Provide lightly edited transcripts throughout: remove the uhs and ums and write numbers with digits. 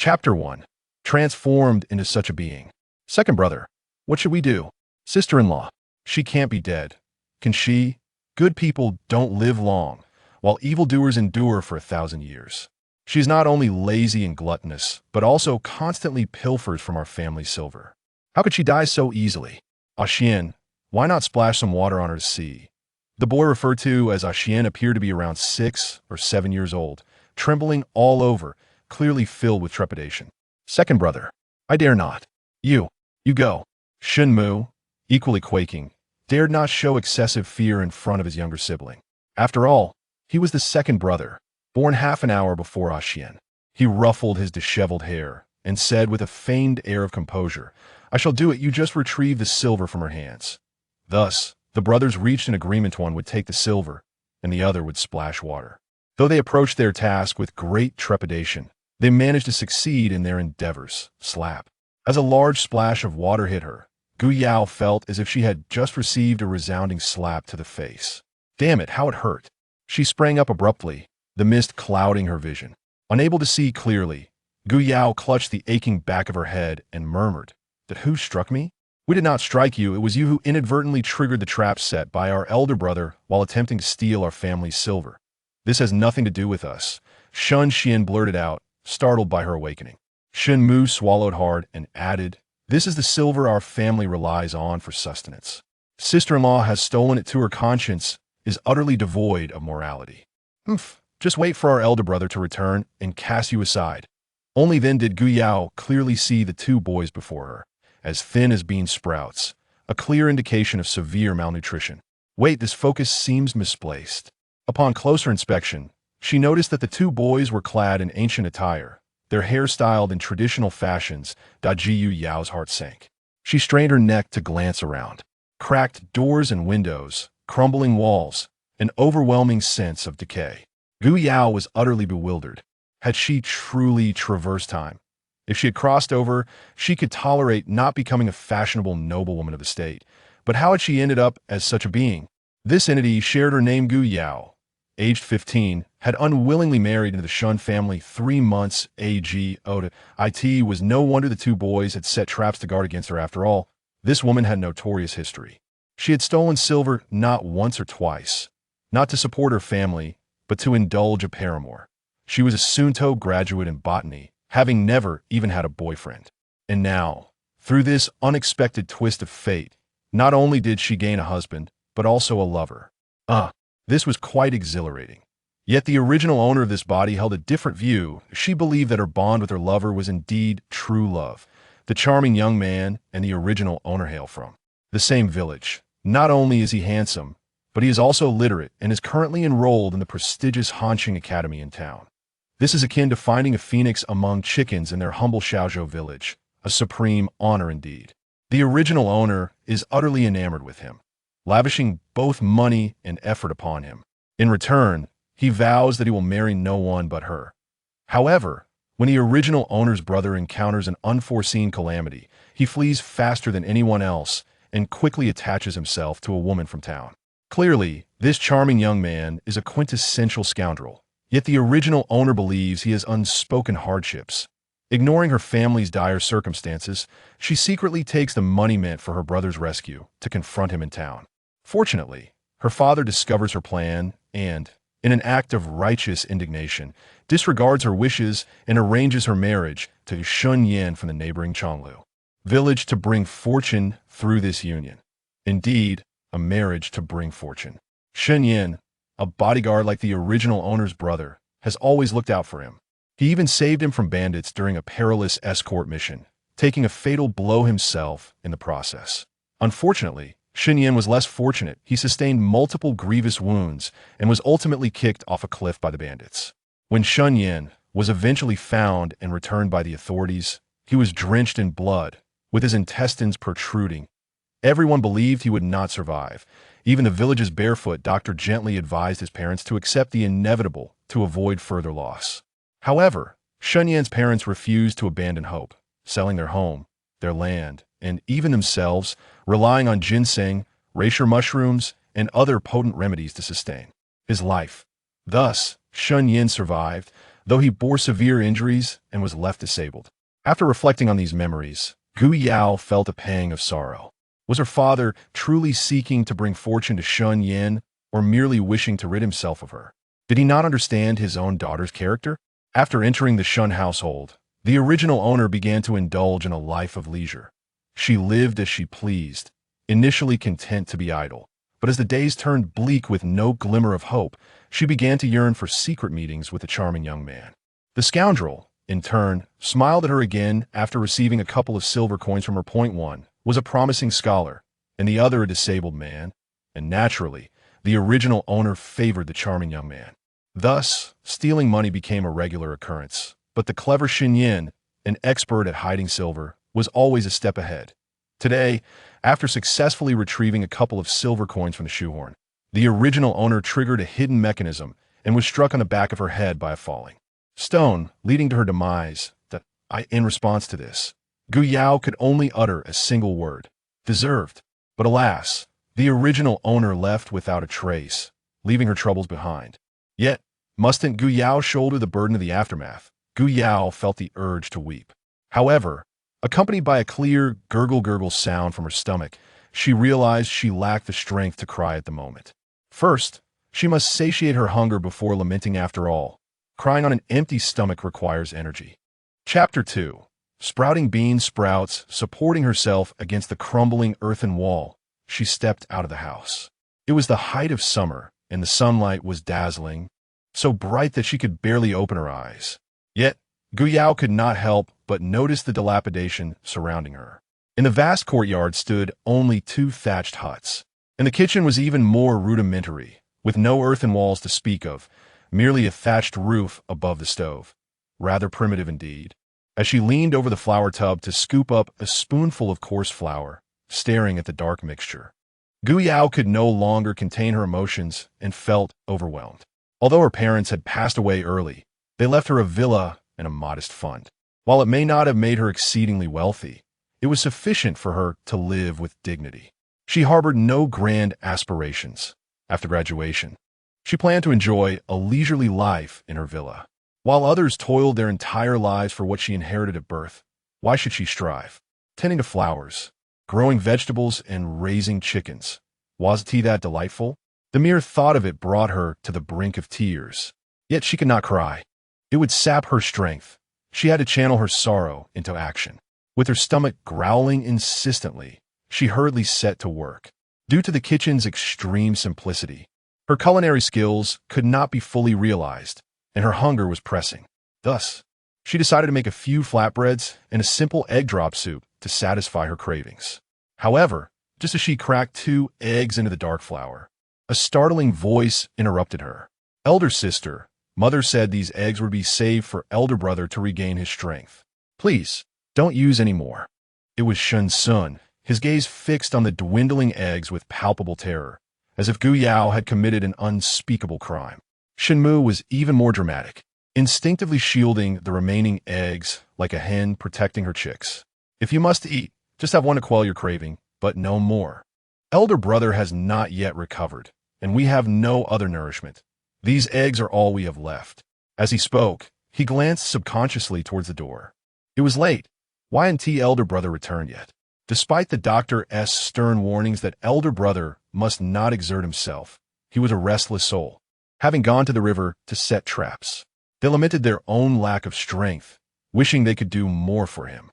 Chapter 1. Transformed into such a being. Second brother. What should we do? Sister-in-law. She can't be dead. Can she? Good people don't live long, while evildoers endure for 1,000 years. She's not only lazy and gluttonous, but also constantly pilfers from our family silver. How could she die so easily? Shen, why not splash some water on her to see? The boy referred to as Shen appeared to be around 6 or 7 years old, trembling all over, clearly filled with trepidation. Second brother. I dare not. You go. Shen Mu, equally quaking, dared not show excessive fear in front of his younger sibling. After all, he was the second brother, born half an hour before Shen. He ruffled his disheveled hair and said with a feigned air of composure, I shall do it, you just retrieve the silver from her hands. Thus, the brothers reached an agreement. One would take the silver, and the other would splash water. Though they approached their task with great trepidation, they managed to succeed in their endeavors. Slap. As a large splash of water hit her, Gu Yao felt as if she had just received a resounding slap to the face. Damn it, how it hurt. She sprang up abruptly, the mist clouding her vision. Unable to see clearly, Gu Yao clutched the aching back of her head and murmured, "That who struck me? We did not strike you, it was you who inadvertently triggered the trap set by our elder brother while attempting to steal our family's silver. This has nothing to do with us," Shen Yan blurted out, startled by her awakening. Shen Mu swallowed hard and added, "This is the silver our family relies on for sustenance. Sister-in-law has stolen it to her conscience, is utterly devoid of morality. Just wait for our elder brother to return and cast you aside." Only then did Gu Yao clearly see the two boys before her, as thin as bean sprouts, a clear indication of severe malnutrition. Wait, this focus seems misplaced. Upon closer inspection, she noticed that the two boys were clad in ancient attire, their hair styled in traditional fashions. Gu Yao's heart sank. She strained her neck to glance around. Cracked doors and windows, crumbling walls, an overwhelming sense of decay. Gu Yao was utterly bewildered. Had she truly traversed time? If she had crossed over, she could tolerate not becoming a fashionable noblewoman of the state. But how had she ended up as such a being? This entity shared her name. Gu Yao, aged 15, had unwillingly married into the Shen family 3 months ago. It was no wonder the two boys had set traps to guard against her. After all, this woman had notorious history. She had stolen silver not once or twice, not to support her family, but to indulge a paramour. She was a Sunto graduate in botany, having never even had a boyfriend. And now, through this unexpected twist of fate, not only did she gain a husband, but also a lover. This was quite exhilarating. Yet the original owner of this body held a different view. She believed that her bond with her lover was indeed true love. The charming young man and the original owner hail from the same village. Not only is he handsome, but he is also literate and is currently enrolled in the prestigious Hanqing Academy in town. This is akin to finding a phoenix among chickens in their humble Xiaozhou village, a supreme honor indeed. The original owner is utterly enamored with him, lavishing both money and effort upon him. In return, he vows that he will marry no one but her. However, when the original owner's brother encounters an unforeseen calamity, he flees faster than anyone else and quickly attaches himself to a woman from town. Clearly, this charming young man is a quintessential scoundrel. Yet the original owner believes he has unspoken hardships. Ignoring her family's dire circumstances, she secretly takes the money meant for her brother's rescue to confront him in town. Fortunately, her father discovers her plan and, in an act of righteous indignation, disregards her wishes and arranges her marriage to Shen Yan from the neighboring Chonglu village to bring fortune through this union. Indeed, a marriage to bring fortune. Shen Yan, a bodyguard like the original owner's brother, has always looked out for him. He even saved him from bandits during a perilous escort mission, taking a fatal blow himself in the process. Unfortunately, Shen Yan was less fortunate. He sustained multiple grievous wounds and was ultimately kicked off a cliff by the bandits. When Shen Yan was eventually found and returned by the authorities, he was drenched in blood, with his intestines protruding. Everyone believed he would not survive. Even the village's barefoot doctor gently advised his parents to accept the inevitable to avoid further loss. However, Shen Yan's parents refused to abandon hope, selling their home, their land, and even themselves, relying on ginseng, reishi mushrooms, and other potent remedies to sustain his life. Thus, Shen Yan survived, though he bore severe injuries and was left disabled. After reflecting on these memories, Gu Yao felt a pang of sorrow. Was her father truly seeking to bring fortune to Shen Yan, or merely wishing to rid himself of her? Did he not understand his own daughter's character? After entering the Shen household, the original owner began to indulge in a life of leisure. She lived as she pleased, initially content to be idle. But as the days turned bleak with no glimmer of hope, she began to yearn for secret meetings with the charming young man. The scoundrel, in turn, smiled at her again after receiving a couple of silver coins from her. One was a promising scholar, and the other a disabled man, and naturally, the original owner favored the charming young man. Thus, stealing money became a regular occurrence, but the clever Shen Yan, an expert at hiding silver, was always a step ahead. Today, after successfully retrieving a couple of silver coins from the shoehorn, the original owner triggered a hidden mechanism and was struck on the back of her head by a falling stone, leading to her demise. In response to this, Gu Yao could only utter a single word: deserved. But alas, the original owner left without a trace, leaving her troubles behind. Yet, mustn't Gu Yao shoulder the burden of the aftermath? Gu Yao felt the urge to weep. However, accompanied by a clear gurgle-gurgle sound from her stomach, she realized she lacked the strength to cry at the moment. First, she must satiate her hunger before lamenting. After all, crying on an empty stomach requires energy. Chapter 2. Sprouting bean sprouts. Supporting herself against the crumbling earthen wall, she stepped out of the house. It was the height of summer, and the sunlight was dazzling, so bright that she could barely open her eyes. Yet, Gu Yao could not help but notice the dilapidation surrounding her. In the vast courtyard stood only 2 thatched huts, and the kitchen was even more rudimentary, with no earthen walls to speak of, merely a thatched roof above the stove. Rather primitive indeed. As she leaned over the flour tub to scoop up a spoonful of coarse flour, staring at the dark mixture, Gu Yao could no longer contain her emotions and felt overwhelmed. Although her parents had passed away early, they left her a villa and a modest fund. While it may not have made her exceedingly wealthy, it was sufficient for her to live with dignity. She harbored no grand aspirations. After graduation, she planned to enjoy a leisurely life in her villa. While others toiled their entire lives for what she inherited at birth, why should she strive? Tending to flowers, growing vegetables, and raising chickens. Was tea that delightful? The mere thought of it brought her to the brink of tears. Yet she could not cry. It would sap her strength. She had to channel her sorrow into action. With her stomach growling insistently, she hurriedly set to work. Due to the kitchen's extreme simplicity, her culinary skills could not be fully realized, and her hunger was pressing. Thus, she decided to make a few flatbreads and a simple egg drop soup to satisfy her cravings. However, just as she cracked 2 eggs into the dark flour, a startling voice interrupted her. "Elder sister, Mother said these eggs would be saved for elder brother to regain his strength. Please, don't use any more." It was Shen Sun, his gaze fixed on the dwindling eggs with palpable terror, as if Gu Yao had committed an unspeakable crime. Shen Mu was even more dramatic, instinctively shielding the remaining eggs like a hen protecting her chicks. "If you must eat, just have one to quell your craving, but no more. Elder brother has not yet recovered, and we have no other nourishment. These eggs are all we have left." As he spoke, he glanced subconsciously towards the door. It was late. Why hadn't elder brother returned yet? Despite the doctor's stern warnings that elder brother must not exert himself, he was a restless soul, having gone to the river to set traps. They lamented their own lack of strength, wishing they could do more for him.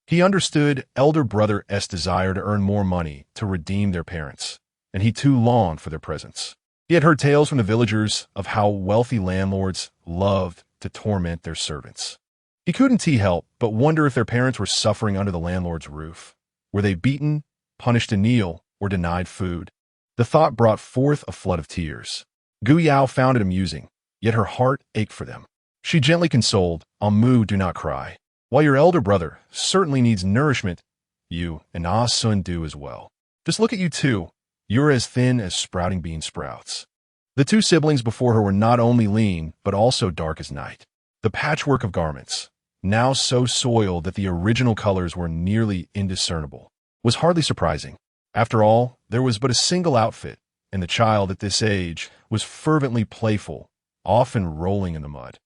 He understood elder brother's desire to earn more money to redeem their parents, and he too longed for their presence. He had heard tales from the villagers of how wealthy landlords loved to torment their servants. He couldn't help but wonder if their parents were suffering under the landlord's roof. Were they beaten, punished to kneel, or denied food? The thought brought forth a flood of tears. Gu Yao found it amusing, yet her heart ached for them. She gently consoled, "Amu, do not cry. While your elder brother certainly needs nourishment, you and Ah Sun do as well. Just look at you two. You're as thin as sprouting bean sprouts." The 2 siblings before her were not only lean, but also dark as night. The patchwork of garments, now so soiled that the original colors were nearly indiscernible, was hardly surprising. After all, there was but a single outfit, and the child at this age was fervently playful, often rolling in the mud.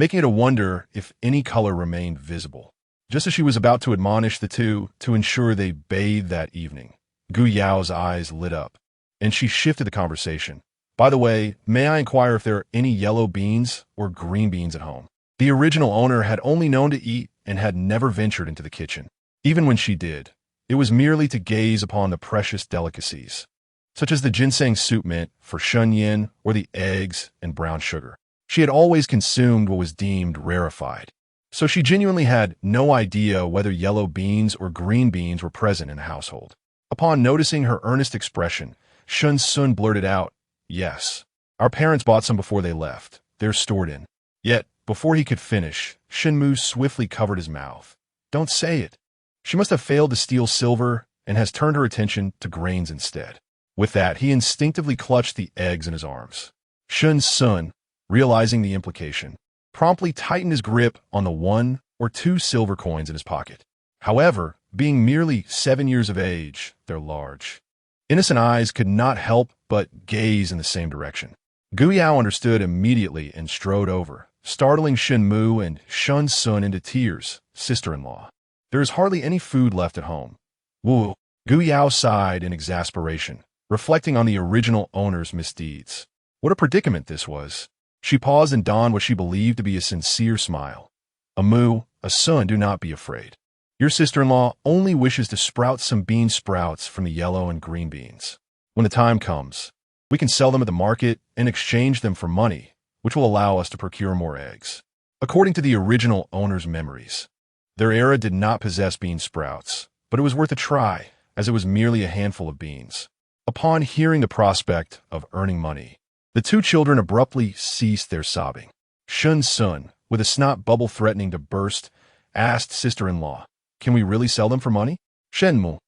making it a wonder if any color remained visible. Just as she was about to admonish the two to ensure they bathed that evening, Gu Yao's eyes lit up, and she shifted the conversation. By the way, may I inquire if there are any yellow beans or green beans at home? The original owner had only known to eat and had never ventured into the kitchen. Even when she did, it was merely to gaze upon the precious delicacies, such as the ginseng soup meant for Shen Yan or the eggs and brown sugar. She had always consumed what was deemed rarefied, so she genuinely had no idea whether yellow beans or green beans were present in the household. Upon noticing her earnest expression, Shen Sun blurted out, "Yes, our parents bought some before they left. They're stored in." Yet, before he could finish, Shen Mu swiftly covered his mouth. "Don't say it. She must have failed to steal silver and has turned her attention to grains instead." With that, he instinctively clutched the eggs in his arms. Shen Sun, realizing the implication, promptly tightened his grip on the 1 or 2 silver coins in his pocket. However, being merely 7 years of age, their large, innocent eyes could not help but gaze in the same direction. Gu Yao understood immediately and strode over, startling Shen Mu and Shen Sun into tears. "Sister-in-law, there is hardly any food left at home." Wu. Gu Yao sighed in exasperation, reflecting on the original owner's misdeeds. What a predicament this was. She paused and donned what she believed to be a sincere smile. "Amu, a son, do not be afraid. Your sister-in-law only wishes to sprout some bean sprouts from the yellow and green beans. When the time comes, we can sell them at the market and exchange them for money, which will allow us to procure more eggs." According to the original owner's memories, their era did not possess bean sprouts, but it was worth a try, as it was merely a handful of beans. Upon hearing the prospect of earning money, the two children abruptly ceased their sobbing. Shen Sun, with a snot bubble threatening to burst, asked sister-in-law, "Can we really sell them for money?" Shen Mu,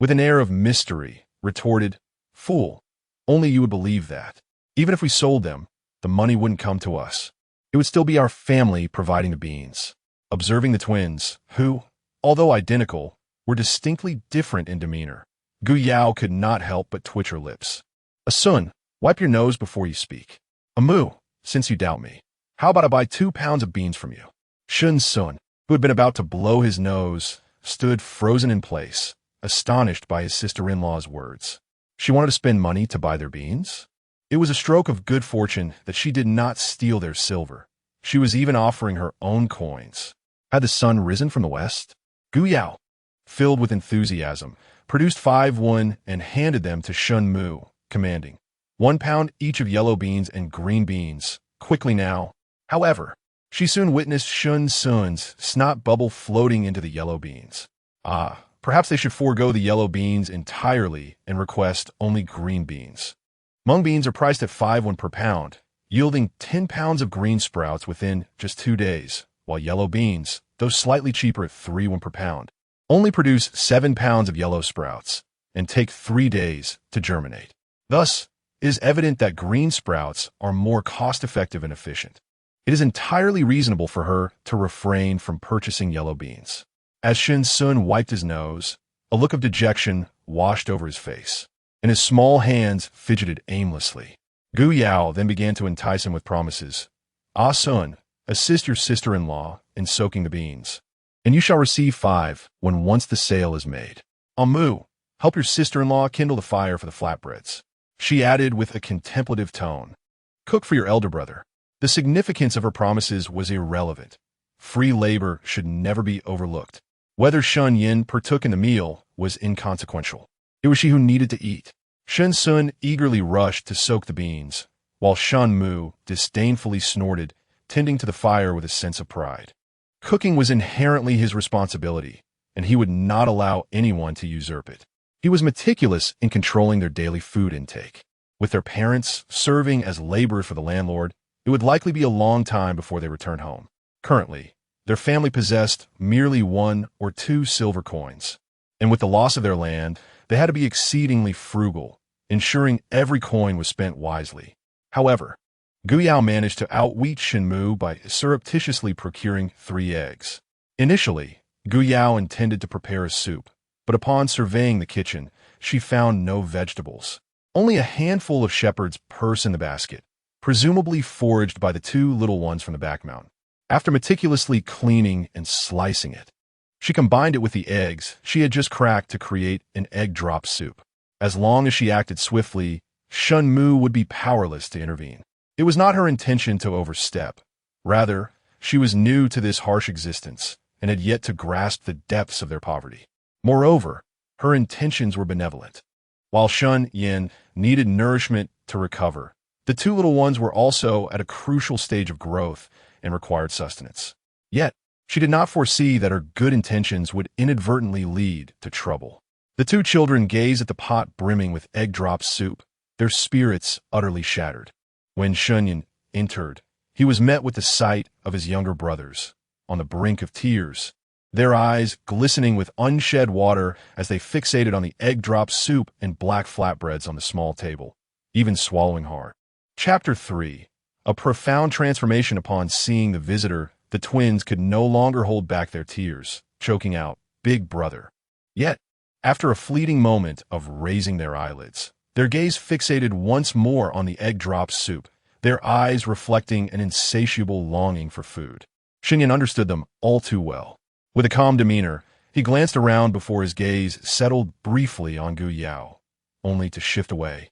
with an air of mystery, retorted, "Fool, only you would believe that. Even if we sold them, the money wouldn't come to us. It would still be our family providing the beans." Observing the twins, who, although identical, were distinctly different in demeanor, Gu Yao could not help but twitch her lips. "Sun, wipe your nose before you speak. Amu, since you doubt me, how about I buy 2 pounds of beans from you?" Shen Sun, who had been about to blow his nose, stood frozen in place, astonished by his sister-in-law's words. She wanted to spend money to buy their beans? It was a stroke of good fortune that she did not steal their silver. She was even offering her own coins. Had the sun risen from the west? Gu Yao, filled with enthusiasm, produced 5 won and handed them to Shen Mu, commanding, 1 pound each of yellow beans and green beans, quickly now. However, she soon witnessed Shen Sun's snot bubble floating into the yellow beans. Perhaps they should forego the yellow beans entirely and request only green beans. Mung beans are priced at 5 won per pound, yielding 10 pounds of green sprouts within just 2 days, while yellow beans, though slightly cheaper at 3 won per pound, only produce 7 pounds of yellow sprouts and take 3 days to germinate. Thus, it is evident that green sprouts are more cost-effective and efficient. It is entirely reasonable for her to refrain from purchasing yellow beans. As Shen Sun wiped his nose, a look of dejection washed over his face, and his small hands fidgeted aimlessly. Gu Yao then began to entice him with promises. Sun, assist your sister-in-law in soaking the beans, and you shall receive 5 when once the sale is made. Amu, help your sister-in-law kindle the fire for the flatbreads. She added with a contemplative tone, cook for your elder brother. The significance of her promises was irrelevant. Free labor should never be overlooked. Whether Shen Yan partook in the meal was inconsequential. It was she who needed to eat. Shen Sun eagerly rushed to soak the beans, while Shen Mu disdainfully snorted, tending to the fire with a sense of pride. Cooking was inherently his responsibility, and he would not allow anyone to usurp it. He was meticulous in controlling their daily food intake. With their parents serving as laborers for the landlord, it would likely be a long time before they returned home. Currently, their family possessed merely 1 or 2 silver coins, and with the loss of their land, they had to be exceedingly frugal, ensuring every coin was spent wisely. However, Gu Yao managed to outwit Shen Mu by surreptitiously procuring 3 eggs. Initially, Gu Yao intended to prepare a soup, but upon surveying the kitchen, she found no vegetables. Only a handful of shepherd's purse in the basket, presumably foraged by the 2 little ones from the back mountain. After meticulously cleaning and slicing it, she combined it with the eggs she had just cracked to create an egg drop soup. As long as she acted swiftly, Shen Mu would be powerless to intervene. It was not her intention to overstep. Rather, she was new to this harsh existence and had yet to grasp the depths of their poverty. Moreover, her intentions were benevolent. While Shen Yan needed nourishment to recover, the two little ones were also at a crucial stage of growth and required sustenance. Yet, she did not foresee that her good intentions would inadvertently lead to trouble. The two children gazed at the pot brimming with egg drop soup, their spirits utterly shattered. When Shen Yan entered, he was met with the sight of his younger brothers, on the brink of tears, their eyes glistening with unshed water as they fixated on the egg drop soup and black flatbreads on the small table, even swallowing hard. Chapter 3. A profound transformation. Upon seeing the visitor, the twins could no longer hold back their tears, choking out, "Big brother." Yet, after a fleeting moment of raising their eyelids, their gaze fixated once more on the egg drop soup, their eyes reflecting an insatiable longing for food. Shen Yan understood them all too well. With a calm demeanor, he glanced around before his gaze settled briefly on Gu Yao, only to shift away,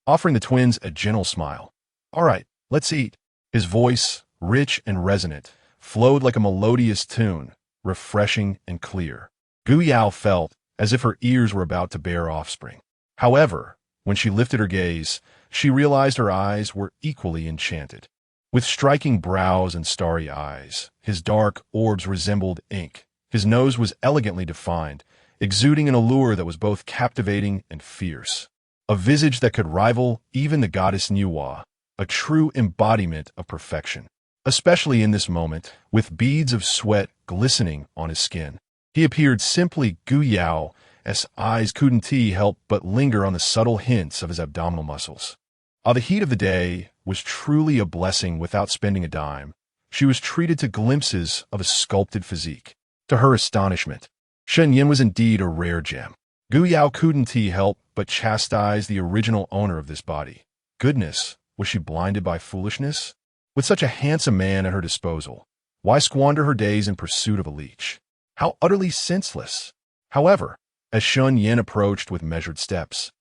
offering the twins a gentle smile. "All right, let's eat." His voice, rich and resonant, flowed like a melodious tune, refreshing and clear. Gu Yao felt as if her ears were about to bear offspring. However, when she lifted her gaze, she realized her eyes were equally enchanted. With striking brows and starry eyes, his dark orbs resembled ink. His nose was elegantly defined, exuding an allure that was both captivating and fierce. A visage that could rival even the goddess Nuwa, a true embodiment of perfection. Especially in this moment, with beads of sweat glistening on his skin. He appeared simply Gu Yao's eyes couldn't help but linger on the subtle hints of his abdominal muscles. The heat of the day was truly a blessing. Without spending a dime, she was treated to glimpses of a sculpted physique. To her astonishment, Shen Yan was indeed a rare gem. Gu Yao couldn't help but chastise the original owner of this body. Goodness, was she blinded by foolishness? With such a handsome man at her disposal, why squander her days in pursuit of a leech? How utterly senseless! However, as Shen Yan approached with measured steps,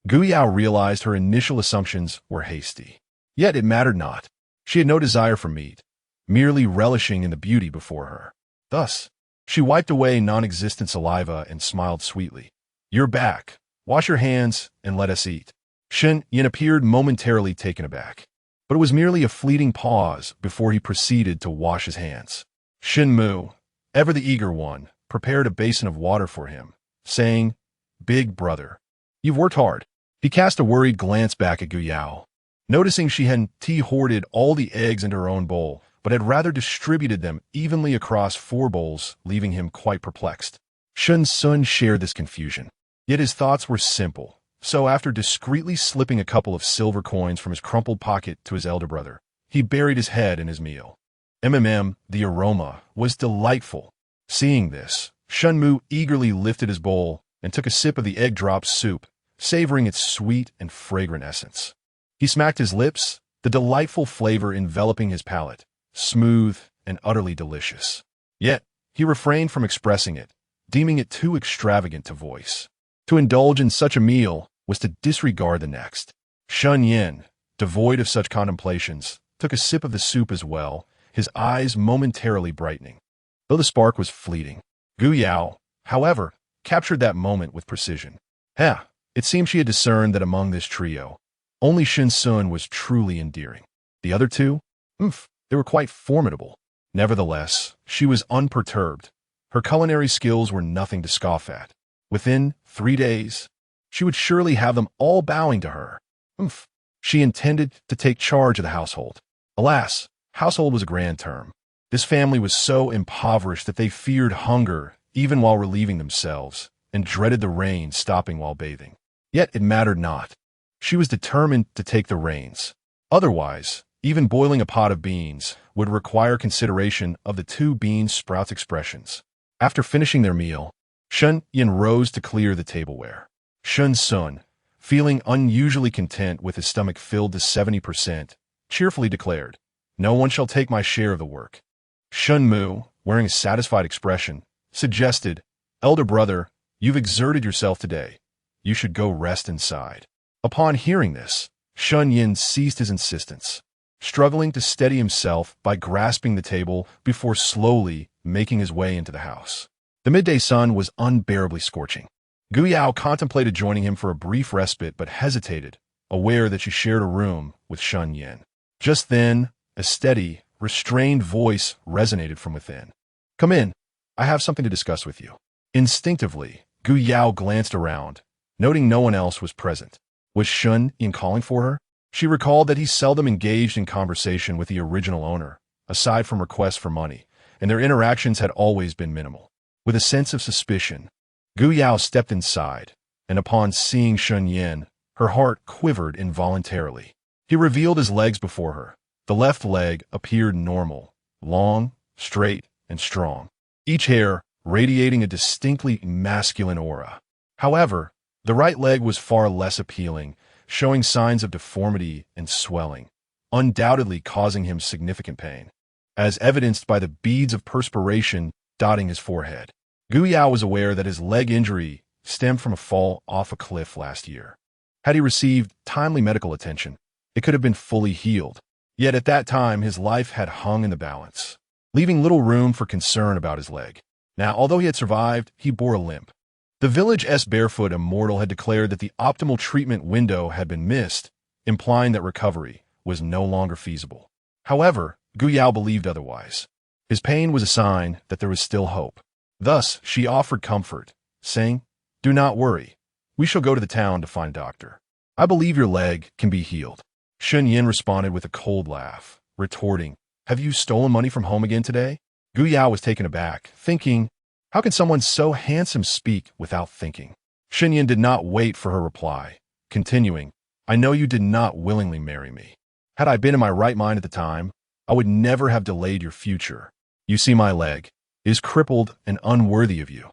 Gu Yao realized her initial assumptions were hasty. Yet it mattered not. She had no desire for meat, merely relishing in the beauty before her. Thus, she wiped away non-existent saliva and smiled sweetly. "You're back. Wash your hands and let us eat." Shen Yan appeared momentarily taken aback, but it was merely a fleeting pause before he proceeded to wash his hands. Shen Mu, ever the eager one, prepared a basin of water for him, saying, "Big brother, you've worked hard." He cast a worried glance back at Gu Yao, noticing she hadn't hoarded all the eggs into her own bowl, but had rather distributed them evenly across 4 bowls, leaving him quite perplexed. Shen Sun shared this confusion, yet his thoughts were simple. So after discreetly slipping a couple of silver coins from his crumpled pocket to his elder brother, he buried his head in his meal. The aroma was delightful. Seeing this, Shen Mu eagerly lifted his bowl and took a sip of the egg drop soup, savoring its sweet and fragrant essence. He smacked his lips, the delightful flavor enveloping his palate, smooth and utterly delicious. Yet, he refrained from expressing it, deeming it too extravagant to voice. To indulge in such a meal was to disregard the next. Shen Yan, devoid of such contemplations, took a sip of the soup as well, his eyes momentarily brightening. Though the spark was fleeting, Gu Yao, however, captured that moment with precision. It seemed she had discerned that among this trio, only Shen Sun was truly endearing. The other two? They were quite formidable. Nevertheless, she was unperturbed. Her culinary skills were nothing to scoff at. Within 3 days, she would surely have them all bowing to her. She intended to take charge of the household. Alas, household was a grand term. This family was so impoverished that they feared hunger even while relieving themselves, and dreaded the rain stopping while bathing. Yet it mattered not. She was determined to take the reins. Otherwise, even boiling a pot of beans would require consideration of the 2 bean sprouts expressions. After finishing their meal, Shen Yan rose to clear the tableware. Shen Sun, feeling unusually content with his stomach filled to 70%, cheerfully declared, "No one shall take my share of the work." Shun Mu, wearing a satisfied expression, suggested, "Elder brother, you've exerted yourself today. You should go rest inside." Upon hearing this, Shen Yan ceased his insistence, struggling to steady himself by grasping the table before slowly making his way into the house. The midday sun was unbearably scorching. Gu Yao contemplated joining him for a brief respite but hesitated, aware that she shared a room with Shen Yan. Just then, a steady, restrained voice resonated from within. "Come in. I have something to discuss with you." Instinctively, Gu Yao glanced around, noting no one else was present. Was Shen Yan calling for her? She recalled that he seldom engaged in conversation with the original owner, aside from requests for money, and their interactions had always been minimal. With a sense of suspicion, Gu Yao stepped inside, and upon seeing Shen Yan, her heart quivered involuntarily. He revealed his legs before her. The left leg appeared normal, long, straight, and strong, each hair radiating a distinctly masculine aura. However, the right leg was far less appealing, showing signs of deformity and swelling, undoubtedly causing him significant pain, as evidenced by the beads of perspiration dotting his forehead. Gu Yao was aware that his leg injury stemmed from a fall off a cliff last year. Had he received timely medical attention, it could have been fully healed. Yet at that time, his life had hung in the balance, leaving little room for concern about his leg. Now, although he had survived, he bore a limp. The village's barefoot immortal had declared that the optimal treatment window had been missed, implying that recovery was no longer feasible. However, Gu Yao believed otherwise. His pain was a sign that there was still hope. Thus, she offered comfort, saying, "Do not worry. We shall go to the town to find a doctor. I believe your leg can be healed." Shen Yan responded with a cold laugh, retorting, "Have you stolen money from home again today?" Gu Yao was taken aback, thinking, how can someone so handsome speak without thinking? Shen Yan did not wait for her reply, continuing, "I know you did not willingly marry me. Had I been in my right mind at the time, I would never have delayed your future. You see my leg is crippled and unworthy of you.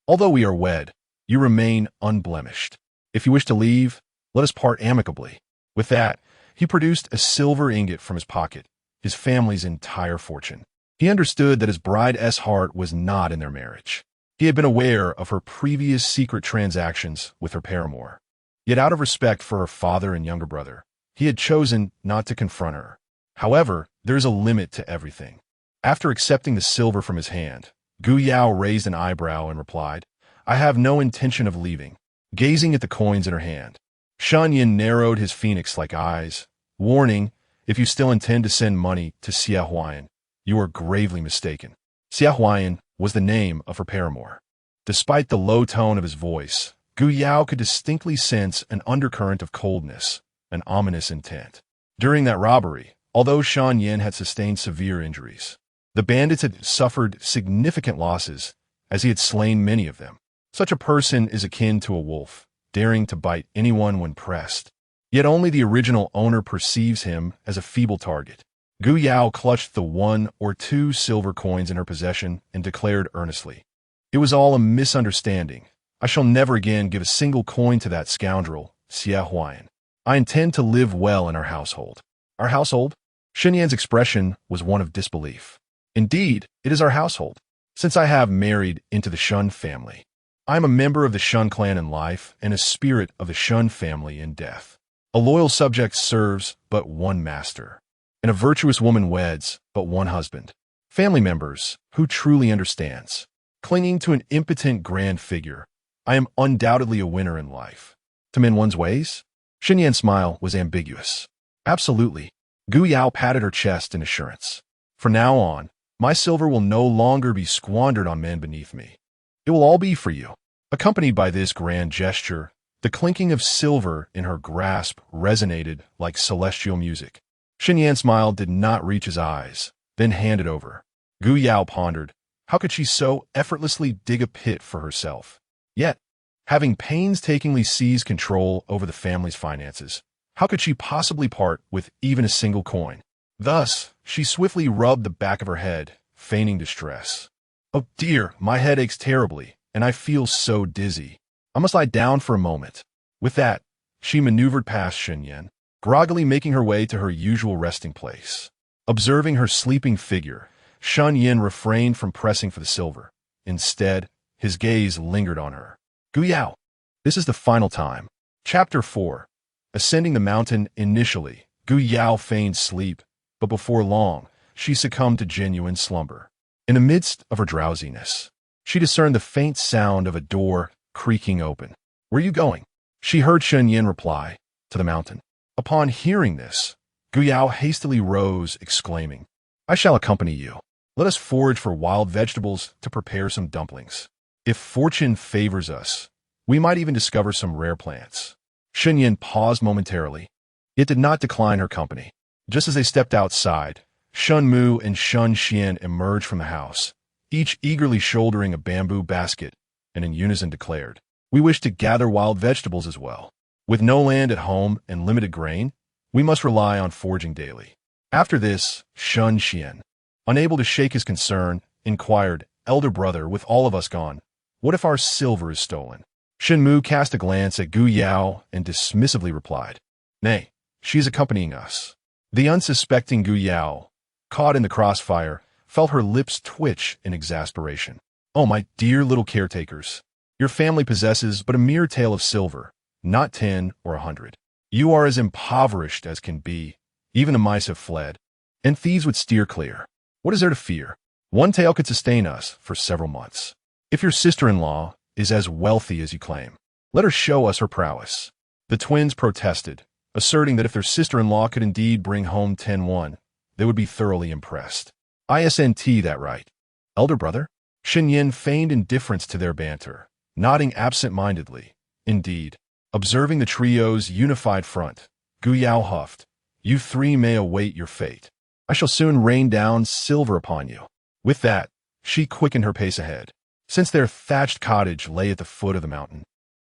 Although we are wed, you remain unblemished. If you wish to leave, let us part amicably." With that, he produced a silver ingot from his pocket, his family's entire fortune. He understood that his bride's heart was not in their marriage. He had been aware of her previous secret transactions with her paramour. Yet out of respect for her father and younger brother, he had chosen not to confront her. However, there is a limit to everything. After accepting the silver from his hand, Gu Yao raised an eyebrow and replied, "I have no intention of leaving." Gazing at the coins in her hand, Shen Yan narrowed his phoenix-like eyes, warning, "If you still intend to send money to Xia Huayan, you are gravely mistaken." Xia Huayan was the name of her paramour. Despite the low tone of his voice, Gu Yao could distinctly sense an undercurrent of coldness, an ominous intent. During that robbery, although Shen Yan had sustained severe injuries, the bandits had suffered significant losses, as he had slain many of them. Such a person is akin to a wolf, daring to bite anyone when pressed. Yet only the original owner perceives him as a feeble target. Gu Yao clutched the 1 or 2 silver coins in her possession and declared earnestly, "It was all a misunderstanding. I shall never again give a single coin to that scoundrel, Xia Huayan. I intend to live well in our household." "Our household?" Shen Yan's expression was one of disbelief. "Indeed, it is our household, since I have married into the Shen family. I am a member of the Shen clan in life and a spirit of the Shen family in death. A loyal subject serves but one master, and a virtuous woman weds but one husband. Family members, who truly understands? Clinging to an impotent grand figure, I am undoubtedly a winner in life. To mend one's ways?" Shen Yan's smile was ambiguous. "Absolutely." Gu Yao patted her chest in assurance. "From now on, my silver will no longer be squandered on men beneath me. It will all be for you." Accompanied by this grand gesture, the clinking of silver in her grasp resonated like celestial music. Shen Yan's smile did not reach his eyes, then handed over. Gu Yao pondered, how could she so effortlessly dig a pit for herself? Yet, having painstakingly seized control over the family's finances, how could she possibly part with even a single coin? Thus, she swiftly rubbed the back of her head, feigning distress. "Oh dear, my head aches terribly, and I feel so dizzy. I must lie down for a moment." With that, she maneuvered past Shen Yan, groggily making her way to her usual resting place. Observing her sleeping figure, Shen Yan refrained from pressing for the silver. Instead, his gaze lingered on her. Gu Yao. This is the final time. Chapter 4. Ascending the mountain. Initially, Gu Yao feigned sleep, but before long, she succumbed to genuine slumber. In the midst of her drowsiness, she discerned the faint sound of a door creaking open. Where are you going? She heard Shen Yan reply, to the mountain. Upon hearing this, Gu Yao hastily rose, exclaiming, I shall accompany you. Let us forage for wild vegetables to prepare some dumplings. If fortune favors us, we might even discover some rare plants. Shen Yan paused momentarily, yet did not decline her company. Just as they stepped outside, Shen Mu and Shen Xian emerged from the house, each eagerly shouldering a bamboo basket, and in unison declared, We wish to gather wild vegetables as well. With no land at home and limited grain, we must rely on foraging daily. After this, Shen Xian, unable to shake his concern, inquired, Elder brother, with all of us gone, what if our silver is stolen? Shen Mu cast a glance at Gu Yao and dismissively replied, Nay, she is accompanying us. The unsuspecting Gu Yao, caught in the crossfire, felt her lips twitch in exasperation. Oh, my dear little caretakers, your family possesses but a mere tale of silver, not 10 or 100. You are as impoverished as can be. Even the mice have fled, and thieves would steer clear. What is there to fear? One tale could sustain us for several months. If your sister-in-law is as wealthy as you claim, let her show us her prowess. The twins protested, asserting that if their sister-in-law could indeed bring home 10-1, they would be thoroughly impressed. ISNT, that right? Elder brother? Shen Yan feigned indifference to their banter, nodding absent-mindedly. Indeed, observing the trio's unified front, Gu Yao huffed, You three may await your fate. I shall soon rain down silver upon you. With that, she quickened her pace ahead. Since their thatched cottage lay at the foot of the mountain,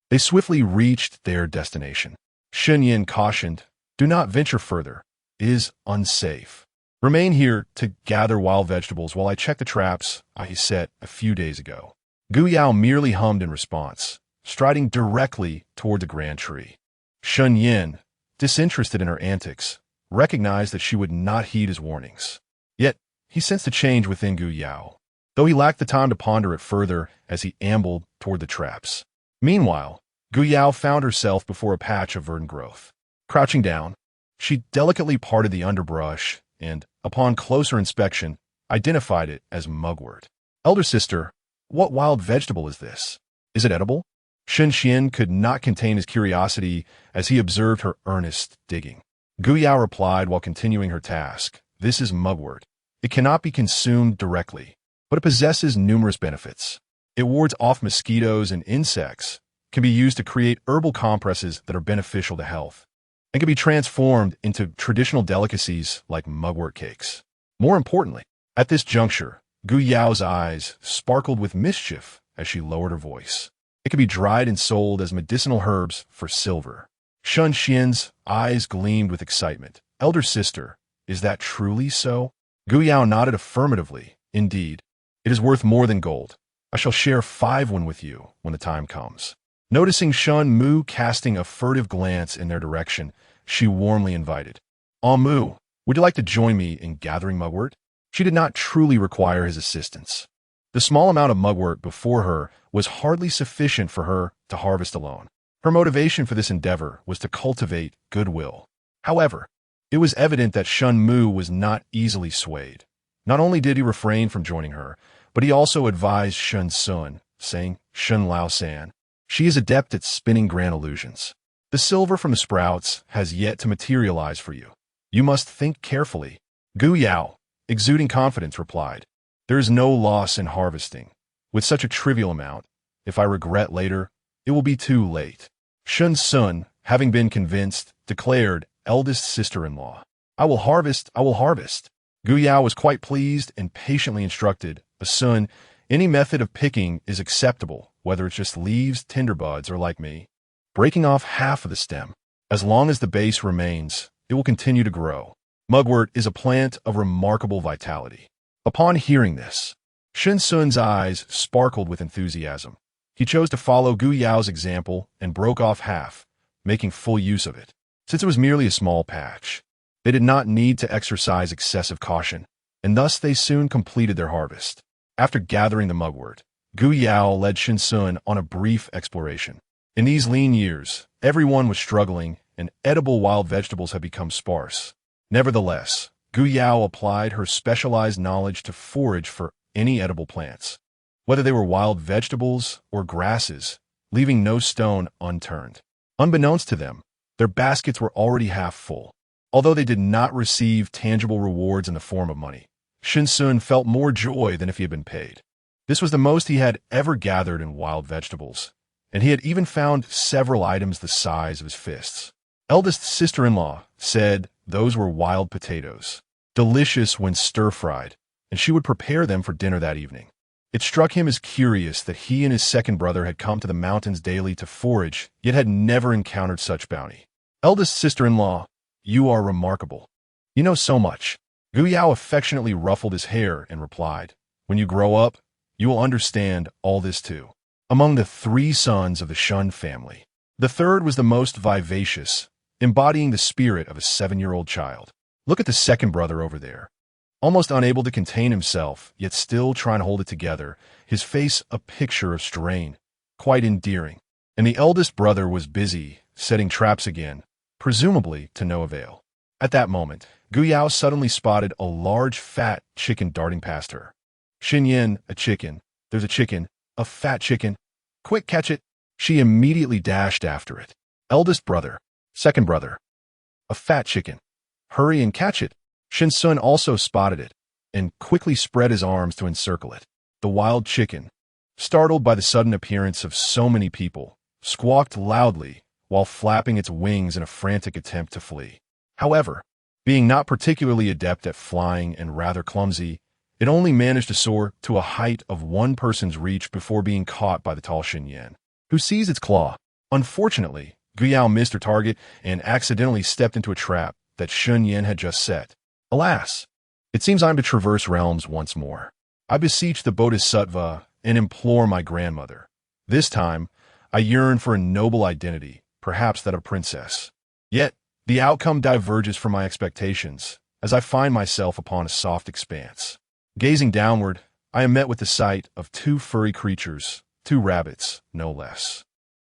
they swiftly reached their destination. Shen Yan cautioned, Do not venture further. It is unsafe. Remain here to gather wild vegetables while I check the traps I set a few days ago. Gu Yao merely hummed in response, striding directly toward the grand tree. Shen Yan, disinterested in her antics, recognized that she would not heed his warnings. Yet, he sensed a change within Gu Yao, though he lacked the time to ponder it further as he ambled toward the traps. Meanwhile, Gu Yao found herself before a patch of verdant growth. Crouching down, she delicately parted the underbrush and, upon closer inspection, identified it as mugwort. Elder sister, what wild vegetable is this? Is it edible? Shen Xian could not contain his curiosity as he observed her earnest digging. Gu Yao replied while continuing her task, This is mugwort. It cannot be consumed directly, but it possesses numerous benefits. It wards off mosquitoes and insects, can be used to create herbal compresses that are beneficial to health, and can be transformed into traditional delicacies like mugwort cakes. More importantly, at this juncture, Gu Yao's eyes sparkled with mischief as she lowered her voice. It can be dried and sold as medicinal herbs for silver. Shen Xian's eyes gleamed with excitement. Elder sister, is that truly so? Gu Yao nodded affirmatively. Indeed, it is worth more than gold. I shall share 5 with you when the time comes. Noticing Shen Mu casting a furtive glance in their direction, she warmly invited, Mu, would you like to join me in gathering mugwort? She did not truly require his assistance. The small amount of mugwort before her was hardly sufficient for her to harvest alone. Her motivation for this endeavor was to cultivate goodwill. However, it was evident that Shen Mu was not easily swayed. Not only did he refrain from joining her, but he also advised Shen Sun, saying, Shen Lao San, she is adept at spinning grand illusions. The silver from the sprouts has yet to materialize for you. You must think carefully. Gu Yao, exuding confidence, replied, There is no loss in harvesting. With such a trivial amount, if I regret later, it will be too late. Shen Sun, having been convinced, declared, Eldest sister-in-law, I will harvest, I will harvest. Gu Yao was quite pleased and patiently instructed, Sun, any method of picking is acceptable, whether it's just leaves, tender buds, or like me, breaking off half of the stem. As long as the base remains, it will continue to grow. Mugwort is a plant of remarkable vitality. Upon hearing this, Shen Sun's eyes sparkled with enthusiasm. He chose to follow Gu Yao's example and broke off half, making full use of it. Since it was merely a small patch, they did not need to exercise excessive caution. and thus they soon completed their harvest. After gathering the mugwort, Gu Yao led Shen Sun on a brief exploration. In these lean years, everyone was struggling, and edible wild vegetables had become sparse. Nevertheless, Gu Yao applied her specialized knowledge to forage for any edible plants, whether they were wild vegetables or grasses, leaving no stone unturned. Unbeknownst to them, their baskets were already half full. Although they did not receive tangible rewards in the form of money, Shen Sun felt more joy than if he had been paid. This was the most he had ever gathered in wild vegetables, and he had even found several items the size of his fists. Eldest sister-in-law said those were wild potatoes, delicious when stir-fried, and she would prepare them for dinner that evening. It struck him as curious that he and his second brother had come to the mountains daily to forage, yet had never encountered such bounty. Eldest sister-in-law, you are remarkable. You know so much. Gu Yao affectionately ruffled his hair and replied, when you grow up, you will understand all this too. Among the 3 sons of the Shen family, the third was the most vivacious, embodying the spirit of a 7-year-old child. Look at the second brother over there. Almost unable to contain himself, yet still trying to hold it together, his face a picture of strain, quite endearing. And the eldest brother was busy, setting traps again, presumably to no avail. At that moment, Gu Yao suddenly spotted a large fat chicken darting past her. Shen Yan, a chicken. There's a chicken, a fat chicken. Quick, catch it. She immediately dashed after it. Eldest brother, second brother, a fat chicken. Hurry and catch it. Shen Sun also spotted it, and quickly spread his arms to encircle it. The wild chicken, startled by the sudden appearance of so many people, squawked loudly while flapping its wings in a frantic attempt to flee. However, being not particularly adept at flying and rather clumsy, it only managed to soar to a height of one person's reach before being caught by the tall Shen Yan, who seized its claw. Unfortunately, Gu Yao missed her target and accidentally stepped into a trap that Shen Yan had just set. Alas, it seems I'm to traverse realms once more. I beseech the Bodhisattva and implore my grandmother. This time, I yearn for a noble identity, perhaps that of princess. Yet, the outcome diverges from my expectations, as I find myself upon a soft expanse. Gazing downward, I am met with the sight of 2 furry creatures, 2 rabbits, no less.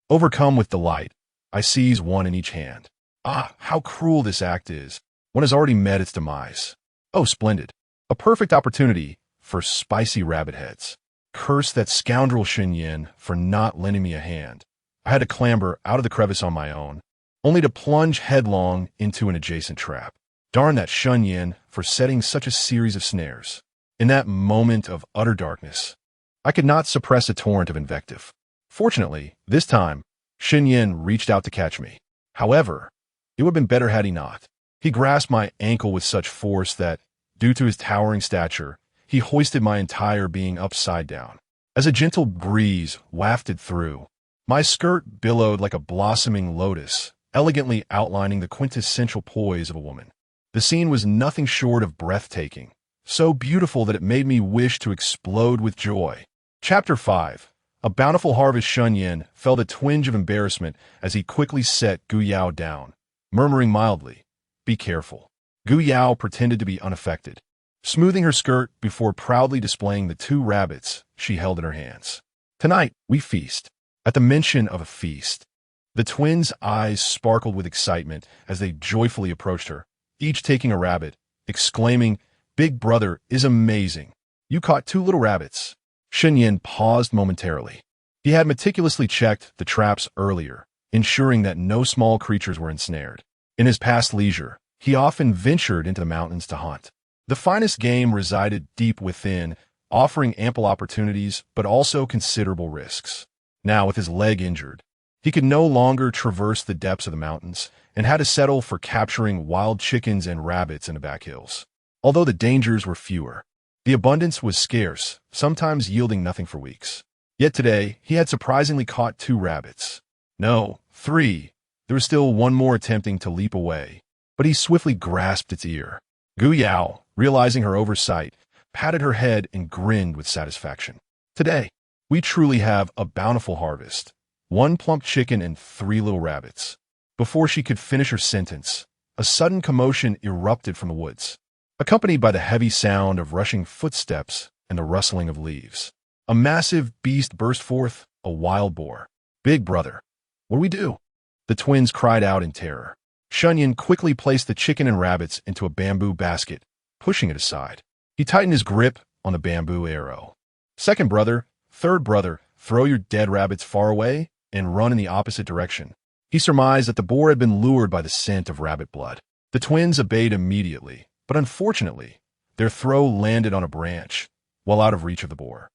Overcome with delight, I seize one in each hand. Ah, how cruel this act is! One has already met its demise. Oh, splendid. A perfect opportunity for spicy rabbit heads. Curse that scoundrel Shen Yan for not lending me a hand. I had to clamber out of the crevice on my own, only to plunge headlong into an adjacent trap. Darn that Shen Yan for setting such a series of snares. In that moment of utter darkness, I could not suppress a torrent of invective. Fortunately, this time, Shen Yan reached out to catch me. However, it would have been better had he not. He grasped my ankle with such force that, due to his towering stature, he hoisted my entire being upside down. As a gentle breeze wafted through, my skirt billowed like a blossoming lotus, elegantly outlining the quintessential poise of a woman. The scene was nothing short of breathtaking, so beautiful that it made me wish to explode with joy. Chapter 5. A bountiful harvest. Shen Yan felt a twinge of embarrassment as he quickly set Gu Yao down, murmuring mildly, "Be careful." Gu Yao pretended to be unaffected, smoothing her skirt before proudly displaying the 2 rabbits she held in her hands. Tonight, we feast. At the mention of a feast, the twins' eyes sparkled with excitement as they joyfully approached her, each taking a rabbit, exclaiming, "Big brother is amazing. You caught 2 little rabbits." Shen Yan paused momentarily. He had meticulously checked the traps earlier, ensuring that no small creatures were ensnared. In his past leisure, he often ventured into the mountains to hunt. The finest game resided deep within, offering ample opportunities but also considerable risks. Now, with his leg injured, he could no longer traverse the depths of the mountains and had to settle for capturing wild chickens and rabbits in the back hills. Although the dangers were fewer, the abundance was scarce, sometimes yielding nothing for weeks. Yet today, he had surprisingly caught 2 rabbits. No, 3. There was still one more attempting to leap away, but he swiftly grasped its ear. Gu Yao, realizing her oversight, patted her head and grinned with satisfaction. Today, we truly have a bountiful harvest. 1 plump chicken and 3 little rabbits. Before she could finish her sentence, a sudden commotion erupted from the woods. accompanied by the heavy sound of rushing footsteps and the rustling of leaves. A massive beast burst forth, a wild boar. "Big brother, what do we do?" The twins cried out in terror. Shen Yan quickly placed the chicken and rabbits into a bamboo basket, pushing it aside. He tightened his grip on the bamboo arrow. "Second brother, third brother, throw your dead rabbits far away and run in the opposite direction." He surmised that the boar had been lured by the scent of rabbit blood. The twins obeyed immediately, but unfortunately, their throw landed on a branch, well out of reach of the boar.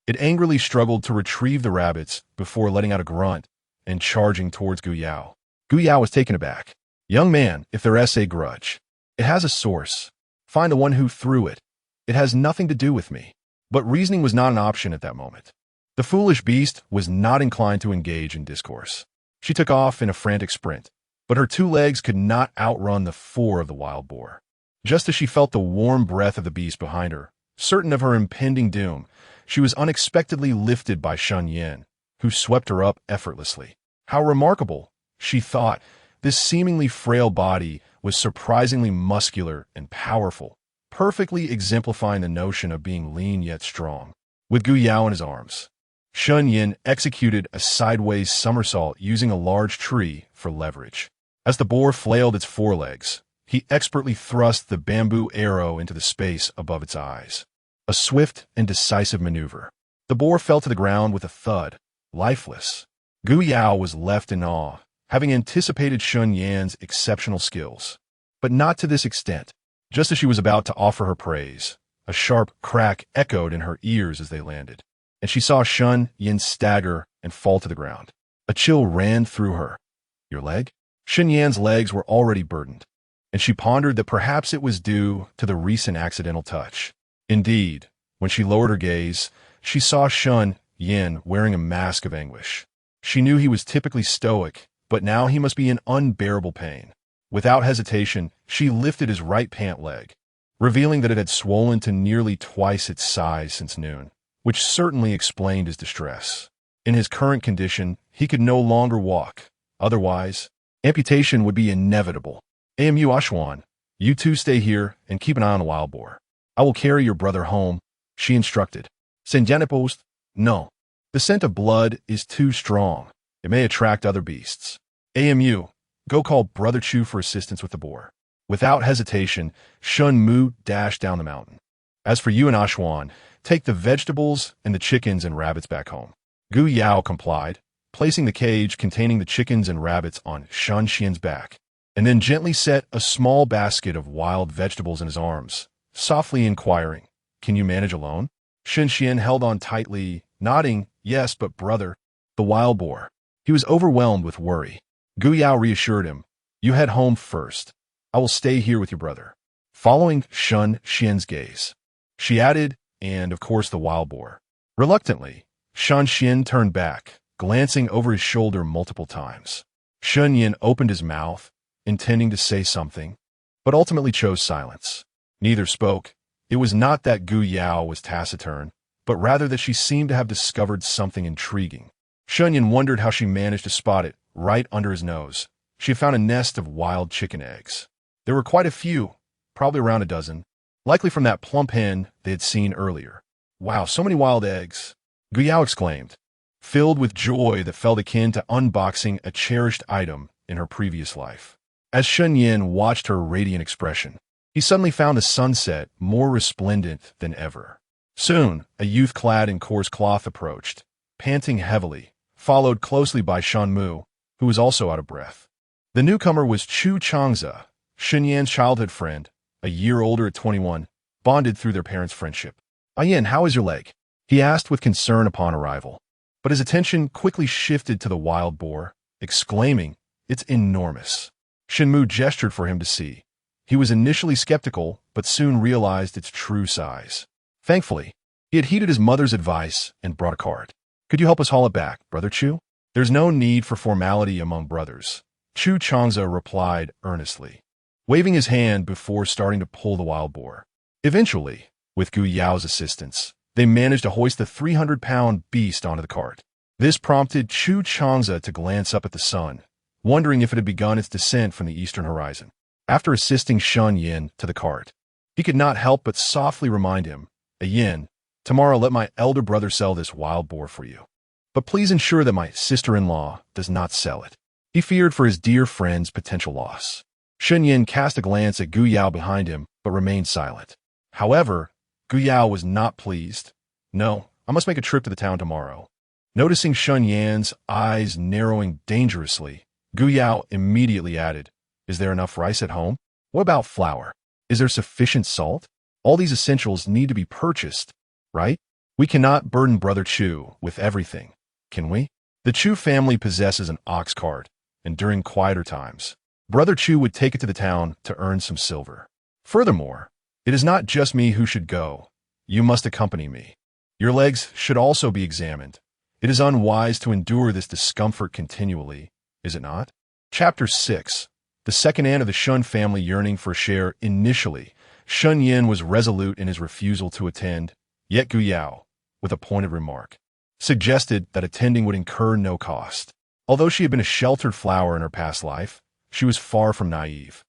It angrily struggled to retrieve the rabbits before letting out a grunt and charging towards Gu Yao. Gu Yao was taken aback. "Young man, if there is a grudge, it has a source. Find the one who threw it. It has nothing to do with me." But reasoning was not an option at that moment. The foolish beast was not inclined to engage in discourse. She took off in a frantic sprint, but her two legs could not outrun the four of the wild boar. Just as she felt the warm breath of the beast behind her, certain of her impending doom, she was unexpectedly lifted by Shen Yan, who swept her up effortlessly. How remarkable, she thought. This seemingly frail body was surprisingly muscular and powerful, perfectly exemplifying the notion of being lean yet strong. With Gu Yao in his arms, Shen Yan executed a sideways somersault using a large tree for leverage. As the boar flailed its forelegs, he expertly thrust the bamboo arrow into the space above its eyes. A swift and decisive maneuver. The boar fell to the ground with a thud, lifeless. Gu Yao was left in awe, having anticipated Shen Yan's exceptional skills. But not to this extent. Just as she was about to offer her praise, a sharp crack echoed in her ears as they landed, and she saw Shen Yan stagger and fall to the ground. A chill ran through her. "Your leg?" Shen Yan's legs were already burdened, and she pondered that perhaps it was due to the recent accidental touch. Indeed, when she lowered her gaze, she saw Shen Yan wearing a mask of anguish. She knew he was typically stoic, but now he must be in unbearable pain. Without hesitation, she lifted his right pant leg, revealing that it had swollen to nearly twice its size since noon, which certainly explained his distress. In his current condition, he could no longer walk. Otherwise, amputation would be inevitable. "Amu Ashwan, you two stay here and keep an eye on the wild boar. I will carry your brother home," she instructed. "Senjanipost, no. The scent of blood is too strong. It may attract other beasts. AMU, go call Brother Chu for assistance with the boar." Without hesitation, Shun Mu dashed down the mountain. "As for you and Ashwan, take the vegetables and the chickens and rabbits back home." Gu Yao complied, placing the cage containing the chickens and rabbits on Shan Xian's back, and then gently set a small basket of wild vegetables in his arms, softly inquiring, "Can you manage alone?" Shen Xian held on tightly, nodding, "Yes, but brother." The wild boar. He was overwhelmed with worry. Gu Yao reassured him, "You head home first. I will stay here with your brother." Following Shen Xian's gaze, she added, "And, of course, the wild boar." Reluctantly, Shan Xian turned back, glancing over his shoulder multiple times. Shen Yan opened his mouth, intending to say something, but ultimately chose silence. Neither spoke. It was not that Gu Yao was taciturn, but rather that she seemed to have discovered something intriguing. Shen Yan wondered how she managed to spot it right under his nose. She had found a nest of wild chicken eggs. There were quite a few, probably around a dozen, likely from that plump hen they had seen earlier. "Wow, so many wild eggs," Gu Yao exclaimed, filled with joy that felt akin to unboxing a cherished item in her previous life. As Shen Yan watched her radiant expression, he suddenly found the sunset more resplendent than ever. Soon, a youth clad in coarse cloth approached, panting heavily, followed closely by Shan Mu, who was also out of breath. The newcomer was Chu Changza, Shen Yan's childhood friend, a year older at 21, bonded through their parents' friendship. "Ayan, how is your leg?" he asked with concern upon arrival. But his attention quickly shifted to the wild boar, exclaiming, "It's enormous." Shen Mu gestured for him to see. He was initially skeptical, but soon realized its true size. Thankfully, he had heeded his mother's advice and brought a cart. "Could you help us haul it back, Brother Chu?" "There's no need for formality among brothers," Chu Changza replied earnestly, waving his hand before starting to pull the wild boar. Eventually, with Gu Yao's assistance, they managed to hoist the 300-pound beast onto the cart. This prompted Chu Changza to glance up at the sun, wondering if it had begun its descent from the eastern horizon. After assisting Shen Yan to the cart, He could not help but softly remind him, Yin, tomorrow let my elder brother sell this wild boar for you. But please ensure that my sister-in-law does not sell it. He feared for his dear friend's potential loss. Shen Yan cast a glance at Gu Yao behind him, but remained silent. However, Gu Yao was not pleased. No, I must make a trip to the town tomorrow. Noticing Shen Yan's eyes narrowing dangerously, Gu Yao immediately added, Is there enough rice at home? What about flour? Is there sufficient salt? All these essentials need to be purchased, right? We cannot burden Brother Chu with everything, can we? The Chu family possesses an ox cart, and during quieter times, Brother Chu would take it to the town to earn some silver. Furthermore, it is not just me who should go. You must accompany me. Your legs should also be examined. It is unwise to endure this discomfort continually, is it not? Chapter 6. The second aunt of the Shen family yearning for a share. Initially, Shen Yan was resolute in his refusal to attend, yet Gu Yao, with a pointed remark, suggested that attending would incur no cost. Although she had been a sheltered flower in her past life, she was far from naive.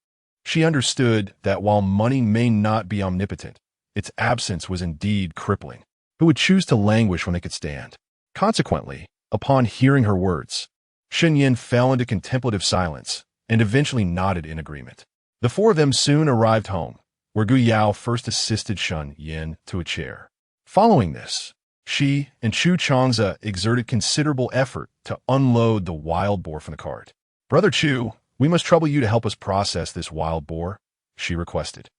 She understood that while money may not be omnipotent, its absence was indeed crippling. Who would choose to languish when they could stand? Consequently, upon hearing her words, Shen Yan fell into contemplative silence and eventually nodded in agreement. The four of them soon arrived home, where Gu Yao first assisted Shen Yan to a chair. Following this, she and Chu Changza exerted considerable effort to unload the wild boar from the cart. Brother Chu, we must trouble you to help us process this wild boar, she requested.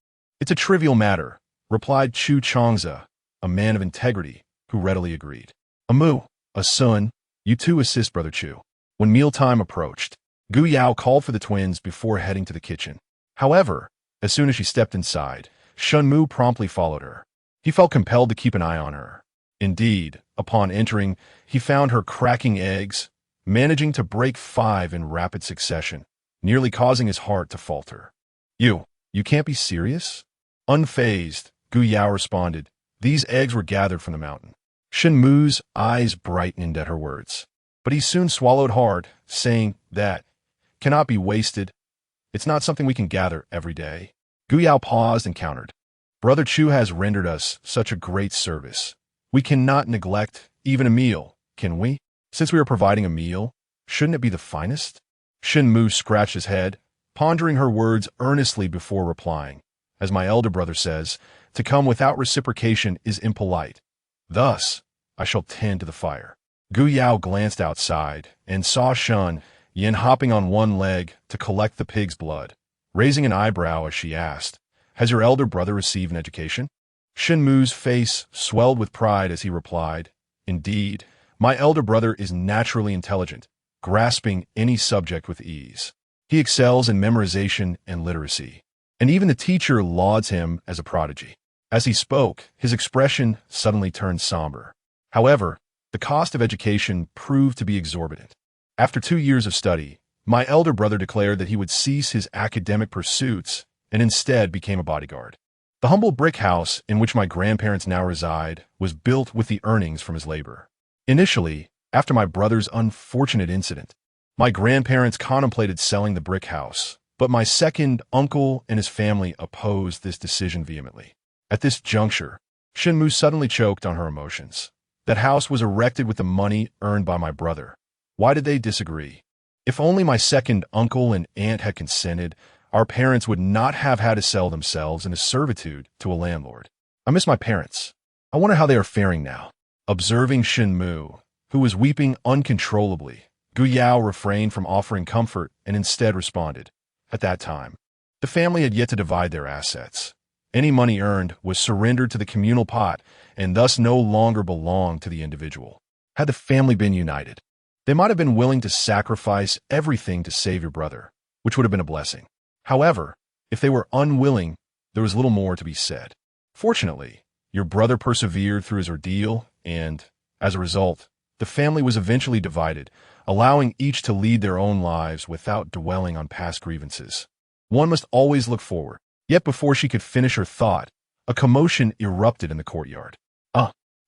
It's a trivial matter, replied Chu Changza, a man of integrity, who readily agreed. Amu, a son, you too assist Brother Chu. When mealtime approached, Gu Yao called for the twins before heading to the kitchen. However, as soon as she stepped inside, Shen Mu promptly followed her. He felt compelled to keep an eye on her. Indeed, upon entering, he found her cracking eggs, managing to break 5 in rapid succession, nearly causing his heart to falter. You can't be serious? Unfazed, Gu Yao responded. These eggs were gathered from the mountain. Shen Mu's eyes brightened at her words, but he soon swallowed hard, saying that cannot be wasted. It's not something we can gather every day. Gu Yao paused and countered. Brother Chu has rendered us such a great service. We cannot neglect even a meal, can we? Since we are providing a meal, shouldn't it be the finest? Shen Mu scratched his head, pondering her words earnestly before replying. As my elder brother says, to come without reciprocation is impolite. Thus, I shall tend to the fire. Gu Yao glanced outside and saw Shen Yan hopping on one leg to collect the pig's blood, raising an eyebrow as she asked, Has your elder brother received an education? Shen Mu's face swelled with pride as he replied, Indeed, my elder brother is naturally intelligent, grasping any subject with ease. He excels in memorization and literacy, and even the teacher lauds him as a prodigy. As he spoke, his expression suddenly turned somber. However, the cost of education proved to be exorbitant. After 2 years of study, my elder brother declared that he would cease his academic pursuits and instead became a bodyguard. The humble brick house in which my grandparents now reside was built with the earnings from his labor. Initially, after my brother's unfortunate incident, my grandparents contemplated selling the brick house, but my second uncle and his family opposed this decision vehemently. At this juncture, Shen Mu suddenly choked on her emotions. That house was erected with the money earned by my brother. Why did they disagree? If only my second uncle and aunt had consented, our parents would not have had to sell themselves into servitude to a landlord. I miss my parents. I wonder how they are faring now. Observing Shen Mu, who was weeping uncontrollably, Gu Yao refrained from offering comfort and instead responded. At that time, the family had yet to divide their assets. Any money earned was surrendered to the communal pot and thus no longer belonged to the individual. Had the family been united, they might have been willing to sacrifice everything to save your brother, which would have been a blessing. However, if they were unwilling, there was little more to be said. Fortunately, your brother persevered through his ordeal, and, as a result, the family was eventually divided, allowing each to lead their own lives without dwelling on past grievances. One must always look forward. Yet before she could finish her thought, a commotion erupted in the courtyard.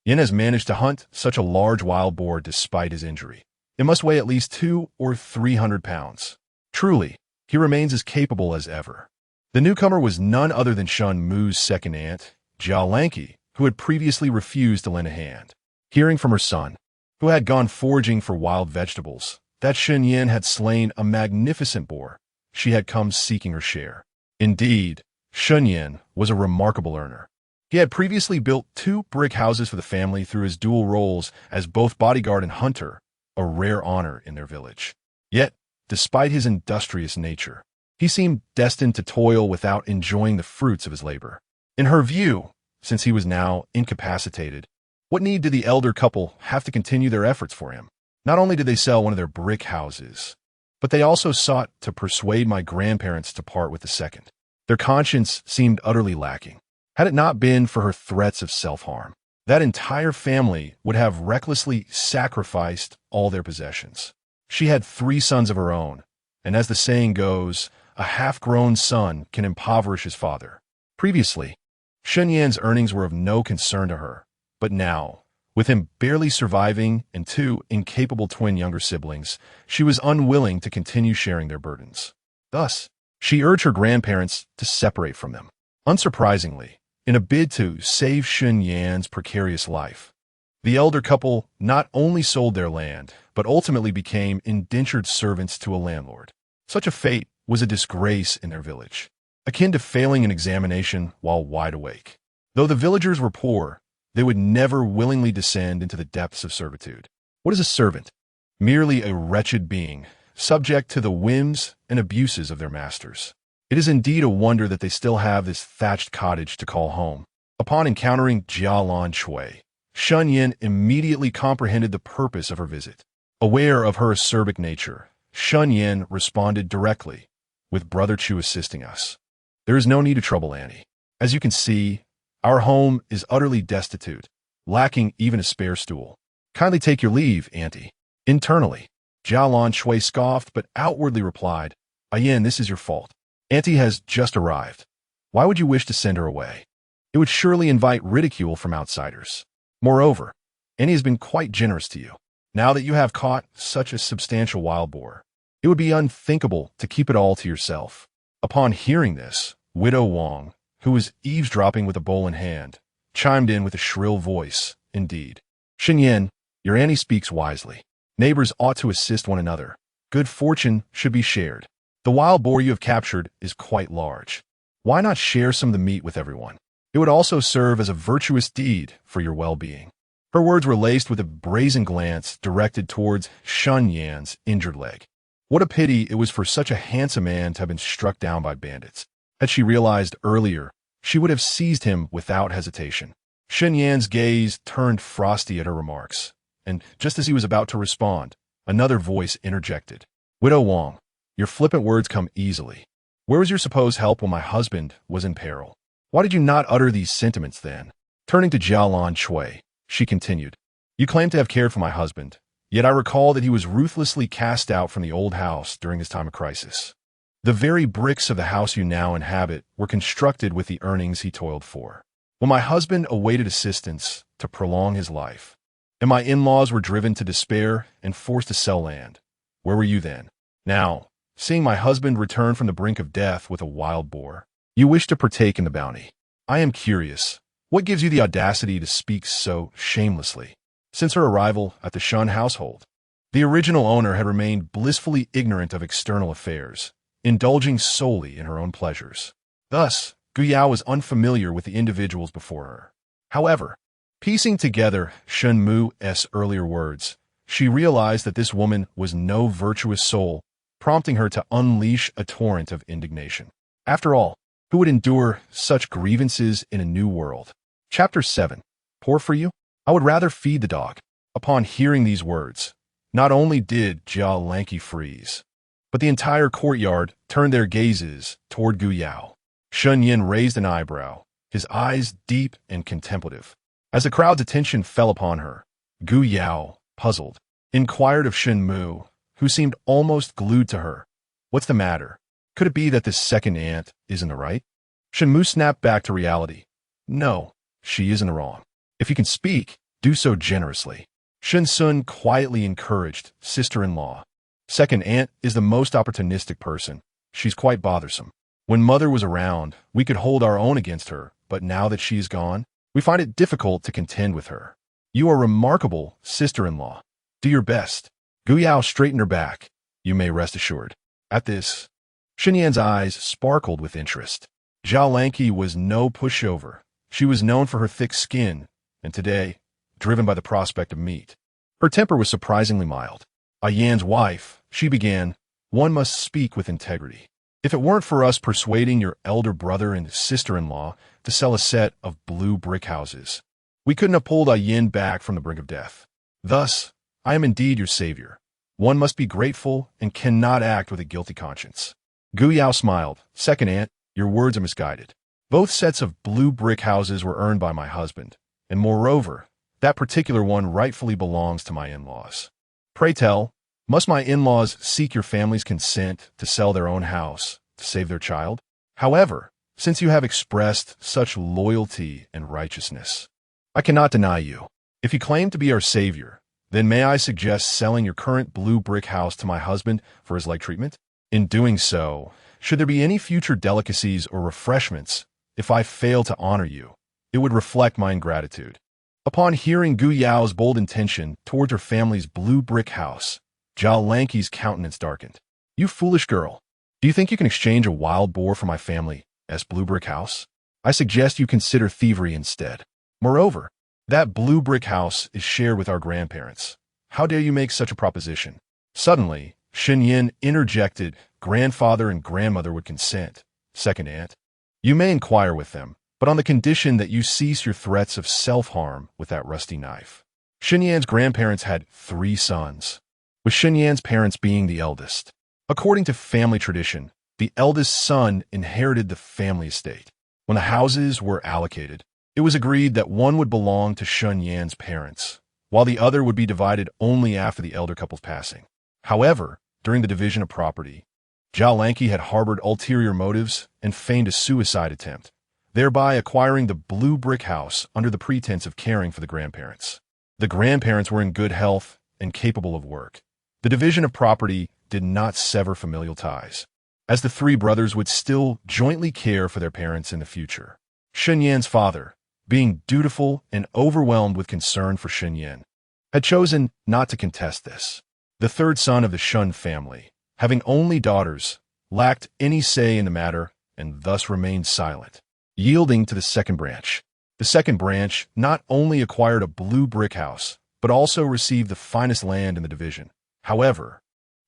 Yin has managed to hunt such a large wild boar despite his injury. It must weigh at least 200 or 300 pounds. Truly, he remains as capable as ever. The newcomer was none other than Shen Mu's second aunt, Jia Lanky, who had previously refused to lend a hand. Hearing from her son, who had gone foraging for wild vegetables, that Shen Yan had slain a magnificent boar, she had come seeking her share. Indeed, Shen Yan was a remarkable earner. He had previously built 2 brick houses for the family through his dual roles as both bodyguard and hunter, a rare honor in their village. Yet, despite his industrious nature, he seemed destined to toil without enjoying the fruits of his labor. In her view, since he was now incapacitated, what need did the elder couple have to continue their efforts for him? Not only did they sell one of their brick houses, but they also sought to persuade my grandparents to part with the second. Their conscience seemed utterly lacking. Had it not been for her threats of self-harm, that entire family would have recklessly sacrificed all their possessions. She had 3 sons of her own, and as the saying goes, a half-grown son can impoverish his father. Previously, Shen Yan's earnings were of no concern to her, but now, with him barely surviving and 2 incapable twin younger siblings, she was unwilling to continue sharing their burdens. Thus, she urged her grandparents to separate from them. Unsurprisingly, in a bid to save Shen Yan's precarious life, the elder couple not only sold their land, but ultimately became indentured servants to a landlord. Such a fate was a disgrace in their village, akin to failing an examination while wide awake. Though the villagers were poor, they would never willingly descend into the depths of servitude. What is a servant? Merely a wretched being, subject to the whims and abuses of their masters. It is indeed a wonder that they still have this thatched cottage to call home. Upon encountering Jia Shui, Shen Yan immediately comprehended the purpose of her visit. Aware of her acerbic nature, Shen Yan responded directly, with Brother Chu assisting us. There is no need to trouble Auntie. As you can see, our home is utterly destitute, lacking even a spare stool. Kindly take your leave, Auntie. Internally, Jia Shui scoffed but outwardly replied, Yan, this is your fault. Auntie has just arrived. Why would you wish to send her away? It would surely invite ridicule from outsiders. Moreover, Auntie has been quite generous to you. Now that you have caught such a substantial wild boar, it would be unthinkable to keep it all to yourself. Upon hearing this, Widow Wang, who was eavesdropping with a bowl in hand, chimed in with a shrill voice, Indeed. Shen Yan, your Auntie speaks wisely. Neighbors ought to assist one another. Good fortune should be shared. The wild boar you have captured is quite large. Why not share some of the meat with everyone? It would also serve as a virtuous deed for your well-being. Her words were laced with a brazen glance directed towards Shen Yan's injured leg. What a pity it was for such a handsome man to have been struck down by bandits. Had she realized earlier, she would have seized him without hesitation. Shen Yan's gaze turned frosty at her remarks, and just as he was about to respond, another voice interjected. Widow Wang, your flippant words come easily. Where was your supposed help when my husband was in peril? Why did you not utter these sentiments then? Turning to Jia Shui, she continued, You claim to have cared for my husband, yet I recall that he was ruthlessly cast out from the old house during his time of crisis. The very bricks of the house you now inhabit were constructed with the earnings he toiled for. When my husband awaited assistance to prolong his life, and my in-laws were driven to despair and forced to sell land, where were you then? Now, seeing my husband return from the brink of death with a wild boar, you wish to partake in the bounty. I am curious, what gives you the audacity to speak so shamelessly? Since her arrival at the Shen household, the original owner had remained blissfully ignorant of external affairs, indulging solely in her own pleasures. Thus, Guyao was unfamiliar with the individuals before her. However, piecing together Shen Mu's earlier words, she realized that this woman was no virtuous soul, prompting her to unleash a torrent of indignation. After all, who would endure such grievances in a new world? Chapter 7. Poor for you? I would rather feed the dog. Upon hearing these words, not only did Jia Lanky freeze, but the entire courtyard turned their gazes toward Guyao. Shen Yan raised an eyebrow, his eyes deep and contemplative. As the crowd's attention fell upon her, Guyao, puzzled, inquired of Shen Mu, who seemed almost glued to her. What's the matter? Could it be that this second aunt is in the right? Shen Mu snapped back to reality. No, she is in the wrong. If you can speak, do so generously. Shen Sun quietly encouraged sister-in-law. Second aunt is the most opportunistic person. She's quite bothersome. When Mother was around, we could hold our own against her, but now that she is gone, we find it difficult to contend with her. You are remarkable, sister-in-law. Do your best. Gu Yao straightened her back. You may rest assured. At this, Shen Yan's eyes sparkled with interest. Zhao Lanqi was no pushover. She was known for her thick skin, and today, driven by the prospect of meat. Her temper was surprisingly mild. Yan's wife, she began, one must speak with integrity. If it weren't for us persuading your elder brother and sister-in-law to sell a set of blue brick houses, we couldn't have pulled Yan back from the brink of death. Thus, I am indeed your savior. One must be grateful and cannot act with a guilty conscience. Gu Yao smiled. Second aunt, your words are misguided. Both sets of blue brick houses were earned by my husband, and moreover, that particular one rightfully belongs to my in-laws. Pray tell, must my in-laws seek your family's consent to sell their own house to save their child? However, since you have expressed such loyalty and righteousness, I cannot deny you. If you claim to be our savior, then may I suggest selling your current blue brick house to my husband for his like treatment? In doing so, should there be any future delicacies or refreshments, if I fail to honor you, it would reflect my ingratitude. Upon hearing Gu Yao's bold intention towards her family's blue brick house, Zhao Lanqi's countenance darkened. You foolish girl. Do you think you can exchange a wild boar for my family's blue brick house? I suggest you consider thievery instead. Moreover, that blue brick house is shared with our grandparents. How dare you make such a proposition? Suddenly, Shen Yan interjected, grandfather and grandmother would consent. Second aunt, you may inquire with them, but on the condition that you cease your threats of self-harm with that rusty knife. Shen Yan's grandparents had 3 sons, with Shen Yan's parents being the eldest. According to family tradition, the eldest son inherited the family estate. When the houses were allocated, it was agreed that one would belong to Shen Yan's parents, while the other would be divided only after the elder couple's passing. However, during the division of property, Zhao Lanqi had harbored ulterior motives and feigned a suicide attempt, thereby acquiring the blue brick house under the pretense of caring for the grandparents. The grandparents were in good health and capable of work. The division of property did not sever familial ties, as the 3 brothers would still jointly care for their parents in the future. Shen Yan's father, being dutiful and overwhelmed with concern for Shen Yan, had chosen not to contest this. The 3rd son of the Shen family, having only daughters, lacked any say in the matter and thus remained silent, yielding to the 2nd branch. The 2nd branch not only acquired a blue brick house, but also received the finest land in the division. However,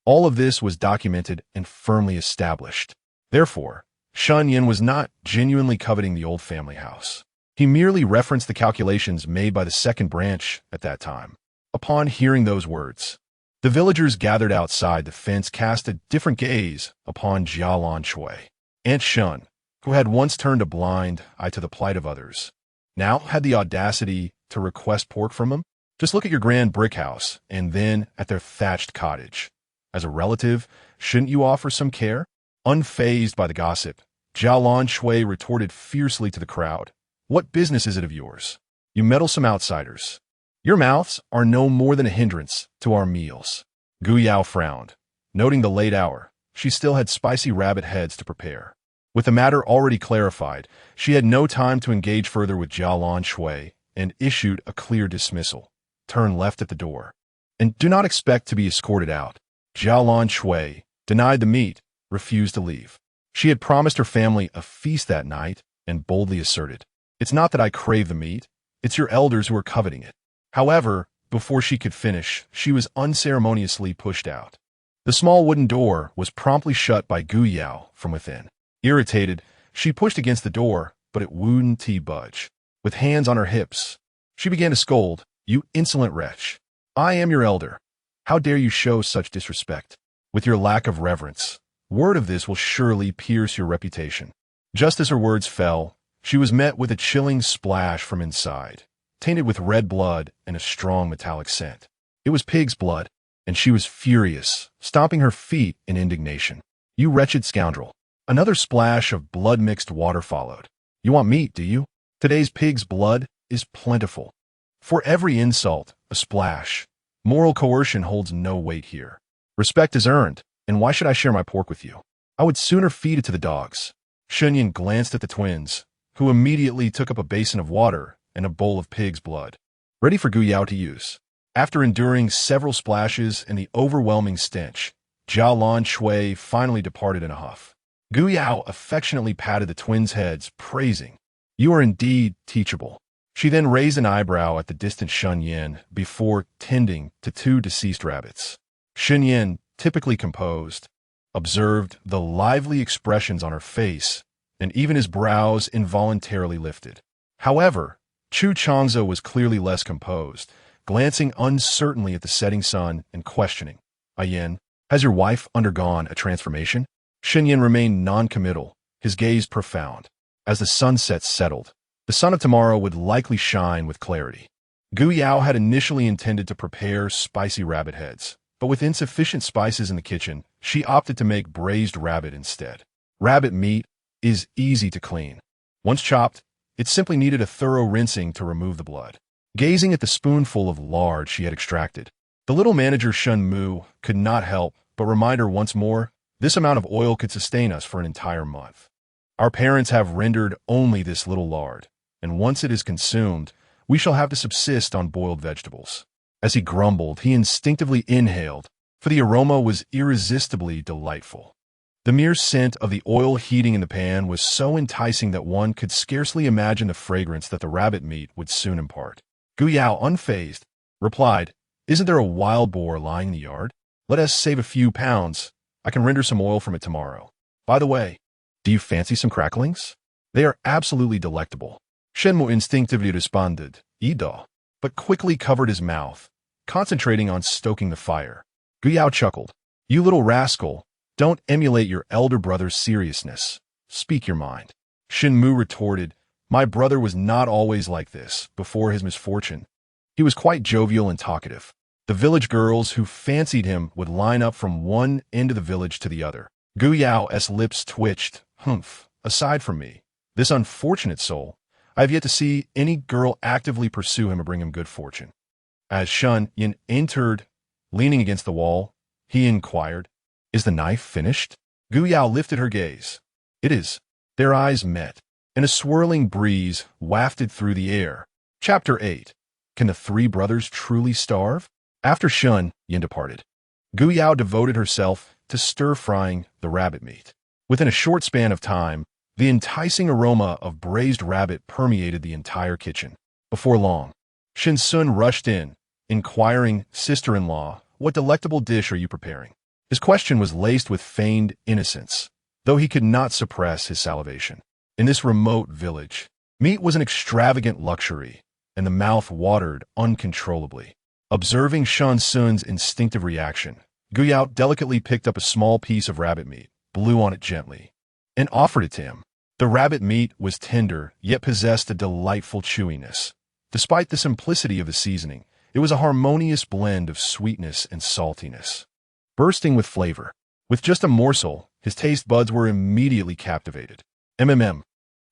all of this was documented and firmly established. Therefore, Shen Yan was not genuinely coveting the old family house. He merely referenced the calculations made by the 2nd branch at that time. Upon hearing those words, the villagers gathered outside the fence cast a different gaze upon Jialan Shui. Aunt Shen, who had once turned a blind eye to the plight of others, now had the audacity to request pork from him. Just look at your grand brick house and then at their thatched cottage. As a relative, shouldn't you offer some care? Unfazed by the gossip, Jialan Shui retorted fiercely to the crowd. What business is it of yours? You meddlesome outsiders. Your mouths are no more than a hindrance to our meals. Gu Yao frowned. Noting the late hour, she still had spicy rabbit heads to prepare. With the matter already clarified, she had no time to engage further with Jialan Shui and issued a clear dismissal. Turn left at the door. And do not expect to be escorted out. Jialan Shui denied the meat, refused to leave. She had promised her family a feast that night and boldly asserted, it's not that I crave the meat, it's your elders who are coveting it. However, before she could finish, she was unceremoniously pushed out. The small wooden door was promptly shut by Gu Yao from within. Irritated, she pushed against the door, but it wouldn't budge. With hands on her hips, she began to scold, you insolent wretch. I am your elder. How dare you show such disrespect? With your lack of reverence, word of this will surely pierce your reputation. Just as her words fell, she was met with a chilling splash from inside, tainted with red blood and a strong metallic scent. It was pig's blood, and she was furious, stomping her feet in indignation. You wretched scoundrel. Another splash of blood-mixed water followed. You want meat, do you? Today's pig's blood is plentiful. For every insult, a splash. Moral coercion holds no weight here. Respect is earned, and why should I share my pork with you? I would sooner feed it to the dogs. Shen Yan glanced at the twins, who immediately took up a basin of water and a bowl of pig's blood, ready for Gu Yao to use. After enduring several splashes and the overwhelming stench, Jiao Lan Shui finally departed in a huff. Gu Yao affectionately patted the twins' heads, praising, "You are indeed teachable." She then raised an eyebrow at the distant Shen Yan before tending to two deceased rabbits. Shen Yan, typically composed, observed the lively expressions on her face, and even his brows involuntarily lifted. However, Chu Changzhe was clearly less composed, glancing uncertainly at the setting sun and questioning, "Yan, has your wife undergone a transformation?" Shen Yan remained non-committal, his gaze profound. As the sunset settled, the sun of tomorrow would likely shine with clarity. Gu Yao had initially intended to prepare spicy rabbit heads, but with insufficient spices in the kitchen, she opted to make braised rabbit instead. Rabbit meat is easy to clean. Once chopped, it simply needed a thorough rinsing to remove the blood. Gazing at the spoonful of lard she had extracted, the little manager Shen Mu could not help but remind her once more, this amount of oil could sustain us for an entire month. Our parents have rendered only this little lard, and once it is consumed, we shall have to subsist on boiled vegetables. As he grumbled, he instinctively inhaled, for the aroma was irresistibly delightful. The mere scent of the oil heating in the pan was so enticing that one could scarcely imagine the fragrance that the rabbit meat would soon impart. Gu Yao, unfazed, replied, "Isn't there a wild boar lying in the yard? Let us save a few pounds. I can render some oil from it tomorrow. By the way, do you fancy some cracklings? They are absolutely delectable." Shen Mu instinctively responded, "Ido," but quickly covered his mouth, concentrating on stoking the fire. Gu Yao chuckled, "You little rascal, don't emulate your elder brother's seriousness. Speak your mind." Shen Mu retorted, "My brother was not always like this before his misfortune. He was quite jovial and talkative. The village girls who fancied him would line up from one end of the village to the other." Gu Yao's lips twitched. "Humph, aside from me, this unfortunate soul, I have yet to see any girl actively pursue him or bring him good fortune." As Shen Yan entered, leaning against the wall, he inquired, "Is the knife finished?" Gu Yao lifted her gaze. "It is." Their eyes met, and a swirling breeze wafted through the air. Chapter 8. Can the three brothers truly starve? After Shen Yan departed, Gu Yao devoted herself to stir-frying the rabbit meat. Within a short span of time, the enticing aroma of braised rabbit permeated the entire kitchen. Before long, Shen Sun rushed in, inquiring, "Sister-in-law, what delectable dish are you preparing?" His question was laced with feigned innocence, though he could not suppress his salivation. In this remote village, meat was an extravagant luxury, and the mouth watered uncontrollably. Observing Shen Sun's instinctive reaction, Gu Yao delicately picked up a small piece of rabbit meat, blew on it gently, and offered it to him. The rabbit meat was tender, yet possessed a delightful chewiness. Despite the simplicity of the seasoning, it was a harmonious blend of sweetness and saltiness, bursting with flavor. With just a morsel, his taste buds were immediately captivated.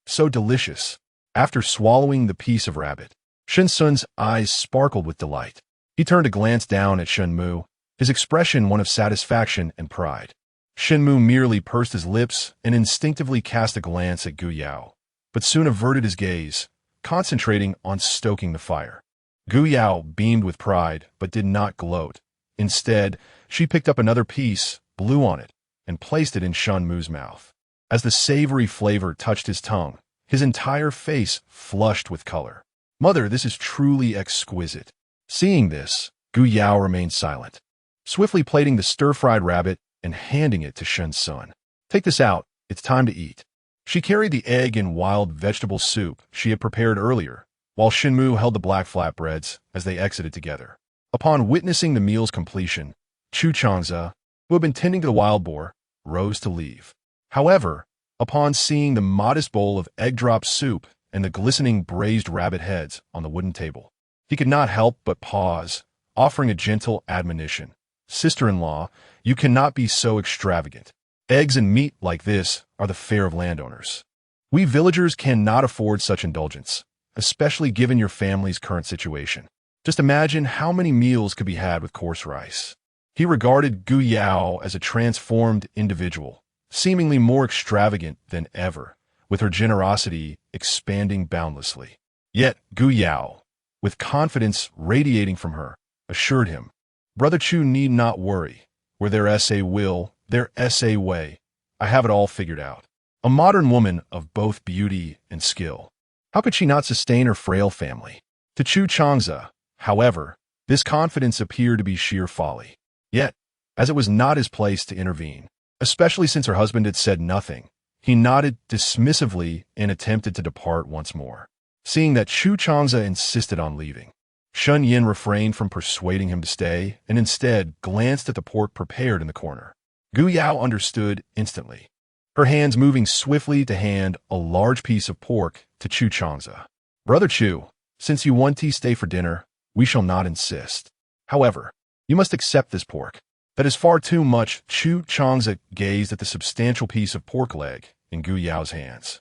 So delicious. After swallowing the piece of rabbit, Shen Sun's eyes sparkled with delight. He turned to glance down at Shen Mu, his expression one of satisfaction and pride. Shen Mu merely pursed his lips and instinctively cast a glance at Gu Yao, but soon averted his gaze, concentrating on stoking the fire. Gu Yao beamed with pride, but did not gloat. Instead, she picked up another piece, blew on it, and placed it in Shen Mu's mouth. As the savory flavor touched his tongue, his entire face flushed with color. "Mother, this is truly exquisite." Seeing this, Gu Yao remained silent, swiftly plating the stir-fried rabbit and handing it to Shen Sun. "Take this out, it's time to eat." She carried the egg and wild vegetable soup she had prepared earlier, while Shen Mu held the black flatbreads as they exited together. Upon witnessing the meal's completion, Chu Changzhe, who had been tending to the wild boar, rose to leave. However, upon seeing the modest bowl of egg drop soup and the glistening braised rabbit heads on the wooden table, he could not help but pause, offering a gentle admonition. "Sister-in-law, you cannot be so extravagant. Eggs and meat like this are the fare of landowners. We villagers cannot afford such indulgence, especially given your family's current situation. Just imagine how many meals could be had with coarse rice." He regarded Gu Yao as a transformed individual, seemingly more extravagant than ever, with her generosity expanding boundlessly. Yet Gu Yao, with confidence radiating from her, assured him, "Brother Chu need not worry. Where there is a will, there is a way. I have it all figured out." A modern woman of both beauty and skill, how could she not sustain her frail family? To Chu Changza, however, this confidence appeared to be sheer folly. Yet, as it was not his place to intervene, especially since her husband had said nothing, he nodded dismissively and attempted to depart once more. Seeing that Chu Changza insisted on leaving, Shen Yan refrained from persuading him to stay and instead glanced at the pork prepared in the corner. Gu Yao understood instantly, her hands moving swiftly to hand a large piece of pork to Chu Changza. "Brother Chu, since you want to stay for dinner, we shall not insist. However, you must accept this pork. That is far too much." Chu Changza gazed at the substantial piece of pork leg in Gu Yao's hands,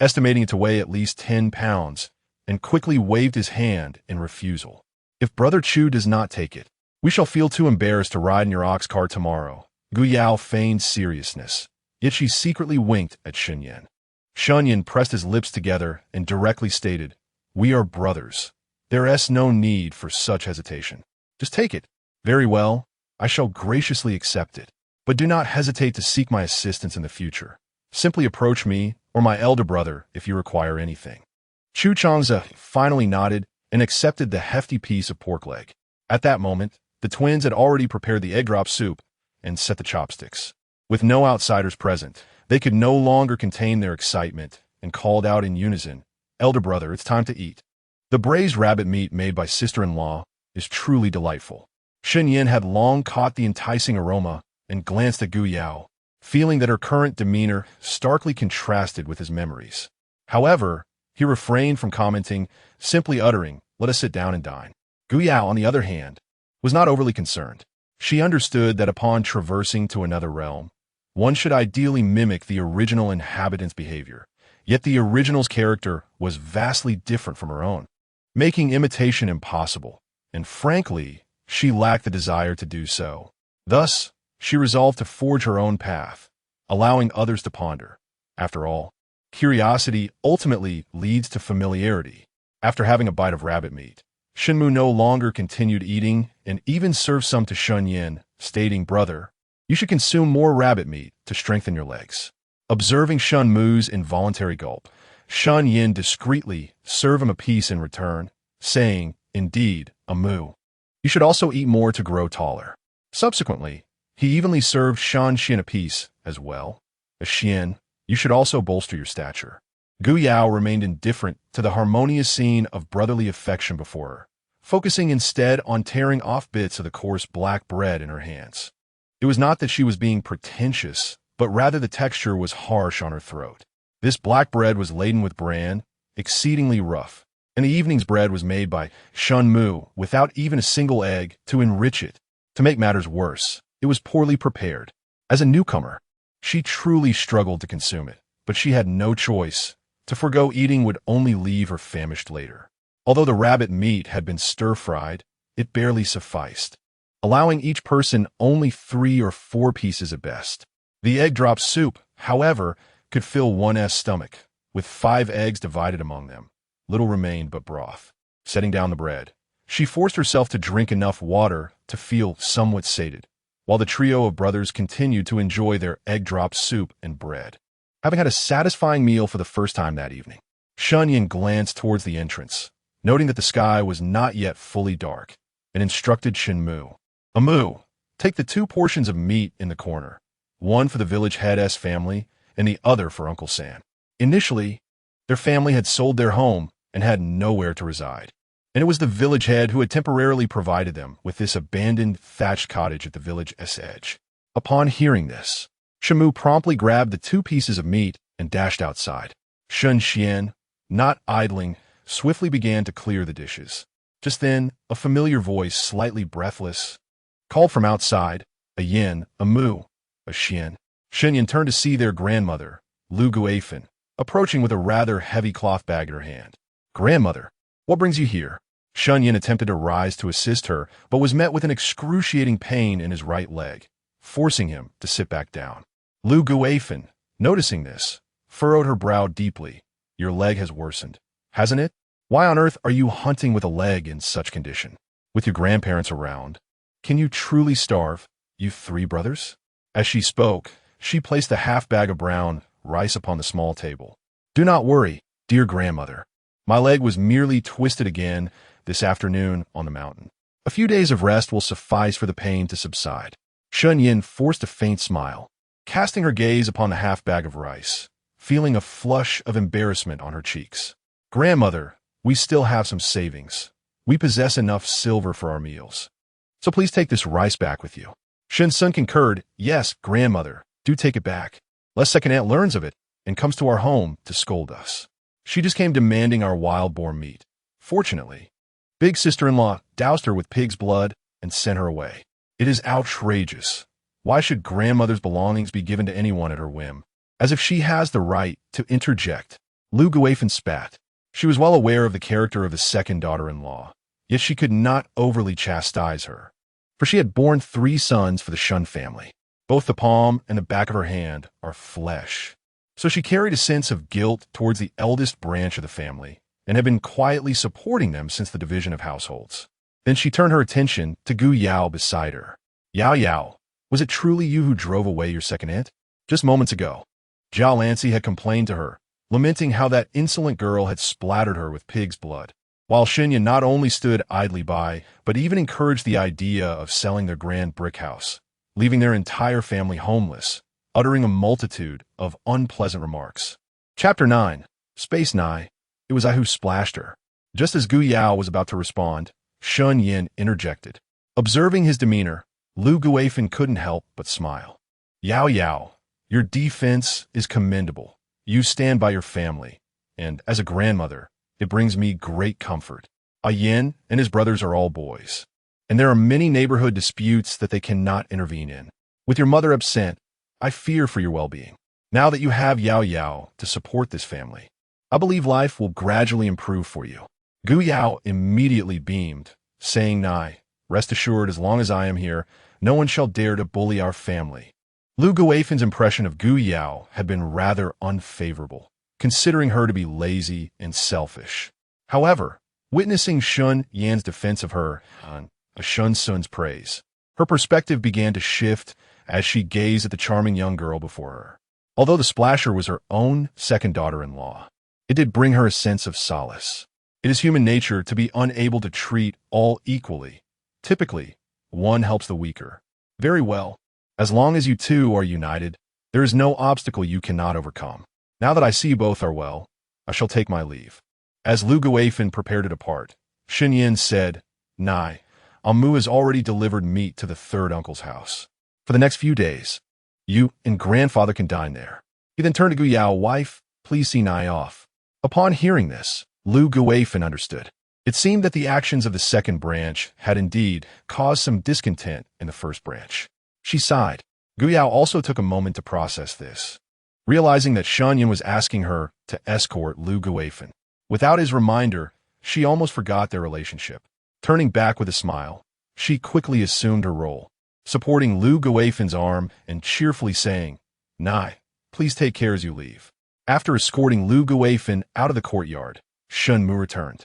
estimating it to weigh at least 10 pounds, and quickly waved his hand in refusal. "If Brother Chu does not take it, we shall feel too embarrassed to ride in your ox cart tomorrow." Gu Yao feigned seriousness, yet she secretly winked at Shen Yan. Shen Yan pressed his lips together and directly stated, "We are brothers. There is no need for such hesitation. Just take it." "Very well, I shall graciously accept it. But do not hesitate to seek my assistance in the future. Simply approach me or my elder brother if you require anything." Chu Changza finally nodded and accepted the hefty piece of pork leg. At that moment, the twins had already prepared the egg drop soup and set the chopsticks. With no outsiders present, they could no longer contain their excitement and called out in unison, "Elder brother, it's time to eat." The braised rabbit meat made by sister-in-law is truly delightful. Shen Yan had long caught the enticing aroma and glanced at Gu Yao, feeling that her current demeanor starkly contrasted with his memories. However, he refrained from commenting, simply uttering, "Let us sit down and dine." Gu Yao, on the other hand, was not overly concerned. She understood that upon traversing to another realm, one should ideally mimic the original inhabitant's behavior, yet the original's character was vastly different from her own, making imitation impossible, and frankly, she lacked the desire to do so. Thus, she resolved to forge her own path, allowing others to ponder. After all, curiosity ultimately leads to familiarity. After having a bite of rabbit meat, Shenmu no longer continued eating and even served some to Shen Yan, stating, "Brother, you should consume more rabbit meat to strengthen your legs." Observing Shenmu's involuntary gulp, Shen Yan discreetly served him a piece in return, saying, "Indeed, a moo. You should also eat more to grow taller." Subsequently, he evenly served Shen Xian a piece as well. "A Xian, you should also bolster your stature." Gu Yao remained indifferent to the harmonious scene of brotherly affection before her, focusing instead on tearing off bits of the coarse black bread in her hands. It was not that she was being pretentious, but rather the texture was harsh on her throat. This black bread was laden with bran, exceedingly rough, and the evening's bread was made by Shen Mu without even a single egg to enrich it. To make matters worse, it was poorly prepared. As a newcomer, she truly struggled to consume it, but she had no choice. To forgo eating would only leave her famished later. Although the rabbit meat had been stir-fried, it barely sufficed, allowing each person only 3 or 4 pieces at best. The egg drop soup, however, could fill one's stomach. With 5 eggs divided among them, little remained but broth. Setting down the bread, she forced herself to drink enough water to feel somewhat sated, while the trio of brothers continued to enjoy their egg drop soup and bread. Having had a satisfying meal for the first time that evening, Shen Yan glanced towards the entrance, noting that the sky was not yet fully dark, and instructed Shenmu, "Amu, take the 2 portions of meat in the corner, one for the village head's family and the other for Uncle San." Initially, their family had sold their home and had nowhere to reside, and it was the village head who had temporarily provided them with this abandoned thatched cottage at the village's edge. Upon hearing this, Shenmu promptly grabbed the 2 pieces of meat and dashed outside. Shen Xian, not idling, swiftly began to clear the dishes. Just then, a familiar voice, slightly breathless, called from outside, "A yin, a mu, a xian." Shen Yan turned to see their grandmother, Lu Guifan, approaching with a rather heavy cloth bag in her hand. "Grandmother, what brings you here?" Shen Yan attempted to rise to assist her, but was met with an excruciating pain in his right leg, forcing him to sit back down. Lu Guifan, noticing this, furrowed her brow deeply. Your leg has worsened, hasn't it? Why on earth are you hunting with a leg in such condition? With your grandparents around, can you truly starve, you 3 brothers? As she spoke, she placed a half bag of brown rice upon the small table. Do not worry, dear grandmother. My leg was merely twisted again this afternoon on the mountain. A few days of rest will suffice for the pain to subside. Shen Yan forced a faint smile, casting her gaze upon the half bag of rice, feeling a flush of embarrassment on her cheeks. Grandmother, we still have some savings. We possess enough silver for our meals. So please take this rice back with you. Shen Sun concurred, yes, grandmother, do take it back, lest second aunt learns of it and comes to our home to scold us. She just came demanding our wild boar meat. Fortunately, big sister-in-law doused her with pig's blood and sent her away. It is outrageous. Why should grandmother's belongings be given to anyone at her whim? As if she has the right to interject. Lu Guifan spat. She was well aware of the character of the second daughter-in-law, yet she could not overly chastise her. For she had borne 3 sons for the Shen family. Both the palm and the back of her hand are flesh. So she carried a sense of guilt towards the eldest branch of the family, and had been quietly supporting them since the division of households. Then she turned her attention to Gu Yao beside her. Yao Yao, was it truly you who drove away your second aunt? Just moments ago, Zhao Lancy had complained to her, lamenting how that insolent girl had splattered her with pig's blood, while Shen Yan not only stood idly by, but even encouraged the idea of selling their grand brick house, leaving their entire family homeless, uttering a multitude of unpleasant remarks. Chapter 9. Space Nigh. It was I who splashed her. Just as Gu Yao was about to respond, Shen Yan interjected. Observing his demeanor, Lu Guifan couldn't help but smile. Yao Yao, your defense is commendable. You stand by your family, and as a grandmother, it brings me great comfort. Yin and his brothers are all boys, and there are many neighborhood disputes that they cannot intervene in. With your mother absent, I fear for your well-being. Now that you have Yao Yao to support this family, I believe life will gradually improve for you. Gu Yao immediately beamed, saying, Nai, rest assured, as long as I am here, no one shall dare to bully our family. Lu Guifan's impression of Gu Yao had been rather unfavorable, considering her to be lazy and selfish. However, witnessing Shen Yan's defense of her on a Shen Sun's praise, her perspective began to shift as she gazed at the charming young girl before her. Although the splasher was her own second daughter-in-law, it did bring her a sense of solace. It is human nature to be unable to treat all equally. Typically, one helps the weaker. Very well. As long as you two are united, there is no obstacle you cannot overcome. Now that I see you both are well, I shall take my leave. As Lu Guifan prepared to depart, Shen Yan said, Nai, Amu has already delivered meat to the third uncle's house. For the next few days, you and grandfather can dine there. He then turned to Gu Yao, wife, please see Nai off. Upon hearing this, Lu Guifan understood. It seemed that the actions of the second branch had indeed caused some discontent in the first branch. She sighed. Gu Yao also took a moment to process this, realizing that Shen Yan was asking her to escort Lu Guifan. Without his reminder, she almost forgot their relationship. Turning back with a smile, she quickly assumed her role, supporting Lu Guifan's arm and cheerfully saying, Nai, please take care as you leave. After escorting Lu Guifan out of the courtyard, Shen Mu returned.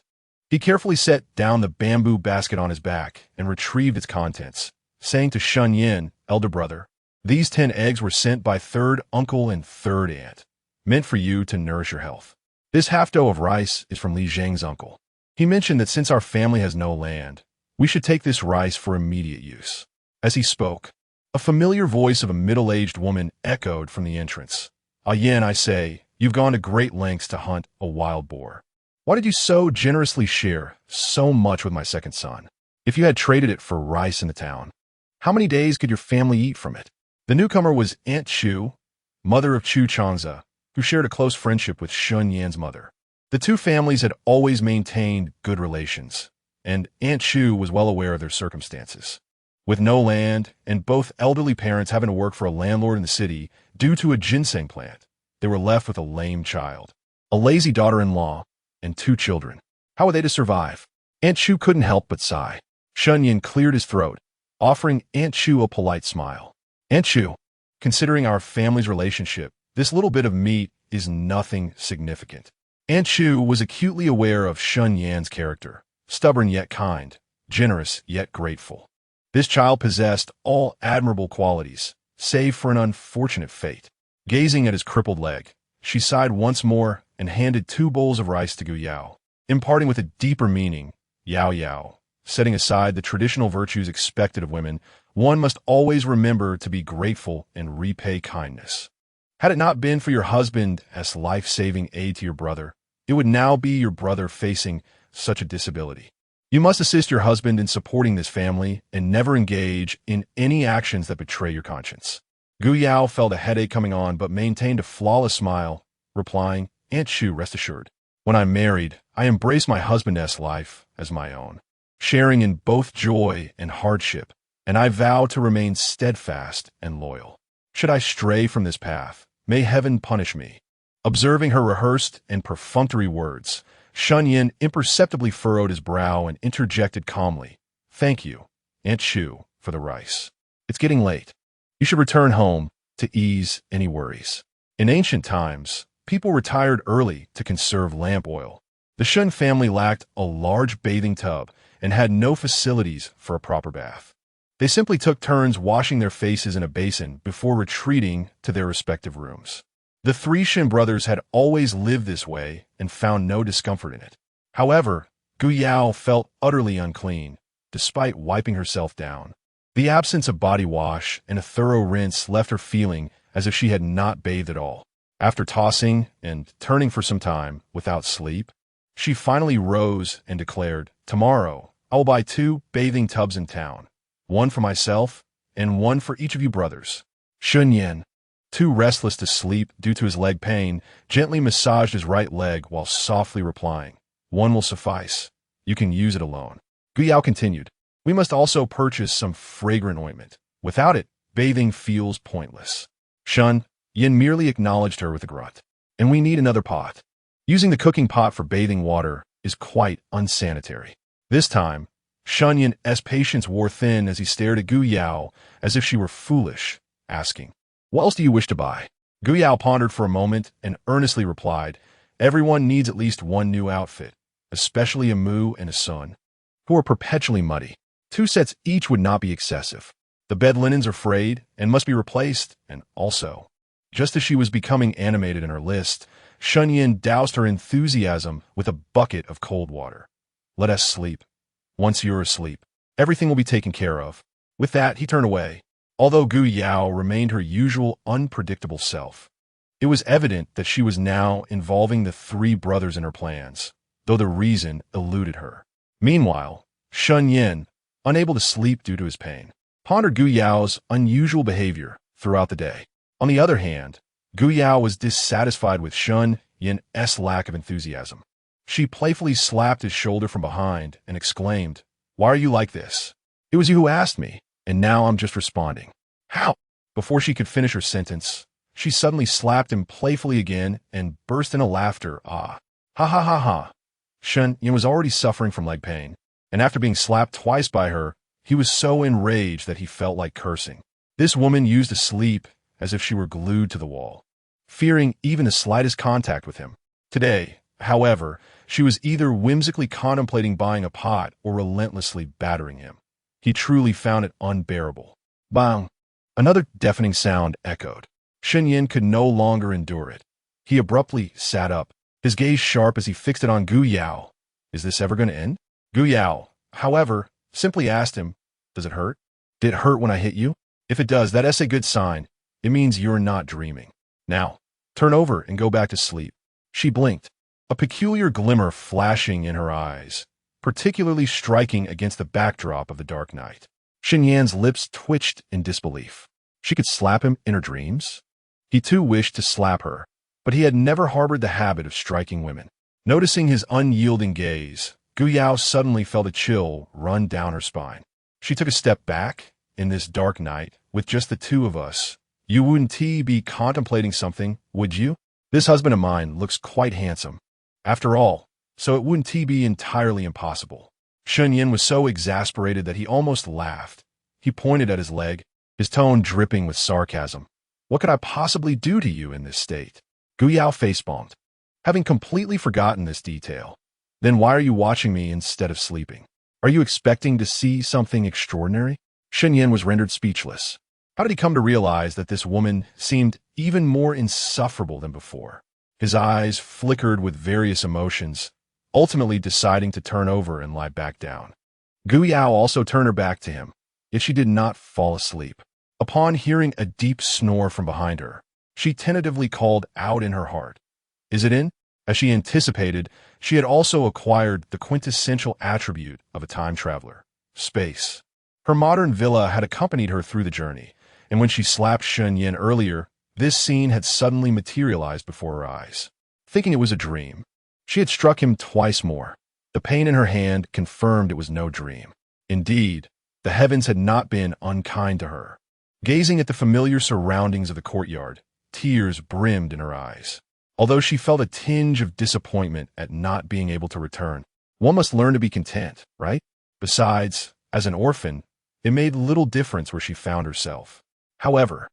He carefully set down the bamboo basket on his back and retrieved its contents, saying to Shen Yan, elder brother, these 10 eggs were sent by third uncle and third aunt, meant for you to nourish your health. This half-dough of rice is from Li Zhang's uncle. He mentioned that since our family has no land, we should take this rice for immediate use. As he spoke, a familiar voice of a middle-aged woman echoed from the entrance. Yin, I say, you've gone to great lengths to hunt a wild boar. Why did you so generously share so much with my second son? If you had traded it for rice in the town, how many days could your family eat from it? The newcomer was Aunt Chu, mother of Chu Changza, who shared a close friendship with Shen Yan's mother. The two families had always maintained good relations, and Aunt Chu was well aware of their circumstances. With no land and both elderly parents having to work for a landlord in the city due to a ginseng plant, they were left with a lame child, a lazy daughter-in-law, and 2 children. How were they to survive? Aunt Chu couldn't help but sigh. Shen Yan cleared his throat, offering Aunt Chu a polite smile. Aunt Chu, Considering our family's relationship, this little bit of meat is nothing significant. Aunt Chu was acutely aware of Shen Yan's character, stubborn yet kind, generous yet grateful. This child possessed all admirable qualities, save for an unfortunate fate. Gazing at his crippled leg, she sighed once more and handed 2 bowls of rice to Gu Yao, imparting with a deeper meaning, Yao Yao. Setting aside the traditional virtues expected of women, one must always remember to be grateful and repay kindness. Had it not been for your husband as life-saving aid to your brother, it would now be your brother facing such a disability. You must assist your husband in supporting this family and never engage in any actions that betray your conscience. Gu Yao felt a headache coming on but maintained a flawless smile, replying, Aunt Chu, rest assured. When I'm married, I embrace my husband's life as my own, sharing in both joy and hardship, and I vow to remain steadfast and loyal. Should I stray from this path, may heaven punish me. Observing her rehearsed and perfunctory words, Shen Yan imperceptibly furrowed his brow and interjected calmly, Thank you, Aunt Chu, for the rice. It's getting late. You should return home to ease any worries. In ancient times, people retired early to conserve lamp oil. The Shen family lacked a large bathing tub and had no facilities for a proper bath. They simply took turns washing their faces in a basin before retreating to their respective rooms. The 3 Shen brothers had always lived this way and found no discomfort in it. However, Gu Yao felt utterly unclean, despite wiping herself down. The absence of body wash and a thorough rinse left her feeling as if she had not bathed at all. After tossing and turning for some time without sleep, she finally rose and declared, Tomorrow, I will buy 2 bathing tubs in town, one for myself and one for each of you brothers. Shen Yan, too restless to sleep due to his leg pain, gently massaged his right leg while softly replying, One will suffice. You can use it alone. Gu Yao continued, We must also purchase some fragrant ointment. Without it, bathing feels pointless. Shen Yan merely acknowledged her with a grunt. And we need another pot. Using the cooking pot for bathing water is quite unsanitary. This time, Shen Yan's patience wore thin as he stared at Gu Yao as if she were foolish, asking, What else do you wish to buy? Gu Yao pondered for a moment and earnestly replied, Everyone needs at least one new outfit, especially a mu and a son, who are perpetually muddy. 2 sets each would not be excessive. The bed linens are frayed and must be replaced, and also, just as she was becoming animated in her list, Shen Yan doused her enthusiasm with a bucket of cold water. Let us sleep. Once you're asleep, everything will be taken care of. With that, he turned away. Although Gu Yao remained her usual unpredictable self, it was evident that she was now involving the 3 brothers in her plans, though the reason eluded her. Meanwhile, Shen Yan, unable to sleep due to his pain, pondered Gu Yao's unusual behavior throughout the day. On the other hand, Gu Yao was dissatisfied with Shen Yan's lack of enthusiasm. She playfully slapped his shoulder from behind and exclaimed, Why are you like this? It was you who asked me, and now I'm just responding. How? Before she could finish her sentence, she suddenly slapped him playfully again and burst into laughter. Ha ha ha ha. Shen Yan was already suffering from leg pain, and after being slapped twice by her, he was so enraged that he felt like cursing. This woman used to sleep as if she were glued to the wall, fearing even the slightest contact with him. Today, however, she was either whimsically contemplating buying a pot or relentlessly battering him. He truly found it unbearable. Bang! Another deafening sound echoed. Shen Yan could no longer endure it. He abruptly sat up, his gaze sharp as he fixed it on Gu Yao. Is this ever going to end? Gu Yao, however, simply asked him, Does it hurt? Did it hurt when I hit you? If it does, that's a good sign. It means you're not dreaming. Now, turn over and go back to sleep. She blinked, a peculiar glimmer flashing in her eyes, particularly striking against the backdrop of the dark night. Shen Yan's lips twitched in disbelief. She could slap him in her dreams? He too wished to slap her, but he had never harbored the habit of striking women. Noticing his unyielding gaze, Gu Yao suddenly felt a chill run down her spine. She took a step back. In this dark night, with just the 2 of us, you wouldn't be contemplating something, would you? This husband of mine looks quite handsome. After all, so it wouldn't be entirely impossible. Shen Yan was so exasperated that he almost laughed. He pointed at his leg, his tone dripping with sarcasm. What could I possibly do to you in this state? Gu Yao facepalmed, having completely forgotten this detail. Then why are you watching me instead of sleeping? Are you expecting to see something extraordinary? Shen Yan was rendered speechless. How did he come to realize that this woman seemed even more insufferable than before? His eyes flickered with various emotions, ultimately deciding to turn over and lie back down. Gu Yao also turned her back to him, yet she did not fall asleep. Upon hearing a deep snore from behind her, she tentatively called out in her heart, "Is it in?" As she anticipated, she had also acquired the quintessential attribute of a time traveler: space. Her modern villa had accompanied her through the journey, and when she slapped Shen Yan earlier, this scene had suddenly materialized before her eyes. Thinking it was a dream, she had struck him twice more. The pain in her hand confirmed it was no dream. Indeed, the heavens had not been unkind to her. Gazing at the familiar surroundings of the courtyard, tears brimmed in her eyes. Although she felt a tinge of disappointment at not being able to return, one must learn to be content, right? Besides, as an orphan, it made little difference where she found herself. However,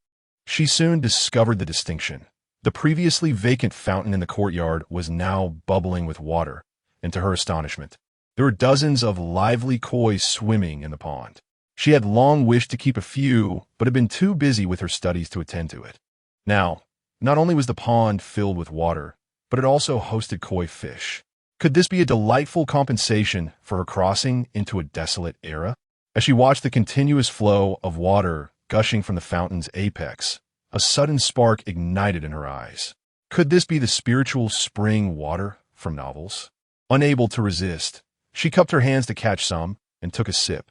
she soon discovered the distinction. The previously vacant fountain in the courtyard was now bubbling with water, and to her astonishment, there were dozens of lively koi swimming in the pond. She had long wished to keep a few, but had been too busy with her studies to attend to it. Now, not only was the pond filled with water, but it also hosted koi fish. Could this be a delightful compensation for her crossing into a desolate era? As she watched the continuous flow of water gushing from the fountain's apex, a sudden spark ignited in her eyes. Could this be the spiritual spring water from novels? Unable to resist, she cupped her hands to catch some and took a sip.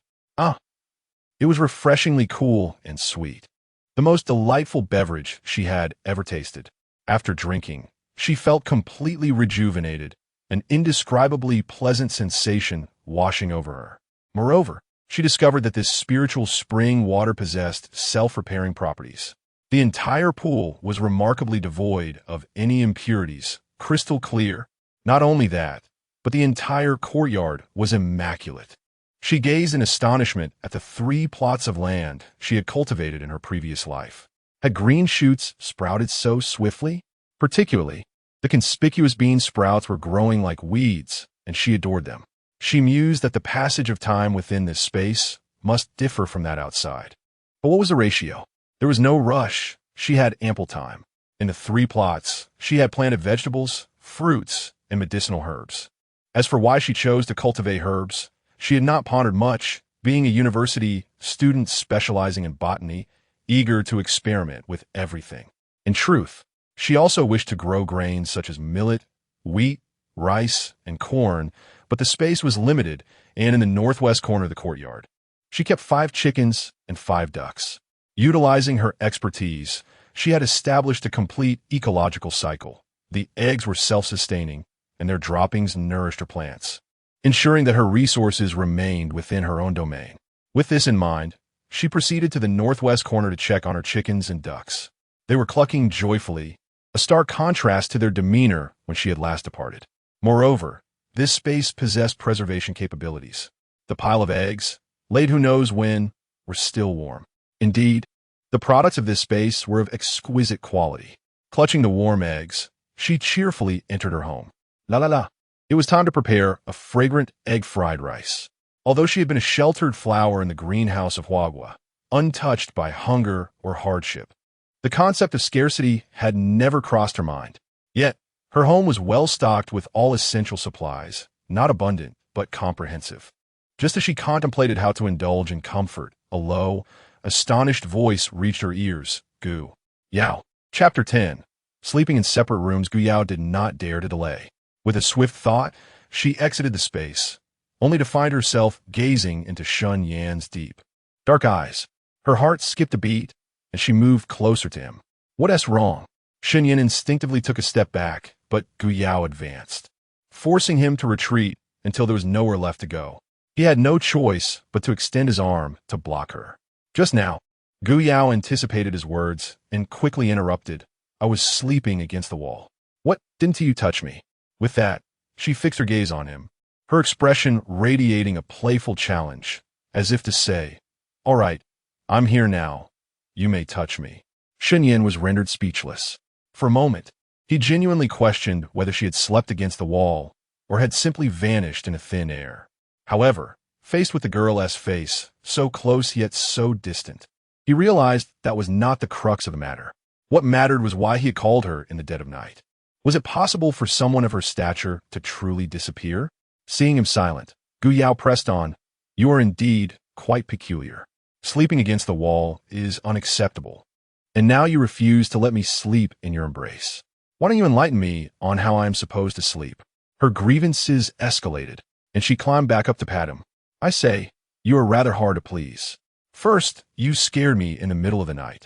It was refreshingly cool and sweet. The most delightful beverage she had ever tasted. After drinking, she felt completely rejuvenated, an indescribably pleasant sensation washing over her. Moreover, she discovered that this spiritual spring water possessed self-repairing properties. The entire pool was remarkably devoid of any impurities, crystal clear. Not only that, but the entire courtyard was immaculate. She gazed in astonishment at the 3 plots of land she had cultivated in her previous life. Had green shoots sprouted so swiftly? Particularly, the conspicuous bean sprouts were growing like weeds, and she adored them. She mused that the passage of time within this space must differ from that outside. But what was the ratio? There was no rush. She had ample time. In the 3 plots, she had planted vegetables, fruits, and medicinal herbs. As for why she chose to cultivate herbs, she had not pondered much, being a university student specializing in botany, eager to experiment with everything. In truth, she also wished to grow grains such as millet, wheat, rice, and corn, but the space was limited and in the northwest corner of the courtyard. She kept 5 chickens and 5 ducks. Utilizing her expertise, she had established a complete ecological cycle. The eggs were self-sustaining, and their droppings nourished her plants, ensuring that her resources remained within her own domain. With this in mind, she proceeded to the northwest corner to check on her chickens and ducks. They were clucking joyfully, a stark contrast to their demeanor when she had last departed. Moreover, this space possessed preservation capabilities. The pile of eggs, laid who knows when, were still warm. Indeed, the products of this space were of exquisite quality. Clutching the warm eggs, she cheerfully entered her home. La la la. It was time to prepare a fragrant egg-fried rice. Although she had been a sheltered flower in the greenhouse of Huagua, untouched by hunger or hardship, the concept of scarcity had never crossed her mind. Yet, her home was well stocked with all essential supplies, not abundant, but comprehensive. Just as she contemplated how to indulge in comfort, a low, astonished voice reached her ears. Gu Yao. Chapter 10. Sleeping in separate rooms, Gu Yao did not dare to delay. With a swift thought, she exited the space, only to find herself gazing into Shen Yan's deep, dark eyes. Her heart skipped a beat, and she moved closer to him. What's wrong? Shen Yan instinctively took a step back, but Gu Yao advanced, forcing him to retreat until there was nowhere left to go. He had no choice but to extend his arm to block her. Just now, Gu Yao anticipated his words and quickly interrupted. I was sleeping against the wall. What, didn't you touch me? With that, she fixed her gaze on him, her expression radiating a playful challenge, as if to say, all right, I'm here now. You may touch me. Shen Yan was rendered speechless. For a moment, he genuinely questioned whether she had slept against the wall or had simply vanished into thin air. However, faced with the girl's face, so close yet so distant, he realized that was not the crux of the matter. What mattered was why he had called her in the dead of night. Was it possible for someone of her stature to truly disappear? Seeing him silent, Gu Yao pressed on. You are indeed quite peculiar. Sleeping against the wall is unacceptable. And now you refuse to let me sleep in your embrace. Why don't you enlighten me on how I am supposed to sleep? Her grievances escalated, and she climbed back up to pat him. I say, you are rather hard to please. First, you scared me in the middle of the night,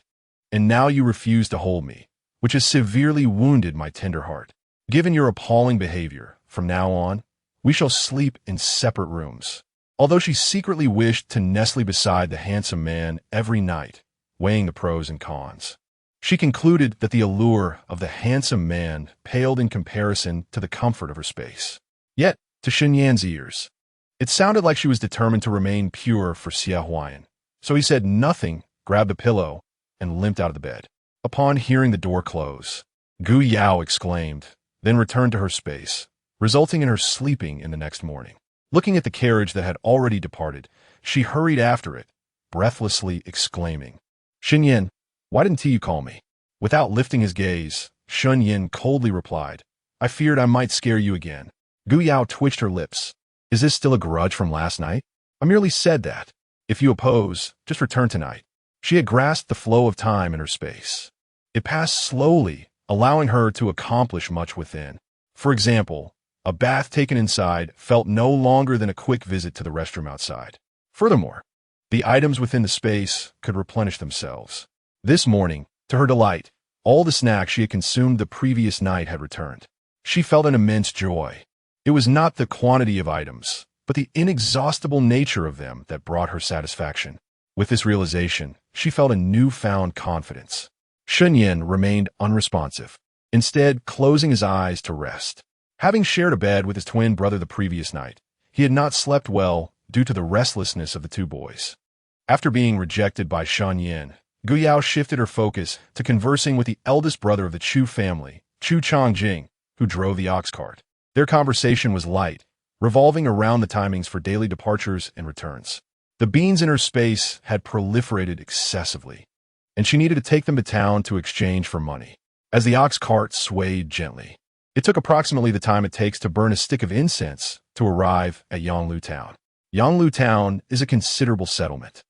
and now you refuse to hold me, which has severely wounded my tender heart. Given your appalling behavior, from now on, we shall sleep in separate rooms. Although she secretly wished to nestle beside the handsome man every night, weighing the pros and cons, she concluded that the allure of the handsome man paled in comparison to the comfort of her space. Yet, to Shen Yan's ears, it sounded like she was determined to remain pure for Xia Huayan. So he said nothing, grabbed a pillow, and limped out of the bed. Upon hearing the door close, Gu Yao exclaimed, then returned to her space, resulting in her sleeping in the next morning. Looking at the carriage that had already departed, she hurried after it, breathlessly exclaiming, Shen Yan, why didn't you call me? Without lifting his gaze, Shen Yan coldly replied, I feared I might scare you again. Gu Yao twitched her lips. Is this still a grudge from last night? I merely said that. If you oppose, just return tonight. She had grasped the flow of time in her space. It passed slowly, allowing her to accomplish much within. For example, a bath taken inside felt no longer than a quick visit to the restroom outside. Furthermore, the items within the space could replenish themselves. This morning, to her delight, all the snacks she had consumed the previous night had returned. She felt an immense joy. It was not the quantity of items, but the inexhaustible nature of them that brought her satisfaction. With this realization, she felt a newfound confidence. Shen Yan remained unresponsive, instead closing his eyes to rest. Having shared a bed with his twin brother the previous night, he had not slept well due to the restlessness of the two boys. After being rejected by Shen Yan, Gu Yao shifted her focus to conversing with the eldest brother of the Chu family, Chu Changjing, who drove the ox cart. Their conversation was light, revolving around the timings for daily departures and returns. The beans in her space had proliferated excessively, and she needed to take them to town to exchange for money. As the ox cart swayed gently, it took approximately the time it takes to burn a stick of incense to arrive at Yanglu Town. Yanglu Town is a considerable settlement,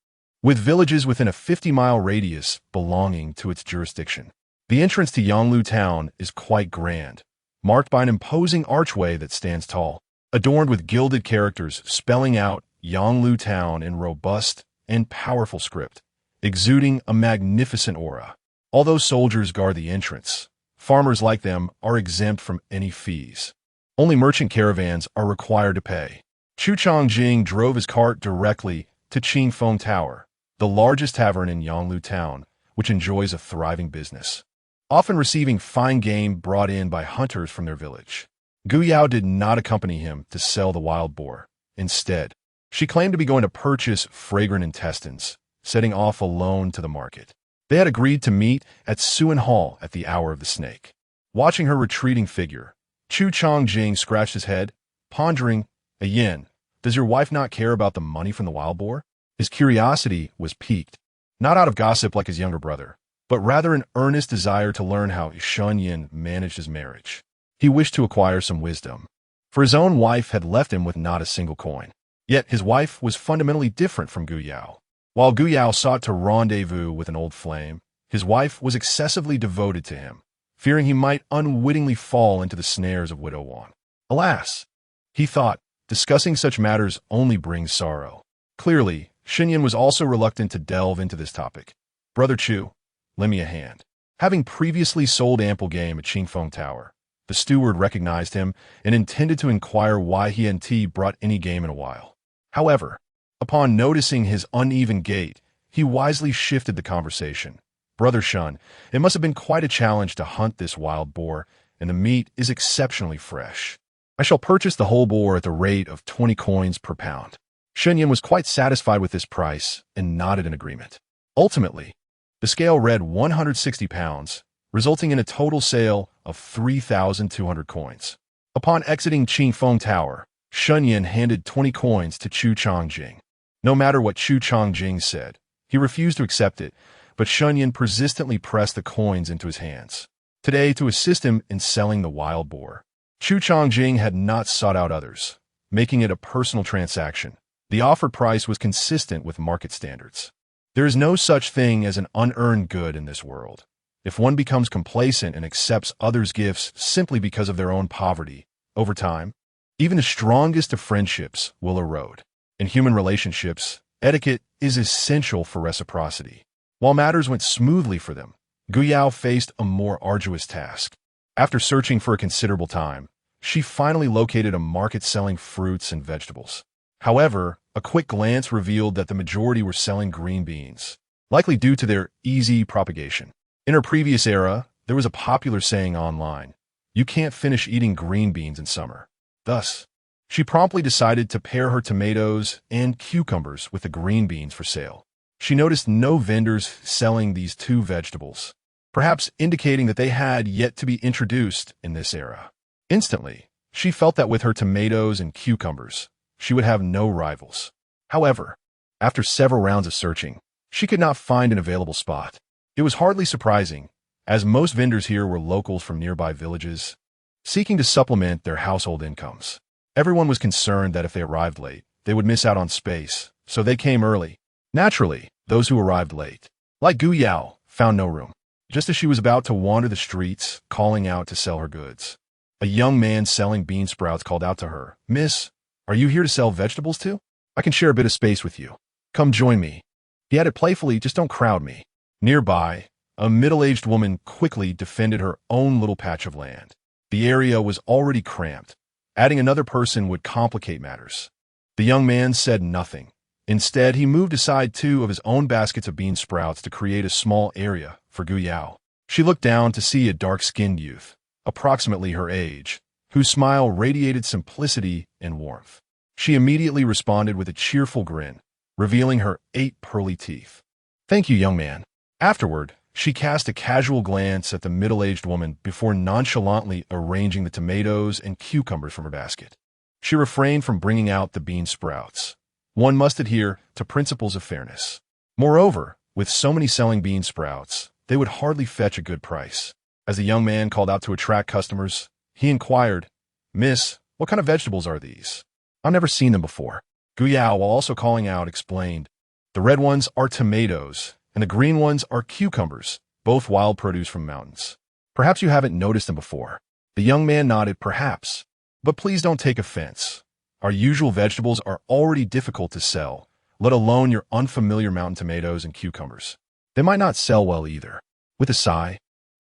with villages within a 50-mile radius belonging to its jurisdiction. The entrance to Yanglu Town is quite grand, marked by an imposing archway that stands tall, adorned with gilded characters spelling out Yanglu Town in robust and powerful script, exuding a magnificent aura. Although soldiers guard the entrance, farmers like them are exempt from any fees. Only merchant caravans are required to pay. Chu Changjing drove his cart directly to Qingfeng Tower, the largest tavern in Yanglu Town, which enjoys a thriving business, often receiving fine game brought in by hunters from their village. Gu Yao did not accompany him to sell the wild boar. Instead, she claimed to be going to purchase fragrant intestines, setting off alone to the market. They had agreed to meet at Suan Hall at the hour of the snake. Watching her retreating figure, Chu Changjing scratched his head, pondering, Yin, does your wife not care about the money from the wild boar? His curiosity was piqued, not out of gossip like his younger brother, but rather an earnest desire to learn how Shen Yan managed his marriage. He wished to acquire some wisdom, for his own wife had left him with not a single coin. Yet his wife was fundamentally different from Gu Yao. While Gu Yao sought to rendezvous with an old flame, his wife was excessively devoted to him, fearing he might unwittingly fall into the snares of Widow Wan. Alas, he thought, discussing such matters only brings sorrow. Clearly, Shen Yan was also reluctant to delve into this topic. Brother Chu, lend me a hand. Having previously sold ample game at Qingfeng Tower, the steward recognized him and intended to inquire why he hadn't brought any game in a while. However, upon noticing his uneven gait, he wisely shifted the conversation. Brother Shun, it must have been quite a challenge to hunt this wild boar, and the meat is exceptionally fresh. I shall purchase the whole boar at the rate of 20 coins per pound. Shen Yan was quite satisfied with this price and nodded in agreement. Ultimately, The scale read 160 pounds, resulting in a total sale of 3,200 coins. Upon exiting Qingfeng Tower, Shen Yan handed 20 coins to Chu Changjing. No matter what Chu Changjing said, he refused to accept it, but Shen Yan persistently pressed the coins into his hands. Today, to assist him in selling the wild boar. Chu Changjing had not sought out others, making it a personal transaction. The offered price was consistent with market standards. There is no such thing as an unearned good in this world. If one becomes complacent and accepts others' gifts simply because of their own poverty, over time, even the strongest of friendships will erode. In human relationships, etiquette is essential for reciprocity. While matters went smoothly for them, Guyao faced a more arduous task. After searching for a considerable time, she finally located a market selling fruits and vegetables. However, a quick glance revealed that the majority were selling green beans, likely due to their easy propagation. In her previous era, there was a popular saying online, "You can't finish eating green beans in summer." Thus, she promptly decided to pair her tomatoes and cucumbers with the green beans for sale. She noticed no vendors selling these two vegetables, perhaps indicating that they had yet to be introduced in this era. Instantly, she felt that with her tomatoes and cucumbers, she would have no rivals. However, after several rounds of searching, she could not find an available spot. It was hardly surprising, as most vendors here were locals from nearby villages, seeking to supplement their household incomes. Everyone was concerned that if they arrived late, they would miss out on space, so they came early. Naturally, those who arrived late, like Gu Yao, found no room. Just as she was about to wander the streets, calling out to sell her goods, a young man selling bean sprouts called out to her, "Miss, are you here to sell vegetables too? I can share a bit of space with you. Come join me." He added playfully, "Just don't crowd me." Nearby, a middle-aged woman quickly defended her own little patch of land. The area was already cramped. Adding another person would complicate matters. The young man said nothing. Instead, he moved aside two of his own baskets of bean sprouts to create a small area for Gu Yao. She looked down to see a dark-skinned youth, approximately her age, whose smile radiated simplicity and warmth. She immediately responded with a cheerful grin, revealing her 8 pearly teeth. "Thank you, young man." Afterward, she cast a casual glance at the middle-aged woman before nonchalantly arranging the tomatoes and cucumbers from her basket. She refrained from bringing out the bean sprouts. One must adhere to principles of fairness. Moreover, with so many selling bean sprouts, they would hardly fetch a good price. As the young man called out to attract customers, he inquired, "Miss, what kind of vegetables are these? I've never seen them before." Gu Yao, while also calling out, explained, "The red ones are tomatoes, and the green ones are cucumbers, both wild produce from mountains. Perhaps you haven't noticed them before." The young man nodded, "Perhaps. But please don't take offense. Our usual vegetables are already difficult to sell, let alone your unfamiliar mountain tomatoes and cucumbers. They might not sell well either." With a sigh,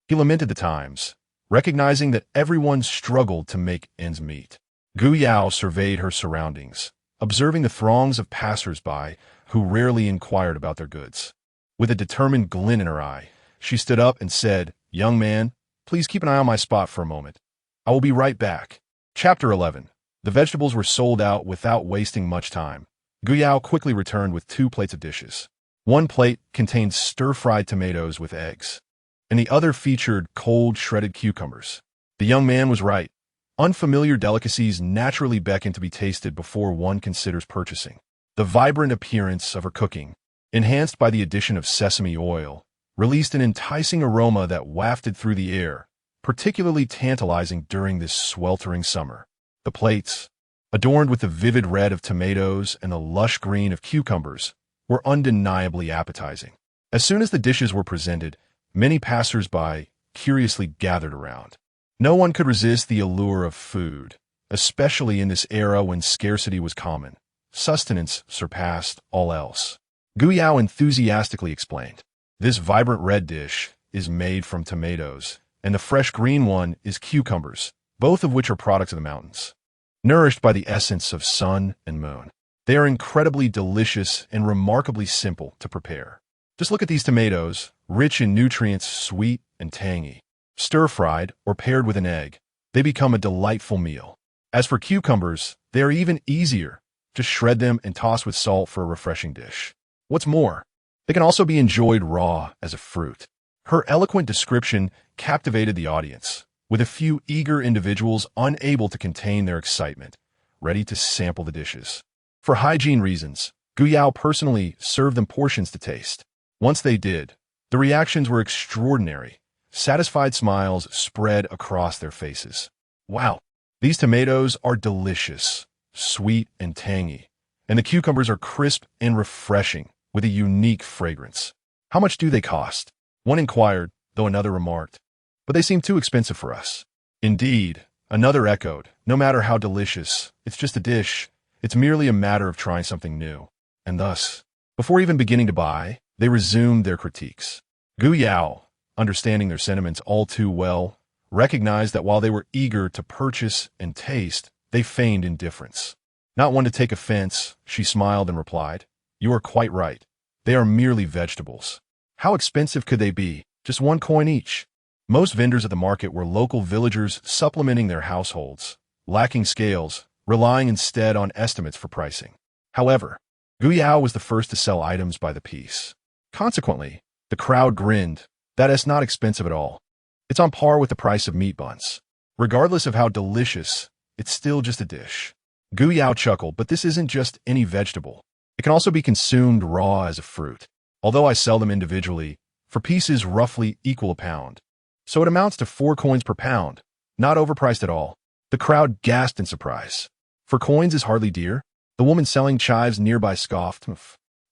he lamented the times, recognizing that everyone struggled to make ends meet. Gu Yao surveyed her surroundings, observing the throngs of passers-by who rarely inquired about their goods. With a determined glint in her eye, she stood up and said, "Young man, please keep an eye on my spot for a moment. I will be right back." Chapter 11. The vegetables were sold out without wasting much time. Gu Yao quickly returned with 2 plates of dishes. One plate contained stir-fried tomatoes with eggs, and the other featured cold shredded cucumbers. The young man was right. Unfamiliar delicacies naturally beckon to be tasted before one considers purchasing. The vibrant appearance of her cooking, enhanced by the addition of sesame oil, released an enticing aroma that wafted through the air, particularly tantalizing during this sweltering summer. The plates, adorned with the vivid red of tomatoes and the lush green of cucumbers, were undeniably appetizing. As soon as the dishes were presented, many passers-by curiously gathered around. No one could resist the allure of food, especially in this era when scarcity was common. Sustenance surpassed all else. Gu Yao enthusiastically explained, "This vibrant red dish is made from tomatoes, and the fresh green one is cucumbers, both of which are products of the mountains, nourished by the essence of sun and moon. They are incredibly delicious and remarkably simple to prepare. Just look at these tomatoes, rich in nutrients, sweet and tangy. Stir-fried or paired with an egg, they become a delightful meal. As for cucumbers, they are even easier. Just shred them and toss with salt for a refreshing dish. What's more, They can also be enjoyed raw as a fruit. Her eloquent description captivated the audience, with a few eager individuals unable to contain their excitement, ready to sample the dishes. For hygiene reasons, Gu Yao personally served them portions to taste. Once they did, the reactions were extraordinary. Satisfied smiles spread across their faces. Wow, these tomatoes are delicious, sweet and tangy, and the cucumbers are crisp and refreshing with a unique fragrance. How much do they cost? One inquired, though another remarked, but they seem too expensive for us. Indeed, another echoed, no matter how delicious, it's just a dish. It's merely a matter of trying something new. And thus, before even beginning to buy, they resumed their critiques. Gu Yao, understanding their sentiments all too well, recognized that while they were eager to purchase and taste, they feigned indifference. Not one to take offense, she smiled and replied, "You are quite right. They are merely vegetables. How expensive could they be? Just 1 coin each." Most vendors at the market were local villagers supplementing their households, lacking scales, relying instead on estimates for pricing. However, Gu Yao was the first to sell items by the piece. Consequently, the crowd grinned. That is not expensive at all. It's on par with the price of meat buns. Regardless of how delicious, it's still just a dish. Gu Yao chuckled, but this isn't just any vegetable. It can also be consumed raw as a fruit. Although I sell them individually, for pieces roughly equal a pound. So it amounts to 4 coins per pound. Not overpriced at all. The crowd gasped in surprise. 4 coins is hardly dear. The woman selling chives nearby scoffed.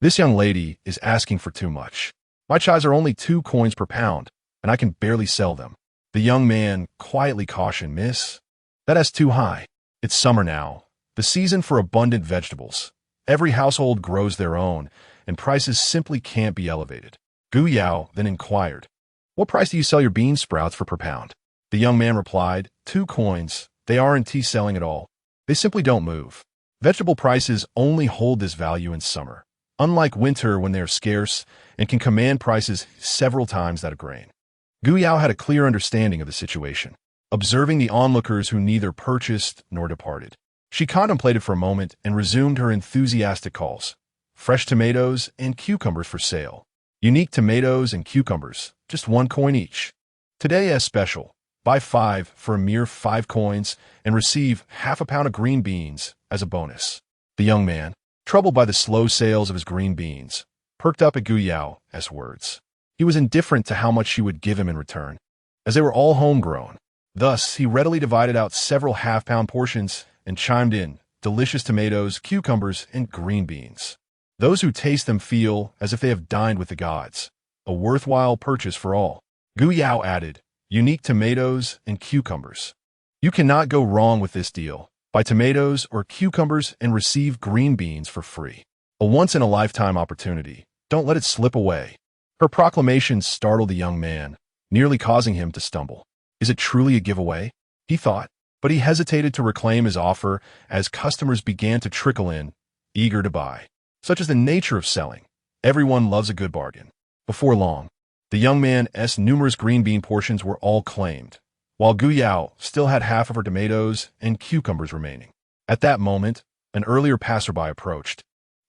This young lady is asking for too much. My chives are only 2 coins per pound, and I can barely sell them. The young man quietly cautioned, "Miss, that's too high. It's summer now, the season for abundant vegetables. Every household grows their own, and prices simply can't be elevated." Gu Yao then inquired, "What price do you sell your bean sprouts for per pound?" The young man replied, 2 coins. They aren't selling at all. They simply don't move. Vegetable prices only hold this value in summer, unlike winter when they are scarce and can command prices several times that of grain. Gu Yao had a clear understanding of the situation, observing the onlookers who neither purchased nor departed. She contemplated for a moment and resumed her enthusiastic calls. Fresh tomatoes and cucumbers for sale. Unique tomatoes and cucumbers, just 1 coin each. Today as special, buy 5 for a mere 5 coins and receive half a pound of green beans as a bonus. The young man, troubled by the slow sales of his green beans, perked up at Gu Yao as words. He was indifferent to how much she would give him in return, as they were all homegrown. Thus, he readily divided out several half-pound portions and chimed in, delicious tomatoes, cucumbers, and green beans. Those who taste them feel as if they have dined with the gods. A worthwhile purchase for all. Gu Yao added, unique tomatoes and cucumbers. You cannot go wrong with this deal. Buy tomatoes or cucumbers and receive green beans for free. A once-in-a-lifetime opportunity. Don't let it slip away. Her proclamation startled the young man, nearly causing him to stumble. Is it truly a giveaway? He thought, but he hesitated to reclaim his offer as customers began to trickle in, eager to buy. Such is the nature of selling. Everyone loves a good bargain. Before long, the young man's numerous green bean portions were all claimed, while Gu Yao still had half of her tomatoes and cucumbers remaining. At that moment, an earlier passerby approached,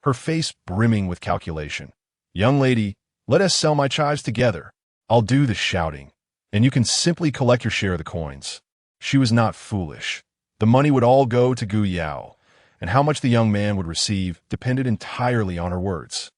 her face brimming with calculation. Young lady, let us sell my chives together. I'll do the shouting, and you can simply collect your share of the coins. She was not foolish. The money would all go to Gu Yao, and how much the young man would receive depended entirely on her words.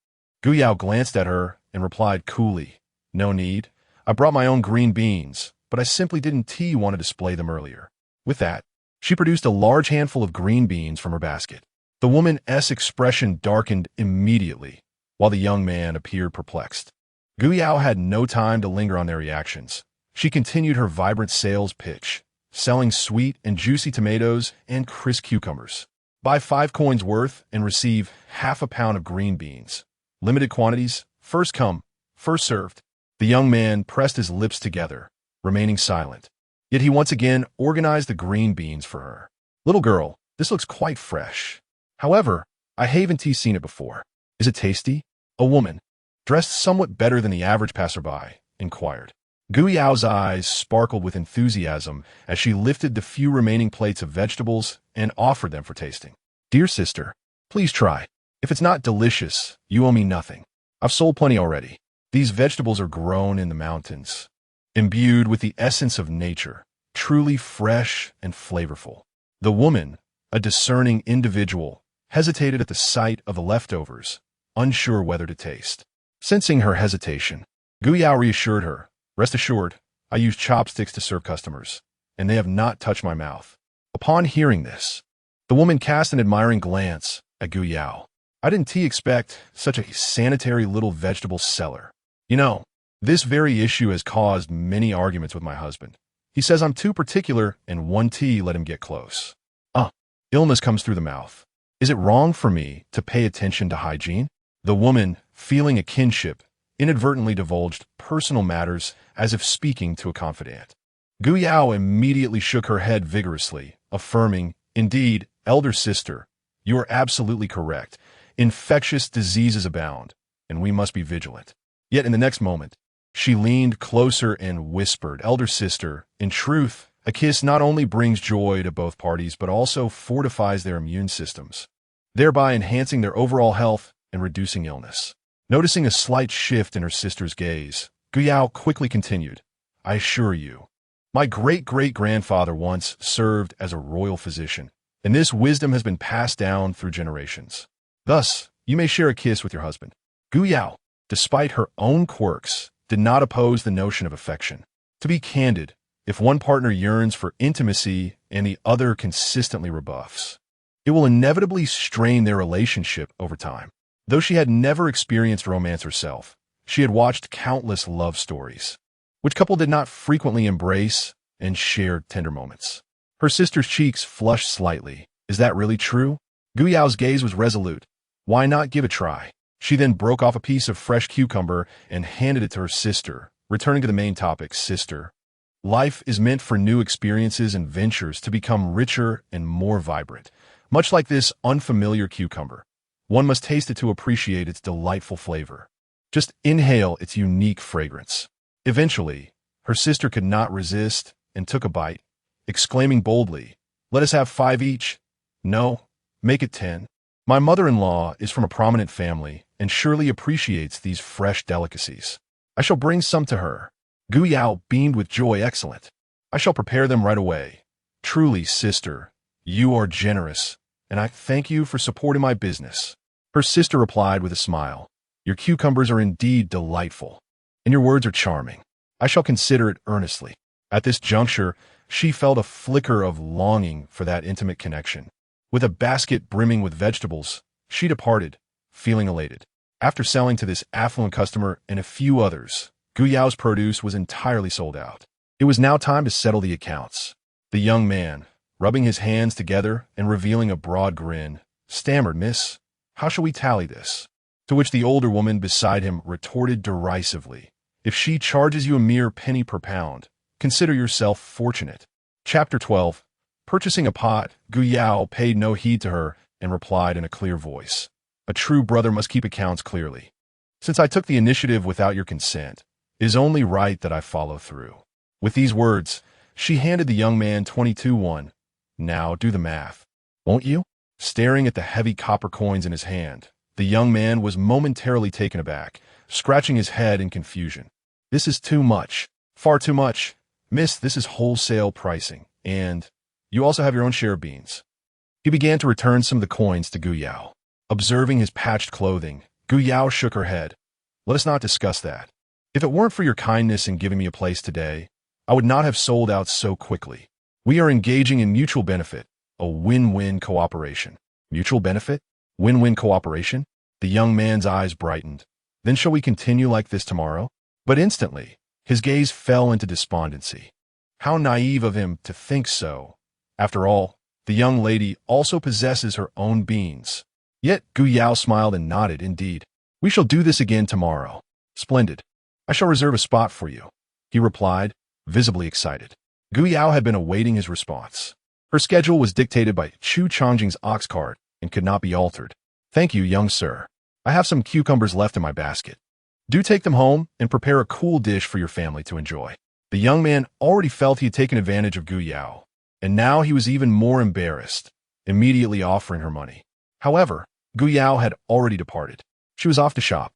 Gu Yao glanced at her and replied coolly, no need. I brought my own green beans, but I simply didn't want to display them earlier. With that, she produced a large handful of green beans from her basket. The woman's expression darkened immediately, while the young man appeared perplexed. Gu Yao had no time to linger on their reactions. She continued her vibrant sales pitch, selling sweet and juicy tomatoes and crisp cucumbers. Buy 5 coins worth and receive half a pound of green beans. Limited quantities, first come, first served. The young man pressed his lips together, remaining silent. Yet he once again organized the green beans for her. Little girl, this looks quite fresh. However, I haven't seen it before. Is it tasty? A woman, dressed somewhat better than the average passerby, inquired. Gu Yao's eyes sparkled with enthusiasm as she lifted the few remaining plates of vegetables and offered them for tasting. Dear sister, please try. If it's not delicious, you owe me nothing. I've sold plenty already. These vegetables are grown in the mountains, imbued with the essence of nature, truly fresh and flavorful. The woman, a discerning individual, hesitated at the sight of the leftovers, unsure whether to taste. Sensing her hesitation, Guyao reassured her, "Rest assured, I use chopsticks to serve customers, and they have not touched my mouth." Upon hearing this, the woman cast an admiring glance at Guyao. "I didn't expect such a sanitary little vegetable seller. You know, this very issue has caused many arguments with my husband. He says I'm too particular and one tea let him get close. Illness comes through the mouth. Is it wrong for me to pay attention to hygiene?" The woman, feeling a kinship, inadvertently divulged personal matters as if speaking to a confidant. Guyao immediately shook her head vigorously, affirming, "Indeed, elder sister, you are absolutely correct. Infectious diseases abound, and we must be vigilant." Yet in the next moment, she leaned closer and whispered, "Elder sister, in truth, a kiss not only brings joy to both parties but also fortifies their immune systems, thereby enhancing their overall health and reducing illness." Noticing a slight shift in her sister's gaze, Guyao quickly continued, "I assure you, my great-great-grandfather once served as a royal physician, and this wisdom has been passed down through generations. Thus, you may share a kiss with your husband." Guyao, despite her own quirks, did not oppose the notion of affection. To be candid, if one partner yearns for intimacy and the other consistently rebuffs, it will inevitably strain their relationship over time. Though she had never experienced romance herself, she had watched countless love stories, which couple did not frequently embrace and share tender moments. Her sister's cheeks flushed slightly. "Is that really true?" Guyao's gaze was resolute. "Why not give it a try?" She then broke off a piece of fresh cucumber and handed it to her sister, returning to the main topic. "Sister, life is meant for new experiences and ventures to become richer and more vibrant. Much like this unfamiliar cucumber, one must taste it to appreciate its delightful flavor. Just inhale its unique fragrance." Eventually, her sister could not resist and took a bite, exclaiming boldly, "Let us have 5 each. No, make it 10. My mother-in-law is from a prominent family and surely appreciates these fresh delicacies. I shall bring some to her." Guyao beamed with joy. "Excellent. I shall prepare them right away. Truly, sister, you are generous, and I thank you for supporting my business." Her sister replied with a smile, "Your cucumbers are indeed delightful, and your words are charming. I shall consider it earnestly." At this juncture, she felt a flicker of longing for that intimate connection. With a basket brimming with vegetables, she departed, feeling elated. After selling to this affluent customer and a few others, Guyao's produce was entirely sold out. It was now time to settle the accounts. The young man, rubbing his hands together and revealing a broad grin, stammered, "Miss, how shall we tally this?" To which the older woman beside him retorted derisively, "If she charges you a mere penny per pound, consider yourself fortunate." Chapter 12. Purchasing a pot, Guyao paid no heed to her and replied in a clear voice, "A true brother must keep accounts clearly. Since I took the initiative without your consent, it is only right that I follow through." With these words, she handed the young man 22 "Now do the math, won't you?" Staring at the heavy copper coins in his hand, the young man was momentarily taken aback, scratching his head in confusion. "This is too much. Far too much. Miss, this is wholesale pricing, and you also have your own share of beans." He began to return some of the coins to Guyao. Observing his patched clothing, Guyao shook her head. "Let us not discuss that. If it weren't for your kindness in giving me a place today, I would not have sold out so quickly. We are engaging in mutual benefit, a win-win cooperation." "Mutual benefit? Win-win cooperation?" The young man's eyes brightened. "Then shall we continue like this tomorrow?" But instantly, his gaze fell into despondency. How naive of him to think so. After all, the young lady also possesses her own beans. Yet Guyao smiled and nodded. "Indeed, we shall do this again tomorrow." "Splendid. I shall reserve a spot for you," he replied, visibly excited. Guyao had been awaiting his response. Her schedule was dictated by Chu Changjing's ox cart and could not be altered. "Thank you, young sir. I have some cucumbers left in my basket. Do take them home and prepare a cool dish for your family to enjoy." The young man already felt he had taken advantage of Guyao, and now he was even more embarrassed, immediately offering her money. However, Guyao had already departed. She was off to shop.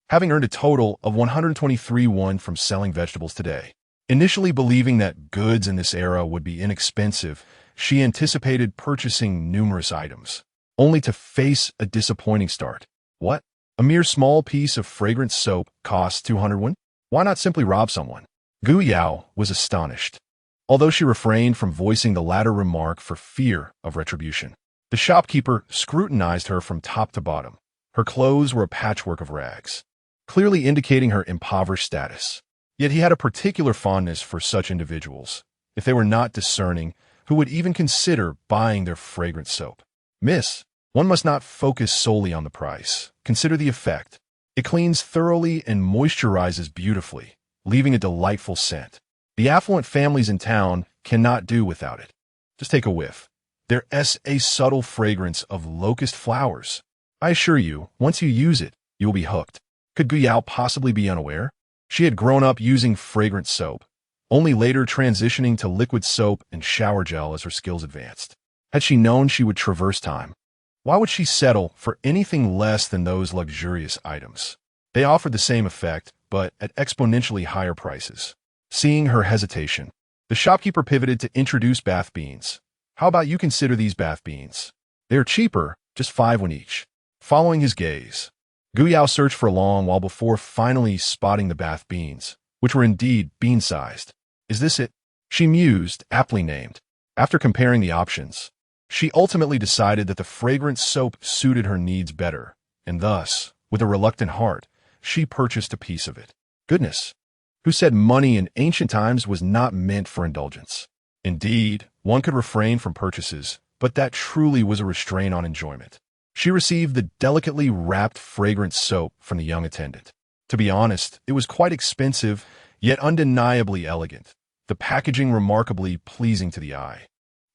having earned a total of 123 won from selling vegetables today. Initially believing that goods in this era would be inexpensive, she anticipated purchasing numerous items, only to face a disappointing start. What? A mere small piece of fragrant soap costs 200 won? Why not simply rob someone? Gu Yao was astonished, although she refrained from voicing the latter remark for fear of retribution. The shopkeeper scrutinized her from top to bottom. Her clothes were a patchwork of rags, clearly indicating her impoverished status. Yet he had a particular fondness for such individuals, if they were not discerning, who would even consider buying their fragrant soap. Miss, one must not focus solely on the price. Consider the effect. It cleans thoroughly and moisturizes beautifully, leaving a delightful scent. The affluent families in town cannot do without it. Just take a whiff. There's a subtle fragrance of locust flowers. I assure you, once you use it, you will be hooked. Could Gu Yao possibly be unaware? She had grown up using fragrant soap, only later transitioning to liquid soap and shower gel as her skills advanced. Had she known she would traverse time, why would she settle for anything less than those luxurious items? They offered the same effect, but at exponentially higher prices. Seeing her hesitation, the shopkeeper pivoted to introduce bath beans. How about you consider these bath beans? They are cheaper, just 5 won each. Following his gaze, Gu Yao searched for a long while before finally spotting the bath beans, which were indeed bean-sized. Is this it? She mused, aptly named. After comparing the options, she ultimately decided that the fragrant soap suited her needs better, and thus, with a reluctant heart, she purchased a piece of it. Goodness! Who said money in ancient times was not meant for indulgence? Indeed, one could refrain from purchases, but that truly was a restraint on enjoyment. She received the delicately wrapped fragrant soap from the young attendant. To be honest, it was quite expensive, yet undeniably elegant, the packaging remarkably pleasing to the eye.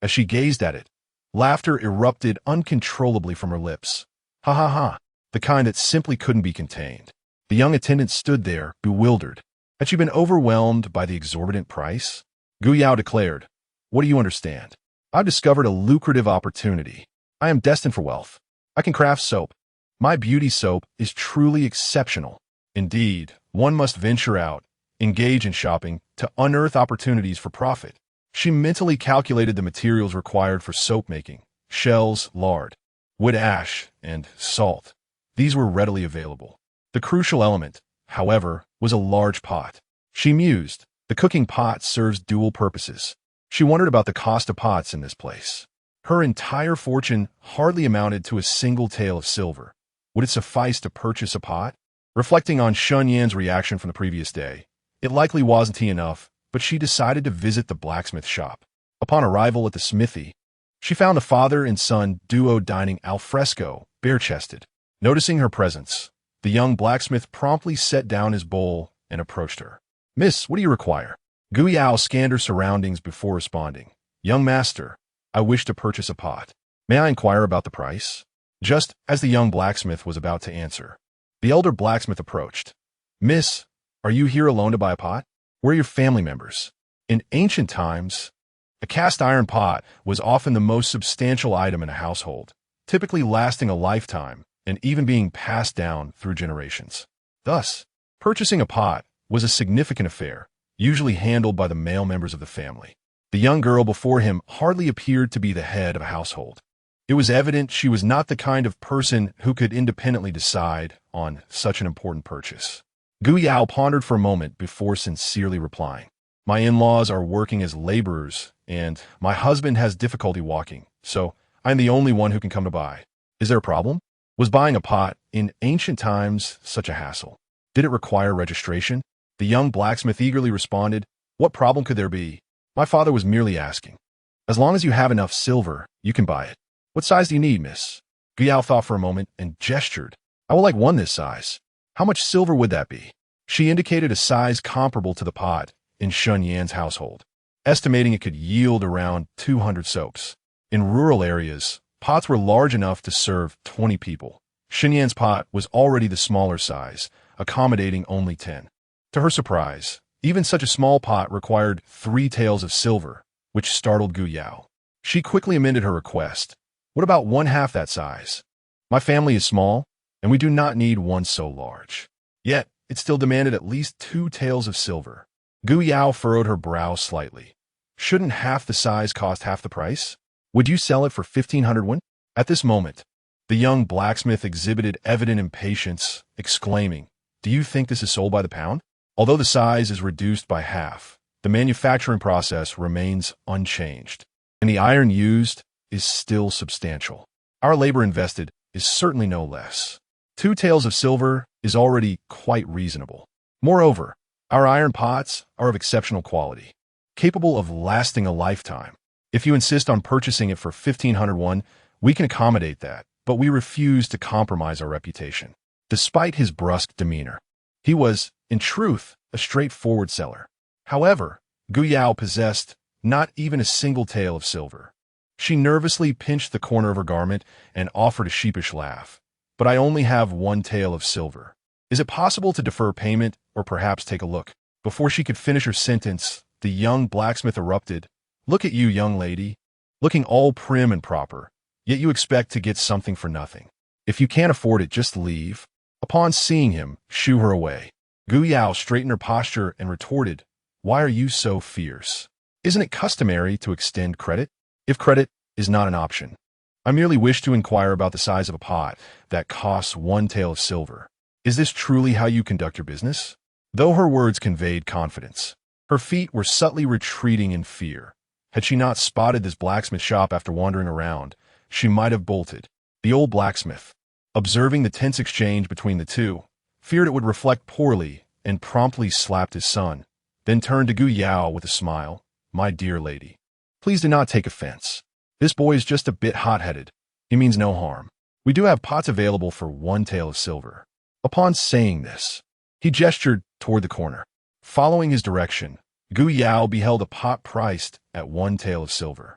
As she gazed at it, laughter erupted uncontrollably from her lips. Ha ha ha, the kind that simply couldn't be contained. The young attendant stood there, bewildered. Had she been overwhelmed by the exorbitant price? Gu Yao declared, "What do you understand? I've discovered a lucrative opportunity. I am destined for wealth. I can craft soap. My beauty soap is truly exceptional. Indeed, one must venture out, engage in shopping, to unearth opportunities for profit." She mentally calculated the materials required for soap making: shells, lard, wood ash, and salt. These were readily available. The crucial element, however, was a large pot. She mused, the cooking pot serves dual purposes. She wondered about the cost of pots in this place. Her entire fortune hardly amounted to a single tael of silver. Would it suffice to purchase a pot? Reflecting on Shen Yan's reaction from the previous day, it likely wasn't enough, but she decided to visit the blacksmith shop. Upon arrival at the smithy, she found a father and son duo dining al fresco, bare-chested. Noticing her presence, the young blacksmith promptly set down his bowl and approached her. "Miss, what do you require?" Gu Yao scanned her surroundings before responding. "Young master, I wish to purchase a pot. May I inquire about the price?" Just as the young blacksmith was about to answer, the elder blacksmith approached. "Miss, are you here alone to buy a pot? Where are your family members?" In ancient times, a cast iron pot was often the most substantial item in a household, typically lasting a lifetime and even being passed down through generations. Thus, purchasing a pot was a significant affair, usually handled by the male members of the family. The young girl before him hardly appeared to be the head of a household. It was evident she was not the kind of person who could independently decide on such an important purchase. Gu Yao pondered for a moment before sincerely replying. "My in-laws are working as laborers, and my husband has difficulty walking, so I'm the only one who can come to buy. Is there a problem? Was buying a pot in ancient times such a hassle? Did it require registration?" The young blacksmith eagerly responded, "What problem could there be? My father was merely asking. As long as you have enough silver, you can buy it. What size do you need, miss?" Gu Yao thought for a moment and gestured. "I would like one this size. How much silver would that be?" She indicated a size comparable to the pot in Shen Yan's household, estimating it could yield around 200 soaps. In rural areas, pots were large enough to serve 20 people. Shen Yan's pot was already the smaller size, accommodating only 10. To her surprise, even such a small pot required 3 taels of silver, which startled Gu Yao. She quickly amended her request. "What about 1/2 that size? My family is small, and we do not need one so large." Yet, it still demanded at least 2 taels of silver. Gu Yao furrowed her brow slightly. Shouldn't half the size cost half the price? Would you sell it for 1,500 won? At this moment, the young blacksmith exhibited evident impatience, exclaiming, "Do you think this is sold by the pound?" Although the size is reduced by half, the manufacturing process remains unchanged, and the iron used is still substantial. Our labor invested is certainly no less. 2 taels of silver is already quite reasonable. Moreover, our iron pots are of exceptional quality, capable of lasting a lifetime. If you insist on purchasing it for 1,500 won, we can accommodate that, but we refuse to compromise our reputation. Despite his brusque demeanor, he was, in truth, a straightforward seller. However, Gu Yao possessed not even a single tael of silver. She nervously pinched the corner of her garment and offered a sheepish laugh. "But I only have 1 tael of silver. Is it possible to defer payment or perhaps take a look?" Before she could finish her sentence, the young blacksmith erupted. "Look at you, young lady, looking all prim and proper, yet you expect to get something for nothing. If you can't afford it, just leave." Upon seeing him shoo her away, Gu Yao straightened her posture and retorted, "Why are you so fierce? Isn't it customary to extend credit? If credit is not an option, I merely wish to inquire about the size of a pot that costs 1 tael of silver. Is this truly how you conduct your business?" Though her words conveyed confidence, her feet were subtly retreating in fear. Had she not spotted this blacksmith shop after wandering around, she might have bolted. The old blacksmith, observing the tense exchange between the two, feared it would reflect poorly and promptly slapped his son, then turned to Gu Yao with a smile. "My dear lady, please do not take offense. This boy is just a bit hot-headed. He means no harm. We do have pots available for 1 tael of silver." Upon saying this, he gestured toward the corner. Following his direction, Gu Yao beheld a pot priced at 1 tael of silver.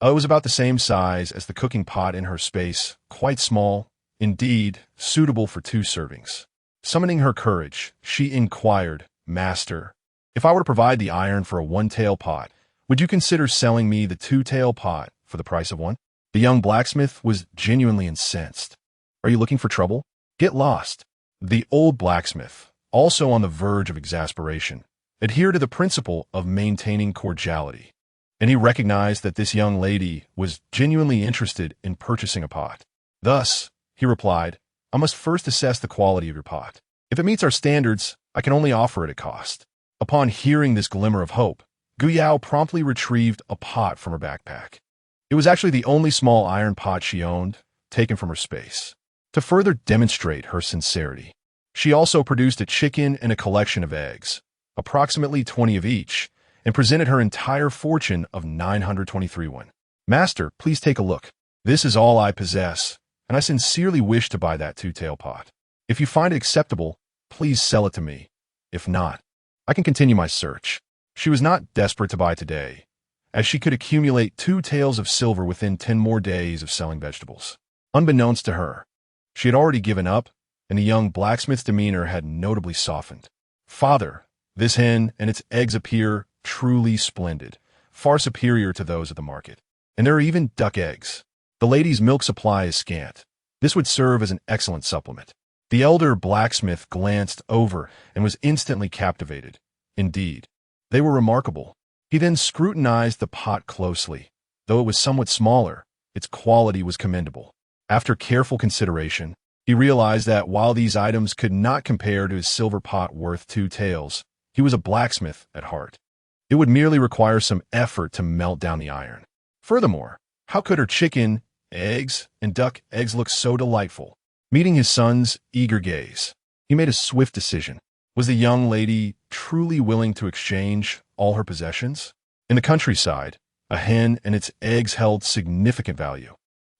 It was about the same size as the cooking pot in her space, quite small, indeed, suitable for 2 servings. Summoning her courage, she inquired, "Master, if I were to provide the iron for a 1 tael pot, would you consider selling me the 2 tael pot for the price of 1? The young blacksmith was genuinely incensed. "Are you looking for trouble? Get lost." The old blacksmith, also on the verge of exasperation, adhered to the principle of maintaining cordiality, and he recognized that this young lady was genuinely interested in purchasing a pot. Thus, he replied, "I must first assess the quality of your pot. If it meets our standards, I can only offer it at cost." Upon hearing this glimmer of hope, Gu Yao promptly retrieved a pot from her backpack. It was actually the only small iron pot she owned, taken from her space. To further demonstrate her sincerity, she also produced a chicken and a collection of eggs, approximately 20 of each, and presented her entire fortune of 923 won. "Master, please take a look. This is all I possess, and I sincerely wish to buy that 2 tael pot. If you find it acceptable, please sell it to me. If not, I can continue my search." She was not desperate to buy today, as she could accumulate 2 taels of silver within 10 more days of selling vegetables. Unbeknownst to her, she had already given up, and the young blacksmith's demeanor had notably softened. "Father, this hen and its eggs appear truly splendid, far superior to those of the market. And there are even duck eggs. The lady's milk supply is scant. This would serve as an excellent supplement." The elder blacksmith glanced over and was instantly captivated. Indeed, they were remarkable. He then scrutinized the pot closely. Though it was somewhat smaller, its quality was commendable. After careful consideration, he realized that while these items could not compare to his silver pot worth 2 taels, he was a blacksmith at heart. It would merely require some effort to melt down the iron. Furthermore, how could her chicken, eggs, and duck eggs look so delightful? Meeting his son's eager gaze, he made a swift decision. Was the young lady truly willing to exchange all her possessions? In the countryside, a hen and its eggs held significant value.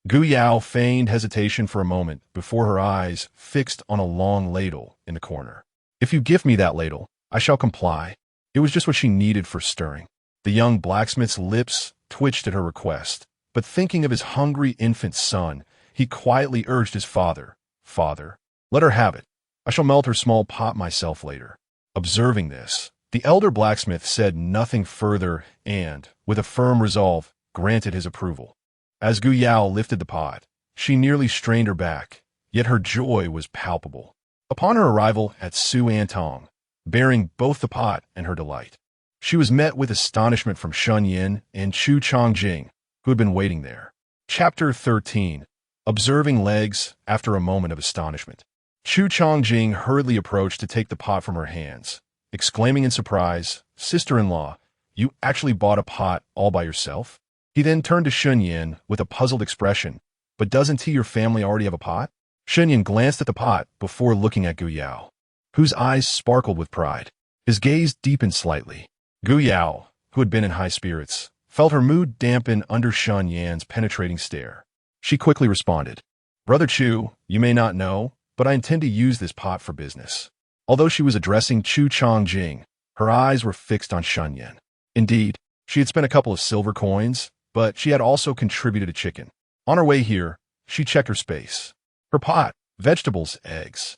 Gu Yao feigned hesitation for a moment before her eyes fixed on a long ladle in the corner. "If you give me that ladle, I shall comply." It was just what she needed for stirring. The young blacksmith's lips twitched at her request, but thinking of his hungry infant son, he quietly urged his father, "Father, let her have it. I shall melt her small pot myself later." Observing this, the elder blacksmith said nothing further and, with a firm resolve, granted his approval. As Gu Yao lifted the pot, she nearly strained her back, yet her joy was palpable. Upon her arrival at Su Antong, bearing both the pot and her delight, she was met with astonishment from Shen Yan and Chu Chongjing, who had been waiting there. Chapter 13. Observing legs after a moment of astonishment. Chu Chongjing hurriedly approached to take the pot from her hands, exclaiming in surprise, "Sister-in-law, you actually bought a pot all by yourself?" He then turned to Shen Yan with a puzzled expression. "But doesn't your family already have a pot?" Shen Yan glanced at the pot before looking at Gu Yao, whose eyes sparkled with pride. His gaze deepened slightly. Gu Yao, who had been in high spirits, felt her mood dampen under Shen Yan's penetrating stare. She quickly responded, "Brother Chu, you may not know, but I intend to use this pot for business." Although she was addressing Chu Chongjing, her eyes were fixed on Shen Yan. Indeed, she had spent a couple of silver coins, but she had also contributed a chicken. On her way here, she checked her space. Her pot, vegetables, eggs,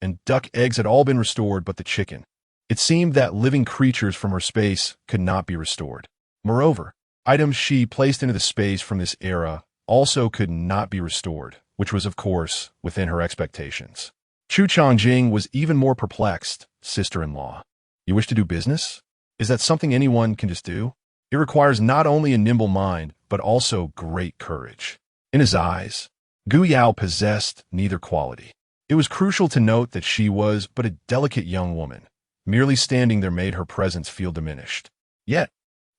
and duck eggs had all been restored but the chicken. It seemed that living creatures from her space could not be restored. Moreover, items she placed into the space from this era also could not be restored, which was, of course, within her expectations. Chu Chongjing was even more perplexed. "Sister-in-law, you wish to do business? Is that something anyone can just do? It requires not only a nimble mind, but also great courage." In his eyes, Gu Yao possessed neither quality. It was crucial to note that she was but a delicate young woman. Merely standing there made her presence feel diminished. Yet,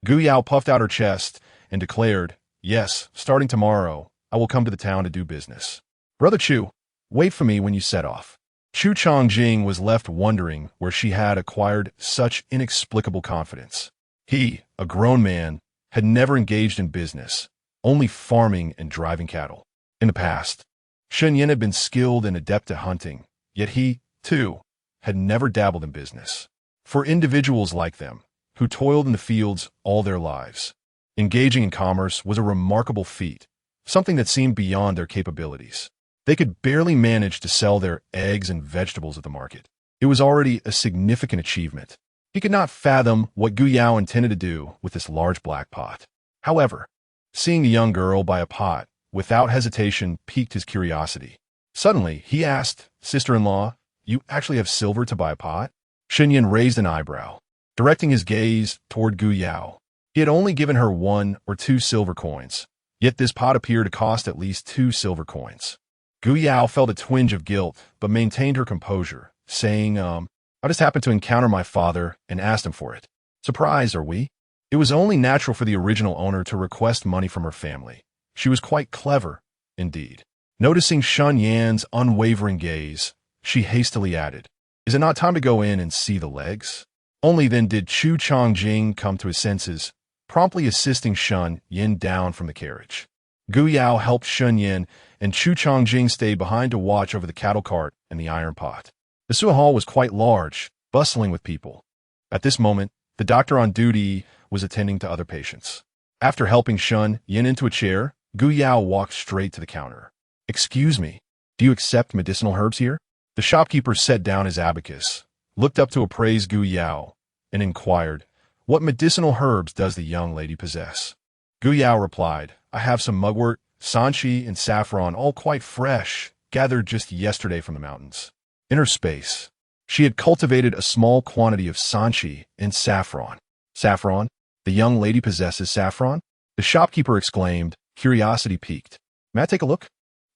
Gu Yao puffed out her chest and declared, "Yes, starting tomorrow, I will come to the town to do business. Brother Chu, wait for me when you set off." Chu Chongjing was left wondering where she had acquired such inexplicable confidence. He, a grown man, had never engaged in business, only farming and driving cattle. In the past, Shen Yan had been skilled and adept at hunting, yet he, too, had never dabbled in business. For individuals like them, who toiled in the fields all their lives, engaging in commerce was a remarkable feat, something that seemed beyond their capabilities. They could barely manage to sell their eggs and vegetables at the market. It was already a significant achievement. He could not fathom what Gu Yao intended to do with this large black pot. However, seeing the young girl buy a pot without hesitation piqued his curiosity. Suddenly, he asked, "Sister-in-law, you actually have silver to buy a pot?" Shen Yan raised an eyebrow, directing his gaze toward Gu Yao. He had only given her 1 or 2 silver coins, yet this pot appeared to cost at least 2 silver coins. Gu Yao felt a twinge of guilt, but maintained her composure, saying, I just happened to encounter my father and asked him for it. Surprised, are we?" It was only natural for the original owner to request money from her family. She was quite clever, indeed. Noticing Shen Yan's unwavering gaze, she hastily added, "Is it not time to go in and see the legs?" Only then did Chu Chongjing come to his senses, promptly assisting Shen Yan down from the carriage. Gu Yao helped Shen Yan, and Chu Chongjing stayed behind to watch over the cattle cart and the iron pot. The Sua Hall was quite large, bustling with people. At this moment, the doctor on duty was attending to other patients. After helping Shen Yan into a chair, Gu Yao walked straight to the counter. "Excuse me, do you accept medicinal herbs here?" The shopkeeper set down his abacus, looked up to appraise Gu Yao, and inquired, "What medicinal herbs does the young lady possess?" Gu Yao replied, "I have some mugwort, sanchi, and saffron, all quite fresh, gathered just yesterday from the mountains." In her space, she had cultivated a small quantity of sanchi and saffron. "Saffron? The young lady possesses saffron?" The shopkeeper exclaimed, curiosity piqued. "May I take a look?"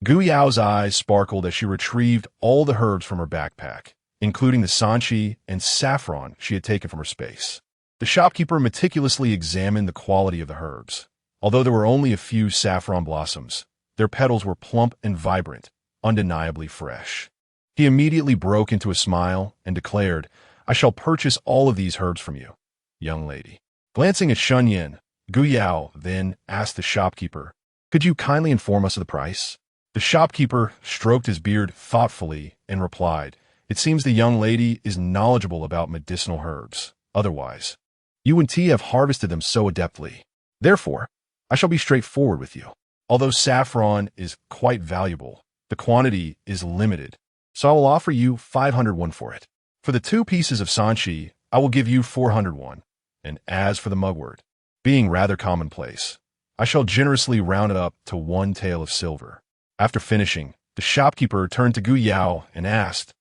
Gu Yao's eyes sparkled as she retrieved all the herbs from her backpack, including the sanchi and saffron she had taken from her space. The shopkeeper meticulously examined the quality of the herbs. Although there were only a few saffron blossoms, their petals were plump and vibrant, undeniably fresh. He immediately broke into a smile and declared, "I shall purchase all of these herbs from you, young lady." Glancing at Shen Yan, Gu Yao then asked the shopkeeper, "Could you kindly inform us of the price?" The shopkeeper stroked his beard thoughtfully and replied, "It seems the young lady is knowledgeable about medicinal herbs. Otherwise, you and T have harvested them so adeptly. Therefore, I shall be straightforward with you. Although saffron is quite valuable, the quantity is limited, so I will offer you 500 for it. For the 2 pieces of sanchi, I will give you 400, and as for the mugwort, being rather commonplace, I shall generously round it up to 1 tael of silver." After finishing, the shopkeeper turned to Gu Yao and asked,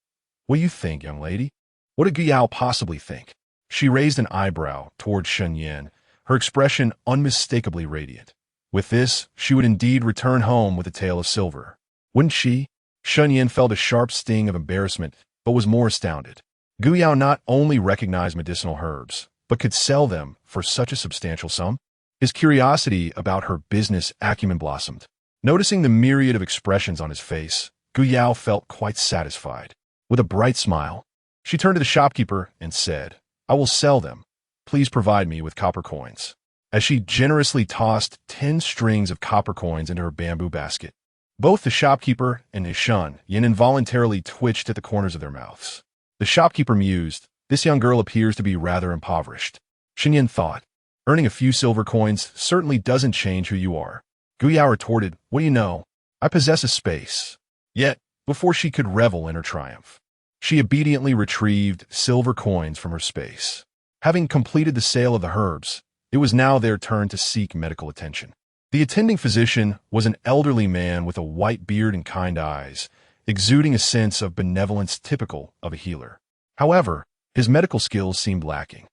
What do you think, young lady? What did Guyao possibly think? She raised an eyebrow toward Shen Yan, her expression unmistakably radiant. With this, she would indeed return home with a tale of silver. Wouldn't she? Shen Yan felt a sharp sting of embarrassment, but was more astounded. Guyao not only recognized medicinal herbs, but could sell them for such a substantial sum. His curiosity about her business acumen blossomed. Noticing the myriad of expressions on his face, Guyao felt quite satisfied. With a bright smile, she turned to the shopkeeper and said, "I will sell them. Please provide me with copper coins." As she generously tossed 10 strings of copper coins into her bamboo basket, both the shopkeeper and Shen Yan involuntarily twitched at the corners of their mouths. The shopkeeper mused, "This young girl appears to be rather impoverished." Shen Yan thought, "Earning a few silver coins certainly doesn't change who you are." Guyao retorted, "What do you know? I possess a space." Yet, before she could revel in her triumph, she obediently retrieved silver coins from her space. Having completed the sale of the herbs, it was now their turn to seek medical attention. The attending physician was an elderly man with a white beard and kind eyes, exuding a sense of benevolence typical of a healer. However, his medical skills seemed lacking.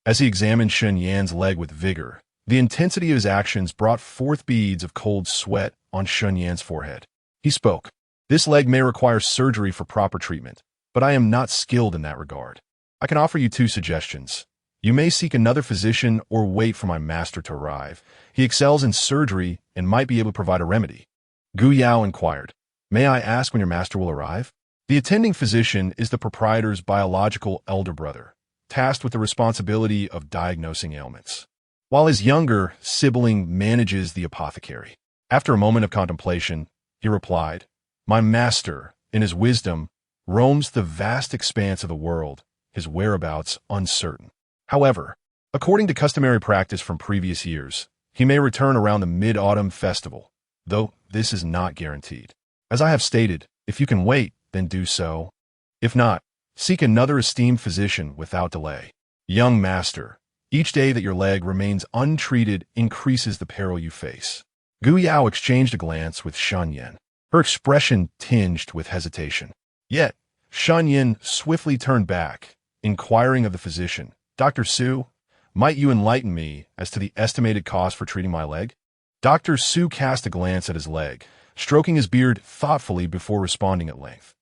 As he examined Shen Yan's leg with vigor, the intensity of his actions brought forth beads of cold sweat on Shen Yan's forehead. He spoke, "This leg may require surgery for proper treatment, but I am not skilled in that regard. I can offer you 2 suggestions. You may seek another physician or wait for my master to arrive. He excels in surgery and might be able to provide a remedy." Guyao inquired, "May I ask when your master will arrive?" The attending physician is the proprietor's biological elder brother, tasked with the responsibility of diagnosing ailments, while his younger sibling manages the apothecary. After a moment of contemplation, he replied, "My master, in his wisdom, roams the vast expanse of the world, his whereabouts uncertain. However, according to customary practice from previous years, he may return around the Mid-Autumn Festival, though this is not guaranteed. As I have stated, if you can wait, then do so. If not, seek another esteemed physician without delay. Young master, each day that your leg remains untreated increases the peril you face." Guyao exchanged a glance with Shen Yan, her expression tinged with hesitation. Yet, Shen Yan swiftly turned back, inquiring of the physician, "Dr. Su, might you enlighten me as to the estimated cost for treating my leg?" Dr. Su cast a glance at his leg, stroking his beard thoughtfully before responding at length.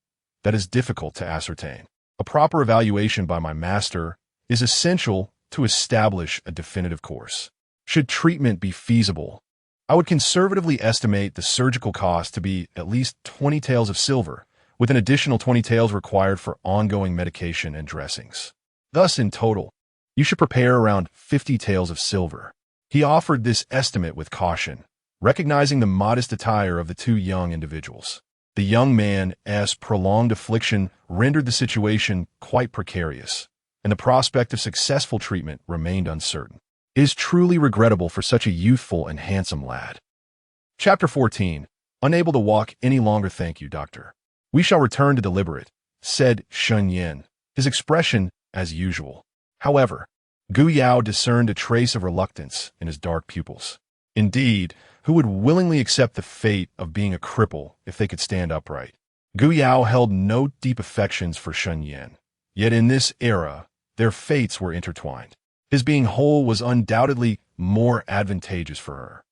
"That is difficult to ascertain. A proper evaluation by my master is essential to establish a definitive course. Should treatment be feasible, I would conservatively estimate the surgical cost to be at least 20 taels of silver, with an additional 20 taels required for ongoing medication and dressings. Thus, in total, you should prepare around 50 taels of silver." He offered this estimate with caution, recognizing the modest attire of the 2 young individuals. The young man's prolonged affliction rendered the situation quite precarious, and the prospect of successful treatment remained uncertain. It is truly regrettable for such a youthful and handsome lad. Chapter 14. Unable to walk any longer, thank you, doctor. "We shall return to deliberate," said Shen Yan, his expression as usual. However, Guyao discerned a trace of reluctance in his dark pupils. Indeed, who would willingly accept the fate of being a cripple if they could stand upright? Guyao held no deep affections for Shen Yan, yet in this era, their fates were intertwined. His being whole was undoubtedly more advantageous for her,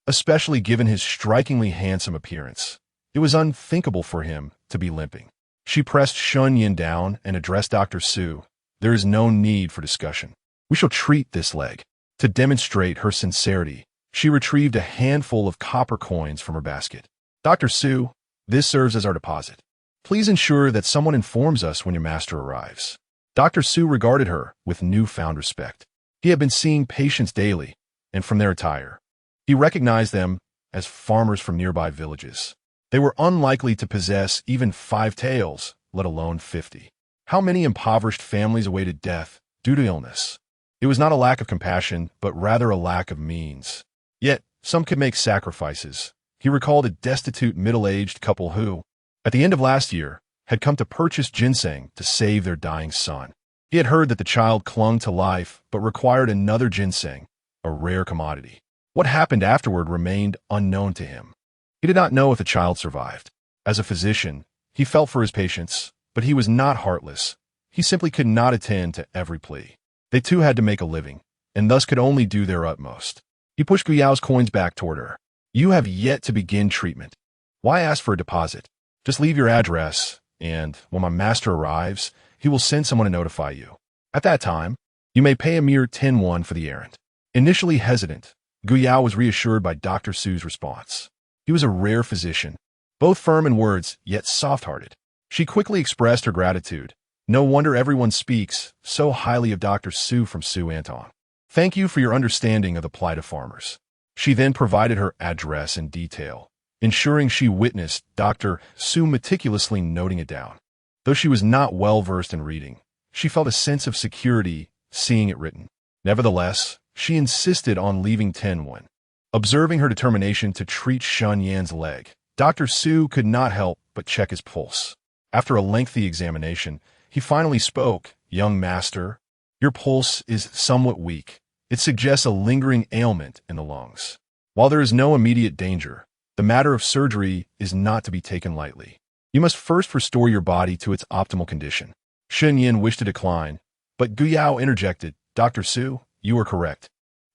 especially given his strikingly handsome appearance. It was unthinkable for him to be limping. She pressed Shen Yan down and addressed Dr. Su. "There is no need for discussion. We shall treat this leg." To demonstrate her sincerity, she retrieved a handful of copper coins from her basket. "Dr. Su, this serves as our deposit. Please ensure that someone informs us when your master arrives." Dr. Su regarded her with newfound respect. He had been seeing patients daily, and from their attire, he recognized them as farmers from nearby villages. They were unlikely to possess even 5 taels, let alone 50. How many impoverished families awaited death due to illness? It was not a lack of compassion, but rather a lack of means. Yet, some could make sacrifices. He recalled a destitute middle-aged couple who, at the end of last year, had come to purchase ginseng to save their dying son. He had heard that the child clung to life but required another ginseng, a rare commodity. What happened afterward remained unknown to him. He did not know if the child survived. As a physician, he felt for his patients, But he was not heartless. He simply could not attend to every plea. They too had to make a living, and thus could only do their utmost. He pushed Gu Yao's coins back toward her. You have yet to begin treatment. Why ask for a deposit? Just leave your address, and when my master arrives, he will send someone to notify you. At that time, you may pay a mere 10 won for the errand. Initially hesitant, Gu Yao was reassured by Dr. Su's response. He was a rare physician, both firm in words, yet soft-hearted. She quickly expressed her gratitude. No wonder everyone speaks so highly of Dr. Su from Su Anton. Thank you for your understanding of the plight of farmers. She then provided her address in detail, ensuring she witnessed Dr. Su meticulously noting it down. Though she was not well-versed in reading, she felt a sense of security seeing it written. Nevertheless, she insisted on leaving 10 won. Observing her determination to treat Shen Yan's leg, Dr. Su could not help but check his pulse. After a lengthy examination, he finally spoke. Young master, your pulse is somewhat weak. It suggests a lingering ailment in the lungs. While there is no immediate danger, the matter of surgery is not to be taken lightly. You must first restore your body to its optimal condition. Shen Yan wished to decline, but Gu Yao interjected, Dr. Su, you are correct.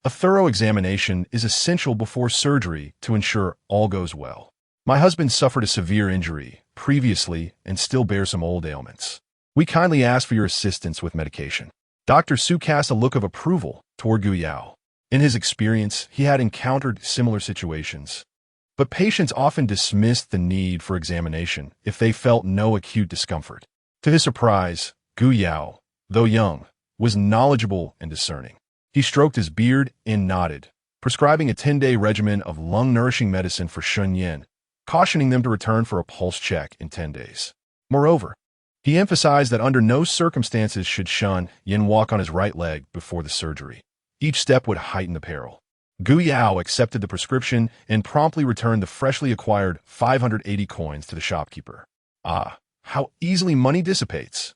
A thorough examination is essential before surgery to ensure all goes well. My husband suffered a severe injury previously and still bears some old ailments. We kindly ask for your assistance with medication. Dr. Su cast a look of approval toward Gu Yao. In his experience, he had encountered similar situations. But patients often dismissed the need for examination if they felt no acute discomfort. To his surprise, Gu Yao, though young, was knowledgeable and discerning. He stroked his beard and nodded, prescribing a 10-day regimen of lung-nourishing medicine for Shen Yan, cautioning them to return for a pulse check in 10 days. Moreover, he emphasized that under no circumstances should Shen Yan walk on his right leg before the surgery. Each step would heighten the peril. Gu Yao accepted the prescription and promptly returned the freshly acquired 580 coins to the shopkeeper. Ah, how easily money dissipates!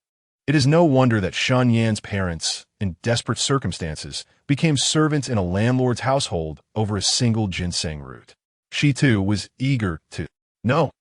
It is no wonder that Shen Yan's parents, in desperate circumstances, became servants in a landlord's household over a single ginseng root. She, too, was eager to... No.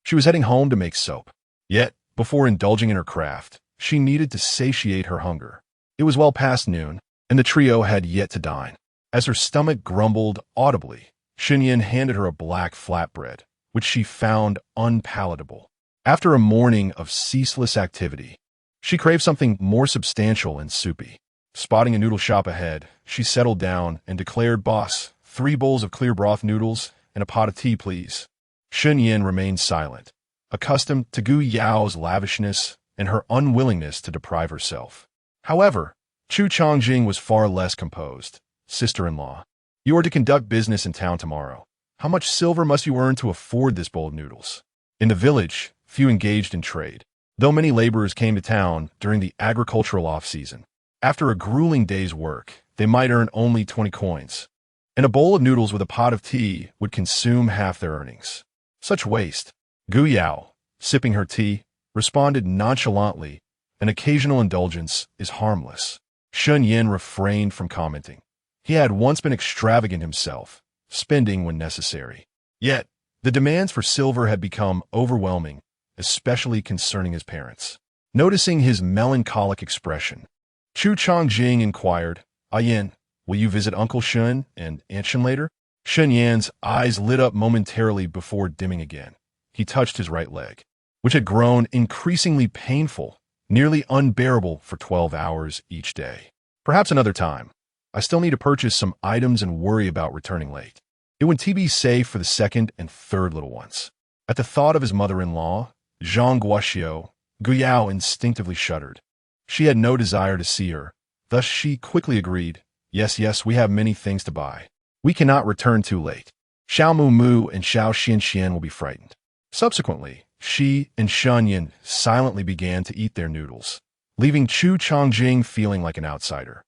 She was heading home to make soap. Yet, before indulging in her craft, she needed to satiate her hunger. It was well past noon, and the trio had yet to dine. As her stomach grumbled audibly, Shen Yan handed her a black flatbread, which she found unpalatable. After a morning of ceaseless activity, she craved something more substantial and soupy. Spotting a noodle shop ahead, she settled down and declared, Boss, 3 bowls of clear broth noodles and a pot of tea, please. Shen Yan remained silent, accustomed to Gu Yao's lavishness and her unwillingness to deprive herself. However, Chu Changjing was far less composed. Sister-in-law, you are to conduct business in town tomorrow. How much silver must you earn to afford this bowl of noodles? In the village, few engaged in trade, though many laborers came to town during the agricultural off-season. After a grueling day's work, they might earn only 20 coins, and a bowl of noodles with a pot of tea would consume half their earnings. Such waste. Gu Yao, sipping her tea, responded nonchalantly, an occasional indulgence is harmless. Shen Yan refrained from commenting. He had once been extravagant himself, spending when necessary. Yet, the demands for silver had become overwhelming, especially concerning his parents. Noticing his melancholic expression, Chu Changjing inquired, Yan, will you visit Uncle Shen and Aunt Shen later? Shen Yan's eyes lit up momentarily before dimming again. He touched his right leg, which had grown increasingly painful, nearly unbearable for 12 hours each day. Perhaps another time. I still need to purchase some items and worry about returning late. It would be safe for the second and third little ones. At the thought of his mother-in-law, Zhang Guoxiu, Gu Yao instinctively shuddered. She had no desire to see her, thus she quickly agreed, Yes, we have many things to buy. We cannot return too late. Xiao Mu Mu and Xiao Xian will be frightened. Subsequently, she and Shen Yan silently began to eat their noodles, leaving Chu Changjing feeling like an outsider.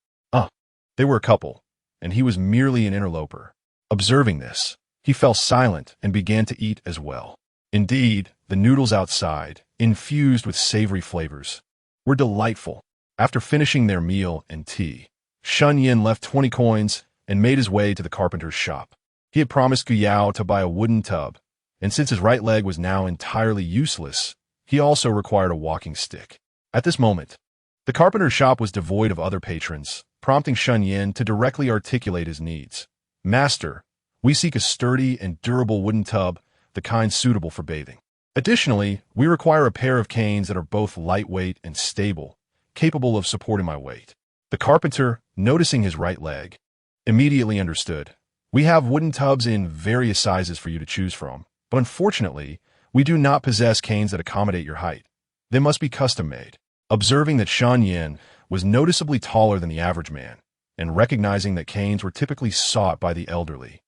They were a couple, and he was merely an interloper. Observing this, he fell silent and began to eat as well. Indeed, the noodles outside, infused with savory flavors, were delightful. After finishing their meal and tea, Shen Yan left 20 coins and made his way to the carpenter's shop. He had promised Gu Yao to buy a wooden tub, and since his right leg was now entirely useless, he also required a walking stick. At this moment, the carpenter's shop was devoid of other patrons, prompting Shen Yan to directly articulate his needs. Master, we seek a sturdy and durable wooden tub, the kind suitable for bathing. Additionally, we require a pair of canes that are both lightweight and stable, capable of supporting my weight. The carpenter, noticing his right leg, immediately understood. We have wooden tubs in various sizes for you to choose from, but unfortunately, we do not possess canes that accommodate your height. They must be custom-made. Observing that Shen Yan was noticeably taller than the average man, and recognizing that canes were typically sought by the elderly,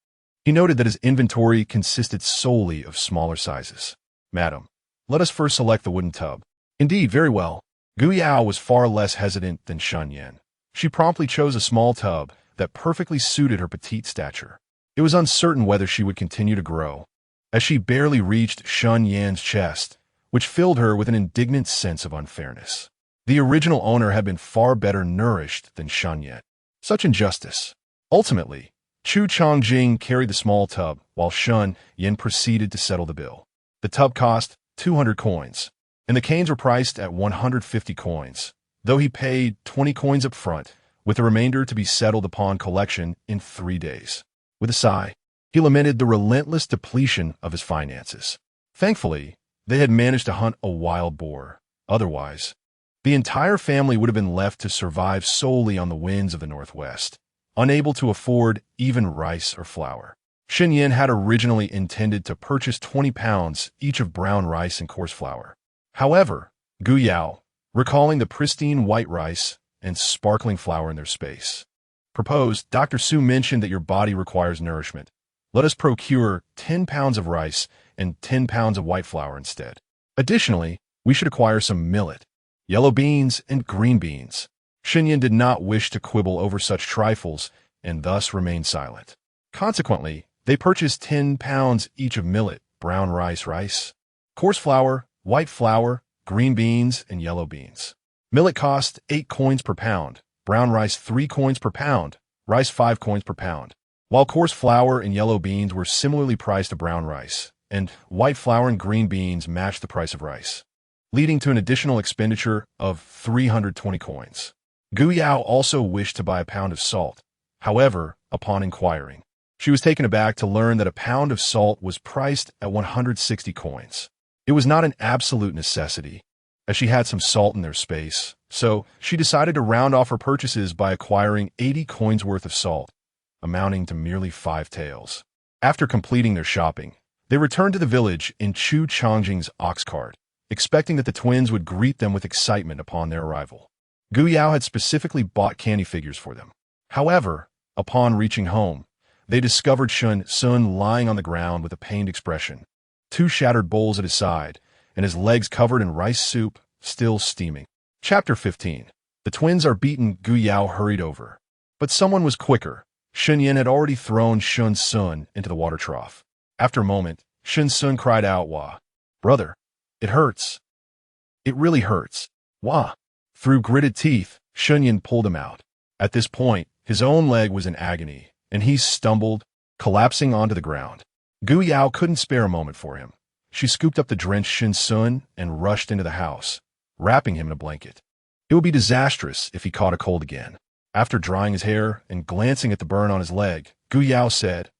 he noted that his inventory consisted solely of smaller sizes. Madam, let us first select the wooden tub. Indeed, very well. Gu Yao was far less hesitant than Shen Yan. She promptly chose a small tub that perfectly suited her petite stature. It was uncertain whether she would continue to grow, as she barely reached Shen Yan's chest, which filled her with an indignant sense of unfairness. The original owner had been far better nourished than Shen Yan. Such injustice. Ultimately, Chu Changjing carried the small tub, while Shen Yan proceeded to settle the bill. The tub cost 200 coins, and the canes were priced at 150 coins, though he paid 20 coins up front, with the remainder to be settled upon collection in 3 days. With a sigh, he lamented the relentless depletion of his finances. Thankfully, they had managed to hunt a wild boar. Otherwise, the entire family would have been left to survive solely on the winds of the northwest, unable to afford even rice or flour. Shen Yan had originally intended to purchase 20 pounds each of brown rice and coarse flour. However, Gu Yao, recalling the pristine white rice and sparkling flour in their space, proposed, Dr. Su mentioned that your body requires nourishment. Let us procure 10 pounds of rice and 10 pounds of white flour instead. Additionally, we should acquire some millet, yellow beans, and green beans. Shen Yan did not wish to quibble over such trifles and thus remained silent. Consequently, they purchased 10 pounds each of millet, brown rice, coarse flour, white flour, green beans, and yellow beans. Millet cost 8 coins per pound, brown rice 3 coins per pound, rice 5 coins per pound, while coarse flour and yellow beans were similarly priced to brown rice, and white flour and green beans matched the price of rice, leading to an additional expenditure of 320 coins. Gu Yao also wished to buy a pound of salt. However, upon inquiring, she was taken aback to learn that a pound of salt was priced at 160 coins. It was not an absolute necessity, as she had some salt in their space, so she decided to round off her purchases by acquiring 80 coins worth of salt, amounting to merely 5 taels. After completing their shopping, they returned to the village in Chu Changjing's ox cart, expecting that the twins would greet them with excitement upon their arrival. Gu Yao had specifically bought candy figures for them. However, upon reaching home, they discovered Shen Sun lying on the ground with a pained expression, 2 shattered bowls at his side, and his legs covered in rice soup, still steaming. Chapter 15. The twins are beaten. Gu Yao hurried over, but someone was quicker. Shen Yan had already thrown Shen Sun into the water trough. After a moment, Shen Sun cried out, Wah! Brother, it hurts. It really hurts. Wah! Through gritted teeth, Shen Yan pulled him out. At this point, his own leg was in agony, and he stumbled, collapsing onto the ground. Gu Yao couldn't spare a moment for him. She scooped up the drenched Shen Sun and rushed into the house, wrapping him in a blanket. It would be disastrous if he caught a cold again. After drying his hair and glancing at the burn on his leg, Gu Yao said,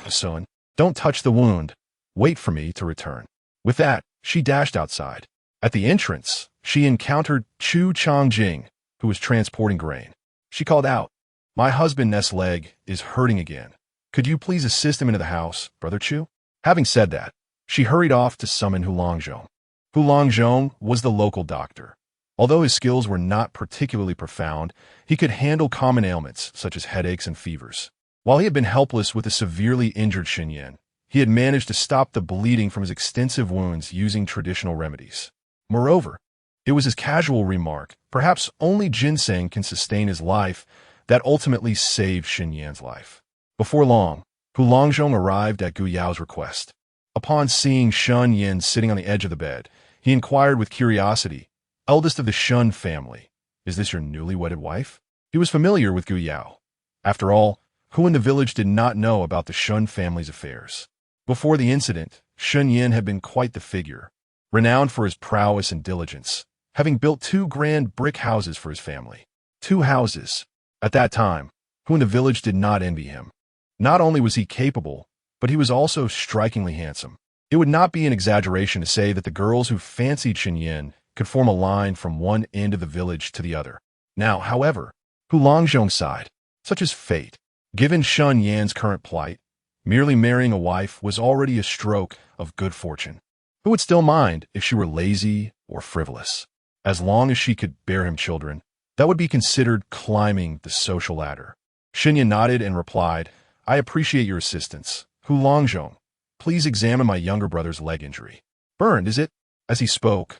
Son, don't touch the wound. Wait for me to return. With that, she dashed outside. At the entrance, she encountered Chu Changjing, who was transporting grain. She called out, My husband's leg is hurting again. Could you please assist him into the house, Brother Chu? Having said that, she hurried off to summon Hulangzhong. Hulangzhong was the local doctor. Although his skills were not particularly profound, he could handle common ailments such as headaches and fevers. While he had been helpless with a severely injured Shen Yan, he had managed to stop the bleeding from his extensive wounds using traditional remedies. Moreover, it was his casual remark, perhaps only ginseng can sustain his life, that ultimately saved Shen Yan's life. Before long, Hulangzhong arrived at Gu Yao's request. Upon seeing Shen Yan sitting on the edge of the bed, he inquired with curiosity, Eldest of the Shen family, is this your newly wedded wife? He was familiar with Gu Yao. After all, who in the village did not know about the Shen family's affairs? Before the incident, Shen Yan had been quite the figure, renowned for his prowess and diligence, having built 2 grand brick houses for his family. 2 houses. At that time, who in the village did not envy him. Not only was he capable, but he was also strikingly handsome. It would not be an exaggeration to say that the girls who fancied Shen Yan could form a line from one end of the village to the other. Now, however, Hu Longzhong sighed. Such is fate. Given Shen Yan's current plight, merely marrying a wife was already a stroke of good fortune. Who would still mind if she were lazy or frivolous? As long as she could bear him children, that would be considered climbing the social ladder. Shen Yan nodded and replied, I appreciate your assistance. Hu Longzhong, please examine my younger brother's leg injury. Burned, is it? As he spoke,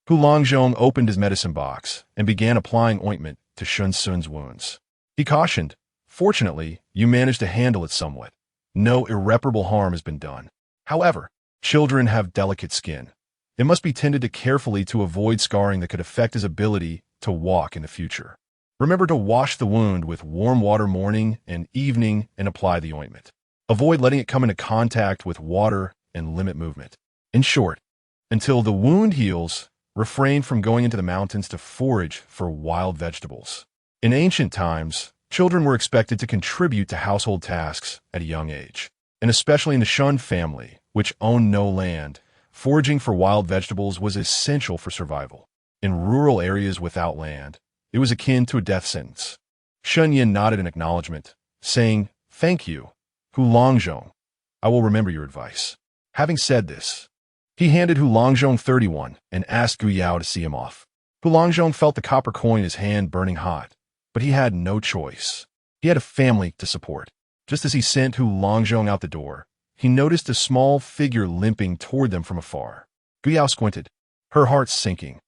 Hu Longzhong opened his medicine box and began applying ointment to Shun Sun's wounds. He cautioned, fortunately, you managed to handle it somewhat. No irreparable harm has been done. However, children have delicate skin. It must be tended to carefully to avoid scarring that could affect his ability to walk in the future. Remember to wash the wound with warm water morning and evening and apply the ointment. Avoid letting it come into contact with water and limit movement. In short, until the wound heals, refrain from going into the mountains to forage for wild vegetables. In ancient times, children were expected to contribute to household tasks at a young age, and especially in the Shun family, which owned no land, foraging for wild vegetables was essential for survival. In rural areas without land, it was akin to a death sentence. Shen Yan nodded in acknowledgement, saying, Thank you, Hu Longzhong. I will remember your advice. Having said this, he handed Hu Longzhong 31 and asked Gu Yao to see him off. Hu Longzhong felt the copper coin in his hand burning hot, but he had no choice. He had a family to support. Just as he sent Hu Longzhong out the door, he noticed a small figure limping toward them from afar. Gu Yao squinted, her heart sinking.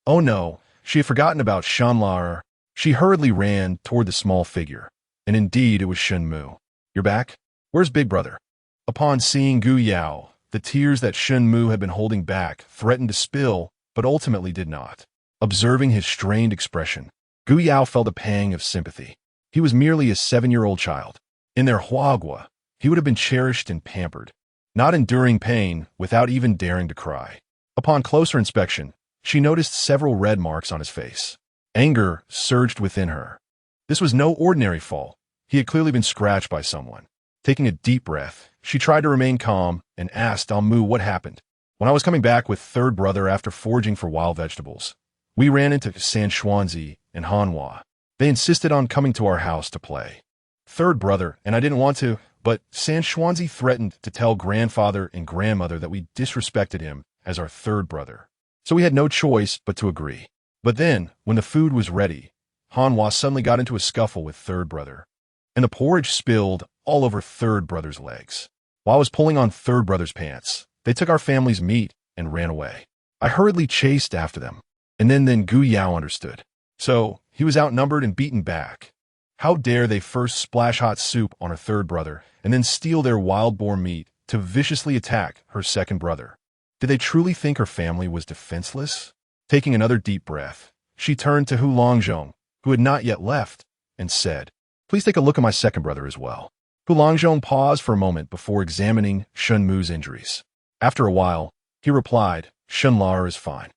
Oh no, she had forgotten about Shen Lar. She hurriedly ran toward the small figure, and indeed it was Shen Mu. You're back? Where's Big Brother? Upon seeing Gu Yao, the tears that Shen Mu had been holding back threatened to spill, but ultimately did not. Observing his strained expression, Gu Yao felt a pang of sympathy. He was merely a 7-year-old child. In their huagua, he would have been cherished and pampered, not enduring pain without even daring to cry. Upon closer inspection, she noticed several red marks on his face. Anger surged within her. This was no ordinary fall. He had clearly been scratched by someone. Taking a deep breath, she tried to remain calm and asked Mu what happened. When I was coming back with third brother after foraging for wild vegetables, we ran into San Xuanzi and Hanhua. They insisted on coming to our house to play. Third brother, and I didn't want to, but San Xuanzi threatened to tell grandfather and grandmother that we disrespected him as our third brother. So we had no choice but to agree. But then, when the food was ready, Hanhua suddenly got into a scuffle with third brother, and the porridge spilled all over third brother's legs. While I was pulling on third brother's pants, they took our family's meat and ran away. I hurriedly chased after them, and then Gu Yao understood. So, he was outnumbered and beaten back. How dare they first splash hot soup on her third brother and then steal their wild boar meat to viciously attack her second brother? Did they truly think her family was defenseless? Taking another deep breath, she turned to Hu Longzhong, who had not yet left, and said, Please take a look at my second brother as well. Hu Longzhong paused for a moment before examining Shen Mu's injuries. After a while, he replied, Shen Lar is fine.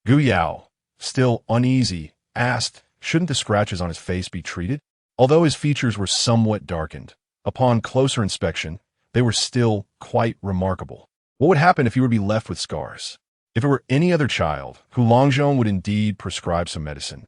Gu Yao, still uneasy, asked, Shouldn't the scratches on his face be treated? Although his features were somewhat darkened, upon closer inspection, they were still quite remarkable. What would happen if he were to be left with scars? If it were any other child, Hu Longzhong would indeed prescribe some medicine.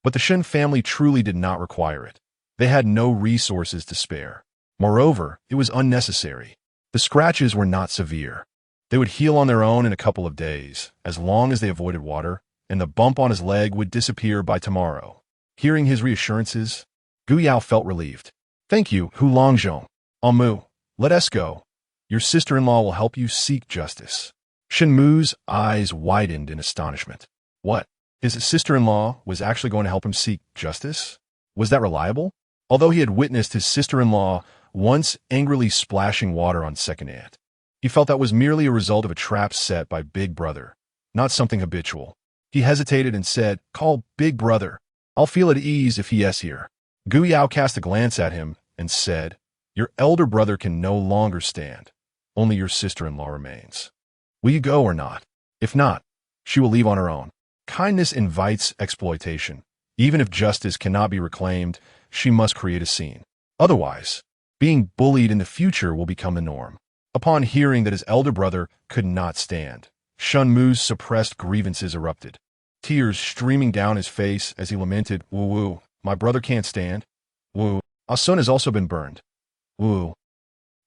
But the Shen family truly did not require it. They had no resources to spare. Moreover, it was unnecessary. The scratches were not severe. They would heal on their own in a couple of days, as long as they avoided water, and the bump on his leg would disappear by tomorrow. Hearing his reassurances, Gu Yao felt relieved. Thank you, Hu Longzhong. Mu, let us go. Your sister-in-law will help you seek justice. Shen Mu's eyes widened in astonishment. What? His sister-in-law was actually going to help him seek justice? Was that reliable? Although he had witnessed his sister-in-law once angrily splashing water on second aunt, he felt that was merely a result of a trap set by Big Brother, not something habitual. He hesitated and said, Call Big Brother. I'll feel at ease if he is here. Gu Yao cast a glance at him and said, Your elder brother can no longer stand. Only your sister-in-law remains. Will you go or not? If not, she will leave on her own. Kindness invites exploitation. Even if justice cannot be reclaimed, she must create a scene. Otherwise, being bullied in the future will become the norm. Upon hearing that his elder brother could not stand, Shen Mu's suppressed grievances erupted, tears streaming down his face as he lamented, "Woo woo, my brother can't stand. Woo, our son has also been burned. Woo,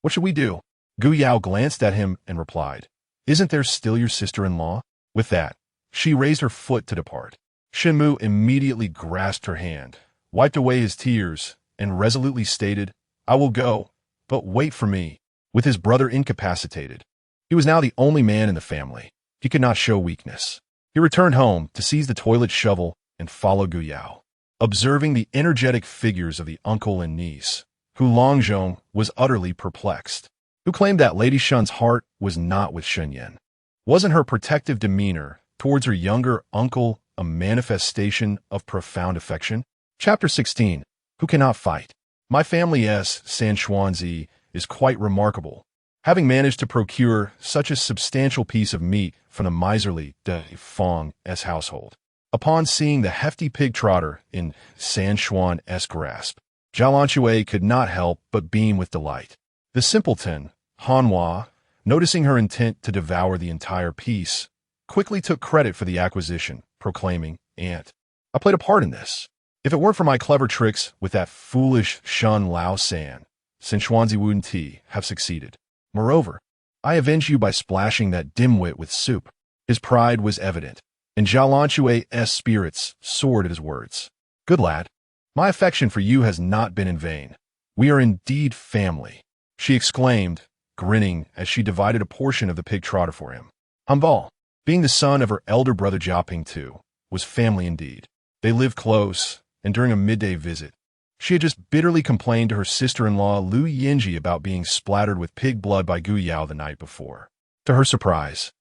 what should we do?" Gu Yao glanced at him and replied, "Isn't there still your sister-in-law?" With that, she raised her foot to depart. Shen Mu immediately grasped her hand, wiped away his tears, and resolutely stated, "I will go, but wait for me." With his brother incapacitated, he was now the only man in the family. He could not show weakness. He returned home to seize the toilet shovel and follow Gu Yao. Observing the energetic figures of the uncle and niece, Hu Longzhong was utterly perplexed. Who claimed that Lady Shen's heart was not with Shen Yan? Wasn't her protective demeanor towards her younger uncle a manifestation of profound affection? Chapter 16. Who cannot fight? My family's San Xuanzi is quite remarkable, having managed to procure such a substantial piece of meat from the miserly De Fong's household. Upon seeing the hefty pig trotter in San Xuan's grasp, Jialanxue could not help but beam with delight. The simpleton, Hanhua, noticing her intent to devour the entire piece, quickly took credit for the acquisition, proclaiming, "Aunt, I played a part in this. If it weren't for my clever tricks with that foolish Shen Lao San, Sinshuanzi wouldn't have succeeded. Moreover, I avenged you by splashing that dimwit with soup." His pride was evident, and Jialanxue's spirits soared at his words. "Good lad, my affection for you has not been in vain. We are indeed family," she exclaimed, grinning as she divided a portion of the pig trotter for him. Hambal, being the son of her elder brother Jiaping too, was family indeed. They lived close, and during a midday visit, she had just bitterly complained to her sister-in-law Lu Yinji about being splattered with pig blood by Gu Yao the night before. To her surprise,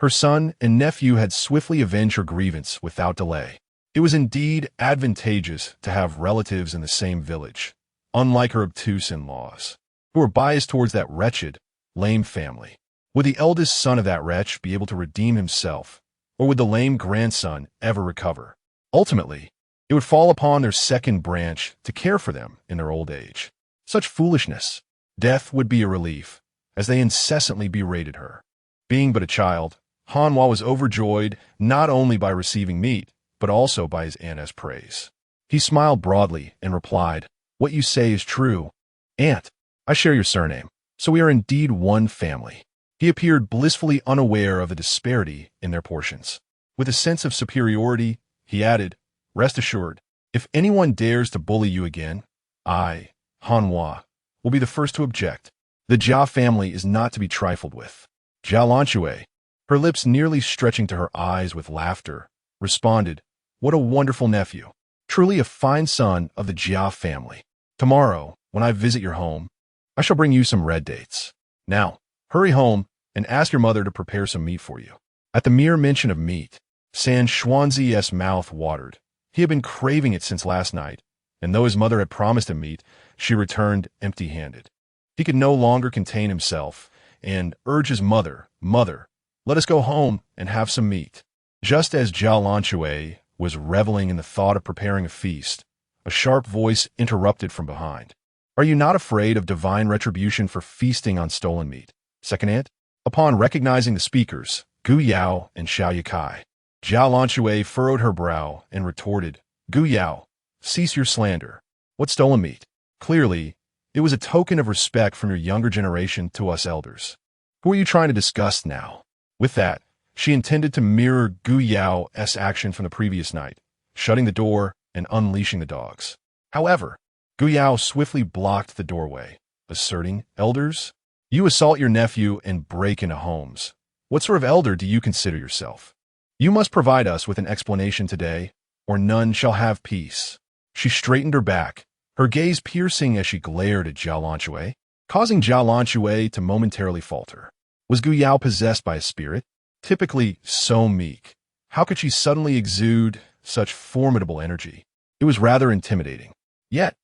her son and nephew had swiftly avenged her grievance without delay. It was indeed advantageous to have relatives in the same village, unlike her obtuse in-laws, who were biased towards that wretched, lame family. Would the eldest son of that wretch be able to redeem himself, or would the lame grandson ever recover? Ultimately, it would fall upon their second branch to care for them in their old age. Such foolishness! Death would be a relief, as they incessantly berated her. Being but a child, Hanhua was overjoyed not only by receiving meat, but also by his aunt's praise. He smiled broadly and replied, "What you say is true. Aunt, I share your surname, so we are indeed one family." He appeared blissfully unaware of the disparity in their portions. With a sense of superiority, he added, "Rest assured, if anyone dares to bully you again, I, Hanhua, will be the first to object. The Jia family is not to be trifled with." Jialanxue, her lips nearly stretching to her eyes with laughter, responded, "What a wonderful nephew. Truly a fine son of the Jia family. Tomorrow, when I visit your home, I shall bring you some red dates. Now, hurry home and ask your mother to prepare some meat for you." At the mere mention of meat, San Xuanzi's mouth watered. He had been craving it since last night, and though his mother had promised him meat, she returned empty-handed. He could no longer contain himself and urged his mother, "Mother, let us go home and have some meat." Just as Jialanxue was reveling in the thought of preparing a feast, a sharp voice interrupted from behind. "Are you not afraid of divine retribution for feasting on stolen meat?" Second aunt. Upon recognizing the speakers, Gu Yao and Xiao Yikai, Jialanxue furrowed her brow and retorted, "Gu Yao, cease your slander. What stolen meat?" Clearly, it was a token of respect from your younger generation to us elders. Who are you trying to disgust now? With that, she intended to mirror Gu Yao's action from the previous night, shutting the door and unleashing the dogs. However, Gu Yao swiftly blocked the doorway, asserting, "Elders, you assault your nephew and break into homes. What sort of elder do you consider yourself? You must provide us with an explanation today, or none shall have peace." She straightened her back, her gaze piercing as she glared at Jialanxue, causing Jialanxue to momentarily falter. Was Gu Yao possessed by a spirit? Typically so meek, how could she suddenly exude such formidable energy? It was rather intimidating. Yet,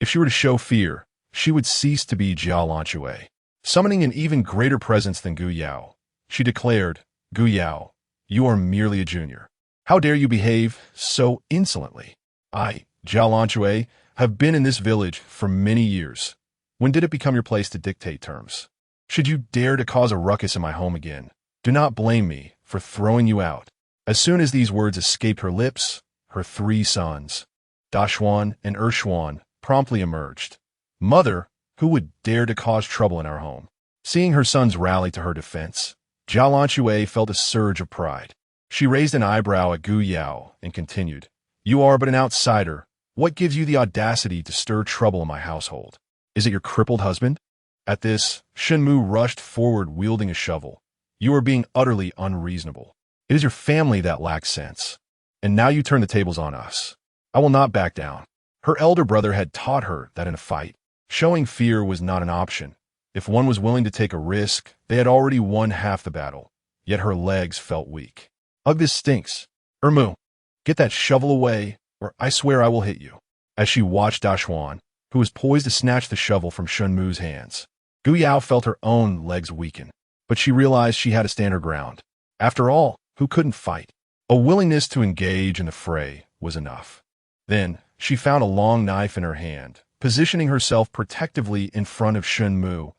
if she were to show fear, she would cease to be Jialanxue. Summoning an even greater presence than Gu Yao, she declared, "Gu Yao, You are merely a junior. How dare you behave so insolently? I, Jiao have been in this village for many years. When did it become your place to dictate terms? Should you dare to cause a ruckus in my home again, do not blame me for throwing you out." As soon as these words escaped her lips, her 3 sons, Dashuan and Ershuan, promptly emerged. "Mother, who would dare to cause trouble in our home?" Seeing her sons rally to her defense, Jiao felt a surge of pride. She raised an eyebrow at Gu Yao and continued, "You are but an outsider. What gives you the audacity to stir trouble in my household? Is it your crippled husband?" At this, Shen Mu rushed forward wielding a shovel. "You are being utterly unreasonable. It is your family that lacks sense. And now you turn the tables on us. I will not back down." Her elder brother had taught her that in a fight, showing fear was not an option. If one was willing to take a risk, they had already won half the battle. Yet her legs felt weak. "Ugh, this stinks. Ermu, get that shovel away, or I swear I will hit you." As she watched Dashuan, who was poised to snatch the shovel from Shen Mu's hands, Gu Yao felt her own legs weaken, but she realized she had to stand her ground. After all, who couldn't fight? A willingness to engage in the fray was enough. Then, she found a long knife in her hand, positioning herself protectively in front of Shen Mu,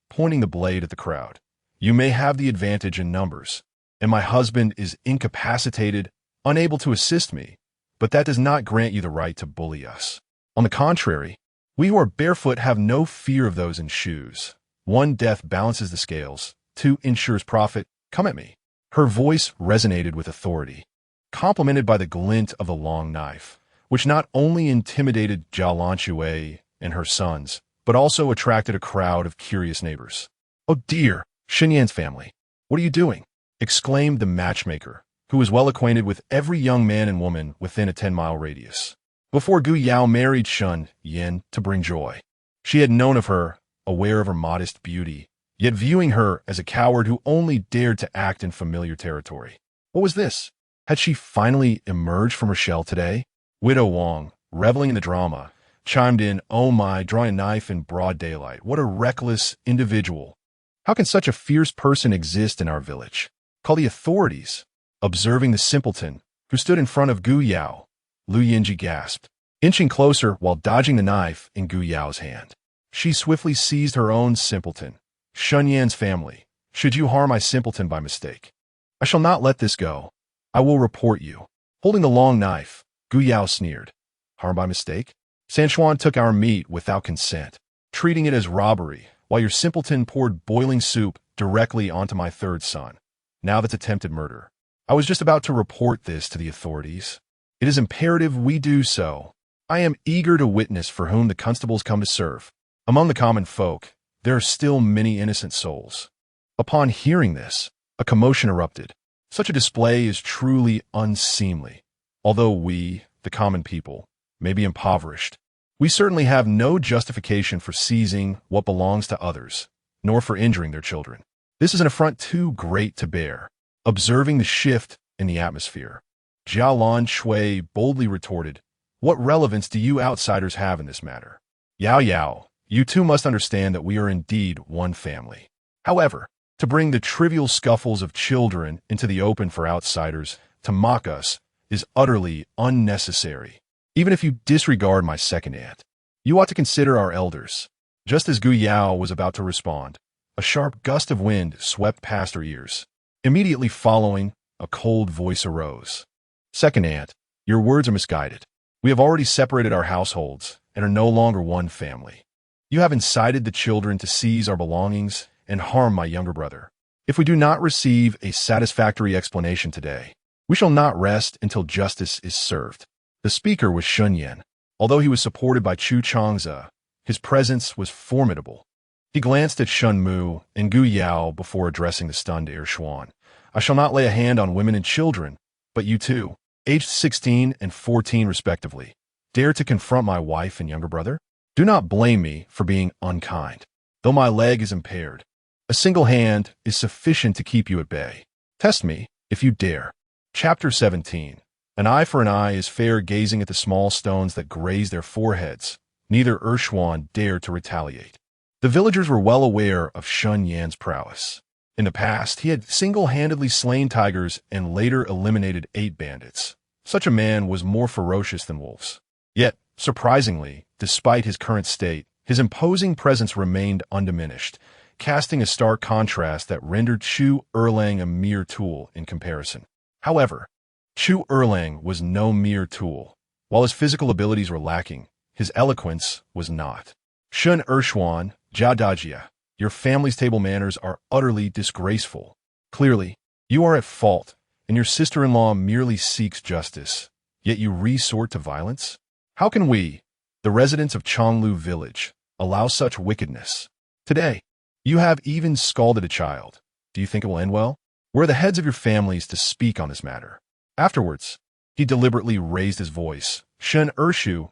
pointing the blade at the crowd. "You may have the advantage in numbers, and my husband is incapacitated, unable to assist me, but that does not grant you the right to bully us. On the contrary, we who are barefoot have no fear of those in shoes. 1, death balances the scales. 2, ensures profit. Come at me." Her voice resonated with authority, complemented by the glint of the long knife, which not only intimidated Jiao and her sons, but also attracted a crowd of curious neighbors. "Oh dear, Shen Yan's family, what are you doing?" exclaimed the matchmaker, who was well acquainted with every young man and woman within a 10-mile radius. Before Gu Yao married Shen Yan to bring joy, she had known of her, aware of her modest beauty, yet viewing her as a coward who only dared to act in familiar territory. What was this? Had she finally emerged from her shell today? Widow Wang, reveling in the drama, chimed in, "Oh my, drawing a knife in broad daylight. What a reckless individual. How can such a fierce person exist in our village? Call the authorities." Observing the simpleton, who stood in front of Gu Yao, Lu Yinji gasped, inching closer while dodging the knife in Gu Yao's hand. She swiftly seized her own simpleton. "Shen Yan's family, should you harm my simpleton by mistake, I shall not let this go. I will report you." Holding the long knife, Gu Yao sneered. "Harm by mistake? Sanchuan took our meat without consent, treating it as robbery, while your simpleton poured boiling soup directly onto my 3rd son. Now that's attempted murder. I was just about to report this to the authorities. It is imperative we do so. I am eager to witness for whom the constables come to serve. Among the common folk, there are still many innocent souls." Upon hearing this, a commotion erupted. Such a display is truly unseemly. Although we, the common people, may be impoverished, we certainly have no justification for seizing what belongs to others, nor for injuring their children. This is an affront too great to bear. Observing the shift in the atmosphere, Jiao Shui boldly retorted, "What relevance do you outsiders have in this matter? Yao, you too must understand that we are indeed one family. However, to bring the trivial scuffles of children into the open for outsiders to mock us is utterly unnecessary. Even if you disregard my second aunt, you ought to consider our elders." Just as Gu Yao was about to respond, a sharp gust of wind swept past her ears. Immediately following, a cold voice arose. "Second aunt, your words are misguided. We have already separated our households and are no longer one family. You have incited the children to seize our belongings and harm my younger brother. If we do not receive a satisfactory explanation today, we shall not rest until justice is served." The speaker was Shen Yan. Although he was supported by Chu Changze, his presence was formidable. He glanced at Shen Mu and Gu Yao before addressing the stunned Ershuan. "I shall not lay a hand on women and children, but you too, aged 16 and 14 respectively, dare to confront my wife and younger brother? Do not blame me for being unkind. Though my leg is impaired, a single hand is sufficient to keep you at bay. Test me, if you dare." Chapter 17. An eye for an eye is fair. Gazing at the small stones that grazed their foreheads, neither Ershuan dared to retaliate. The villagers were well aware of Shen Yan's prowess. In the past, he had single-handedly slain tigers and later eliminated 8 bandits. Such a man was more ferocious than wolves. Yet, surprisingly, despite his current state, his imposing presence remained undiminished, casting a stark contrast that rendered Chu Erlang a mere tool in comparison. However, Chu Erlang was no mere tool. While his physical abilities were lacking, his eloquence was not. Shun Ershwan, Jia Dajia, your family's table manners are utterly disgraceful. Clearly, you are at fault, and your sister-in-law merely seeks justice, yet you resort to violence? How can we, the residents of Chonglu village, allow such wickedness? Today, you have even scalded a child. Do you think it will end well? We're the heads of your families to speak on this matter. Afterwards, he deliberately raised his voice. Shun Ershu,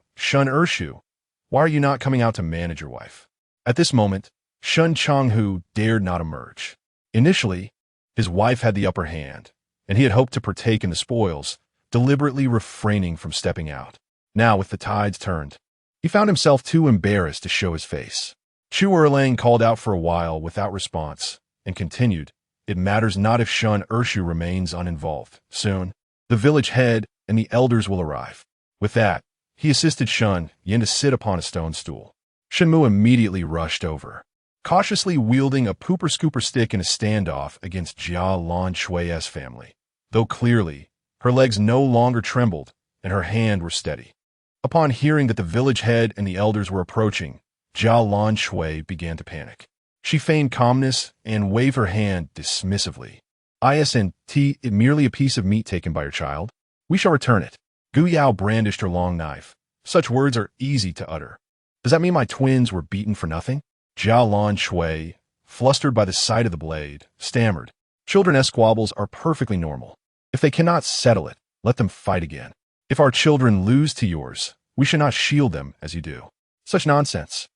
why are you not coming out to manage your wife? At this moment, Shun Chonghu dared not emerge. Initially, his wife had the upper hand, and he had hoped to partake in the spoils, deliberately refraining from stepping out. Now, with the tides turned, he found himself too embarrassed to show his face. Chu Erlang called out for a while without response, and continued, "It matters not if Shun Ershu remains uninvolved. Soon, the village head and the elders will arrive." With that, he assisted Shun Yan to sit upon a stone stool. Shenmu immediately rushed over, cautiously wielding a pooper-scooper stick in a standoff against Jia Lan Shui's family, though clearly, her legs no longer trembled and her hand were steady. Upon hearing that the village head and the elders were approaching, Jia Lan Shui began to panic. She feigned calmness and waved her hand dismissively. "Isn't it merely a piece of meat taken by your child? We shall return it." Gu Yao brandished her long knife. "Such words are easy to utter. Does that mean my twins were beaten for nothing?" Jia Lan Shui, flustered by the sight of the blade, stammered. "Children's squabbles are perfectly normal. If they cannot settle it, let them fight again. If our children lose to yours, we should not shield them as you do." Such nonsense.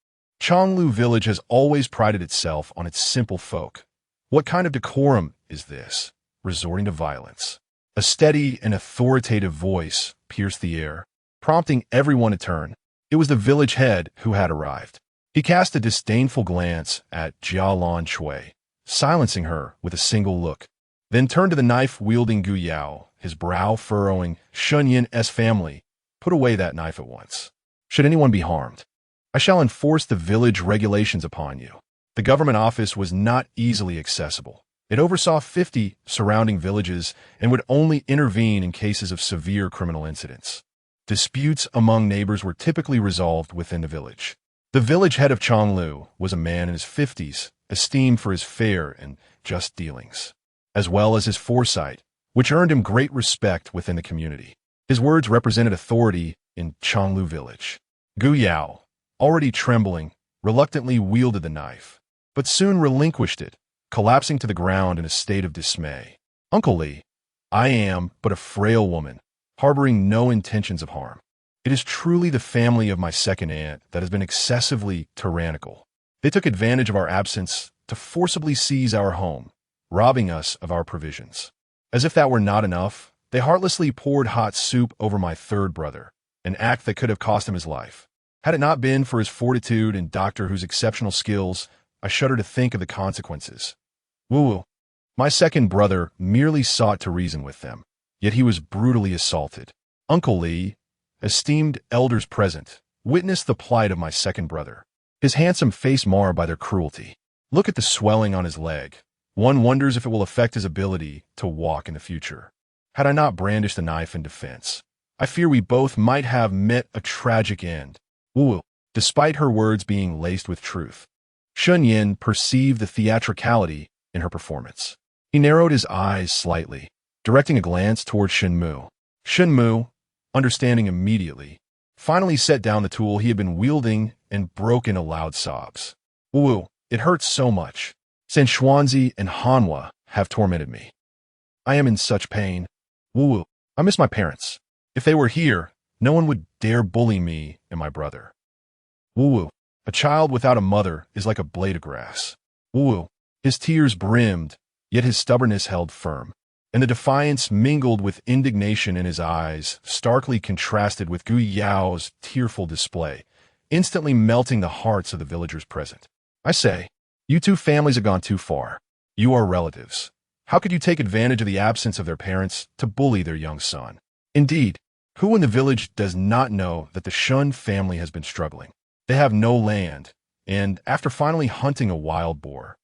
Chonglu village has always prided itself on its simple folk. What kind of decorum is this, resorting to violence? A steady and authoritative voice pierced the air, prompting everyone to turn. It was the village head who had arrived. He cast a disdainful glance at Jia Lan Shui, silencing her with a single look, then turned to the knife-wielding Gu Yao, his brow furrowing. "Shun Yan's family, put away that knife at once. Should anyone be harmed, I shall enforce the village regulations upon you." The government office was not easily accessible. It oversaw 50 surrounding villages and would only intervene in cases of severe criminal incidents. Disputes among neighbors were typically resolved within the village. The village head of Chonglu was a man in his 50s, esteemed for his fair and just dealings, as well as his foresight, which earned him great respect within the community. His words represented authority in Chonglu village. Gu Yao, already trembling, reluctantly wielded the knife, but soon relinquished it, collapsing to the ground in a state of dismay. "Uncle Li, I am but a frail woman, harboring no intentions of harm. It is truly the family of my second aunt that has been excessively tyrannical. They took advantage of our absence to forcibly seize our home, robbing us of our provisions. As if that were not enough, they heartlessly poured hot soup over my third brother, an act that could have cost him his life. Had it not been for his fortitude and Doctor Who's exceptional skills, I shudder to think of the consequences. Woo-woo. My second brother merely sought to reason with them, yet he was brutally assaulted. Uncle Li, esteemed elders present, witnessed the plight of my second brother, his handsome face marred by their cruelty. Look at the swelling on his leg. One wonders if it will affect his ability to walk in the future. Had I not brandished the knife in defense, I fear we both might have met a tragic end." Woo, despite her words being laced with truth, Shun Yan perceived the theatricality in her performance. He narrowed his eyes slightly, directing a glance toward Shenmu. Shenmu, understanding immediately, finally set down the tool he had been wielding and broke into loud sobs. "Woo, it hurts so much. Sanxuanzi and Hanhua have tormented me. I am in such pain. Woo, I miss my parents. If they were here, no one would dare bully me and my brother. Woo, a child without a mother is like a blade of grass. Woo, his tears brimmed, yet his stubbornness held firm, and the defiance mingled with indignation in his eyes, starkly contrasted with Gu Yao's tearful display, instantly melting the hearts of the villagers present. "I say, you two families have gone too far. You are relatives. How could you take advantage of the absence of their parents to bully their young son? Indeed, who in the village does not know that the Shen family has been struggling? They have no land, and after finally hunting a wild boar,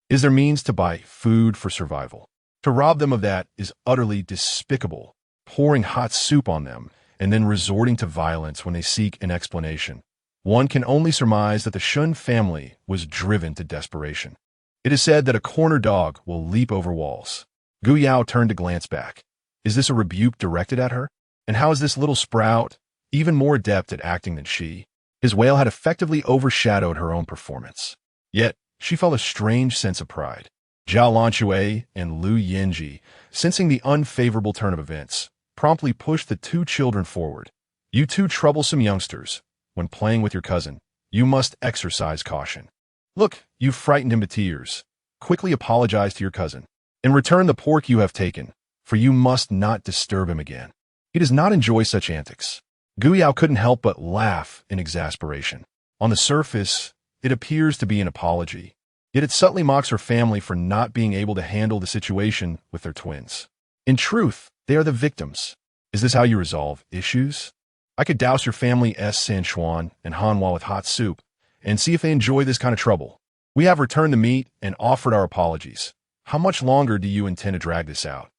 is there means to buy food for survival? To rob them of that is utterly despicable, pouring hot soup on them and then resorting to violence when they seek an explanation. One can only surmise that the Shen family was driven to desperation. It is said that a corner dog will leap over walls. Gu Yao turned to glance back. Is this a rebuke directed at her? And how is this little sprout even more adept at acting than she? His wail had effectively overshadowed her own performance. Yet, she felt a strange sense of pride. Zhao Lanshui and Lu Yinji, sensing the unfavorable turn of events, promptly pushed the two children forward. You two troublesome youngsters, when playing with your cousin, you must exercise caution. Look, you've frightened him to tears. Quickly apologize to your cousin, and return the pork you have taken, for you must not disturb him again. He does not enjoy such antics. Gu Yao couldn't help but laugh in exasperation. On the surface, it appears to be an apology, yet it subtly mocks her family for not being able to handle the situation with their twins. In truth, they are the victims. Is this how you resolve issues? I could douse your family Sichuan and Hanwha with hot soup, and see if they enjoy this kind of trouble. We have returned the meat and offered our apologies. How much longer do you intend to drag this out?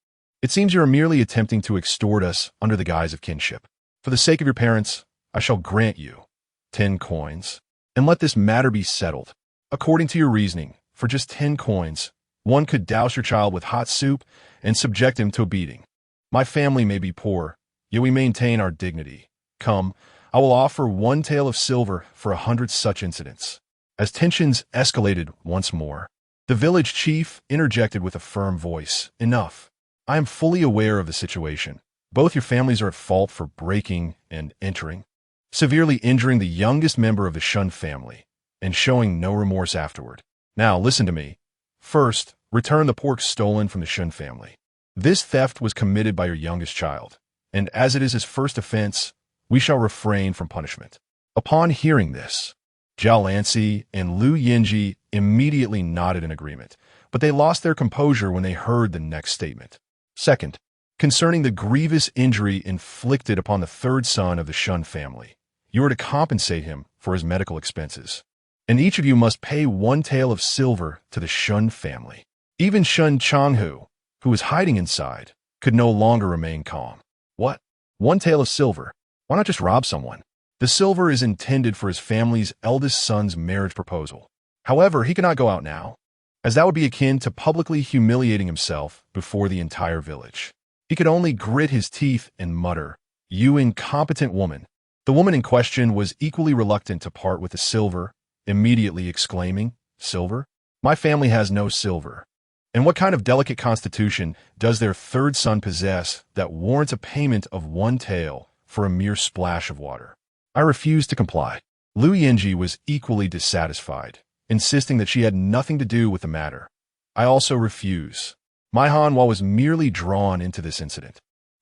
It seems you are merely attempting to extort us under the guise of kinship. For the sake of your parents, I shall grant you 10 coins, and let this matter be settled. According to your reasoning, for just 10 coins, one could douse your child with hot soup and subject him to a beating. My family may be poor, yet we maintain our dignity. Come, I will offer 1 tael of silver for 100 such incidents. As tensions escalated once more, the village chief interjected with a firm voice. Enough. I am fully aware of the situation. Both your families are at fault for breaking and entering, severely injuring the youngest member of the Shen family, and showing no remorse afterward. Now, listen to me. First, return the pork stolen from the Shen family. This theft was committed by your youngest child, and as it is his first offense, we shall refrain from punishment. Upon hearing this, Zhao Lanci and Lu Yinji immediately nodded in agreement, but they lost their composure when they heard the next statement. Second, concerning the grievous injury inflicted upon the third son of the Shen family, you are to compensate him for his medical expenses, and each of you must pay 1 tael of silver to the Shen family. Even Shen Changhu, who was hiding inside, could no longer remain calm. What? 1 tael of silver? Why not just rob someone? The silver is intended for his family's eldest son's marriage proposal. However, he cannot go out now, as that would be akin to publicly humiliating himself before the entire village. He could only grit his teeth and mutter, "You incompetent woman." The woman in question was equally reluctant to part with the silver, immediately exclaiming, "Silver? My family has no silver. And what kind of delicate constitution does their third son possess that warrants a payment of 1 tael for a mere splash of water?" I refused to comply. Lu Yinji was equally dissatisfied, insisting that she had nothing to do with the matter. I also refuse. My Hanwha was merely drawn into this incident.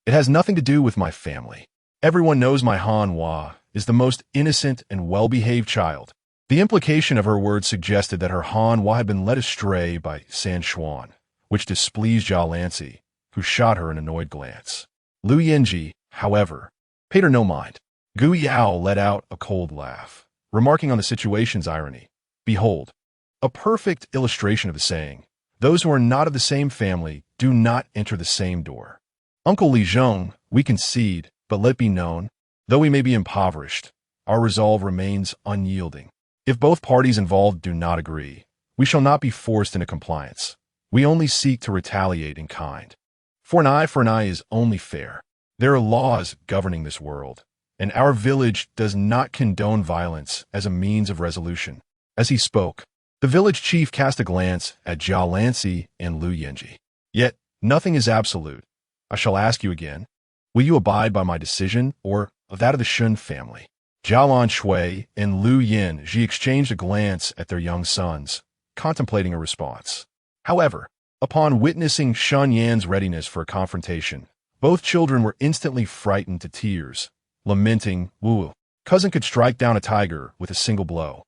It has nothing to do with my family. Everyone knows my Hanwha is the most innocent and well-behaved child. The implication of her words suggested that her Hanwha had been led astray by Sichuan, which displeased Zhao Lanci, who shot her an annoyed glance. Lu Yinji, however, paid her no mind. Gu Yao let out a cold laugh, remarking on the situation's irony. Behold, a perfect illustration of the saying, those who are not of the same family do not enter the same door. Uncle Li Zhong, we concede, but let it be known, though we may be impoverished, our resolve remains unyielding. If both parties involved do not agree, we shall not be forced into compliance. We only seek to retaliate in kind. For an eye is only fair. There are laws governing this world, and our village does not condone violence as a means of resolution. As he spoke, the village chief cast a glance at Zhao Lanci and Lu Yinji. Yet, nothing is absolute. I shall ask you again, will you abide by my decision or of that of the Shen family? Zhao Lanshui and Lu Yinji exchanged a glance at their young sons, contemplating a response. However, upon witnessing Shen Yan's readiness for a confrontation, both children were instantly frightened to tears, lamenting, "Woo, cousin could strike down a tiger with a single blow."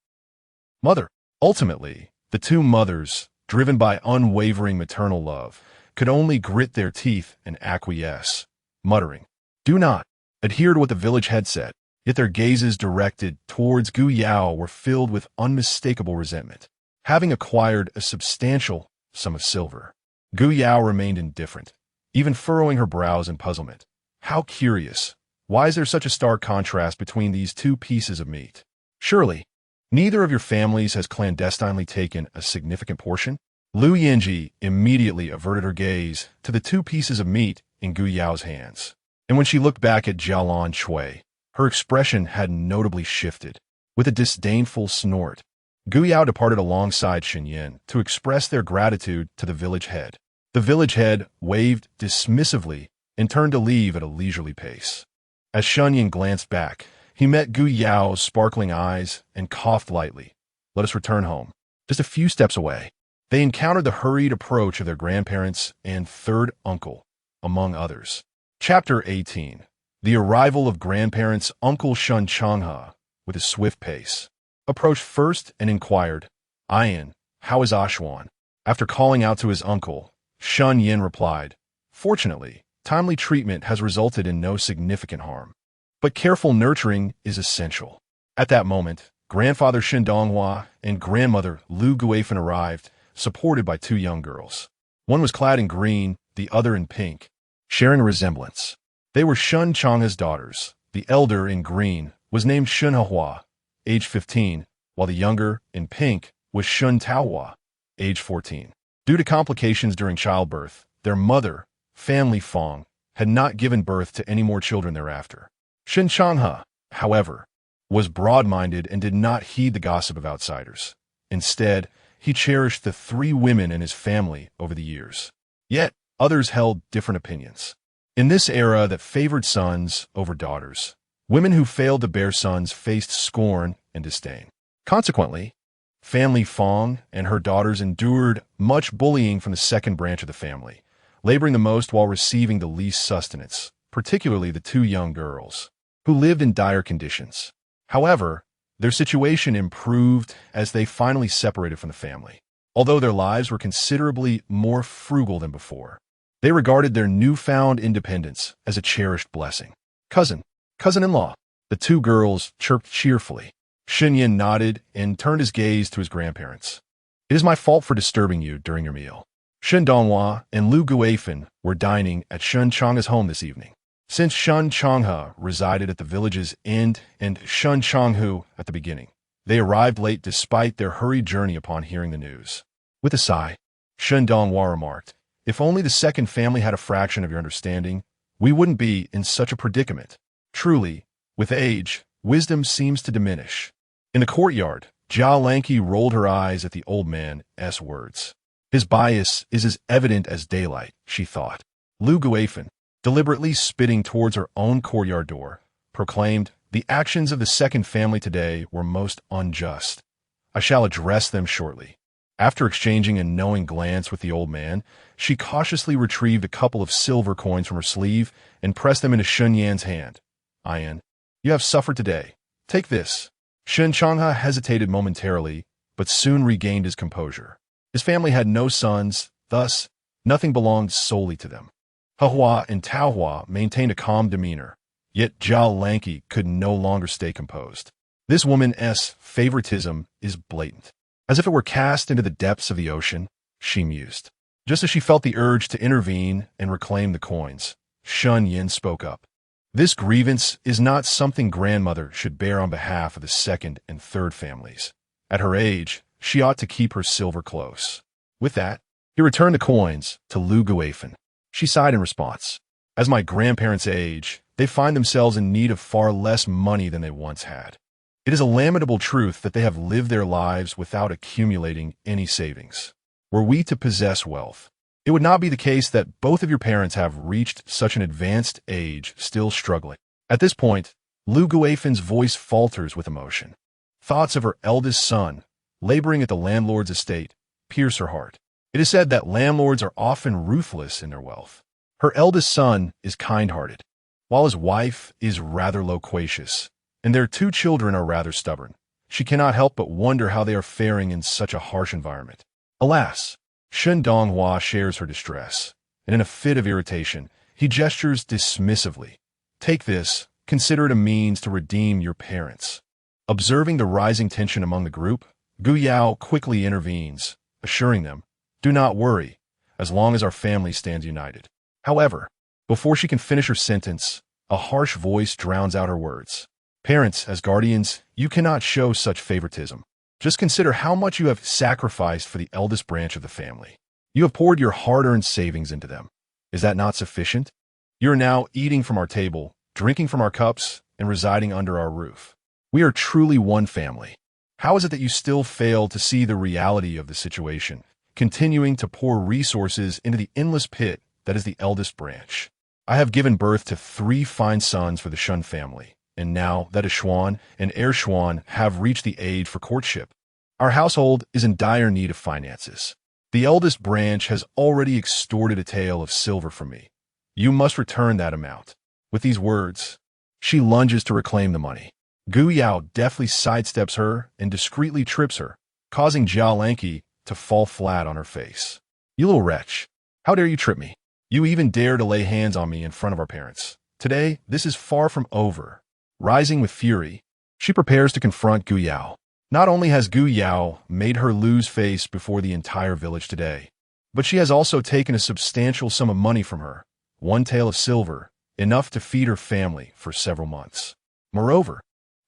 Mother. Ultimately, the two mothers driven by unwavering maternal love, could only grit their teeth and acquiesce, muttering, "Do not adhere to what the village head said." Yet their gazes directed towards Gu Yao were filled with unmistakable resentment. Having acquired a substantial sum of silver, Gu Yao remained indifferent, even furrowing her brows in puzzlement. How curious! Why is there such a stark contrast between these two pieces of meat? Surely, neither of your families has clandestinely taken a significant portion? Lu Yinji immediately averted her gaze to the two pieces of meat in Gu Yao's hands. And when she looked back at Jialan Cui, her expression had notably shifted. With a disdainful snort, Gu Yao departed alongside Shen Yan to express their gratitude to the village head. The village head waved dismissively and turned to leave at a leisurely pace. As Shen Yan glanced back, he met Gu Yao's sparkling eyes and coughed lightly. "Let us return home." Just a few steps away, they encountered the hurried approach of their grandparents and third uncle, among others. Chapter 18. The arrival of grandparents Uncle Shun Changhe, with a swift pace, approached first and inquired, "Ian, how is Ashuan?" After calling out to his uncle, Shen Yan replied, "Fortunately, timely treatment has resulted in no significant harm. But careful nurturing is essential." At that moment, grandfather Shen Donghua and grandmother Lu Guifan arrived, supported by two young girls. One was clad in green, the other in pink, sharing a resemblance. They were Shun Changhe's daughters. The elder, in green, was named Shun Hehua, age 15, while the younger, in pink, was Shun Taohua, age 14. Due to complications during childbirth, their mother, Family Fong, had not given birth to any more children thereafter. Shen Changhe, however, was broad-minded and did not heed the gossip of outsiders. Instead, he cherished the three women in his family over the years. Yet, others held different opinions. In this era that favored sons over daughters, women who failed to bear sons faced scorn and disdain. Consequently, Family Fong and her daughters endured much bullying from the second branch of the family, laboring the most while receiving the least sustenance, particularly the two young girls, who lived in dire conditions. However, their situation improved as they finally separated from the family. Although their lives were considerably more frugal than before, they regarded their newfound independence as a cherished blessing. Cousin-in-law, the two girls chirped cheerfully. Shen Yan nodded and turned his gaze to his grandparents. "It is my fault for disturbing you during your meal." Shen Donghua and Lu Guifan were dining at Shun Changhe's home this evening. Since Shun Changhe resided at the village's end and Shun Changhu at the beginning, they arrived late despite their hurried journey upon hearing the news. With a sigh, Shen Donghua remarked, "If only the second family had a fraction of your understanding, we wouldn't be in such a predicament. Truly, with age, wisdom seems to diminish." In the courtyard, Jia Lanky rolled her eyes at the old man's words. His bias is as evident as daylight, she thought. Lu Guifan, deliberately spitting towards her own courtyard door, proclaimed, "The actions of the second family today were most unjust. I shall address them shortly." After exchanging a knowing glance with the old man, she cautiously retrieved a couple of silver coins from her sleeve and pressed them into Shen Yan's hand. "Ian, you have suffered today. Take this." Shen Changhe hesitated momentarily, but soon regained his composure. His family had no sons, thus, nothing belonged solely to them. Hehua and Taohua maintained a calm demeanor, yet Jia Lanky could no longer stay composed. This woman's favoritism is blatant. As if it were cast into the depths of the ocean, she mused. Just as she felt the urge to intervene and reclaim the coins, Shen Yan spoke up. "This grievance is not something grandmother should bear on behalf of the second and third families. At her age, she ought to keep her silver close." With that, he returned the coins to Lu Guifan. She sighed in response. "As my grandparents age, they find themselves in need of far less money than they once had. It is a lamentable truth that they have lived their lives without accumulating any savings. Were we to possess wealth, it would not be the case that both of your parents have reached such an advanced age still struggling." At this point, Lu Guifan's voice falters with emotion. Thoughts of her eldest son, laboring at the landlord's estate, pierce her heart. It is said that landlords are often ruthless in their wealth. Her eldest son is kind-hearted, while his wife is rather loquacious, and their two children are rather stubborn. She cannot help but wonder how they are faring in such a harsh environment. Alas, Shen Donghua shares her distress, and in a fit of irritation, he gestures dismissively. Take this, consider it a means to redeem your parents. Observing the rising tension among the group, Gu Yao quickly intervenes, assuring them, do not worry, as long as our family stands united. However, before she can finish her sentence, a harsh voice drowns out her words. Parents, as guardians, you cannot show such favoritism. Just consider how much you have sacrificed for the eldest branch of the family. You have poured your hard-earned savings into them. Is that not sufficient? You are now eating from our table, drinking from our cups, and residing under our roof. We are truly one family. How is it that you still fail to see the reality of the situation, continuing to pour resources into the endless pit that is the eldest branch? I have given birth to 3 fine sons for the Shen family, and now that Xuan and heir Xuan have reached the age for courtship, our household is in dire need of finances. The eldest branch has already extorted a tale of silver from me. You must return that amount. With these words, she lunges to reclaim the money. Gu Yao deftly sidesteps her and discreetly trips her, causing Jia Lanky to fall flat on her face. You little wretch, how dare you trip me? You even dare to lay hands on me in front of our parents. Today, this is far from over. Rising with fury, she prepares to confront Gu Yao. Not only has Gu Yao made her lose face before the entire village today, but she has also taken a substantial sum of money from her, 1 tael of silver, enough to feed her family for several months. Moreover,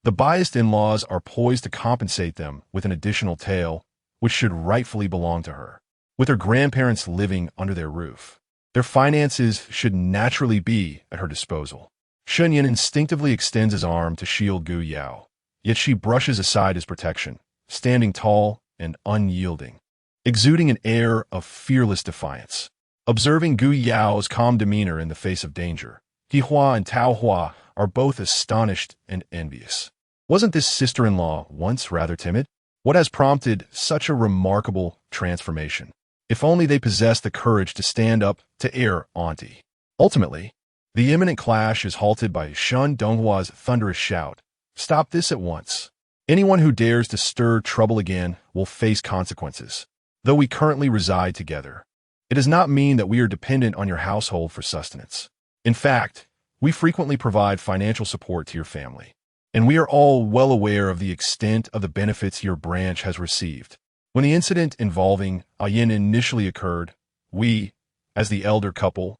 the biased in-laws are poised to compensate them with an additional tael, which should rightfully belong to her. With her grandparents living under their roof, their finances should naturally be at her disposal. Shen Yan instinctively extends his arm to shield Gu Yao, yet she brushes aside his protection, standing tall and unyielding, exuding an air of fearless defiance. Observing Gu Yao's calm demeanor in the face of danger, He Hua and Tao Hua are both astonished and envious. Wasn't this sister-in-law once rather timid? What has prompted such a remarkable transformation? If only they possessed the courage to stand up to heir auntie. Ultimately, the imminent clash is halted by Shen Donghua's thunderous shout. Stop this at once. Anyone who dares to stir trouble again will face consequences. Though we currently reside together, it does not mean that we are dependent on your household for sustenance. In fact, we frequently provide financial support to your family, and we are all well aware of the extent of the benefits your branch has received. When the incident involving Ayin initially occurred, we, as the elder couple,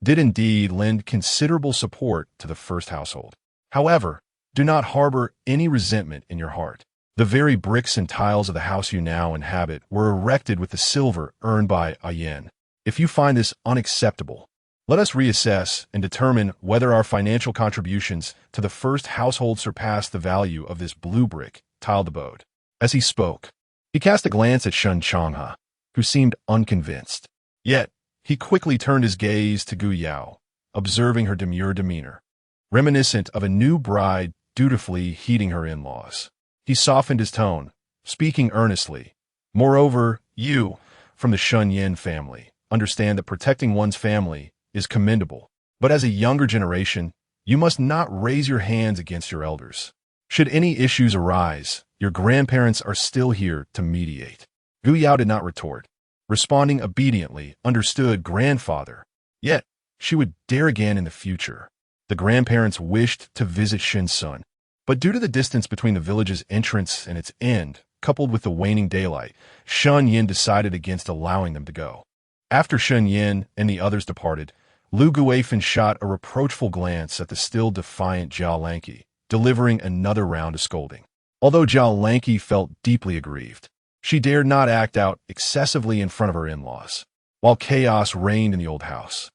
did indeed lend considerable support to the first household. However, do not harbor any resentment in your heart. The very bricks and tiles of the house you now inhabit were erected with the silver earned by Ayin. If you find this unacceptable, let us reassess and determine whether our financial contributions to the first household surpass the value of this blue brick tiled abode. As he spoke, he cast a glance at Shen Changhe, who seemed unconvinced. Yet, he quickly turned his gaze to Gu Yao, observing her demure demeanor, reminiscent of a new bride dutifully heeding her in-laws. He softened his tone, speaking earnestly. Moreover, you, from the Shen Yan family, understand that protecting one's family is commendable. But as a younger generation, you must not raise your hands against your elders. Should any issues arise, your grandparents are still here to mediate. Gu Yao did not retort, responding obediently, understood grandfather. Yet, she would dare again in the future. The grandparents wished to visit Shen's son, but due to the distance between the village's entrance and its end, coupled with the waning daylight, Shen Yan decided against allowing them to go. After Shen Yan and the others departed, Lu Guifan shot a reproachful glance at the still defiant Jia Lanky, delivering another round of scolding. Although Jia Lanky felt deeply aggrieved, she dared not act out excessively in front of her in-laws, while chaos reigned in the old house.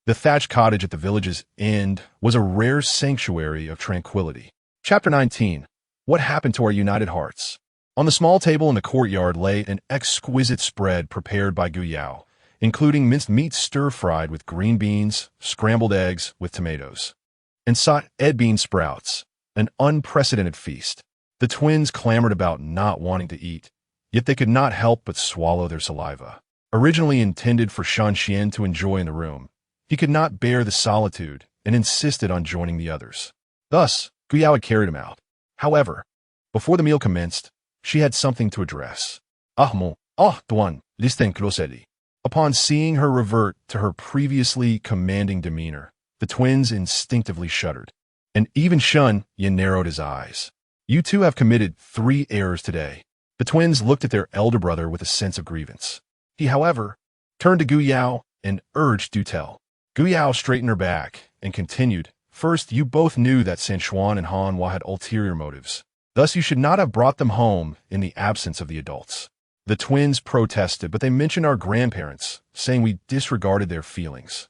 The thatched cottage at the village's end was a rare sanctuary of tranquility. Chapter 19. What happened to our united hearts? On the small table in the courtyard lay an exquisite spread prepared by Gu Yao, including minced meat stir-fried with green beans, scrambled eggs with tomatoes, and sauté bean sprouts, an unprecedented feast. The twins clamored about not wanting to eat, yet they could not help but swallow their saliva. Originally intended for Shan Xian to enjoy in the room, he could not bear the solitude and insisted on joining the others. Thus, Gu Yao had carried him out. However, before the meal commenced, she had something to address. Tuan, listen closely. Upon seeing her revert to her previously commanding demeanor, the twins instinctively shuddered. And even Shen Yan narrowed his eyes. You two have committed 3 errors today. The twins looked at their elder brother with a sense of grievance. He, however, turned to Gu Yao and urged do tell. Gu Yao straightened her back and continued, First, you both knew that Sanchuan and Han Hua had ulterior motives. Thus, you should not have brought them home in the absence of the adults. The twins protested, but they mentioned our grandparents, saying we disregarded their feelings.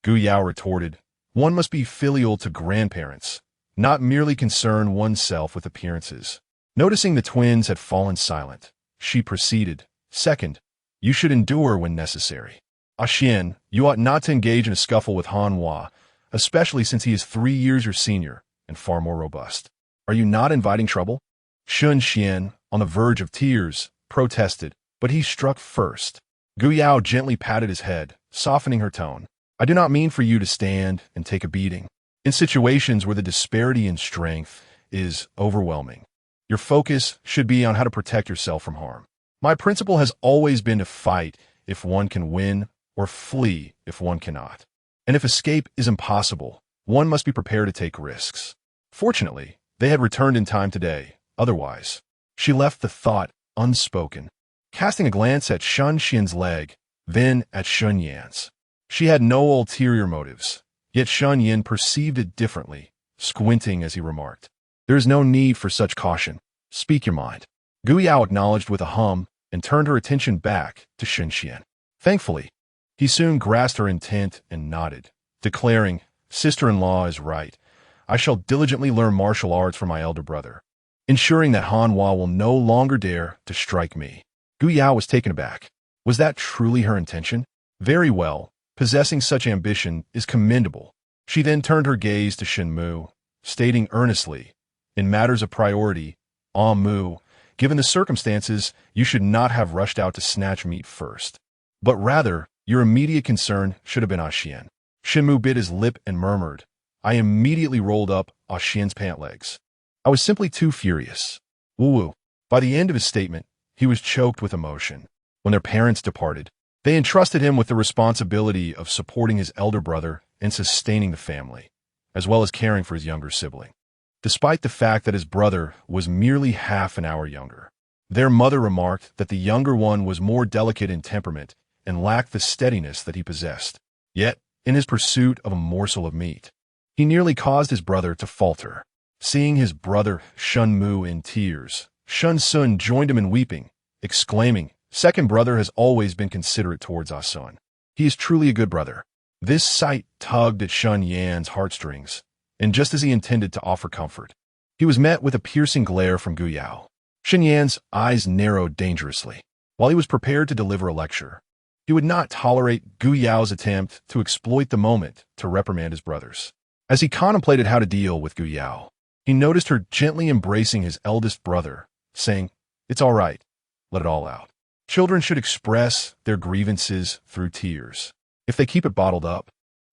Gu Yao retorted, One must be filial to grandparents, not merely concern oneself with appearances. Noticing the twins had fallen silent, she proceeded, Second, you should endure when necessary. Xian, you ought not to engage in a scuffle with Han Hua, especially since he is 3 years your senior and far more robust. Are you not inviting trouble? Shen Yan, on the verge of tears, protested, but he struck first. Gu Yao gently patted his head, softening her tone. I do not mean for you to stand and take a beating. In situations where the disparity in strength is overwhelming, your focus should be on how to protect yourself from harm. My principle has always been to fight if one can win or flee if one cannot. And if escape is impossible, one must be prepared to take risks. Fortunately, they had returned in time today. Otherwise, she left the thought unspoken, casting a glance at Shen Yan's leg, then at Shen Yan's. She had no ulterior motives, yet Shen Yan perceived it differently, squinting as he remarked, There is no need for such caution. Speak your mind. Gu Yao acknowledged with a hum and turned her attention back to Shen Yan. Thankfully, he soon grasped her intent and nodded, declaring, Sister-in-law is right. I shall diligently learn martial arts from my elder brother, ensuring that Han Hua will no longer dare to strike me. Gu Yao was taken aback. Was that truly her intention? Very well. Possessing such ambition is commendable. She then turned her gaze to Shen Mu, stating earnestly, In matters of priority, Mu, given the circumstances, you should not have rushed out to snatch meat first. But rather, your immediate concern should have been Xian. Shen Mu bit his lip and murmured. I immediately rolled up Xian's pant legs. I was simply too furious. Woo-woo. By the end of his statement, he was choked with emotion. When their parents departed, they entrusted him with the responsibility of supporting his elder brother and sustaining the family, as well as caring for his younger sibling. Despite the fact that his brother was merely half an hour younger, their mother remarked that the younger one was more delicate in temperament and lacked the steadiness that he possessed. Yet, in his pursuit of a morsel of meat, he nearly caused his brother to falter. Seeing his brother Shen Mu in tears, Shen Sun joined him in weeping, exclaiming, Second brother has always been considerate towards our son. He is truly a good brother. This sight tugged at Shen Yan's heartstrings, and just as he intended to offer comfort, he was met with a piercing glare from Gu Yao. Shen Yan's eyes narrowed dangerously. While he was prepared to deliver a lecture, he would not tolerate Gu Yao's attempt to exploit the moment to reprimand his brothers. As he contemplated how to deal with Gu Yao, he noticed her gently embracing his eldest brother, saying, It's all right. Let it all out. Children should express their grievances through tears. If they keep it bottled up,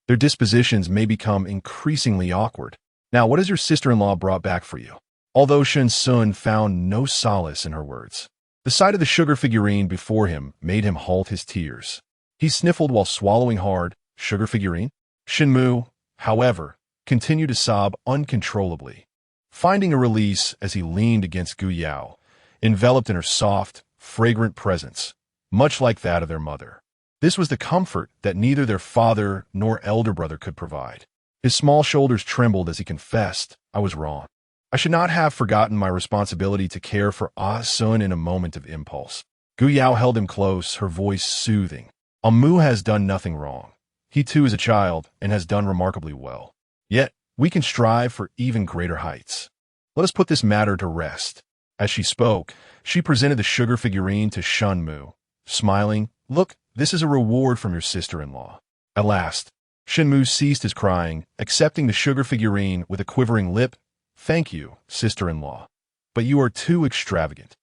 their dispositions may become increasingly awkward. Now, what has your sister-in-law brought back for you? Although Shen Sun found no solace in her words, the sight of the sugar figurine before him made him halt his tears. He sniffled while swallowing hard. Sugar figurine? Shen Mu, however, continued to sob uncontrollably, finding a release as he leaned against Gu Yao, enveloped in her soft, fragrant presence, much like that of their mother. This was the comfort that neither their father nor elder brother could provide. His small shoulders trembled as he confessed, I was wrong. I should not have forgotten my responsibility to care for Ah Sun in a moment of impulse. Gu Yao held him close, her voice soothing. Mu has done nothing wrong. He too is a child and has done remarkably well. Yet, we can strive for even greater heights. Let us put this matter to rest. As she spoke, she presented the sugar figurine to Shen Mu, smiling, Look, this is a reward from your sister-in-law. At last, Shen Mu ceased his crying, accepting the sugar figurine with a quivering lip. Thank you, sister-in-law, but you are too extravagant.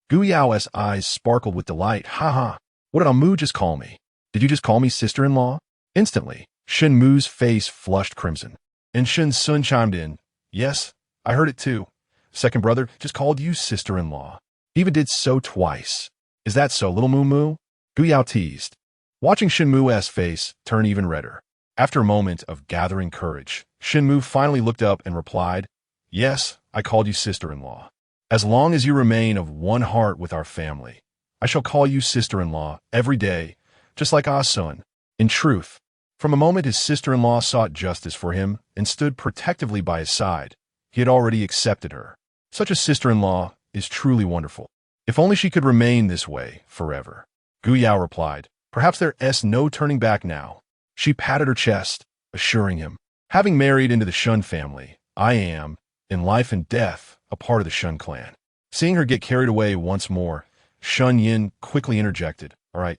Gu Yao's eyes sparkled with delight. Ha ha, what did Mu just call me? Did you just call me sister-in-law? Instantly, Shen Mu's face flushed crimson, and Shen Sun chimed in. Yes, I heard it too. Second brother just called you sister-in-law. He even did so twice. Is that so, little Mu Mu? Gu Yao teased. watching Shenmu's face turn even redder. After a moment of gathering courage, Shenmu finally looked up and replied, "Yes, I called you sister-in-law. As long as you remain of one heart with our family, I shall call you sister-in-law every day, just like our son." In truth, from the moment his sister-in-law sought justice for him and stood protectively by his side, he had already accepted her. Such a sister-in-law is truly wonderful. If only she could remain this way forever. Gu Yao replied, "Perhaps there's no turning back now." She patted her chest, assuring him, "Having married into the Shen family, I am, in life and death, a part of the Shen clan." Seeing her get carried away once more, Shen Yan quickly interjected, "All right,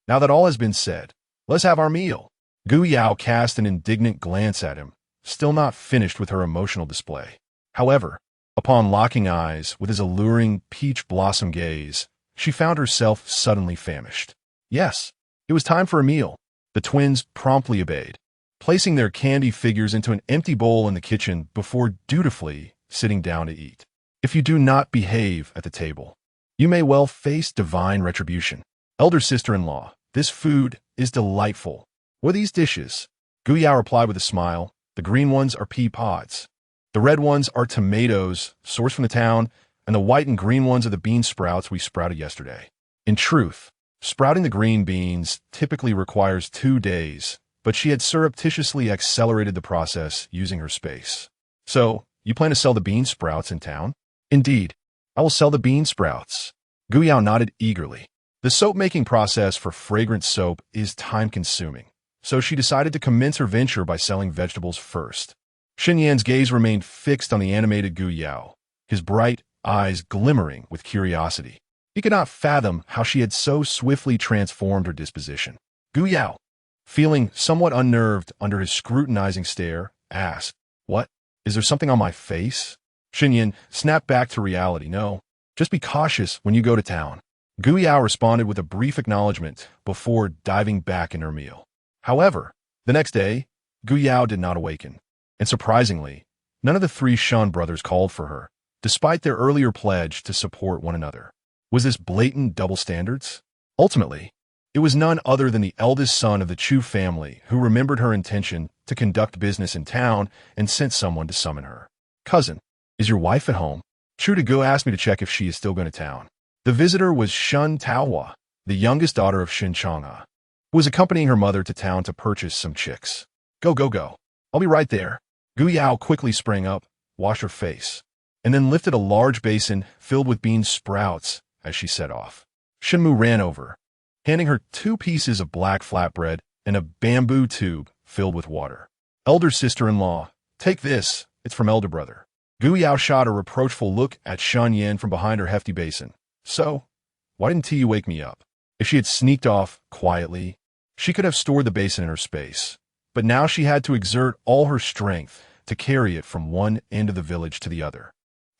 now that all has been said, let's have our meal." Gu Yao cast an indignant glance at him, still not finished with her emotional display. However, upon locking eyes with his alluring peach blossom gaze, she found herself suddenly famished. Yes, it was time for a meal. The twins promptly obeyed, placing their candy figures into an empty bowl in the kitchen before dutifully sitting down to eat. If you do not behave at the table, you may well face divine retribution. Elder sister-in-law, this food is delightful. What are these dishes? Gu Yao replied with a smile. The green ones are pea pods. The red ones are tomatoes, sourced from the town, and the white and green ones are the bean sprouts we sprouted yesterday. In truth, sprouting the green beans typically requires 2 days, but she had surreptitiously accelerated the process using her space. "So, you plan to sell the bean sprouts in town?" "Indeed, I will sell the bean sprouts." Gu Yao nodded eagerly. The soap-making process for fragrant soap is time-consuming, so she decided to commence her venture by selling vegetables first. Shen Yan's gaze remained fixed on the animated Gu Yao, his bright eyes glimmering with curiosity. He could not fathom how she had so swiftly transformed her disposition. Gu Yao, feeling somewhat unnerved under his scrutinizing stare, asked, "What? Is there something on my face?" Shen Yan snapped back to reality. "No, just be cautious when you go to town." Gu Yao responded with a brief acknowledgement before diving back in her meal. However, the next day, Gu Yao did not awaken, and surprisingly, none of the 3 Shen brothers called for her, despite their earlier pledge to support one another. Was this blatant double standards? Ultimately, it was none other than the eldest son of the Chu family who remembered her intention to conduct business in town and sent someone to summon her. "Cousin, is your wife at home?" Chu Gu asked me to check if she is still going to town. The visitor was Shen Taohua, the youngest daughter of Shen Chang'e, who was accompanying her mother to town to purchase some chicks. Go. I'll be right there." Gu Yao quickly sprang up, washed her face, and then lifted a large basin filled with bean sprouts as she set off. Shenmu ran over, handing her 2 pieces of black flatbread and a bamboo tube filled with water. "Elder sister-in-law, take this. It's from elder brother." Gu Yao shot a reproachful look at Shen Yan from behind her hefty basin. "So, why didn't you wake me up?" If she had sneaked off quietly, she could have stored the basin in her space, but now she had to exert all her strength to carry it from one end of the village to the other.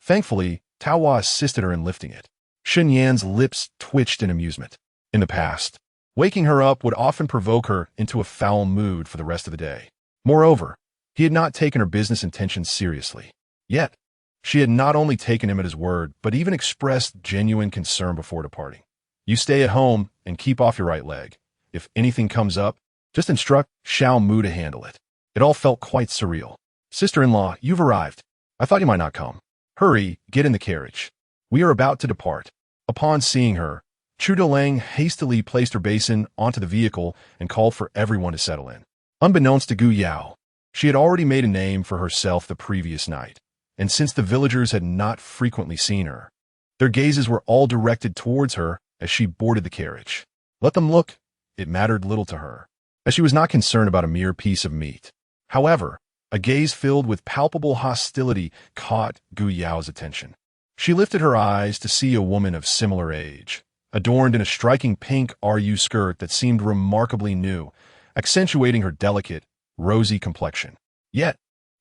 Thankfully, Taohua assisted her in lifting it. Shen Yan's lips twitched in amusement. In the past, waking her up would often provoke her into a foul mood for the rest of the day. Moreover, he had not taken her business intentions seriously. Yet, she had not only taken him at his word, but even expressed genuine concern before departing. "You stay at home and keep off your right leg. If anything comes up, just instruct Xiao Mu to handle it." It all felt quite surreal. "Sister-in-law, you've arrived. I thought you might not come. Hurry, get in the carriage. We are about to depart." Upon seeing her, Chu Lang hastily placed her basin onto the vehicle and called for everyone to settle in. Unbeknownst to Gu Yao, she had already made a name for herself the previous night, and since the villagers had not frequently seen her, their gazes were all directed towards her as she boarded the carriage. Let them look, it mattered little to her, as she was not concerned about a mere piece of meat. However, a gaze filled with palpable hostility caught Gu Yao's attention. She lifted her eyes to see a woman of similar age, adorned in a striking pink RU skirt that seemed remarkably new, accentuating her delicate, rosy complexion. Yet,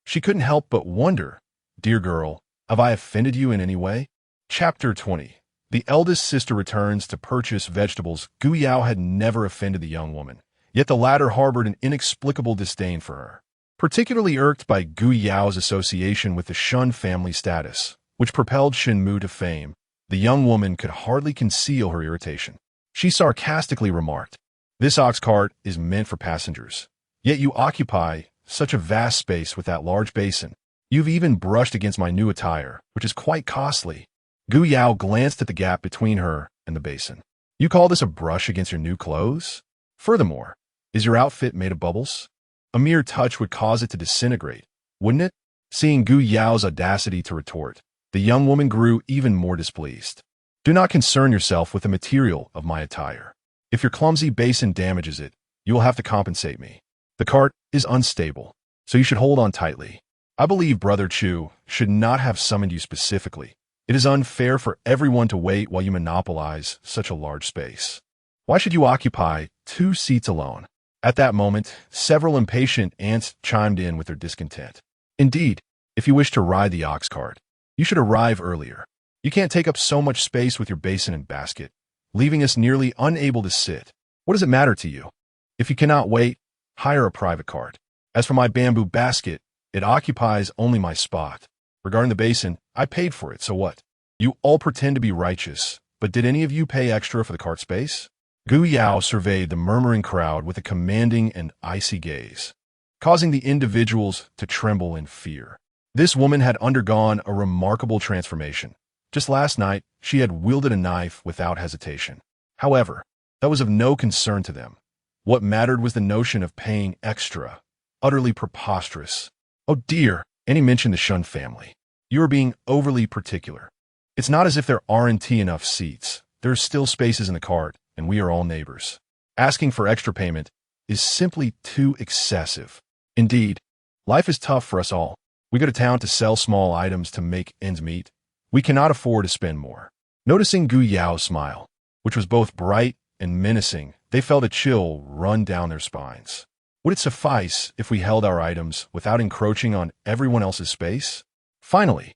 she couldn't help but wonder, "Dear girl, have I offended you in any way?" Chapter 20. The eldest sister returns to purchase vegetables. Gu Yao had never offended the young woman, yet the latter harbored an inexplicable disdain for her. Particularly irked by Gu Yao's association with the Shen family status, which propelled Shen Mu to fame, the young woman could hardly conceal her irritation. She sarcastically remarked, This ox cart is meant for passengers. Yet you occupy such a vast space with that large basin. You've even brushed against my new attire, which is quite costly. Gu Yao glanced at the gap between her and the basin. You call this a brush against your new clothes? Furthermore, is your outfit made of bubbles? A mere touch would cause it to disintegrate, wouldn't it? Seeing Gu Yao's audacity to retort, the young woman grew even more displeased. Do not concern yourself with the material of my attire. If your clumsy basin damages it, you will have to compensate me. The cart is unstable, so you should hold on tightly. I believe Brother Chu should not have summoned you specifically. It is unfair for everyone to wait while you monopolize such a large space. Why should you occupy 2 seats alone? At that moment, several impatient ants chimed in with their discontent. Indeed, if you wish to ride the ox cart, you should arrive earlier. You can't take up so much space with your basin and basket, leaving us nearly unable to sit. What does it matter to you? If you cannot wait, hire a private cart. As for my bamboo basket, it occupies only my spot. Regarding the basin, I paid for it, so what? You all pretend to be righteous, but did any of you pay extra for the cart space? Gu Yao surveyed the murmuring crowd with a commanding and icy gaze, causing the individuals to tremble in fear. This woman had undergone a remarkable transformation. Just last night, she had wielded a knife without hesitation. However, that was of no concern to them. What mattered was the notion of paying extra. Utterly preposterous. Oh dear, and he mentioned the Shen family. You are being overly particular. It's not as if there aren't enough seats. There are still spaces in the cart, and we are all neighbors. Asking for extra payment is simply too excessive. Indeed, life is tough for us all. We go to town to sell small items to make ends meet. We cannot afford to spend more. Noticing Gu Yao's smile, which was both bright and menacing, they felt a chill run down their spines. Would it suffice if we held our items without encroaching on everyone else's space? Finally,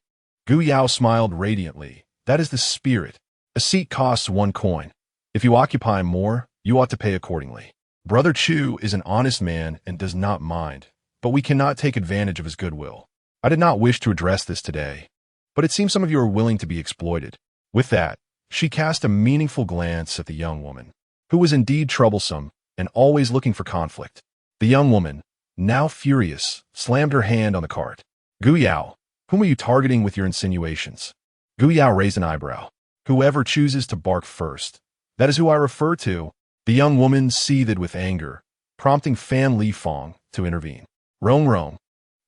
Gu Yao smiled radiantly. That is the spirit. A seat costs 1 coin. If you occupy more, you ought to pay accordingly. Brother Chu is an honest man and does not mind, but we cannot take advantage of his goodwill. I did not wish to address this today, but it seems some of you are willing to be exploited. With that, she cast a meaningful glance at the young woman, who was indeed troublesome and always looking for conflict. The young woman, now furious, slammed her hand on the cart. Gu Yao, whom are you targeting with your insinuations? Gu Yao raised an eyebrow. Whoever chooses to bark first. That is who I refer to. The young woman seethed with anger, prompting Fan Li Fong to intervene. Rong,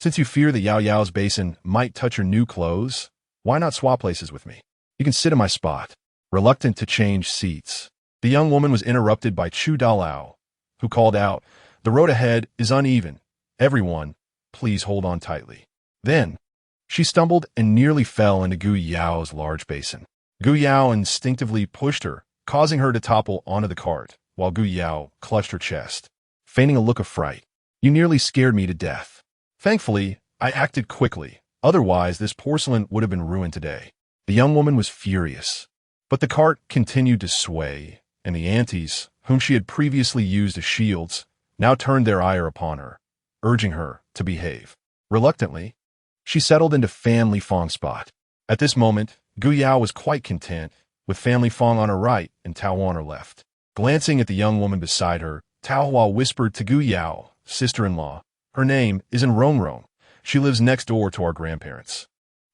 since you fear that Yao Yao's basin might touch your new clothes, why not swap places with me? You can sit in my spot. Reluctant to change seats, the young woman was interrupted by Chu Dalao, who called out, "The road ahead is uneven. Everyone, please hold on tightly." Then, she stumbled and nearly fell into Gu Yao's large basin. Gu Yao instinctively pushed her, causing her to topple onto the cart, while Gu Yao clutched her chest, feigning a look of fright. "You nearly scared me to death. Thankfully, I acted quickly. Otherwise, this porcelain would have been ruined today." The young woman was furious, but the cart continued to sway, and the aunties, whom she had previously used as shields, now turned their ire upon her, urging her to behave. Reluctantly, she settled into Fan Li Fong's spot. At this moment, Gu Yao was quite content, with Fan Li Fong on her right and Tao on her left. Glancing at the young woman beside her, Tao Hua whispered to Gu Yao, "Sister-in-law, her name isn't Rong. She lives next door to our grandparents.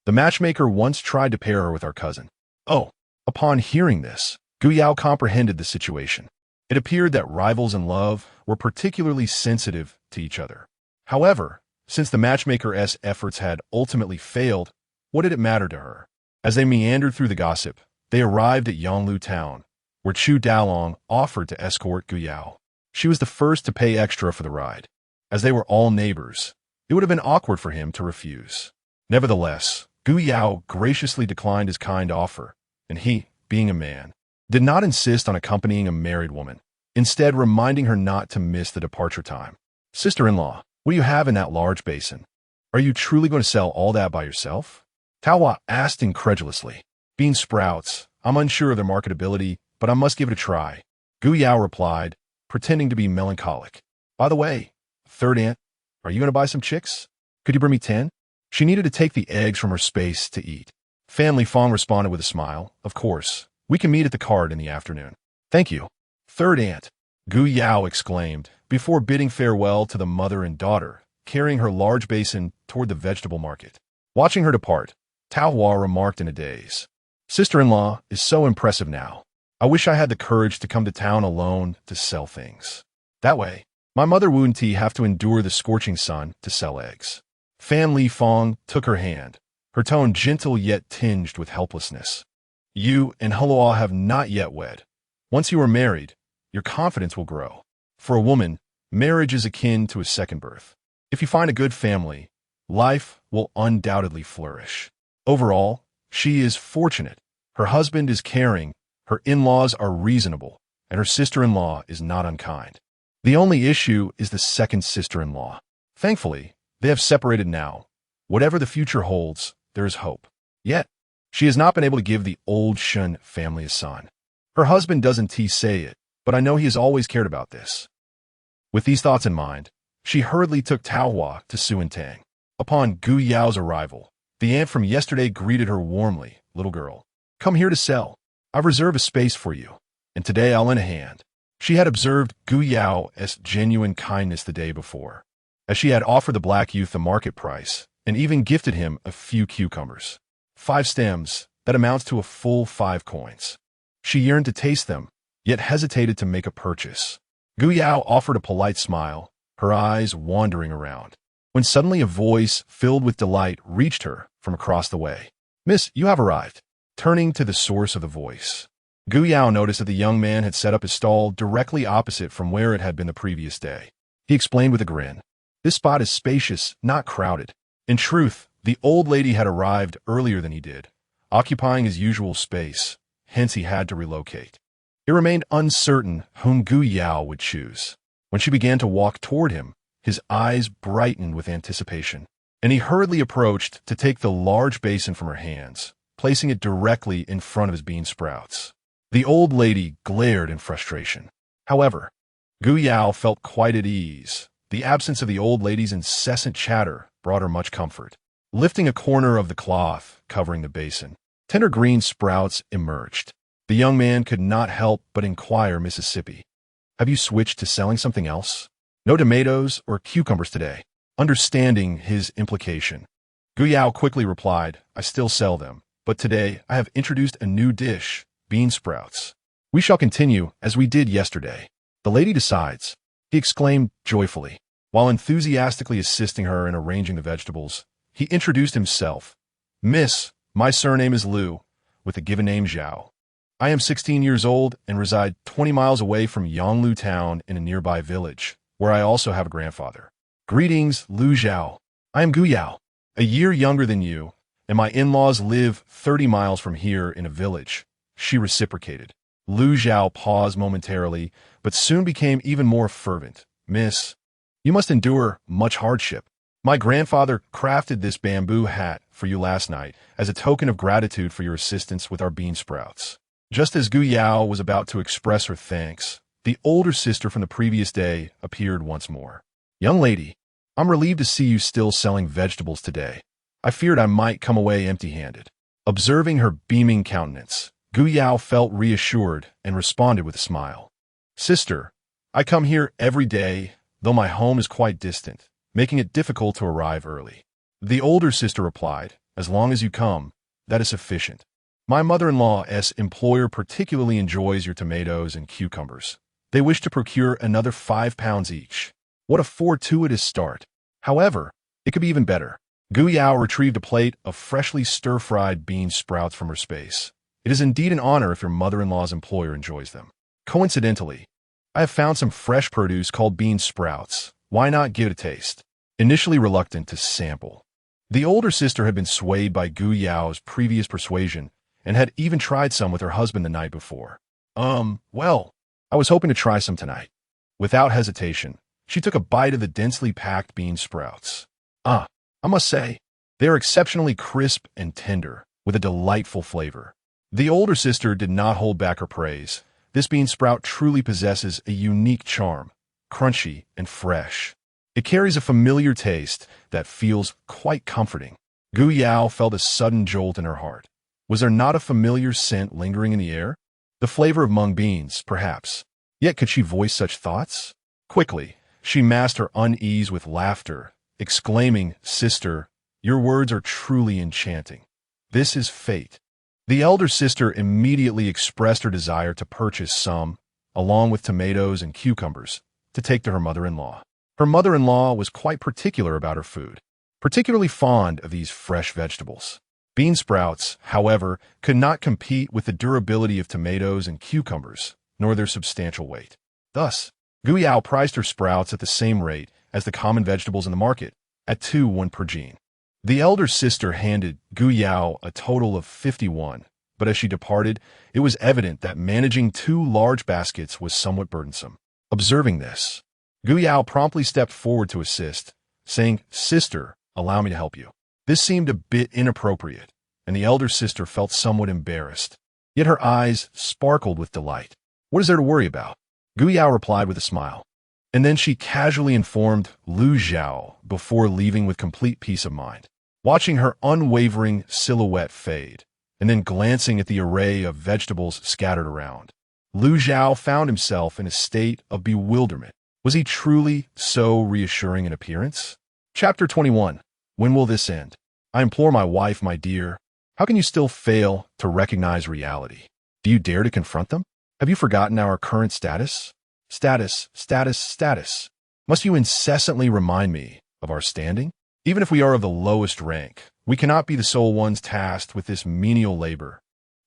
The matchmaker once tried to pair her with our cousin." Oh, upon hearing this, Gu Yao comprehended the situation. It appeared that rivals in love were particularly sensitive to each other. However, since the matchmaker's efforts had ultimately failed, what did it matter to her? As they meandered through the gossip, they arrived at Yonglu town, where Chu Dalong offered to escort Gu Yao. She was the first to pay extra for the ride. As they were all neighbors, it would have been awkward for him to refuse. Nevertheless, Gu Yao graciously declined his kind offer, and he, being a man, did not insist on accompanying a married woman, instead reminding her not to miss the departure time. "Sister-in-law, what do you have in that large basin? Are you truly going to sell all that by yourself?" Taohua asked incredulously. "Bean sprouts. I'm unsure of their marketability, but I must give it a try." Gu Yao replied, pretending to be melancholic. "By the way, third aunt, are you going to buy some chicks? Could you bring me 10? She needed to take the eggs from her space to eat." Fan Li Fong responded with a smile. "Of course. We can meet at the cart in the afternoon." "Thank you." "Third aunt, Gu Yao exclaimed, before bidding farewell to the mother and daughter, carrying her large basin toward the vegetable market. Watching her depart, Tao Hua remarked in a daze, "Sister-in-law is so impressive now. I wish I had the courage to come to town alone to sell things. That way, my mother wouldn't have to endure the scorching sun to sell eggs." Fan Li Fong took her hand, her tone gentle yet tinged with helplessness. "You and Hulua have not yet wed. Once you are married, your confidence will grow. For a woman, marriage is akin to a second birth. If you find a good family, life will undoubtedly flourish. Overall, she is fortunate. Her husband is caring, her in-laws are reasonable, and her sister-in-law is not unkind. The only issue is the second sister-in-law. Thankfully, they have separated now. Whatever the future holds, there is hope. Yet, she has not been able to give the old Shen family a son. Her husband doesn't say it, but I know he has always cared about this." With these thoughts in mind, she hurriedly took Tao Hua to Suintang. Upon Gu Yao's arrival, the aunt from yesterday greeted her warmly. "Little girl, come here to sell. I've reserved a space for you, and today I'll lend a hand." She had observed Gu Yao's genuine kindness the day before, as she had offered the black youth the market price and even gifted him a few cucumbers. 5 stems, that amounts to a full 5 coins. She yearned to taste them, yet hesitated to make a purchase. Gu Yao offered a polite smile, her eyes wandering around, when suddenly a voice filled with delight reached her from across the way. "Miss, you have arrived." Turning to the source of the voice, Gu Yao noticed that the young man had set up his stall directly opposite from where it had been the previous day. He explained with a grin, "This spot is spacious, not crowded." In truth, the old lady had arrived earlier than he did, occupying his usual space, hence he had to relocate. It remained uncertain whom Gu Yao would choose. When she began to walk toward him, his eyes brightened with anticipation, and he hurriedly approached to take the large basin from her hands, placing it directly in front of his bean sprouts. The old lady glared in frustration. However, Gu Yao felt quite at ease. The absence of the old lady's incessant chatter brought her much comfort. Lifting a corner of the cloth covering the basin, tender green sprouts emerged. The young man could not help but inquire Mississippi, "Have you switched to selling something else? No tomatoes or cucumbers today?" Understanding his implication, Gu Yao quickly replied, "I still sell them, but today I have introduced a new dish, bean sprouts. We shall continue as we did yesterday. The lady decides," he exclaimed joyfully. While enthusiastically assisting her in arranging the vegetables, he introduced himself. "Miss, my surname is Liu, with the given name Zhao. I am 16 years old and reside 20 miles away from Yonglu town in a nearby village, where I also have a grandfather. Greetings, Liu Zhao. I am Gu Yao, a year younger than you, and my in-laws live 30 miles from here in a village," she reciprocated. Liu Zhao paused momentarily, but soon became even more fervent. "Miss, you must endure much hardship. My grandfather crafted this bamboo hat for you last night as a token of gratitude for your assistance with our bean sprouts." Just as Gu Yao was about to express her thanks, the older sister from the previous day appeared once more. "Young lady, I'm relieved to see you still selling vegetables today. I feared I might come away empty-handed." Observing her beaming countenance, Gu Yao felt reassured and responded with a smile. "Sister, I come here every day, though my home is quite distant, making it difficult to arrive early." The older sister replied, "As long as you come, that is sufficient. My mother-in-law's employer particularly enjoys your tomatoes and cucumbers. They wish to procure another 5 pounds each." What a fortuitous start. However, it could be even better. Gu Yao retrieved a plate of freshly stir-fried bean sprouts from her space. "It is indeed an honor if your mother-in-law's employer enjoys them. Coincidentally, I have found some fresh produce called bean sprouts. Why not give it a taste?" Initially reluctant to sample, the older sister had been swayed by Gu Yao's previous persuasion and had even tried some with her husband the night before. Well, I was hoping to try some tonight." Without hesitation, she took a bite of the densely packed bean sprouts. I must say, they are exceptionally crisp and tender, with a delightful flavor." The older sister did not hold back her praise. "This bean sprout truly possesses a unique charm, crunchy and fresh. It carries a familiar taste that feels quite comforting." Gu Yao felt a sudden jolt in her heart. Was there not a familiar scent lingering in the air? The flavor of mung beans, perhaps. Yet could she voice such thoughts? Quickly, she masked her unease with laughter, exclaiming, "Sister, your words are truly enchanting. This is fate." The elder sister immediately expressed her desire to purchase some, along with tomatoes and cucumbers, to take to her mother-in-law. Her mother-in-law was quite particular about her food, particularly fond of these fresh vegetables. Bean sprouts, however, could not compete with the durability of tomatoes and cucumbers, nor their substantial weight. Thus, Guyao priced her sprouts at the same rate as the common vegetables in the market, at 2 per jean. The elder sister handed Guyao a total of 51, but as she departed, it was evident that managing 2 large baskets was somewhat burdensome. Observing this, Guyao promptly stepped forward to assist, saying, "Sister, allow me to help you." This seemed a bit inappropriate, and the elder sister felt somewhat embarrassed. Yet her eyes sparkled with delight. "What is there to worry about?" Guyao replied with a smile. And then she casually informed Lu Zhao before leaving with complete peace of mind. Watching her unwavering silhouette fade, and then glancing at the array of vegetables scattered around, Lu Zhao found himself in a state of bewilderment. Was he truly so reassuring in appearance? Chapter 21. When will this end? I implore my wife, my dear, how can you still fail to recognize reality? Do you dare to confront them? Have you forgotten our current status? Status. Must you incessantly remind me of our standing? Even if we are of the lowest rank, we cannot be the sole ones tasked with this menial labor.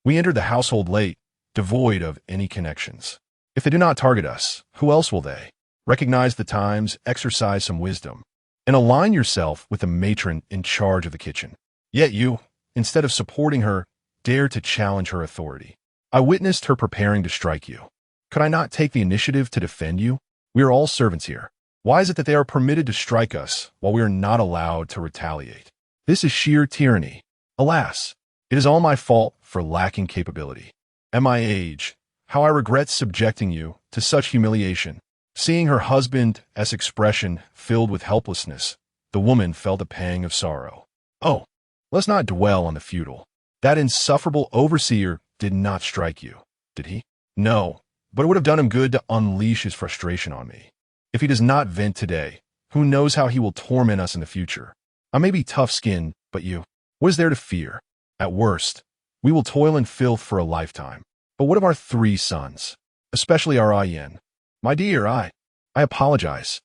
We entered the household late, devoid of any connections. If they do not target us, who else will they? Recognize the times, exercise some wisdom, and align yourself with the matron in charge of the kitchen. Yet you, instead of supporting her, dare to challenge her authority. I witnessed her preparing to strike you. Could I not take the initiative to defend you? We are all servants here. Why is it that they are permitted to strike us while we are not allowed to retaliate? This is sheer tyranny. Alas, it is all my fault for lacking capability. At my age, how I regret subjecting you to such humiliation. Seeing her husband's expression filled with helplessness, the woman felt a pang of sorrow. Oh, let's not dwell on the futile. That insufferable overseer did not strike you, did he? No, but it would have done him good to unleash his frustration on me. If he does not vent today, who knows how he will torment us in the future? I may be tough-skinned, but you, what is there to fear? At worst, we will toil in filth for a lifetime. But what of our 3 sons? Especially our Yan? My dear, I apologize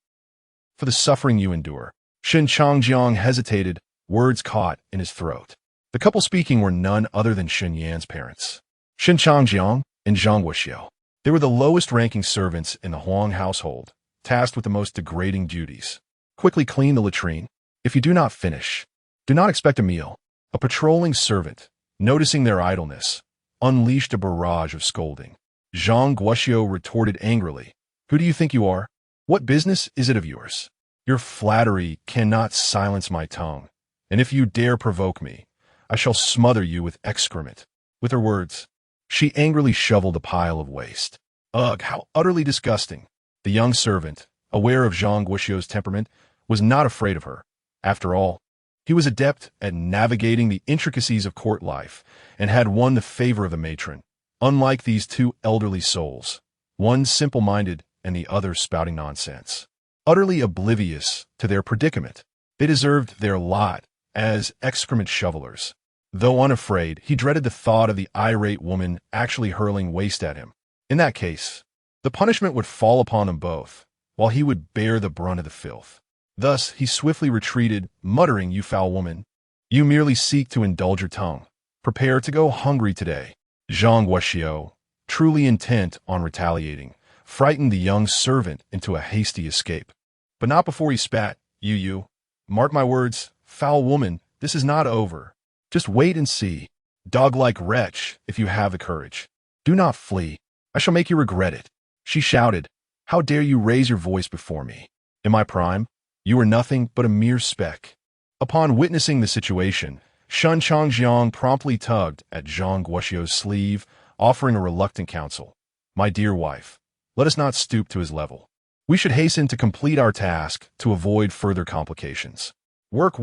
for the suffering you endure. Shen Changjiang hesitated, words caught in his throat. The couple speaking were none other than Shen Yan's parents, Shen Changjiang and Zhang Guoxiu. They were the lowest-ranking servants in the Huang household, tasked with the most degrading duties. Quickly clean the latrine. If you do not finish, do not expect a meal. A patrolling servant, noticing their idleness, unleashed a barrage of scolding. Zhang Guoxiu retorted angrily, "Who do you think you are? What business is it of yours? Your flattery cannot silence my tongue, and if you dare provoke me, I shall smother you with excrement." With her words, she angrily shoveled a pile of waste. Ugh, how utterly disgusting. The young servant, aware of Zhang Guoxiu's temperament, was not afraid of her. After all, he was adept at navigating the intricacies of court life and had won the favor of the matron, unlike these 2 elderly souls, one simple-minded and the other spouting nonsense. Utterly oblivious to their predicament, they deserved their lot as excrement shovelers. Though unafraid, he dreaded the thought of the irate woman actually hurling waste at him. In that case, the punishment would fall upon them both, while he would bear the brunt of the filth. Thus, he swiftly retreated, muttering, "You foul woman, you merely seek to indulge your tongue. Prepare to go hungry today." Zhang Guoxiu, truly intent on retaliating, frightened the young servant into a hasty escape. But not before he spat, You. Mark my words, foul woman, this is not over. Just wait and see. Dog-like wretch, if you have the courage. Do not flee. I shall make you regret it. She shouted, "How dare you raise your voice before me? In my prime, you are nothing but a mere speck." Upon witnessing the situation, Shen Changjiang promptly tugged at Zhang Guoxiu's sleeve, offering a reluctant counsel. "My dear wife, let us not stoop to his level. We should hasten to complete our task to avoid further complications. Work.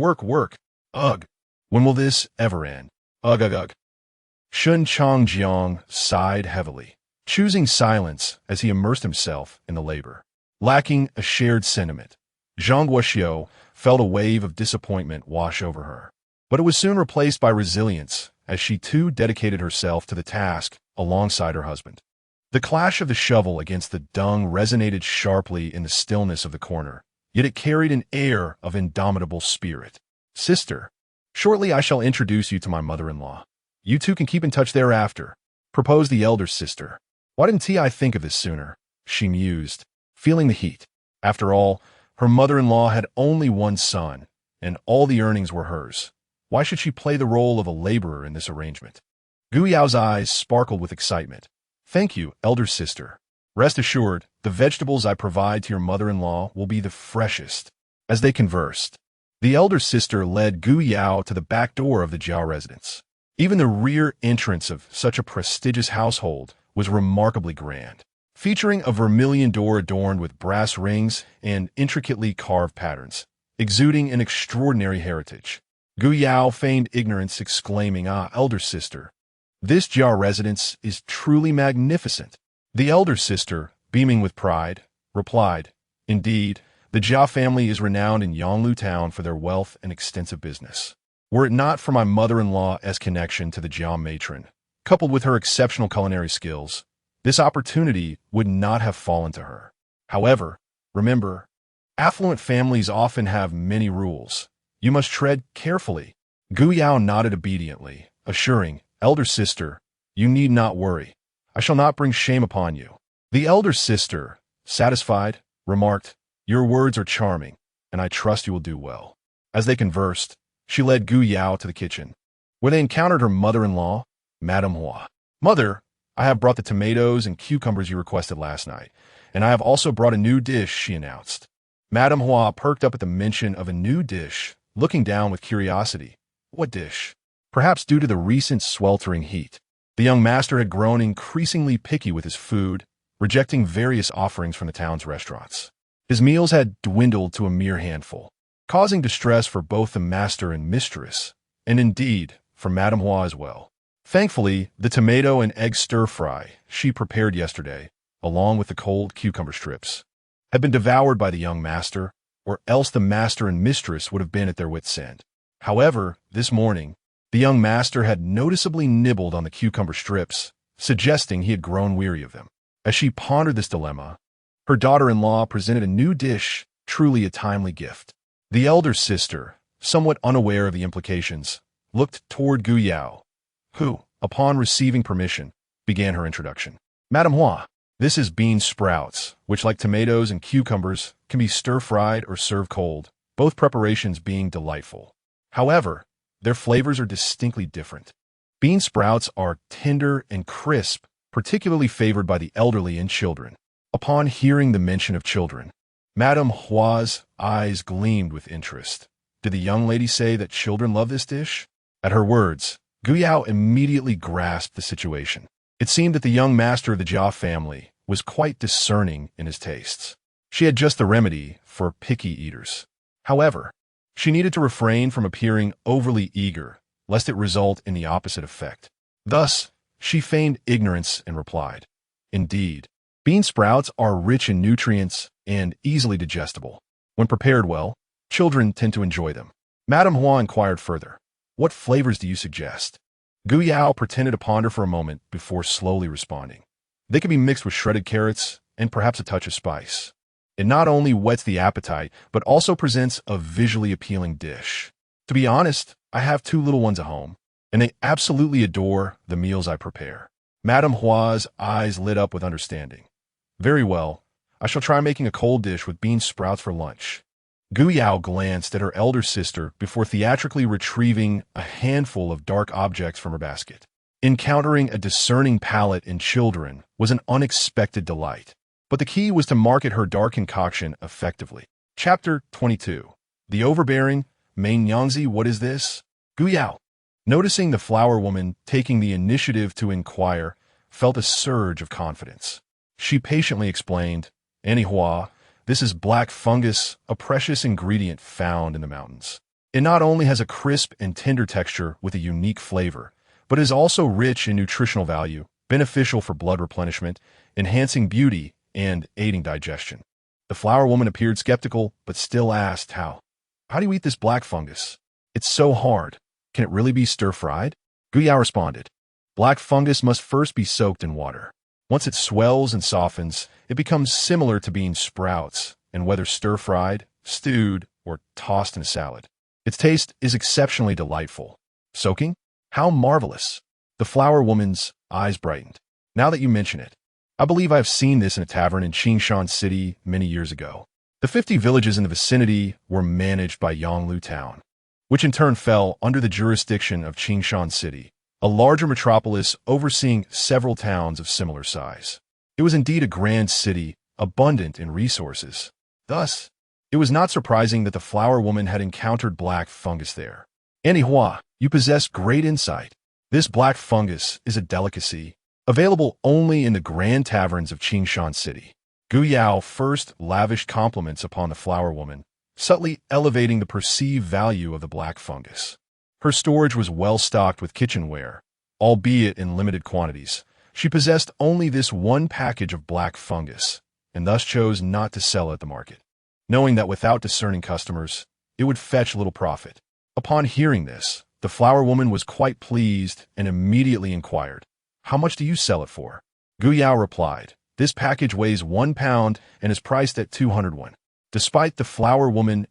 Ugh. When will this ever end? Ugh. Shen Changjiang sighed heavily. choosing silence as he immersed himself in the labor. Lacking a shared sentiment, Zhang Guoxiu felt a wave of disappointment wash over her. But it was soon replaced by resilience as she too dedicated herself to the task alongside her husband. The clash of the shovel against the dung resonated sharply in the stillness of the corner, yet it carried an air of indomitable spirit. Sister, shortly I shall introduce you to my mother-in-law. You two can keep in touch thereafter, proposed the elder sister. Why didn't I think of this sooner? She mused, feeling the heat. After all, her mother-in-law had only one son, and all the earnings were hers. Why should she play the role of a laborer in this arrangement? Gu Yao's eyes sparkled with excitement. Thank you, elder sister. Rest assured, the vegetables I provide to your mother-in-law will be the freshest. As they conversed, the elder sister led Gu Yao to the back door of the Jiao residence. Even the rear entrance of such a prestigious household was remarkably grand, featuring a vermilion door adorned with brass rings and intricately carved patterns, exuding an extraordinary heritage. Gu Yao feigned ignorance, exclaiming, "Ah, elder sister, this Jiao residence is truly magnificent." The elder sister, beaming with pride, replied, "Indeed, the Jiao family is renowned in Yonglu town for their wealth and extensive business. Were it not for my mother-in-law's connection to the Jiao matron, coupled with her exceptional culinary skills, this opportunity would not have fallen to her. However, remember, affluent families often have many rules. You must tread carefully." Gu Yao nodded obediently, assuring, "Elder sister, you need not worry. I shall not bring shame upon you." The elder sister, satisfied, remarked, "Your words are charming, and I trust you will do well." As they conversed, she led Gu Yao to the kitchen, where they encountered her mother-in-law, Madame Hua. "Mother, I have brought the tomatoes and cucumbers you requested last night, and I have also brought a new dish," she announced. Madame Hua perked up at the mention of a new dish, looking down with curiosity. What dish? Perhaps due to the recent sweltering heat, the young master had grown increasingly picky with his food, rejecting various offerings from the town's restaurants. His meals had dwindled to a mere handful, causing distress for both the master and mistress, and indeed, for Madame Hua as well. Thankfully, the tomato and egg stir-fry she prepared yesterday, along with the cold cucumber strips, had been devoured by the young master, or else the master and mistress would have been at their wits' end. However, this morning, the young master had noticeably nibbled on the cucumber strips, suggesting he had grown weary of them. As she pondered this dilemma, her daughter-in-law presented a new dish, truly a timely gift. The elder sister, somewhat unaware of the implications, looked toward Gu Yao, who, upon receiving permission, began her introduction. "Madame Hua, this is bean sprouts, which, like tomatoes and cucumbers, can be stir-fried or served cold, both preparations being delightful. However, their flavors are distinctly different. Bean sprouts are tender and crisp, particularly favored by the elderly and children." Upon hearing the mention of children, Madame Hua's eyes gleamed with interest. Did the young lady say that children love this dish? At her words, Gu Yao immediately grasped the situation. It seemed that the young master of the Jia family was quite discerning in his tastes. She had just the remedy for picky eaters. However, she needed to refrain from appearing overly eager, lest it result in the opposite effect. Thus, she feigned ignorance and replied, "Indeed, bean sprouts are rich in nutrients and easily digestible. When prepared well, children tend to enjoy them." Madame Hua inquired further, "What flavors do you suggest?" Gu Yao pretended to ponder for a moment before slowly responding. "They can be mixed with shredded carrots and perhaps a touch of spice. It not only whets the appetite, but also presents a visually appealing dish. To be honest, I have 2 little ones at home, and they absolutely adore the meals I prepare." Madame Hua's eyes lit up with understanding. "Very well, I shall try making a cold dish with bean sprouts for lunch." Gu Yao glanced at her elder sister before theatrically retrieving a handful of dark objects from her basket. Encountering a discerning palate in children was an unexpected delight, but the key was to market her dark concoction effectively. Chapter 22. The Overbearing, Main Yangzi, what is this? Gu Yao, noticing the flower woman taking the initiative to inquire, felt a surge of confidence. She patiently explained, "Annie Hua, this is black fungus, a precious ingredient found in the mountains. It not only has a crisp and tender texture with a unique flavor, but is also rich in nutritional value, beneficial for blood replenishment, enhancing beauty, and aiding digestion. The flower woman appeared skeptical, but still asked how. How do you eat this black fungus? It's so hard. Can it really be stir-fried? Guyao responded. Black fungus must first be soaked in water. Once it swells and softens, it becomes similar to bean sprouts, and whether stir-fried, stewed, or tossed in a salad, its taste is exceptionally delightful. Soaking? How marvelous! The flower woman's eyes brightened. Now that you mention it, I believe I have seen this in a tavern in Qingshan City many years ago. The 50 villages in the vicinity were managed by Yonglu Town, which in turn fell under the jurisdiction of Qingshan City, a larger metropolis overseeing several towns of similar size. It was indeed a grand city, abundant in resources. Thus, it was not surprising that the flower woman had encountered black fungus there. Anihua, you possess great insight. This black fungus is a delicacy, available only in the grand taverns of Qingshan City. Guyao first lavished compliments upon the flower woman, subtly elevating the perceived value of the black fungus. Her storage was well stocked with kitchenware, albeit in limited quantities. She possessed only this one package of black fungus, and thus chose not to sell at the market, knowing that without discerning customers, it would fetch little profit. Upon hearing this, the flower woman was quite pleased and immediately inquired, How much do you sell it for? Guyao replied, This package weighs 1 pound and is priced at 200 won. Despite the flower woman's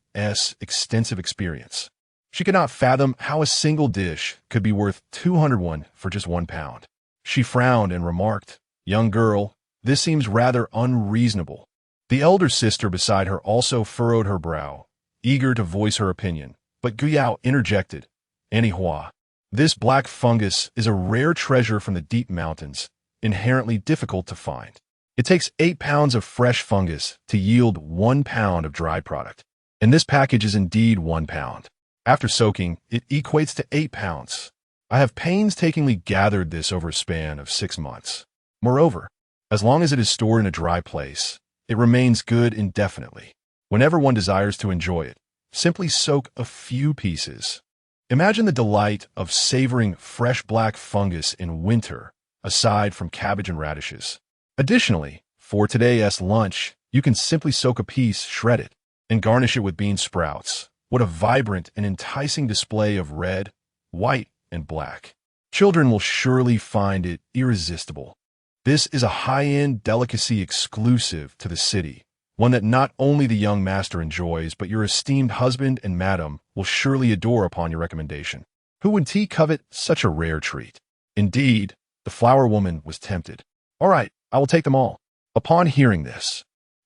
extensive experience, she could not fathom how a single dish could be worth 200 won for just 1 pound. She frowned and remarked, Young girl, this seems rather unreasonable. The elder sister beside her also furrowed her brow, eager to voice her opinion, but Guyao interjected, Anihua, this black fungus is a rare treasure from the deep mountains, inherently difficult to find. It takes 8 pounds of fresh fungus to yield 1 pound of dry product, and this package is indeed 1 pound. After soaking, it equates to 8 pounds. I have painstakingly gathered this over a span of 6 months. Moreover, as long as it is stored in a dry place, it remains good indefinitely. Whenever one desires to enjoy it, simply soak a few pieces. Imagine the delight of savoring fresh black fungus in winter, aside from cabbage and radishes. Additionally, for today's lunch, you can simply soak a piece, shred it, and garnish it with bean sprouts. What a vibrant and enticing display of red, white, and black. Children will surely find it irresistible. This is a high-end delicacy exclusive to the city, one that not only the young master enjoys, but your esteemed husband and madam will surely adore upon your recommendation. Who would covet such a rare treat? Indeed, the flower woman was tempted. All right, I will take them all. Upon hearing this,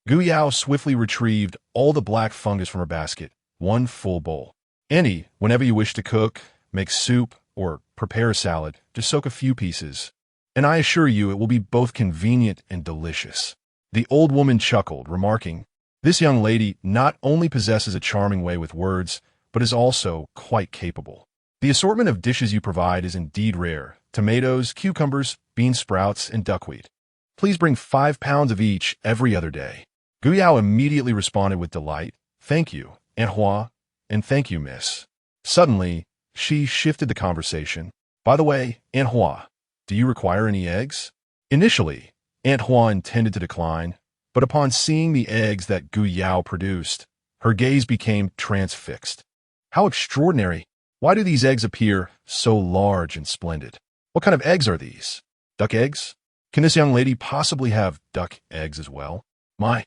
Guyao swiftly retrieved all the black fungus from her basket, 1 full bowl. Whenever you wish to cook, make soup, or prepare a salad, just soak a few pieces, and I assure you it will be both convenient and delicious. The old woman chuckled, remarking, This young lady not only possesses a charming way with words, but is also quite capable. The assortment of dishes you provide is indeed rare. Tomatoes, cucumbers, bean sprouts, and duckweed. Please bring 5 pounds of each every other day. Guyao immediately responded with delight, Thank you, Aunt Hua, and thank you, miss. Suddenly, she shifted the conversation. By the way, Aunt Hua, do you require any eggs? Initially, Aunt Hua intended to decline, but upon seeing the eggs that Guyao produced, her gaze became transfixed. How extraordinary! Why do these eggs appear so large and splendid? What kind of eggs are these? Duck eggs? Can this young lady possibly have duck eggs as well? My,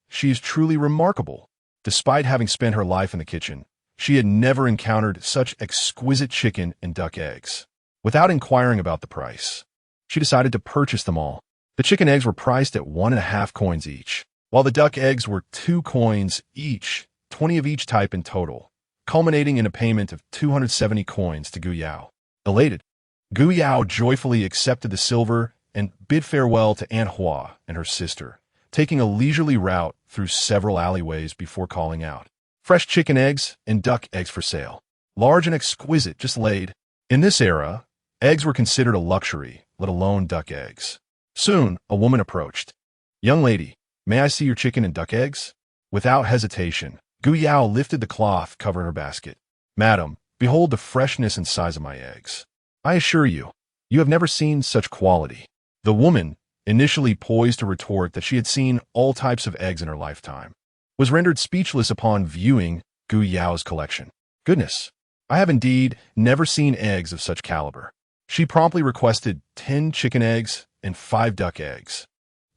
she is truly remarkable. Despite having spent her life in the kitchen, she had never encountered such exquisite chicken and duck eggs. Without inquiring about the price, she decided to purchase them all. The chicken eggs were priced at 1.5 coins each, while the duck eggs were 2 coins each, 20 of each type in total, culminating in a payment of 270 coins to Guyao. Elated, Guyao joyfully accepted the silver and bid farewell to Aunt Hua and her sister, taking a leisurely route through several alleyways before calling out, Fresh chicken eggs and duck eggs for sale. Large and exquisite, just laid. In this era, eggs were considered a luxury, let alone duck eggs. Soon, a woman approached. Young lady, may I see your chicken and duck eggs? Without hesitation, Guyao lifted the cloth covering her basket. Madam, behold the freshness and size of my eggs. I assure you, You have never seen such quality. The woman, initially poised to retort that she had seen all types of eggs in her lifetime, was rendered speechless upon viewing Gu Yao's collection. Goodness, I have indeed never seen eggs of such caliber. She promptly requested 10 chicken eggs and 5 duck eggs.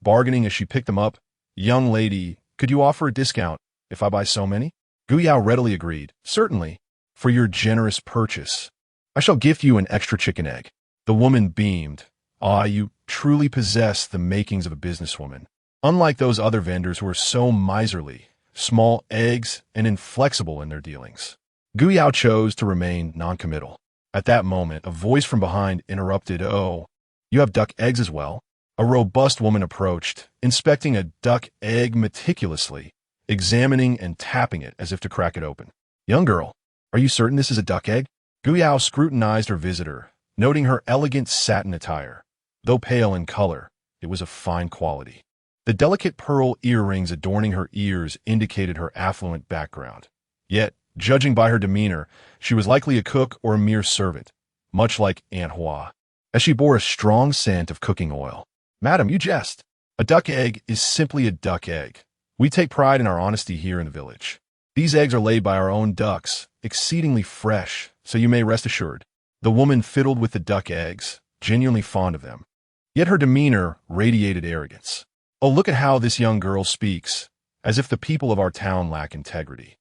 Bargaining as she picked them up, "Young lady, could you offer a discount if I buy so many?" Gu Yao readily agreed. "Certainly, for your generous purchase. I shall gift you an extra chicken egg." The woman beamed. "Ah, you truly possess the makings of a businesswoman. Unlike those other vendors who are so miserly, small eggs, and inflexible in their dealings." Gu Yao chose to remain noncommittal. At that moment, a voice from behind interrupted. "Oh, you have duck eggs as well?" A robust woman approached, inspecting a duck egg meticulously, examining and tapping it as if to crack it open. "Young girl, are you certain this is a duck egg?" Gu Yao scrutinized her visitor, noting her elegant satin attire. Though pale in color, it was of fine quality. The delicate pearl earrings adorning her ears indicated her affluent background. Yet, judging by her demeanor, she was likely a cook or a mere servant, much like Aunt Hua, as she bore a strong scent of cooking oil. "Madam, you jest. A duck egg is simply a duck egg. We take pride in our honesty here in the village. These eggs are laid by our own ducks, exceedingly fresh, so you may rest assured." The woman fiddled with the duck eggs, genuinely fond of them. Yet her demeanor radiated arrogance. "Oh, look at how this young girl speaks, as if the people of our town lack integrity.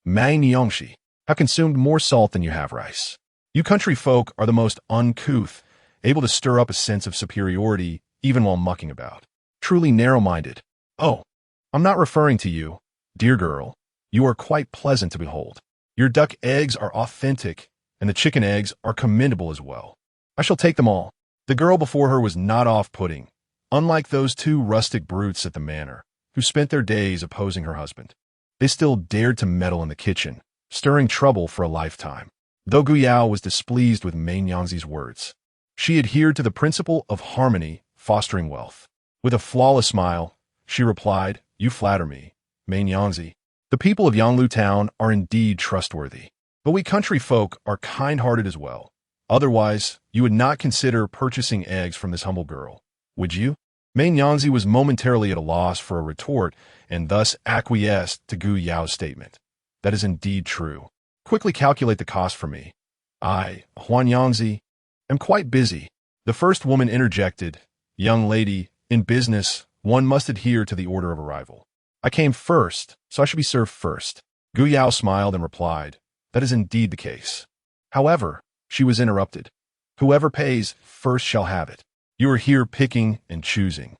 Mai Nyongshi have consumed more salt than you have rice. You country folk are the most uncouth, able to stir up a sense of superiority even while mucking about. Truly narrow-minded. Oh, I'm not referring to you, dear girl. You are quite pleasant to behold. Your duck eggs are authentic, and the chicken eggs are commendable as well. I shall take them all." The girl before her was not off-putting, unlike those two rustic brutes at the manor, who spent their days opposing her husband. They still dared to meddle in the kitchen, stirring trouble for a lifetime. Though Gu Yao was displeased with Mei Nyangzi's words, she adhered to the principle of harmony, fostering wealth. With a flawless smile, she replied, "You flatter me, Mei Nyangzi. The people of Yanglu town are indeed trustworthy, but we country folk are kind-hearted as well. Otherwise, you would not consider purchasing eggs from this humble girl, would you?" Mei Nyangzi was momentarily at a loss for a retort and thus acquiesced to Gu Yao's statement. "That is indeed true. Quickly calculate the cost for me. I, Huan Nyangzi, am quite busy." The first woman interjected, "Young lady, in business, one must adhere to the order of arrival. I came first, so I should be served first." Gu Yao smiled and replied, "That is indeed the case. However," she was interrupted, "whoever pays first shall have it. You are here picking and choosing,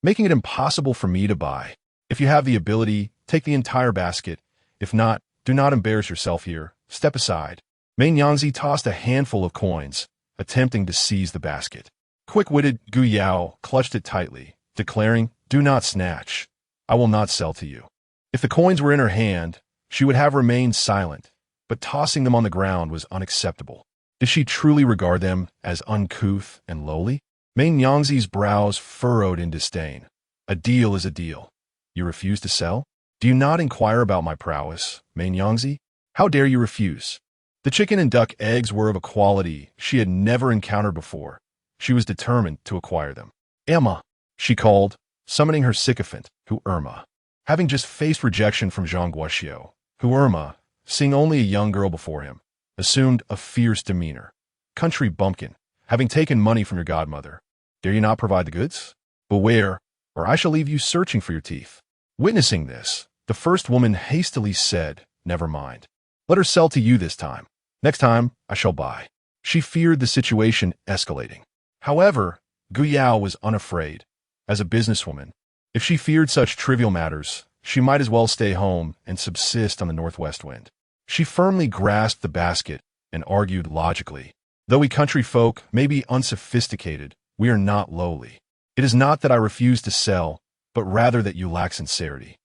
making it impossible for me to buy. If you have the ability, take the entire basket. If not, do not embarrass yourself here. Step aside." Mei Nyangzi tossed a handful of coins, attempting to seize the basket. Quick-witted Gu Yao clutched it tightly, declaring, "Do not snatch. I will not sell to you." If the coins were in her hand, she would have remained silent, but tossing them on the ground was unacceptable. Did she truly regard them as uncouth and lowly? Mei Nyangzi's brows furrowed in disdain. "A deal is a deal. You refuse to sell? Do you not inquire about my prowess, Mei Nyangzi? How dare you refuse?" The chicken and duck eggs were of a quality she had never encountered before. She was determined to acquire them. "Emma," she called, summoning her sycophant, Hu Irma. Having just faced rejection from Zhang Guoxiu, Hu Irma, seeing only a young girl before him, assumed a fierce demeanor. "Country bumpkin, having taken money from your godmother, dare you not provide the goods? Beware, or I shall leave you searching for your teeth." Witnessing this, the first woman hastily said, "Never mind. Let her sell to you this time. Next time, I shall buy." She feared the situation escalating. However, Gu Yao was unafraid. As a businesswoman, if she feared such trivial matters, she might as well stay home and subsist on the northwest wind. She firmly grasped the basket and argued logically. "Though we country folk may be unsophisticated, we are not lowly. It is not that I refuse to sell, but rather that you lack sincerity.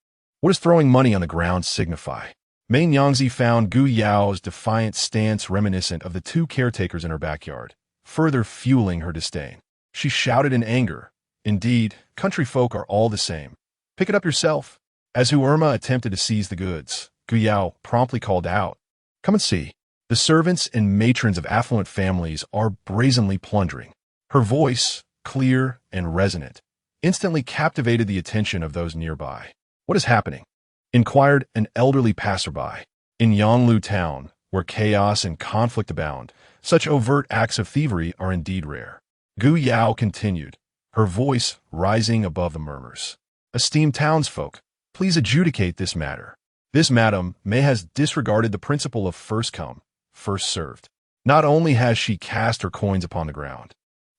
What does throwing money on the ground signify?" Mei Nyangzi found Gu Yao's defiant stance reminiscent of the two caretakers in her backyard, further fueling her disdain. She shouted in anger, "Indeed, country folk are all the same. Pick it up yourself." As Hu Irma attempted to seize the goods, Gu Yao promptly called out, "Come and see." The servants and matrons of affluent families are brazenly plundering. Her voice, clear and resonant, instantly captivated the attention of those nearby. "What is happening?" inquired an elderly passerby. In Yanglu town, where chaos and conflict abound, such overt acts of thievery are indeed rare. Gu Yao continued, her voice rising above the murmurs. "Esteemed townsfolk, please adjudicate this matter. This madam may has disregarded the principle of first come, first served. Not only has she cast her coins upon the ground,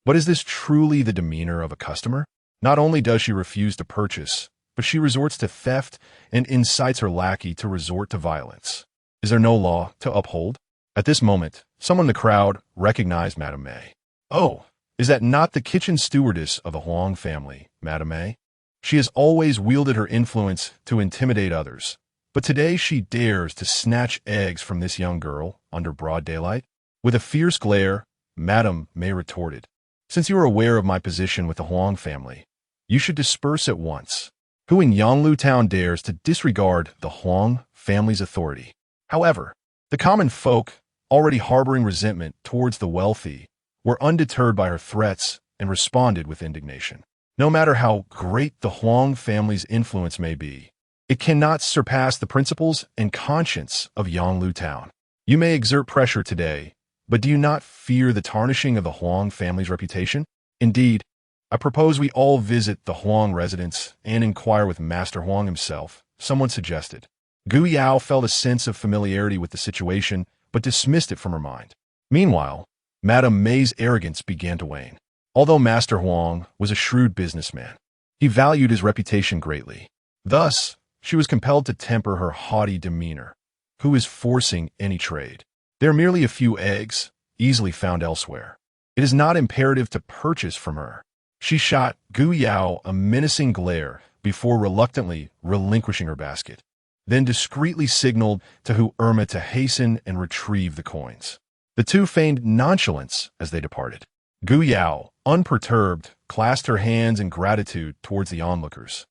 but is this truly the demeanor of a customer? Not only does she refuse to purchase, but she resorts to theft and incites her lackey to resort to violence. Is there no law to uphold?" At this moment, someone in the crowd recognized Madame May. "Oh, is that not the kitchen stewardess of the Huang family, Madame May? She has always wielded her influence to intimidate others, but today she dares to snatch eggs from this young girl under broad daylight?" With a fierce glare, Madame May retorted, "Since you are aware of my position with the Huang family, you should disperse at once. Who in Yanglu town dares to disregard the Huang family's authority?" However, the common folk, already harboring resentment towards the wealthy, were undeterred by her threats and responded with indignation. No matter how great the Huang family's influence may be, it cannot surpass the principles and conscience of Yanglu town. You may exert pressure today, but do you not fear the tarnishing of the Huang family's reputation? Indeed, I propose we all visit the Huang residence and inquire with Master Huang himself, someone suggested. Gu Yao felt a sense of familiarity with the situation, but dismissed it from her mind. Meanwhile, Madame May's arrogance began to wane. Although Master Huang was a shrewd businessman, he valued his reputation greatly. Thus, she was compelled to temper her haughty demeanor. Who is forcing any trade? There are merely a few eggs, easily found elsewhere. It is not imperative to purchase from her. She shot Gu Yao a menacing glare before reluctantly relinquishing her basket, then discreetly signaled to Hu Irma to hasten and retrieve the coins. The two feigned nonchalance as they departed. Gu Yao, unperturbed, clasped her hands in gratitude towards the onlookers.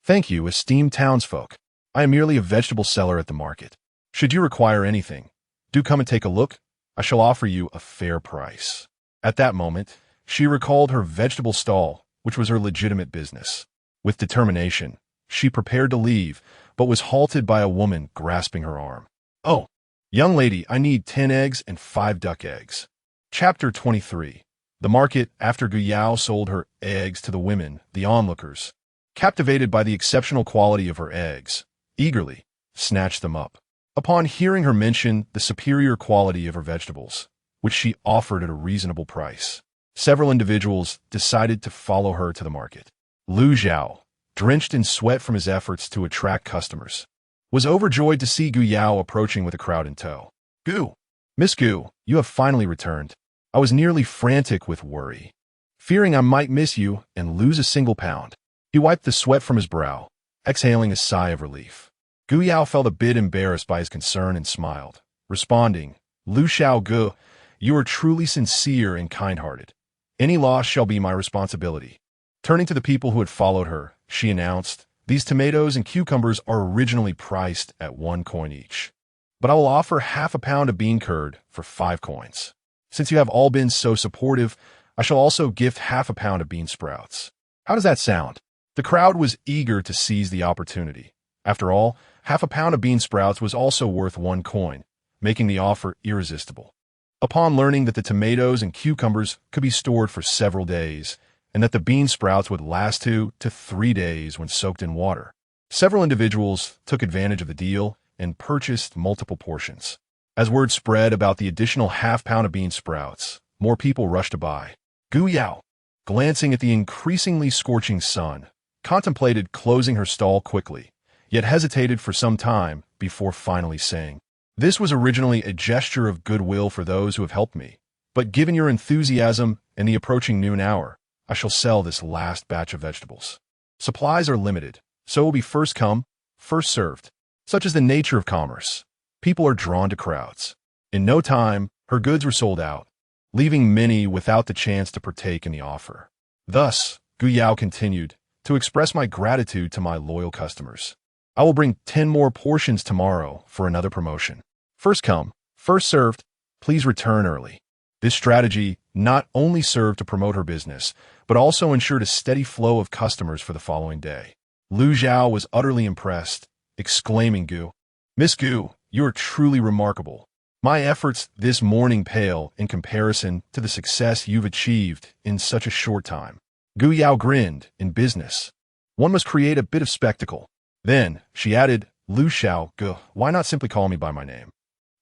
"Thank you, esteemed townsfolk. I am merely a vegetable seller at the market. Should you require anything, do come and take a look. I shall offer you a fair price." At that moment, she recalled her vegetable stall, which was her legitimate business. With determination, she prepared to leave, but was halted by a woman grasping her arm. "Oh, young lady, I need 10 eggs and 5 duck eggs." Chapter 23. The market after Gu Yao sold her eggs to the women, the onlookers, captivated by the exceptional quality of her eggs, eagerly snatched them up. Upon hearing her mention the superior quality of her vegetables, which she offered at a reasonable price, several individuals decided to follow her to the market. Lu Zhao, drenched in sweat from his efforts to attract customers, was overjoyed to see Gu Yao approaching with a crowd in tow. "Gu, Miss Gu, you have finally returned. I was nearly frantic with worry, fearing I might miss you and lose a single pound." He wiped the sweat from his brow, exhaling a sigh of relief. Gu Yao felt a bit embarrassed by his concern and smiled, responding, "Lu Xiao Gu, you are truly sincere and kind-hearted. Any loss shall be my responsibility." Turning to the people who had followed her, she announced, "These tomatoes and cucumbers are originally priced at 1 coin each, but I will offer half a pound of bean curd for 5 coins. Since you have all been so supportive, I shall also gift half a pound of bean sprouts. How does that sound?" The crowd was eager to seize the opportunity. After all, half a pound of bean sprouts was also worth 1 coin, making the offer irresistible. Upon learning that the tomatoes and cucumbers could be stored for several days, and that the bean sprouts would last 2 to 3 days when soaked in water, several individuals took advantage of the deal and purchased multiple portions. As word spread about the additional half pound of bean sprouts, more people rushed to buy. Gu Yao, glancing at the increasingly scorching sun, contemplated closing her stall quickly, yet hesitated for some time before finally saying, "This was originally a gesture of goodwill for those who have helped me, but given your enthusiasm and the approaching noon hour, I shall sell this last batch of vegetables. Supplies are limited, so it will be first come, first served. Such is the nature of commerce. People are drawn to crowds." In no time, her goods were sold out, leaving many without the chance to partake in the offer. Thus, Gu Yao continued, "To express my gratitude to my loyal customers, I will bring 10 more portions tomorrow for another promotion. First come, first served." Please return early. This strategy not only served to promote her business, but also ensured a steady flow of customers for the following day. Lu Zhao was utterly impressed, exclaiming, "Gu, Miss Gu, you are truly remarkable. My efforts this morning pale in comparison to the success you've achieved in such a short time." Gu Yao grinned. In business, one must create a bit of spectacle. Then she added, "Lu Xiao, Gu, why not simply call me by my name?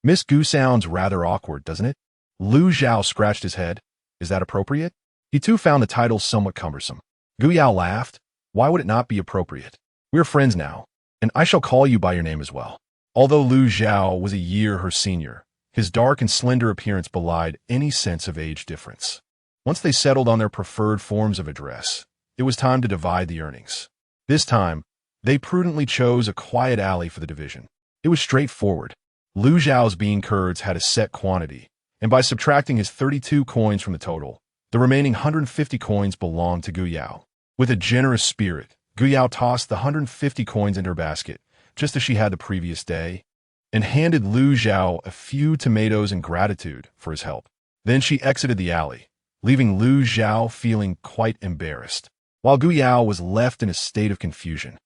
Miss Gu sounds rather awkward, doesn't it?" Lu Zhao scratched his head. Is that appropriate? He too found the title somewhat cumbersome. Gu Yao laughed. Why would it not be appropriate? We're friends now, and I shall call you by your name as well. Although Lu Zhao was a year her senior, his dark and slender appearance belied any sense of age difference. Once they settled on their preferred forms of address, it was time to divide the earnings. This time, they prudently chose a quiet alley for the division. It was straightforward. Lu Zhao's bean curds had a set quantity, and by subtracting his 32 coins from the total, the remaining 150 coins belonged to Gu Yao. With a generous spirit, Gu Yao tossed the 150 coins into her basket, just as she had the previous day, and handed Lu Zhao a few tomatoes in gratitude for his help. Then she exited the alley, leaving Lu Zhao feeling quite embarrassed, while Gu Yao was left in a state of confusion.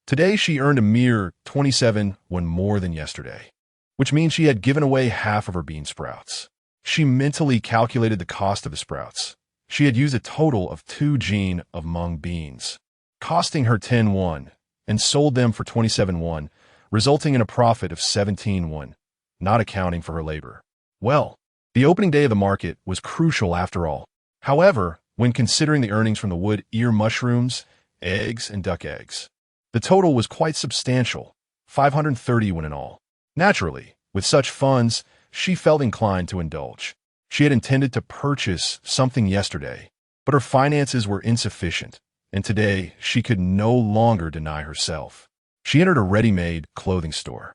Today she earned a mere 27 when more than yesterday, which means she had given away half of her bean sprouts. She mentally calculated the cost of the sprouts. She had used a total of 2 jin of mung beans, costing her 10 won, and sold them for 27 won, resulting in a profit of 17 won, not accounting for her labor. Well, the opening day of the market was crucial after all. However, when considering the earnings from the wood ear mushrooms, eggs, and duck eggs, the total was quite substantial, 530 won in all. Naturally, with such funds, she felt inclined to indulge. She had intended to purchase something yesterday, but her finances were insufficient, and today she could no longer deny herself. She entered a ready-made clothing store.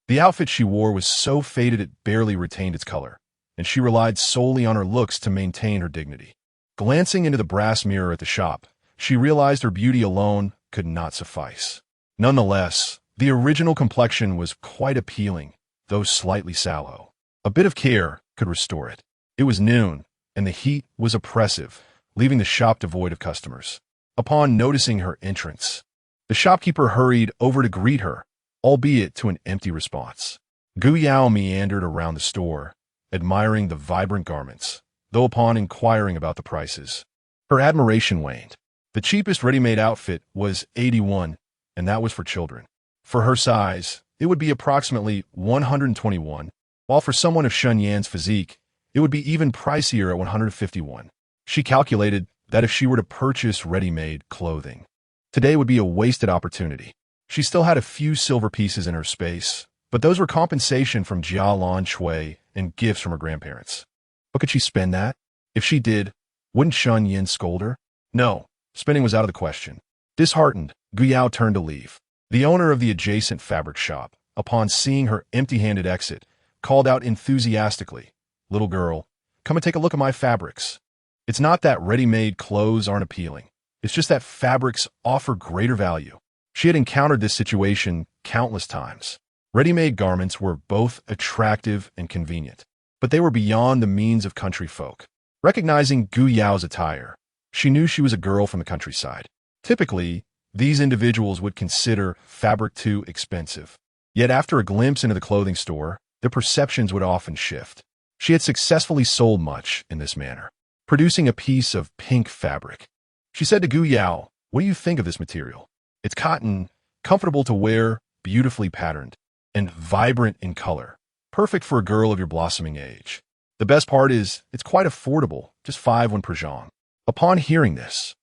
The outfit she wore was so faded it barely retained its color, and she relied solely on her looks to maintain her dignity. Glancing into the brass mirror at the shop, she realized her beauty alone could not suffice. Nonetheless, the original complexion was quite appealing, though slightly sallow. A bit of care could restore it. It was noon, and the heat was oppressive, leaving the shop devoid of customers. Upon noticing her entrance, the shopkeeper hurried over to greet her, albeit to an empty response. Gu Yao meandered around the store, admiring the vibrant garments, though upon inquiring about the prices, her admiration waned. The cheapest ready-made outfit was 81, and that was for children. For her size, it would be approximately 121, while for someone of Shen Yan's physique, it would be even pricier at 151. She calculated that if she were to purchase ready-made clothing, today would be a wasted opportunity. She still had a few silver pieces in her space, but those were compensation from Jia Lan Shui and gifts from her grandparents. But could she spend that? If she did, wouldn't Shen Yan scold her? No, spending was out of the question. Disheartened, Gu Yao turned to leave. The owner of the adjacent fabric shop, upon seeing her empty-handed exit, called out enthusiastically, "Little girl, come and take a look at my fabrics. It's not that ready-made clothes aren't appealing. It's just that fabrics offer greater value." She had encountered this situation countless times. Ready-made garments were both attractive and convenient, but they were beyond the means of country folk. Recognizing Gu Yao's attire, she knew she was a girl from the countryside. Typically, these individuals would consider fabric too expensive. Yet after a glimpse into the clothing store, their perceptions would often shift. She had successfully sold much in this manner, producing a piece of pink fabric. She said to Gu Yao, "What do you think of this material? It's cotton, comfortable to wear, beautifully patterned, and vibrant in color, perfect for a girl of your blossoming age. The best part is, it's quite affordable, just 5 won per zhang." Upon hearing this,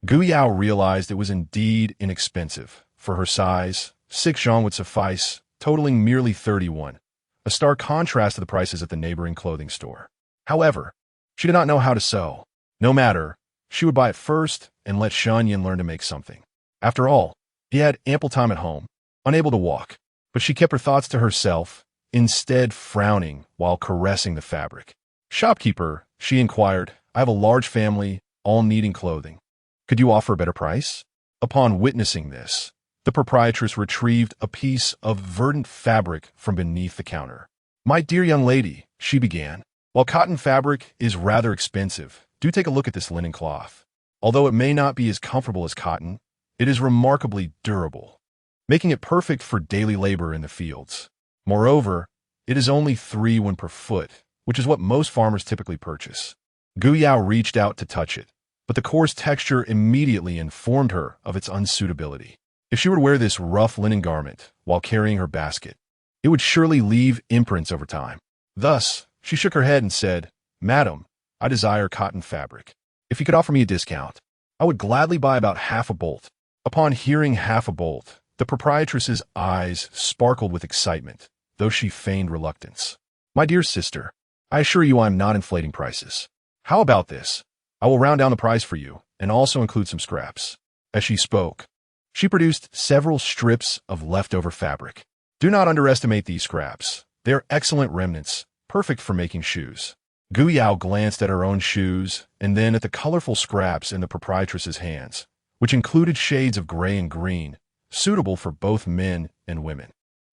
Gu Yao realized it was indeed inexpensive. For her size, 6 zhang would suffice, totaling merely 31, a stark contrast to the prices at the neighboring clothing store. However, she did not know how to sew. No matter, she would buy it first and let Shen Yan learn to make something. After all, he had ample time at home, unable to walk, but she kept her thoughts to herself, instead frowning while caressing the fabric. "Shopkeeper," she inquired, "I have a large family, all needing clothing. Could you offer a better price?" Upon witnessing this, the proprietress retrieved a piece of verdant fabric from beneath the counter. My dear young lady, she began, while cotton fabric is rather expensive, do take a look at this linen cloth. Although it may not be as comfortable as cotton, it is remarkably durable, making it perfect for daily labor in the fields. Moreover, it is only 3 per foot, which is what most farmers typically purchase. Gu Yao reached out to touch it, but the coarse texture immediately informed her of its unsuitability. If she were to wear this rough linen garment while carrying her basket, it would surely leave imprints over time. Thus, she shook her head and said, Madam, I desire cotton fabric. If you could offer me a discount, I would gladly buy about half a bolt. Upon hearing half a bolt, the proprietress's eyes sparkled with excitement, though she feigned reluctance. My dear sister, I assure you I am not inflating prices. How about this? I will round down the price for you, and also include some scraps. As she spoke, she produced several strips of leftover fabric. Do not underestimate these scraps. They are excellent remnants, perfect for making shoes. Gu Yao glanced at her own shoes, and then at the colorful scraps in the proprietress's hands, which included shades of gray and green, suitable for both men and women.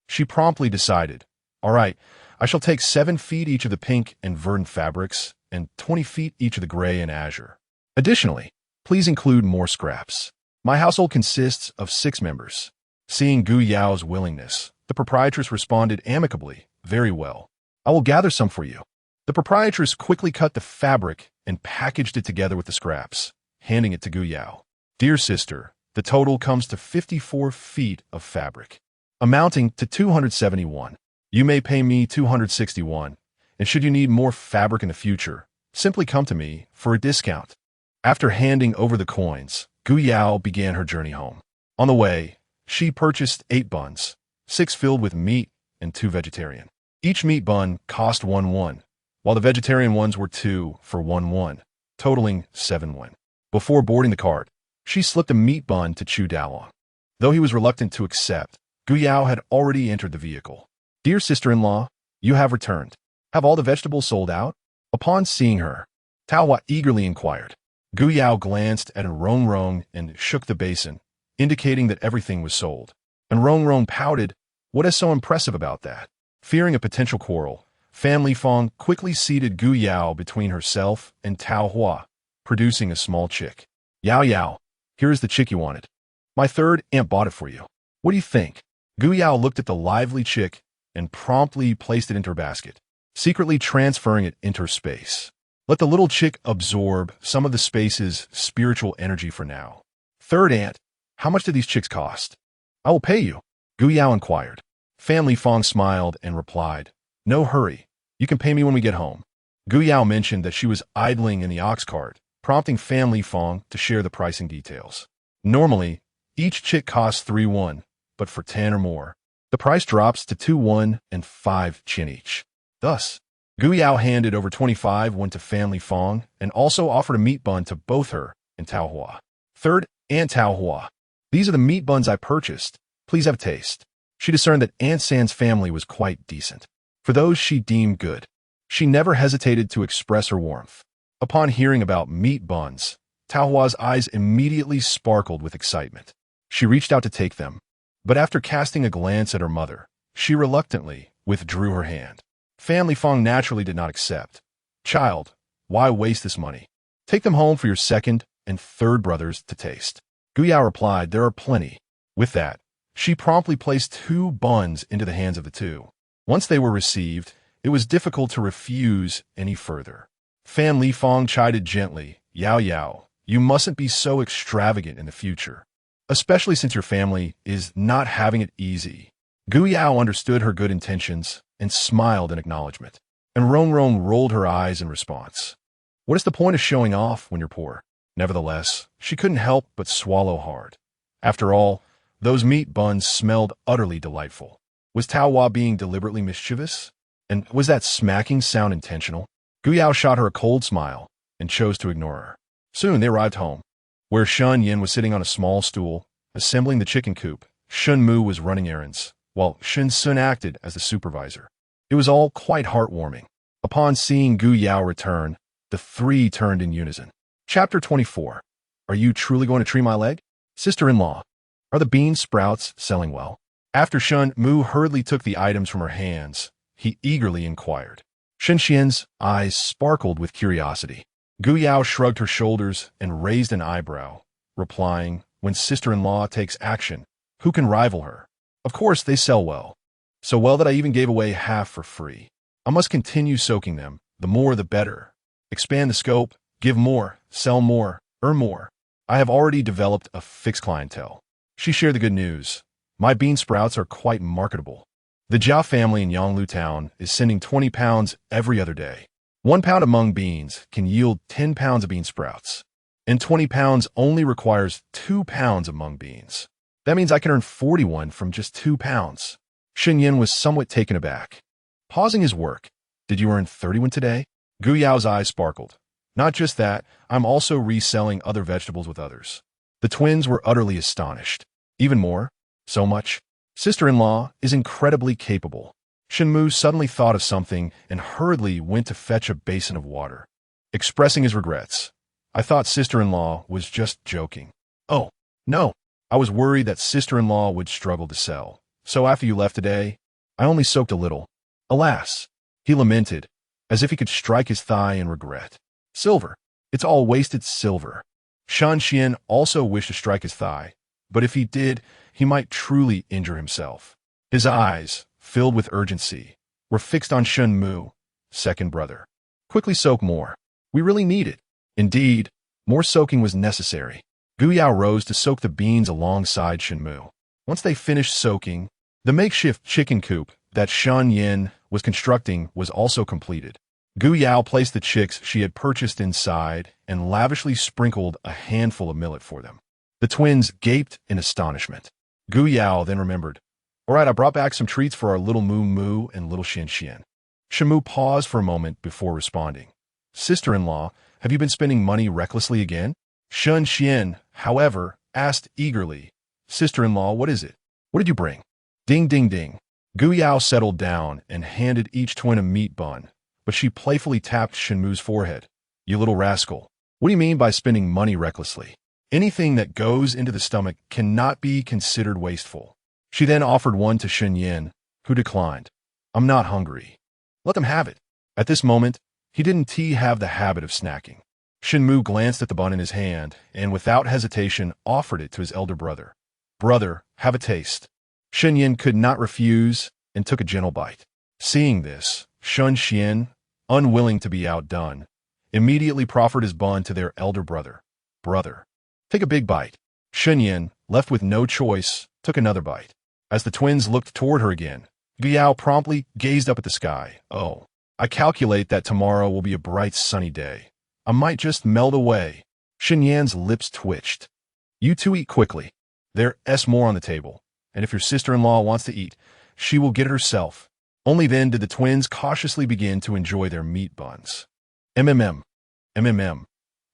She promptly decided, all right, I shall take 7 feet each of the pink and verdant fabrics, and 20 feet each of the gray and azure. Additionally, please include more scraps. My household consists of 6 members. Seeing Gu Yao's willingness, the proprietress responded amicably, very well. I will gather some for you. The proprietress quickly cut the fabric and packaged it together with the scraps, handing it to Gu Yao. Dear sister, the total comes to 54 feet of fabric, amounting to 271. You may pay me 261, and should you need more fabric in the future, simply come to me for a discount. After handing over the coins, Gu Yao began her journey home. On the way, she purchased 8 buns, 6 filled with meat and 2 vegetarian. Each meat bun cost 1 won, while the vegetarian ones were 2 for 1 won, totaling 7 won. Before boarding the cart, she slipped a meat bun to Chu Daolong. Though he was reluctant to accept, Gu Yao had already entered the vehicle. Dear sister-in-law, you have returned. Have all the vegetables sold out? Upon seeing her, Tao Hua eagerly inquired. Gu Yao glanced at Rong Rong and shook the basin, indicating that everything was sold. And Rong Rong pouted, what is so impressive about that? Fearing a potential quarrel, Family Fong quickly seated Gu Yao between herself and Tao Hua, producing a small chick. Yao Yao, here is the chick you wanted. My third aunt bought it for you. What do you think? Gu Yao looked at the lively chick and promptly placed it into her basket, secretly transferring it into her space. Let the little chick absorb some of the space's spiritual energy for now. Third aunt, how much do these chicks cost? I will pay you, Gu Yao inquired. Family Fong smiled and replied, no hurry. You can pay me when we get home. Gu Yao mentioned that she was idling in the ox cart, prompting Family Fong to share the pricing details. Normally, each chick costs 3 won, but for 10 or more, the price drops to 2 won and 5 chin each. Thus, Gu Yao handed over 25 won to Family Fong and also offered a meat bun to both her and Tao Hua. Third, Aunt Tao Hua, these are the meat buns I purchased. Please have a taste. She discerned that Aunt San's family was quite decent. For those she deemed good, she never hesitated to express her warmth. Upon hearing about meat buns, Tao Hua's eyes immediately sparkled with excitement. She reached out to take them, but after casting a glance at her mother, she reluctantly withdrew her hand. Family Fong naturally did not accept. Child, why waste this money? Take them home for your second and third brothers to taste. Gu Yao replied, there are plenty. With that, she promptly placed 2 buns into the hands of the 2. Once they were received, it was difficult to refuse any further. Family Fong chided gently, Yao Yao, you mustn't be so extravagant in the future, especially since your family is not having it easy. Gu Yao understood her good intentions and smiled in acknowledgement, and Rong Rong rolled her eyes in response. What is the point of showing off when you're poor? Nevertheless, she couldn't help but swallow hard. After all, those meat buns smelled utterly delightful. Was Tao Hua being deliberately mischievous? And was that smacking sound intentional? Gu Yao shot her a cold smile and chose to ignore her. Soon they arrived home, where Shen Yan was sitting on a small stool, assembling the chicken coop. Shen Mu was running errands, while Shen Sun acted as the supervisor. It was all quite heartwarming. Upon seeing Gu Yao return, the 3 turned in unison. Chapter 24. Are you truly going to tree my leg? Sister-in-law, are the bean sprouts selling well? After Shen Mu hurriedly took the items from her hands, he eagerly inquired. Shen Yan's eyes sparkled with curiosity. Gu Yao shrugged her shoulders and raised an eyebrow, replying, when sister-in-law takes action, who can rival her? Of course, they sell well. So well that I even gave away half for free. I must continue soaking them, the more the better. Expand the scope, give more, sell more, earn more. I have already developed a fixed clientele. She shared the good news. My bean sprouts are quite marketable. The Jiao family in Yonglu town is sending 20 pounds every other day. 1 pound of mung beans can yield 10 pounds of bean sprouts, and 20 pounds only requires 2 pounds of mung beans. That means I can earn 41 from just 2 pounds. Shen Yan was somewhat taken aback. Pausing his work, did you earn 31 today? Gu Yao's eyes sparkled. Not just that, I'm also reselling other vegetables with others. The twins were utterly astonished. Even more? So much? Sister-in-law is incredibly capable. Shenmu suddenly thought of something and hurriedly went to fetch a basin of water, expressing his regrets. I thought sister-in-law was just joking. Oh, no. I was worried that sister-in-law would struggle to sell. So after you left today, I only soaked a little. Alas, he lamented, as if he could strike his thigh in regret. Silver. It's all wasted silver. Shen Yan also wished to strike his thigh, but if he did, he might truly injure himself. His eyes, filled with urgency, were fixed on Shenmu, second brother. Quickly soak more. We really need it. Indeed, more soaking was necessary. Gu Yao rose to soak the beans alongside Shenmu. Once they finished soaking, the makeshift chicken coop that Shen Yan was constructing was also completed. Gu Yao placed the chicks she had purchased inside and lavishly sprinkled a handful of millet for them. The twins gaped in astonishment. Gu Yao then remembered, all right, I brought back some treats for our little Moo Moo and little Shen Yan. Shenmu paused for a moment before responding. Sister-in-law, have you been spending money recklessly again? Shen Yan, however, asked eagerly, Sister-in-law, what is it? What did you bring? Ding, ding, ding. Gu Yao settled down and handed each twin a meat bun, but she playfully tapped Shenmu's forehead. You little rascal. What do you mean by spending money recklessly? Anything that goes into the stomach cannot be considered wasteful. She then offered one to Shen Yan, who declined. I'm not hungry. Let them have it. At this moment, he didn't have the habit of snacking. Shenmu glanced at the bun in his hand and without hesitation offered it to his elder brother. Brother, have a taste. Shen Yan could not refuse and took a gentle bite. Seeing this, Shen Yan, unwilling to be outdone, immediately proffered his bun to their elder brother. Brother, take a big bite. Shen Yan, left with no choice, took another bite. As the twins looked toward her again, Gu Yao promptly gazed up at the sky. Oh, I calculate that tomorrow will be a bright sunny day. I might just melt away. Shen Yan's lips twitched. You two eat quickly. There's more on the table, and if your sister-in-law wants to eat, she will get it herself. Only then did the twins cautiously begin to enjoy their meat buns. MMM.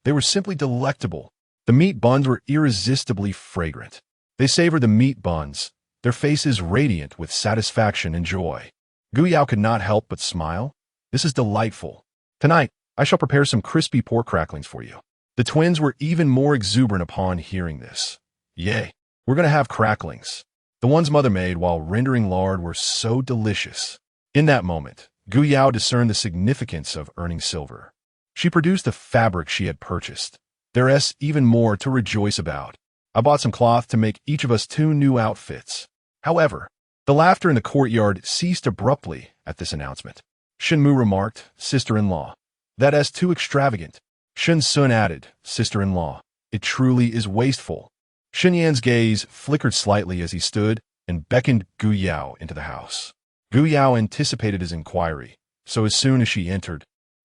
They were simply delectable. The meat buns were irresistibly fragrant. They savored the meat buns, their faces radiant with satisfaction and joy. Gu Yao could not help but smile. This is delightful. Tonight, I shall prepare some crispy pork cracklings for you. The twins were even more exuberant upon hearing this. Yay, we're going to have cracklings. The ones mother made while rendering lard were so delicious. In that moment, Gu Yao discerned the significance of earning silver. She produced the fabric she had purchased. There's even more to rejoice about. I bought some cloth to make each of us 2 new outfits. However, the laughter in the courtyard ceased abruptly at this announcement. Shenmu remarked, Sister-in-law, that's too extravagant. Shen Sun added, Sister-in-law, it truly is wasteful. Shen Yan's gaze flickered slightly as he stood and beckoned Gu Yao into the house. Gu Yao anticipated his inquiry, so as soon as she entered,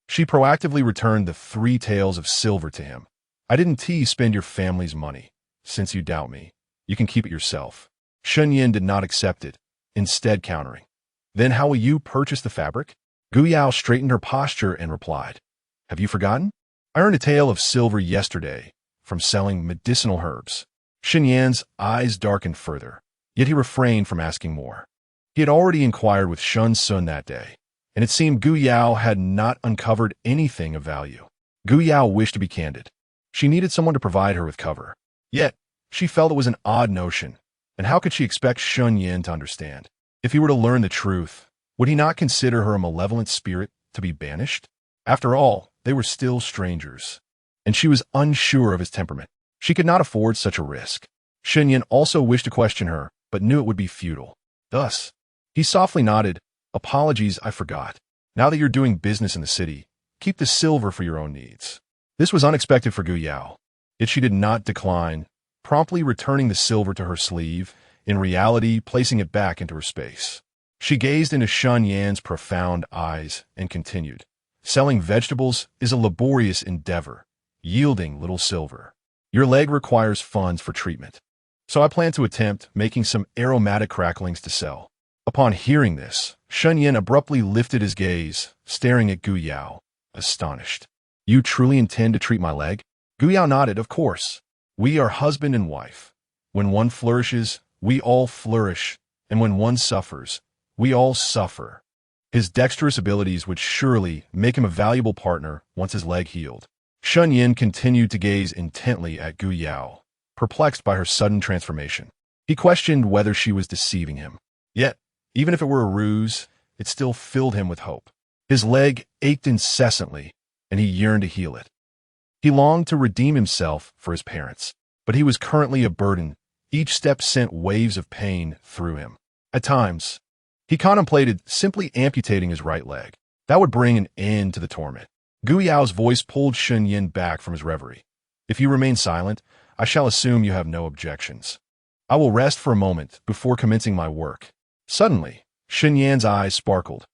she proactively returned the 3 taels of silver to him. I didn't spend your family's money. Since you doubt me, you can keep it yourself. Shen Yan did not accept it, instead countering. Then how will you purchase the fabric? Gu Yao straightened her posture and replied, have you forgotten? I earned a tael of silver yesterday from selling medicinal herbs. Shen Yan's eyes darkened further, yet he refrained from asking more. He had already inquired with Shen Sun that day, and it seemed Gu Yao had not uncovered anything of value. Gu Yao wished to be candid. She needed someone to provide her with cover. Yet, she felt it was an odd notion, and how could she expect Shen Yan to understand? If he were to learn the truth, Would he not consider her a malevolent spirit to be banished? After all, they were still strangers, and she was unsure of his temperament. She could not afford such a risk. Shen Yan also wished to question her, but knew it would be futile. Thus, he softly nodded, "Apologies, I forgot. Now that you're doing business in the city, keep the silver for your own needs." This was unexpected for Gu Yao, yet she did not decline, promptly returning the silver to her sleeve, in reality placing it back into her space. She gazed into Shen Yan's profound eyes and continued, "Selling vegetables is a laborious endeavor, yielding little silver. Your leg requires funds for treatment, so I plan to attempt making some aromatic cracklings to sell." Upon hearing this, Shen Yan abruptly lifted his gaze, staring at Gu Yao, astonished. "You truly intend to treat my leg?" Gu Yao nodded, "Of course. We are husband and wife. When one flourishes, we all flourish, and when one suffers, we all suffer." His dexterous abilities would surely make him a valuable partner once his leg healed. Shen Yan continued to gaze intently at Gu Yao, perplexed by her sudden transformation. He questioned whether she was deceiving him. Yet, even if it were a ruse, it still filled him with hope. His leg ached incessantly, and he yearned to heal it. He longed to redeem himself for his parents, but he was currently a burden. Each step sent waves of pain through him. At times, he contemplated simply amputating his right leg. That would bring an end to the torment. Gu Yao's voice pulled Shen Yan back from his reverie. "If you remain silent, I shall assume you have no objections. I will rest for a moment before commencing my work." Suddenly, Shen Yan's eyes sparkled.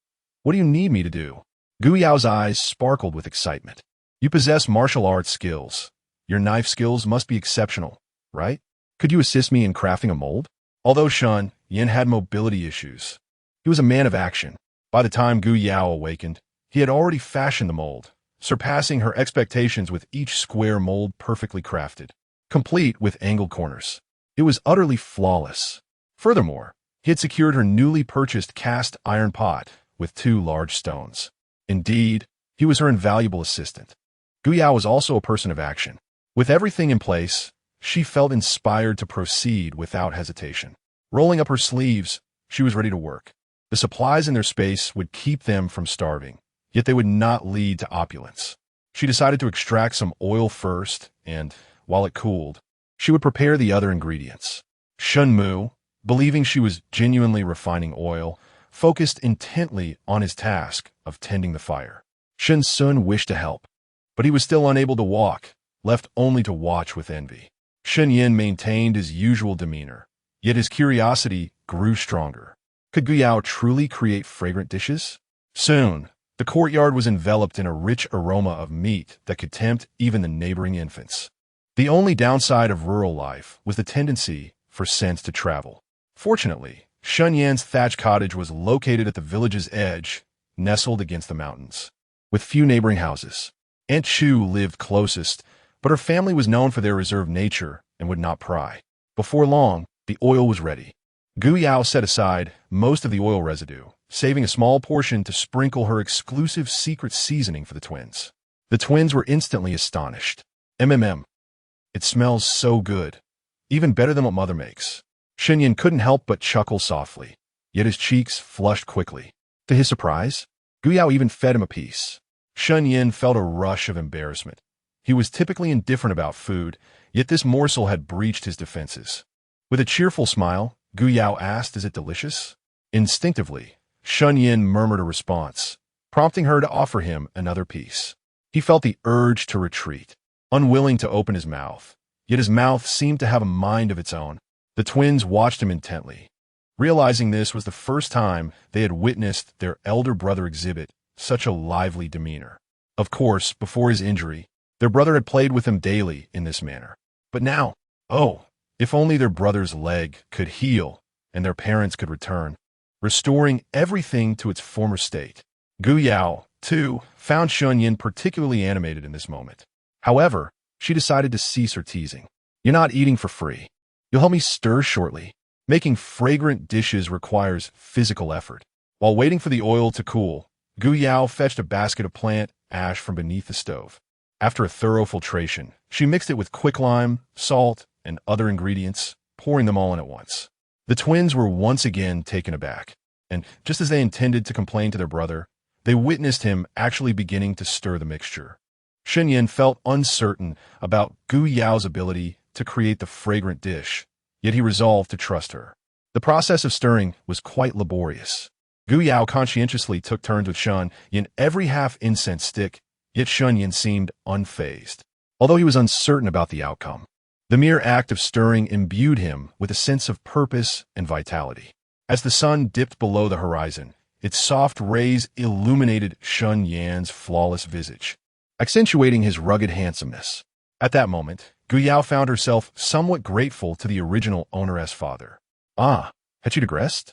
"What do you need me to do?" Gu Yao's eyes sparkled with excitement. "You possess martial arts skills. Your knife skills must be exceptional, right? Could you assist me in crafting a mold?" Although Shen Yan had mobility issues, he was a man of action. By the time Gu Yao awakened, he had already fashioned the mold, surpassing her expectations with each square mold perfectly crafted, complete with angled corners. It was utterly flawless. Furthermore, he had secured her newly purchased cast iron pot with 2 large stones. Indeed, he was her invaluable assistant. Gu Yao was also a person of action. With everything in place, she felt inspired to proceed without hesitation. Rolling up her sleeves, she was ready to work. The supplies in their space would keep them from starving, yet they would not lead to opulence. She decided to extract some oil first, and, while it cooled, she would prepare the other ingredients. Shen Mu, believing she was genuinely refining oil, focused intently on his task of tending the fire. Shen Sun wished to help, but he was still unable to walk, left only to watch with envy. Shen Yan maintained his usual demeanor, yet his curiosity grew stronger. Could Gu Yao truly create fragrant dishes? Soon, the courtyard was enveloped in a rich aroma of meat that could tempt even the neighboring infants. The only downside of rural life was the tendency for scents to travel. Fortunately, Shen Yan's thatched cottage was located at the village's edge, nestled against the mountains, with few neighboring houses. Aunt Chu lived closest, but her family was known for their reserved nature and would not pry. Before long, the oil was ready. Gu Yao set aside most of the oil residue, saving a small portion to sprinkle her exclusive secret seasoning for the twins. The twins were instantly astonished. It smells so good, even better than what mother makes." Shen Yan couldn't help but chuckle softly, yet his cheeks flushed quickly. To his surprise, Gu Yao even fed him a piece. Shen Yan felt a rush of embarrassment. He was typically indifferent about food, yet this morsel had breached his defenses. With a cheerful smile, Gu Yao asked, "Is it delicious?" Instinctively, Shen Yan murmured a response, prompting her to offer him another piece. He felt the urge to retreat, unwilling to open his mouth, yet his mouth seemed to have a mind of its own. The twins watched him intently, realizing this was the first time they had witnessed their elder brother exhibit such a lively demeanor. Of course, before his injury, their brother had played with him daily in this manner. But now, if only their brother's leg could heal and their parents could return, restoring everything to its former state. Gu Yao, too, found Shen Yan particularly animated in this moment. However, she decided to cease her teasing. "You're not eating for free. You'll help me stir shortly. Making fragrant dishes requires physical effort." While waiting for the oil to cool, Gu Yao fetched a basket of plant ash from beneath the stove. After a thorough filtration, she mixed it with quicklime, salt, and other ingredients, pouring them all in at once. The twins were once again taken aback. And just as they intended to complain to their brother, they witnessed him actually beginning to stir the mixture. Shen Yan felt uncertain about Gu Yao's ability to create the fragrant dish, yet he resolved to trust her. The process of stirring was quite laborious. Gu Yao conscientiously took turns with Shen Yan every half-incense stick, yet Shen Yan seemed unfazed. Although he was uncertain about the outcome, the mere act of stirring imbued him with a sense of purpose and vitality. As the sun dipped below the horizon, its soft rays illuminated Shen Yan's flawless visage, accentuating his rugged handsomeness. At that moment, Gu Yao found herself somewhat grateful to the original owner's father. Ah, had she digressed?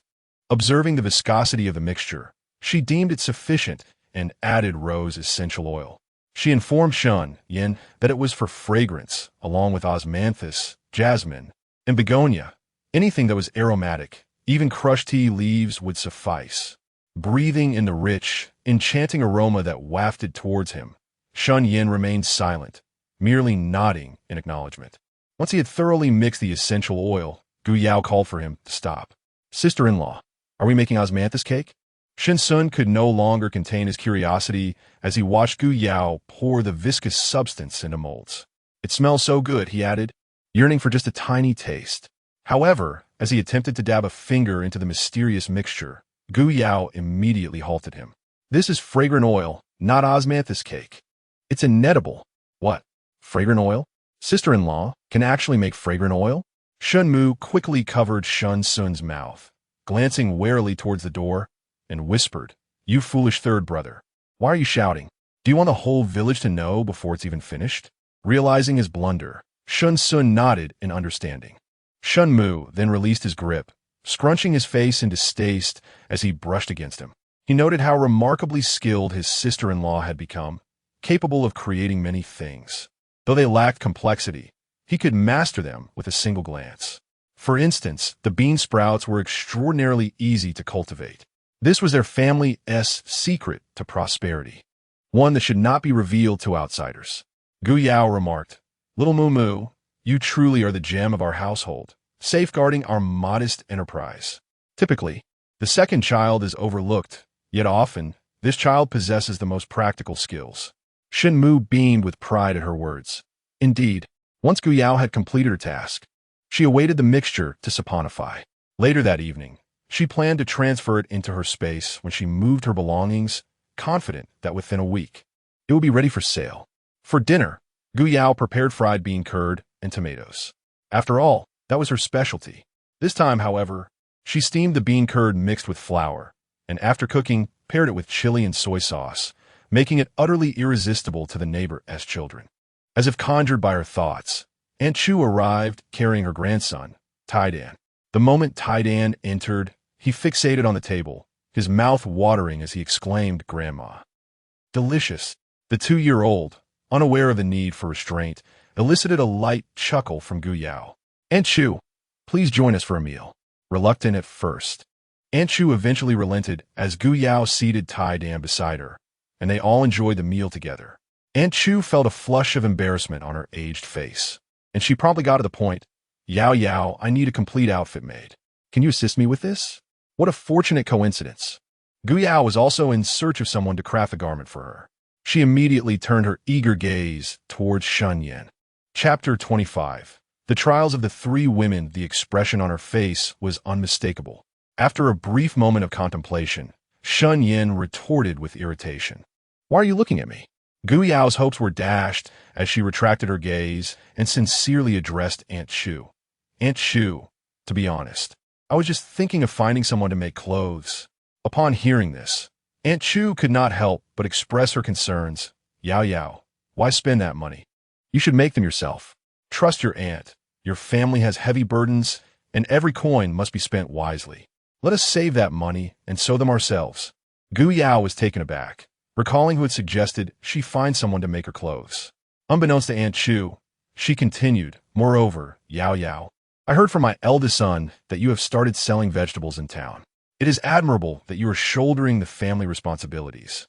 Observing the viscosity of the mixture, she deemed it sufficient and added rose essential oil. She informed Shen Yan that it was for fragrance, along with osmanthus, jasmine, and begonia. Anything that was aromatic, even crushed tea leaves, would suffice. Breathing in the rich, enchanting aroma that wafted towards him, Shen Yan remained silent, merely nodding in acknowledgement. Once he had thoroughly mixed the essential oil, Gu Yao called for him to stop. "Sister-in-law, are we making osmanthus cake?" Shen Sun could no longer contain his curiosity as he watched Gu Yao pour the viscous substance into molds. "It smells so good," he added, yearning for just a tiny taste. However, as he attempted to dab a finger into the mysterious mixture, Gu Yao immediately halted him. "This is fragrant oil, not osmanthus cake. It's inedible." "What? Fragrant oil? Sister-in-law can actually make fragrant oil?" Shen Mu quickly covered Shen Sun's mouth, glancing warily towards the door, and whispered, "You foolish third brother. Why are you shouting? Do you want the whole village to know before it's even finished?" Realizing his blunder, Shen Sun nodded in understanding. Shen Mu then released his grip, scrunching his face in distaste as he brushed against him. He noted how remarkably skilled his sister-in-law had become, capable of creating many things. Though they lacked complexity, he could master them with a single glance. For instance, the bean sprouts were extraordinarily easy to cultivate. This was their family's secret to prosperity, one that should not be revealed to outsiders. Gu Yao remarked, "Little Moo Moo, you truly are the gem of our household, safeguarding our modest enterprise." Typically, the second child is overlooked, yet often, this child possesses the most practical skills. Shen Mu beamed with pride at her words. Indeed, once Gu Yao had completed her task, she awaited the mixture to saponify. Later that evening, she planned to transfer it into her space when she moved her belongings, confident that within a week, it would be ready for sale. For dinner, Gu Yao prepared fried bean curd and tomatoes. After all, that was her specialty. This time, however, she steamed the bean curd mixed with flour, and after cooking, paired it with chili and soy sauce, making it utterly irresistible to the neighbor's children. As if conjured by her thoughts, Aunt Chu arrived carrying her grandson, Tai Dan. The moment Tai Dan entered, he fixated on the table, his mouth watering as he exclaimed, "Grandma." Delicious. The 2-year-old, unaware of the need for restraint, elicited a light chuckle from Gu Yao. "Aunt Chu, please join us for a meal." Reluctant at first, Aunt Chu eventually relented as Gu Yao seated Tai Dan beside her, and they all enjoyed the meal together. Aunt Chu felt a flush of embarrassment on her aged face, and she promptly got to the point. "Yao Yao, I need a complete outfit made. Can you assist me with this?" What a fortunate coincidence. Gu Yao was also in search of someone to craft a garment for her. She immediately turned her eager gaze towards Shen Yan. Chapter 25. The trials of the three women. The expression on her face was unmistakable. After a brief moment of contemplation, Shen Yan retorted with irritation. "Why are you looking at me?" Gu Yao's hopes were dashed as she retracted her gaze and sincerely addressed Aunt Chu. "Aunt Chu, to be honest, I was just thinking of finding someone to make clothes." Upon hearing this, Aunt Chu could not help but express her concerns. "Yao Yao, why spend that money? You should make them yourself. Trust your aunt. Your family has heavy burdens, and every coin must be spent wisely. Let us save that money and sew them ourselves." Gu Yao was taken aback, recalling who had suggested she find someone to make her clothes. Unbeknownst to Aunt Chu, she continued, "Moreover, Yao Yao, I heard from my eldest son that you have started selling vegetables in town. It is admirable that you are shouldering the family responsibilities.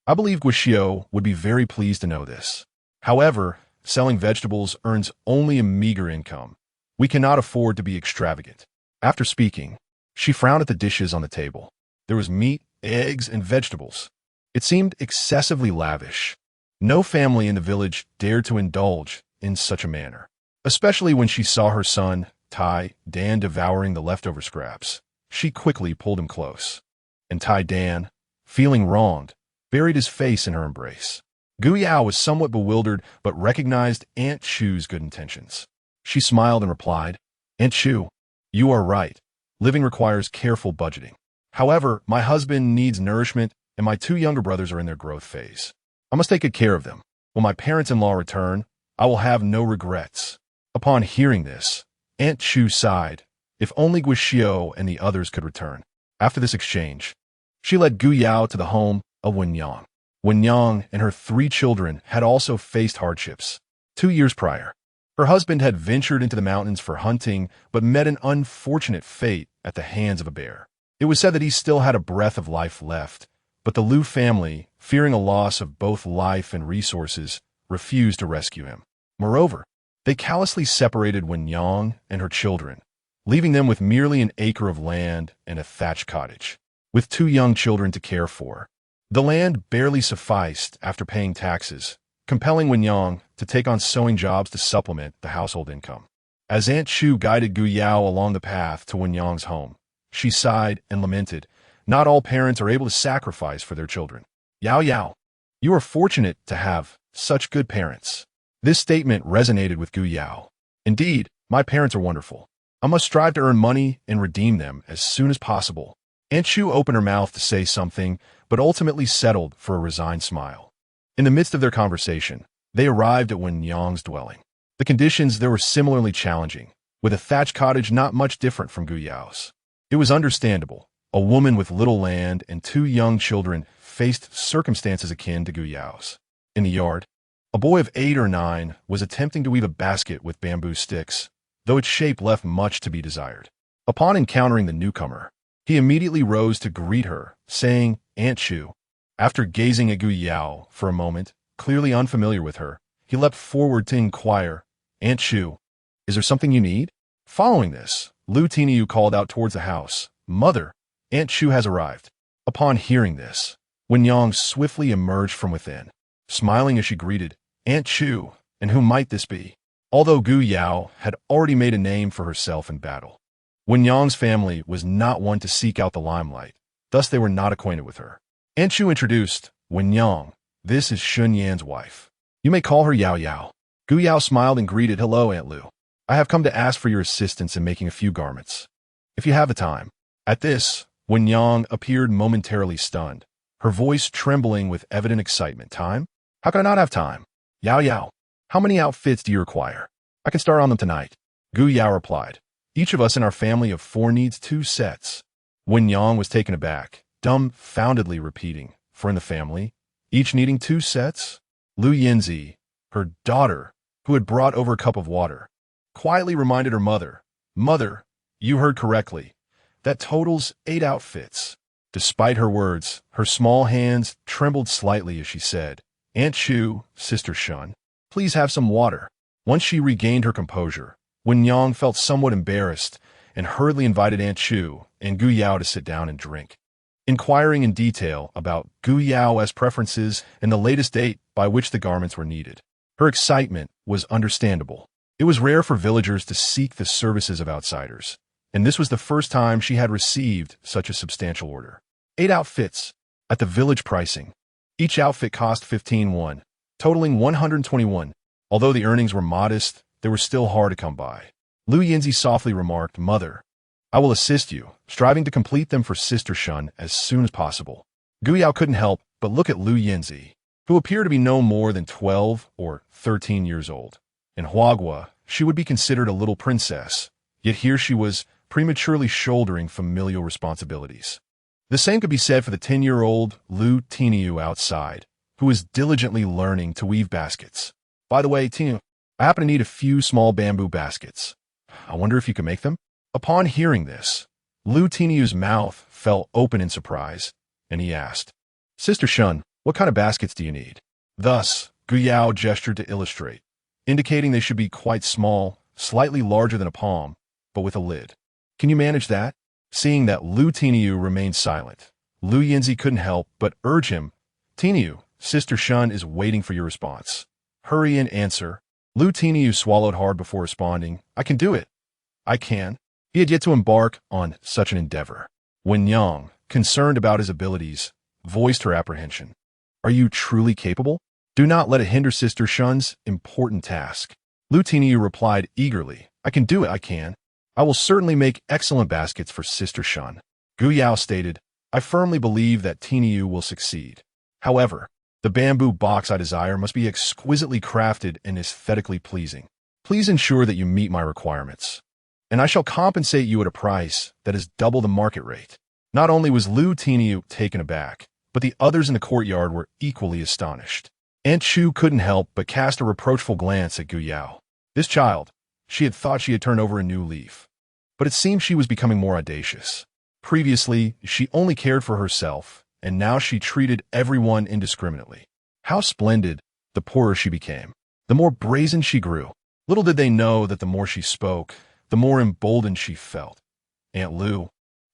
I believe Guixiu would be very pleased to know this. However, selling vegetables earns only a meager income. We cannot afford to be extravagant." After speaking, she frowned at the dishes on the table. There was meat, eggs, and vegetables. It seemed excessively lavish. No family in the village dared to indulge in such a manner, especially when she saw her son, Tai Dan, devouring the leftover scraps. She quickly pulled him close, and Tai Dan, feeling wronged, buried his face in her embrace. Gu Yao was somewhat bewildered but recognized Aunt Chu's good intentions. She smiled and replied, "Aunt Chu, you are right. Living requires careful budgeting. However, my husband needs nourishment, and my two younger brothers are in their growth phase. I must take good care of them. When my parents-in-law return, I will have no regrets." Upon hearing this, Aunt Chu sighed. If only Guixiu and the others could return. After this exchange, she led Gu Yao to the home of Wen Yang. Wen Yang and her 3 children had also faced hardships. 2 years prior, her husband had ventured into the mountains for hunting but met an unfortunate fate at the hands of a bear. It was said that he still had a breath of life left, but the Liu family, fearing a loss of both life and resources, refused to rescue him. Moreover, they callously separated Wen Yang and her children, leaving them with merely an acre of land and a thatched cottage, with 2 young children to care for. The land barely sufficed after paying taxes, compelling Wen Yang to take on sewing jobs to supplement the household income. As Aunt Chu guided Gu Yao along the path to Wen Yang's home, she sighed and lamented, "Not all parents are able to sacrifice for their children. Yao Yao, you are fortunate to have such good parents." This statement resonated with Gu Yao. "Indeed, my parents are wonderful. I must strive to earn money and redeem them as soon as possible." Aunt Chu opened her mouth to say something, but ultimately settled for a resigned smile. In the midst of their conversation, they arrived at Wen Yang's dwelling. The conditions there were similarly challenging, with a thatched cottage not much different from Gu Yao's. It was understandable. A woman with little land and 2 young children faced circumstances akin to Gu Yao's. In the yard, a boy of 8 or 9 was attempting to weave a basket with bamboo sticks, though its shape left much to be desired. Upon encountering the newcomer, he immediately rose to greet her, saying, "Aunt Chu." After gazing at Gu Yao for a moment, clearly unfamiliar with her, he leapt forward to inquire, "Aunt Chu, is there something you need?" Following this, Lu Tiniu called out towards the house, "Mother, Aunt Chu has arrived." Upon hearing this, Wen Yang swiftly emerged from within, smiling as she greeted, "Aunt Chu, and who might this be?" Although Gu Yao had already made a name for herself in battle, Wen Yang's family was not one to seek out the limelight, thus they were not acquainted with her. Aunt Chu introduced, "Wen Yang, this is Shen Yan's wife. You may call her Yao Yao." Gu Yao smiled and greeted, "Hello, Aunt Lu. I have come to ask for your assistance in making a few garments, if you have the time." At this, Wen Yang appeared momentarily stunned, her voice trembling with evident excitement. "Time? How can I not have time? Yao Yao, how many outfits do you require? I can start on them tonight." Gu Yao replied, "Each of us in our family of 4 needs 2 sets. Wen Yang was taken aback, dumbfoundedly repeating, "For in the family, each needing 2 sets? Lu Yinzi, her daughter, who had brought over a cup of water, quietly reminded her mother, "Mother, you heard correctly. That totals 8 outfits." Despite her words, her small hands trembled slightly as she said, "Aunt Chu, Sister Shun, please have some water." Once she regained her composure, Wen Yang felt somewhat embarrassed and hurriedly invited Aunt Chu and Gu Yao to sit down and drink. Inquiring in detail about Gu Yao's preferences and the latest date by which the garments were needed. Her excitement was understandable. It was rare for villagers to seek the services of outsiders, and this was the first time she had received such a substantial order. 8 outfits, at the village pricing. Each outfit cost 15 won, totaling 121. Although the earnings were modest, they were still hard to come by. Lu Yinzi softly remarked, "Mother, I will assist you, striving to complete them for Sister Shun as soon as possible." Gu Yao couldn't help but look at Lu Yinzi, who appeared to be no more than 12 or 13 years old. In Huagua, she would be considered a little princess, yet here she was prematurely shouldering familial responsibilities. The same could be said for the 10-year-old Lu Tiniu outside, who was diligently learning to weave baskets. "By the way, Tiniu, I happen to need a few small bamboo baskets. I wonder if you can make them?" Upon hearing this, Lu Tiniu's mouth fell open in surprise, and he asked, "Sister Shun, what kind of baskets do you need?" Thus, Gu Yao gestured to illustrate, indicating they should be quite small, slightly larger than a palm, but with a lid. "Can you manage that?" Seeing that Lu Tiniu remained silent, Lu Yinzi couldn't help but urge him. Tiniu, Sister Shen is waiting for your response. Hurry and answer. Lu Tiniu swallowed hard before responding. I can do it. I can. He had yet to embark on such an endeavor. When Yang, concerned about his abilities, voiced her apprehension. Are you truly capable? Do not let it hinder Sister Shen's important task. Lu Tiniu replied eagerly. I can do it, I can. I will certainly make excellent baskets for Sister Shen. Gu Yao stated, I firmly believe that Tiniu will succeed. However, the bamboo box I desire must be exquisitely crafted and aesthetically pleasing. Please ensure that you meet my requirements, and I shall compensate you at a price that is double the market rate. Not only was Lu Tiniu taken aback, but the others in the courtyard were equally astonished. Aunt Chu couldn't help but cast a reproachful glance at Gu Yao. This child, she had thought she had turned over a new leaf, but it seemed she was becoming more audacious. Previously, she only cared for herself, and now she treated everyone indiscriminately. How splendid! The poorer she became, the more brazen she grew. Little did they know that the more she spoke, the more emboldened she felt. Aunt Lu,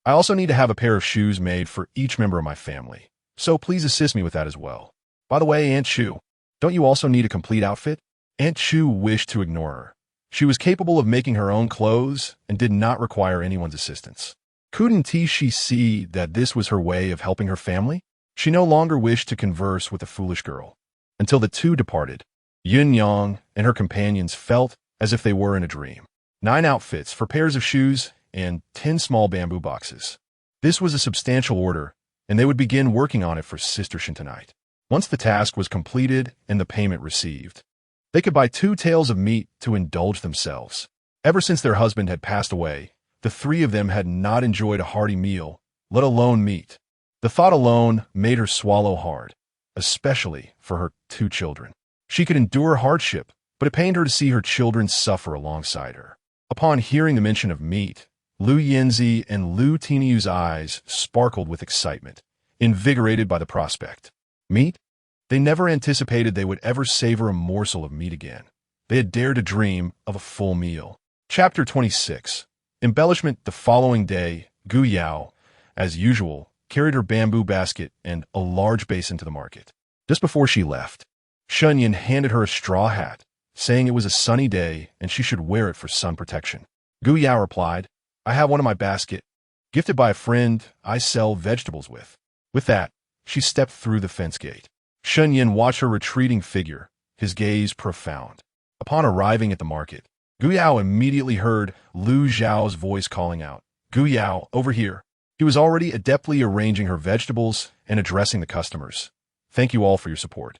I also need to have a pair of shoes made for each member of my family, so please assist me with that as well. By the way, Aunt Chu, don't you also need a complete outfit? Aunt Chu wished to ignore her. She was capable of making her own clothes and did not require anyone's assistance. Couldn't she see that this was her way of helping her family? She no longer wished to converse with the foolish girl. Until the two departed, Yun Yang and her companions felt as if they were in a dream. 9 outfits for pairs of shoes and 10 small bamboo boxes. This was a substantial order, and they would begin working on it for Sister Shen tonight. Once the task was completed and the payment received, they could buy 2 tails of meat to indulge themselves. Ever since their husband had passed away, the 3 of them had not enjoyed a hearty meal, let alone meat. The thought alone made her swallow hard, especially for her 2 children. She could endure hardship, but it pained her to see her children suffer alongside her. Upon hearing the mention of meat, Lu Yinzi and Lu Tiniu's eyes sparkled with excitement, invigorated by the prospect. Meat? They never anticipated they would ever savor a morsel of meat again. They had dared to dream of a full meal. Chapter 26. Embellishment. The following day, Gu Yao, as usual, carried her bamboo basket and a large basin to the market. Just before she left, Shen Yan handed her a straw hat, saying it was a sunny day and she should wear it for sun protection. Gu Yao replied, I have one in my basket, gifted by a friend I sell vegetables with. With that, she stepped through the fence gate. Shen Yan watched her retreating figure, his gaze profound. Upon arriving at the market, Gu Yao immediately heard Lu Zhao's voice calling out, Gu Yao, over here. He was already adeptly arranging her vegetables and addressing the customers. Thank you all for your support.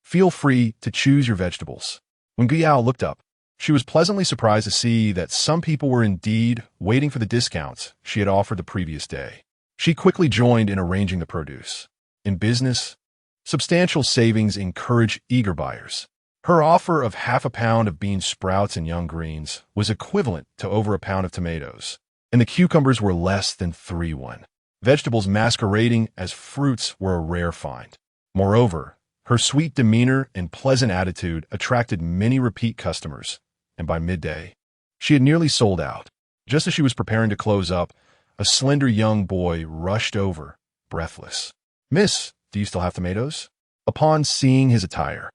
Feel free to choose your vegetables. When Gu Yao looked up, she was pleasantly surprised to see that some people were indeed waiting for the discounts she had offered the previous day. She quickly joined in arranging the produce. In business, substantial savings encourage eager buyers. Her offer of half a pound of bean sprouts and young greens was equivalent to over a pound of tomatoes, and the cucumbers were less than 3-1. Vegetables masquerading as fruits were a rare find. Moreover, her sweet demeanor and pleasant attitude attracted many repeat customers, and by midday, she had nearly sold out. Just as she was preparing to close up, a slender young boy rushed over, breathless. Miss, do you still have tomatoes? Upon seeing his attire,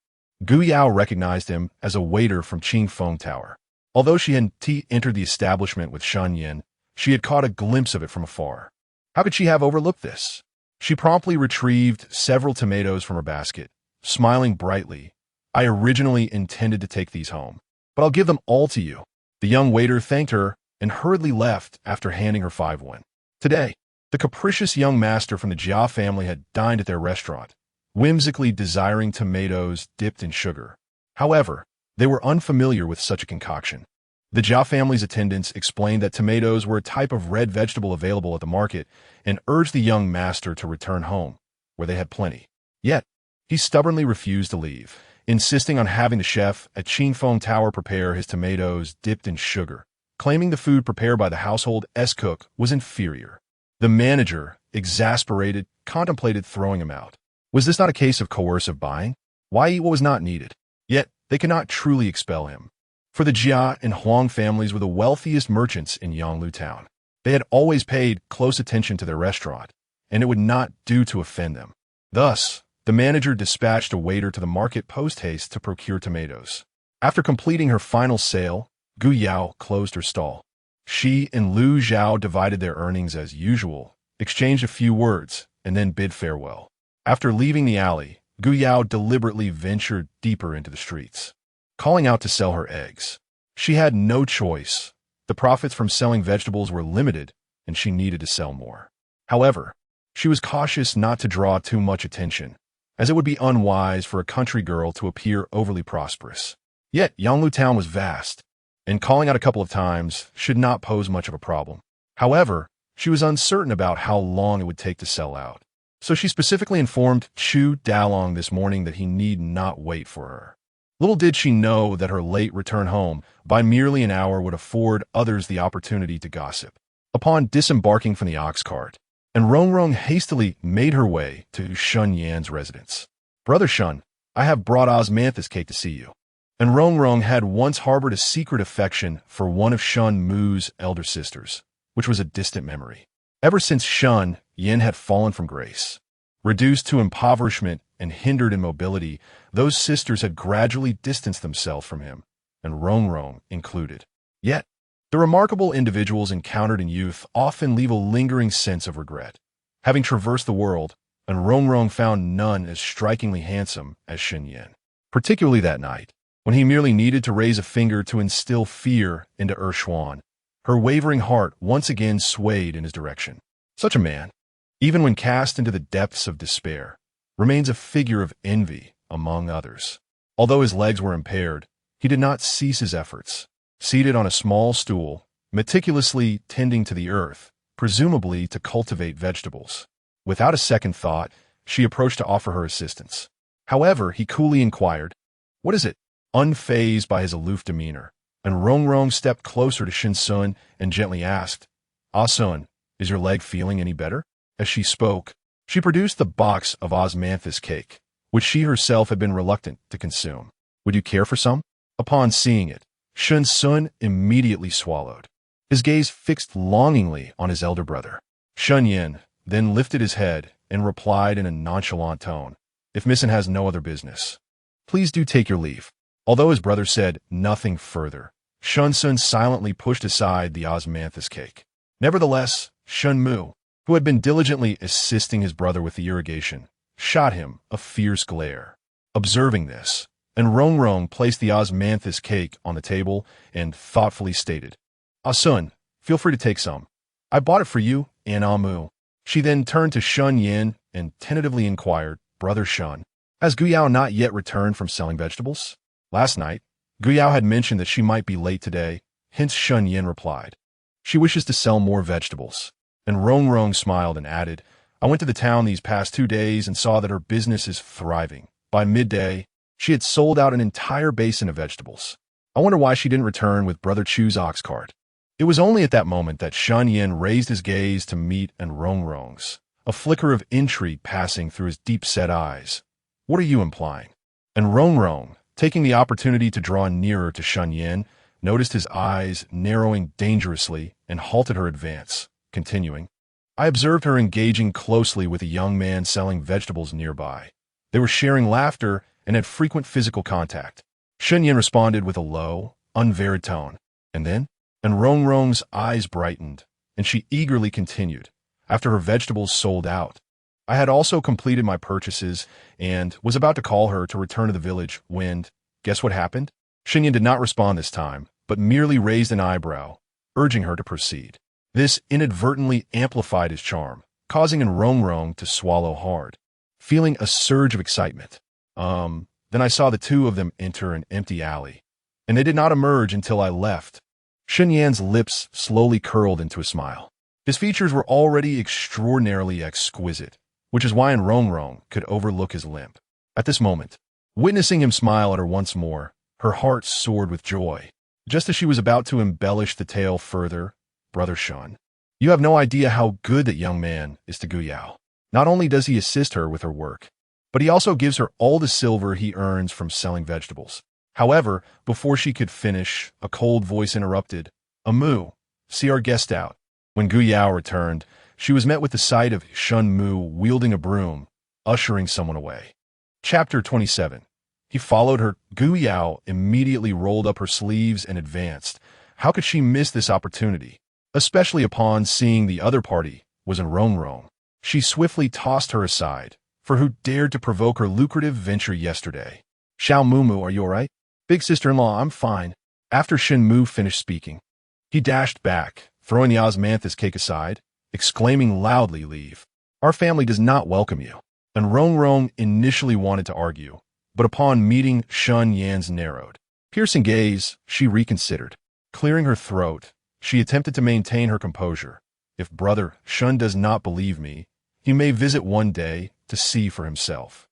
Gu Yao recognized him as a waiter from Qingfeng Tower. Although she hadn't entered the establishment with Shen Yan, she had caught a glimpse of it from afar. How could she have overlooked this? She promptly retrieved several tomatoes from her basket, smiling brightly. I originally intended to take these home, but I'll give them all to you. The young waiter thanked her and hurriedly left after handing her 5-1. Today, the capricious young master from the Jia family had dined at their restaurant, whimsically desiring tomatoes dipped in sugar. However, they were unfamiliar with such a concoction. The Jia family's attendants explained that tomatoes were a type of red vegetable available at the market and urged the young master to return home, where they had plenty. Yet, he stubbornly refused to leave, insisting on having the chef at Qingfeng Tower prepare his tomatoes dipped in sugar, claiming the food prepared by the household S-cook was inferior. The manager, exasperated, contemplated throwing him out. Was this not a case of coercive buying? Why eat what was not needed? Yet, they could not truly expel him. For the Jia and Huang families were the wealthiest merchants in Yanglu town. They had always paid close attention to their restaurant, and it would not do to offend them. Thus, the manager dispatched a waiter to the market post-haste to procure tomatoes. After completing her final sale, Gu Yao closed her stall. She and Lu Zhao divided their earnings as usual, exchanged a few words, and then bid farewell. After leaving the alley, Gu Yao deliberately ventured deeper into the streets, calling out to sell her eggs. She had no choice. The profits from selling vegetables were limited, and she needed to sell more. However, she was cautious not to draw too much attention, as it would be unwise for a country girl to appear overly prosperous. Yet, Yanglu town was vast, and calling out a couple of times should not pose much of a problem. However, she was uncertain about how long it would take to sell out. So she specifically informed Chu Dalong this morning that he need not wait for her. Little did she know that her late return home by merely an hour would afford others the opportunity to gossip. Upon disembarking from the ox cart, and Rongrong hastily made her way to Shen Yan's residence. "Brother Shen, I have brought osmanthus cake to see you." And Rongrong had once harbored a secret affection for one of Shen Mu's elder sisters, which was a distant memory. Ever since Shen Yan had fallen from grace, reduced to impoverishment and hindered in mobility, those sisters had gradually distanced themselves from him, and Rongrong included. Yet, the remarkable individuals encountered in youth often leave a lingering sense of regret. Having traversed the world, and Rongrong found none as strikingly handsome as Shen Yan, particularly that night, when he merely needed to raise a finger to instill fear into Xuan. Her wavering heart once again swayed in his direction. Such a man, even when cast into the depths of despair, remains a figure of envy among others. Although his legs were impaired, he did not cease his efforts. Seated on a small stool, meticulously tending to the earth, presumably to cultivate vegetables. Without a second thought, she approached to offer her assistance. However, he coolly inquired, "What is it?" Unfazed by his aloof demeanor, and Rongrong stepped closer to Shen Sun and gently asked, "Ah Sun, is your leg feeling any better?" As she spoke, she produced the box of osmanthus cake, which she herself had been reluctant to consume. "Would you care for some?" Upon seeing it, Shen Sun immediately swallowed, his gaze fixed longingly on his elder brother. Shen Yan then lifted his head and replied in a nonchalant tone, "If Missin has no other business, please do take your leave." Although his brother said nothing further, Shen Sun silently pushed aside the osmanthus cake. Nevertheless, Shen Mu, who had been diligently assisting his brother with the irrigation, shot him a fierce glare. Observing this, and Rongrong placed the osmanthus cake on the table and thoughtfully stated, "Ah Sun, feel free to take some. I bought it for you and Amu." She then turned to Shen Yan and tentatively inquired, "Brother Shen, has Gu Yao not yet returned from selling vegetables?" Last night, Gu Yao had mentioned that she might be late today, hence Shen Yan replied, "She wishes to sell more vegetables." And Rongrong smiled and added, "I went to the town these past 2 days and saw that her business is thriving. By midday, she had sold out an entire basin of vegetables. I wonder why she didn't return with Brother Chu's ox cart." It was only at that moment that Shen Yan raised his gaze to meet and Rongrong's, a flicker of intrigue passing through his deep-set eyes. "What are you implying?" And Rongrong, taking the opportunity to draw nearer to Shen Yan, noticed his eyes narrowing dangerously and halted her advance, continuing, "I observed her engaging closely with a young man selling vegetables nearby. They were sharing laughter and had frequent physical contact." Shen Yan responded with a low, unvaried tone, "And then?" And Rongrong's eyes brightened, and she eagerly continued, "After her vegetables sold out, I had also completed my purchases and was about to call her to return to the village when, guess what happened?" Shen Yan did not respond this time, but merely raised an eyebrow, urging her to proceed. This inadvertently amplified his charm, causing Rongrong to swallow hard. Feeling a surge of excitement, then I saw the two of them enter an empty alley, and they did not emerge until I left. Shen Yan's lips slowly curled into a smile. His features were already extraordinarily exquisite, which is why Rongrong could overlook his limp. At this moment, witnessing him smile at her once more, her heart soared with joy. Just as she was about to embellish the tale further, "Brother Shen, you have no idea how good that young man is to Gu Yao. Not only does he assist her with her work, but he also gives her all the silver he earns from selling vegetables." However, before she could finish, a cold voice interrupted, "Amu, see our guest out." When Gu Yao returned, she was met with the sight of Shen Mu wielding a broom, ushering someone away. Chapter 27. He followed her. Gu Yao immediately rolled up her sleeves and advanced. How could she miss this opportunity? Especially upon seeing the other party was in Rong. She swiftly tossed her aside, for who dared to provoke her lucrative venture yesterday? Xiao Mumu, are you all right? Big sister-in-law, I'm fine. After Shen Mu finished speaking, he dashed back, throwing the osmanthus cake aside, exclaiming loudly, "Leave. Our family does not welcome you." And Rong initially wanted to argue, but upon meeting Shen Yan's narrowed, piercing gaze, she reconsidered. Clearing her throat, she attempted to maintain her composure. If brother Shen does not believe me, he may visit one day to see for himself.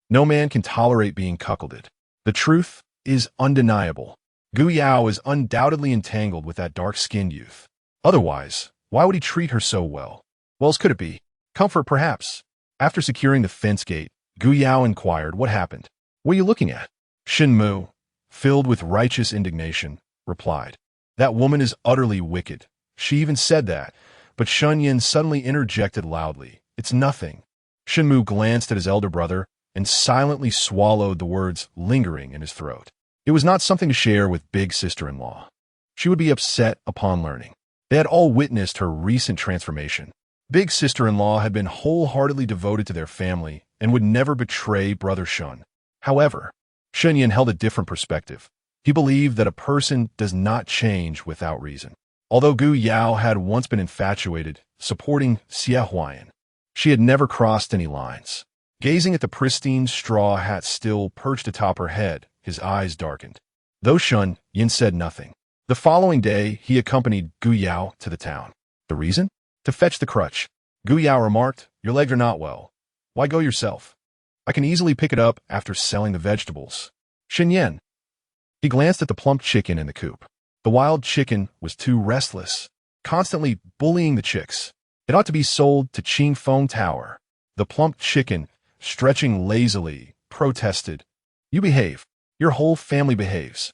No man can tolerate being cuckolded. The truth is undeniable. Gu Yao is undoubtedly entangled with that dark-skinned youth. Otherwise, why would he treat her so well? Well, as could it be? Comfort, perhaps. After securing the fence gate, Gu Yao inquired what happened. What are you looking at? Shen Mu, filled with righteous indignation, replied. That woman is utterly wicked. She even said that. But Shen Yan suddenly interjected loudly. It's nothing. Shen Mu glanced at his elder brother and silently swallowed the words lingering in his throat. It was not something to share with big sister-in-law. She would be upset upon learning. They had all witnessed her recent transformation. Big sister-in-law had been wholeheartedly devoted to their family and would never betray brother Shen. However, Shen Yan held a different perspective. He believed that a person does not change without reason. Although Gu Yao had once been infatuated, supporting Xie Huayan, she had never crossed any lines. Gazing at the pristine straw hat still perched atop her head, his eyes darkened. Though Shen Yan said nothing. The following day, he accompanied Gu Yao to the town. The reason? To fetch the crutch. Gu Yao remarked, "Your legs are not well. Why go yourself? I can easily pick it up after selling the vegetables." Shen Yan. He glanced at the plump chicken in the coop. The wild chicken was too restless, constantly bullying the chicks. It ought to be sold to Qing Feng Tower. The plump chicken, stretching lazily, protested. You behave. Your whole family behaves.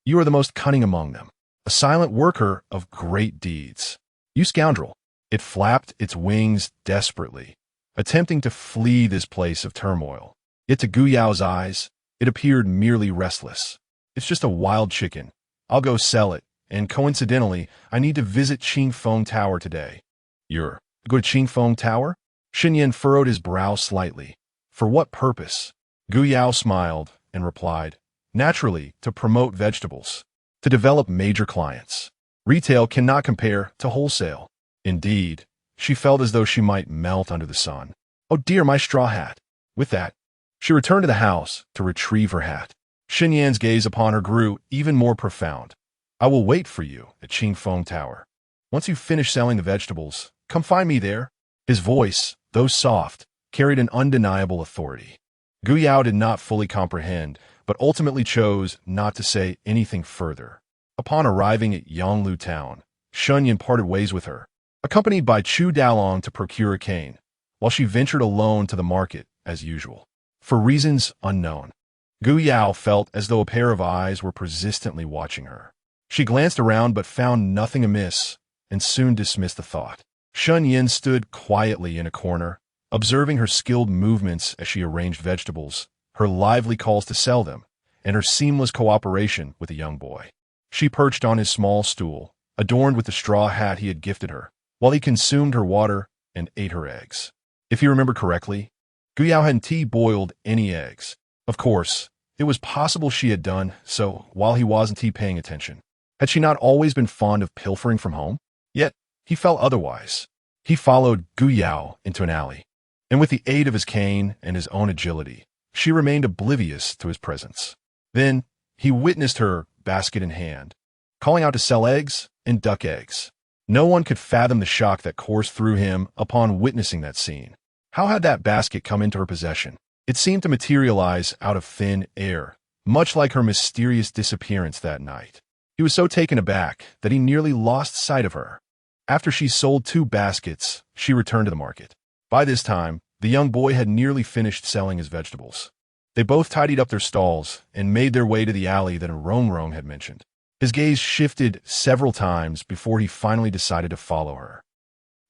You are the most cunning among them. A silent worker of great deeds. You scoundrel. It flapped its wings desperately, attempting to flee this place of turmoil. Yet to Gu Yao's eyes, it appeared merely restless. It's just a wild chicken. I'll go sell it, and coincidentally, I need to visit Qing Feng Tower today. You're go to Qing Feng Tower? Shen Yan furrowed his brow slightly. For what purpose? Gu Yao smiled and replied, naturally, to promote vegetables, to develop major clients. Retail cannot compare to wholesale. Indeed, she felt as though she might melt under the sun. Oh dear, my straw hat. With that, she returned to the house to retrieve her hat. Shen Yan's gaze upon her grew even more profound. I will wait for you at Qing Feng Tower. Once you finish selling the vegetables, come find me there. His voice, though soft, carried an undeniable authority. Gu Yao did not fully comprehend, but ultimately chose not to say anything further. Upon arriving at Yonglu town, Shen Yan parted ways with her, accompanied by Chu Dalong to procure a cane, while she ventured alone to the market as usual. For reasons unknown, Gu Yao felt as though a pair of eyes were persistently watching her. She glanced around but found nothing amiss, and soon dismissed the thought. Shen Yan stood quietly in a corner, observing her skilled movements as she arranged vegetables, her lively calls to sell them, and her seamless cooperation with the young boy. She perched on his small stool, adorned with the straw hat he had gifted her, while he consumed her water and ate her eggs. If you remember correctly, Gu Yao hadn't boiled any eggs. Of course, it was possible she had done so while he wasn't paying attention. Had she not always been fond of pilfering from home? Yet, he felt otherwise. He followed Gu Yao into an alley, and with the aid of his cane and his own agility, she remained oblivious to his presence. Then, he witnessed her, basket in hand, calling out to sell eggs and duck eggs. No one could fathom the shock that coursed through him upon witnessing that scene. How had that basket come into her possession? It seemed to materialize out of thin air, much like her mysterious disappearance that night. He was so taken aback that he nearly lost sight of her. After she sold 2 baskets, she returned to the market. By this time, the young boy had nearly finished selling his vegetables. They both tidied up their stalls and made their way to the alley that Rong had mentioned. His gaze shifted several times before he finally decided to follow her.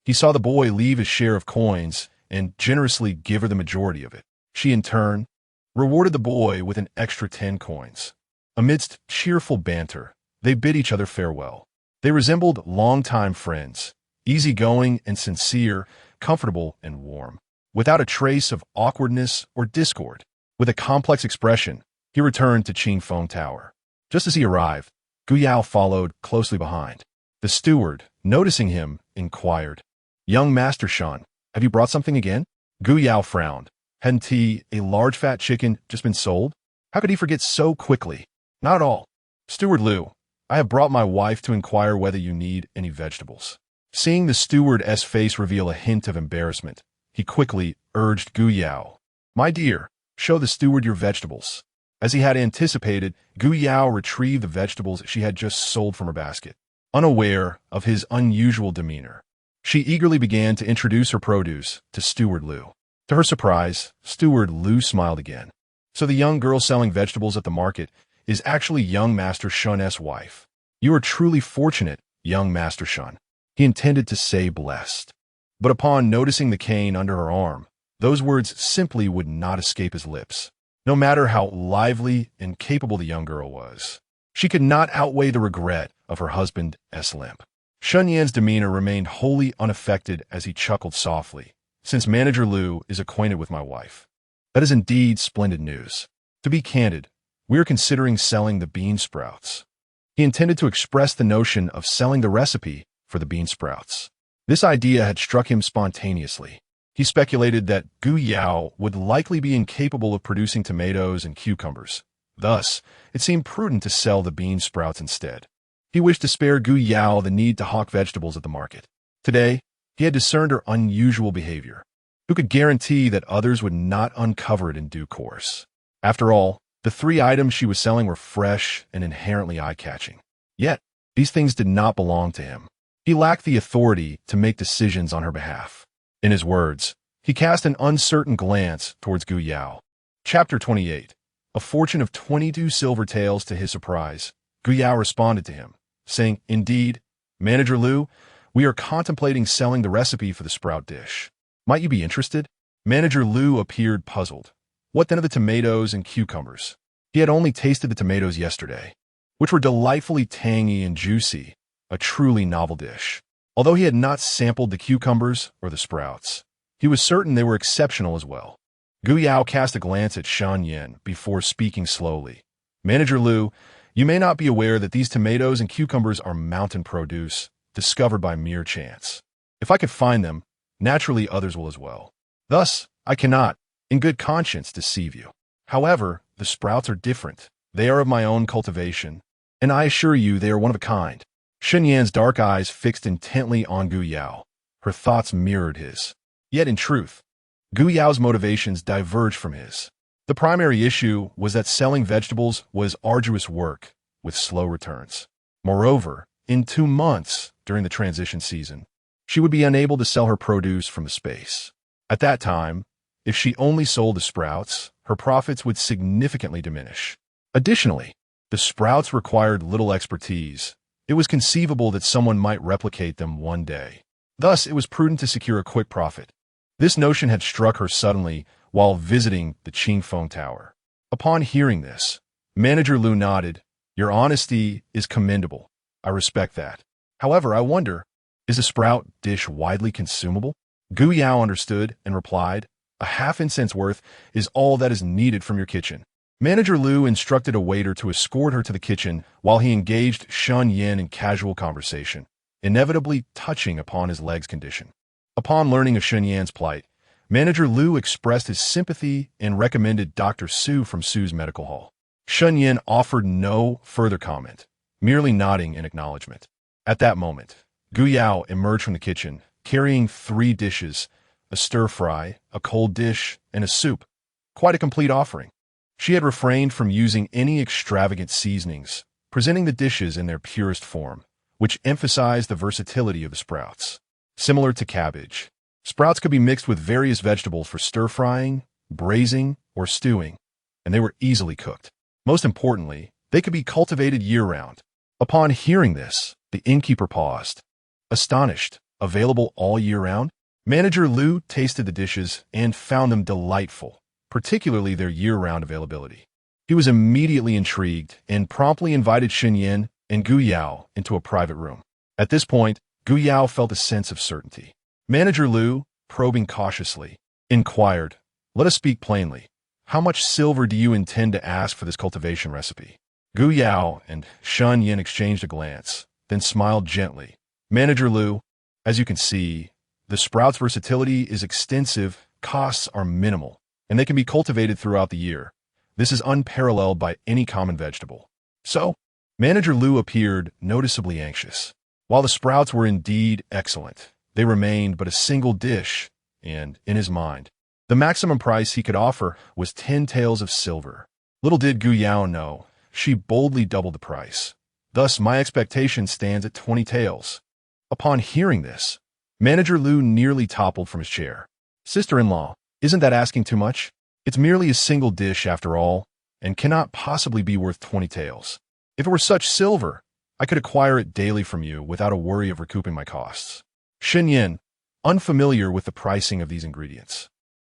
He saw the boy leave his share of coins and generously give her the majority of it. She, in turn, rewarded the boy with an extra 10 coins. Amidst cheerful banter, they bid each other farewell. They resembled longtime friends, easygoing and sincere, comfortable and warm, without a trace of awkwardness or discord. With a complex expression, he returned to Qingfeng Tower. Just as he arrived, Gu Yao followed closely behind. The steward, noticing him, inquired, "Young Master Shen, have you brought something again?" Gu Yao frowned. Hadn't he, a large fat chicken, just been sold? How could he forget so quickly? Not at all. Steward Liu, I have brought my wife to inquire whether you need any vegetables. Seeing the steward's face reveal a hint of embarrassment, he quickly urged Gu Yao. My dear, show the steward your vegetables. As he had anticipated, Gu Yao retrieved the vegetables she had just sold from her basket. Unaware of his unusual demeanor, she eagerly began to introduce her produce to Steward Liu. To her surprise, Steward Liu smiled again. So the young girl selling vegetables at the market is actually young Master Shen's wife. You are truly fortunate, young Master Shen. He intended to say blessed. But upon noticing the cane under her arm, those words simply would not escape his lips. No matter how lively and capable the young girl was, she could not outweigh the regret of her husband's limp. Shen Yan's demeanor remained wholly unaffected as he chuckled softly. Since Manager Liu is acquainted with my wife, that is indeed splendid news. To be candid, we are considering selling the bean sprouts. He intended to express the notion of selling the recipe for the bean sprouts. This idea had struck him spontaneously. He speculated that Gu Yao would likely be incapable of producing tomatoes and cucumbers. Thus, it seemed prudent to sell the bean sprouts instead. He wished to spare Gu Yao the need to hawk vegetables at the market. Today, he had discerned her unusual behavior. Who could guarantee that others would not uncover it in due course? After all, the 3 items she was selling were fresh and inherently eye-catching. Yet, these things did not belong to him. He lacked the authority to make decisions on her behalf. In his words, he cast an uncertain glance towards Gu Yao. Chapter 28. A fortune of 22 silver taels. To his surprise, Gu Yao responded to him, saying, Indeed, Manager Liu, we are contemplating selling the recipe for the sprout dish. Might you be interested? Manager Liu appeared puzzled. What then of the tomatoes and cucumbers? He had only tasted the tomatoes yesterday, which were delightfully tangy and juicy, a truly novel dish. Although he had not sampled the cucumbers or the sprouts, he was certain they were exceptional as well. Gu Yao cast a glance at Shen Yan before speaking slowly. Manager Liu, you may not be aware that these tomatoes and cucumbers are mountain produce, discovered by mere chance. If I could find them, naturally others will as well. Thus, I cannot, in good conscience, deceive you. However, the sprouts are different. They are of my own cultivation, and I assure you they are one of a kind. Shen Yan's dark eyes fixed intently on Gu Yao. Her thoughts mirrored his. Yet in truth, Gu Yao's motivations diverged from his. The primary issue was that selling vegetables was arduous work with slow returns. Moreover, in 2 months, during the transition season, she would be unable to sell her produce from the space. At that time, if she only sold the sprouts, her profits would significantly diminish. Additionally, the sprouts required little expertise. It was conceivable that someone might replicate them one day. Thus, it was prudent to secure a quick profit. This notion had struck her suddenly while visiting the Qingfeng Tower. Upon hearing this, Manager Liu nodded. Your honesty is commendable. I respect that. However, I wonder, is the sprout dish widely consumable? Gu Yao understood and replied, a half-incense worth is all that is needed from your kitchen. Manager Liu instructed a waiter to escort her to the kitchen while he engaged Shen Yan in casual conversation, inevitably touching upon his leg's condition. Upon learning of Shen Yan's plight, Manager Liu expressed his sympathy and recommended Dr. Su from Su's medical hall. Shen Yan offered no further comment, merely nodding in acknowledgement. At that moment, Gu Yao emerged from the kitchen, carrying 3 dishes, a stir-fry, a cold dish, and a soup. Quite a complete offering. She had refrained from using any extravagant seasonings, presenting the dishes in their purest form, which emphasized the versatility of the sprouts. Similar to cabbage, sprouts could be mixed with various vegetables for stir-frying, braising, or stewing, and they were easily cooked. Most importantly, they could be cultivated year-round. Upon hearing this, the innkeeper paused, astonished, available all year round? Manager Liu tasted the dishes and found them delightful, particularly their year-round availability. He was immediately intrigued and promptly invited Shen Yan and Gu Yao into a private room. At this point, Gu Yao felt a sense of certainty. Manager Liu, probing cautiously, inquired, "Let us speak plainly. How much silver do you intend to ask for this cultivation recipe?" Gu Yao and Shen Yan exchanged a glance, then smiled gently. "Manager Liu, as you can see, the sprout's versatility is extensive, costs are minimal, and they can be cultivated throughout the year. This is unparalleled by any common vegetable." So, Manager Liu appeared noticeably anxious. While the sprouts were indeed excellent, they remained but a single dish, and, in his mind, the maximum price he could offer was 10 taels of silver. Little did Gu Yao know, she boldly doubled the price. "Thus, my expectation stands at 20 taels. Upon hearing this, Manager Liu nearly toppled from his chair. "Sister-in-law, isn't that asking too much? It's merely a single dish after all, and cannot possibly be worth 20 taels. If it were such silver, I could acquire it daily from you without a worry of recouping my costs." Shen Yan, unfamiliar with the pricing of these ingredients,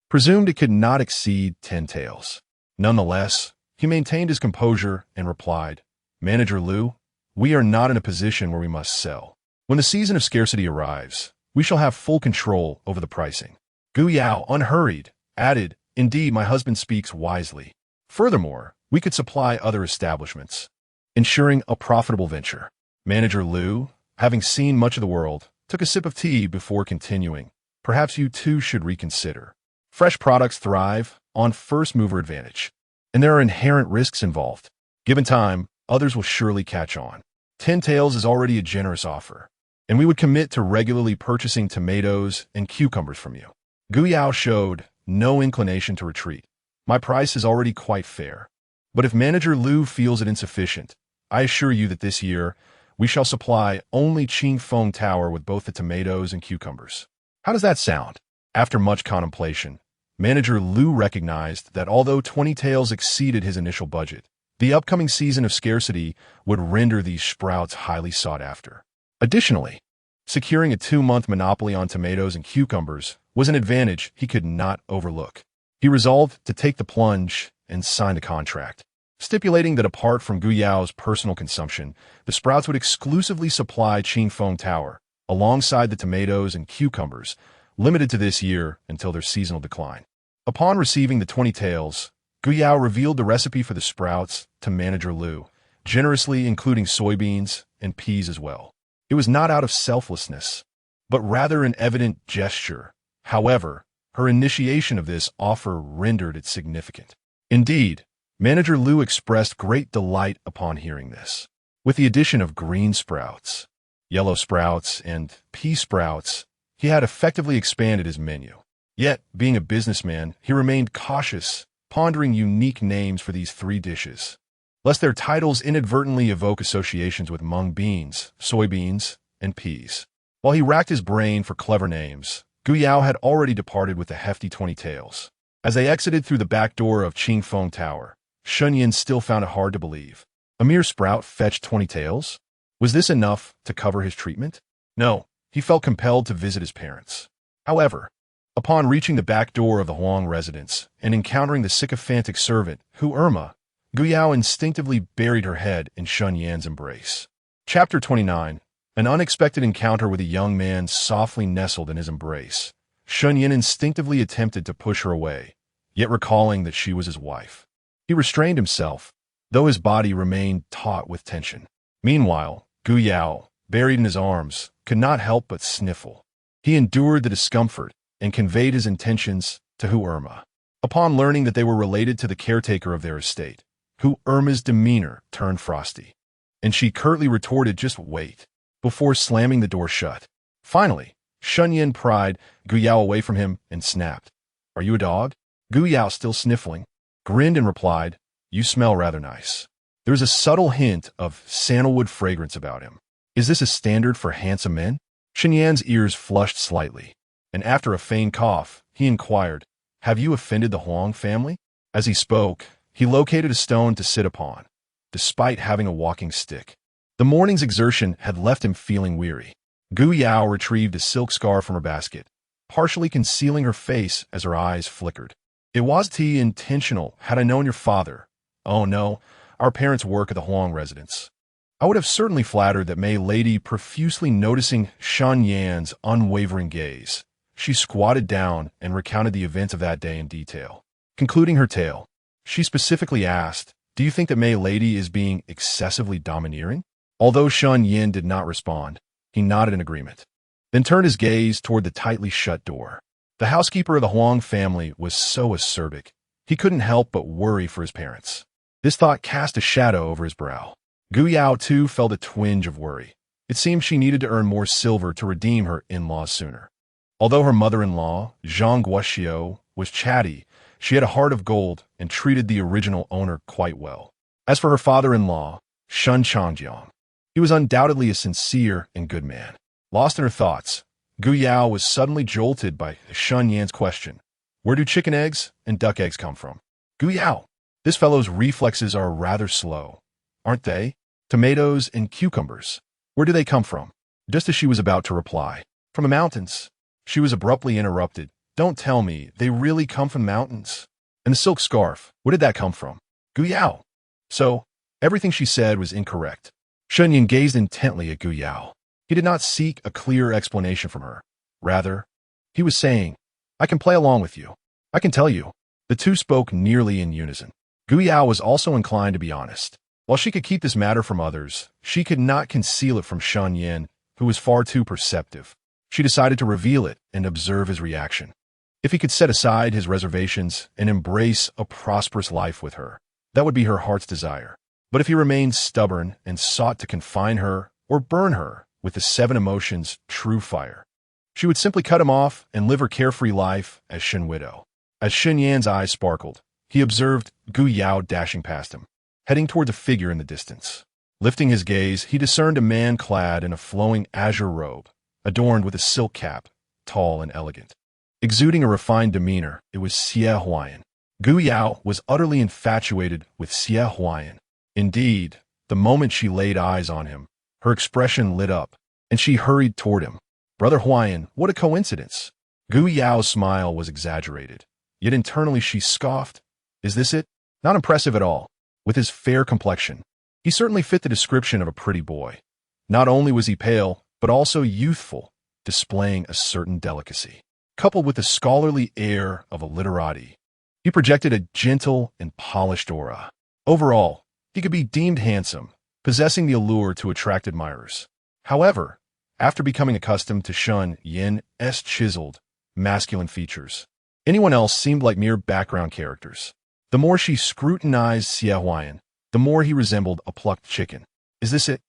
presumed it could not exceed 10 taels. Nonetheless, he maintained his composure and replied, "Manager Liu, we are not in a position where we must sell. When the season of scarcity arrives, we shall have full control over the pricing." Gu Yao, unhurried, added, "Indeed, my husband speaks wisely. Furthermore, we could supply other establishments, ensuring a profitable venture." Manager Liu, having seen much of the world, took a sip of tea before continuing. "Perhaps you too should reconsider. Fresh products thrive on first-mover advantage, and there are inherent risks involved. Given time, others will surely catch on. 10 taels is already a generous offer, and we would commit to regularly purchasing tomatoes and cucumbers from you." Gu Yao showed no inclination to retreat. "My price is already quite fair. But if Manager Liu feels it insufficient, I assure you that this year we shall supply only Qingfeng Tower with both the tomatoes and cucumbers. How does that sound?" After much contemplation, Manager Liu recognized that although 20 taels exceeded his initial budget, the upcoming season of scarcity would render these sprouts highly sought after. Additionally, securing a 2-month monopoly on tomatoes and cucumbers was an advantage he could not overlook. He resolved to take the plunge and signed a contract, stipulating that apart from Gu Yao's personal consumption, the sprouts would exclusively supply Qingfeng Tower, alongside the tomatoes and cucumbers, limited to this year until their seasonal decline. Upon receiving the 20 taels, Gu Yao revealed the recipe for the sprouts to Manager Liu, generously including soybeans and peas as well. It was not out of selflessness, but rather an evident gesture. However, her initiation of this offer rendered it significant. Indeed, Manager Liu expressed great delight upon hearing this. With the addition of green sprouts, yellow sprouts, and pea sprouts, he had effectively expanded his menu. Yet, being a businessman, he remained cautious, pondering unique names for these 3 dishes, lest their titles inadvertently evoke associations with mung beans, soybeans, and peas. While he racked his brain for clever names, Gu Yao had already departed with a hefty 20 taels. As they exited through the back door of Qingfeng Tower, Shen Yan still found it hard to believe. A mere sprout fetched 20 taels? Was this enough to cover his treatment? No, he felt compelled to visit his parents. However, upon reaching the back door of the Huang residence and encountering the sycophantic servant, Hu Irma, Gu Yao instinctively buried her head in Shen Yan's embrace. Chapter 29. An unexpected encounter with a young man softly nestled in his embrace. Shen Yan instinctively attempted to push her away, yet recalling that she was his wife, he restrained himself, though his body remained taut with tension. Meanwhile, Gu Yao, buried in his arms, could not help but sniffle. He endured the discomfort and conveyed his intentions to Hu Irma. Upon learning that they were related to the caretaker of their estate, Hu Irma's demeanor turned frosty, and she curtly retorted, "Just wait," before slamming the door shut. Finally, Shen Yan pried Gu Yao away from him and snapped, "Are you a dog?" Gu Yao, still sniffling, grinned and replied, "You smell rather nice." There was a subtle hint of sandalwood fragrance about him. Is this a standard for handsome men? Shen Yan's ears flushed slightly, and after a feigned cough, he inquired, "Have you offended the Huang family?" As he spoke, he located a stone to sit upon, despite having a walking stick. The morning's exertion had left him feeling weary. Gu Yao retrieved a silk scarf from her basket, partially concealing her face as her eyes flickered. It wasn't intentional, had I known your father. Oh no, our parents work at the Huang residence. I would have certainly flattered that Mei lady, profusely noticing Shen Yan's unwavering gaze. She squatted down and recounted the events of that day in detail. Concluding her tale, she specifically asked, "Do you think that Mei lady is being excessively domineering?" Although Shen Yan did not respond, he nodded in agreement, then turned his gaze toward the tightly shut door. The housekeeper of the Huang family was so acerbic, he couldn't help but worry for his parents. This thought cast a shadow over his brow. Gu Yao too felt a twinge of worry. It seemed she needed to earn more silver to redeem her in-laws sooner. Although her mother-in-law, Zhang Guoxiu, was chatty, she had a heart of gold and treated the original owner quite well. As for her father-in-law, Shen Changjiang, he was undoubtedly a sincere and good man. Lost in her thoughts, Gu Yao was suddenly jolted by Shen Yan's question. Where do chicken eggs and duck eggs come from? Gu Yao, this fellow's reflexes are rather slow, aren't they? Tomatoes and cucumbers. Where do they come from? Just as she was about to reply, from the mountains, she was abruptly interrupted. Don't tell me, they really come from mountains. And the silk scarf, where did that come from? Gu Yao. So, everything she said was incorrect. Shen Yan gazed intently at Gu Yao. He did not seek a clear explanation from her. Rather, he was saying, I can play along with you. I can tell you. The two spoke nearly in unison. Gu Yao was also inclined to be honest. While she could keep this matter from others, she could not conceal it from Shen Yan, who was far too perceptive. She decided to reveal it and observe his reaction. If he could set aside his reservations and embrace a prosperous life with her, that would be her heart's desire. But if he remained stubborn and sought to confine her or burn her with the 7 emotions' true fire, she would simply cut him off and live her carefree life as Shen Widow. As Shen Yan's eyes sparkled, he observed Gu Yao dashing past him, heading toward a figure in the distance. Lifting his gaze, he discerned a man clad in a flowing azure robe, adorned with a silk cap, tall and elegant. Exuding a refined demeanor, it was Xie Huayan. Gu Yao was utterly infatuated with Xie Huayan. Indeed, the moment she laid eyes on him, her expression lit up, and she hurried toward him. Brother Huayan, what a coincidence! Gu Yao's smile was exaggerated, yet internally she scoffed. Is this it? Not impressive at all. With his fair complexion, he certainly fit the description of a pretty boy. Not only was he pale, but also youthful, displaying a certain delicacy. Coupled with the scholarly air of a literati, he projected a gentle and polished aura. Overall, he could be deemed handsome, possessing the allure to attract admirers. However, after becoming accustomed to Shen Yan's chiseled, masculine features, anyone else seemed like mere background characters. The more she scrutinized Xie Huayan, the more he resembled a plucked chicken. Is this it?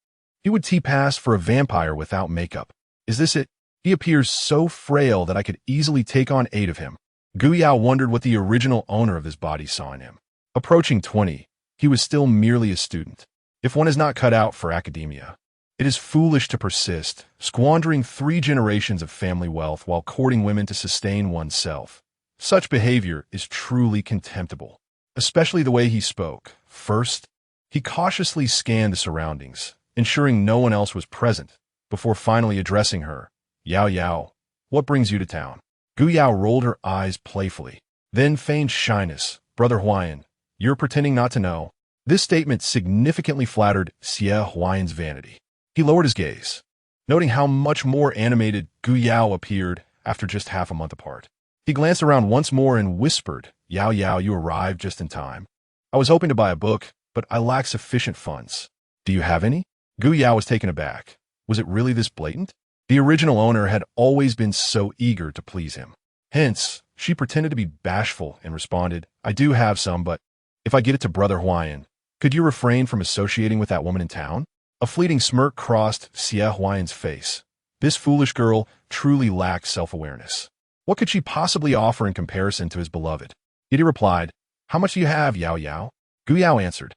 He would pass for a vampire without makeup. Is this it? He appears so frail that I could easily take on 8 of him. Gu Yao wondered what the original owner of this body saw in him. Approaching 20, he was still merely a student. If one is not cut out for academia, it is foolish to persist, squandering 3 generations of family wealth while courting women to sustain oneself. Such behavior is truly contemptible, especially the way he spoke. First, he cautiously scanned the surroundings, ensuring no one else was present, before finally addressing her. Yao Yao, what brings you to town? Gu Yao rolled her eyes playfully, then feigned shyness. Brother Huayan, you're pretending not to know. This statement significantly flattered Xie Huayan's vanity. He lowered his gaze, noting how much more animated Gu Yao appeared after just half a month apart. He glanced around once more and whispered, Yao Yao, you arrived just in time. I was hoping to buy a book, but I lack sufficient funds. Do you have any? Gu Yao was taken aback. Was it really this blatant? The original owner had always been so eager to please him. Hence, she pretended to be bashful and responded, I do have some, but if I get it to Brother Huayan, could you refrain from associating with that woman in town? A fleeting smirk crossed Xie Huayan's face. This foolish girl truly lacked self-awareness. What could she possibly offer in comparison to his beloved? Yet he replied, How much do you have, Yao Yao? Gu Yao answered,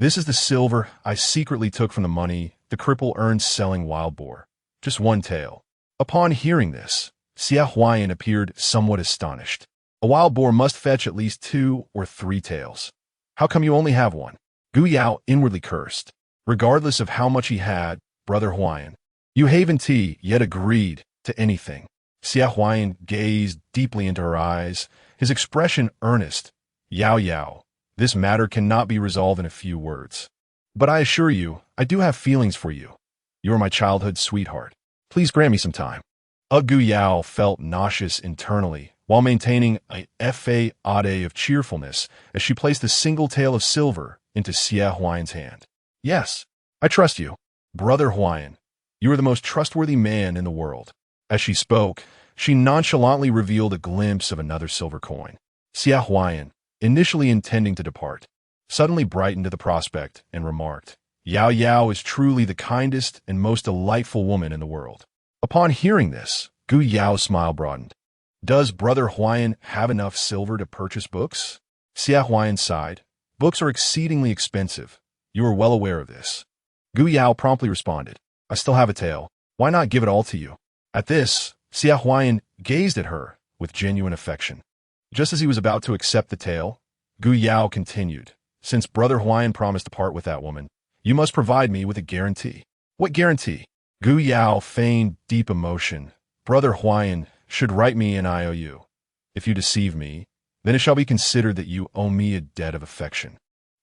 This is the silver I secretly took from the money the cripple earned selling wild boar. Just 1 tael. Upon hearing this, Xie Huayan appeared somewhat astonished. A wild boar must fetch at least 2 or 3 taels. How come you only have 1? Gu Yao inwardly cursed. Regardless of how much he had, Brother Huayan, You haven't yet agreed to anything. Xia Huayan gazed deeply into her eyes, his expression earnest. Yao Yao, this matter cannot be resolved in a few words. But I assure you, I do have feelings for you. You are my childhood sweetheart. Please grant me some time. Gu Yao felt nauseous internally, while maintaining a fa ade of cheerfulness as she placed a single tael of silver into Xia Huayan's hand. Yes, I trust you. Brother Huayan, you are the most trustworthy man in the world. As she spoke, she nonchalantly revealed a glimpse of another silver coin. Xia Huayan, initially intending to depart, suddenly brightened at the prospect and remarked, Yao Yao is truly the kindest and most delightful woman in the world. Upon hearing this, Gu Yao's smile broadened. Does Brother Huayan have enough silver to purchase books? Xia Huayan sighed. Books are exceedingly expensive. You are well aware of this. Gu Yao promptly responded, I still have a tael. Why not give it all to you? At this, Xia Huayan gazed at her with genuine affection. Just as he was about to accept the tael, Gu Yao continued, Since Brother Huayan promised to part with that woman, you must provide me with a guarantee. What guarantee? Gu Yao feigned deep emotion. Brother Huayan should write me an IOU. If you deceive me, then it shall be considered that you owe me a debt of affection.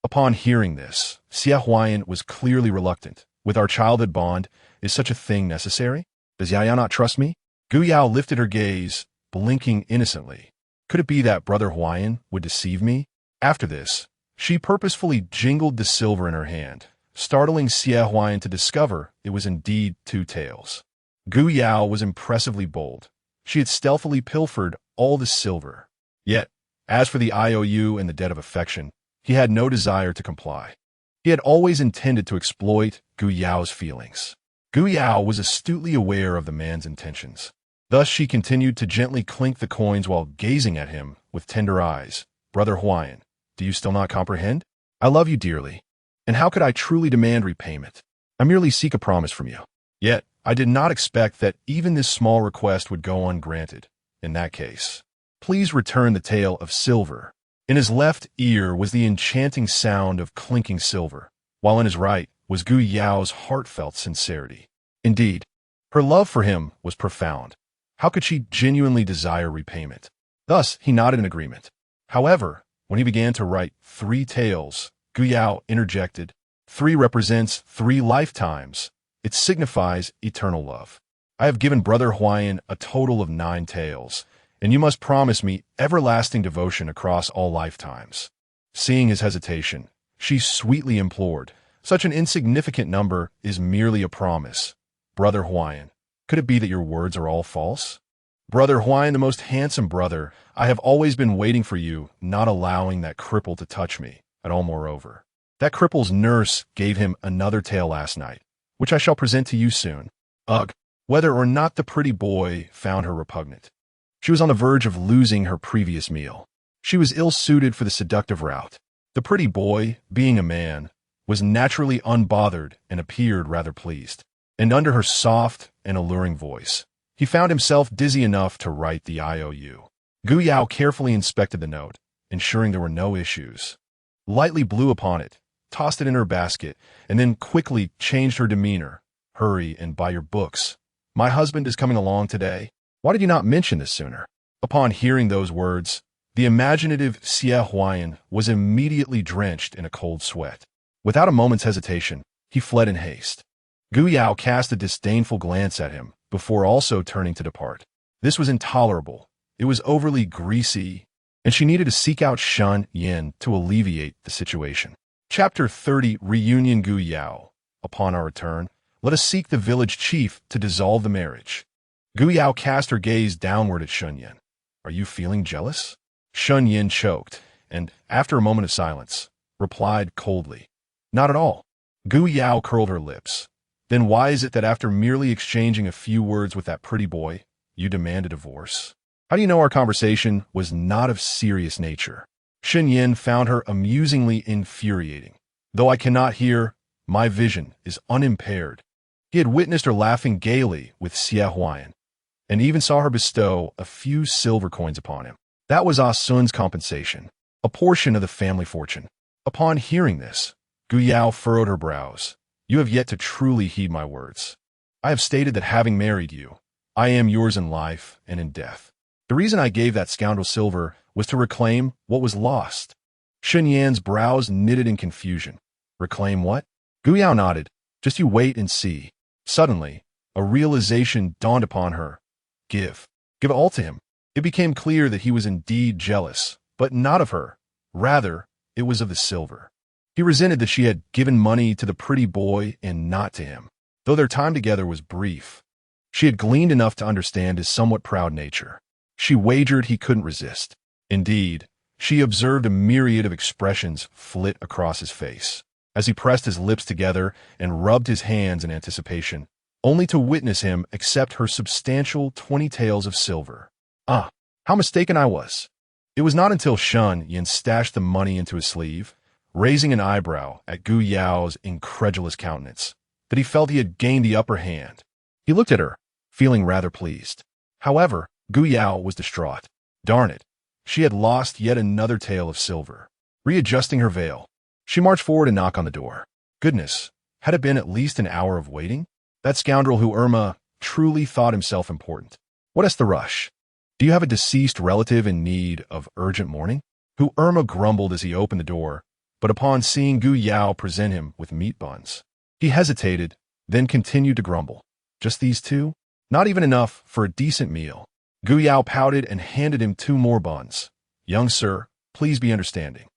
Upon hearing this, Xia Huayan was clearly reluctant. With our childhood bond, is such a thing necessary? Does Yaya not trust me? Gu Yao lifted her gaze, blinking innocently. Could it be that Brother Huayan would deceive me? After this, she purposefully jingled the silver in her hand, startling Xia Huayan to discover it was indeed 2 taels. Gu Yao was impressively bold. She had stealthily pilfered all the silver. Yet, as for the IOU and the debt of affection, he had no desire to comply. He had always intended to exploit Gu Yao's feelings. Gu Yao was astutely aware of the man's intentions. Thus she continued to gently clink the coins while gazing at him with tender eyes. Brother Huayan, do you still not comprehend? I love you dearly, and how could I truly demand repayment? I merely seek a promise from you. Yet, I did not expect that even this small request would go ungranted. In that case, please return the tael of silver. In his left ear was the enchanting sound of clinking silver, while in his right was Gu Yao's heartfelt sincerity. Indeed, her love for him was profound. How could she genuinely desire repayment? Thus, he nodded in agreement. However, when he began to write 3 taels, Gu Yao interjected, 3 represents 3 lifetimes. It signifies eternal love. I have given Brother Huayan a total of 9 taels, and you must promise me everlasting devotion across all lifetimes. Seeing his hesitation, she sweetly implored, Such an insignificant number is merely a promise. Brother Huayan, could it be that your words are all false? Brother Huayan, the most handsome brother, I have always been waiting for you, not allowing that cripple to touch me, at all moreover. That cripple's nurse gave him another tael last night, which I shall present to you soon. Ugh, whether or not the pretty boy found her repugnant. She was on the verge of losing her previous meal. She was ill-suited for the seductive route. The pretty boy, being a man, was naturally unbothered and appeared rather pleased. And under her soft and alluring voice, he found himself dizzy enough to write the IOU. Gu Yao carefully inspected the note, ensuring there were no issues. Lightly blew upon it, tossed it in her basket, and then quickly changed her demeanor. Hurry and buy your books. My husband is coming along today. Why did you not mention this sooner? Upon hearing those words, the imaginative Xia Huayan was immediately drenched in a cold sweat. Without a moment's hesitation, he fled in haste. Gu Yao cast a disdainful glance at him, before also turning to depart. This was intolerable. It was overly greasy, and she needed to seek out Shen Yan to alleviate the situation. Chapter 30, Reunion. Gu Yao. Upon our return, let us seek the village chief to dissolve the marriage. Gu Yao cast her gaze downward at Shen Yan. Are you feeling jealous? Shen Yan choked, and, after a moment of silence, replied coldly, Not at all. Gu Yao curled her lips. Then why is it that after merely exchanging a few words with that pretty boy, you demand a divorce? How do you know our conversation was not of serious nature? Shen Yan found her amusingly infuriating. Though I cannot hear, my vision is unimpaired. He had witnessed her laughing gaily with Xia Huayan, and even saw her bestow a few silver coins upon him. That was Ah Sun's compensation, a portion of the family fortune. Upon hearing this, Gu Yao furrowed her brows. You have yet to truly heed my words. I have stated that having married you, I am yours in life and in death. The reason I gave that scoundrel silver was to reclaim what was lost. Shen Yan's brows knitted in confusion. Reclaim what? Gu Yao nodded. Just you wait and see. Suddenly, a realization dawned upon her. Give. Give it all to him. It became clear that he was indeed jealous, but not of her. Rather, it was of the silver. He resented that she had given money to the pretty boy and not to him. Though their time together was brief, she had gleaned enough to understand his somewhat proud nature. She wagered he couldn't resist. Indeed, she observed a myriad of expressions flit across his face as he pressed his lips together and rubbed his hands in anticipation, only to witness him accept her substantial 20 taels of silver. Ah, how mistaken I was. It was not until Shen Yan stashed the money into his sleeve, raising an eyebrow at Gu Yao's incredulous countenance, that he felt he had gained the upper hand. He looked at her, feeling rather pleased. However, Gu Yao was distraught. Darn it, she had lost yet another tael of silver. Readjusting her veil, she marched forward and knocked on the door. Goodness, had it been at least an hour of waiting? That scoundrel who Irma truly thought himself important. What is the rush? Do you have a deceased relative in need of urgent mourning? Who Irma grumbled as he opened the door, but upon seeing Gu Yao present him with meat buns, he hesitated, then continued to grumble. Just these two? Not even enough for a decent meal. Gu Yao pouted and handed him 2 more buns. Young sir, please be understanding.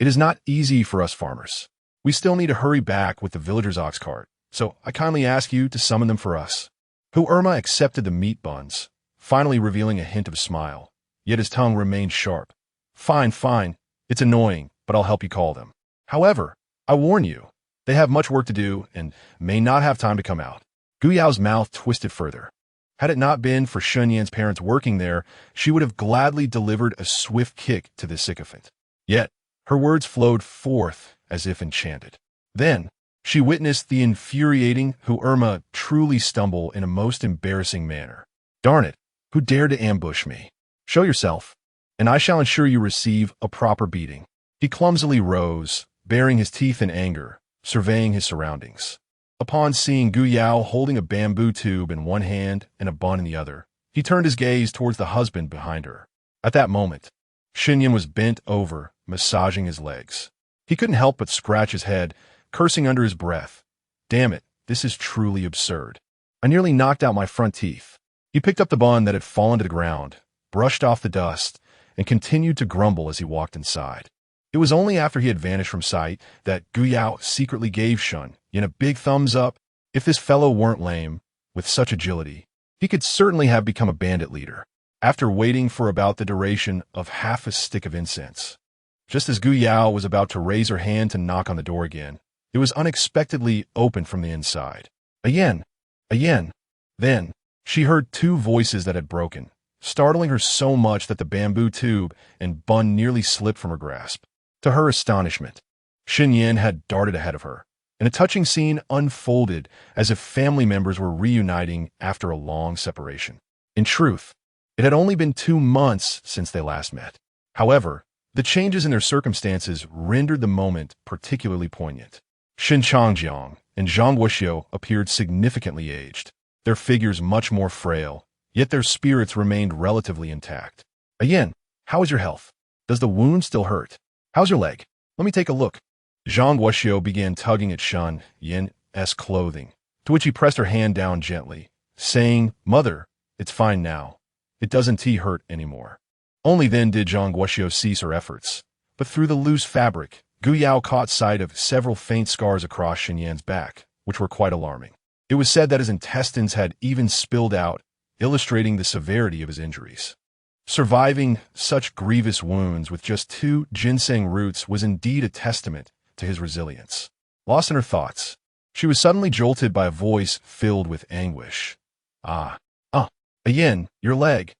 It is not easy for us farmers. We still need to hurry back with the villager's ox cart, so I kindly ask you to summon them for us. Hu Irma accepted the meat buns, finally revealing a hint of a smile, yet his tongue remained sharp. Fine, fine. It's annoying, but I'll help you call them. However, I warn you, they have much work to do and may not have time to come out. Gu Yao's mouth twisted further. Had it not been for Shen Yan's parents working there, she would have gladly delivered a swift kick to this sycophant. Yet, her words flowed forth as if enchanted. Then, she witnessed the infuriating Hu Irma truly stumble in a most embarrassing manner. Darn it, who dared to ambush me? Show yourself, and I shall ensure you receive a proper beating. He clumsily rose, baring his teeth in anger, surveying his surroundings. Upon seeing Gu Yao holding a bamboo tube in one hand and a bun in the other, he turned his gaze towards the husband behind her. At that moment, Shen Yan was bent over, massaging his legs. He couldn't help but scratch his head, cursing under his breath. Damn it, this is truly absurd. I nearly knocked out my front teeth. He picked up the bun that had fallen to the ground, brushed off the dust, and continued to grumble as he walked inside. It was only after he had vanished from sight that Gu Yao secretly gave Shen Yan a big thumbs up. If this fellow weren't lame, with such agility, he could certainly have become a bandit leader. After waiting for about the duration of half a stick of incense, just as Gu Yao was about to raise her hand to knock on the door again, it was unexpectedly opened from the inside. Again. Then, she heard 2 voices that had broken, startling her so much that the bamboo tube and bun nearly slipped from her grasp. To her astonishment, Shen Yan had darted ahead of her, and a touching scene unfolded as if family members were reuniting after a long separation. In truth, it had only been 2 months since they last met. However, the changes in their circumstances rendered the moment particularly poignant. Shen Changjiang and Zhang Guoxiu appeared significantly aged, their figures much more frail, yet their spirits remained relatively intact. Again, how is your health? Does the wound still hurt? How's your leg? Let me take a look. Zhang Guoxiu began tugging at Shen Yan's clothing, to which he pressed her hand down gently, saying, Mother, it's fine now. It doesn't hurt anymore. Only then did Zhang Guoxiu cease her efforts, but through the loose fabric, Gu Yao caught sight of several faint scars across Shen Yan's back, which were quite alarming. It was said that his intestines had even spilled out, illustrating the severity of his injuries. Surviving such grievous wounds with just 2 ginseng roots was indeed a testament to his resilience. Lost in her thoughts, she was suddenly jolted by a voice filled with anguish. Again, your leg.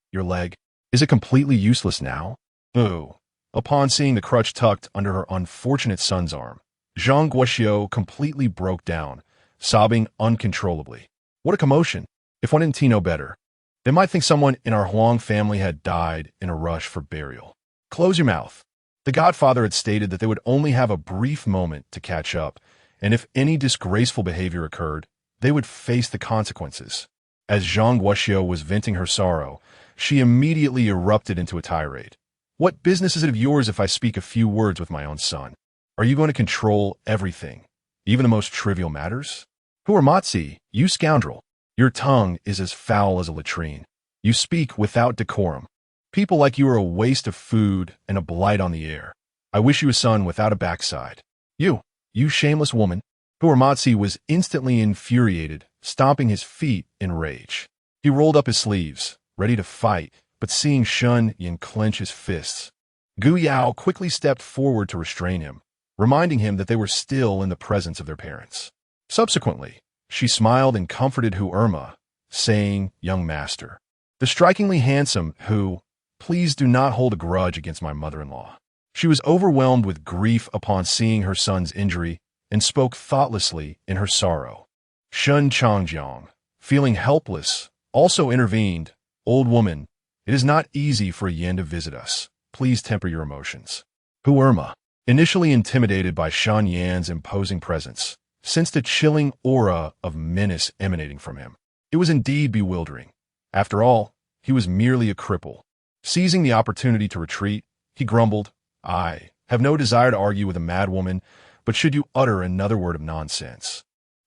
Is it completely useless now? Boo. Upon seeing the crutch tucked under her unfortunate son's arm, Zhang Guoxiu completely broke down, sobbing uncontrollably. What a commotion. If one didn't know better, they might think someone in our Huang family had died in a rush for burial. Close your mouth. The godfather had stated that they would only have a brief moment to catch up, and if any disgraceful behavior occurred, they would face the consequences. As Zhang Guoxiu was venting her sorrow, she immediately erupted into a tirade. What business is it of yours if I speak a few words with my own son? Are you going to control everything, even the most trivial matters? Huarmatzi, you scoundrel, your tongue is as foul as a latrine. You speak without decorum. People like you are a waste of food and a blight on the air. I wish you a son without a backside. You shameless woman. Huarmatzi was instantly infuriated, stomping his feet in rage. He rolled up his sleeves, ready to fight, but seeing Shen Yan clench his fists, Gu Yao quickly stepped forward to restrain him, reminding him that they were still in the presence of their parents. Subsequently, she smiled and comforted Hu Irma, saying, "Young master, the strikingly handsome Hu, please do not hold a grudge against my mother-in-law." She was overwhelmed with grief upon seeing her son's injury and spoke thoughtlessly in her sorrow. Shen Changjiang, feeling helpless, also intervened. "Old woman, it is not easy for a Yan to visit us. Please temper your emotions." Hu Irma, initially intimidated by Shen Yan's imposing presence, sensed a chilling aura of menace emanating from him. It was indeed bewildering. After all, he was merely a cripple. Seizing the opportunity to retreat, he grumbled, "I have no desire to argue with a madwoman, but should you utter another word of nonsense,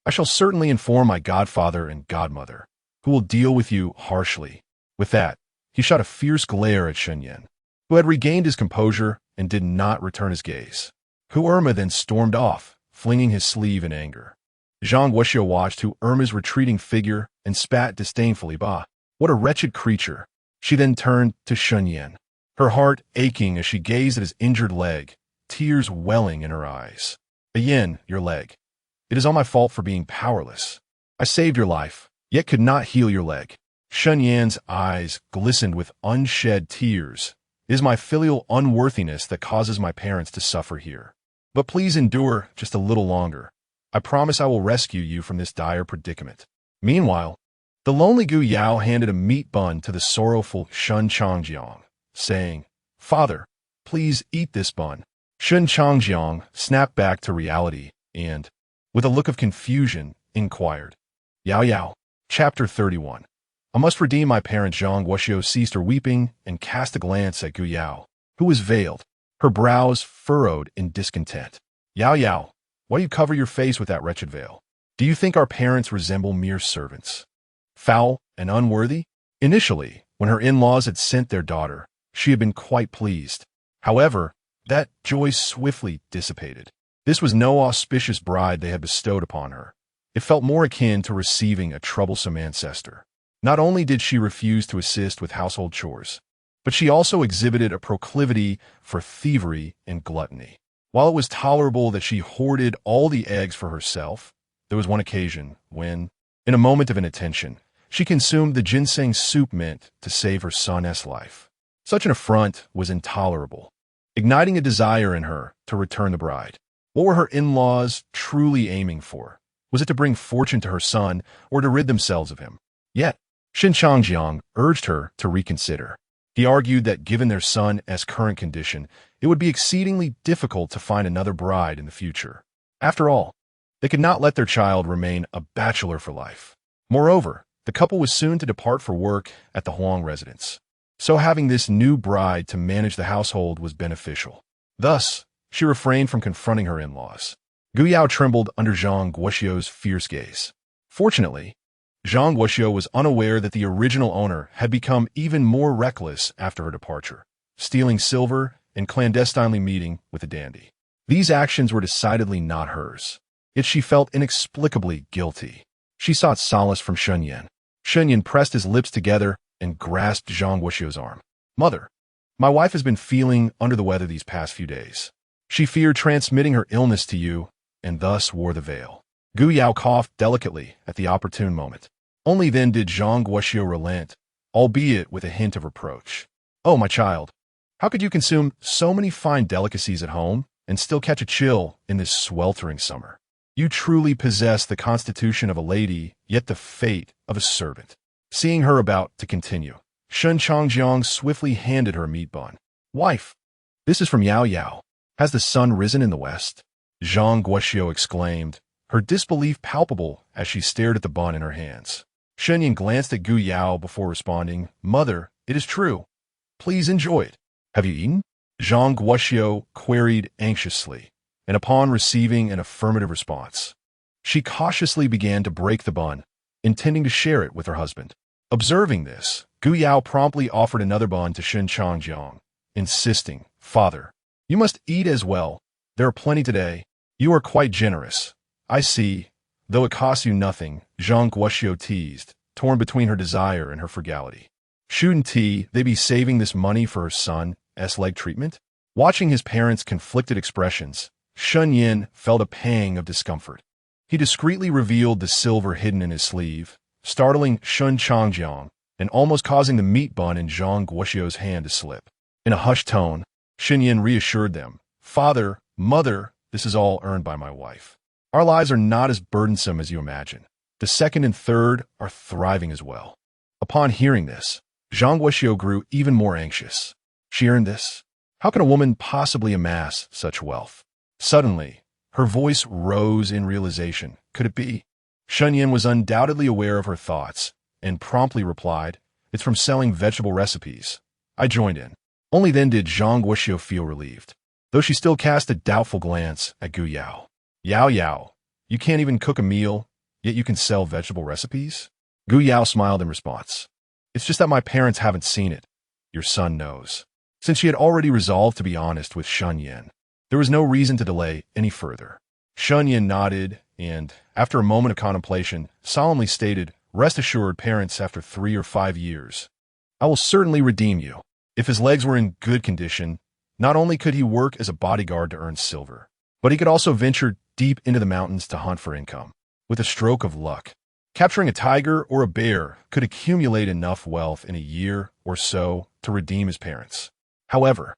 I shall certainly inform my godfather and godmother, who will deal with you harshly." With that, he shot a fierce glare at Shen Yan, who had regained his composure and did not return his gaze. Hu Irma then stormed off, flinging his sleeve in anger. Zhang Guoxiu watched Hu Irma's retreating figure and spat disdainfully. "Bah, what a wretched creature." She then turned to Shen Yan, her heart aching as she gazed at his injured leg, tears welling in her eyes. "Yan, your leg. It is all my fault for being powerless. I saved your life, yet could not heal your leg." Shen Yan's eyes glistened with unshed tears. "It is my filial unworthiness that causes my parents to suffer here. But please endure just a little longer. I promise I will rescue you from this dire predicament." Meanwhile, the lonely Gu Yao handed a meat bun to the sorrowful Shen Changjiang, saying, "Father, please eat this bun." Shen Changjiang snapped back to reality and, with a look of confusion, inquired, "Yao Yao." Chapter 31. I must redeem my parent. Zhang Guoxiu ceased her weeping and cast a glance at Gu Yao, who was veiled, her brows furrowed in discontent. "Yao Yao, why do you cover your face with that wretched veil? Do you think our parents resemble mere servants, foul and unworthy?" Initially, when her in-laws had sent their daughter, she had been quite pleased. However, that joy swiftly dissipated. This was no auspicious bride they had bestowed upon her. It felt more akin to receiving a troublesome ancestor. Not only did she refuse to assist with household chores, but she also exhibited a proclivity for thievery and gluttony. While it was tolerable that she hoarded all the eggs for herself, there was one occasion when, in a moment of inattention, she consumed the ginseng soup meant to save her son's life. Such an affront was intolerable, igniting a desire in her to return the bride. What were her in-laws truly aiming for? Was it to bring fortune to her son or to rid themselves of him? Yet, Shen Changjiang urged her to reconsider. He argued that given their son's current condition, it would be exceedingly difficult to find another bride in the future. After all, they could not let their child remain a bachelor for life. Moreover, the couple was soon to depart for work at the Huang residence, so having this new bride to manage the household was beneficial. Thus, she refrained from confronting her in-laws. Gu Yao trembled under Zhang Guoxiu's fierce gaze. Fortunately, Zhang Guoxiu was unaware that the original owner had become even more reckless after her departure, stealing silver and clandestinely meeting with a dandy. These actions were decidedly not hers, yet she felt inexplicably guilty. She sought solace from Shen Yan. Shen Yan pressed his lips together and grasped Zhang Guoxiu's arm. "Mother, my wife has been feeling under the weather these past few days. She feared transmitting her illness to you, and thus wore the veil." Gu Yao coughed delicately at the opportune moment. Only then did Zhang Guoxiu relent, albeit with a hint of reproach. "Oh, my child, how could you consume so many fine delicacies at home and still catch a chill in this sweltering summer? You truly possess the constitution of a lady, yet the fate of a servant." Seeing her about to continue, Shen Changjiang swiftly handed her a meat bun. "Wife, this is from Yao Yao. Has the sun risen in the west?" Zhang Guoxiu exclaimed, her disbelief palpable as she stared at the bun in her hands. Shen Yan glanced at Gu Yao before responding, "Mother, it is true. Please enjoy it. Have you eaten?" Zhang Guoxiu queried anxiously, and upon receiving an affirmative response, she cautiously began to break the bun, intending to share it with her husband. Observing this, Gu Yao promptly offered another bun to Shen Changjiang, insisting, "Father, you must eat as well. There are plenty today. You are quite generous. I see. Though it costs you nothing," Zhang Guoxiu teased, torn between her desire and her frugality. Shouldn't they be saving this money for her son's leg treatment? Watching his parents' conflicted expressions, Shen Yan felt a pang of discomfort. He discreetly revealed the silver hidden in his sleeve, startling Shen Changjiang and almost causing the meat bun in Zhang Guoxiu's hand to slip. In a hushed tone, Shen Yan reassured them, "Father, Mother, this is all earned by my wife. Our lives are not as burdensome as you imagine. The second and third are thriving as well." Upon hearing this, Zhang Guoxiu grew even more anxious. She earned this? How can a woman possibly amass such wealth? Suddenly, her voice rose in realization. Could it be? Shen Yan was undoubtedly aware of her thoughts and promptly replied, "It's from selling vegetable recipes." I joined in. Only then did Zhang Guoxiu feel relieved, though she still cast a doubtful glance at Gu Yao. "Yao Yao, you can't even cook a meal, yet you can sell vegetable recipes?" Gu Yao smiled in response. "It's just that my parents haven't seen it. Your son knows." Since she had already resolved to be honest with Shen Yan, there was no reason to delay any further. Shen Yan nodded and, after a moment of contemplation, solemnly stated, "Rest assured, parents, after 3 or 5 years, I will certainly redeem you." If his legs were in good condition, not only could he work as a bodyguard to earn silver, but he could also venture deep into the mountains to hunt for income. With a stroke of luck, capturing a tiger or a bear could accumulate enough wealth in a year or so to redeem his parents. However,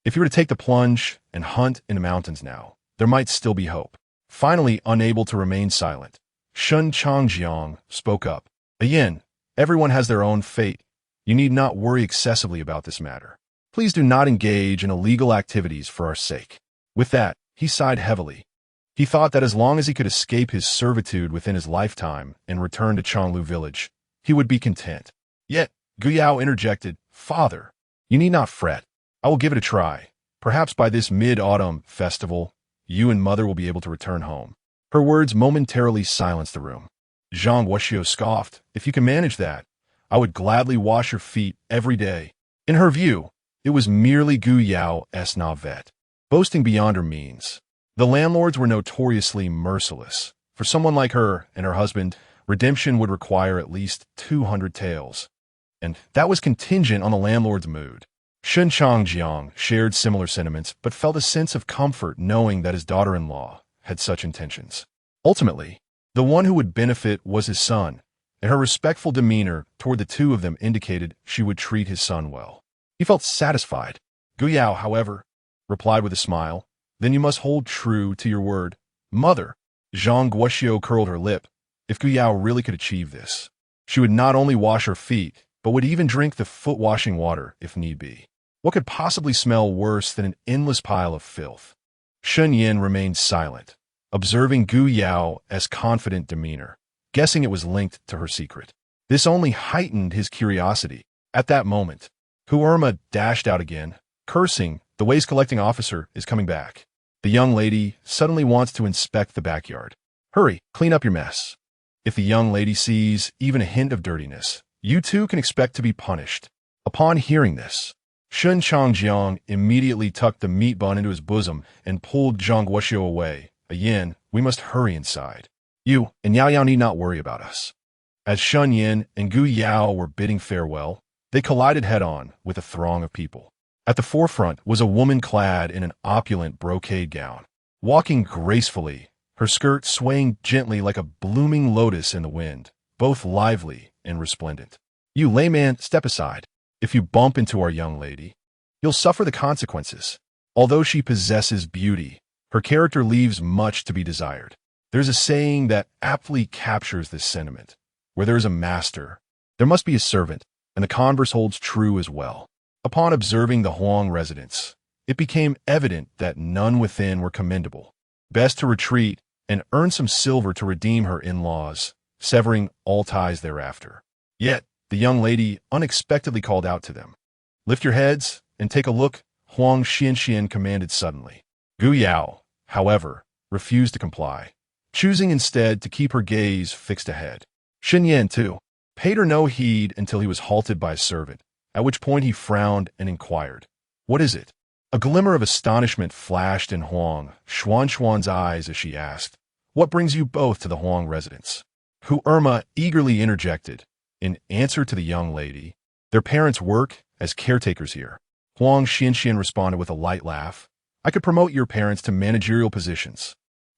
if he were to take the plunge and hunt in the mountains now, there might still be hope. Finally, unable to remain silent, Shen Changjiang spoke up. "Again, everyone has their own fate. You need not worry excessively about this matter. Please do not engage in illegal activities for our sake." With that, he sighed heavily. He thought that as long as he could escape his servitude within his lifetime and return to Chonglu village, he would be content. Yet, Gu Yao interjected, "Father, you need not fret. I will give it a try. Perhaps by this mid-autumn festival, you and Mother will be able to return home." Her words momentarily silenced the room. Zhang Guoxiu scoffed, "If you can manage that, I would gladly wash your feet every day." In her view, it was merely Gu Yao's navet, boasting beyond her means. The landlords were notoriously merciless. For someone like her and her husband, redemption would require at least 200 taels. And that was contingent on the landlord's mood. Shen Changjiang shared similar sentiments, but felt a sense of comfort knowing that his daughter-in-law had such intentions. Ultimately, the one who would benefit was his son, and her respectful demeanor toward the two of them indicated she would treat his son well. He felt satisfied. Gu Yao, however, replied with a smile, "Then you must hold true to your word." "Mother," Zhang Guoxiu curled her lip. If Gu Yao really could achieve this, she would not only wash her feet, but would even drink the foot-washing water if need be. What could possibly smell worse than an endless pile of filth? Shen Yan remained silent, observing Gu Yao's confident demeanor, guessing it was linked to her secret. This only heightened his curiosity. At that moment, Huerma dashed out again, cursing, "The waste-collecting officer is coming back. The young lady suddenly wants to inspect the backyard. Hurry, clean up your mess." If the young lady sees even a hint of dirtiness, you too can expect to be punished. Upon hearing this, Shen Changjiang immediately tucked the meat bun into his bosom and pulled Zhang Guoxiu away. "Again, we must hurry inside. You and Yao Yao need not worry about us." As Shen Yan and Gu Yao were bidding farewell, they collided head-on with a throng of people. At the forefront was a woman clad in an opulent brocade gown, walking gracefully, her skirt swaying gently like a blooming lotus in the wind, both lively and resplendent. "You layman, step aside. If you bump into our young lady, you'll suffer the consequences." Although she possesses beauty, her character leaves much to be desired. There's a saying that aptly captures this sentiment. Where there is a master, there must be a servant, and the converse holds true as well. Upon observing the Huang residence, it became evident that none within were commendable. Best to retreat and earn some silver to redeem her in-laws, severing all ties thereafter. Yet, the young lady unexpectedly called out to them. "Lift your heads and take a look," Huang Xianxian commanded suddenly. Gu Yao, however, refused to comply, choosing instead to keep her gaze fixed ahead. Shen Yan, too, paid her no heed until he was halted by a servant, at which point he frowned and inquired, "What is it?" A glimmer of astonishment flashed in Huang Xuanxuan's eyes as she asked, "What brings you both to the Huang residence?" Hu Irma eagerly interjected, in answer to the young lady, "Their parents work as caretakers here." Huang Xianxian responded with a light laugh, "I could promote your parents to managerial positions."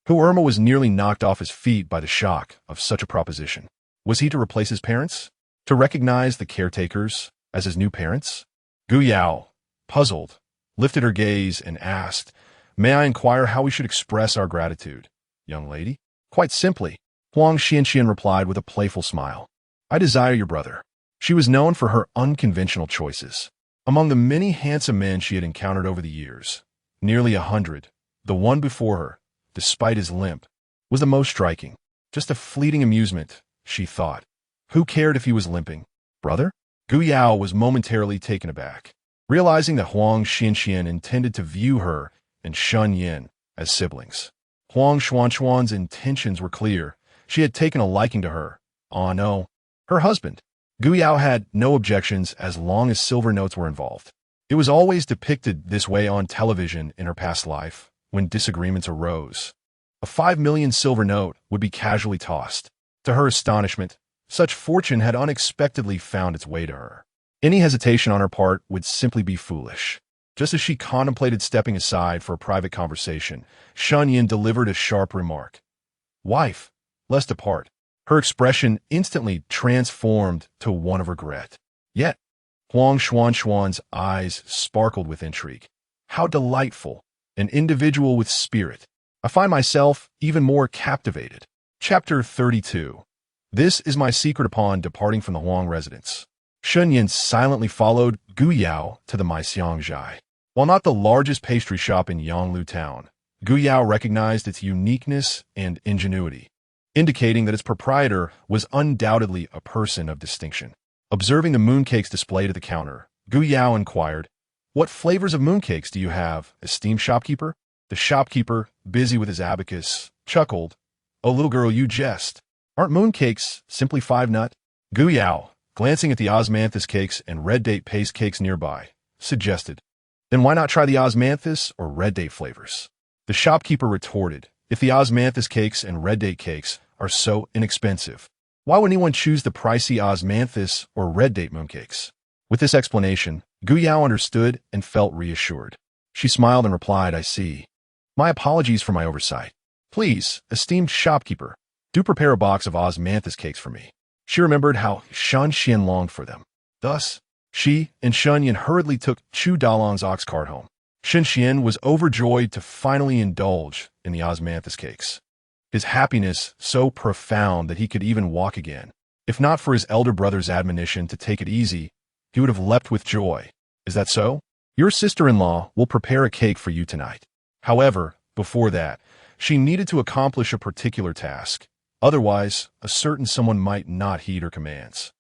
Hu Irma was nearly knocked off his feet by the shock of such a proposition. Was he to replace his parents? To recognize the caretakers as his new parents? Gu Yao, puzzled, lifted her gaze and asked, "May I inquire how we should express our gratitude, young lady?" "Quite simply," Huang Xianxian replied with a playful smile. "I desire your brother." She was known for her unconventional choices. Among the many handsome men she had encountered over the years, nearly 100, the one before her, despite his limp, was the most striking. Just a fleeting amusement, she thought. Who cared if he was limping? Brother? Gu Yao was momentarily taken aback, realizing that Huang Xianxian intended to view her and Shen Yan as siblings. Huang Xuanxuan's intentions were clear. She had taken a liking to her. Ah, no. Her husband. Gu Yao had no objections as long as silver notes were involved. It was always depicted this way on television in her past life, when disagreements arose. A 5 million silver note would be casually tossed. To her astonishment, such fortune had unexpectedly found its way to her. Any hesitation on her part would simply be foolish. Just as she contemplated stepping aside for a private conversation, Shen Yan delivered a sharp remark. "Wife, let's depart." Her expression instantly transformed to one of regret. Yet, Huang Xuanxuan's eyes sparkled with intrigue. How delightful, an individual with spirit. I find myself even more captivated. Chapter 32. This is my secret upon departing from the Huang residence. Shen Yan silently followed Gu Yao to the Maixiangjai. While not the largest pastry shop in Yanglu town, Gu Yao recognized its uniqueness and ingenuity, indicating that its proprietor was undoubtedly a person of distinction. Observing the mooncakes displayed at the counter, Gu Yao inquired, "What flavors of mooncakes do you have, esteemed shopkeeper?" The shopkeeper, busy with his abacus, chuckled, "Oh, little girl, you jest. Aren't mooncakes simply 5-nut?" Gu Yao, glancing at the osmanthus cakes and red date paste cakes nearby, suggested, "Then why not try the osmanthus or red date flavors?" The shopkeeper retorted, "If the osmanthus cakes and red date cakes are so inexpensive, why would anyone choose the pricey osmanthus or red date mooncakes?" With this explanation, Gu Yao understood and felt reassured. She smiled and replied, "I see. My apologies for my oversight. Please, esteemed shopkeeper, do prepare a box of osmanthus cakes for me." She remembered how Shen Xian longed for them. Thus, she and Shen Yan hurriedly took Chu Dalong's ox cart home. Shen Xian was overjoyed to finally indulge in the osmanthus cakes. His happiness so profound that he could even walk again. If not for his elder brother's admonition to take it easy, he would have leapt with joy. "Is that so? Your sister-in-law will prepare a cake for you tonight." However, before that, she needed to accomplish a particular task. Otherwise, a certain someone might not heed her commands.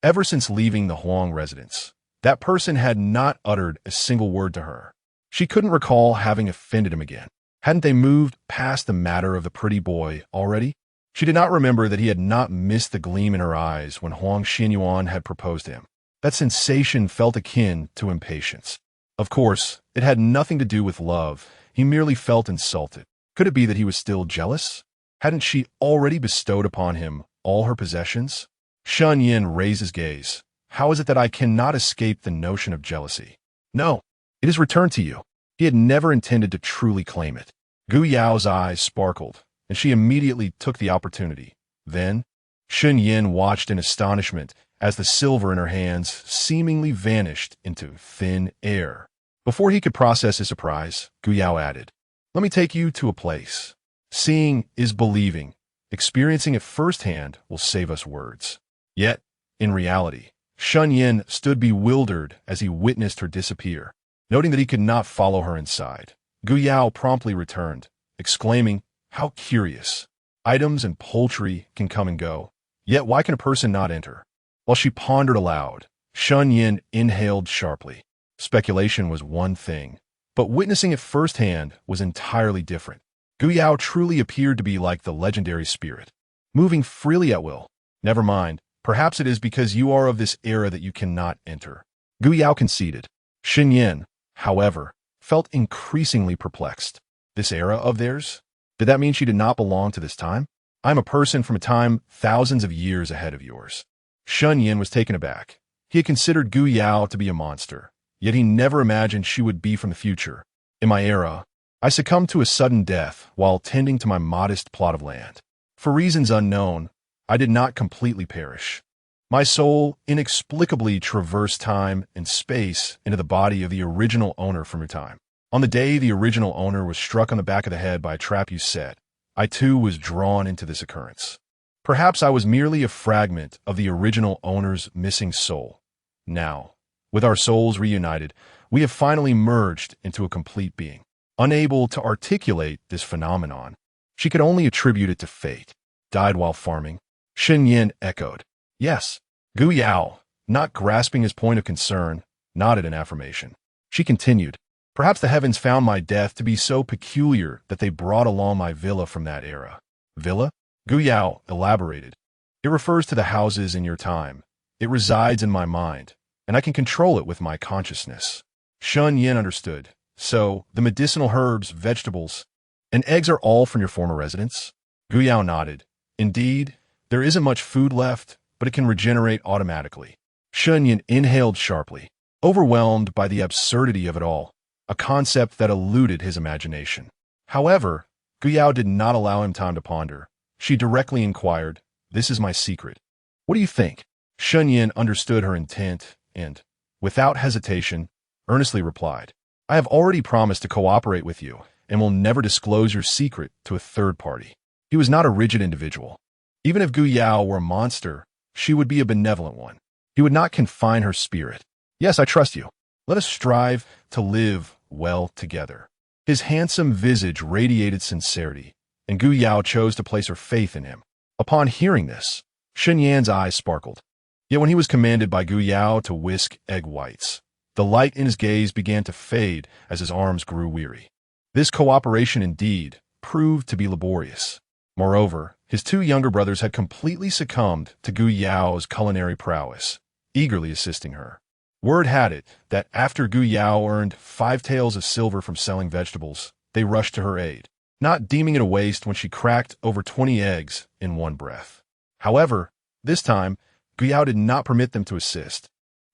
Ever since leaving the Huang residence, that person had not uttered a single word to her. She couldn't recall having offended him again. Hadn't they moved past the matter of the pretty boy already? She did not remember that he had not missed the gleam in her eyes when Huang Xinyuan had proposed to him. That sensation felt akin to impatience. Of course, it had nothing to do with love. He merely felt insulted. Could it be that he was still jealous? Hadn't she already bestowed upon him all her possessions? Shen Yan raised his gaze. "How is it that I cannot escape the notion of jealousy?" "No, it is returned to you." He had never intended to truly claim it. Gu Yao's eyes sparkled, and she immediately took the opportunity. Then, Shen Yan watched in astonishment as the silver in her hands seemingly vanished into thin air. Before he could process his surprise, Gu Yao added, "Let me take you to a place. Seeing is believing. Experiencing it firsthand will save us words." Yet, in reality, Shen Yan stood bewildered as he witnessed her disappear. Noting that he could not follow her inside, Gu Yao promptly returned, exclaiming, How curious. Items and poultry can come and go, yet why can a person not enter? While she pondered aloud, Shen Yan inhaled sharply. Speculation was one thing, but witnessing it firsthand was entirely different. Gu Yao truly appeared to be like the legendary spirit, moving freely at will. Never mind, perhaps it is because you are of this era that you cannot enter. Gu Yao conceded. Shen Yan, however, felt increasingly perplexed. This era of theirs? Did that mean she did not belong to this time? I'm a person from a time thousands of years ahead of yours. Shen Yan was taken aback. He had considered Gu Yao to be a monster, yet he never imagined she would be from the future. In my era, I succumbed to a sudden death while tending to my modest plot of land. For reasons unknown, I did not completely perish. My soul inexplicably traversed time and space into the body of the original owner from your time. On the day the original owner was struck on the back of the head by a trap you set, I too was drawn into this occurrence. Perhaps I was merely a fragment of the original owner's missing soul. Now, with our souls reunited, we have finally merged into a complete being. Unable to articulate this phenomenon, she could only attribute it to fate. Died while farming? Shen Yan echoed. Yes. Gu Yao, not grasping his point of concern, nodded in affirmation. She continued. Perhaps the heavens found my death to be so peculiar that they brought along my villa from that era. Villa? Gu Yao elaborated. It refers to the houses in your time. It resides in my mind, and I can control it with my consciousness. Shen Yan understood. So, the medicinal herbs, vegetables, and eggs are all from your former residence? Gu Yao nodded. Indeed, there isn't much food left, but it can regenerate automatically. Shen Yan inhaled sharply, overwhelmed by the absurdity of it all, a concept that eluded his imagination. However, Gu Yao did not allow him time to ponder. She directly inquired, "This is my secret. What do you think?" Shen Yan understood her intent and, without hesitation, earnestly replied, "I have already promised to cooperate with you and will never disclose your secret to a third party." He was not a rigid individual. Even if Gu Yao were a monster, she would be a benevolent one. He would not confine her spirit. "Yes, I trust you. Let us strive to live well together." His handsome visage radiated sincerity, and Gu Yao chose to place her faith in him. Upon hearing this, Shen Yan's eyes sparkled. Yet when he was commanded by Gu Yao to whisk egg whites, the light in his gaze began to fade as his arms grew weary. This cooperation indeed proved to be laborious. Moreover, his two younger brothers had completely succumbed to Gu Yao's culinary prowess, eagerly assisting her. Word had it that after Gu Yao earned 5 taels of silver from selling vegetables, they rushed to her aid, not deeming it a waste when she cracked over 20 eggs in one breath. However, this time, Gu Yao did not permit them to assist,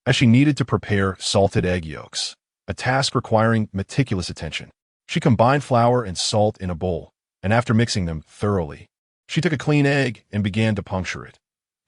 as she needed to prepare salted egg yolks, a task requiring meticulous attention. She combined flour and salt in a bowl, and after mixing them thoroughly, she took a clean egg and began to puncture it,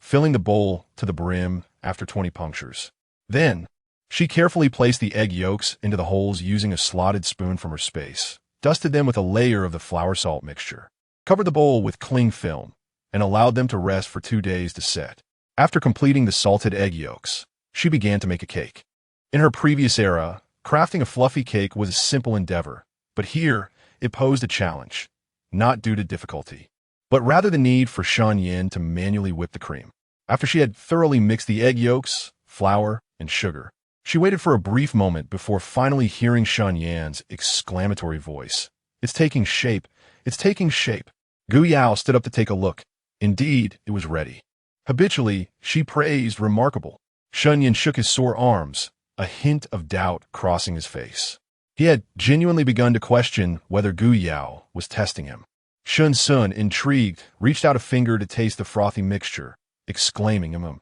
filling the bowl to the brim after 20 punctures. Then, she carefully placed the egg yolks into the holes using a slotted spoon from her space, dusted them with a layer of the flour-salt mixture, covered the bowl with cling film, and allowed them to rest for 2 days to set. After completing the salted egg yolks, she began to make a cake. In her previous era, crafting a fluffy cake was a simple endeavor, but here it posed a challenge, not due to difficulty, but rather the need for Shen Yan to manually whip the cream. After she had thoroughly mixed the egg yolks, flour, and sugar, she waited for a brief moment before finally hearing Shen Yan's exclamatory voice. "It's taking shape! It's taking shape!" Gu Yao stood up to take a look. Indeed, it was ready. Habitually, she praised remarkable. Shen Yan shook his sore arms, a hint of doubt crossing his face. He had genuinely begun to question whether Gu Yao was testing him. Shen Sun, intrigued, reached out a finger to taste the frothy mixture, exclaiming,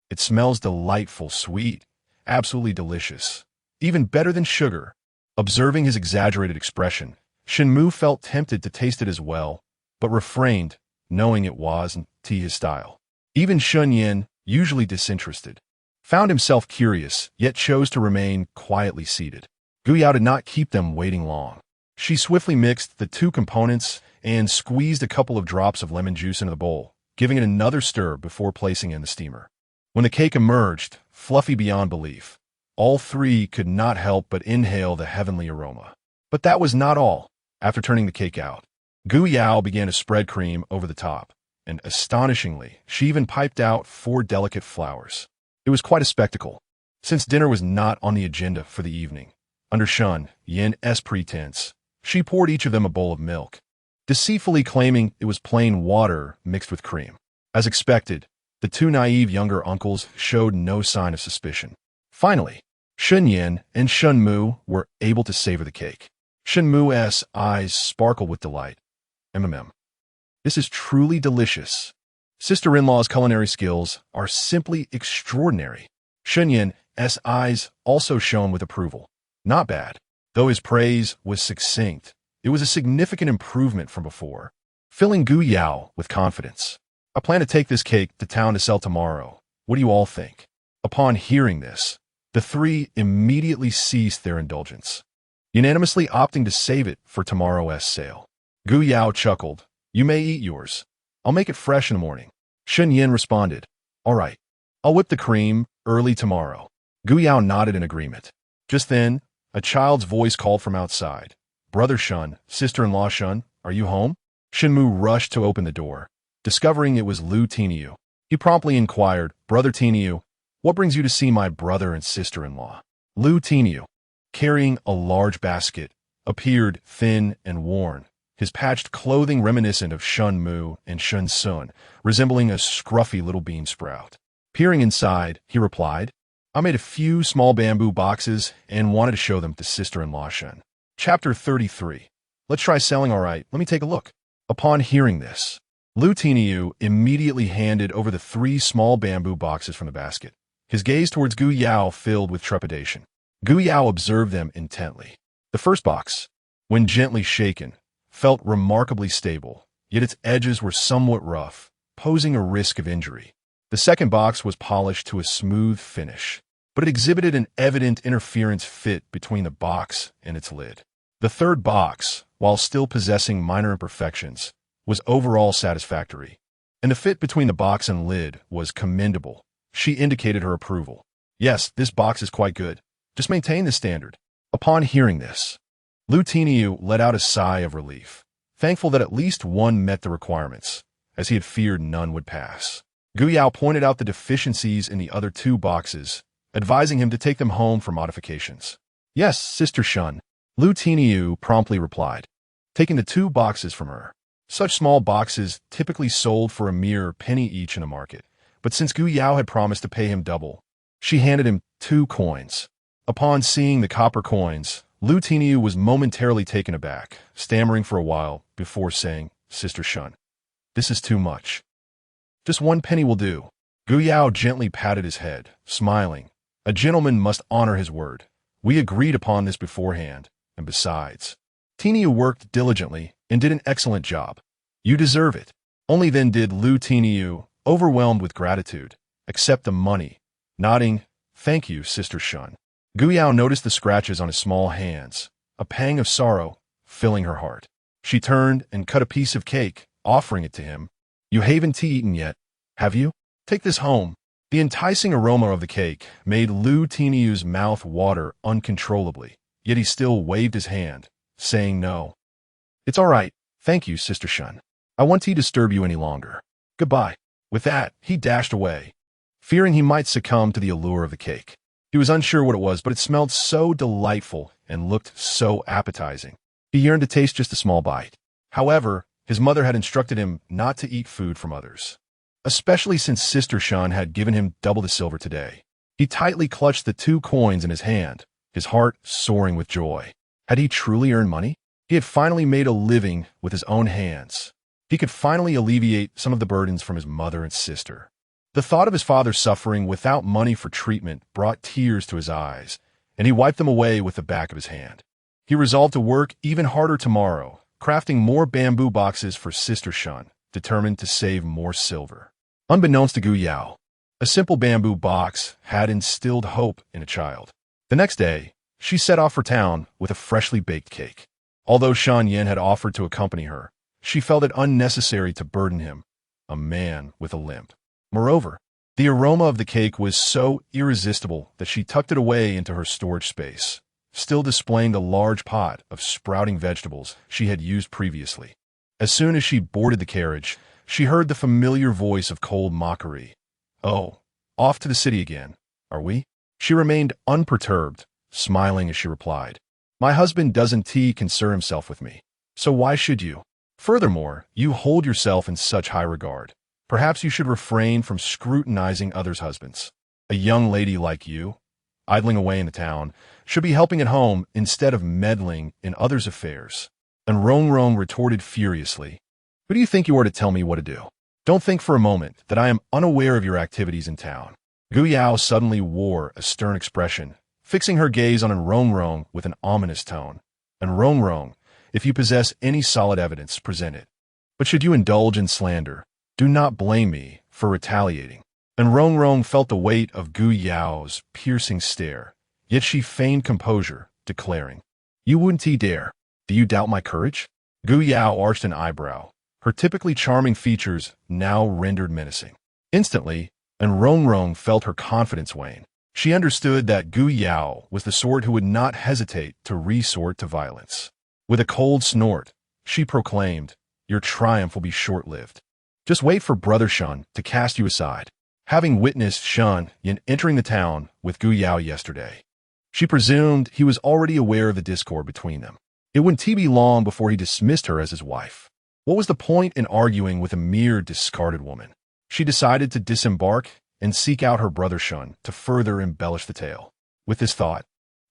"It smells delightful, sweet, absolutely delicious, even better than sugar." Observing his exaggerated expression, Shen Mu felt tempted to taste it as well, but refrained, knowing it wasn't his style. Even Shen Yan, usually disinterested, found himself curious, yet chose to remain quietly seated. Gu Yao did not keep them waiting long. She swiftly mixed the 2 components and squeezed a couple of drops of lemon juice into the bowl, giving it another stir before placing it in the steamer. When the cake emerged, fluffy beyond belief, all 3 could not help but inhale the heavenly aroma. But that was not all. After turning the cake out, Gu Yao began to spread cream over the top, and astonishingly, she even piped out 4 delicate flowers. It was quite a spectacle. Since dinner was not on the agenda for the evening, under Shen Yan's pretense, she poured each of them a bowl of milk, deceitfully claiming it was plain water mixed with cream. As expected, the 2 naive younger uncles showed no sign of suspicion. Finally, Shen Yan and Shen Mu were able to savor the cake. Shen Mu's eyes sparkled with delight. This is truly delicious. Sister-in-law's culinary skills are simply extraordinary. Shen Yan's eyes also shone with approval. Not bad. Though his praise was succinct, it was a significant improvement from before, filling Gu Yao with confidence. I plan to take this cake to town to sell tomorrow. What do you all think? Upon hearing this, the 3 immediately ceased their indulgence, unanimously opting to save it for tomorrow's sale. Gu Yao chuckled. You may eat yours. I'll make it fresh in the morning. Shen Yan responded. All right. I'll whip the cream early tomorrow. Gu Yao nodded in agreement. Just then, a child's voice called from outside. Brother Shen, sister-in-law Shen, are you home? Shen Mu rushed to open the door, discovering it was Lu Tiniu. He promptly inquired, Brother Tiniu, what brings you to see my brother and sister-in-law? Lu Tiniu, carrying a large basket, appeared thin and worn, his patched clothing reminiscent of Shen Mu and Shen Sun, resembling a scruffy little bean sprout. Peering inside, he replied, I made a few small bamboo boxes and wanted to show them to sister-in-law Shen. Chapter 33. Let's try selling, all right. Let me take a look. Upon hearing this, Lu Tiniu immediately handed over the 3 small bamboo boxes from the basket, his gaze towards Gu Yao filled with trepidation. Gu Yao observed them intently. The first box, when gently shaken, felt remarkably stable, yet its edges were somewhat rough, posing a risk of injury. The second box was polished to a smooth finish, but it exhibited an evident interference fit between the box and its lid. The third box, while still possessing minor imperfections, was overall satisfactory, and the fit between the box and lid was commendable. She indicated her approval. Yes, this box is quite good. Just maintain this standard. Upon hearing this, Lu Tiniu let out a sigh of relief, thankful that at least one met the requirements, as he had feared none would pass. Gu Yao pointed out the deficiencies in the other 2 boxes, advising him to take them home for modifications. Yes, Sister Shen, Lu Tiniu promptly replied, taking the 2 boxes from her. Such small boxes typically sold for a mere penny each in the market, but since Gu Yao had promised to pay him double, she handed him 2 coins. Upon seeing the copper coins, Lu Tiniu was momentarily taken aback, stammering for a while before saying, Sister Shen, this is too much. Just 1 penny will do. Gu Yao gently patted his head, smiling. A gentleman must honor his word. We agreed upon this beforehand, and besides, Tiniu worked diligently and did an excellent job. You deserve it. Only then did Lu Tiniu, overwhelmed with gratitude, accept the money, nodding, Thank you, Sister Shen. Gu Yao noticed the scratches on his small hands, a pang of sorrow filling her heart. She turned and cut a piece of cake, offering it to him. You haven't eaten yet, have you? Take this home. The enticing aroma of the cake made Lu Tiniu's mouth water uncontrollably, yet he still waved his hand, saying no. It's all right. Thank you, Sister Shen. I won't disturb you any longer. Goodbye. With that, he dashed away, fearing he might succumb to the allure of the cake. He was unsure what it was, but it smelled so delightful and looked so appetizing. He yearned to taste just a small bite. However, his mother had instructed him not to eat food from others, especially since Sister Shen had given him double the silver today. He tightly clutched the 2 coins in his hand, his heart soaring with joy. Had he truly earned money? He had finally made a living with his own hands. He could finally alleviate some of the burdens from his mother and sister. The thought of his father suffering without money for treatment brought tears to his eyes, and he wiped them away with the back of his hand. He resolved to work even harder tomorrow, crafting more bamboo boxes for Sister Shen, determined to save more silver. Unbeknownst to Gu Yao, a simple bamboo box had instilled hope in a child. The next day, she set off for town with a freshly baked cake. Although Shen Yan had offered to accompany her, she felt it unnecessary to burden him, a man with a limp. Moreover, the aroma of the cake was so irresistible that she tucked it away into her storage space, still displaying the large pot of sprouting vegetables she had used previously. As soon as she boarded the carriage, she heard the familiar voice of cold mockery. "Oh, off to the city again, are we?" She remained unperturbed, smiling as she replied, "My husband doesn't concern himself with me, so why should you? Furthermore, you hold yourself in such high regard. Perhaps you should refrain from scrutinizing others' husbands. A young lady like you, idling away in the town, should be helping at home instead of meddling in others' affairs." And Rong retorted furiously, "Who do you think you are to tell me what to do? Don't think for a moment that I am unaware of your activities in town." Gu Yao suddenly wore a stern expression, fixing her gaze on Rong with an ominous tone. "And Rong, if you possess any solid evidence, present it. But should you indulge in slander, do not blame me for retaliating." And Rong felt the weight of Gu Yao's piercing stare, yet she feigned composure, declaring, "You wouldn't dare. Do you doubt my courage?" Gu Yao arched an eyebrow, her typically charming features now rendered menacing. Instantly, and Rong felt her confidence wane. She understood that Gu Yao was the sort who would not hesitate to resort to violence. With a cold snort, she proclaimed, "Your triumph will be short-lived. Just wait for Brother Shen to cast you aside." Having witnessed Shen Yan entering the town with Gu Yao yesterday, she presumed he was already aware of the discord between them. It wouldn't be long before he dismissed her as his wife. What was the point in arguing with a mere discarded woman? She decided to disembark and seek out her brother Shen to further embellish the tale. With this thought,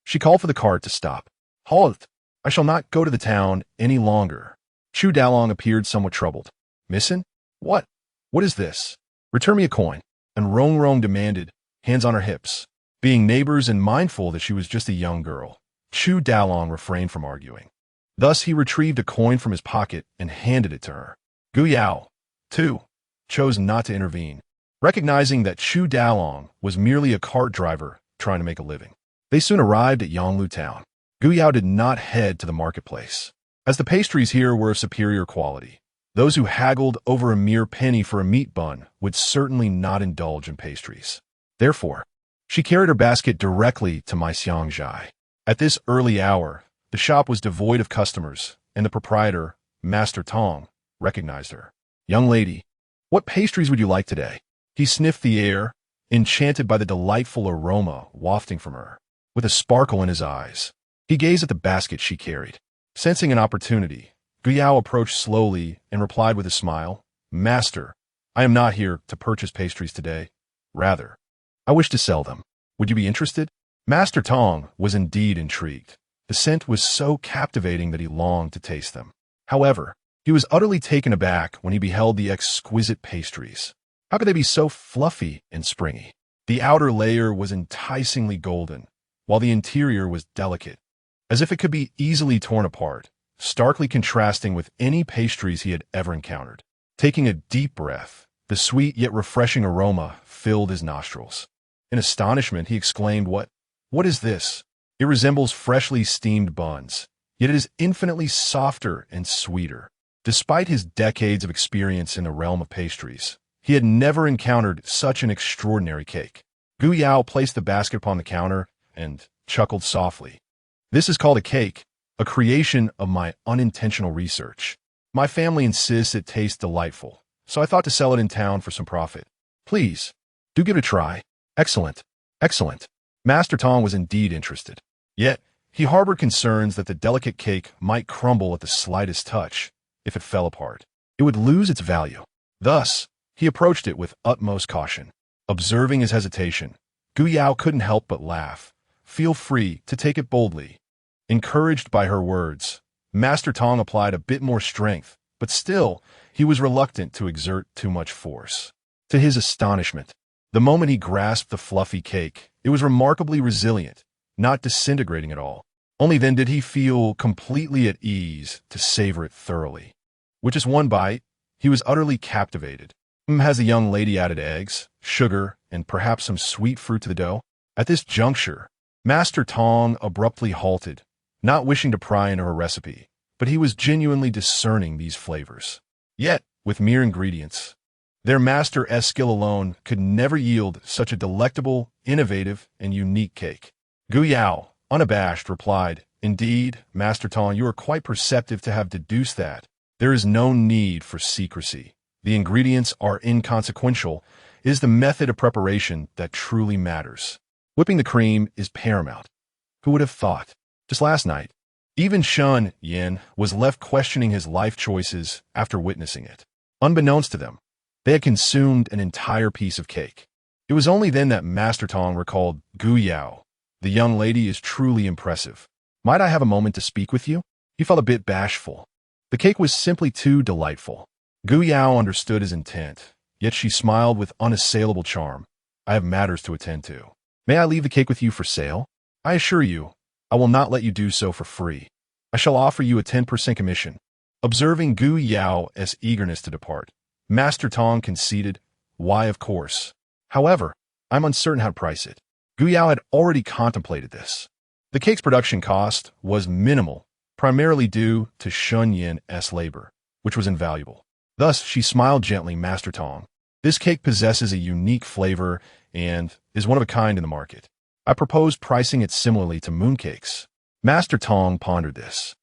she called for the cart to stop. "Halt! I shall not go to the town any longer." Chu Dalong appeared somewhat troubled. "Missing? What? What is this? Return me a coin." And Rong demanded, hands on her hips. Being neighbors and mindful that she was just a young girl, Chu Dalong refrained from arguing. Thus he retrieved a coin from his pocket and handed it to her. Gu Yao, too, chose not to intervene, recognizing that Chu Dalong was merely a cart driver trying to make a living. They soon arrived at Yonglu town. Gu Yao did not head to the marketplace, as the pastries here were of superior quality. Those who haggled over a mere penny for a meat bun would certainly not indulge in pastries. Therefore, she carried her basket directly to Maixiangjai. At this early hour, the shop was devoid of customers, and the proprietor, Master Tong, recognized her. "Young lady, what pastries would you like today?" He sniffed the air, enchanted by the delightful aroma wafting from her. With a sparkle in his eyes, he gazed at the basket she carried. Sensing an opportunity, Gu Yao approached slowly and replied with a smile, "Master, I am not here to purchase pastries today. Rather, I wish to sell them. Would you be interested?" Master Tong was indeed intrigued. The scent was so captivating that he longed to taste them. However, he was utterly taken aback when he beheld the exquisite pastries. How could they be so fluffy and springy? The outer layer was enticingly golden, while the interior was delicate, as if it could be easily torn apart, starkly contrasting with any pastries he had ever encountered. Taking a deep breath, the sweet yet refreshing aroma filled his nostrils. In astonishment, he exclaimed, What is this? It resembles freshly steamed buns, yet it is infinitely softer and sweeter." Despite his decades of experience in the realm of pastries, he had never encountered such an extraordinary cake. Gu Yao placed the basket upon the counter and chuckled softly. "This is called a cake, a creation of my unintentional research. My family insists it tastes delightful, so I thought to sell it in town for some profit. Please, do give it a try." "Excellent, excellent." Master Tong was indeed interested. Yet, he harbored concerns that the delicate cake might crumble at the slightest touch. If it fell apart, it would lose its value. Thus, he approached it with utmost caution. Observing his hesitation, Gu Yao couldn't help but laugh. "Feel free to take it boldly." Encouraged by her words, Master Tong applied a bit more strength, but still, he was reluctant to exert too much force. To his astonishment, the moment he grasped the fluffy cake, it was remarkably resilient, not disintegrating at all. Only then did he feel completely at ease to savor it thoroughly. With just one bite, he was utterly captivated. Has the young lady added eggs, sugar, and perhaps some sweet fruit to the dough? At this juncture, Master Tong abruptly halted, not wishing to pry into her recipe, but he was genuinely discerning these flavors. Yet, with mere ingredients, their master's skill alone could never yield such a delectable, innovative, and unique cake. Gu Yao, unabashed, replied, "Indeed, Master Tong, you are quite perceptive to have deduced that, There is no need for secrecy. The ingredients are inconsequential. It is the method of preparation that truly matters. Whipping the cream is paramount. Who would have thought? Just last night, even Shen Yan was left questioning his life choices after witnessing it. Unbeknownst to them, they had consumed an entire piece of cake. It was only then that Master Tong recalled Gu Yao. The young lady is truly impressive. Might I have a moment to speak with you? He felt a bit bashful. The cake was simply too delightful. Gu Yao understood his intent, yet she smiled with unassailable charm. I have matters to attend to. May I leave the cake with you for sale? I assure you, I will not let you do so for free. I shall offer you a 10% commission. Observing Gu Yao's eagerness to depart, Master Tong conceded, why, of course. However, I'm uncertain how to price it. Gu Yao had already contemplated this. The cake's production cost was minimal, primarily due to Shen Yan's labor, which was invaluable. Thus, she smiled gently, Master Tong. This cake possesses a unique flavor and is one of a kind in the market. I propose pricing it similarly to mooncakes. Master Tong pondered this.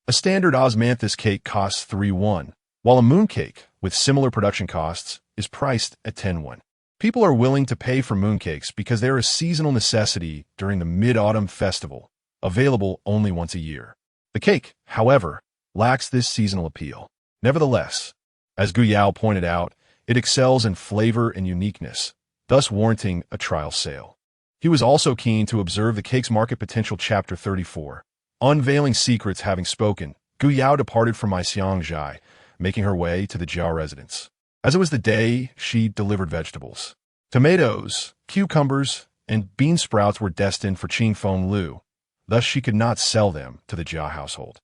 A standard osmanthus cake costs 3 won, while a mooncake, with similar production costs, is priced at 10 won. People are willing to pay for mooncakes because they are a seasonal necessity during the Mid-Autumn Festival, available only once a year. The cake, however, lacks this seasonal appeal. Nevertheless, as Gu Yao pointed out, it excels in flavor and uniqueness, thus warranting a trial sale. He was also keen to observe the cake's market potential. Chapter 34. Unveiling secrets. Having spoken, Gu Yao departed from Xiangjai, making her way to the Jiao residence. As it was the day, she delivered vegetables. Tomatoes, cucumbers, and bean sprouts were destined for Qingfeng Lu, thus she could not sell them to the Jia household.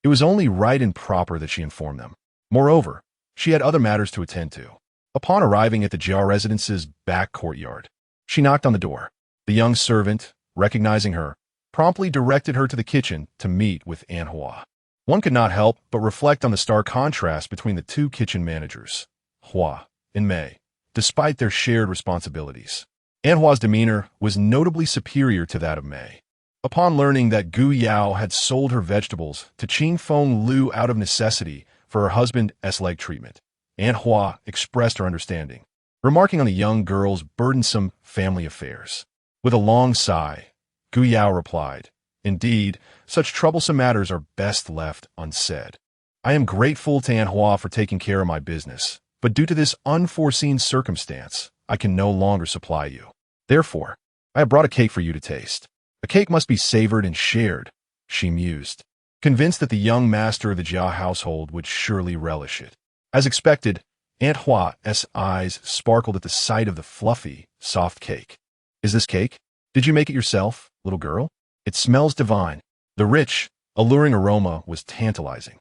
It was only right and proper that she inform them. Moreover, she had other matters to attend to. Upon arriving at the Jia residence's back courtyard, she knocked on the door. The young servant, recognizing her, promptly directed her to the kitchen to meet with Anhua. One could not help but reflect on the stark contrast between the two kitchen managers, Hua and Mei, despite their shared responsibilities. Anhua's demeanor was notably superior to that of Mei. Upon learning that Gu Yao had sold her vegetables to Qingfeng Lu out of necessity for her husband's leg treatment, Anhua expressed her understanding, remarking on the young girl's burdensome family affairs. With a long sigh, Gu Yao replied, indeed, such troublesome matters are best left unsaid. I am grateful to Anhua for taking care of my business, but due to this unforeseen circumstance, I can no longer supply you. Therefore, I have brought a cake for you to taste. A cake must be savored and shared, she mused, convinced that the young master of the Jia household would surely relish it. As expected, Aunt Hua's eyes sparkled at the sight of the fluffy, soft cake. Is this cake? Did you make it yourself, little girl? It smells divine. The rich, alluring aroma was tantalizing.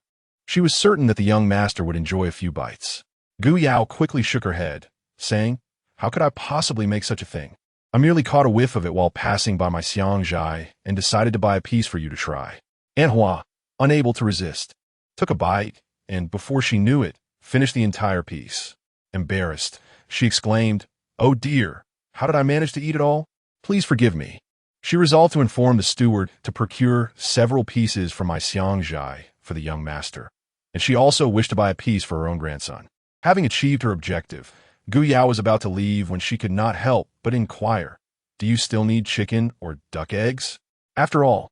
She was certain that the young master would enjoy a few bites. Gu Yao quickly shook her head, saying, how could I possibly make such a thing? I merely caught a whiff of it while passing by my Xiangjai and decided to buy a piece for you to try. Aunt Hua, unable to resist, took a bite and, before she knew it, finished the entire piece. Embarrassed, she exclaimed, oh dear, how did I manage to eat it all? Please forgive me. She resolved to inform the steward to procure several pieces from my Xiangjai for the young master, and she also wished to buy a piece for her own grandson. Having achieved her objective, Gu Yao was about to leave when she could not help but inquire, do you still need chicken or duck eggs? After all,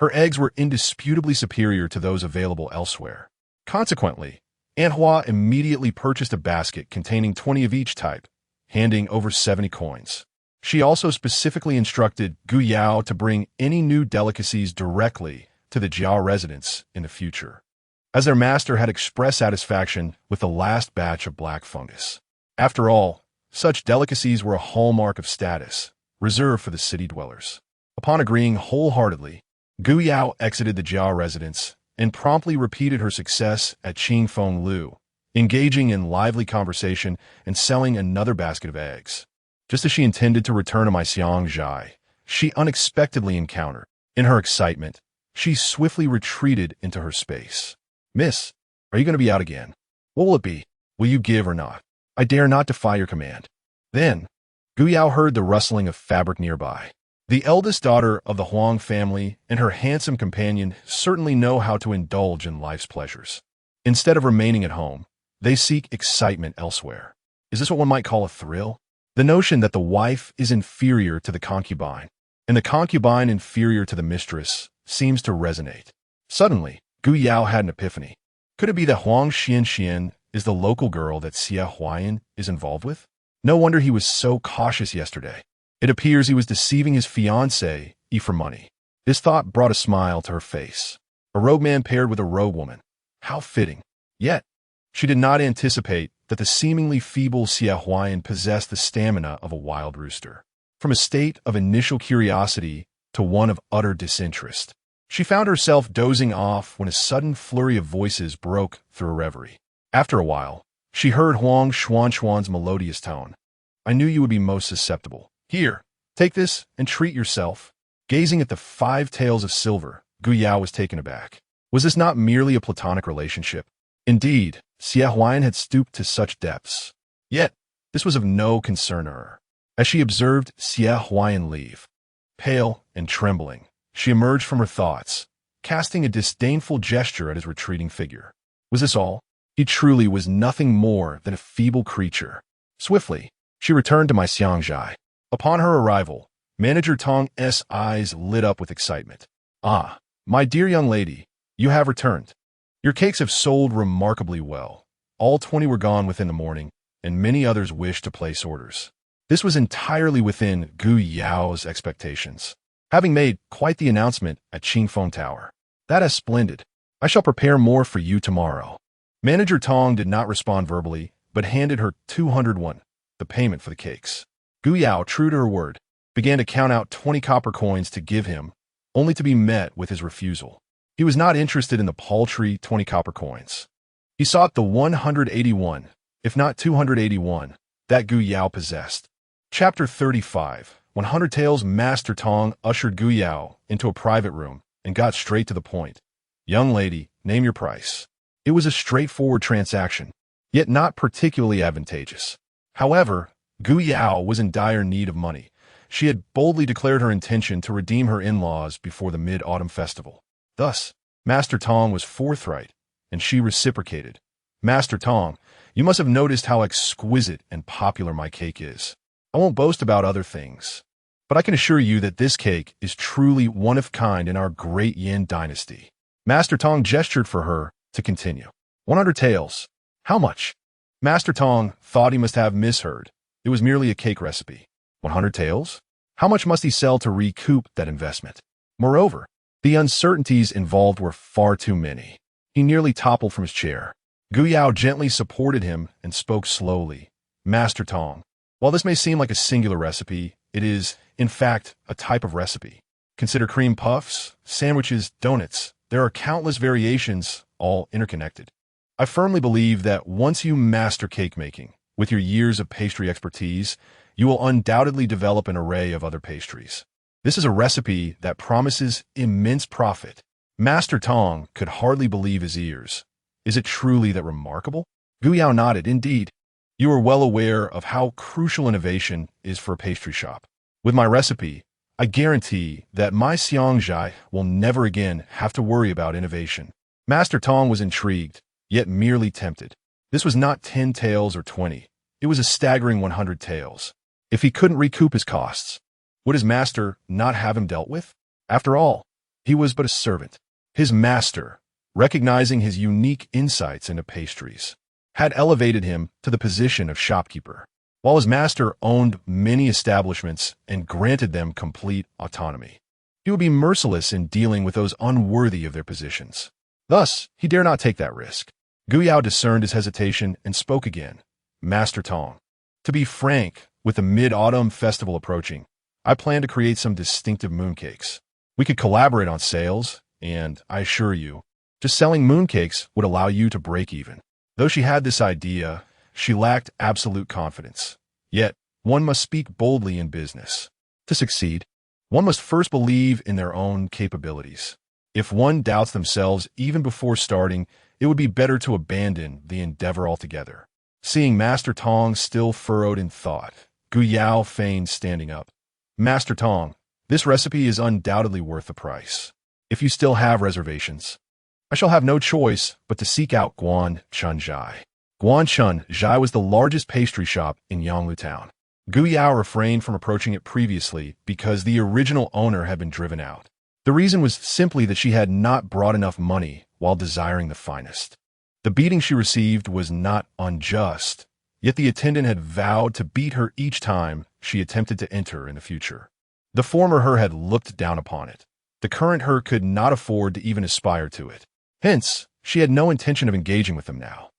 her eggs were indisputably superior to those available elsewhere. Consequently, Aunt Hua immediately purchased a basket containing 20 of each type, handing over 70 coins. She also specifically instructed Gu Yao to bring any new delicacies directly to the Jiao residence in the future, as their master had expressed satisfaction with the last batch of black fungus. After all, such delicacies were a hallmark of status, reserved for the city dwellers. Upon agreeing wholeheartedly, Gu Yao exited the Jiao residence and promptly repeated her success at Qingfeng Lu, engaging in lively conversation and selling another basket of eggs. Just as she intended to return to my Xiangjai, she unexpectedly encountered. In her excitement, she swiftly retreated into her space. Miss, are you going to be out again? What will it be? Will you give or not? I dare not defy your command. Then, Gu Yao heard the rustling of fabric nearby. The eldest daughter of the Huang family and her handsome companion certainly know how to indulge in life's pleasures. Instead of remaining at home, they seek excitement elsewhere. Is this what one might call a thrill? The notion that the wife is inferior to the concubine, and the concubine inferior to the mistress, seems to resonate. Suddenly, Gu Yao had an epiphany. Could it be that Huang Xian is the local girl that Xia Huayan is involved with? No wonder he was so cautious yesterday. It appears he was deceiving his fiancée for money. This thought brought a smile to her face. A rogue man paired with a rogue woman. How fitting. Yet, she did not anticipate that the seemingly feeble Xia Huayan possessed the stamina of a wild rooster. From a state of initial curiosity to one of utter disinterest, she found herself dozing off when a sudden flurry of voices broke through her reverie. After a while, she heard Huang Xuan's melodious tone. I knew you would be most susceptible. Here, take this and treat yourself. Gazing at the 5 taels of silver, Gu Yao was taken aback. Was this not merely a platonic relationship? Indeed, Xia Huayan had stooped to such depths. Yet, this was of no concern to her. As she observed Xia Huayan leave, pale and trembling, she emerged from her thoughts, casting a disdainful gesture at his retreating figure. Was this all? He truly was nothing more than a feeble creature. Swiftly, she returned to my Xiangjai. Upon her arrival, Manager Tong's eyes lit up with excitement. Ah, my dear young lady, you have returned. Your cakes have sold remarkably well. All 20 were gone within the morning, and many others wished to place orders. This was entirely within Gu Yao's expectations. Having made quite the announcement at Qingfeng Tower. That is splendid. I shall prepare more for you tomorrow. Manager Tong did not respond verbally, but handed her 201, the payment for the cakes. Gu Yao, true to her word, began to count out 20 copper coins to give him, only to be met with his refusal. He was not interested in the paltry 20 copper coins. He sought the 181, if not 281, that Gu Yao possessed. Chapter 35. 100 Taels. Master Tong ushered Gu Yao into a private room and got straight to the point. Young lady, name your price. It was a straightforward transaction, yet not particularly advantageous. However, Gu Yao was in dire need of money. She had boldly declared her intention to redeem her in-laws before the Mid-Autumn Festival. Thus, Master Tong was forthright, and she reciprocated. Master Tong, you must have noticed how exquisite and popular my cake is. I won't boast about other things, but I can assure you that this cake is truly one of kind in our great Yin dynasty. Master Tong gestured for her to continue. 100 taels. How much? Master Tong thought he must have misheard. It was merely a cake recipe. 100 taels? How much must he sell to recoup that investment? Moreover, the uncertainties involved were far too many. He nearly toppled from his chair. Gu Yao gently supported him and spoke slowly. Master Tong, while this may seem like a singular recipe, it is, in fact, a type of recipe. Consider cream puffs, sandwiches, donuts. There are countless variations, all interconnected. I firmly believe that once you master cake making, with your years of pastry expertise, you will undoubtedly develop an array of other pastries. This is a recipe that promises immense profit. Master Tong could hardly believe his ears. Is it truly that remarkable? Gu Yao nodded. Indeed, you are well aware of how crucial innovation is for a pastry shop. With my recipe, I guarantee that my Xiangjai will never again have to worry about innovation. Master Tong was intrigued, yet merely tempted. This was not 10 taels or 20. It was a staggering 100 taels. If he couldn't recoup his costs, would his master not have him dealt with? After all, he was but a servant. His master, recognizing his unique insights into pastries, had elevated him to the position of shopkeeper, while his master owned many establishments and granted them complete autonomy. He would be merciless in dealing with those unworthy of their positions. Thus, he dare not take that risk. Gu Yao discerned his hesitation and spoke again. Master Tong, to be frank, with the Mid-Autumn Festival approaching, I plan to create some distinctive mooncakes. We could collaborate on sales, and I assure you, just selling mooncakes would allow you to break even. Though she had this idea, she lacked absolute confidence. Yet, one must speak boldly in business. To succeed, one must first believe in their own capabilities. If one doubts themselves even before starting, it would be better to abandon the endeavor altogether. Seeing Master Tong still furrowed in thought, Gu Yao feigned standing up. Master Tong, this recipe is undoubtedly worth the price. If you still have reservations, I shall have no choice but to seek out Guan Chun Zhai. Guan Chun Zhai was the largest pastry shop in Yonglu Town. Gu Yao refrained from approaching it previously because the original owner had been driven out. The reason was simply that she had not brought enough money while desiring the finest. The beating she received was not unjust, yet the attendant had vowed to beat her each time she attempted to enter in the future. The former her had looked down upon it. The current her could not afford to even aspire to it. Hence, she had no intention of engaging with them now.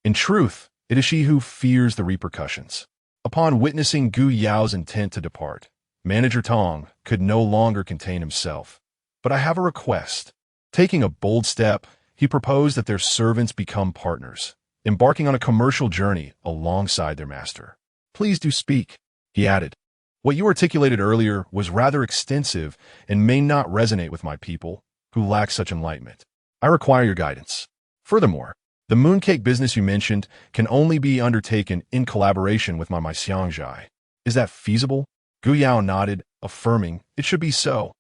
In truth, it is she who fears the repercussions. Upon witnessing Gu Yao's intent to depart, Manager Tong could no longer contain himself. But I have a request. Taking a bold step, he proposed that their servants become partners, embarking on a commercial journey alongside their master. Please do speak, he added. What you articulated earlier was rather extensive and may not resonate with my people, who lack such enlightenment. I require your guidance. Furthermore, the mooncake business you mentioned can only be undertaken in collaboration with my Xiangjai. Is that feasible? Gu Yao nodded, affirming it should be so.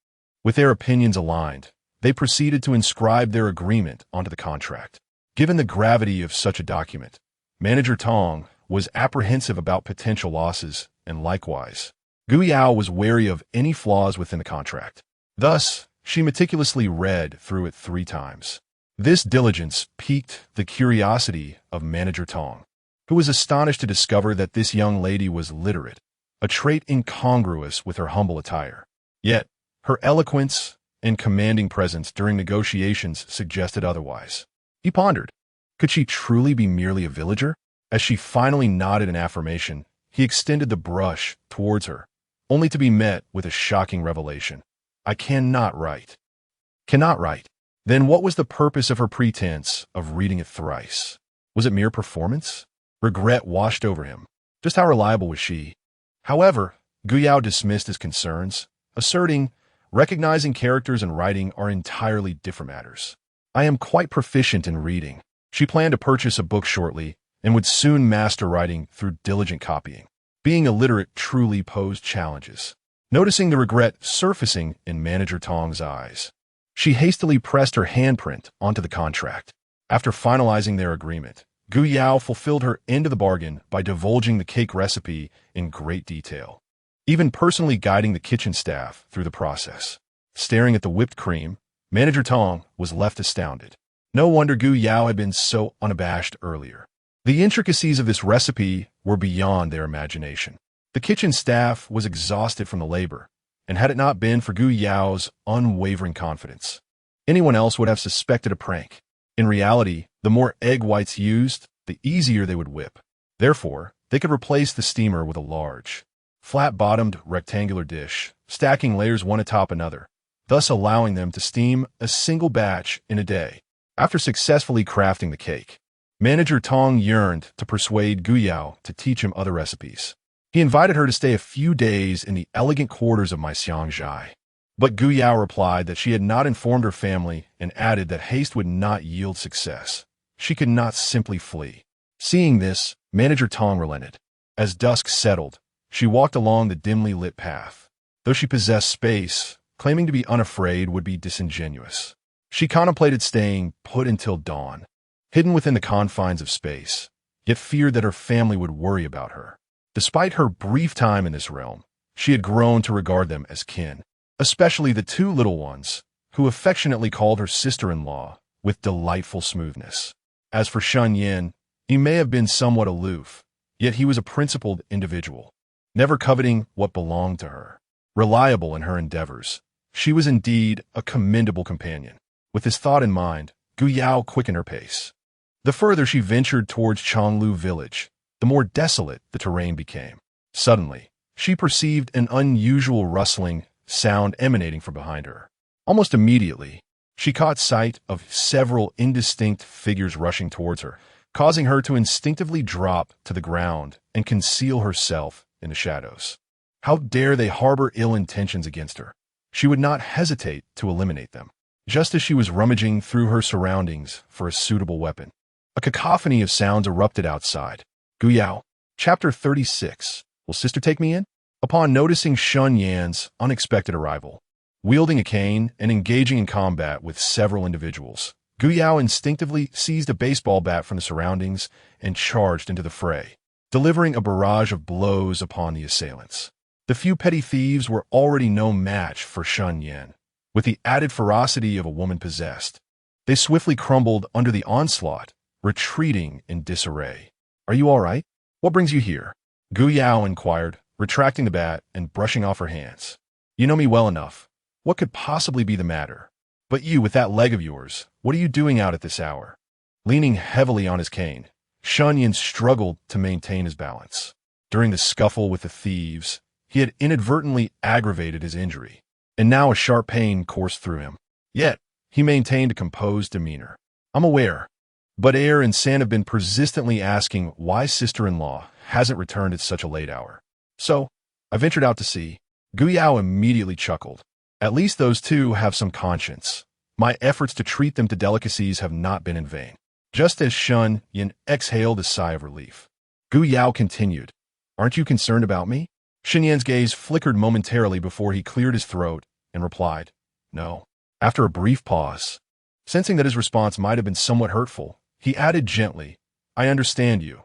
With their opinions aligned, they proceeded to inscribe their agreement onto the contract. Given the gravity of such a document, Manager Tong was apprehensive about potential losses, and likewise, Gu Yao was wary of any flaws within the contract. Thus, she meticulously read through it 3 times. This diligence piqued the curiosity of Manager Tong, who was astonished to discover that this young lady was literate, a trait incongruous with her humble attire. Yet, her eloquence and commanding presence during negotiations suggested otherwise. He pondered, could she truly be merely a villager? As she finally nodded in affirmation, he extended the brush towards her, only to be met with a shocking revelation. I cannot write. Cannot write. Then what was the purpose of her pretense of reading it thrice? Was it mere performance? Regret washed over him. Just how reliable was she? However, Gu Yao dismissed his concerns, asserting, recognizing characters and writing are entirely different matters. I am quite proficient in reading. She planned to purchase a book shortly and would soon master writing through diligent copying. Being illiterate truly posed challenges. Noticing the regret surfacing in Manager Tong's eyes, she hastily pressed her handprint onto the contract. After finalizing their agreement, Gu Yao fulfilled her end of the bargain by divulging the cake recipe in great detail, even personally guiding the kitchen staff through the process. Staring at the whipped cream, Manager Tong was left astounded. No wonder Gu Yao had been so unabashed earlier. The intricacies of this recipe were beyond their imagination. The kitchen staff was exhausted from the labor, and had it not been for Gu Yao's unwavering confidence, anyone else would have suspected a prank. In reality, the more egg whites used, the easier they would whip. Therefore, they could replace the steamer with a large, flat-bottomed rectangular dish, stacking layers one atop another, thus allowing them to steam a single batch in a day. After successfully crafting the cake, Manager Tong yearned to persuade Gu Yao to teach him other recipes. He invited her to stay a few days in the elegant quarters of my Xiangjai. But Gu Yao replied that she had not informed her family and added that haste would not yield success. She could not simply flee. Seeing this, Manager Tong relented. As dusk settled, she walked along the dimly lit path. Though she possessed space, claiming to be unafraid would be disingenuous. She contemplated staying put until dawn, hidden within the confines of space, yet feared that her family would worry about her. Despite her brief time in this realm, she had grown to regard them as kin, especially the 2 little ones, who affectionately called her sister-in-law with delightful smoothness. As for Shen Yan, he may have been somewhat aloof, yet he was a principled individual, never coveting what belonged to her. Reliable in her endeavors, she was indeed a commendable companion. With this thought in mind, Gu Yao quickened her pace. The further she ventured towards Chonglu village, the more desolate the terrain became. Suddenly, she perceived an unusual rustling sound emanating from behind her. Almost immediately, she caught sight of several indistinct figures rushing towards her, causing her to instinctively drop to the ground and conceal herself in the shadows. How dare they harbor ill intentions against her? She would not hesitate to eliminate them. Just as she was rummaging through her surroundings for a suitable weapon, a cacophony of sounds erupted outside. Gu Yao, Chapter 36. Will sister take me in? Upon noticing Shen Yan's unexpected arrival, Wielding a cane and engaging in combat with several individuals, Gu Yao instinctively seized a baseball bat from the surroundings and charged into the fray, delivering a barrage of blows upon the assailants. The few petty thieves were already no match for Shen Yan, with the added ferocity of a woman possessed. They swiftly crumbled under the onslaught, retreating in disarray. "Are you all right? What brings you here?" Gu Yao inquired, retracting the bat and brushing off her hands. "You know me well enough. What could possibly be the matter? But you, with that leg of yours, what are you doing out at this hour?" Leaning heavily on his cane, Shen Yan struggled to maintain his balance. During the scuffle with the thieves, he had inadvertently aggravated his injury, and now a sharp pain coursed through him. Yet, he maintained a composed demeanor. "I'm aware, but Air and San have been persistently asking why sister-in-law hasn't returned at such a late hour. So, I ventured out to see." Gu Yao immediately chuckled. "At least those two have some conscience. My efforts to treat them to delicacies have not been in vain." Just as Shen Yan exhaled a sigh of relief, Gu Yao continued, "Aren't you concerned about me?" Shen Yan's gaze flickered momentarily before he cleared his throat and replied, "No." After a brief pause, sensing that his response might have been somewhat hurtful, he added gently, "I understand you."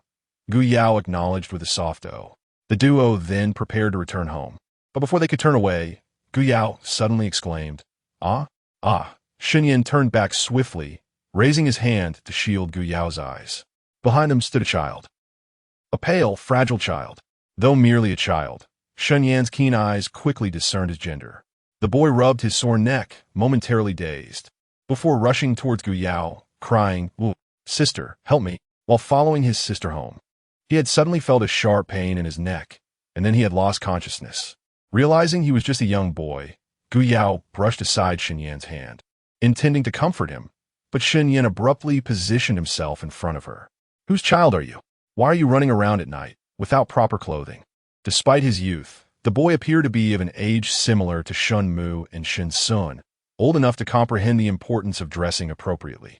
Gu Yao acknowledged with a soft "oh." The duo then prepared to return home. But before they could turn away, Gu Yao suddenly exclaimed, "Ah, ah." Shen Yan turned back swiftly, raising his hand to shield Gu Yao's eyes. Behind him stood a child. A pale, fragile child. Though merely a child, Shen Yan's keen eyes quickly discerned his gender. The boy rubbed his sore neck, momentarily dazed, before rushing towards Gu Yao, crying, "Ooh, sister, help me," while following his sister home. He had suddenly felt a sharp pain in his neck, and then he had lost consciousness. Realizing he was just a young boy, Gu Yao brushed aside Shen Yan's hand, intending to comfort him, but Shen Yan abruptly positioned himself in front of her. "Whose child are you? Why are you running around at night, without proper clothing?" Despite his youth, the boy appeared to be of an age similar to Shun Mu and Shen Sun, old enough to comprehend the importance of dressing appropriately.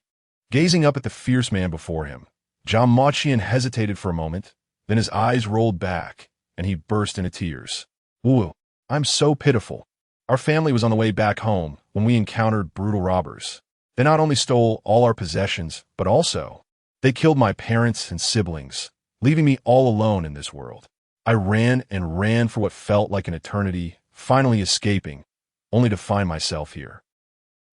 Gazing up at the fierce man before him, Zhao Maqian hesitated for a moment, then his eyes rolled back, and he burst into tears. "Wu, I'm so pitiful. Our family was on the way back home when we encountered brutal robbers. They not only stole all our possessions, but also, they killed my parents and siblings, leaving me all alone in this world. I ran and ran for what felt like an eternity, finally escaping, only to find myself here."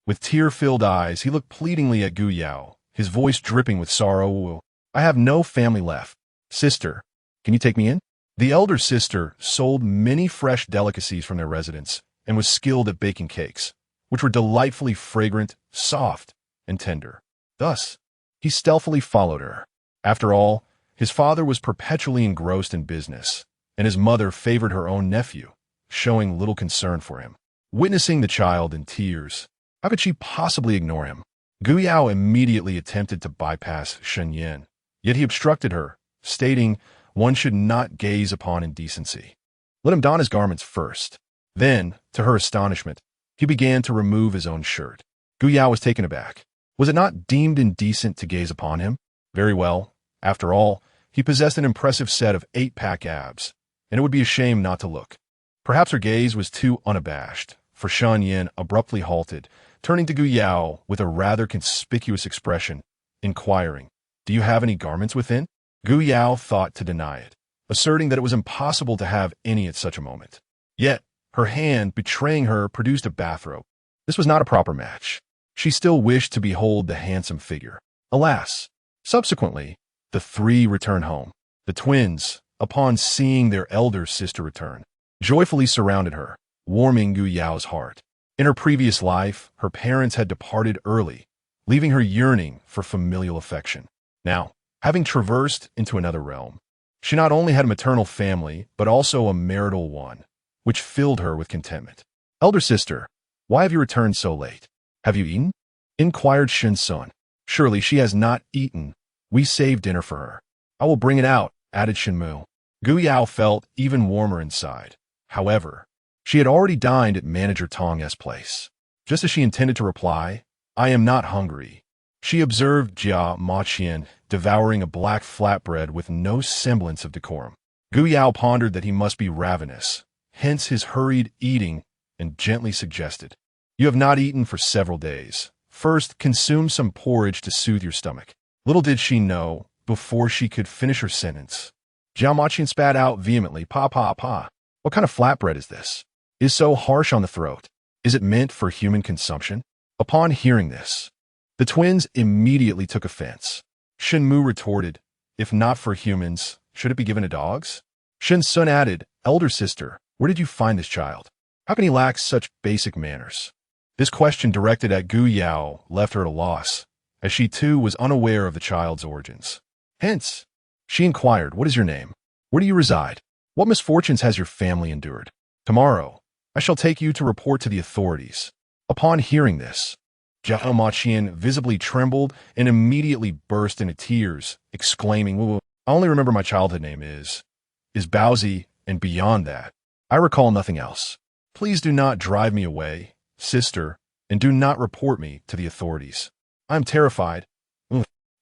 With tear-filled eyes, he looked pleadingly at Gu Yao, his voice dripping with sorrow. "Wu, I have no family left. Sister, can you take me in?" The elder sister sold many fresh delicacies from their residence and was skilled at baking cakes, which were delightfully fragrant, soft, and tender. Thus, he stealthily followed her. After all, his father was perpetually engrossed in business, and his mother favored her own nephew, showing little concern for him. Witnessing the child in tears, how could she possibly ignore him? Gu Yao immediately attempted to bypass Shen Yan, yet he obstructed her, stating one should not gaze upon indecency. Let him don his garments first. Then, to her astonishment, he began to remove his own shirt. Gu Yao was taken aback. Was it not deemed indecent to gaze upon him? Very well. After all, he possessed an impressive set of 8-pack abs, and it would be a shame not to look. Perhaps her gaze was too unabashed, for Shen Yan abruptly halted, turning to Gu Yao with a rather conspicuous expression, inquiring, "Do you have any garments within?" Gu Yao thought to deny it, asserting that it was impossible to have any at such a moment. Yet, her hand, betraying her, produced a bathrobe. This was not a proper match. She still wished to behold the handsome figure. Alas! Subsequently, the three returned home. The twins, upon seeing their elder sister return, joyfully surrounded her, warming Gu Yao's heart. In her previous life, her parents had departed early, leaving her yearning for familial affection. Now, having traversed into another realm, she not only had a maternal family, but also a marital one, which filled her with contentment. "Elder sister, why have you returned so late? Have you eaten?" inquired Shen Sun. "Surely she has not eaten. We saved dinner for her." "I will bring it out," added Shen Mu. Gu Yao felt even warmer inside. However, she had already dined at Manager Tong's place. Just as she intended to reply, "I am not hungry," she observed Jia Maqian devouring a black flatbread with no semblance of decorum. Gu Yao pondered that he must be ravenous, hence his hurried eating, and gently suggested, You have not eaten for several days. First, consume some porridge to soothe your stomach. Little did she know, before she could finish her sentence, Jiao Maqian spat out vehemently, "Pa, pa, pa. What kind of flatbread is this? It is so harsh on the throat. Is it meant for human consumption?" Upon hearing this, the twins immediately took offense. Shen Mu retorted, "If not for humans, should it be given to dogs?" Shen Sun added, "Elder sister, where did you find this child? How can he lack such basic manners?" This question directed at Gu Yao left her at a loss, as she too was unaware of the child's origins. Hence, she inquired, "What is your name? Where do you reside? What misfortunes has your family endured? Tomorrow, I shall take you to report to the authorities." Upon hearing this, Jiao Maqian visibly trembled and immediately burst into tears, exclaiming, "I only remember my childhood name is Baozi, and beyond that, I recall nothing else. Please do not drive me away, sister, and do not report me to the authorities. I am terrified."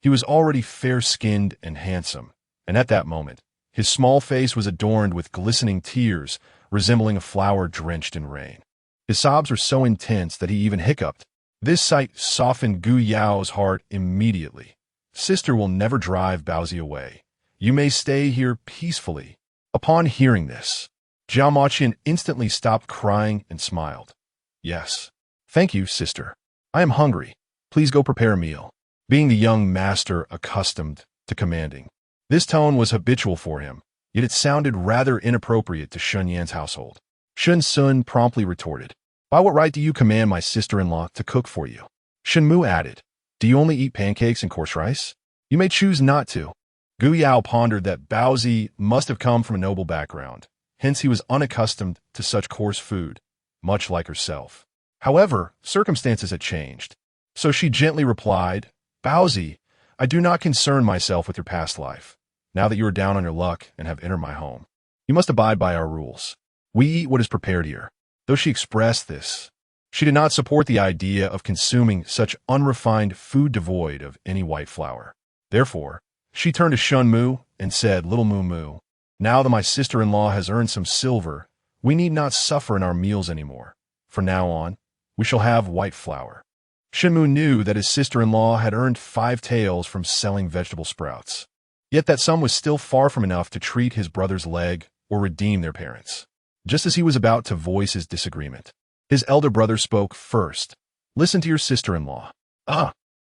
He was already fair-skinned and handsome, and at that moment, his small face was adorned with glistening tears, resembling a flower drenched in rain. His sobs were so intense that he even hiccuped. This sight softened Gu Yao's heart immediately. "Sister will never drive Baozi away. You may stay here peacefully." Upon hearing this, Jiao Maqian instantly stopped crying and smiled. "Yes. Thank you, sister. I am hungry. Please go prepare a meal." Being the young master accustomed to commanding, this tone was habitual for him, yet it sounded rather inappropriate to Shen Yan's household. Shen Sun promptly retorted, "By what right do you command my sister-in-law to cook for you?" Shen Mu added, "Do you only eat pancakes and coarse rice? You may choose not to." Gu Yao pondered that Baozi must have come from a noble background, hence he was unaccustomed to such coarse food, much like herself. However, circumstances had changed, so she gently replied, "Baozi, I do not concern myself with your past life. Now that you are down on your luck and have entered my home, you must abide by our rules. We eat what is prepared here." Though she expressed this, she did not support the idea of consuming such unrefined food devoid of any white flour. Therefore, she turned to Shen Mu and said, "Little Mu Mu, now that my sister-in-law has earned some silver, we need not suffer in our meals anymore. From now on, we shall have white flour." Shen Mu knew that his sister-in-law had earned 5 taels from selling vegetable sprouts, yet that sum was still far from enough to treat his brother's leg or redeem their parents. Just as he was about to voice his disagreement, his elder brother spoke first. "Listen to your sister-in-law."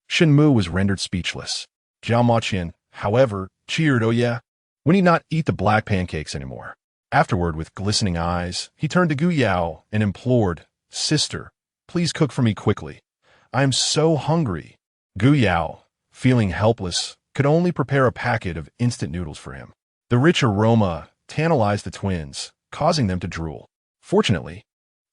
Shen Mu was rendered speechless. Jiao Maqian, however, cheered, "Oh yeah, we need not eat the black pancakes anymore." Afterward, with glistening eyes, he turned to Gu Yao and implored, "Sister, please cook for me quickly. I am so hungry." Gu Yao, feeling helpless, could only prepare a packet of instant noodles for him. The rich aroma tantalized the twins, causing them to drool. Fortunately,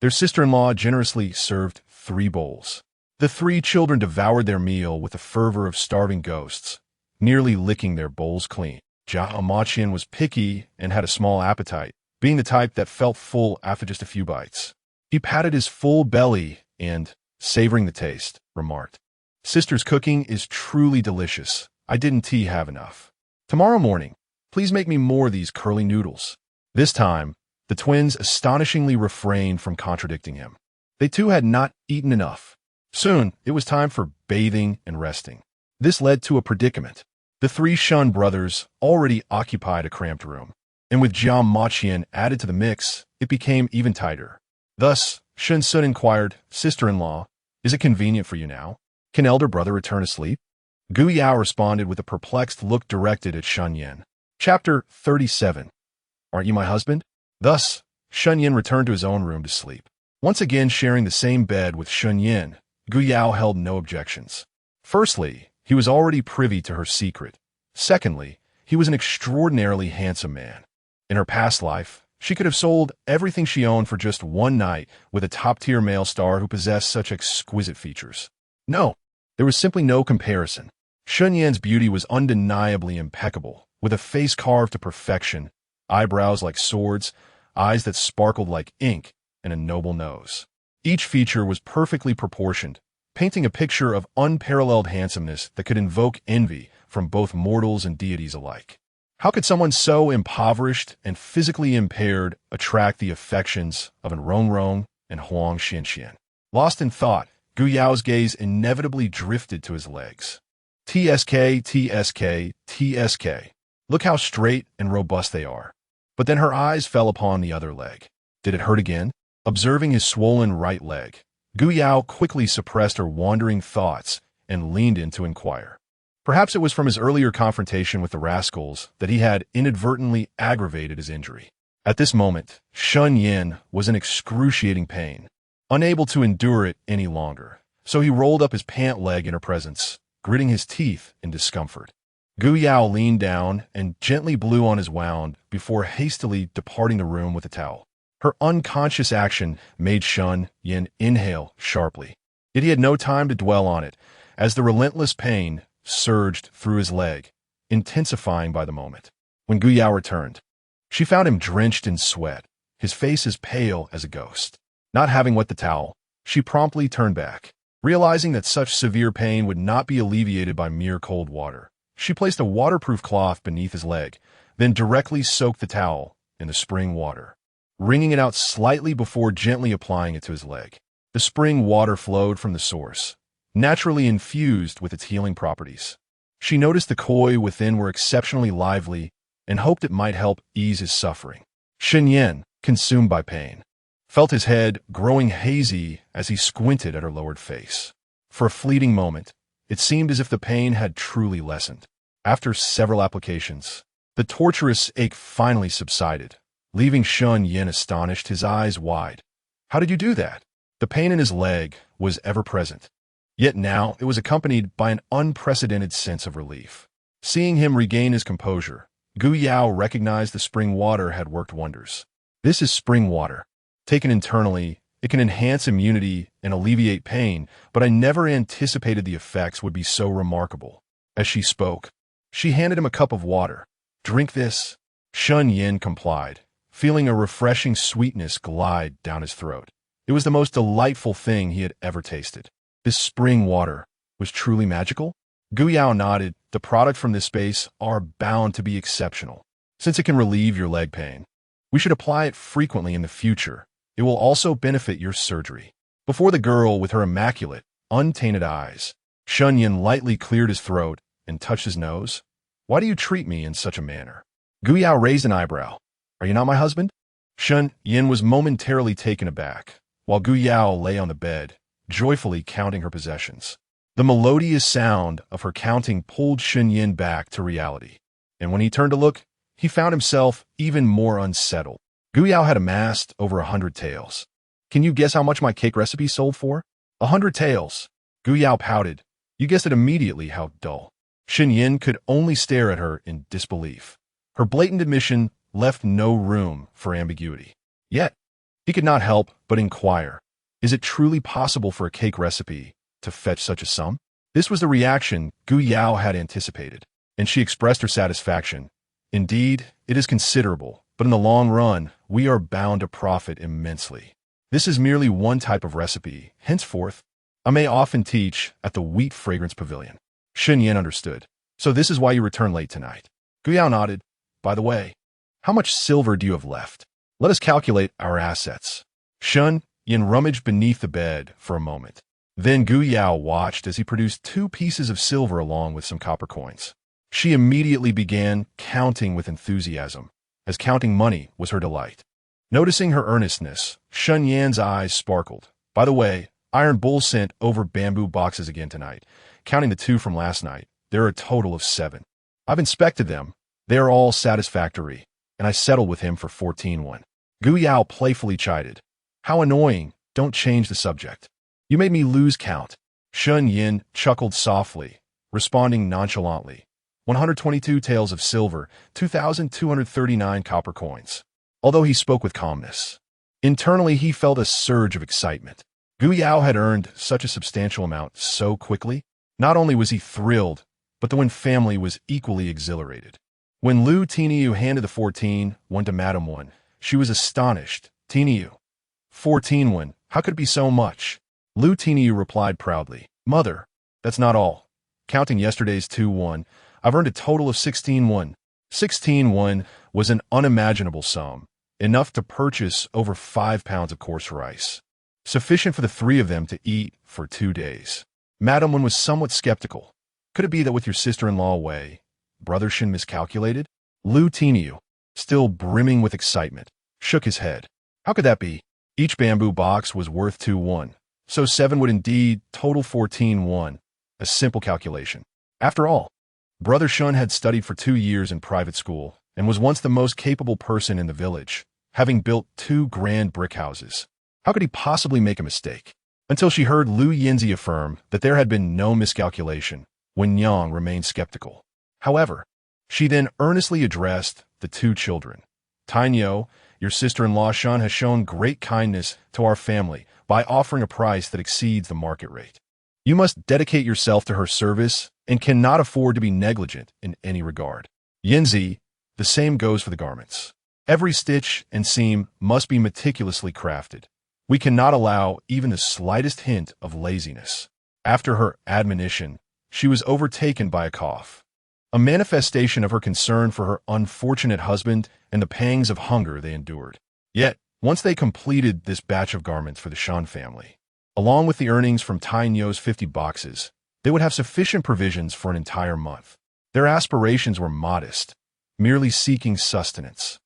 their sister-in-law generously served 3 bowls. The 3 children devoured their meal with the fervor of starving ghosts, nearly licking their bowls clean. Jiao Maqian was picky and had a small appetite, being the type that felt full after just a few bites. He patted his full belly and, savoring the taste, remarked, "Sister's cooking is truly delicious. I didn't have enough. Tomorrow morning, please make me more of these curly noodles." This time, the twins astonishingly refrained from contradicting him. They too had not eaten enough. Soon, it was time for bathing and resting. This led to a predicament. The 3 Shen brothers already occupied a cramped room, and with Jiao Maqian added to the mix, it became even tighter. Thus, Shen Sun inquired, "Sister-in-law, is it convenient for you now? Can elder brother return to sleep?" Gu Yao responded with a perplexed look directed at Shen Yan. Chapter 37. "Aren't you my husband?" Thus, Shen Yan returned to his own room to sleep. Once again sharing the same bed with Shen Yan, Gu Yao held no objections. Firstly, he was already privy to her secret. Secondly, he was an extraordinarily handsome man. In her past life, she could have sold everything she owned for just one night with a top-tier male star who possessed such exquisite features. No, there was simply no comparison. Shen Yan's beauty was undeniably impeccable, with a face carved to perfection, eyebrows like swords, eyes that sparkled like ink, and a noble nose. Each feature was perfectly proportioned, painting a picture of unparalleled handsomeness that could invoke envy from both mortals and deities alike. How could someone so impoverished and physically impaired attract the affections of an Rongrong and Huang Xianxian? Lost in thought, Gu Yao's gaze inevitably drifted to his legs. TSK, TSK, TSK. Look how straight and robust they are. But then her eyes fell upon the other leg. Did it hurt again? Observing his swollen right leg, Gu Yao quickly suppressed her wandering thoughts and leaned in to inquire. Perhaps it was from his earlier confrontation with the rascals that he had inadvertently aggravated his injury. At this moment, Shen Yan was in excruciating pain, unable to endure it any longer, so he rolled up his pant leg in her presence, gritting his teeth in discomfort. Gu Yao leaned down and gently blew on his wound before hastily departing the room with a towel. Her unconscious action made Shen Yan inhale sharply. Yet he had no time to dwell on it, as the relentless pain surged through his leg, intensifying by the moment. When Gu Yao returned, she found him drenched in sweat, his face as pale as a ghost. Not having wet the towel, she promptly turned back. Realizing that such severe pain would not be alleviated by mere cold water, she placed a waterproof cloth beneath his leg, then directly soaked the towel in the spring water, wringing it out slightly before gently applying it to his leg. The spring water flowed from the source, naturally infused with its healing properties. She noticed the koi within were exceptionally lively and hoped it might help ease his suffering. Shen Yan, consumed by pain, felt his head growing hazy as he squinted at her lowered face. For a fleeting moment, it seemed as if the pain had truly lessened. After several applications, the torturous ache finally subsided, leaving Shen Yan astonished, his eyes wide. How did you do that? The pain in his leg was ever present. Yet now it was accompanied by an unprecedented sense of relief. Seeing him regain his composure, Gu Yao recognized the spring water had worked wonders. This is spring water. Taken internally, it can enhance immunity and alleviate pain, but I never anticipated the effects would be so remarkable. As she spoke, she handed him a cup of water. Drink this. Shen Yan complied, feeling a refreshing sweetness glide down his throat. It was the most delightful thing he had ever tasted. This spring water was truly magical? Gu Yao nodded. The product from this space are bound to be exceptional, since it can relieve your leg pain. We should apply it frequently in the future. It will also benefit your surgery. Before the girl with her immaculate, untainted eyes, Shen Yan lightly cleared his throat and touched his nose. Why do you treat me in such a manner? Gu Yao raised an eyebrow. Are you not my husband? Shen Yan was momentarily taken aback, while Gu Yao lay on the bed, joyfully counting her possessions. The melodious sound of her counting pulled Shen Yan back to reality, and when he turned to look, he found himself even more unsettled. Gu Yao had amassed over 100 taels. Can you guess how much my cake recipe sold for? 100 taels. Gu Yao pouted. You guessed it immediately. How dull. Shen Yan could only stare at her in disbelief. Her blatant admission left no room for ambiguity. Yet, he could not help but inquire, is it truly possible for a cake recipe to fetch such a sum? This was the reaction Gu Yao had anticipated, and she expressed her satisfaction. Indeed, it is considerable, but in the long run, we are bound to profit immensely. This is merely one type of recipe. Henceforth, I may often teach at the Wheat Fragrance Pavilion. Shen Yan understood. So this is why you return late tonight. Gu Yao nodded. By the way, how much silver do you have left? Let us calculate our assets. Shen Yan rummaged beneath the bed for a moment. Then Gu Yao watched as he produced 2 pieces of silver along with some copper coins. She immediately began counting with enthusiasm, as counting money was her delight. Noticing her earnestness, Shen Yan's eyes sparkled. By the way, Iron Bull sent over bamboo boxes again tonight. Counting the 2 from last night, there are a total of 7. I've inspected them. They are all satisfactory, and I settled with him for 14 Gu Yao playfully chided. How annoying. Don't change the subject. You made me lose count. Shen Yan chuckled softly, responding nonchalantly. 122 taels of silver, 2,239 copper coins. Although he spoke with calmness, internally he felt a surge of excitement. Gu Yao had earned such a substantial amount so quickly. Not only was he thrilled, but the Wen family was equally exhilarated. When Lu Tiniu handed the 14 to Madame Wen, she was astonished. Tiniu. 14 how could it be so much? Lu Tiniu replied proudly. Mother, that's not all. Counting yesterday's 2 I've earned a total of 16 16 was an unimaginable sum, enough to purchase over 5 pounds of coarse rice. sufficient for the three of them to eat for 2 days. Madame Wen was somewhat skeptical. Could it be that with your sister-in-law away, Brother Shen miscalculated? Lu Teniu, still brimming with excitement, shook his head. How could that be? Each bamboo box was worth 2 won, so 7 would indeed total 14 won. A simple calculation. After all, Brother Shen had studied for 2 years in private school and was once the most capable person in the village, having built 2 grand brick houses. How could he possibly make a mistake? Until she heard Lu Yinzi affirm that there had been no miscalculation, Wen Yang remained skeptical. However, she then earnestly addressed the 2 children. Tainyo, your sister-in-law Shen has shown great kindness to our family by offering a price that exceeds the market rate. You must dedicate yourself to her service and cannot afford to be negligent in any regard. Yinzi, the same goes for the garments. Every stitch and seam must be meticulously crafted. We cannot allow even the slightest hint of laziness. After her admonition, she was overtaken by a cough, a manifestation of her concern for her unfortunate husband and the pangs of hunger they endured. Yet, once they completed this batch of garments for the Shen family, along with the earnings from Tainyo's 50 boxes, they would have sufficient provisions for an entire month. Their aspirations were modest, merely seeking sustenance.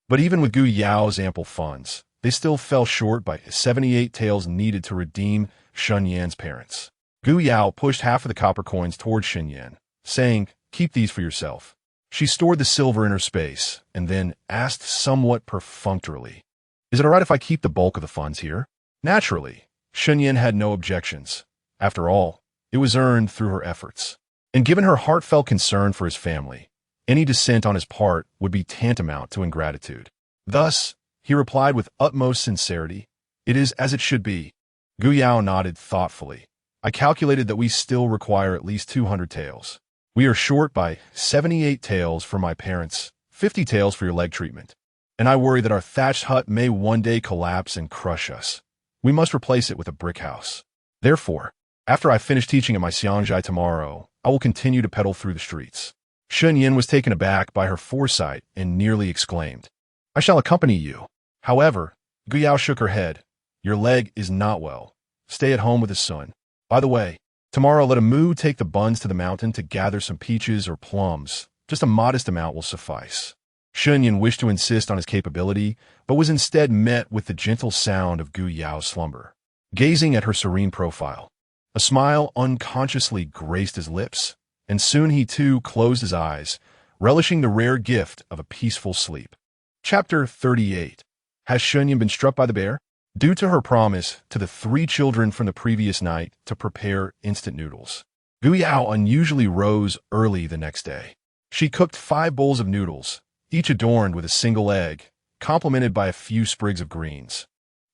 But even with Gu Yao's ample funds, they still fell short by 78 taels needed to redeem Shen Yan's parents. Gu Yao pushed half of the copper coins toward Shen Yan, saying, "Keep these for yourself." She stored the silver in her space and then asked somewhat perfunctorily, "Is it all right if I keep the bulk of the funds here?" Naturally, Shen Yan had no objections. After all, it was earned through her efforts. And given her heartfelt concern for his family, any dissent on his part would be tantamount to ingratitude. Thus, he replied with utmost sincerity, "It is as it should be." Gu Yao nodded thoughtfully. "I calculated that we still require at least 200 taels. We are short by 78 taels for my parents, 50 taels for your leg treatment. And I worry that our thatched hut may one day collapse and crush us. We must replace it with a brick house. Therefore, after I finish teaching at my Xiangjai tomorrow, I will continue to pedal through the streets." Shen Yan was taken aback by her foresight and nearly exclaimed, "I shall accompany you." However, Gu Yao shook her head. "Your leg is not well. Stay at home with his son. By the way, tomorrow let a Mu take the buns to the mountain to gather some peaches or plums. Just a modest amount will suffice." Shen Yan wished to insist on his capability, but was instead met with the gentle sound of Gu Yao's slumber. Gazing at her serene profile, a smile unconsciously graced his lips, and soon he too closed his eyes, relishing the rare gift of a peaceful sleep. Chapter 38. Has Shen Yan been struck by the bear? Due to her promise to the 3 children from the previous night to prepare instant noodles, Gu Yao unusually rose early the next day. She cooked 5 bowls of noodles, each adorned with a single egg, complemented by a few sprigs of greens,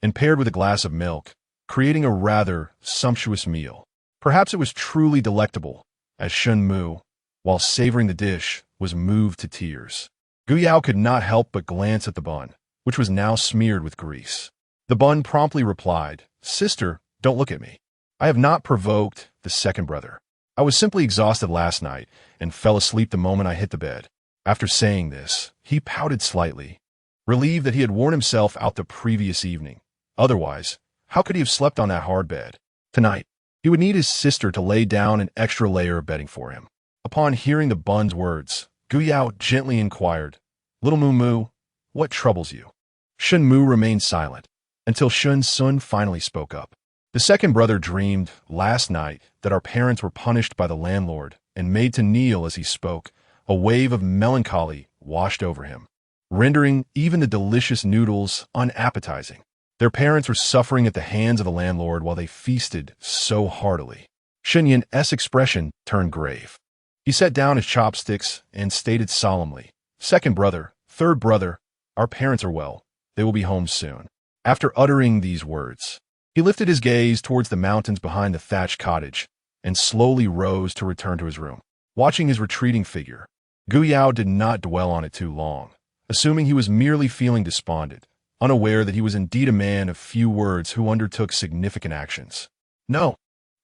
and paired with a glass of milk, creating a rather sumptuous meal. Perhaps it was truly delectable, as Shen Mu, while savoring the dish, was moved to tears. Gu Yao could not help but glance at the bun, which was now smeared with grease. The bun promptly replied, "Sister, don't look at me. I have not provoked the second brother. I was simply exhausted last night and fell asleep the moment I hit the bed." After saying this, he pouted slightly, relieved that he had worn himself out the previous evening. Otherwise, how could he have slept on that hard bed? Tonight, he would need his sister to lay down an extra layer of bedding for him. Upon hearing the bun's words, Gu Yao gently inquired, "Little Mu Mu, what troubles you?" Shen Mu remained silent, until Shen Sun finally spoke up. "The second brother dreamed last night that our parents were punished by the landlord and made to kneel as he spoke. A wave of melancholy washed over him, rendering even the delicious noodles unappetizing. Their parents were suffering at the hands of the landlord while they feasted so heartily." Shen Yan's expression turned grave. He set down his chopsticks and stated solemnly, "Second brother, third brother, our parents are well. They will be home soon." After uttering these words, he lifted his gaze towards the mountains behind the thatched cottage and slowly rose to return to his room. Watching his retreating figure, Gu Yao did not dwell on it too long, assuming he was merely feeling despondent, unaware that he was indeed a man of few words who undertook significant actions. No,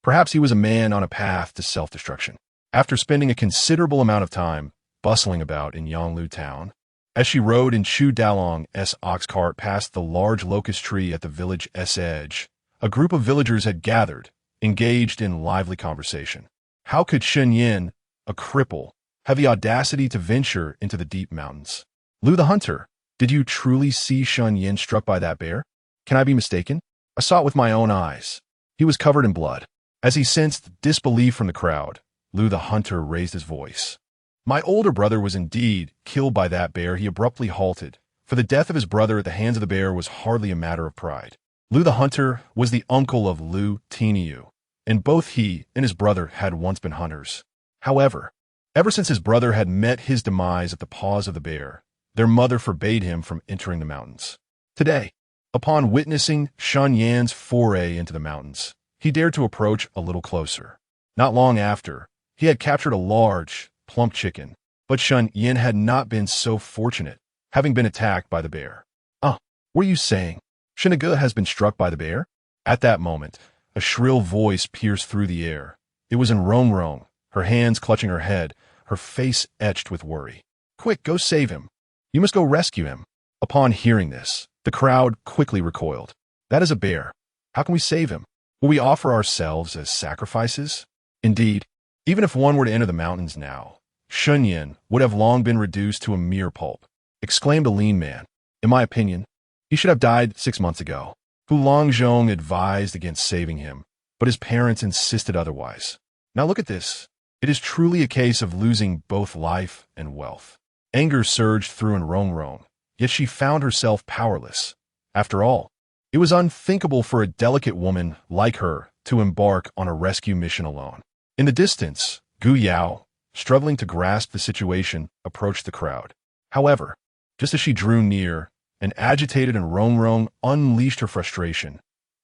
perhaps he was a man on a path to self-destruction. After spending a considerable amount of time bustling about in Yanglu town, as she rode in Chu Dalong's ox cart past the large locust tree at the village's edge, A group of villagers had gathered, engaged in lively conversation. How could Shen Yan, a cripple, have the audacity to venture into the deep mountains? Lu the hunter, did you truly see Shen Yan struck by that bear? Can I be mistaken? I saw it with my own eyes. He was covered in blood. As he sensed disbelief from the crowd, Lu the hunter raised his voice. My older brother was indeed killed by that bear. He abruptly halted, for the death of his brother at the hands of the bear was hardly a matter of pride. Lu the hunter was the uncle of Lu Tiniu, and both he and his brother had once been hunters. However, ever since his brother had met his demise at the paws of the bear, their mother forbade him from entering the mountains. Today, upon witnessing Shen Yan's foray into the mountains, he dared to approach a little closer. Not long after, he had captured a large, plump chicken, but Shen Yan had not been so fortunate, having been attacked by the bear. What are you saying? Shinaga has been struck by the bear? At that moment, a shrill voice pierced through the air. It was in Rong Rong, her hands clutching her head, her face etched with worry. Quick, go save him. You must go rescue him. Upon hearing this, the crowd quickly recoiled. That is a bear. How can we save him? Will we offer ourselves as sacrifices? Indeed, even if one were to enter the mountains now, Shen Yan would have long been reduced to a mere pulp, exclaimed a lean man. In my opinion, he should have died 6 months ago. Hu Longzhong advised against saving him, but his parents insisted otherwise. Now look at this. It is truly a case of losing both life and wealth. Anger surged through in Rong Rong, yet she found herself powerless. After all, it was unthinkable for a delicate woman like her to embark on a rescue mission alone. In the distance, Gu Yao, struggling to grasp the situation, approached the crowd. However, just as she drew near, an agitated and Rong Rong unleashed her frustration.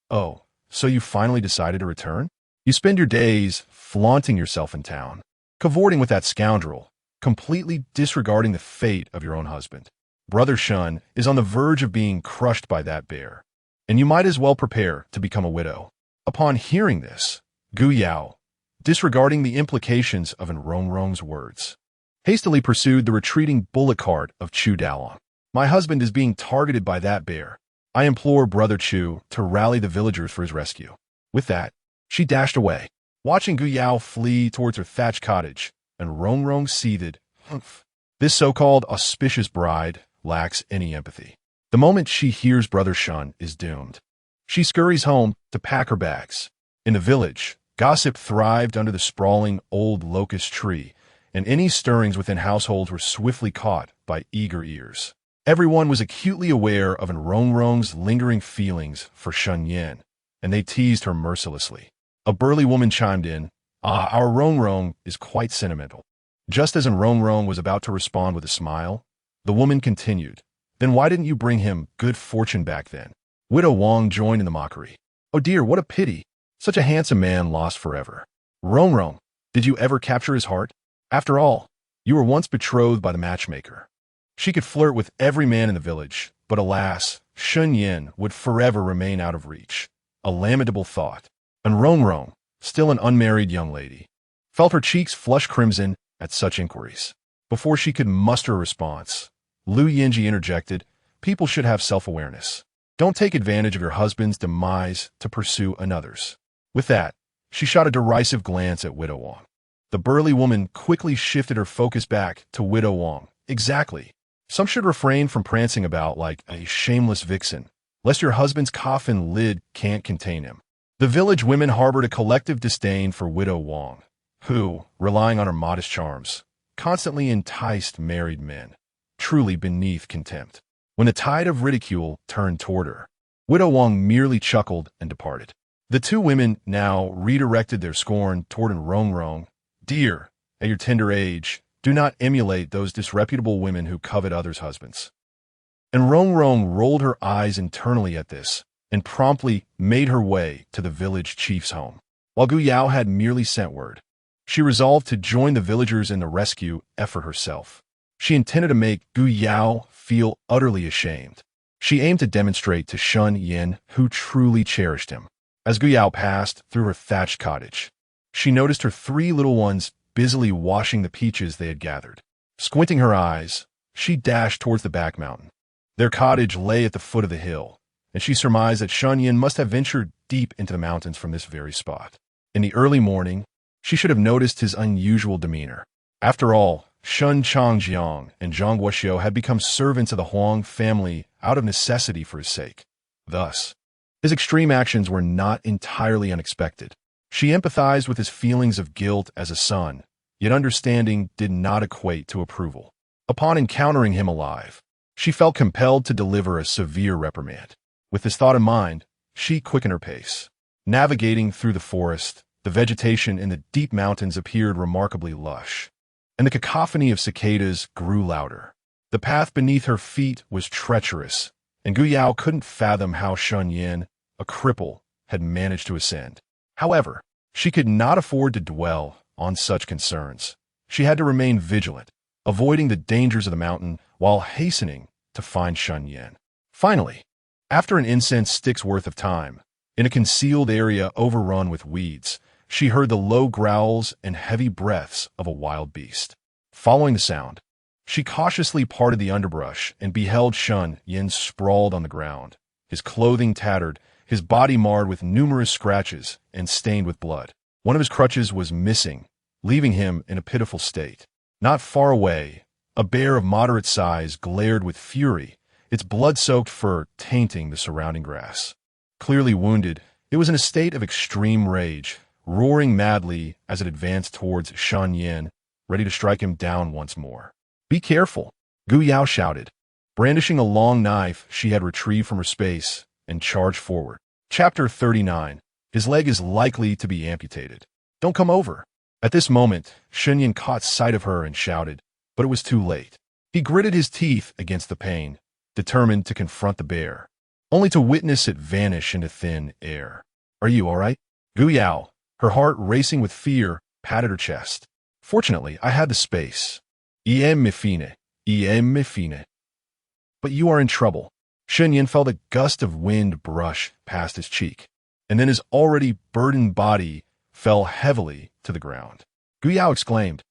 Oh, so you finally decided to return? You spend your days flaunting yourself in town, cavorting with that scoundrel, completely disregarding the fate of your own husband. Brother Shun is on the verge of being crushed by that bear, and you might as well prepare to become a widow. Upon hearing this, Gu Yao, disregarding the implications of Rong Rong's words, hastily pursued the retreating bullock cart of Chu Dalong. My husband is being targeted by that bear. I implore Brother Chu to rally the villagers for his rescue. With that, she dashed away, watching Gu Yao flee towards her thatched cottage, and Rong Rong seethed. Humph. This so-called auspicious bride lacks any empathy. The moment she hears Brother Shun is doomed, she scurries home to pack her bags. In the village, gossip thrived under the sprawling old locust tree, and any stirrings within households were swiftly caught by eager ears. Everyone was acutely aware of Rong Rong's lingering feelings for Shen Yan, and they teased her mercilessly. A burly woman chimed in, our Rong Rong is quite sentimental. Just as Rong Rong was about to respond with a smile, the woman continued, then why didn't you bring him good fortune back then? Widow Wang joined in the mockery. Oh dear, what a pity. Such a handsome man lost forever. Rong Rong, did you ever capture his heart? After all, you were once betrothed by the matchmaker. She could flirt with every man in the village, but alas, Shen Yan would forever remain out of reach. A lamentable thought. And Rong Rong, still an unmarried young lady, felt her cheeks flush crimson at such inquiries. Before she could muster a response, Lu Yinji interjected, people should have self-awareness. Don't take advantage of your husband's demise to pursue another's. With that, she shot a derisive glance at Widow Wang. The burly woman quickly shifted her focus back to Widow Wang. Exactly. Some should refrain from prancing about like a shameless vixen, lest your husband's coffin lid can't contain him. The village women harbored a collective disdain for Widow Wang, who, relying on her modest charms, constantly enticed married men, truly beneath contempt. When the tide of ridicule turned toward her, Widow Wang merely chuckled and departed. The two women now redirected their scorn toward Rong Rong. Dear, at your tender age, do not emulate those disreputable women who covet others' husbands. And Rong Rong rolled her eyes internally at this, and promptly made her way to the village chief's home. While Gu Yao had merely sent word, she resolved to join the villagers in the rescue effort herself. She intended to make Gu Yao feel utterly ashamed. She aimed to demonstrate to Shen Yan who truly cherished him. As Gu Yao passed through her thatched cottage, she noticed her 3 little ones busily washing the peaches they had gathered. Squinting her eyes, she dashed towards the back mountain. Their cottage lay at the foot of the hill, and she surmised that Shen Yan must have ventured deep into the mountains from this very spot. In the early morning, she should have noticed his unusual demeanor. After all, Shun Changjiang and Zhang Guoxiu had become servants of the Huang family out of necessity for his sake. Thus, his extreme actions were not entirely unexpected. She empathized with his feelings of guilt as a son, yet understanding did not equate to approval. Upon encountering him alive, she felt compelled to deliver a severe reprimand. With this thought in mind, she quickened her pace. Navigating through the forest, the vegetation in the deep mountains appeared remarkably lush, and the cacophony of cicadas grew louder. The path beneath her feet was treacherous, and Guyao couldn't fathom how Shen Yan, a cripple, had managed to ascend. However, she could not afford to dwell on such concerns. She had to remain vigilant, avoiding the dangers of the mountain while hastening to find Shen Yan. Finally, after an incense stick's worth of time, in a concealed area overrun with weeds, she heard the low growls and heavy breaths of a wild beast. Following the sound, she cautiously parted the underbrush and beheld Shen Yan sprawled on the ground, his clothing tattered, his body marred with numerous scratches and stained with blood. One of his crutches was missing, leaving him in a pitiful state. Not far away, a bear of moderate size glared with fury, its blood-soaked fur tainting the surrounding grass. Clearly wounded, it was in a state of extreme rage, roaring madly as it advanced towards Shen Yan, ready to strike him down once more. "Be careful," Guyao shouted, brandishing a long knife she had retrieved from her space, and charged forward. Chapter 39. His leg is likely to be amputated. "Don't come over." At this moment, Shen Yan caught sight of her and shouted, but it was too late. He gritted his teeth against the pain, determined to confront the bear, only to witness it vanish into thin air. "Are you all right?" Guyao, her heart racing with fear, patted her chest. "Fortunately, I had the space." "Me fine. But you are in trouble." Shen Yan felt a gust of wind brush past his cheek, and then his already burdened body fell heavily to the ground. Guyao exclaimed.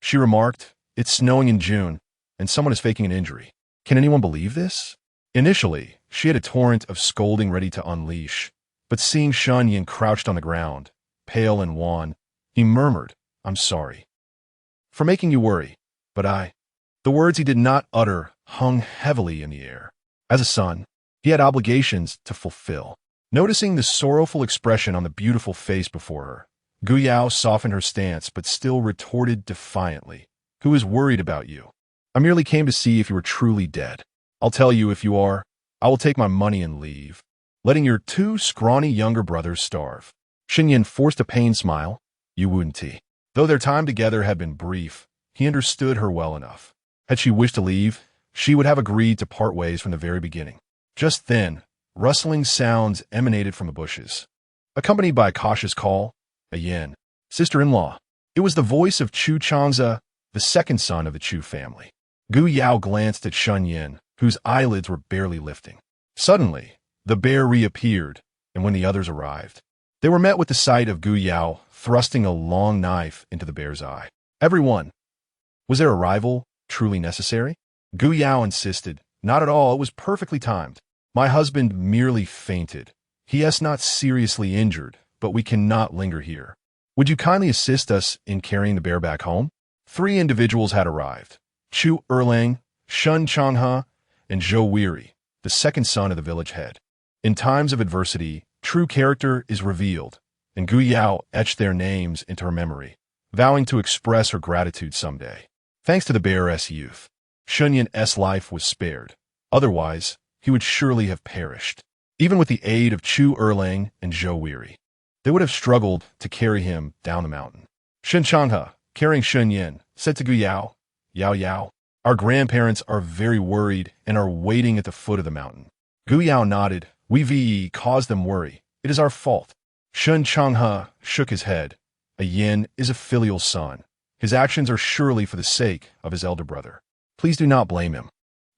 She remarked, "It's snowing in June, and someone is faking an injury. Can anyone believe this?" Initially, she had a torrent of scolding ready to unleash, but seeing Shen Yan crouched on the ground, pale and wan, he murmured, "I'm sorry for making you worry, but The words he did not utter hung heavily in the air. As a son, he had obligations to fulfill. Noticing the sorrowful expression on the beautiful face before her, Guyao softened her stance but still retorted defiantly, "Who is worried about you? I merely came to see if you were truly dead. I'll tell you if you are, I will take my money and leave, letting your two scrawny younger brothers starve." Shen Yan forced a pained smile. "You wouldn't." Though their time together had been brief, he understood her well enough. Had she wished to leave, she would have agreed to part ways from the very beginning. Just then, rustling sounds emanated from the bushes, accompanied by a cautious call, "A Yan, sister-in-law." It was the voice of Chu Changza, the second son of the Chu family. Guyao glanced at Shen Yan, whose eyelids were barely lifting. Suddenly, the bear reappeared, and when the others arrived, they were met with the sight of Guyao thrusting a long knife into the bear's eye. "Everyone, was their arrival truly necessary?" Guyao insisted. "Not at all, it was perfectly timed. My husband merely fainted. He is not seriously injured, but we cannot linger here. Would you kindly assist us in carrying the bear back home?" 3 individuals had arrived: Chu Erlang, Shun Changhe, and Zhou Weary, the second son of the village head. In times of adversity, true character is revealed, and Guyao etched their names into her memory, vowing to express her gratitude someday. Thanks to the bear's youth, Shen Yan's life was spared. Otherwise, he would surely have perished. Even with the aid of Chu Erlang and Zhou Weary, they would have struggled to carry him down the mountain. Shen Changhe, carrying Shen Yan, said to Guyao, Yao, our grandparents are very worried and are waiting at the foot of the mountain." Guyao nodded. "We caused them worry. It is our fault." Shen Changhe shook his head. "A Yan is a filial son. His actions are surely for the sake of his elder brother. Please do not blame him."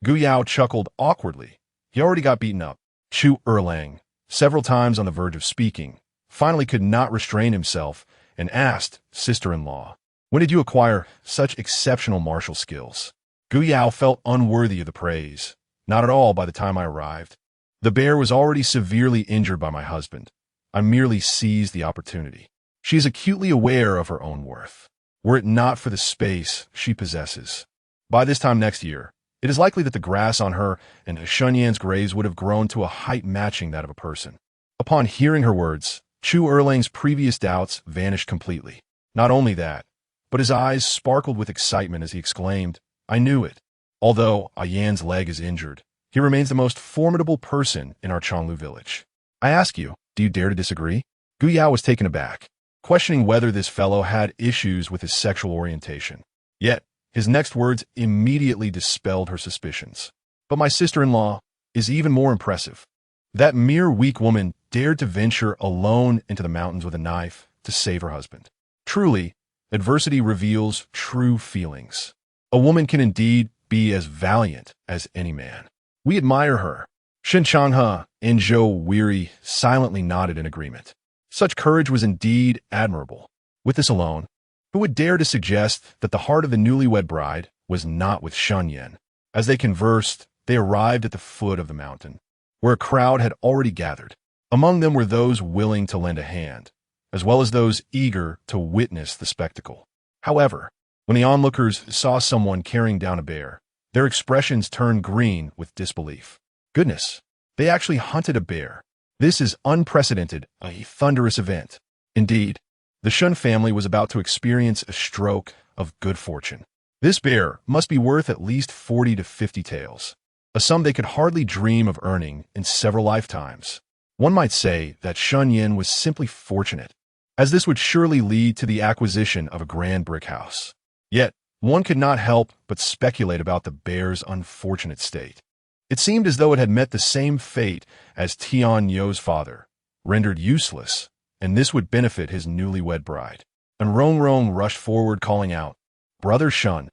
Guyao chuckled awkwardly. He already got beaten up. Chu Erlang, several times on the verge of speaking, finally could not restrain himself and asked, "Sister-in-law, when did you acquire such exceptional martial skills?" Guyao felt unworthy of the praise. "Not at all by the time I arrived. The bear was already severely injured by my husband. I merely seized the opportunity. She is acutely aware of her own worth, were it not for the space she possesses. By this time next year, it is likely that the grass on her and Shen Yan's graves would have grown to a height matching that of a person. Upon hearing her words, Chu Erlang's previous doubts vanished completely. Not only that, but his eyes sparkled with excitement as he exclaimed, "I knew it. Although Yan's leg is injured, he remains the most formidable person in our Chonglu village. I ask you, do you dare to disagree?" Gu Yao was taken aback, questioning whether this fellow had issues with his sexual orientation. Yet, his next words immediately dispelled her suspicions. "But my sister-in-law is even more impressive. That mere weak woman dared to venture alone into the mountains with a knife to save her husband. Truly, adversity reveals true feelings. A woman can indeed be as valiant as any man. We admire her." Shen Changhe and Zhou Weary silently nodded in agreement. Such courage was indeed admirable. With this alone, who would dare to suggest that the heart of the newlywed bride was not with Shen Yan? As they conversed, they arrived at the foot of the mountain, where a crowd had already gathered. Among them were those willing to lend a hand, as well as those eager to witness the spectacle. However, when the onlookers saw someone carrying down a bear, their expressions turned green with disbelief. Goodness, they actually hunted a bear. This is unprecedented, a thunderous event. Indeed, the Shen family was about to experience a stroke of good fortune. This bear must be worth at least 40 to 50 taels, a sum they could hardly dream of earning in several lifetimes. One might say that Shen Yan was simply fortunate, as this would surely lead to the acquisition of a grand brick house. Yet, one could not help but speculate about the bear's unfortunate state. It seemed as though it had met the same fate as Tian Yo's father, rendered useless, and this would benefit his newlywed bride. And Rong Rong rushed forward calling out, Brother Shen,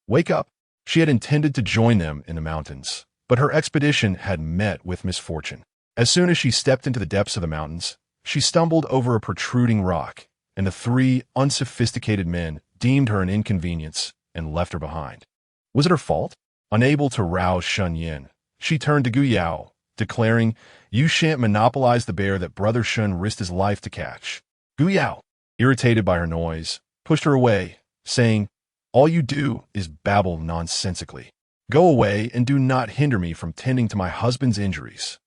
wake up." She had intended to join them in the mountains, but her expedition had met with misfortune. As soon as she stepped into the depths of the mountains, she stumbled over a protruding rock, and the three unsophisticated men deemed her an inconvenience and left her behind. Was it her fault? Unable to rouse Shen Yan, she turned to Gu Yao, declaring, "You shan't monopolize the bear that Brother Shen risked his life to catch." Gu Yao, irritated by her noise, pushed her away, saying, "All you do is babble nonsensically. Go away and do not hinder me from tending to my husband's injuries."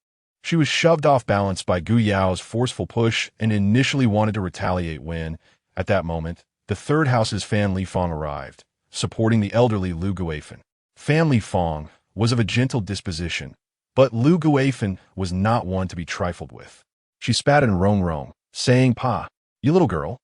She was shoved off balance by Gu Yao's forceful push and initially wanted to retaliate when, at that moment, the third house's Fan Li Fong arrived, supporting the elderly Lu Guifan. Fan Li Fong was of a gentle disposition, but Lu Guifan was not one to be trifled with. She spat at Rong Rong, saying, "Pa, you little girl,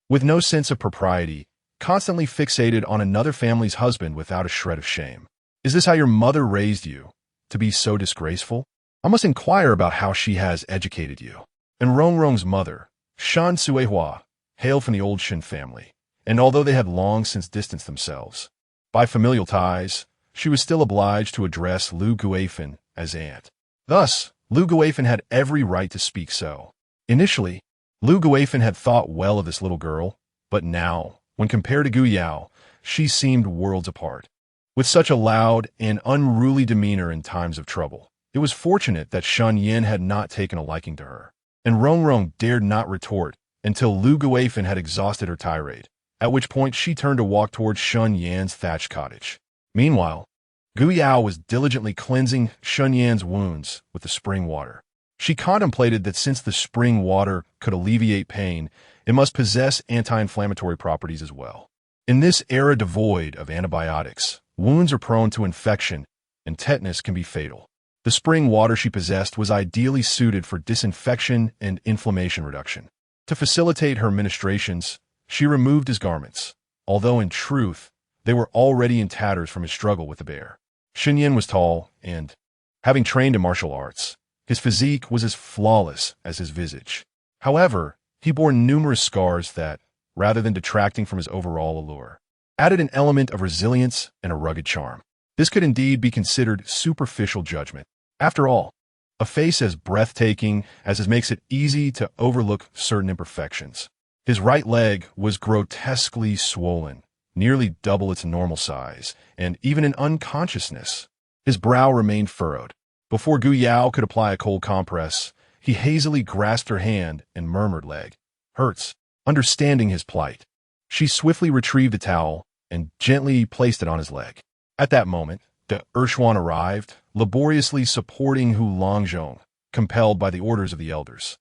with no sense of propriety, constantly fixated on another family's husband without a shred of shame. Is this how your mother raised you, to be so disgraceful? I must inquire about how she has educated you." And Rong Rong's mother, Shan Suihua, hailed from the old Shen family, and although they had long since distanced themselves by familial ties, she was still obliged to address Lu Guifan as aunt. Thus, Lu Guifan had every right to speak so. Initially, Lu Guifan had thought well of this little girl, but now, when compared to Gu Yao, she seemed worlds apart. With such a loud and unruly demeanor in times of trouble, it was fortunate that Shen Yan had not taken a liking to her, and Rong Rong dared not retort until Lu Guifan had exhausted her tirade, at which point she turned to walk towards Shen Yan's thatched cottage. Meanwhile, Gu Yao was diligently cleansing Shen Yan's wounds with the spring water. She contemplated that since the spring water could alleviate pain, it must possess anti-inflammatory properties as well. In this era devoid of antibiotics, wounds are prone to infection, and tetanus can be fatal. The spring water she possessed was ideally suited for disinfection and inflammation reduction. To facilitate her ministrations, she removed his garments, although in truth, they were already in tatters from his struggle with the bear. Shen Yan was tall and, having trained in martial arts, his physique was as flawless as his visage. However, he bore numerous scars that, rather than detracting from his overall allure, added an element of resilience and a rugged charm. This could indeed be considered superficial judgment. After all, a face as breathtaking as his makes it easy to overlook certain imperfections. His right leg was grotesquely swollen, nearly double its normal size, and even in unconsciousness, his brow remained furrowed. Before Gu Yao could apply a cold compress, he hazily grasped her hand and murmured, "Leg. Hurts." Understanding his plight, she swiftly retrieved the towel and gently placed it on his leg. At that moment, the Urshuan arrived, laboriously supporting Hu Longzhong, compelled by the orders of the elders.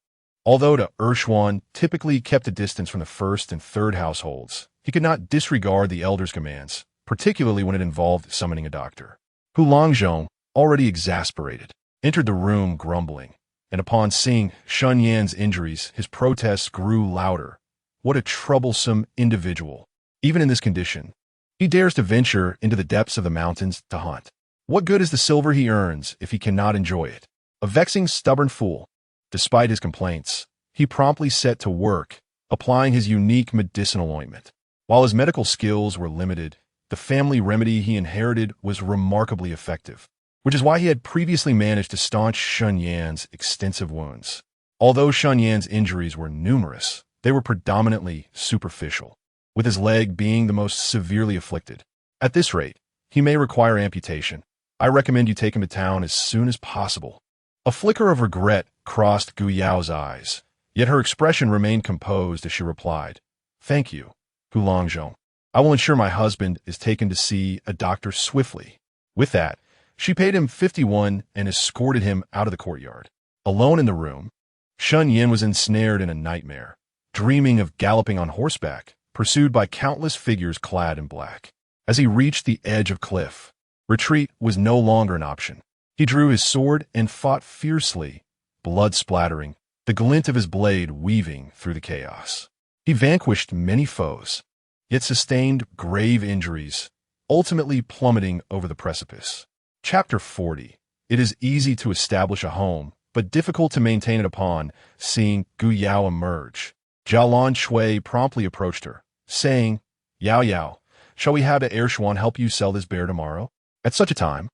Although the Urshuan typically kept a distance from the first and third households, he could not disregard the elders' commands, particularly when it involved summoning a doctor. Hu Longzhong, already exasperated, entered the room grumbling, and upon seeing Shen Yan's injuries, his protests grew louder. What a troublesome individual. Even in this condition, he dares to venture into the depths of the mountains to hunt. What good is the silver he earns if he cannot enjoy it? A vexing, stubborn fool. Despite his complaints, he promptly set to work, applying his unique medicinal ointment. While his medical skills were limited, the family remedy he inherited was remarkably effective, which is why he had previously managed to staunch Shen Yan's extensive wounds. Although Shen Yan's injuries were numerous, they were predominantly superficial, with his leg being the most severely afflicted. At this rate, he may require amputation. I recommend you take him to town as soon as possible. A flicker of regret crossed Gu Yao's eyes, yet her expression remained composed as she replied, "Thank you, Hu Longzhong. I will ensure my husband is taken to see a doctor swiftly." With that, she paid him 51 and escorted him out of the courtyard. Alone in the room, Shen Yan was ensnared in a nightmare, dreaming of galloping on horseback, pursued by countless figures clad in black. As he reached the edge of cliff, retreat was no longer an option. He drew his sword and fought fiercely, blood splattering, the glint of his blade weaving through the chaos. He vanquished many foes, yet sustained grave injuries, ultimately plummeting over the precipice. Chapter 40. It is easy to establish a home, but difficult to maintain it upon seeing Gu Yao emerge. Jialan Shui promptly approached her, saying, "Yao Yao, shall we have the Urshuan help you sell this bear tomorrow? At such a time,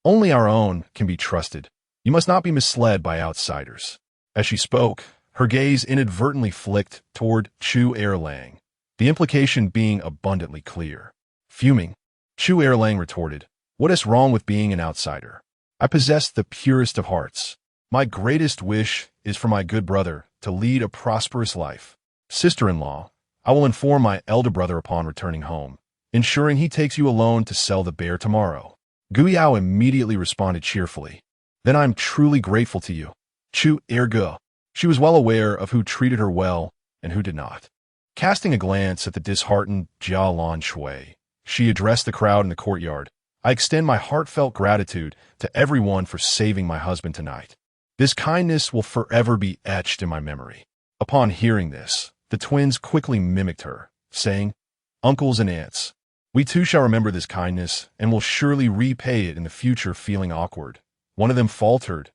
only our own can be trusted. You must not be misled by outsiders." As she spoke, her gaze inadvertently flicked toward Chu Erlang, the implication being abundantly clear. Fuming, Chu Erlang retorted, "What is wrong with being an outsider? I possess the purest of hearts. My greatest wish is for my good brother to lead a prosperous life. Sister-in-law, I will inform my elder brother upon returning home, ensuring he takes you alone to sell the bear tomorrow." Gu Yao immediately responded cheerfully, "Then I am truly grateful to you, Chu Erge." She was well aware of who treated her well and who did not. Casting a glance at the disheartened Jialan Shui, she addressed the crowd in the courtyard. "I extend my heartfelt gratitude to everyone for saving my husband tonight. This kindness will forever be etched in my memory." Upon hearing this, the twins quickly mimicked her, saying, "Uncles and aunts, we too shall remember this kindness and will surely repay it in the future." Feeling awkward, one of them faltered,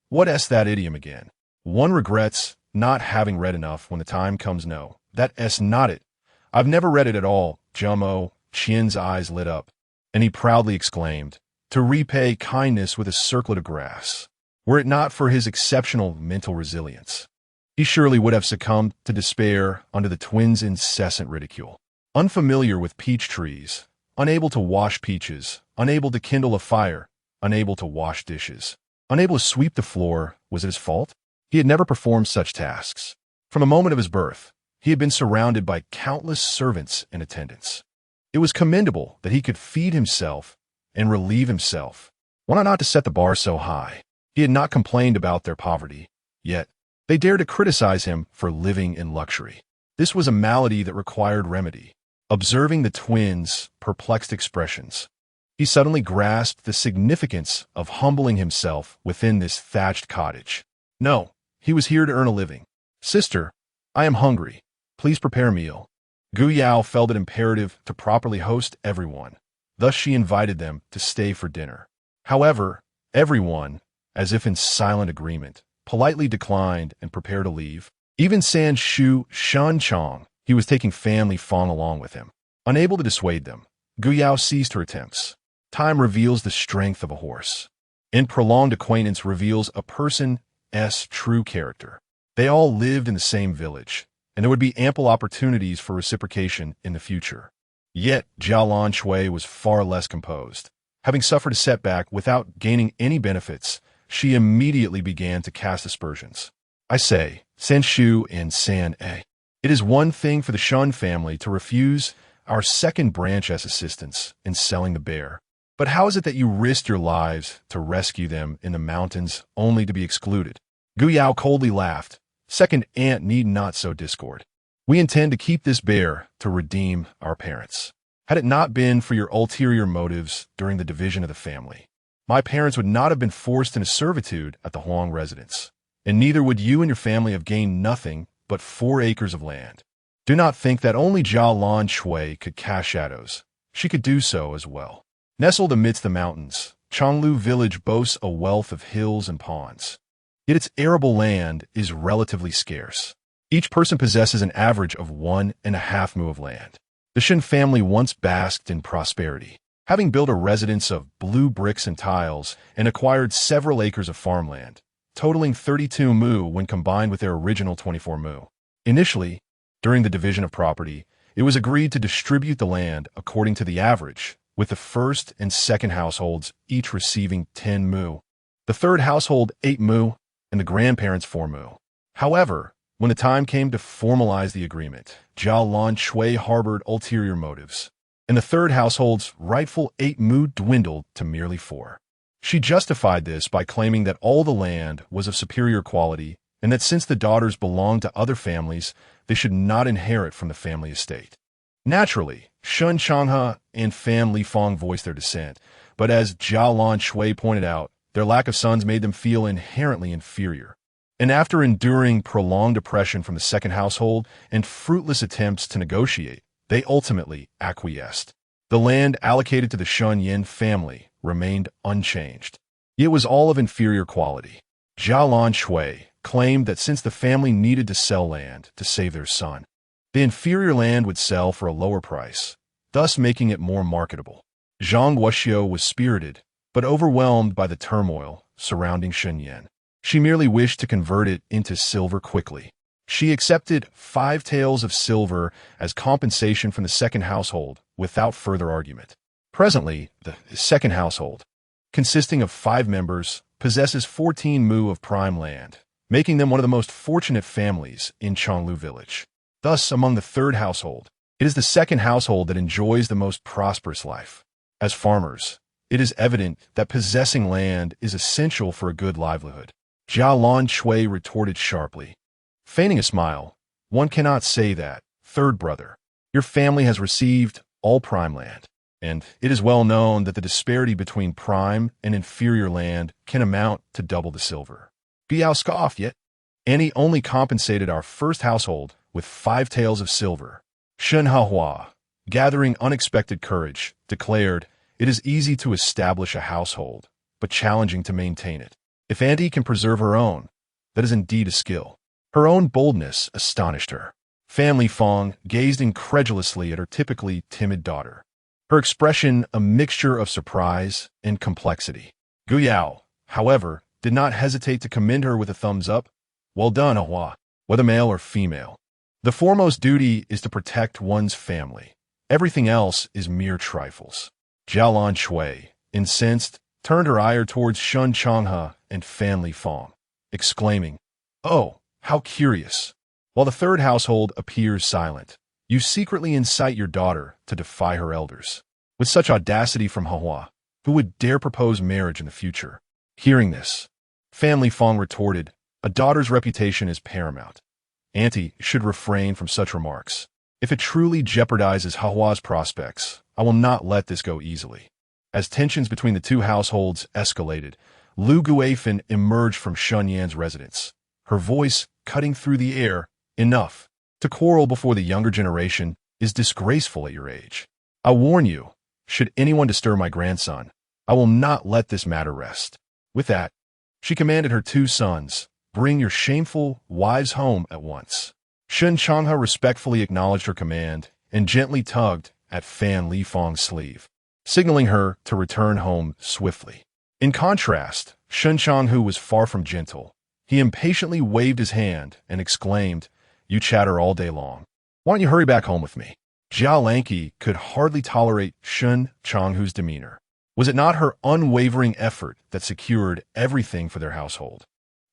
"What is that idiom again?" One regrets not having read enough when the time comes. "No, that's not it. I've never read it at all." Jummo Qian's eyes lit up, and he proudly exclaimed, "To repay kindness with a circlet of grass." Were it not for his exceptional mental resilience, he surely would have succumbed to despair under the twins' incessant ridicule. Unfamiliar with peach trees, unable to wash peaches, unable to kindle a fire, unable to wash dishes, unable to sweep the floor, was it his fault? He had never performed such tasks. From the moment of his birth, he had been surrounded by countless servants and attendants. It was commendable that he could feed himself and relieve himself. Why not to set the bar so high? He had not complained about their poverty, yet they dared to criticize him for living in luxury. This was a malady that required remedy. Observing the twins' perplexed expressions, he suddenly grasped the significance of humbling himself within this thatched cottage. No, he was here to earn a living. "Sister, I am hungry. Please prepare a meal." Gu Yao felt it imperative to properly host everyone. Thus she invited them to stay for dinner. However, everyone, as if in silent agreement, politely declined and prepared to leave. Even San Shu Shanchong, he was taking family Fong along with him. Unable to dissuade them, Gu Yao ceased her attempts. Time reveals the strength of a horse, and prolonged acquaintance reveals a person's true character. They all lived in the same village, and there would be ample opportunities for reciprocation in the future. Yet Jialan Shui was far less composed. Having suffered a setback without gaining any benefits, she immediately began to cast aspersions. I say, San Shu and San A. It is one thing for the Shen family to refuse our second branch as assistance in selling the bear. But how is it that you risked your lives to rescue them in the mountains only to be excluded? Gu Yao coldly laughed. Second aunt need not sow discord. We intend to keep this bear to redeem our parents. Had it not been for your ulterior motives during the division of the family, my parents would not have been forced into servitude at the Huang residence, and neither would you and your family have gained nothing but 4 acres of land. Do not think that only Jia Lan Shui could cast shadows. She could do so as well. Nestled amidst the mountains, Chonglu village boasts a wealth of hills and ponds. Yet its arable land is relatively scarce. Each person possesses an average of 1.5 mu of land. The Shen family once basked in prosperity, having built a residence of blue bricks and tiles and acquired several acres of farmland, totaling 32 mu when combined with their original 24 mu. Initially, during the division of property, it was agreed to distribute the land according to the average, with the first and second households each receiving 10 mu, the third household 8 mu, and the grandparents 4 mu. However, when the time came to formalize the agreement, Jia Lan Shui harbored ulterior motives, and the third household's rightful 8 mu dwindled to merely 4. She justified this by claiming that all the land was of superior quality and that since the daughters belonged to other families, they should not inherit from the family estate. Naturally, Shun Changhe and Fan Lifang voiced their dissent, but as Jia Lan Shui pointed out, their lack of sons made them feel inherently inferior. And after enduring prolonged oppression from the second household and fruitless attempts to negotiate, they ultimately acquiesced. The land allocated to the Shen Yan family remained unchanged. It was all of inferior quality. Jia Lan Shui claimed that since the family needed to sell land to save their son, the inferior land would sell for a lower price, thus making it more marketable. Zhang Wuxiu was spirited, but overwhelmed by the turmoil surrounding Shen Yan. She merely wished to convert it into silver quickly. She accepted 5 taels of silver as compensation from the second household without further argument. Presently, the second household, consisting of 5 members, possesses 14 mu of prime land, making them one of the most fortunate families in Chonglu village. Thus, among the third household, it is the second household that enjoys the most prosperous life. As farmers, it is evident that possessing land is essential for a good livelihood. Jia Lan Shui retorted sharply. Feigning a smile, one cannot say that, third brother. Your family has received all prime land, and it is well known that the disparity between prime and inferior land can amount to double the silver. Biao scoffed yet. Annie only compensated our first household with 5 taels of silver. Shen Hahua, gathering unexpected courage, declared, it is easy to establish a household, but challenging to maintain it. If Auntie can preserve her own, that is indeed a skill. Her own boldness astonished her. Family Fong gazed incredulously at her typically timid daughter, her expression a mixture of surprise and complexity. Gu Yao, however, did not hesitate to commend her with a thumbs up. Well done, Ahua, whether male or female. The foremost duty is to protect one's family. Everything else is mere trifles. Jia Lan Shui, incensed, turned her ire towards Shun Changhe and Fan Lifang, exclaiming, "Oh, how curious! While the third household appears silent, you secretly incite your daughter to defy her elders. With such audacity from Hahua, who would dare propose marriage in the future?" Hearing this, Fan Lifang retorted, "A daughter's reputation is paramount. Auntie should refrain from such remarks. If it truly jeopardizes Hahua's prospects, I will not let this go easily." As tensions between the two households escalated, Lu Guifan emerged from Shen Yan's residence, her voice cutting through the air. "Enough. To quarrel before the younger generation is disgraceful at your age. I warn you, should anyone disturb my grandson, I will not let this matter rest." With that, she commanded her 2 sons, "Bring your shameful wives home at once." Shen Changhe respectfully acknowledged her command and gently tugged at Fan Lifang's sleeve, signaling her to return home swiftly. In contrast, Shen Changhe was far from gentle. He impatiently waved his hand and exclaimed, "You chatter all day long. Why don't you hurry back home with me?" Jia Lanqi could hardly tolerate Shen Changhu's demeanor. Was it not her unwavering effort that secured everything for their household?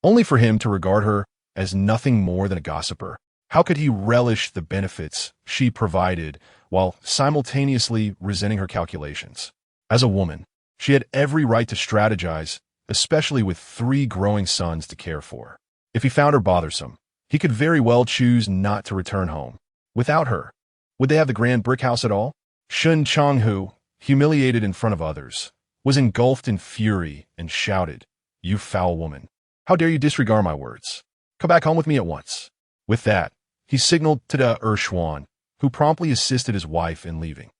Only for him to regard her as nothing more than a gossiper. How could he relish the benefits she provided while simultaneously resenting her calculations? As a woman, she had every right to strategize, especially with 3 growing sons to care for. If he found her bothersome, he could very well choose not to return home. Without her, would they have the grand brick house at all? Shen Yan, humiliated in front of others, was engulfed in fury and shouted, "You foul woman! How dare you disregard my words? Come back home with me at once." With that, he signaled to the Urshuan, who promptly assisted his wife in leaving.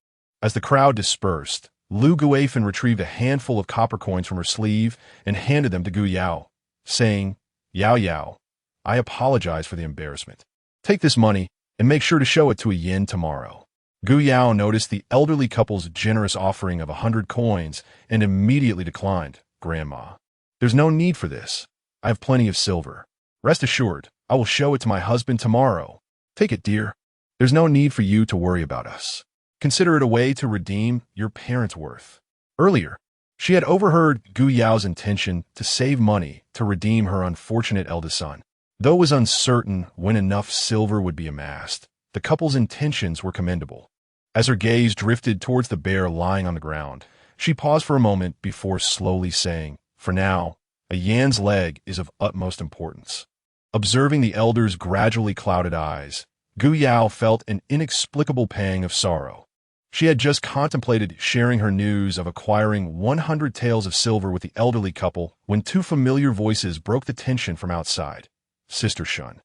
As the crowd dispersed, Lu Guifan retrieved a handful of copper coins from her sleeve and handed them to Gu Yao, saying, "Yao Yao, I apologize for the embarrassment. Take this money and make sure to show it to a yin tomorrow." Gu Yao noticed the elderly couple's generous offering of 100 coins and immediately declined. "Grandma, there's no need for this. I have plenty of silver. Rest assured, I will show it to my husband tomorrow. Take it, dear. There's no need for you to worry about us. Consider it a way to redeem your parents' worth." Earlier, she had overheard Gu Yao's intention to save money to redeem her unfortunate eldest son. Though it was uncertain when enough silver would be amassed, the couple's intentions were commendable. As her gaze drifted towards the bear lying on the ground, she paused for a moment before slowly saying, "For now, a yan's leg is of utmost importance." Observing the elder's gradually clouded eyes, Gu Yao felt an inexplicable pang of sorrow. She had just contemplated sharing her news of acquiring 100 taels of silver with the elderly couple when 2 familiar voices broke the tension from outside. Sister Shun.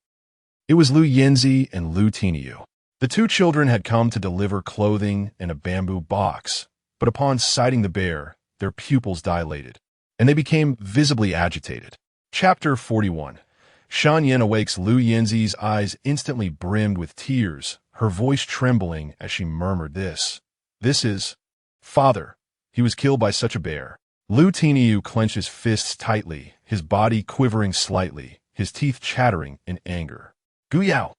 It was Lu Yinzi and Lu Tiniu. The 2 children had come to deliver clothing in a bamboo box, but upon sighting the bear, their pupils dilated, and they became visibly agitated. Chapter 41. Shen Yan awakes. Lu Yinzi's eyes instantly brimmed with tears, her voice trembling as she murmured this. "This is... Father, he was killed by such a bear." Lu Tiniu clenched his fists tightly, his body quivering slightly, his teeth chattering in anger. "Gu Yao,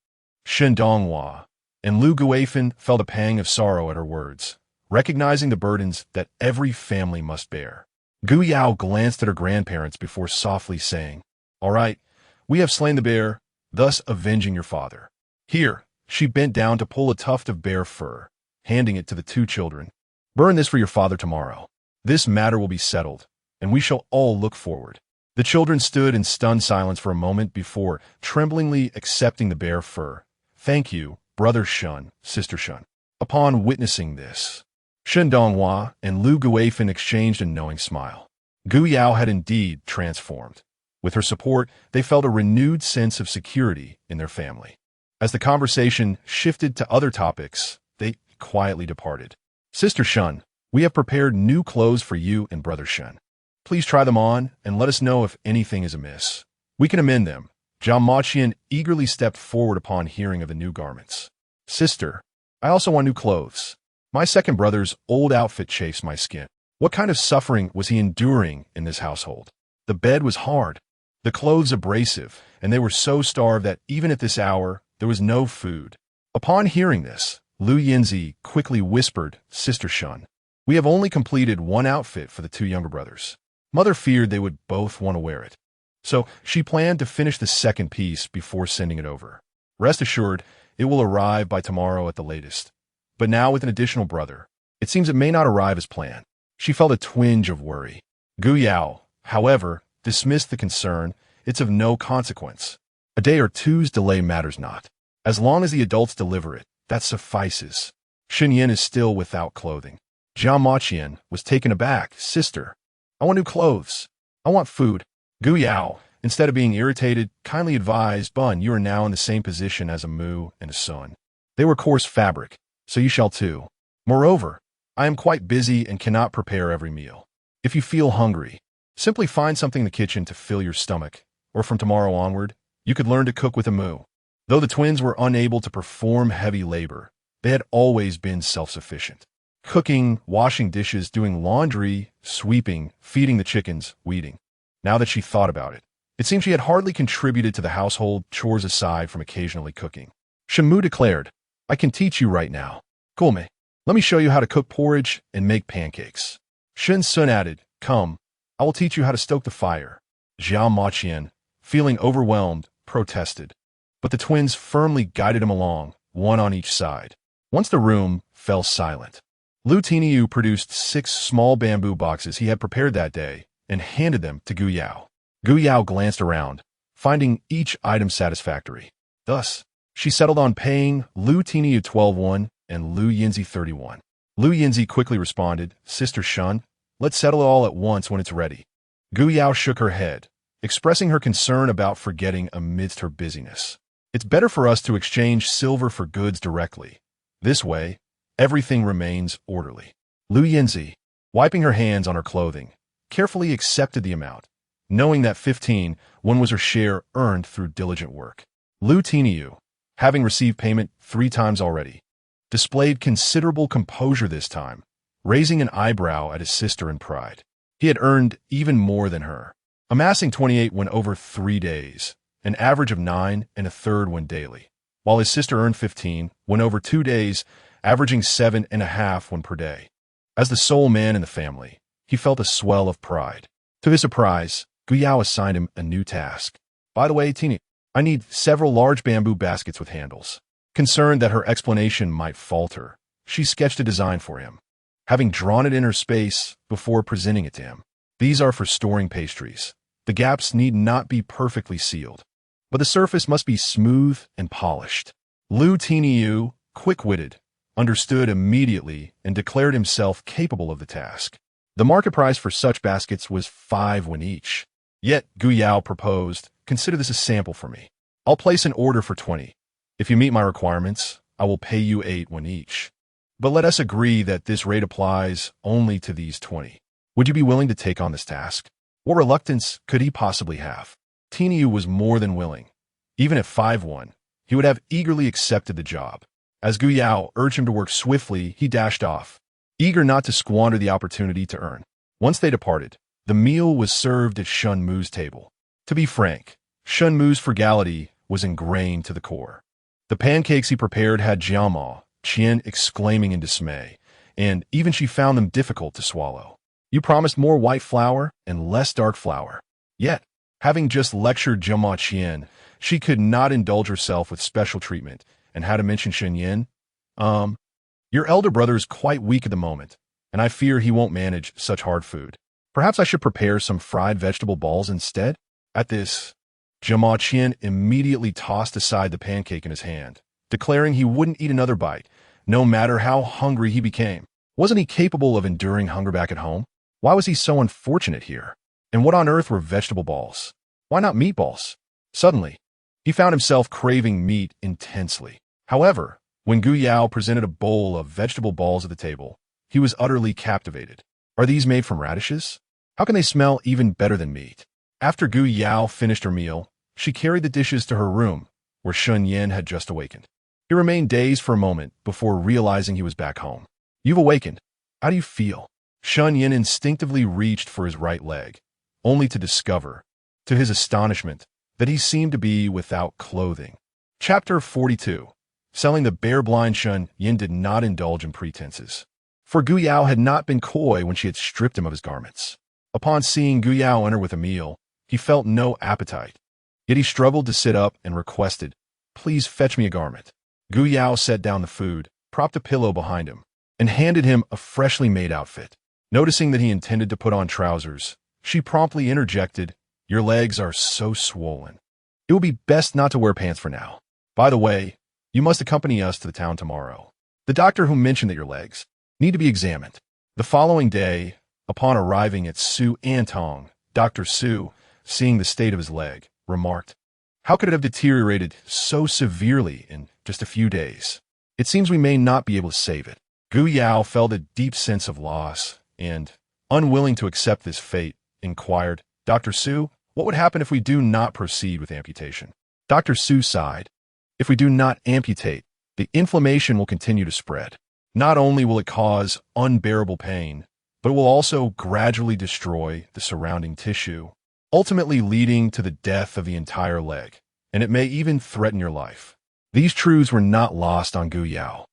Shen Donghua," and Lu Guifan felt a pang of sorrow at her words, recognizing the burdens that every family must bear. Gu Yao glanced at her grandparents before softly saying, "All right, we have slain the bear, thus avenging your father. Here." She bent down to pull a tuft of bear fur, handing it to the 2 children. "Burn this for your father tomorrow. This matter will be settled, and we shall all look forward." The children stood in stunned silence for a moment before tremblingly accepting the bear fur. "Thank you, Brother Shun, Sister Shun." Upon witnessing this, Shen Donghua and Lu Guifan exchanged a knowing smile. Gu Yao had indeed transformed. With her support, they felt a renewed sense of security in their family. As the conversation shifted to other topics, they quietly departed. "Sister Shun, we have prepared new clothes for you and Brother Shen. Please try them on and let us know if anything is amiss. We can amend them." Zhao Maqian eagerly stepped forward upon hearing of the new garments. "Sister, I also want new clothes. My second brother's old outfit chafes my skin. What kind of suffering was he enduring in this household? The bed was hard, the clothes abrasive, and they were so starved that even at this hour, there was no food." Upon hearing this, Lu Yinzi quickly whispered, "Sister Shun, we have only completed 1 outfit for the 2 younger brothers. Mother feared they would both want to wear it, so she planned to finish the second piece before sending it over. Rest assured, it will arrive by tomorrow at the latest. But now with an additional brother, it seems it may not arrive as planned." She felt a twinge of worry. Gu Yao, however, dismissed the concern. "It's of no consequence. A day or 2's delay matters not. As long as the adults deliver it, that suffices. Shen Yan is still without clothing." Zhao Maqian was taken aback. "Sister, I want new clothes. I want food." Gu Yao, instead of being irritated, kindly advised, "Bun, you are now in the same position as a Mu and a Sun. They were coarse fabric, so you shall too. Moreover, I am quite busy and cannot prepare every meal. If you feel hungry, simply find something in the kitchen to fill your stomach, or from tomorrow onward, you could learn to cook with a Mu." Though the twins were unable to perform heavy labor, they had always been self-sufficient. Cooking, washing dishes, doing laundry, sweeping, feeding the chickens, weeding. Now that she thought about it, it seemed she had hardly contributed to the household chores aside from occasionally cooking. Shenmu declared, "I can teach you right now. Come, let me show you how to cook porridge and make pancakes." Shen Sun added, "Come, I will teach you how to stoke the fire." Jiao Maqian, feeling overwhelmed, protested. But the twins firmly guided him along, one on each side. Once the room fell silent, Lu Tiniu produced 6 small bamboo boxes he had prepared that day and handed them to Gu Yao. Gu Yao glanced around, finding each item satisfactory. Thus, she settled on paying Lu Tiniu 12 and Lu Yinzi 31. Lu Yinzi quickly responded, "Sister Shun, let's settle it all at once when it's ready." Gu Yao shook her head, expressing her concern about forgetting amidst her busyness. "It's better for us to exchange silver for goods directly. This way, everything remains orderly." Lu Yinzi, wiping her hands on her clothing, carefully accepted the amount, knowing that 15 was her share earned through diligent work. Lu Tiniu, having received payment 3 times already, displayed considerable composure this time, raising an eyebrow at his sister in pride. He had earned even more than her, amassing 28 over 3 days, an average of 9 1/3 daily, while his sister earned 15 over 2 days, averaging 7.5 per day. As the sole man in the family, he felt a swell of pride. To his surprise, Gu Yao assigned him a new task. "By the way, Tini, I need several large bamboo baskets with handles." Concerned that her explanation might falter, she sketched a design for him, having drawn it in her space before presenting it to him. "These are for storing pastries. The gaps need not be perfectly sealed, but the surface must be smooth and polished." Lu Tiniu, quick-witted, understood immediately and declared himself capable of the task. The market price for such baskets was 5 each. Yet, Gu Yao proposed, "Consider this a sample for me. I'll place an order for 20. If you meet my requirements, I will pay you 8 each. But let us agree that this rate applies only to these 20. Would you be willing to take on this task?" What reluctance could he possibly have? Tiniu was more than willing. Even at 5 he would have eagerly accepted the job. As Gu Yao urged him to work swiftly, he dashed off, eager not to squander the opportunity to earn. Once they departed, the meal was served at Shun Mu's table. To be frank, Shun Mu's frugality was ingrained to the core. The pancakes he prepared had jiama, Qian exclaiming in dismay, and even she found them difficult to swallow. "You promised more white flour and less dark flour." Yet, having just lectured Jiama Qian, she could not indulge herself with special treatment, and had to mention Shen Yan. Your elder brother is quite weak at the moment, and I fear he won't manage such hard food. Perhaps I should prepare some fried vegetable balls instead?" At this, Jiama Qian immediately tossed aside the pancake in his hand, declaring he wouldn't eat another bite, no matter how hungry he became. Wasn't he capable of enduring hunger back at home? Why was he so unfortunate here? And what on earth were vegetable balls? Why not meatballs? Suddenly, he found himself craving meat intensely. However, when Gu Yao presented a bowl of vegetable balls at the table, he was utterly captivated. "Are these made from radishes? How can they smell even better than meat?" After Gu Yao finished her meal, she carried the dishes to her room, where Shen Yan had just awakened. He remained dazed for a moment before realizing he was back home. "You've awakened. How do you feel?" Shen Yan instinctively reached for his right leg, only to discover, to his astonishment, that he seemed to be without clothing. Chapter 42. Selling the bear blind. Shen Yan did not indulge in pretenses, for Gu Yao had not been coy when she had stripped him of his garments. Upon seeing Gu Yao enter with a meal, he felt no appetite. Yet he struggled to sit up and requested, "Please fetch me a garment." Gu Yao set down the food, propped a pillow behind him, and handed him a freshly made outfit. Noticing that he intended to put on trousers, she promptly interjected, "Your legs are so swollen. It will be best not to wear pants for now. By the way, you must accompany us to the town tomorrow. The doctor who mentioned that your legs need to be examined." The following day, upon arriving at Su Antong, Dr. Su, seeing the state of his leg, remarked, "How could it have deteriorated so severely in just a few days? It seems we may not be able to save it." Gu Yao felt a deep sense of loss and, unwilling to accept this fate, inquired, "Dr. Su, what would happen if we do not proceed with amputation?" Dr. Su sighed. "If we do not amputate, the inflammation will continue to spread. Not only will it cause unbearable pain, but it will also gradually destroy the surrounding tissue, ultimately leading to the death of the entire leg, and it may even threaten your life." These truths were not lost on Gu Yao.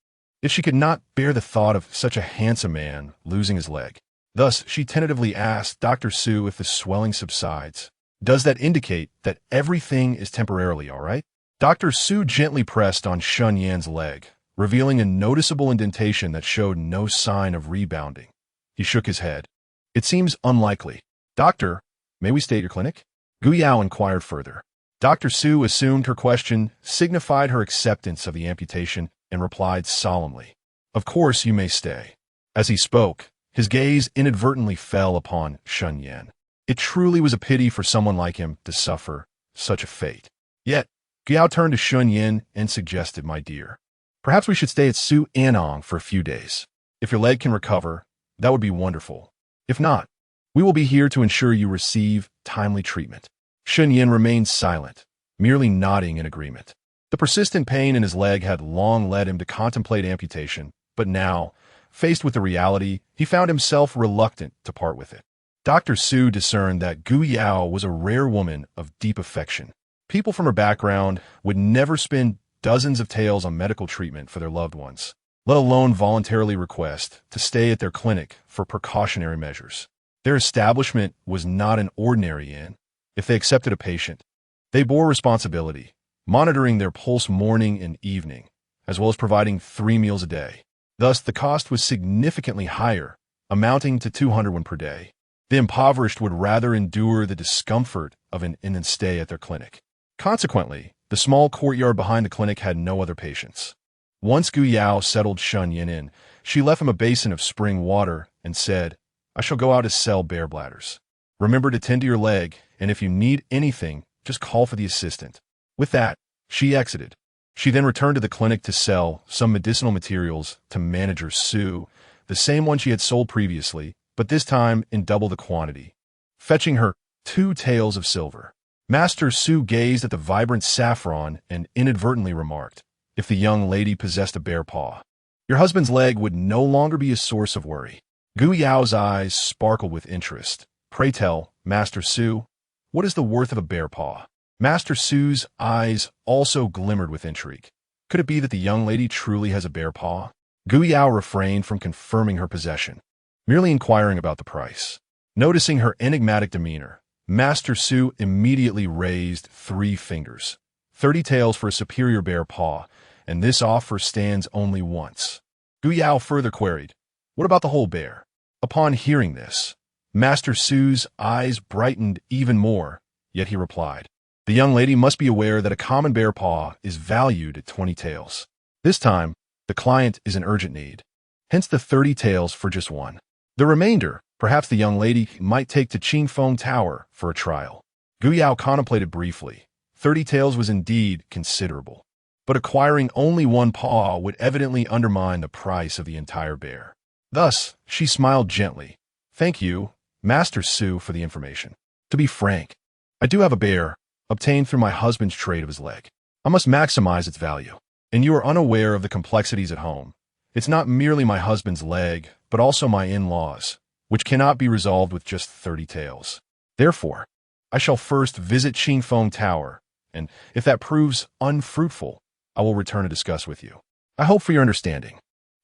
Yet she could not bear the thought of such a handsome man losing his leg. Thus, she tentatively asked Dr. Su if the swelling subsides. Does that indicate that everything is temporarily all right? Dr. Su gently pressed on Shen Yan's leg, revealing a noticeable indentation that showed no sign of rebounding. He shook his head. It seems unlikely. Doctor, may we stay at your clinic? Gu Yao inquired further. Dr. Su assumed her question signified her acceptance of the amputation and replied solemnly, "Of course you may stay." As he spoke, his gaze inadvertently fell upon Shen Yan. It truly was a pity for someone like him to suffer such a fate. Yet, Gu Yao turned to Shen Yan and suggested, "My dear, perhaps we should stay at Su Anong for a few days. If your leg can recover, that would be wonderful. If not, we will be here to ensure you receive timely treatment." Shen Yan remained silent, merely nodding in agreement. The persistent pain in his leg had long led him to contemplate amputation, but now, faced with the reality, he found himself reluctant to part with it. Dr. Su discerned that Gu Yao was a rare woman of deep affection. People from her background would never spend dozens of taels on medical treatment for their loved ones, let alone voluntarily request to stay at their clinic for precautionary measures. Their establishment was not an ordinary inn. If they accepted a patient, they bore responsibility, monitoring their pulse morning and evening, as well as providing 3 meals a day. Thus, the cost was significantly higher, amounting to 200 won per day. The impoverished would rather endure the discomfort of an inn than stay at their clinic. Consequently, the small courtyard behind the clinic had no other patients. Once Gu Yao settled Shen Yan in, she left him a basin of spring water and said, "I shall go out to sell bear bladders. Remember to tend to your leg, and if you need anything, just call for the assistant." With that, she exited. She then returned to the clinic to sell some medicinal materials to manager Su, the same one she had sold previously, but this time in double the quantity, fetching her 2 taels of silver. Master Su gazed at the vibrant saffron and inadvertently remarked, "If the young lady possessed a bear paw, your husband's leg would no longer be a source of worry." Gu Yao's eyes sparkled with interest. "Pray tell, Master Su, what is the worth of a bear paw?" Master Su's eyes also glimmered with intrigue. Could it be that the young lady truly has a bear paw? Gu Yao refrained from confirming her possession, merely inquiring about the price. Noticing her enigmatic demeanor, Master Su immediately raised 3 fingers. 30 taels for a superior bear paw, and this offer stands only once. Gu Yao further queried, "What about the whole bear?" Upon hearing this, Master Su's eyes brightened even more, yet he replied, "The young lady must be aware that a common bear paw is valued at 20 taels. This time, the client is in urgent need, hence the 30 taels for just one. The remainder, perhaps the young lady might take to Qingfeng Tower for a trial." Gu Yao contemplated briefly. 30 taels was indeed considerable, but acquiring only one paw would evidently undermine the price of the entire bear. Thus, she smiled gently. "Thank you, Master Su, for the information. To be frank, I do have a bear, obtained through my husband's trade of his leg. I must maximize its value. And you are unaware of the complexities at home. It's not merely my husband's leg, but also my in-laws, which cannot be resolved with just 30 taels. Therefore, I shall first visit Qingfeng Tower, and if that proves unfruitful, I will return to discuss with you. I hope for your understanding."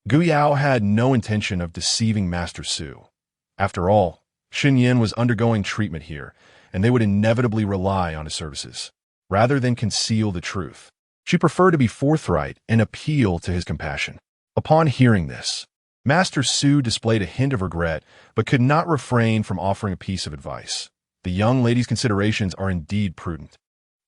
Gu Yao had no intention of deceiving Master Su. After all, Shen Yan was undergoing treatment here, and they would inevitably rely on his services. Rather than conceal the truth, she preferred to be forthright and appeal to his compassion. Upon hearing this, Master Su displayed a hint of regret, but could not refrain from offering a piece of advice. "The young lady's considerations are indeed prudent.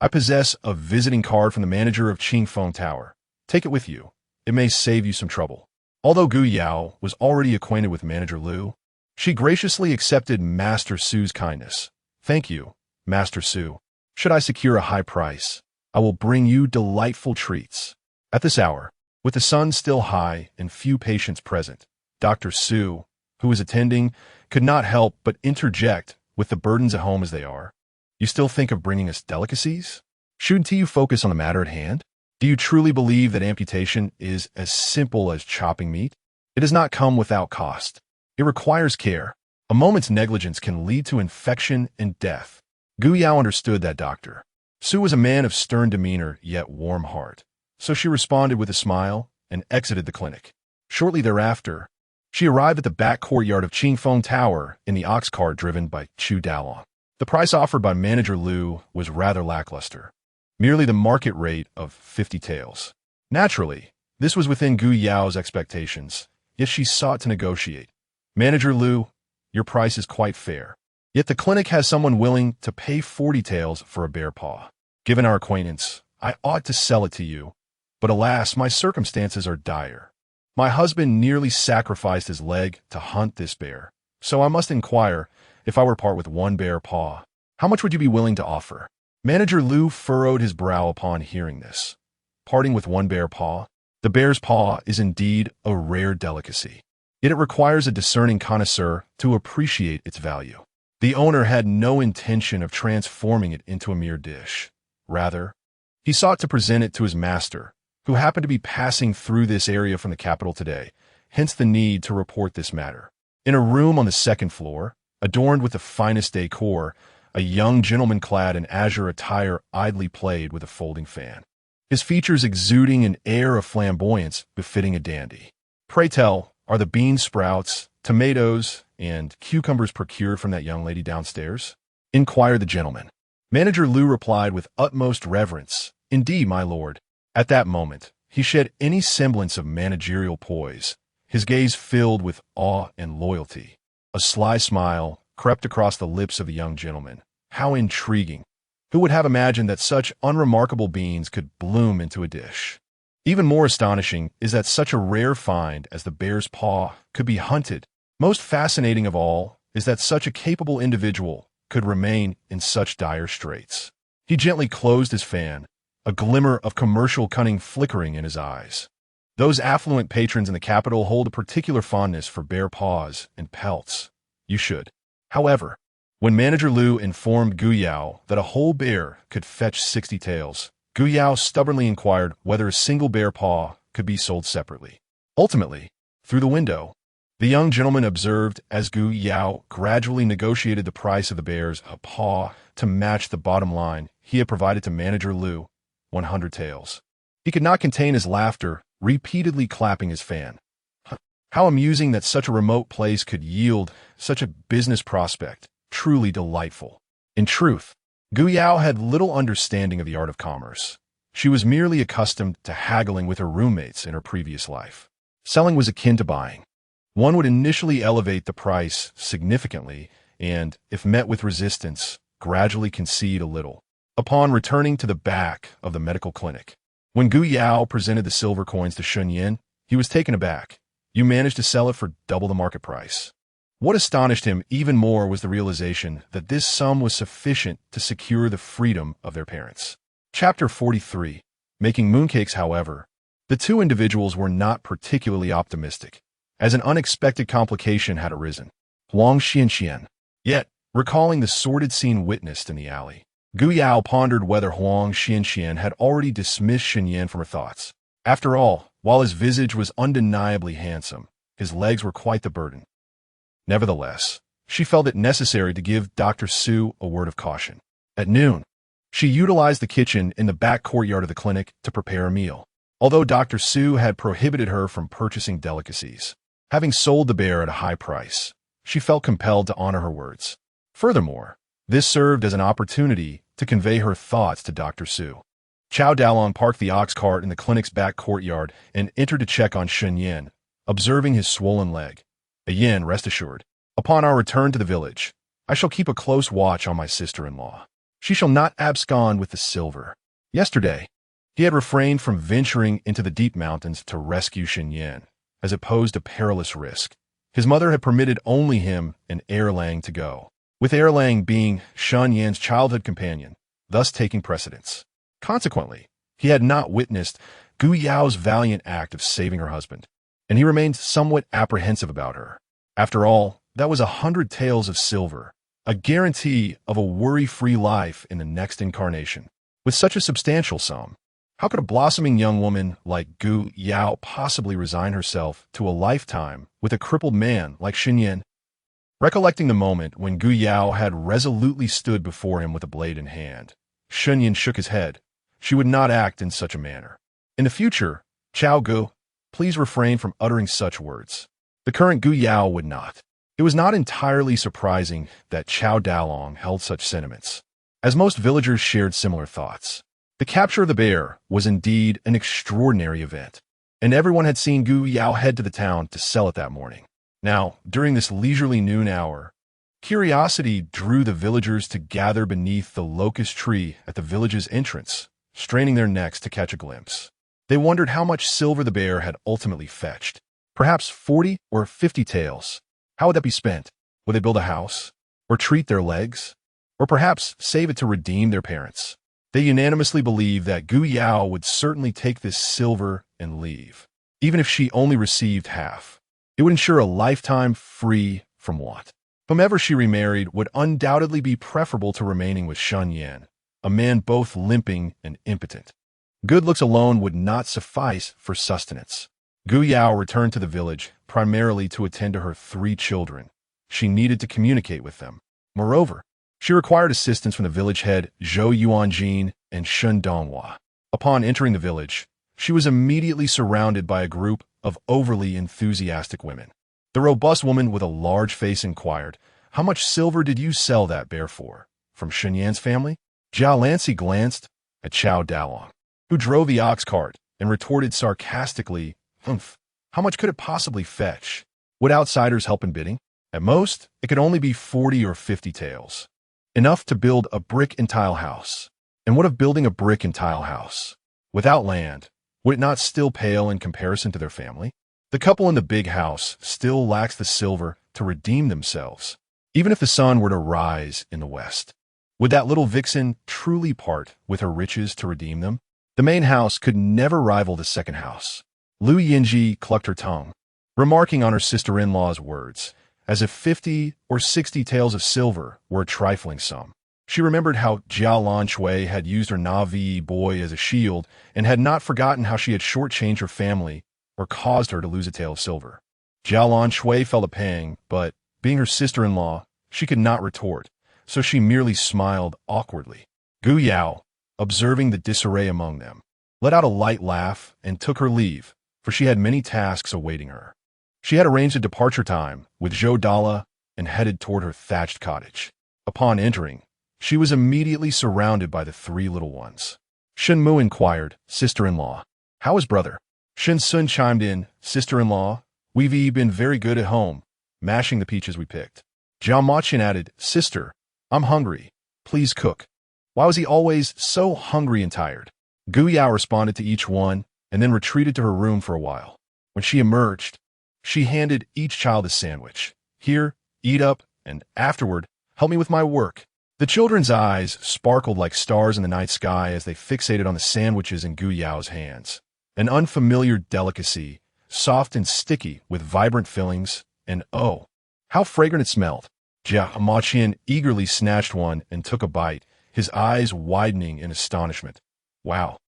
I possess a visiting card from the manager of Qingfeng Tower. Take it with you. It may save you some trouble." Although Gu Yao was already acquainted with Manager Liu, she graciously accepted Master Su's kindness. "Thank you, Master Su. Should I secure a high price, I will bring you delightful treats." At this hour, with the sun still high and few patients present, Dr. Su, who was attending, could not help but interject, "With the burdens at home as they are, you still think of bringing us delicacies? Shouldn't you focus on the matter at hand? Do you truly believe that amputation is as simple as chopping meat? It does not come without cost. It requires care. A moment's negligence can lead to infection and death." Gu Yao understood that doctor. Su was a man of stern demeanor yet warm heart, so she responded with a smile and exited the clinic. Shortly thereafter, She arrived at the back courtyard of Qingfeng Tower in the ox cart driven by Chu Dalong. The price offered by Manager Liu was rather lackluster, merely the market rate of 50 taels. Naturally, this was within Gu Yao's expectations, yet she sought to negotiate. Manager Liu, your price is quite fair. Yet the clinic has someone willing to pay 40 taels for a bear paw. Given our acquaintance, I ought to sell it to you, but alas, my circumstances are dire. My husband nearly sacrificed his leg to hunt this bear, so I must inquire, if I were part with one bear paw, how much would you be willing to offer? Manager Liu furrowed his brow upon hearing this. Parting with one bear paw? The bear's paw is indeed a rare delicacy, yet it requires a discerning connoisseur to appreciate its value. The owner had no intention of transforming it into a mere dish. Rather, he sought to present it to his master, who happened to be passing through this area from the capital today, hence the need to report this matter. In a room on the second floor, adorned with the finest decor, a young gentleman clad in azure attire idly played with a folding fan, his features exuding an air of flamboyance befitting a dandy. Pray tell, are the bean sprouts, tomatoes, and cucumbers procured from that young lady downstairs? Inquired the gentleman. Manager Liu replied with utmost reverence, Indeed, my lord. At that moment, he shed any semblance of managerial poise, his gaze filled with awe and loyalty. A sly smile crept across the lips of the young gentleman. How intriguing! Who would have imagined that such unremarkable beans could bloom into a dish? Even more astonishing is that such a rare find as the bear's paw could be hunted. Most fascinating of all is that such a capable individual could remain in such dire straits. He gently closed his fan, a glimmer of commercial cunning flickering in his eyes. Those affluent patrons in the capital hold a particular fondness for bear paws and pelts. You should. However, when Manager Liu informed Gu Yao that a whole bear could fetch 60 taels, Gu Yao stubbornly inquired whether a single bear paw could be sold separately. Ultimately, through the window, the young gentleman observed as Gu Yao gradually negotiated the price of the bear's paw to match the bottom line he had provided to Manager Liu, 100 taels. He could not contain his laughter, repeatedly clapping his fan. How amusing that such a remote place could yield such a business prospect. Truly delightful. In truth, Gu Yao had little understanding of the art of commerce. She was merely accustomed to haggling with her roommates in her previous life. Selling was akin to buying. One would initially elevate the price significantly and, if met with resistance, gradually concede a little. Upon returning to the back of the medical clinic, when Gu Yao presented the silver coins to Shen Yan, he was taken aback. You managed to sell it for double the market price. What astonished him even more was the realization that this sum was sufficient to secure the freedom of their parents. Chapter 43. Making mooncakes, however, the two individuals were not particularly optimistic, as an unexpected complication had arisen. Huang Xianxian. Yet, recalling the sordid scene witnessed in the alley, Gu Yao pondered whether Huang Xianxian had already dismissed Shen Yan from her thoughts. After all, while his visage was undeniably handsome, his legs were quite the burden. Nevertheless, she felt it necessary to give Dr. Su a word of caution. At noon, she utilized the kitchen in the back courtyard of the clinic to prepare a meal, although Dr. Su had prohibited her from purchasing delicacies. Having sold the bear at a high price, she felt compelled to honor her words. Furthermore, this served as an opportunity to convey her thoughts to Dr. Su. Chow Dalong parked the ox cart in the clinic's back courtyard and entered to check on Shen Yan, observing his swollen leg. Yin, rest assured, upon our return to the village, I shall keep a close watch on my sister-in-law. She shall not abscond with the silver. Yesterday, he had refrained from venturing into the deep mountains to rescue Shen Yan, as it posed a perilous risk. His mother had permitted only him and Erlang to go, with Erlang being Shen Yan's childhood companion, thus taking precedence. Consequently, he had not witnessed Gu Yao's valiant act of saving her husband, and he remained somewhat apprehensive about her. After all, that was 100 taels of silver, a guarantee of a worry-free life in the next incarnation. With such a substantial sum, how could a blossoming young woman like Gu Yao possibly resign herself to a lifetime with a crippled man like Shen Yan? Recollecting the moment when Gu Yao had resolutely stood before him with a blade in hand, Shen Yan shook his head. She would not act in such a manner. In the future, Chao Gu, please refrain from uttering such words. The current Gu Yao would not. It was not entirely surprising that Chao Dalong held such sentiments, as most villagers shared similar thoughts. The capture of the bear was indeed an extraordinary event, and everyone had seen Gu Yao head to the town to sell it that morning. Now, during this leisurely noon hour, curiosity drew the villagers to gather beneath the locust tree at the village's entrance, straining their necks to catch a glimpse. They wondered how much silver the bear had ultimately fetched. Perhaps 40 or 50 taels. How would that be spent? Would they build a house? Or treat their legs? Or perhaps save it to redeem their parents? They unanimously believed that Gu Yao would certainly take this silver and leave, even if she only received half. It would ensure a lifetime free from want. Whomever she remarried would undoubtedly be preferable to remaining with Shen Yan, a man both limping and impotent. Good looks alone would not suffice for sustenance. Gu Yao returned to the village primarily to attend to her 3 children. She needed to communicate with them. Moreover, she required assistance from the village head Zhou Yuanjin and Shun Donghua. Upon entering the village, she was immediately surrounded by a group of overly enthusiastic women. The robust woman with a large face inquired, "How much silver did you sell that bear for? From Shen Yan's family?" Jiao Lancy glanced at Chao Dalong, who drove the ox cart, and retorted sarcastically, "Humph, how much could it possibly fetch? Would outsiders help in bidding? At most, it could only be 40 or 50 taels. Enough to build a brick and tile house. And what of building a brick and tile house? Without land, would it not still pale in comparison to their family? The couple in the big house still lacks the silver to redeem themselves, even if the sun were to rise in the west. Would that little vixen truly part with her riches to redeem them? The main house could never rival the second house." Lu Yinji clucked her tongue, remarking on her sister-in-law's words, as if 50 or 60 taels of silver were a trifling sum. She remembered how Jiao Lan Shui had used her Na'vi boy as a shield and had not forgotten how she had shortchanged her family or caused her to lose a tael of silver. Jiao Lan Shui felt a pang, but, being her sister-in-law, she could not retort, so she merely smiled awkwardly. Gu Yao, observing the disarray among them, let out a light laugh and took her leave, for she had many tasks awaiting her. She had arranged a departure time with Zhou Dala and headed toward her thatched cottage. Upon entering, she was immediately surrounded by the 3 little ones. Shen Mu inquired, "Sister-in-law, how is brother?" Shen Sun chimed in, "Sister-in-law, we've been very good at home, mashing the peaches we picked." Jiao Machin added, "Sister, I'm hungry. Please cook." Why was he always so hungry and tired? Gu Yao responded to each one and then retreated to her room for a while. When she emerged, she handed each child a sandwich. "Here, eat up, and afterward, help me with my work." The children's eyes sparkled like stars in the night sky as they fixated on the sandwiches in Gu Yao's hands. An unfamiliar delicacy, soft and sticky with vibrant fillings, and oh, how fragrant it smelled. Jia Machin eagerly snatched one and took a bite, his eyes widening in astonishment. Wow,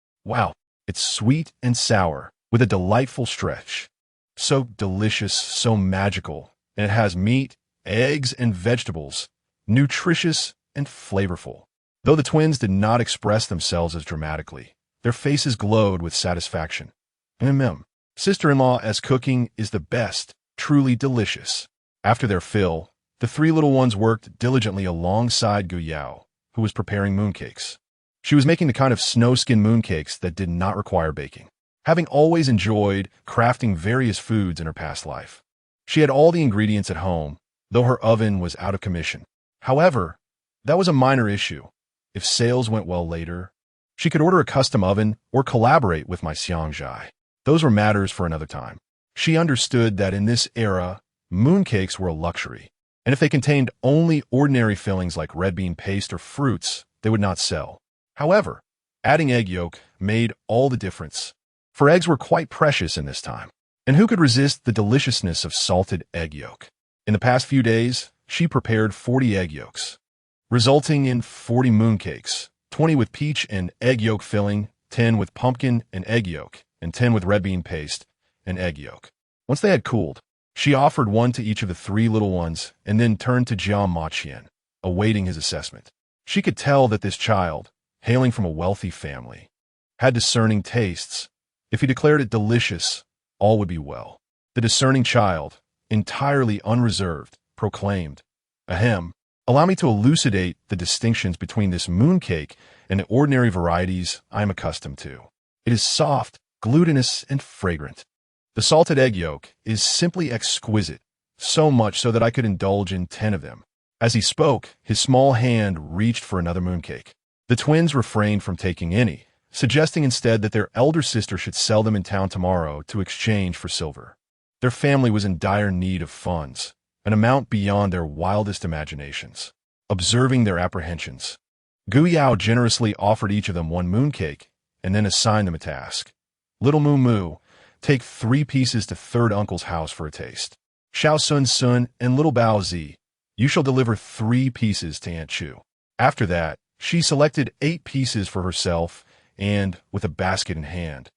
it's sweet and sour, with a delightful stretch. So delicious, so magical, and it has meat, eggs, and vegetables, nutritious and flavorful. Though the twins did not express themselves as dramatically, their faces glowed with satisfaction. Sister-in-law as cooking is the best, truly delicious. After their fill, the 3 little ones worked diligently alongside Gu Yao, who was preparing mooncakes. She was making the kind of snowskin mooncakes that did not require baking. Having always enjoyed crafting various foods in her past life, she had all the ingredients at home, though her oven was out of commission. However, that was a minor issue. If sales went well later, she could order a custom oven or collaborate with my Xiangjai. Those were matters for another time. She understood that in this era, mooncakes were a luxury, and if they contained only ordinary fillings like red bean paste or fruits, they would not sell. However, adding egg yolk made all the difference, for eggs were quite precious in this time. And who could resist the deliciousness of salted egg yolk? In the past few days, she prepared 40 egg yolks, resulting in 40 mooncakes, 20 with peach and egg yolk filling, 10 with pumpkin and egg yolk, and 10 with red bean paste and egg yolk. Once they had cooled, she offered one to each of the 3 little ones and then turned to Jiao Machin, awaiting his assessment. She could tell that this child, hailing from a wealthy family, had discerning tastes. If he declared it delicious, all would be well. The discerning child, entirely unreserved, proclaimed, "Ahem, allow me to elucidate the distinctions between this mooncake and the ordinary varieties I am accustomed to. It is soft, glutinous, and fragrant. The salted egg yolk is simply exquisite, so much so that I could indulge in 10 of them." As he spoke, his small hand reached for another mooncake. The twins refrained from taking any, suggesting instead that their elder sister should sell them in town tomorrow to exchange for silver. Their family was in dire need of funds, an amount beyond their wildest imaginations. Observing their apprehensions, Gu Yao generously offered each of them one mooncake and then assigned them a task. "Little Moo Moo, take 3 pieces to third uncle's house for a taste. Xiao Sun Sun and Little Bao Zi, you shall deliver 3 pieces to Aunt Chu." After that, she selected 8 pieces for herself and, with a basket in hand,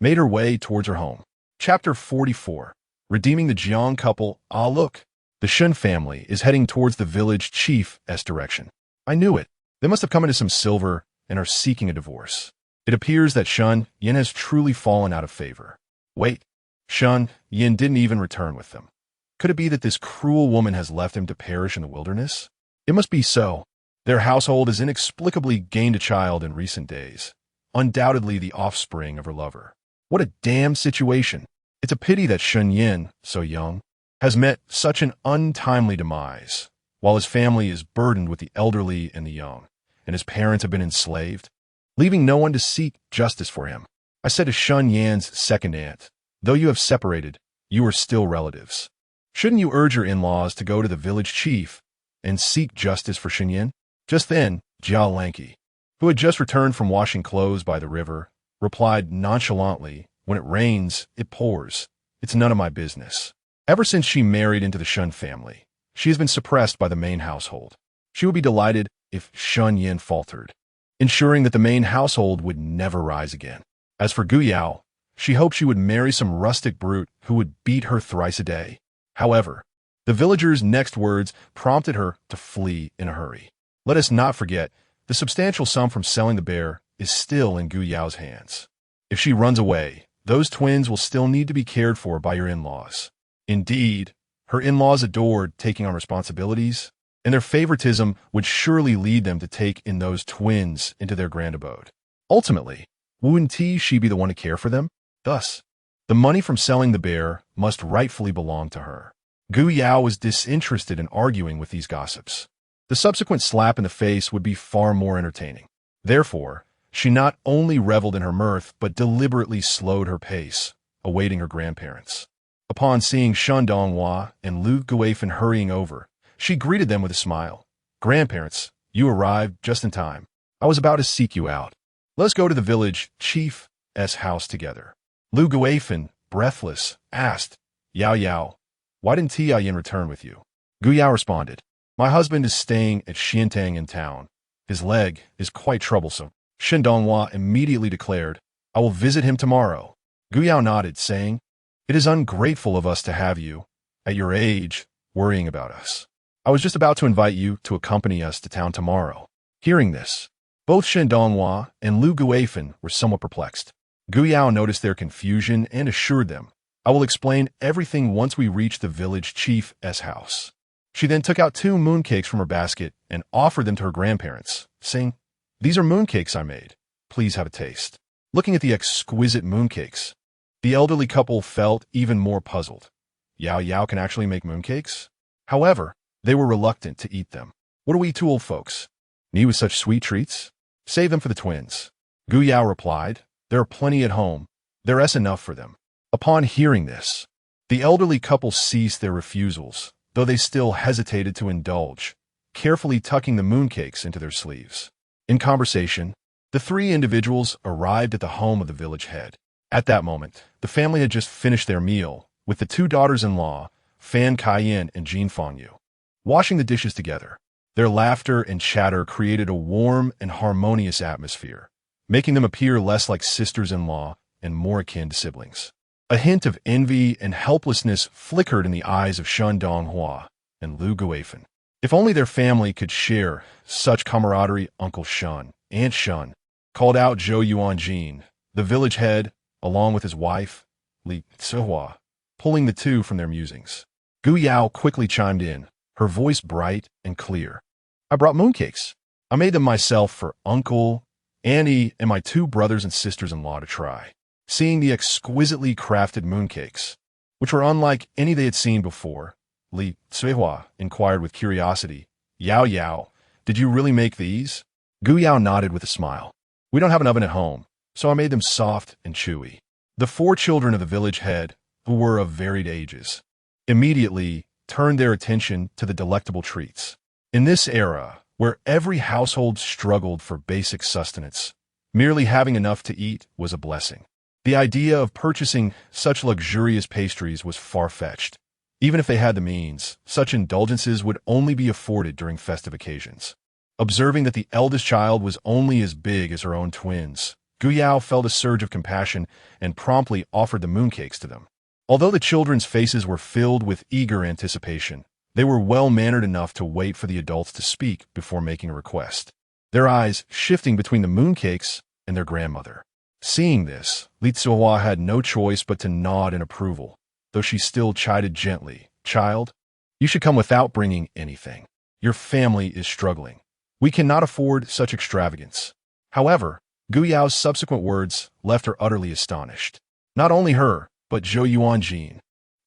made her way towards her home. Chapter 44. Redeeming the Jiang couple. Ah, look! The Shen family is heading towards the village chief's direction. I knew it. They must have come into some silver and are seeking a divorce. It appears that Shen Yan has truly fallen out of favor. Wait, Shen Yan didn't even return with them. Could it be that this cruel woman has left him to perish in the wilderness? It must be so. Their household has inexplicably gained a child in recent days, undoubtedly the offspring of her lover. What a damn situation. It's a pity that Shen Yan, so young, has met such an untimely demise, while his family is burdened with the elderly and the young, and his parents have been enslaved, leaving no one to seek justice for him. I said to Shen Yan's second aunt, "Though you have separated, you are still relatives. Shouldn't you urge your in-laws to go to the village chief and seek justice for Shen Yan?" Just then, Jiao Lanky, who had just returned from washing clothes by the river, replied nonchalantly, "When it rains, it pours. It's none of my business." Ever since she married into the Shen family, she has been suppressed by the main household. She would be delighted if Shen Yan faltered, ensuring that the main household would never rise again. As for Gu Yao, she hoped she would marry some rustic brute who would beat her thrice a day. However, the villager's next words prompted her to flee in a hurry. Let us not forget, the substantial sum from selling the bear is still in Gu Yao's hands. If she runs away, those twins will still need to be cared for by your in-laws. Indeed, her in-laws adored taking on responsibilities, and their favoritism would surely lead them to take in those twins into their grand abode. Ultimately, wouldn't she be the one to care for them? Thus, the money from selling the bear must rightfully belong to her. Gu Yao was disinterested in arguing with these gossips. The subsequent slap in the face would be far more entertaining. Therefore, she not only reveled in her mirth, but deliberately slowed her pace, awaiting her grandparents. Upon seeing Shen Donghua and Lu Guifan hurrying over, she greeted them with a smile. "Grandparents, you arrived just in time. I was about to seek you out. Let's go to the village chief's house together." Lu Guifan, breathless, asked, "Yao Yao, why didn't Tia Yin return with you?" Gu Yao responded, "My husband is staying at Xiantang in town. His leg is quite troublesome." Shen Donghua immediately declared, "I will visit him tomorrow." Gu Yao nodded, saying, "It is ungrateful of us to have you, at your age, worrying about us. I was just about to invite you to accompany us to town tomorrow." Hearing this, both Shen Donghua and Lu Guifan were somewhat perplexed. Gu Yao noticed their confusion and assured them, "I will explain everything once we reach the village chief's house." She then took out 2 mooncakes from her basket and offered them to her grandparents, saying, "These are mooncakes I made. Please have a taste." Looking at the exquisite mooncakes, the elderly couple felt even more puzzled. Yao Yao can actually make mooncakes? However, they were reluctant to eat them. "What are we 2 old folks? Need with such sweet treats? Save them for the twins." Gu Yao replied, "There are plenty at home. There's enough for them." Upon hearing this, the elderly couple ceased their refusals, though they still hesitated to indulge, carefully tucking the mooncakes into their sleeves. In conversation, the 3 individuals arrived at the home of the village head. At that moment, the family had just finished their meal, with the 2 daughters-in-law, Fan Kaiyan and Jean Fangyu, washing the dishes together. Their laughter and chatter created a warm and harmonious atmosphere, making them appear less like sisters-in-law and more akin to siblings. A hint of envy and helplessness flickered in the eyes of Shen Donghua and Lu Guifan. If only their family could share such camaraderie. Uncle Shen, Aunt Shen, called out Zhou Yuanjin, the village head, along with his wife, Li Cihua, pulling the 2 from their musings. Gu Yao quickly chimed in, her voice bright and clear. I brought mooncakes. I made them myself for Uncle, Auntie, and my 2 brothers and sisters-in-law to try. Seeing the exquisitely crafted mooncakes, which were unlike any they had seen before, Li Cuihua inquired with curiosity, Yao Yao, did you really make these? Gu Yao nodded with a smile. We don't have an oven at home, so I made them soft and chewy. The 4 children of the village head, who were of varied ages, immediately turned their attention to the delectable treats. In this era, where every household struggled for basic sustenance, merely having enough to eat was a blessing. The idea of purchasing such luxurious pastries was far-fetched. Even if they had the means, such indulgences would only be afforded during festive occasions. Observing that the eldest child was only as big as her own twins, Gu Yao felt a surge of compassion and promptly offered the mooncakes to them. Although the children's faces were filled with eager anticipation, they were well-mannered enough to wait for the adults to speak before making a request, their eyes shifting between the mooncakes and their grandmother. Seeing this, Li Cuihua had no choice but to nod in approval, though she still chided gently, Child, you should come without bringing anything. Your family is struggling. We cannot afford such extravagance. However, Gu Yao's subsequent words left her utterly astonished. Not only her, but Zhou Yuanjin,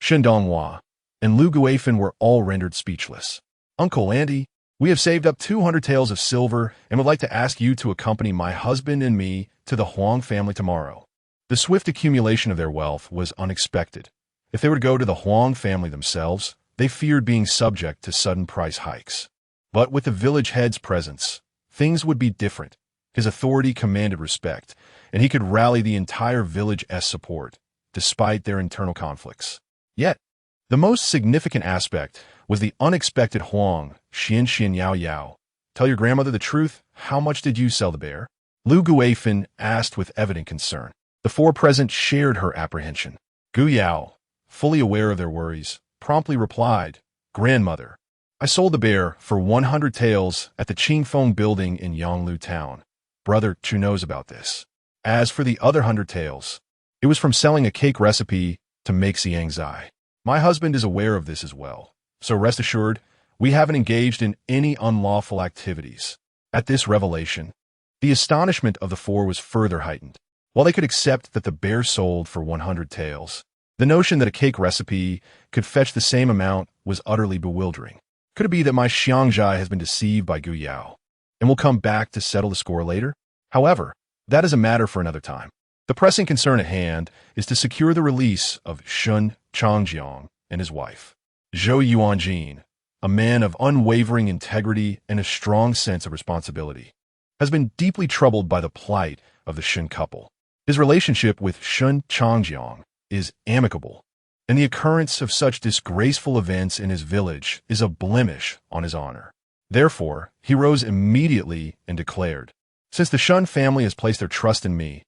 Shen Yan, and Lu Guifan were all rendered speechless. Uncle Andy, we have saved up 200 taels of silver and would like to ask you to accompany my husband and me to the Huang family tomorrow. The swift accumulation of their wealth was unexpected. If they were to go to the Huang family themselves, they feared being subject to sudden price hikes. But with the village head's presence, things would be different. His authority commanded respect, and he could rally the entire village's support, despite their internal conflicts. Yet, the most significant aspect was the unexpected Huang, Shen Yan. Tell your grandmother the truth, how much did you sell the bear? Lu Guifan asked with evident concern. The 4 present shared her apprehension. Gu Yao, fully aware of their worries, promptly replied, Grandmother, I sold the bear for 100 taels at the Qingfeng building in Yonglu town. Brother Chu knows about this. As for the other 100 taels, it was from selling a cake recipe to make xiangzai. My husband is aware of this as well, so rest assured, we haven't engaged in any unlawful activities. At this revelation, the astonishment of the 4 was further heightened. While they could accept that the bear sold for 100 taels, the notion that a cake recipe could fetch the same amount was utterly bewildering. Could it be that my xiangzai has been deceived by Gu Yao, and will come back to settle the score later? However, that is a matter for another time. The pressing concern at hand is to secure the release of Shun Changjiang and his wife. Zhou Yuanjin, a man of unwavering integrity and a strong sense of responsibility, has been deeply troubled by the plight of the Shen couple. His relationship with Shun Changjiang is amicable, and the occurrence of such disgraceful events in his village is a blemish on his honor. Therefore, he rose immediately and declared, Since the Shun family has placed their trust in me,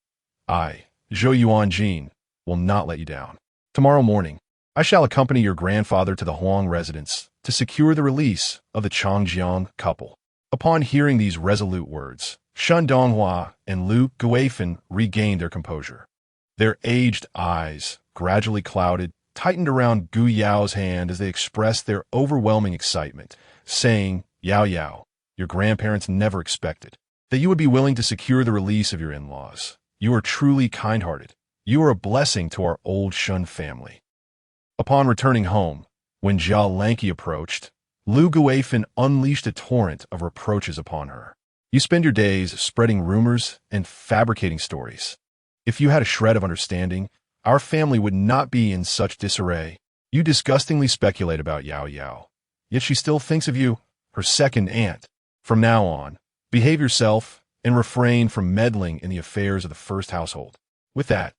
I, Zhou Yuanjin, will not let you down. Tomorrow morning, I shall accompany your grandfather to the Huang residence to secure the release of the Changjiang couple. Upon hearing these resolute words, Shen Yan and Lu Guifan regained their composure. Their aged eyes, gradually clouded, tightened around Gu Yao's hand as they expressed their overwhelming excitement, saying, Yao Yao, your grandparents never expected that you would be willing to secure the release of your in-laws. You are truly kind-hearted. You are a blessing to our old Shun family. Upon returning home, when Jia Lanky approached, Lu Guifan unleashed a torrent of reproaches upon her. You spend your days spreading rumors and fabricating stories. If you had a shred of understanding, our family would not be in such disarray. You disgustingly speculate about Yao Yao, yet she still thinks of you, her second aunt. From now on, behave yourself and refrain from meddling in the affairs of the first household. With that,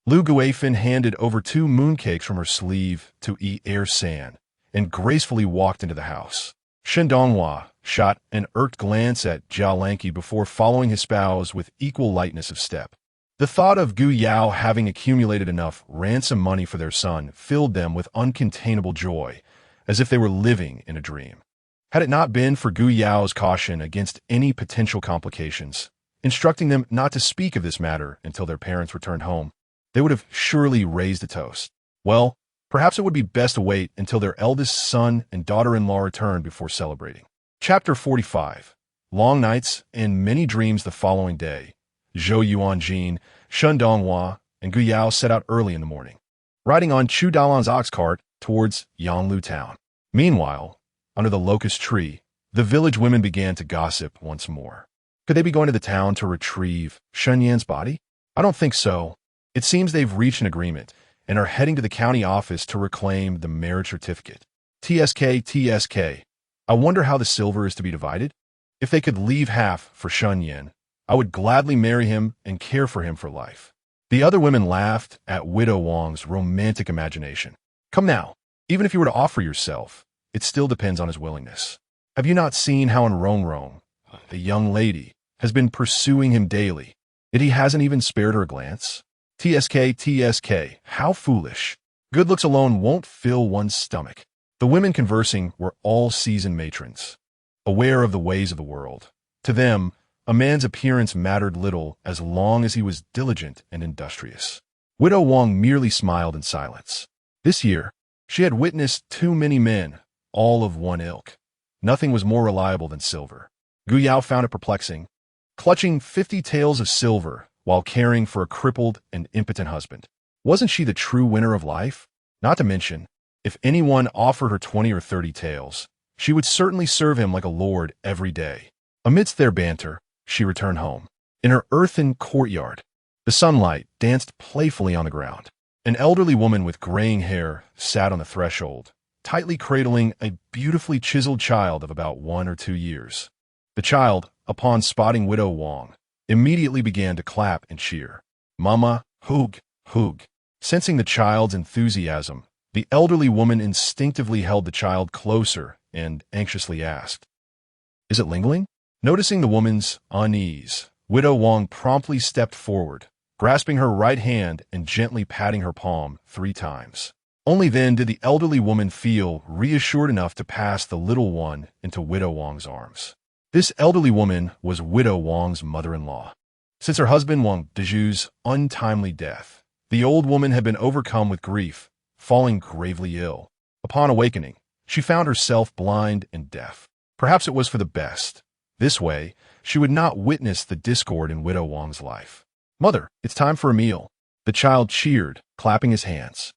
Lu Guifan handed over 2 mooncakes from her sleeve to Yi San and gracefully walked into the house. Shen Yan shot an irked glance at Jia Lanky before following his spouse with equal lightness of step. The thought of Gu Yao having accumulated enough ransom money for their son filled them with uncontainable joy, as if they were living in a dream. Had it not been for Gu Yao's caution against any potential complications, instructing them not to speak of this matter until their parents returned home, they would have surely raised a toast. Well, Perhaps it would be best to wait until their eldest son and daughter-in-law returned before celebrating. Chapter 45. Long nights and many dreams the following day. Zhou Yuanjin, Shen Yan, and Gu Yao set out early in the morning, riding on Chu Dalan's ox cart towards Yanglu town. Meanwhile, under the locust tree, the village women began to gossip once more. Could they be going to the town to retrieve Shen Yan's body? I don't think so. It seems they've reached an agreement and are heading to the county office to reclaim the marriage certificate. TSK. I wonder how the silver is to be divided? If they could leave half for Shen Yan, I would gladly marry him and care for him for life. The other women laughed at Widow Wang's romantic imagination. Come now, even if you were to offer yourself, it still depends on his willingness. Have you not seen how in Rong, the young lady, has been pursuing him daily, yet he hasn't even spared her a glance? TSK, how foolish. Good looks alone won't fill one's stomach. The women conversing were all seasoned matrons, aware of the ways of the world. To them, a man's appearance mattered little as long as he was diligent and industrious. Widow Wang merely smiled in silence. This year, she had witnessed too many men, all of one ilk. Nothing was more reliable than silver. Gu Yao found it perplexing, clutching 50 taels of silver while caring for a crippled and impotent husband. Wasn't she the true winner of life? Not to mention, if anyone offered her 20 or 30 taels, she would certainly serve him like a lord every day. Amidst their banter, she returned home. In her earthen courtyard, the sunlight danced playfully on the ground. An elderly woman with graying hair sat on the threshold, tightly cradling a beautifully chiseled child of about 1 or 2 years. The child, upon spotting Widow Wang, immediately began to clap and cheer. Mama, hoog. Sensing the child's enthusiasm, the elderly woman instinctively held the child closer and anxiously asked, "Is it Lingling?" Noticing the woman's unease, Widow Wang promptly stepped forward, grasping her right hand and gently patting her palm 3 times. Only then did the elderly woman feel reassured enough to pass the little one into Widow Wang's arms. This elderly woman was Widow Wang's mother-in-law. Since her husband Wang Deju's untimely death, the old woman had been overcome with grief, falling gravely ill. Upon awakening, she found herself blind and deaf. Perhaps it was for the best. This way, she would not witness the discord in Widow Wang's life. "Mother, it's time for a meal." The child cheered, clapping his hands.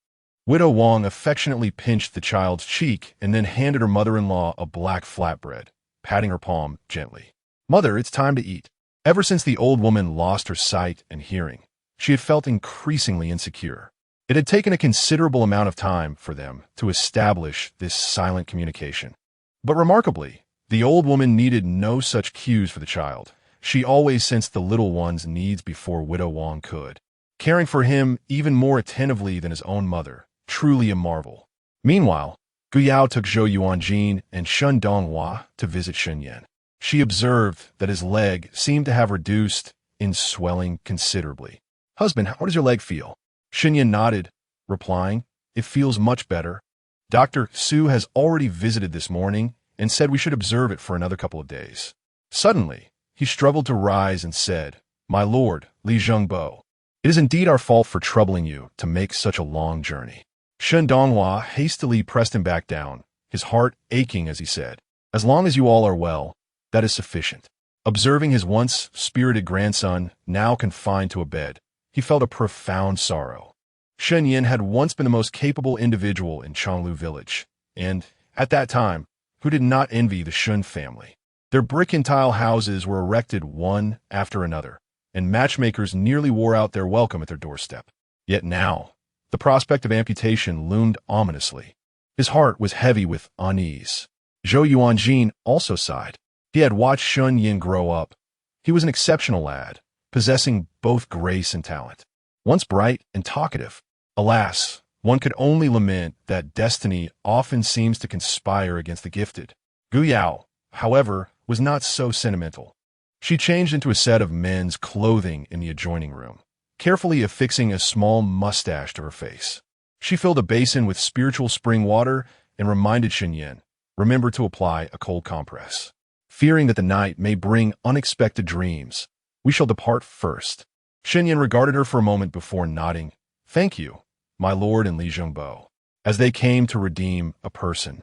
Widow Wang affectionately pinched the child's cheek and then handed her mother-in-law a black flatbread, patting her palm gently. "Mother, it's time to eat." Ever since the old woman lost her sight and hearing, she had felt increasingly insecure. It had taken a considerable amount of time for them to establish this silent communication. But remarkably, the old woman needed no such cues for the child. She always sensed the little one's needs before Widow Wang could, caring for him even more attentively than his own mother, truly a marvel. Meanwhile, Gu Yao took Zhou Yuanjin and Shen Yan to visit Shen Yan. She observed that his leg seemed to have reduced in swelling considerably. "Husband, how does your leg feel?" Shen Yan nodded, replying, "It feels much better. Dr. Su has already visited this morning and said we should observe it for another couple of days." Suddenly, he struggled to rise and said, "My lord, Li Zhengbo, it is indeed our fault for troubling you to make such a long journey." Shen Yan hastily pressed him back down, his heart aching as he said, "As long as you all are well, that is sufficient." Observing his once spirited grandson now confined to a bed, he felt a profound sorrow. Shen Yan had once been the most capable individual in Chonglu village, and, at that time, who did not envy the Shun family. Their brick and tile houses were erected one after another, and matchmakers nearly wore out their welcome at their doorstep. Yet now, the prospect of amputation loomed ominously. His heart was heavy with unease. Zhou Yuanjin also sighed. He had watched Shen Yan grow up. He was an exceptional lad, possessing both grace and talent. Once bright and talkative, alas, one could only lament that destiny often seems to conspire against the gifted. Gu Yao, however, was not so sentimental. She changed into a set of men's clothing in the adjoining room, carefully affixing a small mustache to her face. She filled a basin with spiritual spring water and reminded Shen Yan, "Remember to apply a cold compress. Fearing that the night may bring unexpected dreams, we shall depart first." Shen Yan regarded her for a moment before nodding. "Thank you, my lord and Li Zhengbo." as they came to redeem a person.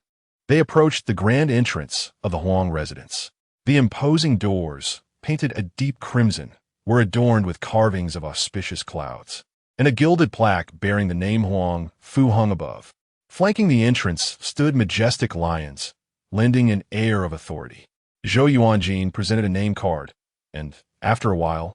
They approached the grand entrance of the Huang residence. The imposing doors, painted a deep crimson, were adorned with carvings of auspicious clouds, and a gilded plaque bearing the name Huang Fu hung above. Flanking the entrance stood majestic lions, lending an air of authority. Zhou Yuanjin presented a name card, and, after a while,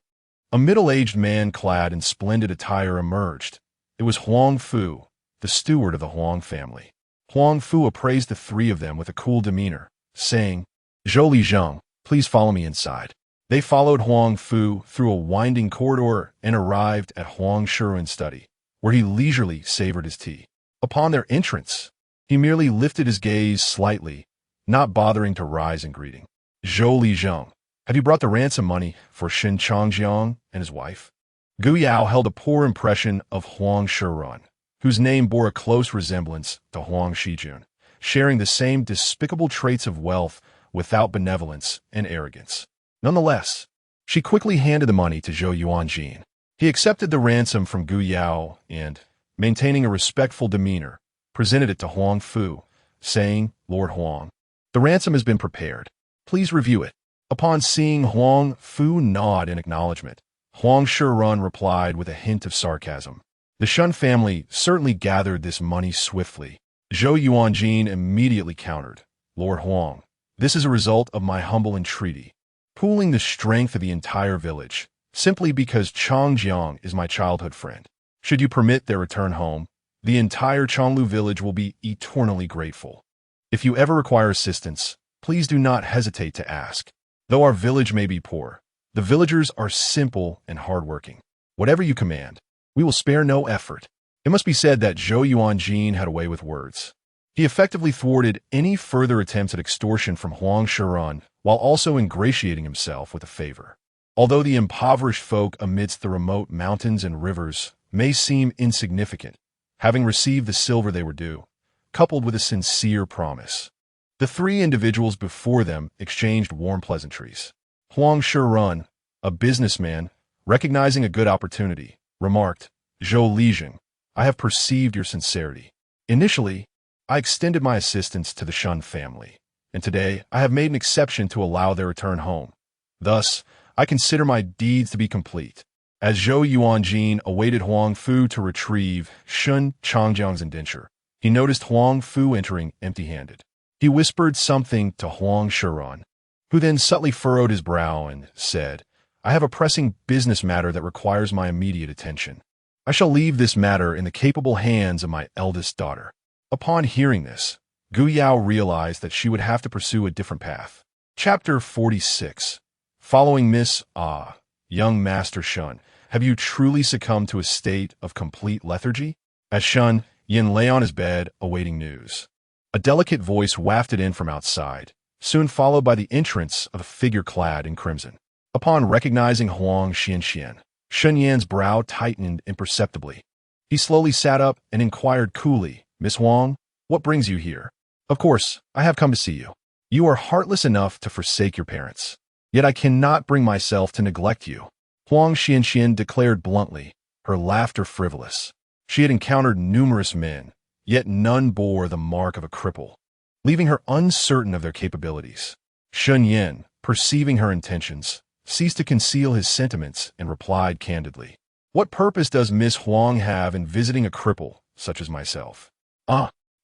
a middle-aged man clad in splendid attire emerged. It was Huang Fu, the steward of the Huang family. Huang Fu appraised the three of them with a cool demeanor, saying, "Zhou Li Zheng, please follow me inside." They followed Huang Fu through a winding corridor and arrived at Huang Shiruan's study, where he leisurely savored his tea. Upon their entrance, he merely lifted his gaze slightly, not bothering to rise in greeting. "Zhou Li Zheng, have you brought the ransom money for Shen Changjiang and his wife?" Gu Yao held a poor impression of Huang Shiruan, whose name bore a close resemblance to Huang Shijun, sharing the same despicable traits of wealth without benevolence and arrogance. Nonetheless, she quickly handed the money to Zhou Yuanjin. He accepted the ransom from Gu Yao and, maintaining a respectful demeanor, presented it to Huang Fu, saying, "Lord Huang, the ransom has been prepared. Please review it." Upon seeing Huang Fu nod in acknowledgement, Huang Shiruan replied with a hint of sarcasm. The Shen family certainly gathered this money swiftly. Zhou Yuanjin immediately countered, "Lord Huang, this is a result of my humble entreaty, pooling the strength of the entire village, simply because Changjiang is my childhood friend. Should you permit their return home, the entire Chonglu village will be eternally grateful. If you ever require assistance, please do not hesitate to ask. Though our village may be poor, the villagers are simple and hardworking. Whatever you command, we will spare no effort." It must be said that Zhou Yuanjin had a way with words. He effectively thwarted any further attempts at extortion from Huang Shiruan while also ingratiating himself with a favor. Although the impoverished folk amidst the remote mountains and rivers may seem insignificant, having received the silver they were due, coupled with a sincere promise, the three individuals before them exchanged warm pleasantries. Huang Shiruan, a businessman, recognizing a good opportunity, remarked, "Zhou Lijing, I have perceived your sincerity. Initially, I extended my assistance to the Shen family, and today I have made an exception to allow their return home. Thus, I consider my deeds to be complete." As Zhou Yuanjin awaited Huang Fu to retrieve Shen Changjiang's indenture, he noticed Huang Fu entering empty-handed. He whispered something to Huang Shiruan, who then subtly furrowed his brow and said, "I have a pressing business matter that requires my immediate attention. I shall leave this matter in the capable hands of my eldest daughter." Upon hearing this, Gu Yao realized that she would have to pursue a different path. Chapter 46. Following Miss young Master Shen, have you truly succumbed to a state of complete lethargy? As Shen Yan lay on his bed, awaiting news, a delicate voice wafted in from outside, soon followed by the entrance of a figure clad in crimson. Upon recognizing Huang Xianxian, Shen Yan's brow tightened imperceptibly. He slowly sat up and inquired coolly, "Miss Huang, what brings you here?" "Of course, I have come to see you. You are heartless enough to forsake your parents. Yet I cannot bring myself to neglect you," Huang Xianxian declared bluntly, her laughter frivolous. She had encountered numerous men, yet none bore the mark of a cripple, leaving her uncertain of their capabilities. Shen Yan, perceiving her intentions, ceased to conceal his sentiments and replied candidly, "What purpose does Miss Huang have in visiting a cripple such as myself?"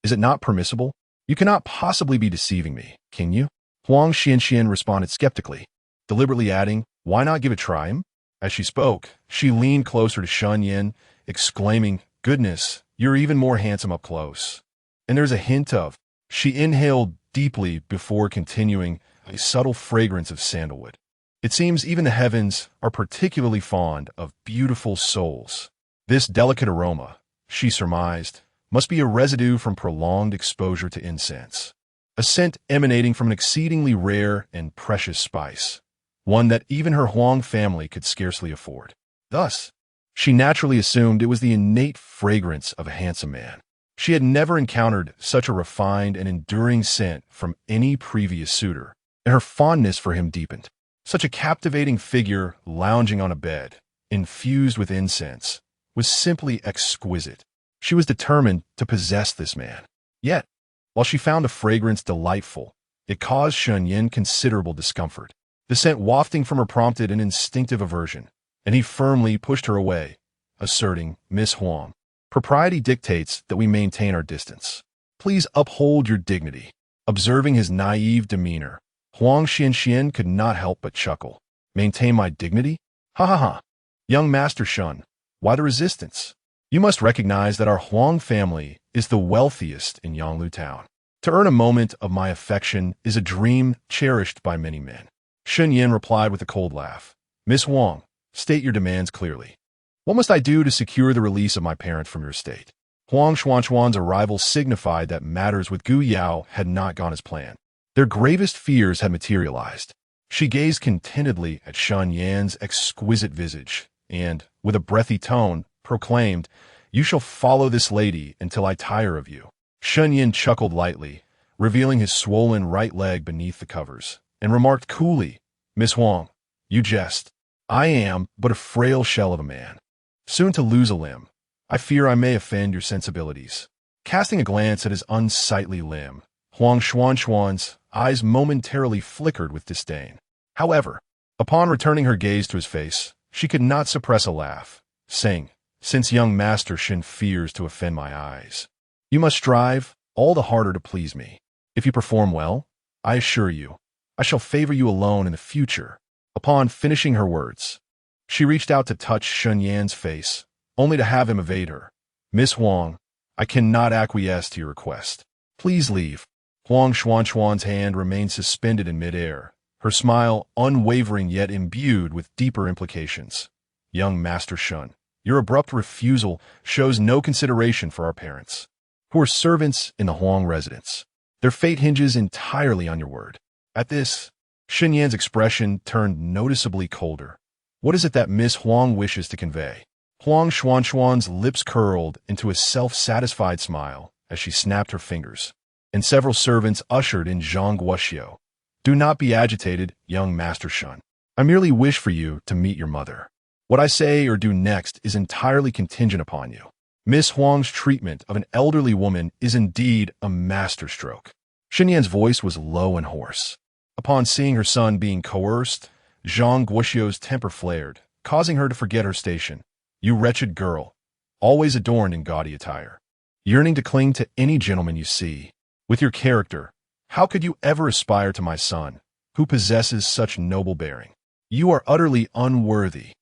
Is it not permissible? You cannot possibly be deceiving me, can you?" Huang Xianxian responded skeptically, deliberately adding, "Why not give a try?" As she spoke, she leaned closer to Shen Yan, exclaiming, "Goodness, you're even more handsome up close. And there's a hint of..." She inhaled deeply before continuing, "a subtle fragrance of sandalwood. It seems even the heavens are particularly fond of beautiful souls. This delicate aroma," she surmised, "must be a residue from prolonged exposure to incense, a scent emanating from an exceedingly rare and precious spice, one that even her Huang family could scarcely afford." Thus, she naturally assumed it was the innate fragrance of a handsome man. She had never encountered such a refined and enduring scent from any previous suitor, and her fondness for him deepened. Such a captivating figure lounging on a bed, infused with incense, was simply exquisite. She was determined to possess this man. Yet, while she found the fragrance delightful, it caused Shen Yan considerable discomfort. The scent wafting from her prompted an instinctive aversion, and he firmly pushed her away, asserting, "Miss Huang, propriety dictates that we maintain our distance. Please uphold your dignity." Observing his naive demeanor, Huang Xianxian could not help but chuckle. "Maintain my dignity? Ha ha ha. Young Master Shen, why the resistance? You must recognize that our Huang family is the wealthiest in Yanglu town. To earn a moment of my affection is a dream cherished by many men." Shen Yan replied with a cold laugh. "Miss Huang, state your demands clearly. What must I do to secure the release of my parent from your estate?" Huang Xuanchuan's arrival signified that matters with Gu Yao had not gone as planned. Their gravest fears had materialized. She gazed contentedly at Shen Yan's exquisite visage, and, with a breathy tone, proclaimed, "You shall follow this lady until I tire of you." Shen Yan chuckled lightly, revealing his swollen right leg beneath the covers, and remarked coolly, "Miss Huang, you jest. I am but a frail shell of a man, soon to lose a limb. I fear I may offend your sensibilities." Casting a glance at his unsightly limb, Huang Xuanchuan's eyes momentarily flickered with disdain. However, upon returning her gaze to his face, she could not suppress a laugh, saying, "Since young Master Shen fears to offend my eyes, you must strive all the harder to please me. If you perform well, I assure you, I shall favor you alone in the future." Upon finishing her words, she reached out to touch Shen Yan's face, only to have him evade her. "Miss Huang, I cannot acquiesce to your request. Please leave." Huang Xuanchuan's hand remained suspended in midair, her smile unwavering yet imbued with deeper implications. "Young Master Shen, your abrupt refusal shows no consideration for our parents, who are servants in the Huang residence. Their fate hinges entirely on your word." At this, Shen Yan's expression turned noticeably colder. "What is it that Miss Huang wishes to convey?" Huang Xuanchuan's lips curled into a self-satisfied smile as she snapped her fingers, and several servants ushered in Zhang Guoxiu. "Do not be agitated, young Master Shen. I merely wish for you to meet your mother. What I say or do next is entirely contingent upon you." Miss Huang's treatment of an elderly woman is indeed a masterstroke. Shen Yan's voice was low and hoarse. Upon seeing her son being coerced, Zhang Guoxiu's temper flared, causing her to forget her station. "You wretched girl, always adorned in gaudy attire, yearning to cling to any gentleman you see. With your character, how could you ever aspire to my son, who possesses such noble bearing? You are utterly unworthy."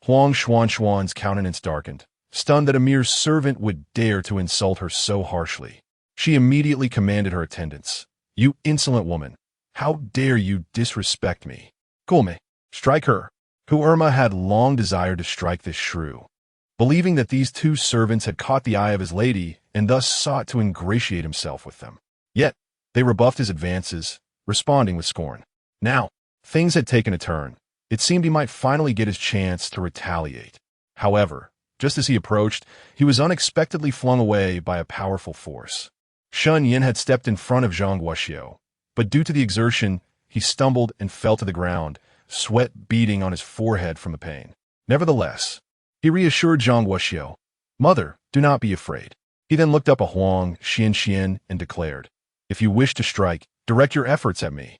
Huang Xuanchuan's countenance darkened, stunned that a mere servant would dare to insult her so harshly. She immediately commanded her attendants. "You insolent woman, how dare you disrespect me? Gulme, strike her." Hu Irma had long desired to strike this shrew, believing that these two servants had caught the eye of his lady and thus sought to ingratiate himself with them. Yet, they rebuffed his advances, responding with scorn. Now, things had taken a turn. It seemed he might finally get his chance to retaliate. However, just as he approached, he was unexpectedly flung away by a powerful force. Shen Yan had stepped in front of Zhang Guoxiu, but due to the exertion, he stumbled and fell to the ground, sweat beading on his forehead from the pain. Nevertheless, he reassured Zhang Guoxiu, "Mother, do not be afraid." He then looked up at Huang Xianxian and declared, "If you wish to strike, direct your efforts at me."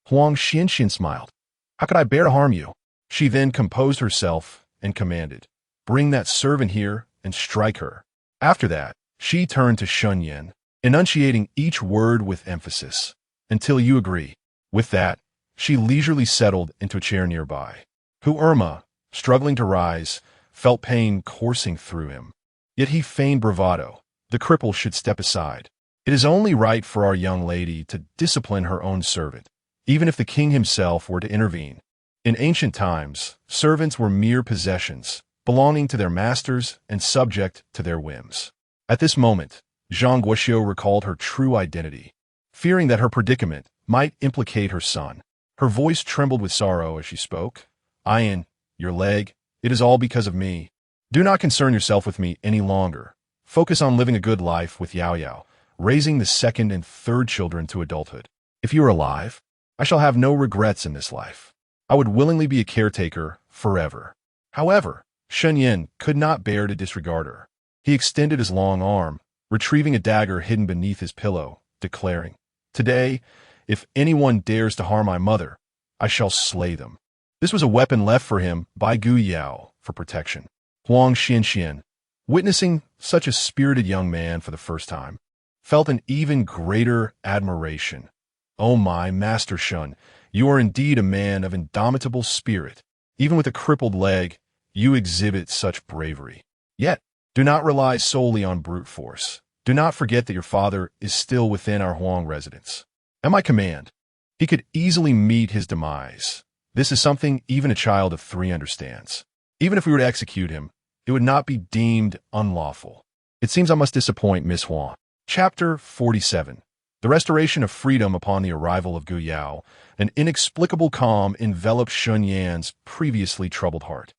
Huang Xianxian smiled. "How could I bear to harm you?" She then composed herself and commanded, "Bring that servant here and strike her." After that, she turned to Shen Yan, enunciating each word with emphasis. "Until you agree." With that, she leisurely settled into a chair nearby. Hu Irma, struggling to rise, felt pain coursing through him. Yet he feigned bravado. The cripple should step aside. It is only right for our young lady to discipline her own servant, even if the king himself were to intervene. In ancient times, servants were mere possessions, belonging to their masters and subject to their whims. At this moment, Zhang Guoxiu recalled her true identity, fearing that her predicament might implicate her son. Her voice trembled with sorrow as she spoke. "Ian, your leg, it is all because of me. Do not concern yourself with me any longer. Focus on living a good life with Yao Yao, raising the second and third children to adulthood. If you are alive, I shall have no regrets in this life. I would willingly be a caretaker forever." However, Shen Yan could not bear to disregard her. He extended his long arm, retrieving a dagger hidden beneath his pillow, declaring, "Today, if anyone dares to harm my mother, I shall slay them." This was a weapon left for him by Gu Yao for protection. Huang Xianxian, witnessing such a spirited young man for the first time, felt an even greater admiration. "Oh my, Master Shen, you are indeed a man of indomitable spirit. Even with a crippled leg, you exhibit such bravery. Yet, do not rely solely on brute force. Do not forget that your father is still within our Huang residence. At my command, he could easily meet his demise. This is something even a child of 3 understands. Even if we were to execute him, it would not be deemed unlawful. It seems I must disappoint Miss Huang." Chapter 47. The restoration of freedom upon the arrival of Gu Yao. An inexplicable calm enveloped Shen Yan's previously troubled heart.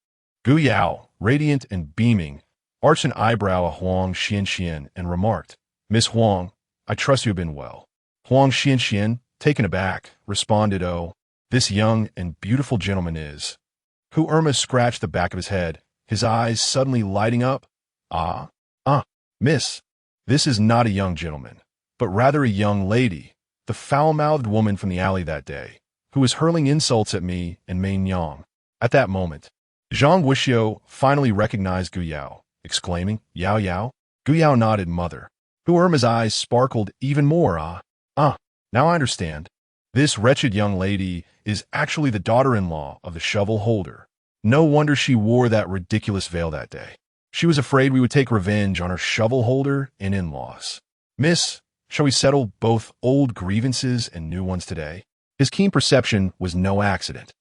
Gu Yao, radiant and beaming, arched an eyebrow at Huang Xianxian and remarked, "Miss Huang, I trust you have been well." Huang Xianxian, taken aback, responded, "Oh, this young and beautiful gentleman is." Hu Irma scratched the back of his head, his eyes suddenly lighting up. Miss, this is not a young gentleman, but rather a young lady, the foul-mouthed woman from the alley that day, who was hurling insults at me and Mei Nyang." At that moment, Zhang Wuxiu finally recognized Gu Yao, exclaiming, "Yao Yao?" Gu Yao nodded, "Mother." Hu Irma's eyes sparkled even more. Now I understand. This wretched young lady is actually the daughter-in-law of the shovel holder. No wonder she wore that ridiculous veil that day. She was afraid we would take revenge on her shovel holder and in-laws. "Miss, shall we settle both old grievances and new ones today?" His keen perception was no accident.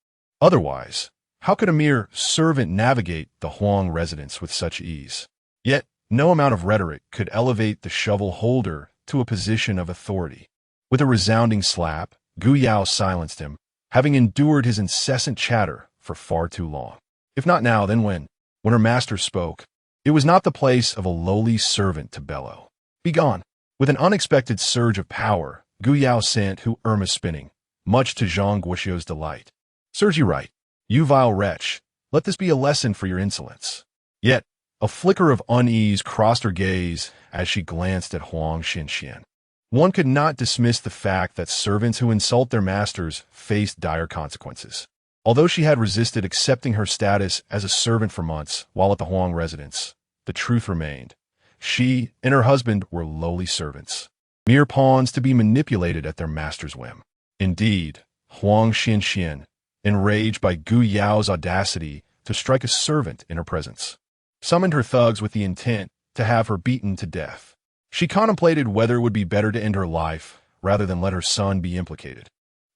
Otherwise, how could a mere servant navigate the Huang residence with such ease? Yet, no amount of rhetoric could elevate the shovel holder to a position of authority. With a resounding slap, Gu Yao silenced him, having endured his incessant chatter for far too long. If not now, then when? When her master spoke, it was not the place of a lowly servant to bellow. "Begone!" With an unexpected surge of power, Gu Yao sent Hu Irma spinning, much to Zhang Guoxiu's delight. "Serves you right, you vile wretch. Let this be a lesson for your insolence." Yet, a flicker of unease crossed her gaze as she glanced at Huang Xianxian. One could not dismiss the fact that servants who insult their masters face dire consequences. Although she had resisted accepting her status as a servant for months while at the Huang residence, the truth remained. She and her husband were lowly servants, mere pawns to be manipulated at their master's whim. Indeed, Huang Xianxian, enraged by Gu Yao's audacity to strike a servant in her presence, summoned her thugs with the intent to have her beaten to death. She contemplated whether it would be better to end her life rather than let her son be implicated.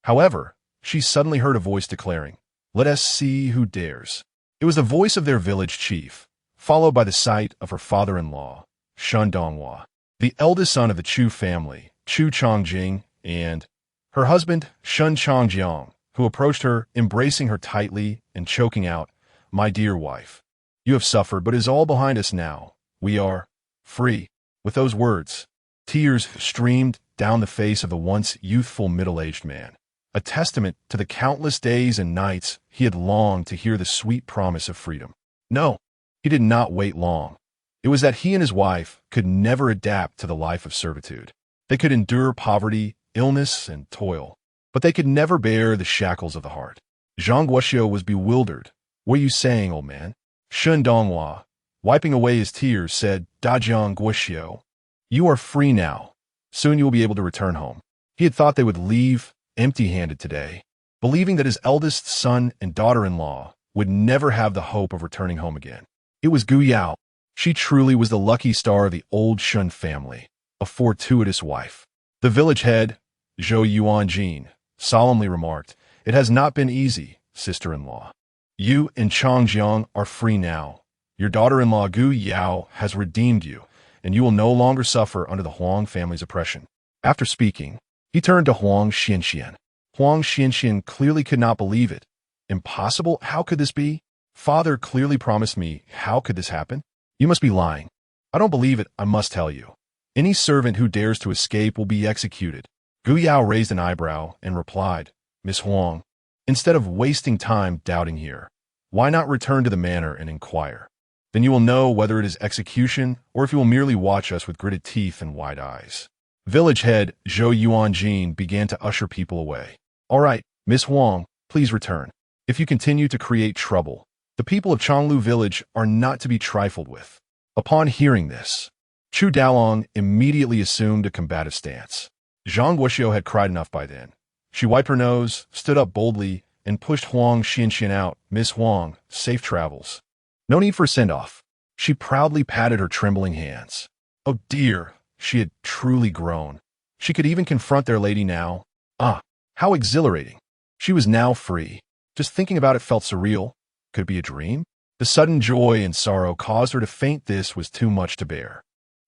However, she suddenly heard a voice declaring, "Let us see who dares." It was the voice of their village chief, followed by the sight of her father-in-law, Shen Donghua, the eldest son of the Chu family, Chu Chongjing, and her husband, Shen Chongjiang, who approached her, embracing her tightly and choking out, "My dear wife, you have suffered, but it is all behind us now. We are free." With those words, tears streamed down the face of the once youthful middle-aged man, a testament to the countless days and nights he had longed to hear the sweet promise of freedom. No, he did not wait long. It was that he and his wife could never adapt to the life of servitude. They could endure poverty, illness, and toil, but they could never bear the shackles of the heart. Zhang Guoxiu was bewildered. "What are you saying, old man?" Shen Donghua, wiping away his tears, said, "Zhang Guoxiu, you are free now. Soon you will be able to return home." He had thought they would leave empty-handed today, believing that his eldest son and daughter-in-law would never have the hope of returning home again. It was Gu Yao. She truly was the lucky star of the old Shen family, a fortuitous wife. The village head, Zhou Yuanjin, solemnly remarked, "It has not been easy, sister-in-law. You and Chongjiang are free now. Your daughter-in-law Gu Yao has redeemed you, and you will no longer suffer under the Huang family's oppression." After speaking, he turned to Huang Xianxian. Huang Xianxian clearly could not believe it. "Impossible? How could this be? Father clearly promised me. How could this happen? You must be lying." "I don't believe it, I must tell you. Any servant who dares to escape will be executed." Gu Yao raised an eyebrow and replied, "Miss Huang, instead of wasting time doubting here, why not return to the manor and inquire? Then you will know whether it is execution or if you will merely watch us with gritted teeth and wide eyes. Village head Zhou Yuanjin began to usher people away. All right, Miss Huang, please return. If you continue to create trouble, the people of Chonglu village are not to be trifled with. Upon hearing this, Chu Daolong immediately assumed a combative stance. Zhang Guoxiu had cried enough by then. She wiped her nose, stood up boldly, and pushed Huang Xianxian out. Miss Huang, safe travels. No need for a send-off. She proudly patted her trembling hands. Oh dear, she had truly grown. She could even confront their lady now. Ah, how exhilarating. She was now free. Just thinking about it felt surreal. Could it be a dream? The sudden joy and sorrow caused her to faint. This was too much to bear.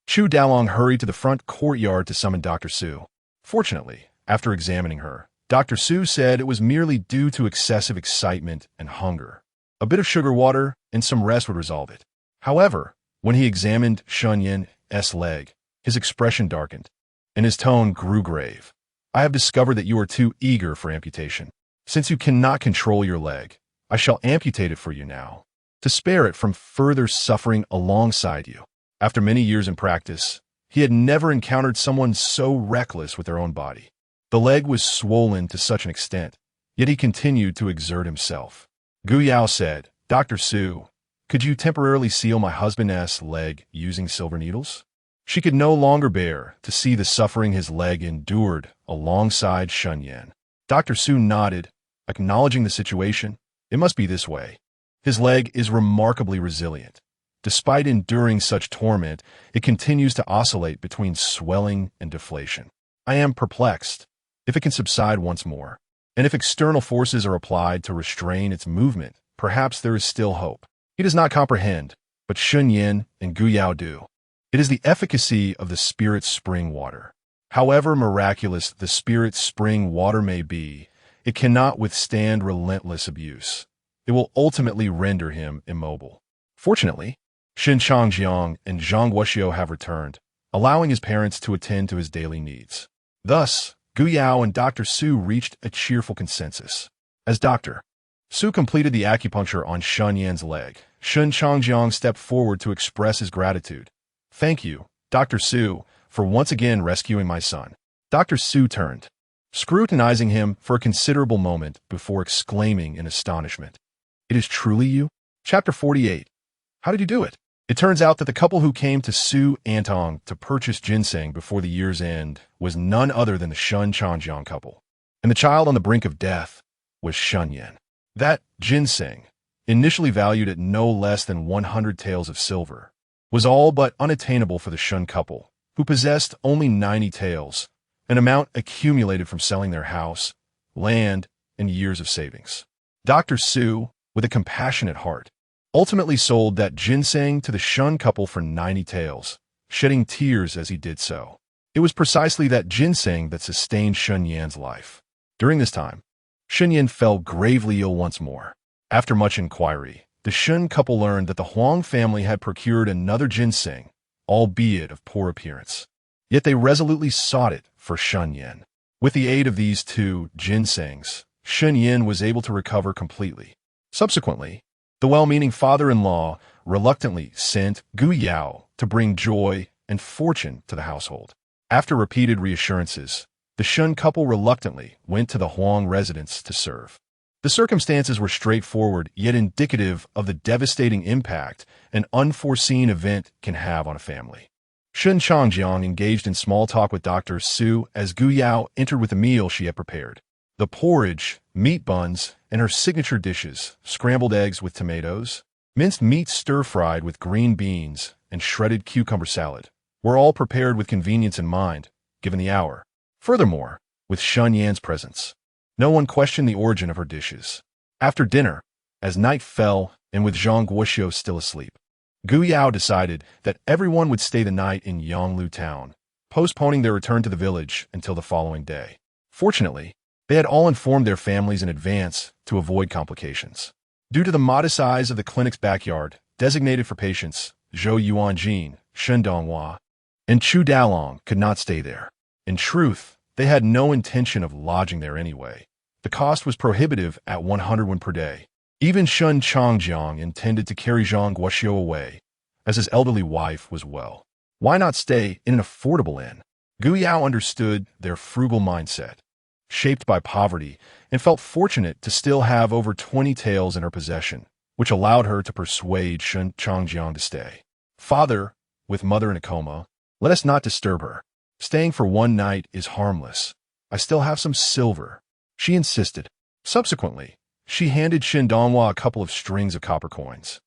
Chu Daolong hurried to the front courtyard to summon Dr. Su. Fortunately, after examining her, Dr. Su said it was merely due to excessive excitement and hunger. A bit of sugar water and some rest would resolve it. However, when he examined Shen Yan's leg, his expression darkened, and his tone grew grave. I have discovered that you are too eager for amputation. Since you cannot control your leg, I shall amputate it for you now, to spare it from further suffering alongside you. After many years in practice, he had never encountered someone so reckless with their own body. The leg was swollen to such an extent, yet he continued to exert himself. Gu Yao said, Dr. Su, could you temporarily seal my husband's leg using silver needles? She could no longer bear to see the suffering his leg endured alongside Shen Yan. Dr. Su nodded, acknowledging the situation. It must be this way. His leg is remarkably resilient. Despite enduring such torment, it continues to oscillate between swelling and deflation. I am perplexed. If it can subside once more, and if external forces are applied to restrain its movement, perhaps there is still hope. He does not comprehend, but Shen Yan and Gu Yao do. It is the efficacy of the spirit's spring water. However miraculous the spirit's spring water may be, it cannot withstand relentless abuse. It will ultimately render him immobile. Fortunately, Xin Changjiang and Zhang Guoxiu have returned, allowing his parents to attend to his daily needs. Thus, Gu Yao and Dr. Su reached a cheerful consensus. As Dr. Su completed the acupuncture on Shen Yan's leg, Xin Changjiang stepped forward to express his gratitude. Thank you, Dr. Su, for once again rescuing my son. Dr. Su turned, scrutinizing him for a considerable moment before exclaiming in astonishment. It is truly you? Chapter 48. How did you do it? It turns out that the couple who came to Su Antong to purchase ginseng before the year's end was none other than the Shen Changjiang couple. And the child on the brink of death was Shen Yan. That ginseng, initially valued at no less than 100 taels of silver, was all but unattainable for the Shen couple, who possessed only 90 taels, an amount accumulated from selling their house, land, and years of savings. Dr. Su, with a compassionate heart, ultimately sold that ginseng to the Shen couple for 90 taels, shedding tears as he did so. It was precisely that ginseng that sustained Shen Yan's life. During this time, Shen Yan fell gravely ill once more. After much inquiry, the Shen couple learned that the Huang family had procured another ginseng, albeit of poor appearance. Yet they resolutely sought it for Shen Yan. With the aid of these two ginsengs, Shen Yan was able to recover completely. Subsequently, the well-meaning father-in-law reluctantly sent Gu Yao to bring joy and fortune to the household. After repeated reassurances, the Shen couple reluctantly went to the Huang residence to serve. The circumstances were straightforward yet indicative of the devastating impact an unforeseen event can have on a family. Shen Changjiang engaged in small talk with Dr. Su as Gu Yao entered with the meal she had prepared. The porridge, meat buns, and her signature dishes, scrambled eggs with tomatoes, minced meat stir-fried with green beans, and shredded cucumber salad, were all prepared with convenience in mind, given the hour. Furthermore, with Shen Yan's presence, no one questioned the origin of her dishes. After dinner, as night fell and with Zhang Guoxiu still asleep, Gu Yao decided that everyone would stay the night in Yonglu town, postponing their return to the village until the following day. Fortunately, they had all informed their families in advance to avoid complications. Due to the modest size of the clinic's backyard, designated for patients, Zhou Yuanjin, Shen Donghua, and Chu Daolong could not stay there. In truth, they had no intention of lodging there anyway. The cost was prohibitive at 100 won per day. Even Shen Changjiang intended to carry Zhang Guoxiu away, as his elderly wife was well. Why not stay in an affordable inn? Gu Yao understood their frugal mindset, shaped by poverty, and felt fortunate to still have over 20 taels in her possession, which allowed her to persuade Shen Changjiang to stay. Father, with mother in a coma, let us not disturb her. Staying for one night is harmless. I still have some silver, she insisted. Subsequently, she handed Shen Donghua a couple of strings of copper coins,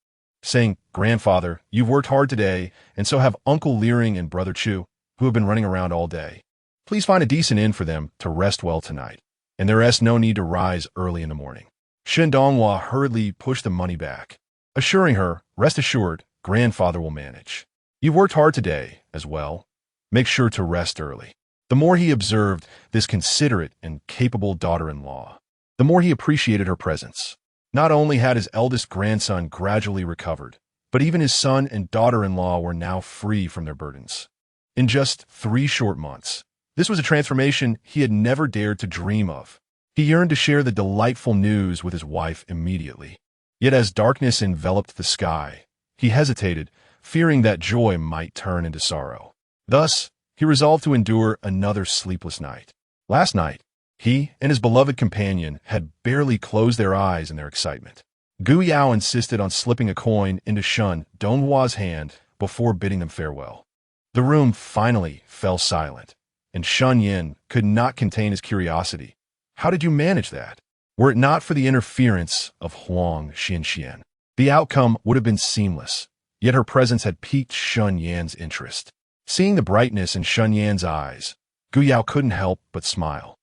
saying, Grandfather, you've worked hard today, and so have Uncle Liring and Brother Chu, who have been running around all day. Please find a decent inn for them to rest well tonight, and there is no need to rise early in the morning. Shen Donghua hurriedly pushed the money back, assuring her, rest assured, Grandfather will manage. You've worked hard today, as well. Make sure to rest early. The more he observed this considerate and capable daughter-in-law, the more he appreciated her presence. Not only had his eldest grandson gradually recovered, but even his son and daughter-in-law were now free from their burdens. In just 3 short months, this was a transformation he had never dared to dream of. He yearned to share the delightful news with his wife immediately. Yet as darkness enveloped the sky, he hesitated, fearing that joy might turn into sorrow. Thus, he resolved to endure another sleepless night. Last night, he and his beloved companion had barely closed their eyes in their excitement. Gu Yao insisted on slipping a coin into Shen Donghua's hand before bidding them farewell. The room finally fell silent, and Shen Yan could not contain his curiosity. How did you manage that? Were it not for the interference of Huang Xianxian, the outcome would have been seamless, yet her presence had piqued Shen Yan's interest. Seeing the brightness in Shen Yan's eyes, Gu Yao couldn't help but smile.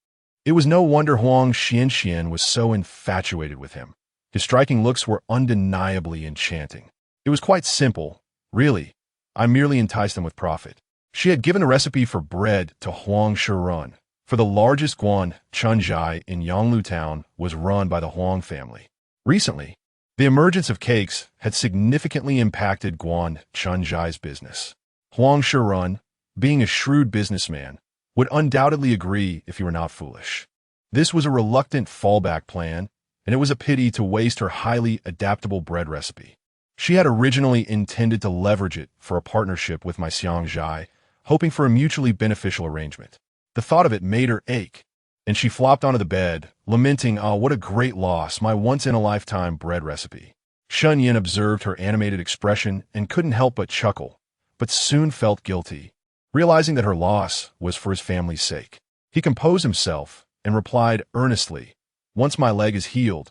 It was no wonder Huang Xianxian was so infatuated with him. His striking looks were undeniably enchanting. It was quite simple, really. I merely enticed them with profit. She had given a recipe for bread to Huang Shirun, for the largest Guan Chunjai in Yonglu town was run by the Huang family. Recently, the emergence of cakes had significantly impacted Guan Chunjai's business. Huang Shirun, being a shrewd businessman, would undoubtedly agree if he were not foolish. This was a reluctant fallback plan, and it was a pity to waste her highly adaptable bread recipe. She had originally intended to leverage it for a partnership with my Xiangjai, hoping for a mutually beneficial arrangement. The thought of it made her ache, and she flopped onto the bed, lamenting, "Oh, what a great loss, my once-in-a-lifetime bread recipe." Shen Yan observed her animated expression and couldn't help but chuckle, but soon felt guilty, realizing that her loss was for his family's sake. He composed himself and replied earnestly, "Once my leg is healed,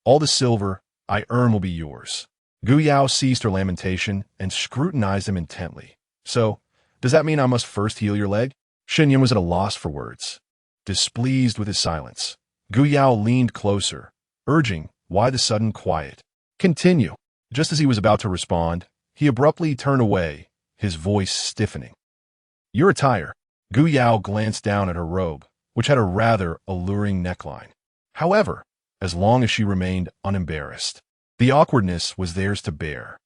all the silver I earn will be yours." Gu Yao ceased her lamentation and scrutinized him intently. "So, does that mean I must first heal your leg?" Shen Yan was at a loss for words. Displeased with his silence, Gu Yao leaned closer, urging, "Why the sudden quiet? Continue." Just as he was about to respond, he abruptly turned away, his voice stiffening. "Your attire." Gu Yao glanced down at her robe, which had a rather alluring neckline. However, as long as she remained unembarrassed, the awkwardness was theirs to bear.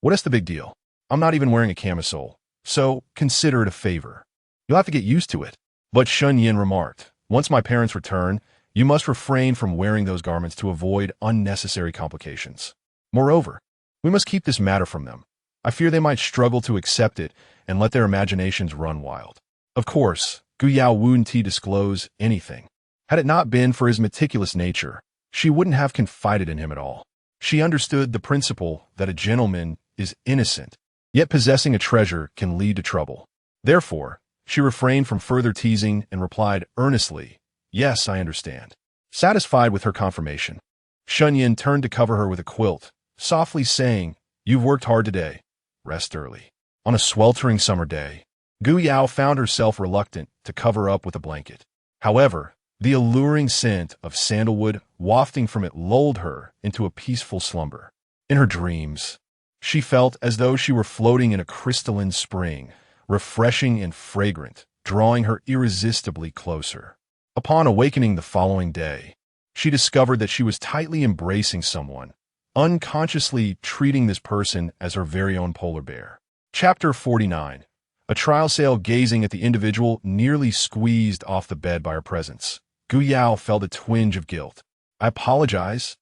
"What is the big deal? I'm not even wearing a camisole, so consider it a favor. You'll have to get used to it." But Shen Yan remarked, "Once my parents return, you must refrain from wearing those garments to avoid unnecessary complications. Moreover, we must keep this matter from them. I fear they might struggle to accept it and let their imaginations run wild." Of course, Gu Yao wouldn't disclose anything. Had it not been for his meticulous nature, she wouldn't have confided in him at all. She understood the principle that a gentleman is innocent, yet possessing a treasure can lead to trouble. Therefore, she refrained from further teasing and replied earnestly, "Yes, I understand." Satisfied with her confirmation, Shen Yan turned to cover her with a quilt, softly saying, "You've worked hard today. Rest early." On a sweltering summer day, Gu Yao found herself reluctant to cover up with a blanket. However, the alluring scent of sandalwood wafting from it lulled her into a peaceful slumber. In her dreams, she felt as though she were floating in a crystalline spring, refreshing and fragrant, drawing her irresistibly closer. Upon awakening the following day, she discovered that she was tightly embracing someone, unconsciously treating this person as her very own polar bear. Chapter 49. A trial sale gazing at the individual nearly squeezed off the bed by her presence. Gu Yao felt a twinge of guilt. "I apologize.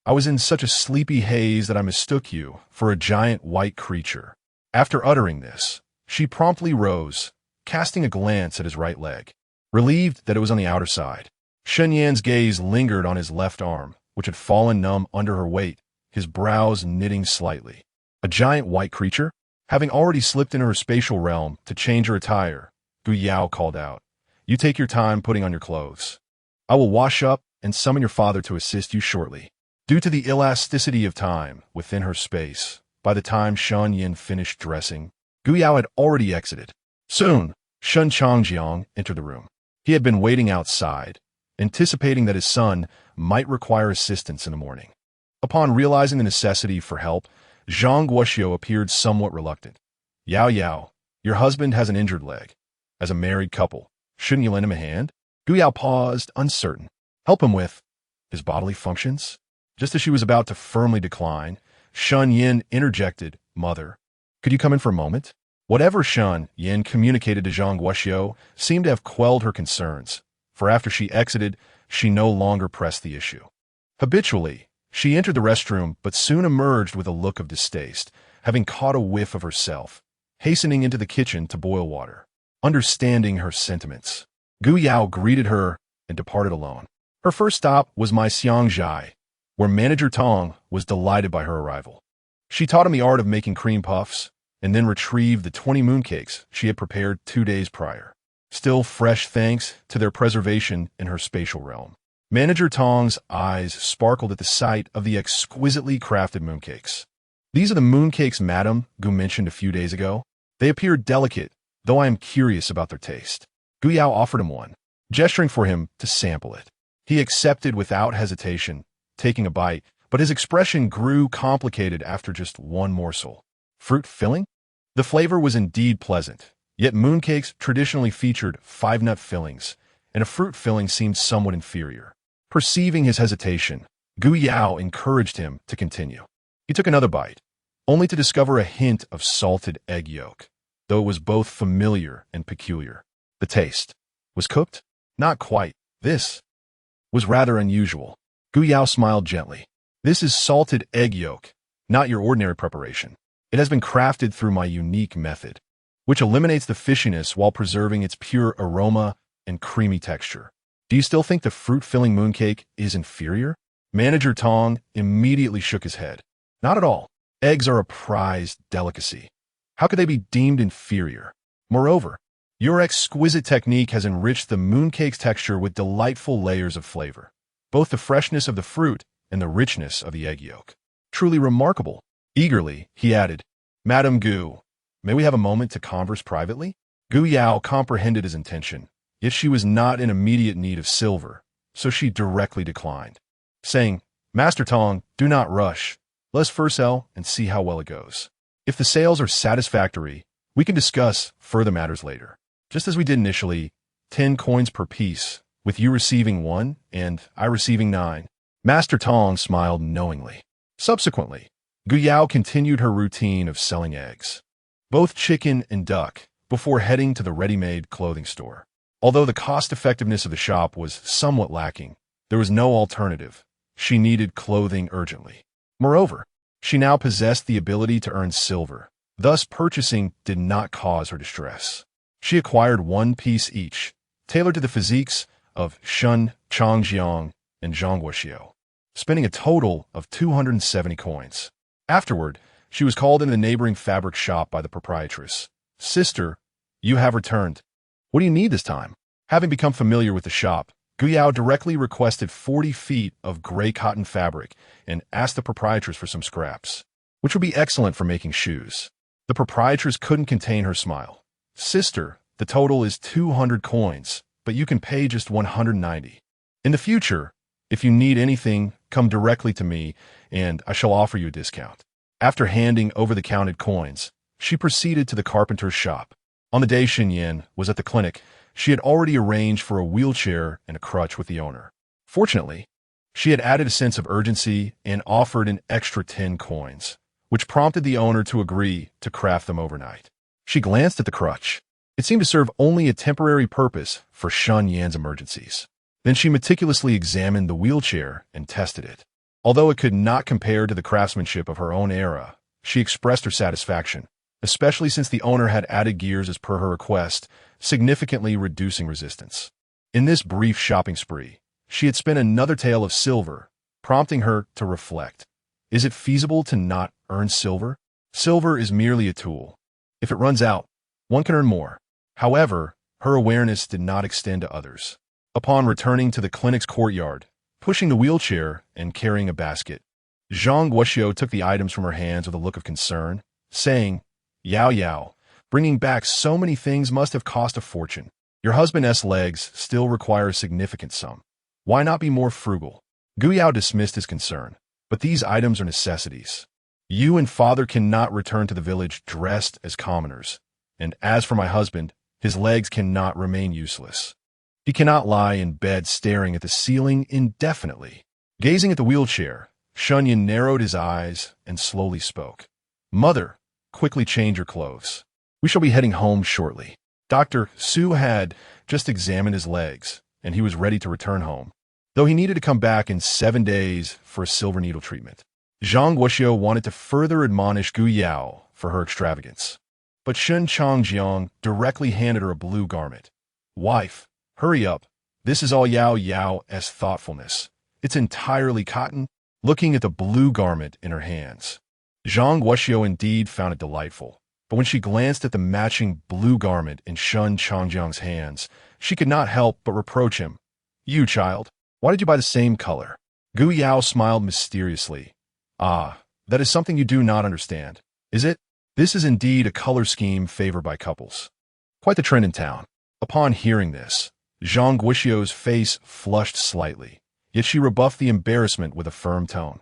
I was in such a sleepy haze that I mistook you for a giant white creature." After uttering this, she promptly rose, casting a glance at his right leg, relieved that it was on the outer side. Shen Yan's gaze lingered on his left arm, which had fallen numb under her weight, his brows knitting slightly. A giant white creature? Having already slipped into her spatial realm to change her attire, Gu Yao called out, "You take your time putting on your clothes. I will wash up and summon your father to assist you shortly." Due to the elasticity of time within her space, by the time Shen Yan finished dressing, Gu Yao had already exited. Soon, Shen Changjiang entered the room. He had been waiting outside, anticipating that his son might require assistance in the morning. Upon realizing the necessity for help, Zhang Guoxiu appeared somewhat reluctant. "Yao Yao, your husband has an injured leg. As a married couple, shouldn't you lend him a hand?" Gu Yao paused, uncertain. "Help him with his bodily functions?" Just as she was about to firmly decline, Shen Yan interjected, "Mother, could you come in for a moment?" Whatever Shen Yan communicated to Zhang Guoxiu seemed to have quelled her concerns, for after she exited, she no longer pressed the issue. Habitually, she entered the restroom but soon emerged with a look of distaste, having caught a whiff of herself, hastening into the kitchen to boil water. Understanding her sentiments, Gu Yao greeted her and departed alone. Her first stop was my Xiangzhai, where Manager Tong was delighted by her arrival. She taught him the art of making cream puffs, and then retrieved the 20 mooncakes she had prepared 2 days prior, still fresh thanks to their preservation in her spatial realm. Manager Tong's eyes sparkled at the sight of the exquisitely crafted mooncakes. "These are the mooncakes Madame Gu mentioned a few days ago. They appear delicate, though I am curious about their taste." Gu Yao offered him one, gesturing for him to sample it. He accepted without hesitation, taking a bite, but his expression grew complicated after just one morsel. Fruit filling? The flavor was indeed pleasant, yet mooncakes traditionally featured 5-nut fillings, and a fruit filling seemed somewhat inferior. Perceiving his hesitation, Gu Yao encouraged him to continue. He took another bite, only to discover a hint of salted egg yolk, though it was both familiar and peculiar. The taste was cooked? Not quite. This was rather unusual. Gu Yao smiled gently. "This is salted egg yolk, not your ordinary preparation. It has been crafted through my unique method, which eliminates the fishiness while preserving its pure aroma and creamy texture." "Do you still think the fruit-filling mooncake is inferior?" Manager Tong immediately shook his head. "Not at all. Eggs are a prized delicacy. How could they be deemed inferior? Moreover, your exquisite technique has enriched the mooncake's texture with delightful layers of flavor, both the freshness of the fruit and the richness of the egg yolk. Truly remarkable." Eagerly, he added, "Madame Gu, may we have a moment to converse privately?" Gu Yao comprehended his intention, yet she was not in immediate need of silver, so she directly declined, saying, "Master Tong, do not rush. Let's first sell and see how well it goes. If the sales are satisfactory, we can discuss further matters later. Just as we did initially, 10 coins per piece, with you receiving 1 and I receiving 9. Master Tong smiled knowingly. Subsequently, Gu Yao continued her routine of selling eggs, both chicken and duck, before heading to the ready-made clothing store. Although the cost-effectiveness of the shop was somewhat lacking, there was no alternative. She needed clothing urgently. Moreover, she now possessed the ability to earn silver, thus purchasing did not cause her distress. She acquired 1 piece each, tailored to the physiques of Shen Changjiang and Zhang Guoxiu, spending a total of 270 coins. Afterward, she was called into the neighboring fabric shop by the proprietress. "Sister, you have returned. What do you need this time?" Having become familiar with the shop, Gu Yao directly requested 40 feet of gray cotton fabric and asked the proprietress for some scraps, which would be excellent for making shoes. The proprietress couldn't contain her smile. "Sister, the total is 200 coins, but you can pay just 190. In the future, if you need anything, come directly to me, and I shall offer you a discount." After handing over the counted coins, she proceeded to the carpenter's shop. On the day Shen Yan was at the clinic, she had already arranged for a wheelchair and a crutch with the owner. Fortunately, she had added a sense of urgency and offered an extra 10 coins, which prompted the owner to agree to craft them overnight. She glanced at the crutch. It seemed to serve only a temporary purpose for Shen Yan's emergencies. Then she meticulously examined the wheelchair and tested it. Although it could not compare to the craftsmanship of her own era, she expressed her satisfaction, especially since the owner had added gears as per her request, significantly reducing resistance. In this brief shopping spree, she had spent another tale of silver, prompting her to reflect. Is it feasible to not earn silver? Silver is merely a tool. If it runs out, one can earn more. However, her awareness did not extend to others. Upon returning to the clinic's courtyard, pushing the wheelchair and carrying a basket, Zhang Guoxiu took the items from her hands with a look of concern, saying, Yao Yao, bringing back so many things must have cost a fortune. Your husband's legs still require a significant sum. Why not be more frugal? Gu Yao dismissed his concern, but these items are necessities. You and father cannot return to the village dressed as commoners, and as for my husband, his legs cannot remain useless. He cannot lie in bed staring at the ceiling indefinitely. Gazing at the wheelchair, Shen Yan narrowed his eyes and slowly spoke. Mother, quickly change your clothes. We shall be heading home shortly. Dr. Su had just examined his legs, and he was ready to return home, though he needed to come back in 7 days for a silver needle treatment. Zhang Guoxiu wanted to further admonish Gu Yao for her extravagance, but Shen Changjiang directly handed her a blue garment. Wife, hurry up. This is all Yao Yao's thoughtfulness. It's entirely cotton. Looking at the blue garment in her hands, Zhang Guoxiu indeed found it delightful, but when she glanced at the matching blue garment in Shen Changjiang's hands, she could not help but reproach him. You, child, why did you buy the same color? Gu Yao smiled mysteriously. Ah, that is something you do not understand, is it? This is indeed a color scheme favored by couples. Quite the trend in town. Upon hearing this, Zhang Guoxiu's face flushed slightly, yet she rebuffed the embarrassment with a firm tone.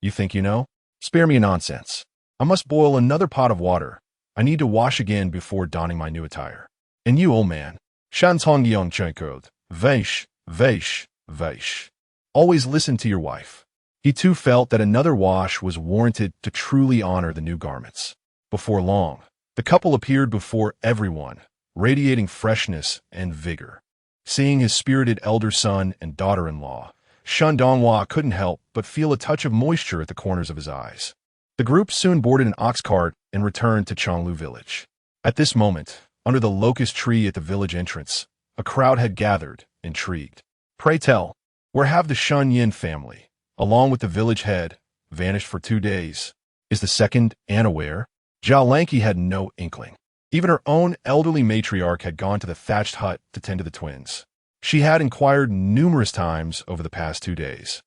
You think you know? Spare me nonsense. I must boil another pot of water. I need to wash again before donning my new attire. And you, old man, Shantong Yong Chenkod, Vaish, Vaish, Vaish. Always listen to your wife. He too felt that another wash was warranted to truly honor the new garments. Before long, the couple appeared before everyone, radiating freshness and vigor. Seeing his spirited elder son and daughter-in-law, Shen Donghua couldn't help but feel a touch of moisture at the corners of his eyes. The group soon boarded an ox cart and returned to Chonglu village. At this moment, under the locust tree at the village entrance, a crowd had gathered, intrigued. Pray tell, where have the Shen Yan family, along with the village head, vanished for 2 days? Is the second Anne aware? Zhao Lanqi had no inkling. Even her own elderly matriarch had gone to the thatched hut to tend to the twins. She had inquired numerous times over the past 2 days,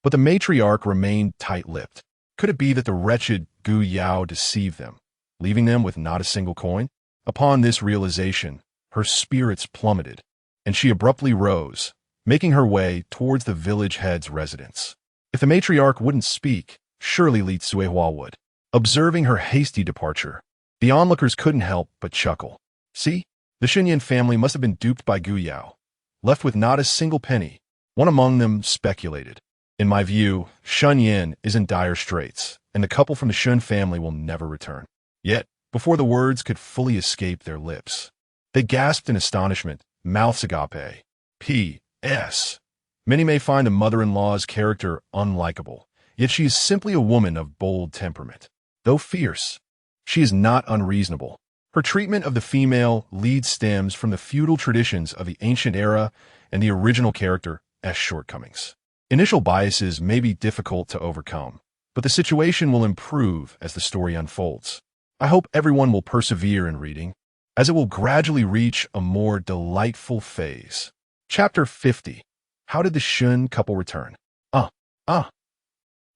but the matriarch remained tight-lipped. Could it be that the wretched Gu Yao deceived them, leaving them with not a single coin? Upon this realization, her spirits plummeted, and she abruptly rose, making her way towards the village head's residence. If the matriarch wouldn't speak, surely Li Cuihua would. Observing her hasty departure, the onlookers couldn't help but chuckle. See, the Shen Yan family must have been duped by Gu Yao, left with not a single penny. One among them speculated. In my view, Shen Yan is in dire straits, and the couple from the Shen family will never return. Yet, before the words could fully escape their lips, they gasped in astonishment, mouths agape. P.S. Many may find the mother-in-law's character unlikable, yet she is simply a woman of bold temperament. Though fierce, she is not unreasonable. Her treatment of the female lead stems from the feudal traditions of the ancient era and the original character's shortcomings. Initial biases may be difficult to overcome, but the situation will improve as the story unfolds. I hope everyone will persevere in reading, as it will gradually reach a more delightful phase. Chapter 50. How did the Shen couple return?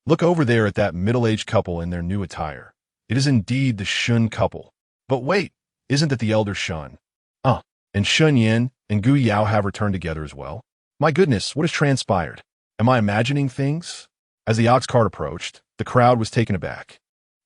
Look over there at that middle-aged couple in their new attire. It is indeed the Shen couple. But wait, isn't it the elder Shen? And Shen Yan and Gu Yao have returned together as well? My goodness, what has transpired? Am I imagining things? As the ox cart approached, the crowd was taken aback.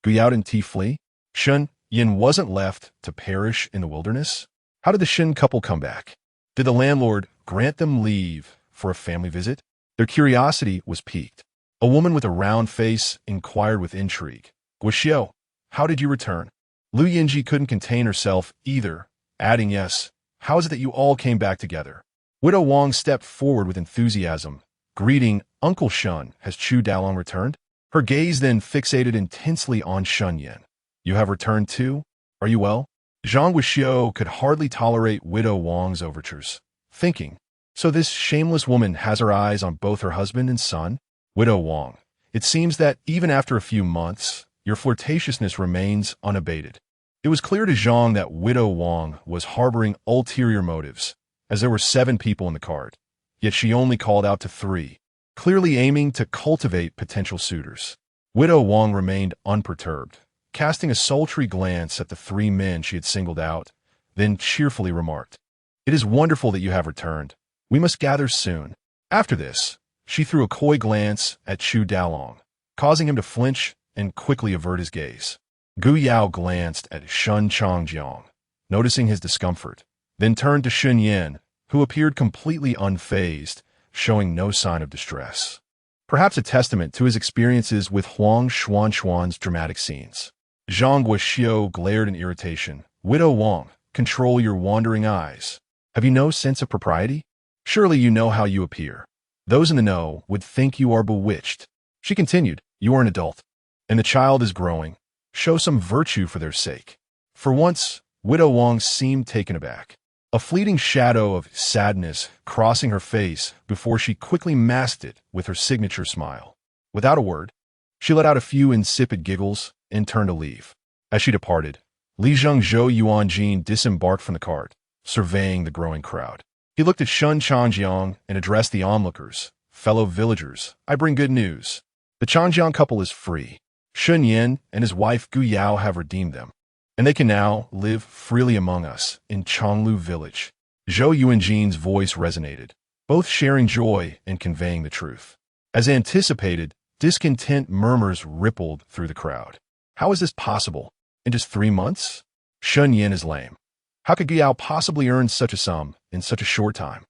Gu Yao didn't flee? Shen Yan wasn't left to perish in the wilderness? How did the Shen couple come back? Did the landlord grant them leave for a family visit? Their curiosity was piqued. A woman with a round face inquired with intrigue. Guoxiu, how did you return? Lu Yinji couldn't contain herself either, adding, yes, how is it that you all came back together? Widow Wang stepped forward with enthusiasm, greeting, Uncle Shen, has Chu Daolong returned? Her gaze then fixated intensely on Shen Yan. You have returned too? Are you well? Zhang Wuxiu could hardly tolerate Widow Wang's overtures, thinking, so this shameless woman has her eyes on both her husband and son? Widow Wang, it seems that even after a few months, your flirtatiousness remains unabated. It was clear to Zhang that Widow Wang was harboring ulterior motives, as there were 7 people in the cart, yet she only called out to 3, clearly aiming to cultivate potential suitors. Widow Wang remained unperturbed, casting a sultry glance at the 3 men she had singled out, then cheerfully remarked, "It is wonderful that you have returned. We must gather soon." After this, she threw a coy glance at Chu Daolong, causing him to flinch and quickly avert his gaze. Gu Yao glanced at Shun Changjiang, noticing his discomfort, then turned to Shen Yan, who appeared completely unfazed, showing no sign of distress. Perhaps a testament to his experiences with Huang Xuanxuan's dramatic scenes. Zhang Guoxiu glared in irritation. Widow Wang, control your wandering eyes. Have you no sense of propriety? Surely you know how you appear. Those in the know would think you are bewitched. She continued, you are an adult, and the child is growing. Show some virtue for their sake. For once, Widow Wang seemed taken aback, a fleeting shadow of sadness crossing her face before she quickly masked it with her signature smile. Without a word, she let out a few insipid giggles and turned to leave. As she departed, Li Zhengzhou Yuanjin disembarked from the cart, surveying the growing crowd. He looked at Shun Changjiang and addressed the onlookers. Fellow villagers, I bring good news. The Changjiang couple is free. Shen Yan and his wife Gu Yao have redeemed them, and they can now live freely among us in Chonglu village. Zhou Yuanjin's voice resonated, both sharing joy and conveying the truth. As anticipated, discontent murmurs rippled through the crowd. How is this possible? In just 3 months? Shen Yan is lame. How could Gu Yao possibly earn such a sum in such a short time?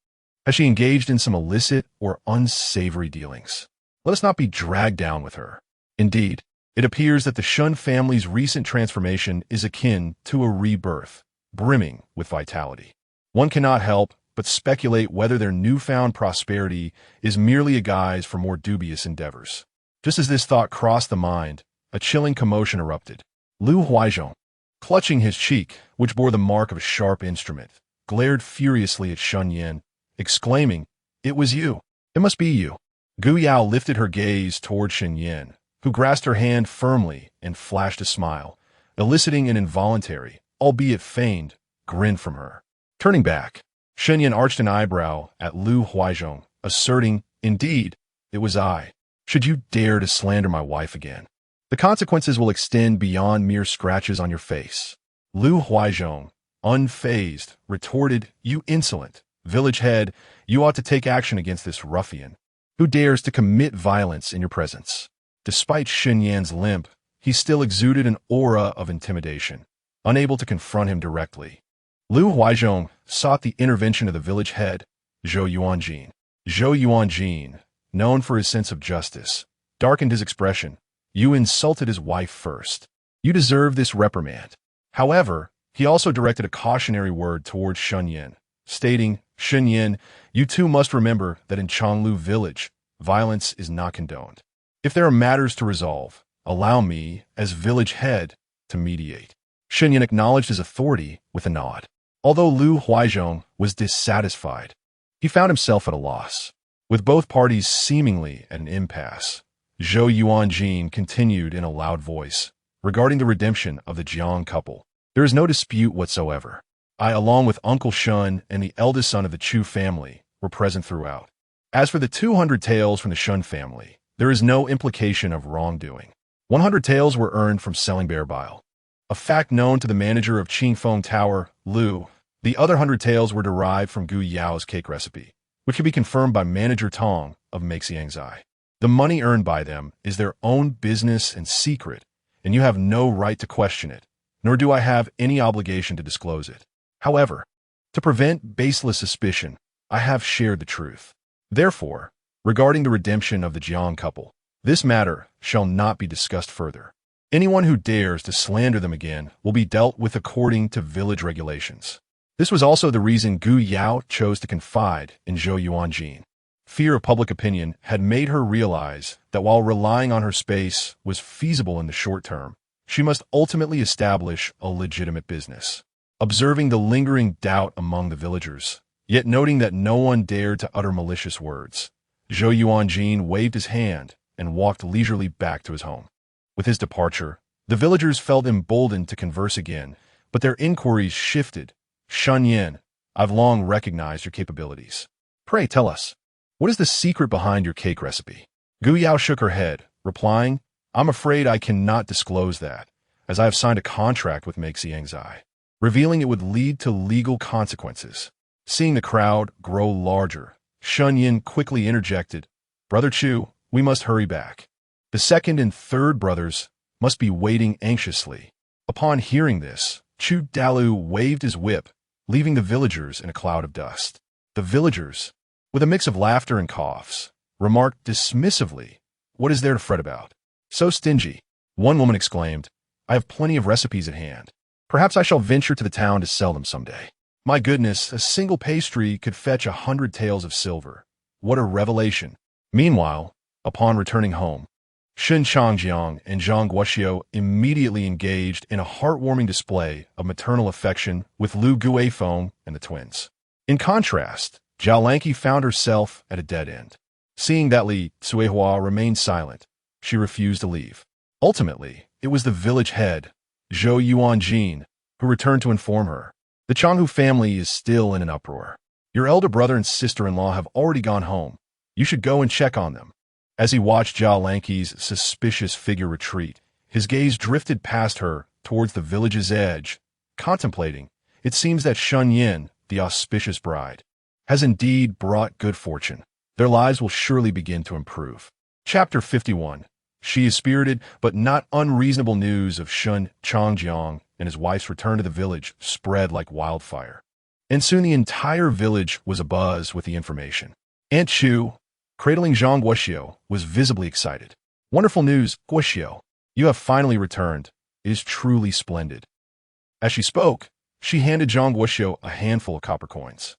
Has she engaged in some illicit or unsavory dealings? Let us not be dragged down with her. Indeed, it appears that the Shen family's recent transformation is akin to a rebirth, brimming with vitality. One cannot help but speculate whether their newfound prosperity is merely a guise for more dubious endeavors. Just as this thought crossed the mind, a chilling commotion erupted. Lu Huaizhong, clutching his cheek, which bore the mark of a sharp instrument, glared furiously at Shen Yan, exclaiming, "It was you. It must be you." Gu Yao lifted her gaze toward Shen Yan, who grasped her hand firmly and flashed a smile, eliciting an involuntary, albeit feigned, grin from her. Turning back, Shen Yan arched an eyebrow at Lu Huaizhong, asserting, "Indeed, it was I. Should you dare to slander my wife again, the consequences will extend beyond mere scratches on your face." Lu Huaizhong, unfazed, retorted, "You insolent village head, you ought to take action against this ruffian, who dares to commit violence in your presence." Despite Shen Yan's limp, he still exuded an aura of intimidation, unable to confront him directly. Lu Huaizhong sought the intervention of the village head, Zhou Yuanjin. Zhou Yuanjin, known for his sense of justice, darkened his expression. "You insulted his wife first. You deserve this reprimand." However, he also directed a cautionary word towards Shen Yan, stating, "Shen Yan, you too must remember that in Chonglu village, violence is not condoned. If there are matters to resolve, allow me, as village head, to mediate." Shen Yan acknowledged his authority with a nod. Although Lu Huaizhong was dissatisfied, he found himself at a loss. With both parties seemingly at an impasse, Zhou Yuanjin continued in a loud voice, "Regarding the redemption of the Jiang couple, there is no dispute whatsoever. I, along with Uncle Shun and the eldest son of the Chu family, were present throughout. As for the 200 taels from the Shun family, there is no implication of wrongdoing. 100 taels were earned from selling bear bile, a fact known to the manager of Qingfeng Tower, Lu. The other 100 taels were derived from Gu Yao's cake recipe, which can be confirmed by Manager Tong of Meixiangzai. The money earned by them is their own business and secret, and you have no right to question it, nor do I have any obligation to disclose it. However, to prevent baseless suspicion, I have shared the truth. Therefore, regarding the redemption of the Jiang couple, this matter shall not be discussed further. Anyone who dares to slander them again will be dealt with according to village regulations." This was also the reason Gu Yao chose to confide in Zhou Yuanjin. Fear of public opinion had made her realize that while relying on her space was feasible in the short term, she must ultimately establish a legitimate business. Observing the lingering doubt among the villagers, yet noting that no one dared to utter malicious words, Zhou Yuanjin waved his hand and walked leisurely back to his home. With his departure, the villagers felt emboldened to converse again, but their inquiries shifted. Shen Yan, I've long recognized your capabilities. Pray tell us, what is the secret behind your cake recipe? Gu Yao shook her head, replying, I'm afraid I cannot disclose that, as I have signed a contract with Meixiangzai. Revealing it would lead to legal consequences. Seeing the crowd grow larger, Shen Yan quickly interjected, Brother Chu, we must hurry back. The second and third brothers must be waiting anxiously. Upon hearing this, Chu Dalu waved his whip, leaving the villagers in a cloud of dust. The villagers, with a mix of laughter and coughs, remarked dismissively, What is there to fret about? So stingy. One woman exclaimed, I have plenty of recipes at hand. Perhaps I shall venture to the town to sell them someday. My goodness, a single pastry could fetch 100 taels of silver. What a revelation. Meanwhile, upon returning home, Shen Changjiang and Zhang Guoxiu immediately engaged in a heartwarming display of maternal affection with Lu Guifeng and the twins. In contrast, Zhao Lanqi found herself at a dead end. Seeing that Li Cuihua remained silent, she refused to leave. Ultimately, it was the village head, Zhou Yuanjin, who returned to inform her. The Changhu family is still in an uproar. Your elder brother and sister-in-law have already gone home. You should go and check on them. As he watched Zhao Lanqi's suspicious figure retreat, his gaze drifted past her towards the village's edge, contemplating. It seems that Shen Yan, the auspicious bride, has indeed brought good fortune. Their lives will surely begin to improve. Chapter 51. She is spirited, but not unreasonable news of Shen Changjiang and his wife's return to the village spread like wildfire. And soon the entire village was abuzz with the information. Aunt Chu, cradling Zhang Guoxiu, was visibly excited. Wonderful news, Guoxiu. You have finally returned. It is truly splendid. As she spoke, she handed Zhang Guoxiu a handful of copper coins.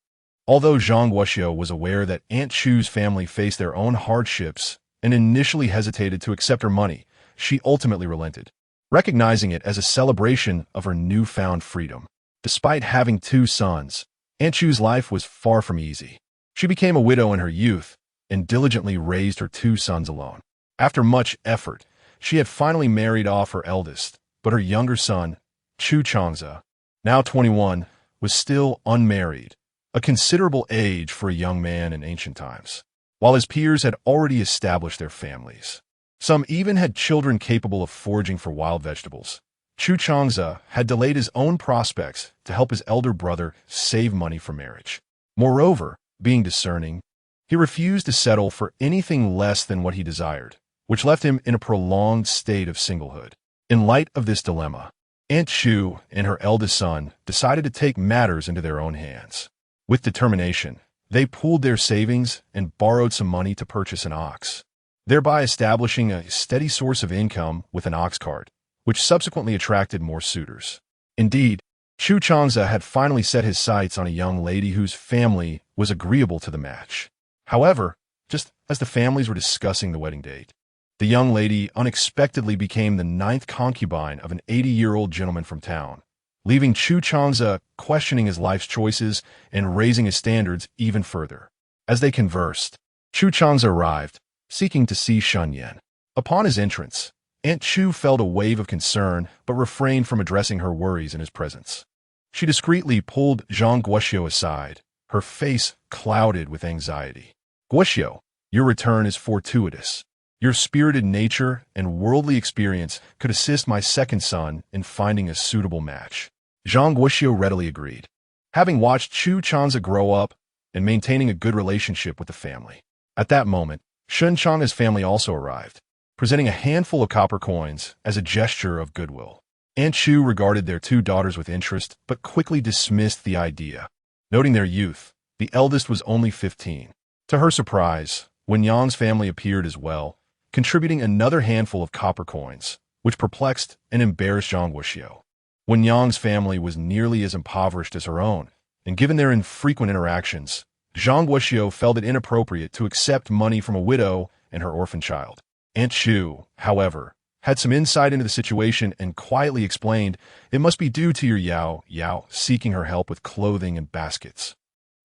Although Zhang Guoxiu was aware that Aunt Chu's family faced their own hardships and initially hesitated to accept her money, she ultimately relented, recognizing it as a celebration of her newfound freedom. Despite having 2 sons, Aunt Chu's life was far from easy. She became a widow in her youth and diligently raised her 2 sons alone. After much effort, she had finally married off her eldest, but her younger son, Chu Changza, now 21, was still unmarried, a considerable age for a young man in ancient times, while his peers had already established their families. Some even had children capable of foraging for wild vegetables. Chu Changza had delayed his own prospects to help his elder brother save money for marriage. Moreover, being discerning, he refused to settle for anything less than what he desired, which left him in a prolonged state of singlehood. In light of this dilemma, Aunt Chu and her eldest son decided to take matters into their own hands. With determination, they pooled their savings and borrowed some money to purchase an ox, thereby establishing a steady source of income with an ox cart, which subsequently attracted more suitors. Indeed, Chu Changza had finally set his sights on a young lady whose family was agreeable to the match. However, just as the families were discussing the wedding date, the young lady unexpectedly became the 9th concubine of an 80-year-old gentleman from town, leaving Chu Changza questioning his life's choices and raising his standards even further. As they conversed, Chu Changza arrived, seeking to see Shen Yan. Upon his entrance, Aunt Chu felt a wave of concern but refrained from addressing her worries in his presence. She discreetly pulled Zhang Guoxiu aside, her face clouded with anxiety. Guoxiu, your return is fortuitous. Your spirited nature and worldly experience could assist my second son in finding a suitable match. Zhang Guoxiu readily agreed, having watched Chu Changza grow up and maintaining a good relationship with the family. At that moment, Shen Chang's family also arrived, presenting a handful of copper coins as a gesture of goodwill. Aunt Chu regarded their 2 daughters with interest but quickly dismissed the idea. Noting their youth, the eldest was only 15. To her surprise, Wen Yang's family appeared as well, contributing another handful of copper coins, which perplexed and embarrassed Zhang Guoxiu. Wen Yang's family was nearly as impoverished as her own, and given their infrequent interactions, Zhang Guoxiu felt it inappropriate to accept money from a widow and her orphan child. Aunt Chu, however, had some insight into the situation and quietly explained it must be due to your Yao seeking her help with clothing and baskets.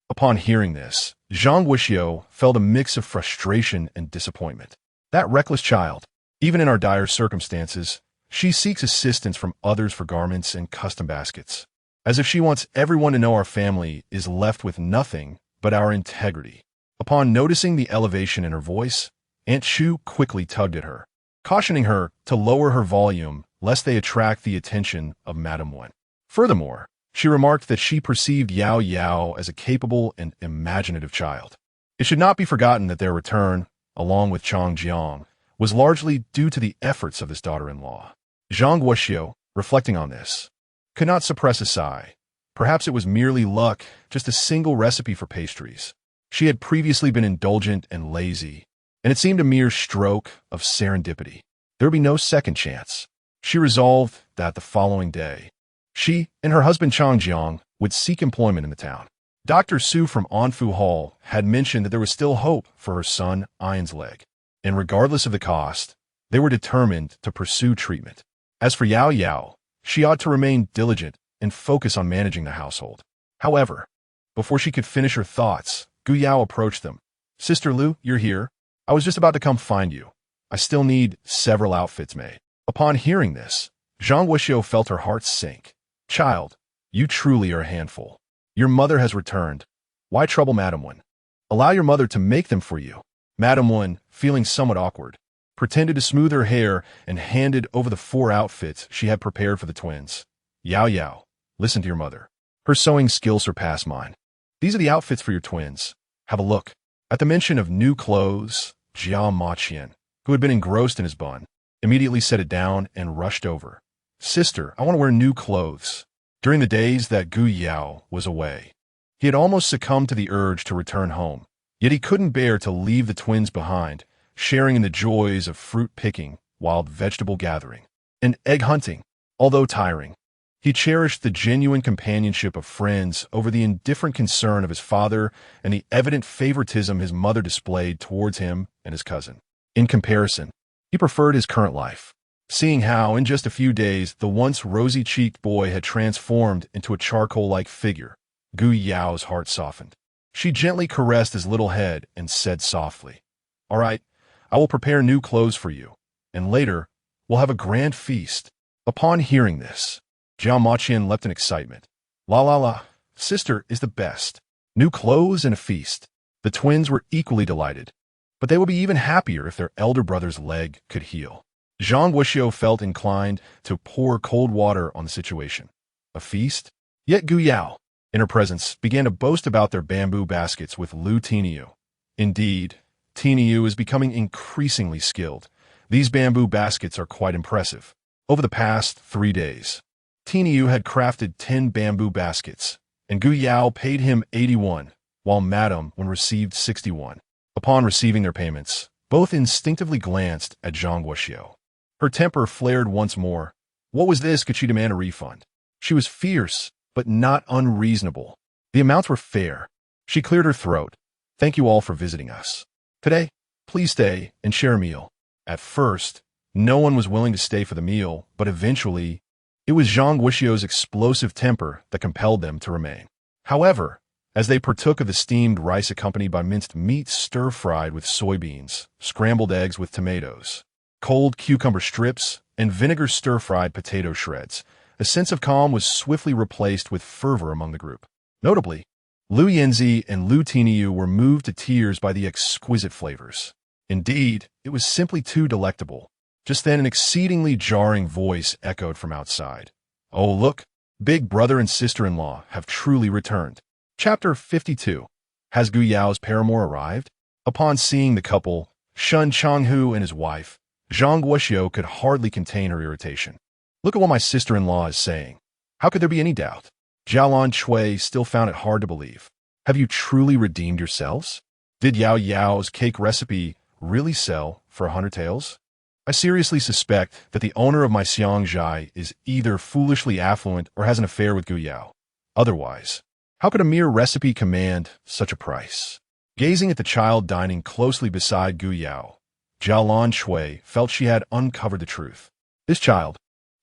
Upon hearing this, Zhang Guoxiu felt a mix of frustration and disappointment. That reckless child, even in our dire circumstances, she seeks assistance from others for garments and custom baskets, as if she wants everyone to know our family is left with nothing but our integrity. Upon noticing the elevation in her voice, Aunt Chu quickly tugged at her, cautioning her to lower her volume lest they attract the attention of Madame Wen. Furthermore, she remarked that she perceived Yao as a capable and imaginative child. It should not be forgotten that their return, along with Chang Jiang, was largely due to the efforts of his daughter-in-law. Zhang Guoxiu, reflecting on this, could not suppress a sigh. Perhaps it was merely luck, just a single recipe for pastries. She had previously been indulgent and lazy, and it seemed a mere stroke of serendipity. There would be no second chance. She resolved that the following day, she and her husband Chang Jiang would seek employment in the town. Dr. Su from Anfu Hall had mentioned that there was still hope for her son Ian's leg, and regardless of the cost, they were determined to pursue treatment. As for Yao, she ought to remain diligent and focus on managing the household. However, before she could finish her thoughts, Gu Yao approached them. "Sister Lu, you're here. I was just about to come find you. I still need several outfits made." Upon hearing this, Zhang Guoxiu felt her heart sink. "Child, you truly are a handful. Your mother has returned. Why trouble Madame Wen? Allow your mother to make them for you." Madame Wen, feeling somewhat awkward, pretended to smooth her hair and handed over the 4 outfits she had prepared for the twins. Yao, listen to your mother. Her sewing skills surpass mine. These are the outfits for your twins. Have a look." At the mention of new clothes, Jia Maqian, who had been engrossed in his bun, immediately set it down and rushed over. "Sister, I want to wear new clothes." During the days that Gu Yao was away, he had almost succumbed to the urge to return home, yet he couldn't bear to leave the twins behind, sharing in the joys of fruit picking, wild vegetable gathering, and egg hunting. Although tiring, he cherished the genuine companionship of friends over the indifferent concern of his father and the evident favoritism his mother displayed towards him and his cousin. In comparison, he preferred his current life, seeing how, in just a few days, the once rosy-cheeked boy had transformed into a charcoal-like figure. Gu Yao's heart softened. She gently caressed his little head and said softly, "All right, I will prepare new clothes for you, and later, we'll have a grand feast." Upon hearing this, Jiao Maqian leapt in excitement. La, sister is the best. New clothes and a feast." The twins were equally delighted, but they would be even happier if their elder brother's leg could heal. Zhang Guoxiu felt inclined to pour cold water on the situation. A feast? Yet Gu Yao, in her presence, began to boast about their bamboo baskets with Lu Tiniu. Indeed, Tiniu is becoming increasingly skilled. These bamboo baskets are quite impressive. Over the past 3 days, Tiniu had crafted 10 bamboo baskets, and Gu Yao paid him 81, while Madame Wen received 61. Upon receiving their payments, both instinctively glanced at Zhang Guoxiu. Her temper flared once more. What was this? Could she demand a refund? She was fierce, but not unreasonable. The amounts were fair. She cleared her throat. "Thank you all for visiting us. Today, please stay and share a meal." At first, no one was willing to stay for the meal, but eventually, it was Zhang Guoxiu's explosive temper that compelled them to remain. However, as they partook of the steamed rice accompanied by minced meat stir-fried with soybeans, scrambled eggs with tomatoes, cold cucumber strips, and vinegar stir-fried potato shreds, a sense of calm was swiftly replaced with fervor among the group. Notably, Lu Yanzi and Lu Tiniu were moved to tears by the exquisite flavors. Indeed, it was simply too delectable. Just then, an exceedingly jarring voice echoed from outside. "Oh, look, big brother and sister-in-law have truly returned." Chapter 52. Has Gu Yao's paramour arrived? Upon seeing the couple, Shen Changhu and his wife, Zhang Guoxiu could hardly contain her irritation. "Look at what my sister-in-law is saying. How could there be any doubt?" Jialan Cui still found it hard to believe. "Have you truly redeemed yourselves? Did Yao's cake recipe really sell for 100 taels? I seriously suspect that the owner of my Xiangjai is either foolishly affluent or has an affair with Gu Yao. Otherwise, How could a mere recipe command such a price? Gazing at the child dining closely beside Gu Yao, Jia Lan Shui felt she had uncovered the truth. This child,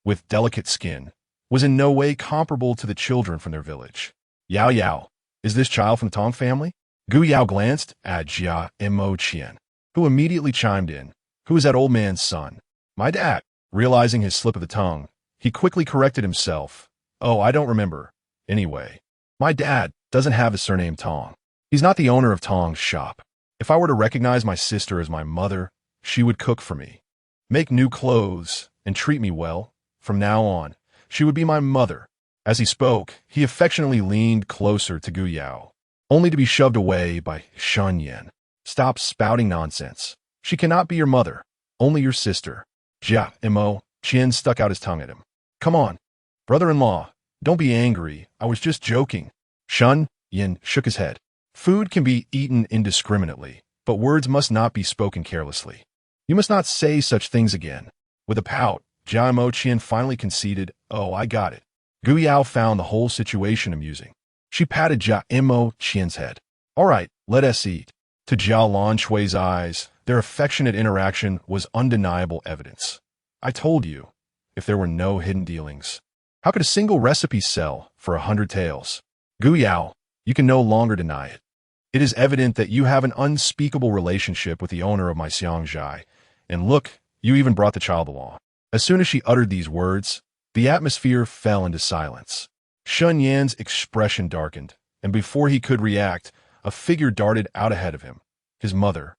with delicate skin, was in no way comparable to the children from their village. Yao Yao, is this child from the Tong family? Gu Yao glanced at Jia Mo Qian, who immediately chimed in. Who is that old man's son? My dad. Realizing his slip of the tongue, he quickly corrected himself. Oh, I don't remember. Anyway, my dad doesn't have a surname Tong. He's not the owner of Tong's shop. If I were to recognize my sister as my mother, she would cook for me, make new clothes, and treat me well. From now on, she would be my mother. As he spoke, he affectionately leaned closer to Gu Yao, only to be shoved away by Shen Yan. Stop spouting nonsense. She cannot be your mother, only your sister. Jia Mo Qian stuck out his tongue at him. Come on, brother-in-law, don't be angry. I was just joking. Shen Yan shook his head. Food can be eaten indiscriminately, but words must not be spoken carelessly. You must not say such things again. With a pout, Jia Mo Qian finally conceded, oh, I got it. Gu Yao found the whole situation amusing. She patted Jia Mo Qian's head. All right, let us eat. To Jia Lan Shui's eyes, their affectionate interaction was undeniable evidence. I told you, if there were no hidden dealings, how could a single recipe sell for 100 taels? Gu Yao, you can no longer deny it. It is evident that you have an unspeakable relationship with the owner of my Xiangjai, and look, you even brought the child along. As soon as she uttered these words, the atmosphere fell into silence. Shen Yan's expression darkened, and before he could react, a figure darted out ahead of him, his mother,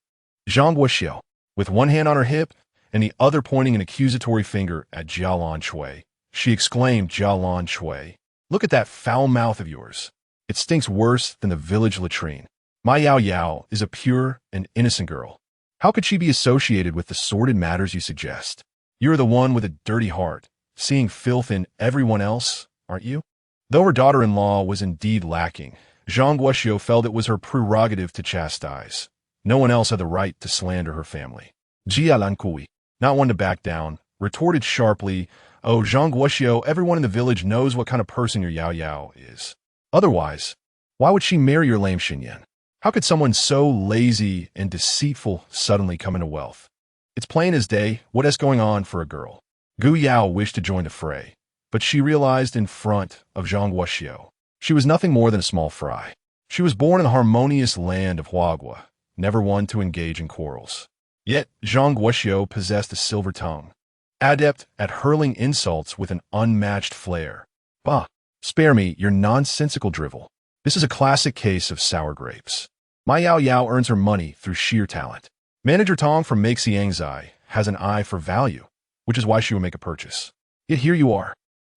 Zhang Guoxiu, with one hand on her hip and the other pointing an accusatory finger at Jia Lan Shui. She exclaimed, Jia Lan Shui, look at that foul mouth of yours. It stinks worse than the village latrine. My Yao Yao is a pure and innocent girl. How could she be associated with the sordid matters you suggest? You're the one with a dirty heart, seeing filth in everyone else, aren't you? Though her daughter-in-law was indeed lacking, Zhang Guoxiu felt it was her prerogative to chastise. No one else had the right to slander her family. Jia Lan Kui, not one to back down, retorted sharply, oh, Zhang Guoxiu, everyone in the village knows what kind of person your Yao Yao is. Otherwise, why would she marry your lame Shen Yan? How could someone so lazy and deceitful suddenly come into wealth? It's plain as day what is going on for a girl. Gu Yao wished to join the fray, but she realized in front of Zhang Guoxiu, she was nothing more than a small fry. She was born in the harmonious land of Huagua, never one to engage in quarrels. Yet Zhang Guoxiu possessed a silver tongue, adept at hurling insults with an unmatched flair. Bah, spare me your nonsensical drivel. This is a classic case of sour grapes. My Yao Yao earns her money through sheer talent. Manager Tong from Meixiangzai has an eye for value, which is why she will make a purchase. Yet here you are,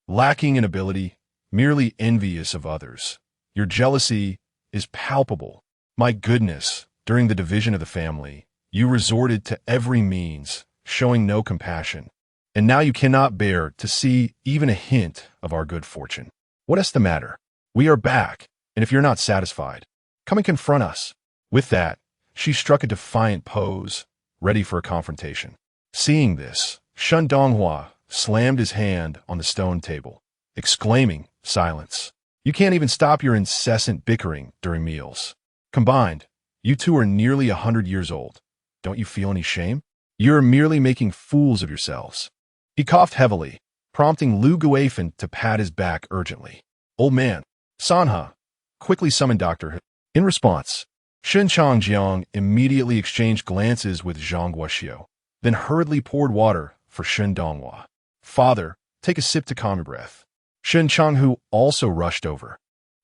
lacking in ability, merely envious of others. Your jealousy is palpable. My goodness, during the division of the family, you resorted to every means, showing no compassion. And now you cannot bear to see even a hint of our good fortune. What is the matter? We are back, and if you're not satisfied, come and confront us. With that, she struck a defiant pose, ready for a confrontation. Seeing this, Shen Donghua slammed his hand on the stone table, exclaiming, silence. You can't even stop your incessant bickering during meals. Combined, you two are nearly 100 years old. Don't you feel any shame? You're merely making fools of yourselves. He coughed heavily, prompting Lu Guifan to pat his back urgently. Old man, Sanha, quickly summoned Dr. He. In response, Shen Changjiang immediately exchanged glances with Zhang Guoxiu, then hurriedly poured water for Shen Donghua. Father, take a sip to calm your breath. Shen Changhu also rushed over.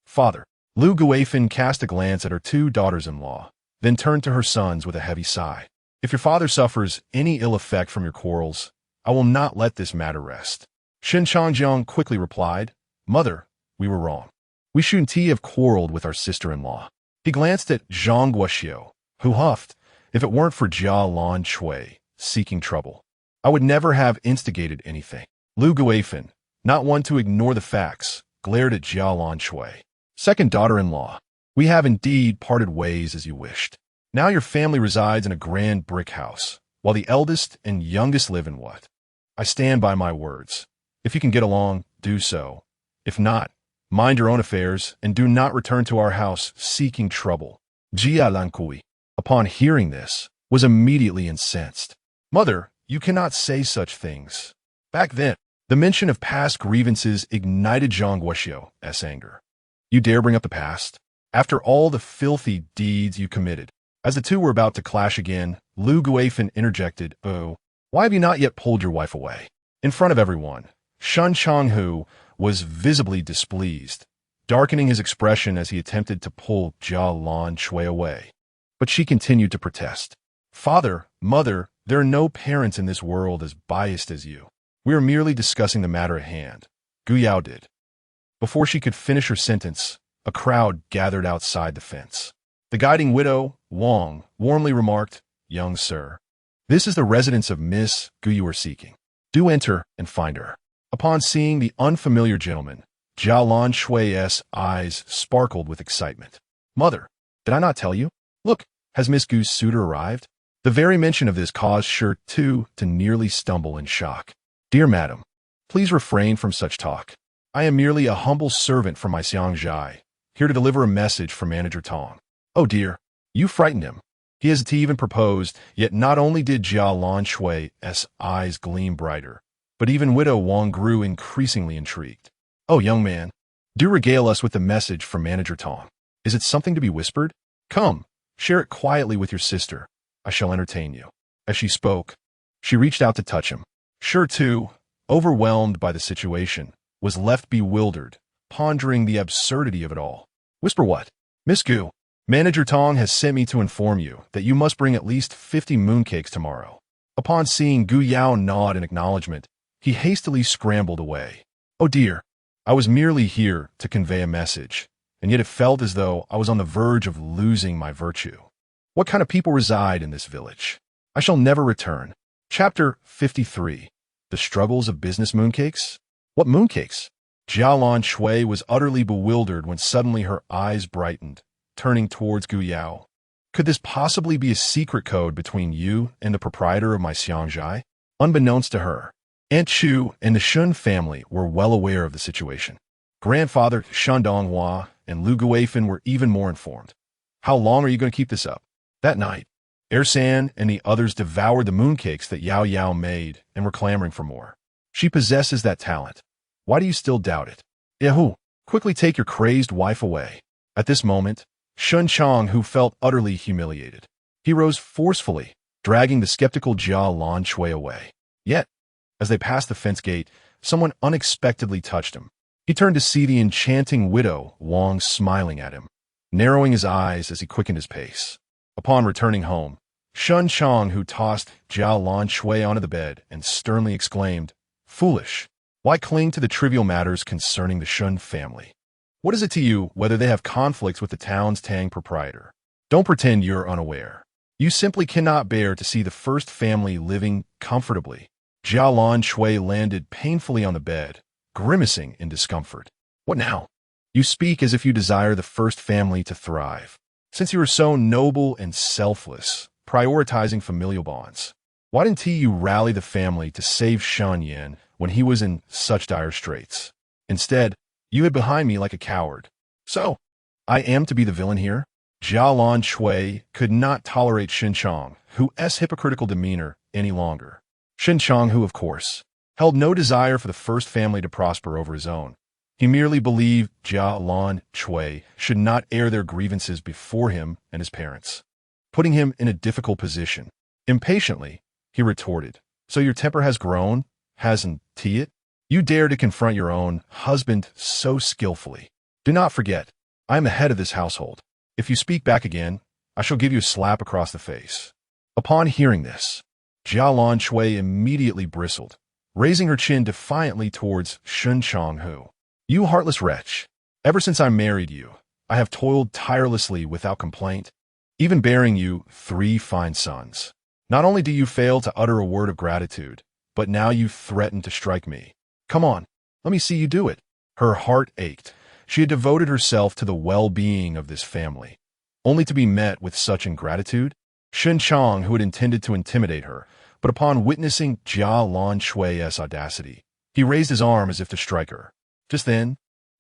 Father, Lu Guifan cast a glance at her two daughters-in-law, then turned to her sons with a heavy sigh. If your father suffers any ill effect from your quarrels, I will not let this matter rest. Shen Changjiang quickly replied, Mother, we were wrong. We shouldn't have quarreled with our sister-in-law. He glanced at Zhang Guoxiu, who huffed, if it weren't for Jia Lan Shui seeking trouble, I would never have instigated anything. Lu Guifan, not one to ignore the facts, glared at Jia Lan Shui. Second daughter-in-law, we have indeed parted ways as you wished. Now your family resides in a grand brick house, while the eldest and youngest live in what? I stand by my words. If you can get along, do so. If not, Mind your own affairs, and do not return to our house seeking trouble. Jia Lankui, upon hearing this, was immediately incensed. Mother, you cannot say such things. Back then, the mention of past grievances ignited Zhang Guoxiu's anger. You dare bring up the past? After all the filthy deeds you committed. As the two were about to clash again, Lu Guifan interjected, "Oh, why have you not yet pulled your wife away?" In front of everyone, Shen Changhu was visibly displeased, darkening his expression as he attempted to pull Jia Lan Shui away. But she continued to protest. Father, mother, there are no parents in this world as biased as you. We are merely discussing the matter at hand. Gu Yao did. Before she could finish her sentence, a crowd gathered outside the fence. The guiding widow, Wang, warmly remarked, "Young sir, this is the residence of Miss Gu you are seeking. Do enter and find her." Upon seeing the unfamiliar gentleman, Jia Lan Shui's eyes sparkled with excitement. "Mother, did I not tell you? Look, has Miss Gu's suitor arrived?" The very mention of this caused Shi Tu to nearly stumble in shock. "Dear madam, please refrain from such talk. I am merely a humble servant from my Xiangzhai, here to deliver a message from Manager Tong." "Oh dear, you frightened him. He hasn't even proposed," yet not only did Jia Lan Shui's eyes gleam brighter, but even widow Wang grew increasingly intrigued. "Oh young man, do regale us with the message from Manager Tong. Is it something to be whispered? Come, share it quietly with your sister. I shall entertain you." As she spoke, she reached out to touch him. Shi Tu, overwhelmed by the situation, was left bewildered, pondering the absurdity of it all. "Whisper what?" "Miss Gu, Manager Tong has sent me to inform you that you must bring at least 50 mooncakes tomorrow." Upon seeing Gu Yao nod in acknowledgement, he hastily scrambled away. "Oh dear, I was merely here to convey a message, and yet it felt as though I was on the verge of losing my virtue. What kind of people reside in this village? I shall never return." Chapter 53. The Struggles of Business Mooncakes? What mooncakes? Jia Lan Shui was utterly bewildered when suddenly her eyes brightened, turning towards Gu Yao. "Could this possibly be a secret code between you and the proprietor of my Xiangzhai?" Unbeknownst to her, Aunt Chu and the Shun family were well aware of the situation. Grandfather Shan Donghua and Lu Guifan were even more informed. "How long are you going to keep this up?" That night, Ersan and the others devoured the mooncakes that Yao Yao made and were clamoring for more. "She possesses that talent. Why do you still doubt it? Yahoo! Quickly take your crazed wife away." At this moment, Shun Chang, who felt utterly humiliated, he rose forcefully, dragging the skeptical Jia Lan Shui away. Yet, as they passed the fence gate, someone unexpectedly touched him. He turned to see the enchanting widow Wang smiling at him, narrowing his eyes as he quickened his pace. Upon returning home, Shun Chang, who tossed Jia Lan Shui onto the bed and sternly exclaimed, "Foolish! Why cling to the trivial matters concerning the Shun family? What is it to you whether they have conflicts with the town's Tang proprietor? Don't pretend you're unaware. You simply cannot bear to see the first family living comfortably." Jia Lan Shui landed painfully on the bed, grimacing in discomfort. "What now? You speak as if you desire the first family to thrive. Since you are so noble and selfless, prioritizing familial bonds, why didn't you rally the family to save Shen Yan when he was in such dire straits? Instead, you hid behind me like a coward. So, I am to be the villain here?" Jia Lan Shui could not tolerate Shen Chang, whose hypocritical demeanor, any longer. Shen Chang, who, of course, held no desire for the first family to prosper over his own. He merely believed Jia Lan Shui should not air their grievances before him and his parents, putting him in a difficult position. Impatiently, he retorted, "So your temper has grown, hasn't it? You dare to confront your own husband so skillfully. Do not forget, I am the head of this household. If you speak back again, I shall give you a slap across the face." Upon hearing this, Jia Lan Shui immediately bristled, raising her chin defiantly towards Shun Changhu. "You heartless wretch! Ever since I married you, I have toiled tirelessly without complaint, even bearing you 3 fine sons. Not only do you fail to utter a word of gratitude, but now you threaten to strike me. Come on, let me see you do it." Her heart ached. She had devoted herself to the well-being of this family, only to be met with such ingratitude. Shen Chang, who had intended to intimidate her, but upon witnessing Jia Lan Shui's audacity, he raised his arm as if to strike her. Just then,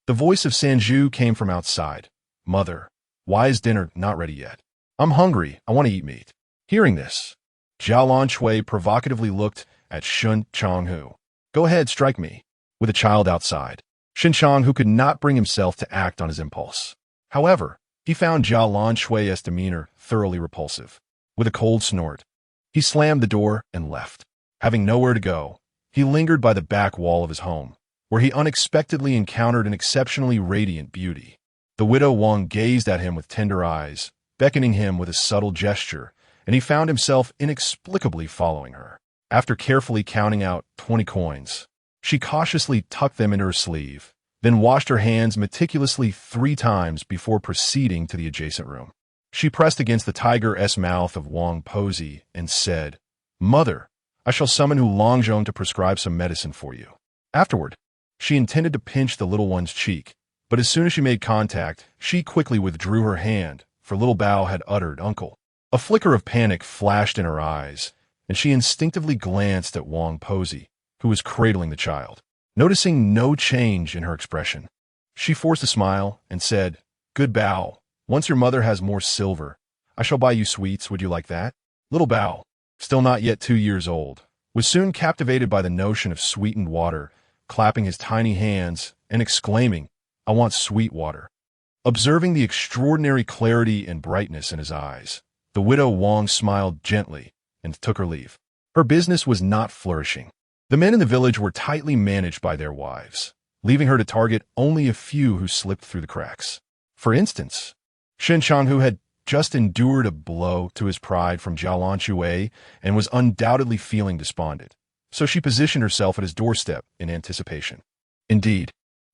The voice of Sanju came from outside. Mother, why is dinner not ready yet? I'm hungry. I want to eat meat. Hearing this, Zhao Lanshui provocatively looked at Shen Changhu. Go ahead, strike me. With a child outside, Shen Changhu could not bring himself to act on his impulse. However, he found Zhao Lanshui's demeanor thoroughly repulsive. With a cold snort, he slammed the door and left. Having nowhere to go, he lingered by the back wall of his home, where he unexpectedly encountered an exceptionally radiant beauty. The widow Wang gazed at him with tender eyes, beckoning him with a subtle gesture, and he found himself inexplicably following her. After carefully counting out 20 coins, she cautiously tucked them into her sleeve, then washed her hands meticulously 3 times before proceeding to the adjacent room. She pressed against the tiger's mouth of Wang Posey and said, Mother, I shall summon Hu Longzhong to prescribe some medicine for you. Afterward, she intended to pinch the little one's cheek, but as soon as she made contact, she quickly withdrew her hand, for little Bao had uttered, Uncle. A flicker of panic flashed in her eyes, and she instinctively glanced at Wang Posey, who was cradling the child. Noticing no change in her expression, she forced a smile and said, Good Bao, once your mother has more silver, I shall buy you sweets. Would you like that? Little Bao, still not yet 2 years old, was soon captivated by the notion of sweetened water, clapping his tiny hands and exclaiming, I want sweet water. Observing the extraordinary clarity and brightness in his eyes, the widow Wang smiled gently and took her leave. Her business was not flourishing. The men in the village were tightly managed by their wives, leaving her to target only a few who slipped through the cracks. For instance, Shen Changhu had just endured a blow to his pride from Zhao Lanshui and was undoubtedly feeling despondent, so she positioned herself at his doorstep in anticipation. Indeed,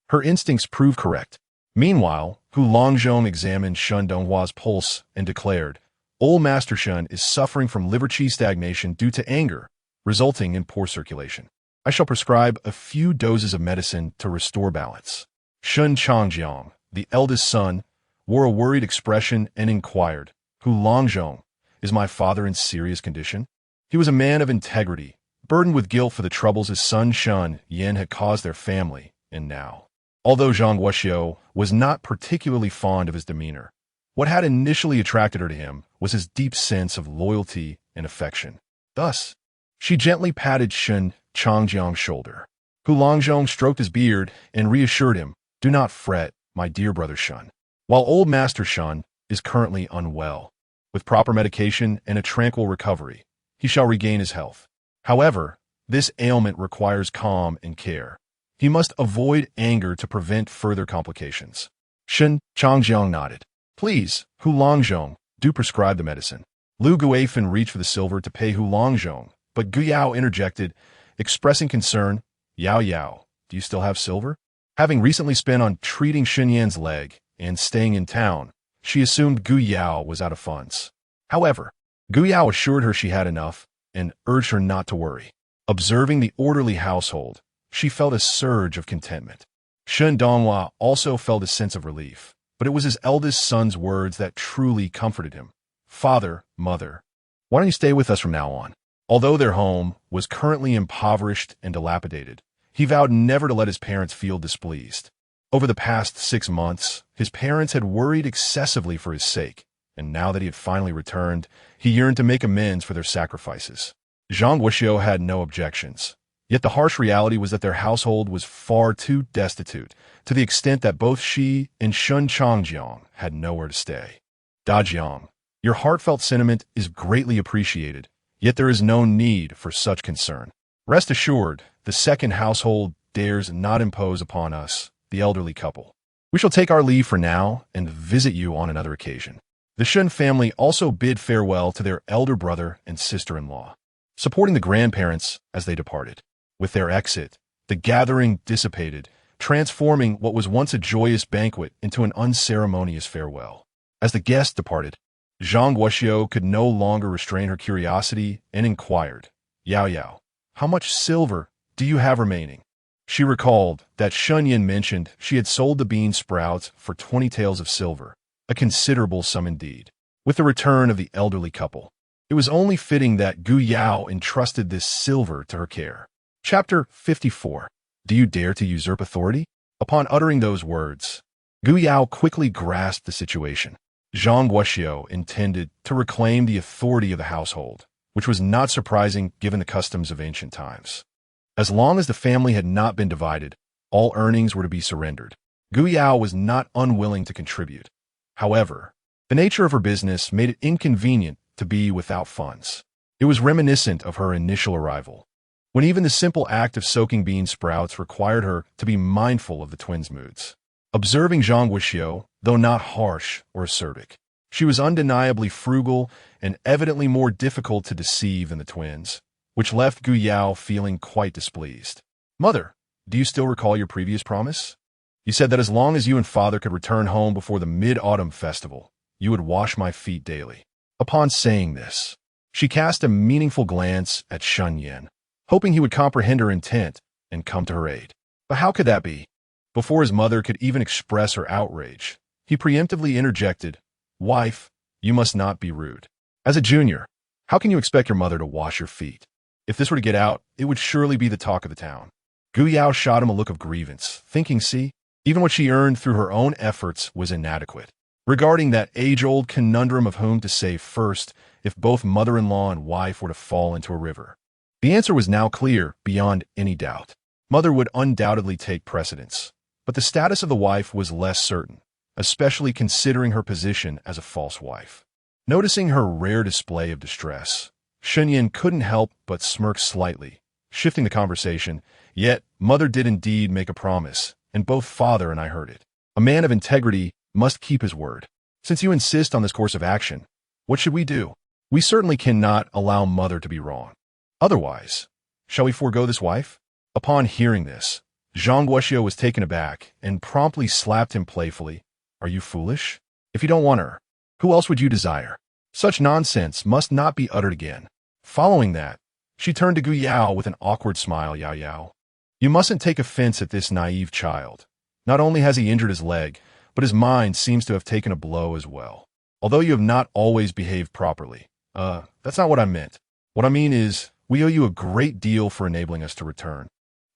her instincts proved correct. Meanwhile, Hu Longzhong examined Shen Donghua's pulse and declared, Old Master Shen is suffering from liver qi stagnation due to anger, resulting in poor circulation. I shall prescribe a few doses of medicine to restore balance. Shen Changjiang, the eldest son, wore a worried expression and inquired, Hu Longzhong, is my father in serious condition? He was a man of integrity, burdened with guilt for the troubles his son Shen Yan had caused their family, and now. Although Zhang Guoxiu was not particularly fond of his demeanor, what had initially attracted her to him was his deep sense of loyalty and affection. Thus, she gently patted Shen Changjiang's shoulder. Hu Longzhong stroked his beard and reassured him, Do not fret, my dear brother Shen. While old Master Shen is currently unwell, with proper medication and a tranquil recovery, he shall regain his health. However, this ailment requires calm and care. He must avoid anger to prevent further complications. Shen Changjiang nodded. Please, Hu Longzhong, do prescribe the medicine. Lu Guifan reached for the silver to pay Hu Longzhong, but Gu Yao interjected, expressing concern, Yao Yao, do you still have silver? Having recently spent on treating Shen Yan's leg and staying in town, she assumed Gu Yao was out of funds. However, Gu Yao assured her she had enough and urged her not to worry. Observing the orderly household, she felt a surge of contentment. Shen Donghua also felt a sense of relief, but it was his eldest son's words that truly comforted him. Father, mother, why don't you stay with us from now on? Although their home was currently impoverished and dilapidated, he vowed never to let his parents feel displeased. Over the past 6 months, his parents had worried excessively for his sake, and now that he had finally returned, he yearned to make amends for their sacrifices. Zhang Guoxiu had no objections. Yet the harsh reality was that their household was far too destitute, to the extent that both she and Shen Changjiang had nowhere to stay. Dajiang, your heartfelt sentiment is greatly appreciated, yet there is no need for such concern. Rest assured, the second household dares not impose upon us, the elderly couple. We shall take our leave for now and visit you on another occasion. The Shen family also bid farewell to their elder brother and sister-in-law, supporting the grandparents as they departed. With their exit, the gathering dissipated, transforming what was once a joyous banquet into an unceremonious farewell. As the guests departed, Zhang Guoxiu could no longer restrain her curiosity and inquired, Yao Yao, how much silver do you have remaining? She recalled that Shen Yan mentioned she had sold the bean sprouts for 20 taels of silver, a considerable sum indeed. With the return of the elderly couple, it was only fitting that Gu Yao entrusted this silver to her care. Chapter 54. Do you dare to usurp authority? Upon uttering those words, Gu Yao quickly grasped the situation. Zhang Guoxiu intended to reclaim the authority of the household, which was not surprising given the customs of ancient times. As long as the family had not been divided, all earnings were to be surrendered. Gu Yao was not unwilling to contribute. However, the nature of her business made it inconvenient to be without funds. It was reminiscent of her initial arrival, when even the simple act of soaking bean sprouts required her to be mindful of the twins' moods. Observing Zhang Guoxiu, though not harsh or acerbic, she was undeniably frugal and evidently more difficult to deceive than the twins, which left Gu Yao feeling quite displeased. "Mother, do you still recall your previous promise? You said that as long as you and father could return home before the Mid-Autumn Festival, you would wash my feet daily." Upon saying this, she cast a meaningful glance at Shen Yan, hoping he would comprehend her intent and come to her aid. But how could that be? Before his mother could even express her outrage, he preemptively interjected, "Wife, you must not be rude. As a junior, how can you expect your mother to wash your feet? If this were to get out, it would surely be the talk of the town." Gu Yao shot him a look of grievance, thinking, even what she earned through her own efforts was inadequate. Regarding that age-old conundrum of whom to save first if both mother-in-law and wife were to fall into a river, the answer was now clear beyond any doubt. Mother would undoubtedly take precedence, but the status of the wife was less certain, especially considering her position as a false wife. Noticing her rare display of distress, Shen Yan couldn't help but smirk slightly, shifting the conversation. Yet, Mother did indeed make a promise, and both father and I heard it. A man of integrity must keep his word. Since you insist on this course of action, what should we do? We certainly cannot allow Mother to be wrong. Otherwise, shall we forego this wife? Upon hearing this, Zhang Guoxiu was taken aback and promptly slapped him playfully. "Are you foolish? If you don't want her, who else would you desire?" Such nonsense must not be uttered again. Following that, she turned to Gu Yao with an awkward smile. "Yao Yao, you mustn't take offense at this naive child. Not only has he injured his leg, but his mind seems to have taken a blow as well. Although you have not always behaved properly. That's not what I meant. What I mean is, we owe you a great deal for enabling us to return.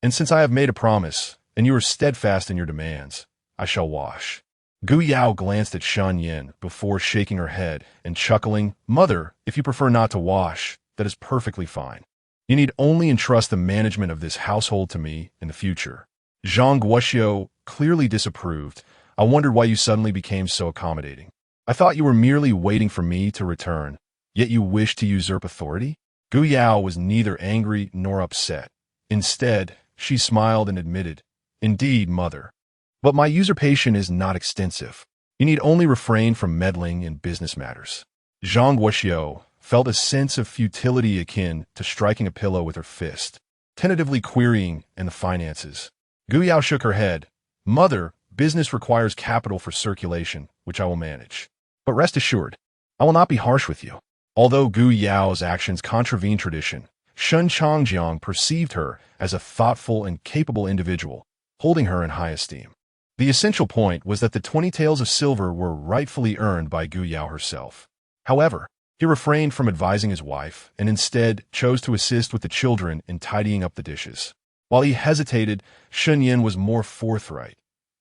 And since I have made a promise, and you are steadfast in your demands, I shall wash." Gu Yao glanced at Shen Yan before shaking her head and chuckling. "Mother, if you prefer not to wash, that is perfectly fine. You need only entrust the management of this household to me in the future." Zhang Guoxiu clearly disapproved. "I wondered why you suddenly became so accommodating. I thought you were merely waiting for me to return, yet you wish to usurp authority?" Gu Yao was neither angry nor upset. Instead, she smiled and admitted, "Indeed, Mother. But my usurpation is not extensive. You need only refrain from meddling in business matters." Zhang Guoxiu felt a sense of futility akin to striking a pillow with her fist, tentatively querying in the finances. Gu Yao shook her head. "Mother, business requires capital for circulation, which I will manage. But rest assured, I will not be harsh with you." Although Gu Yao's actions contravened tradition, Shen Changjiang perceived her as a thoughtful and capable individual, holding her in high esteem. The essential point was that the 20 taels of silver were rightfully earned by Gu Yao herself. However, he refrained from advising his wife and instead chose to assist with the children in tidying up the dishes. While he hesitated, Shen Yan was more forthright.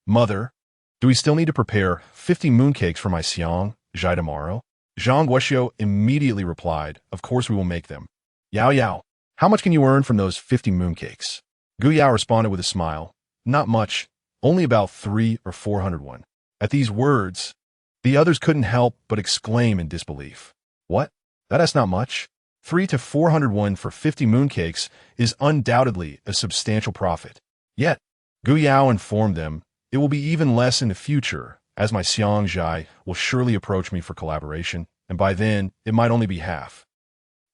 "Mother, do we still need to prepare 50 mooncakes for my Xiang, Zhai tomorrow?" Zhang Guoxiu immediately replied, "Of course we will make them." "Yao Yao, how much can you earn from those 50 mooncakes?" Gu Yao responded with a smile. "Not much, only about 300 or 400 won." At these words, the others couldn't help but exclaim in disbelief. "What? That's not much. 300 to 400 won for 50 mooncakes is undoubtedly a substantial profit." Yet, Gu Yao informed them, "It will be even less in the future, as my Xiang Zhai will surely approach me for collaboration, and by then, it might only be half."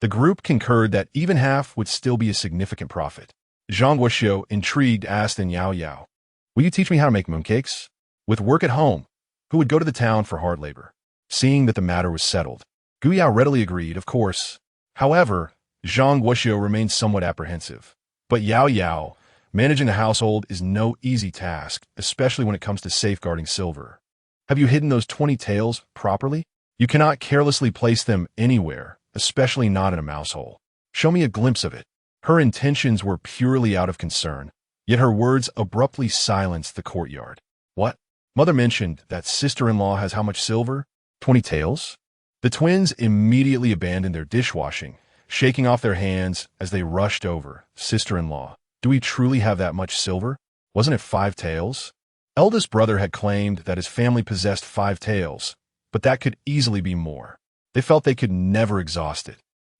The group concurred that even half would still be a significant profit. Zhang Guoxiu, intrigued, asked in Yao Yao, "Will you teach me how to make mooncakes? With work at home, who would go to the town for hard labor?" Seeing that the matter was settled, Gu Yao readily agreed, "Of course." However, Zhang Guoxiu remained somewhat apprehensive. But Yao Yao, managing a household is no easy task, especially when it comes to safeguarding silver. "Have you hidden those 20 taels properly? You cannot carelessly place them anywhere, especially not in a mouse hole. Show me a glimpse of it." Her intentions were purely out of concern, Yet her words abruptly silenced the courtyard. What? Mother mentioned that sister-in-law has how much silver? 20 taels? The twins immediately abandoned their dishwashing, shaking off their hands as they rushed over. Sister-in-law, do we truly have that much silver? Wasn't it 5 taels? Eldest brother had claimed that his family possessed 5 taels, but that could easily be more. They felt they could never exhaust it,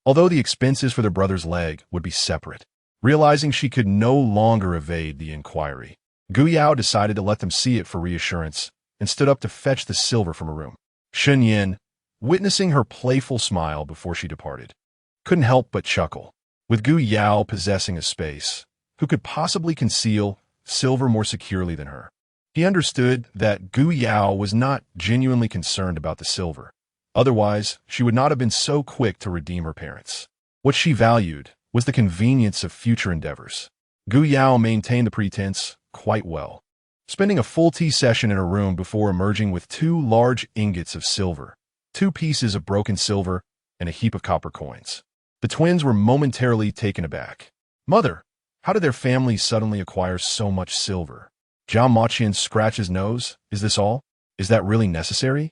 although the expenses for their brother's leg would be separate. Realizing she could no longer evade the inquiry, Gu Yao decided to let them see it for reassurance and stood up to fetch the silver from her room. Shen Yan, witnessing her playful smile before she departed, couldn't help but chuckle. With Gu Yao possessing a space, who could possibly conceal silver more securely than her? He understood that Gu Yao was not genuinely concerned about the silver. Otherwise, she would not have been so quick to redeem her parents. What she valued was the convenience of future endeavors. Gu Yao maintained the pretense quite well, spending a full tea session in her room before emerging with 2 large ingots of silver, 2 pieces of broken silver, and a heap of copper coins. The twins were momentarily taken aback. Mother, how did their family suddenly acquire so much silver? Jiao Maqian scratched his nose. Is this all? Is that really necessary?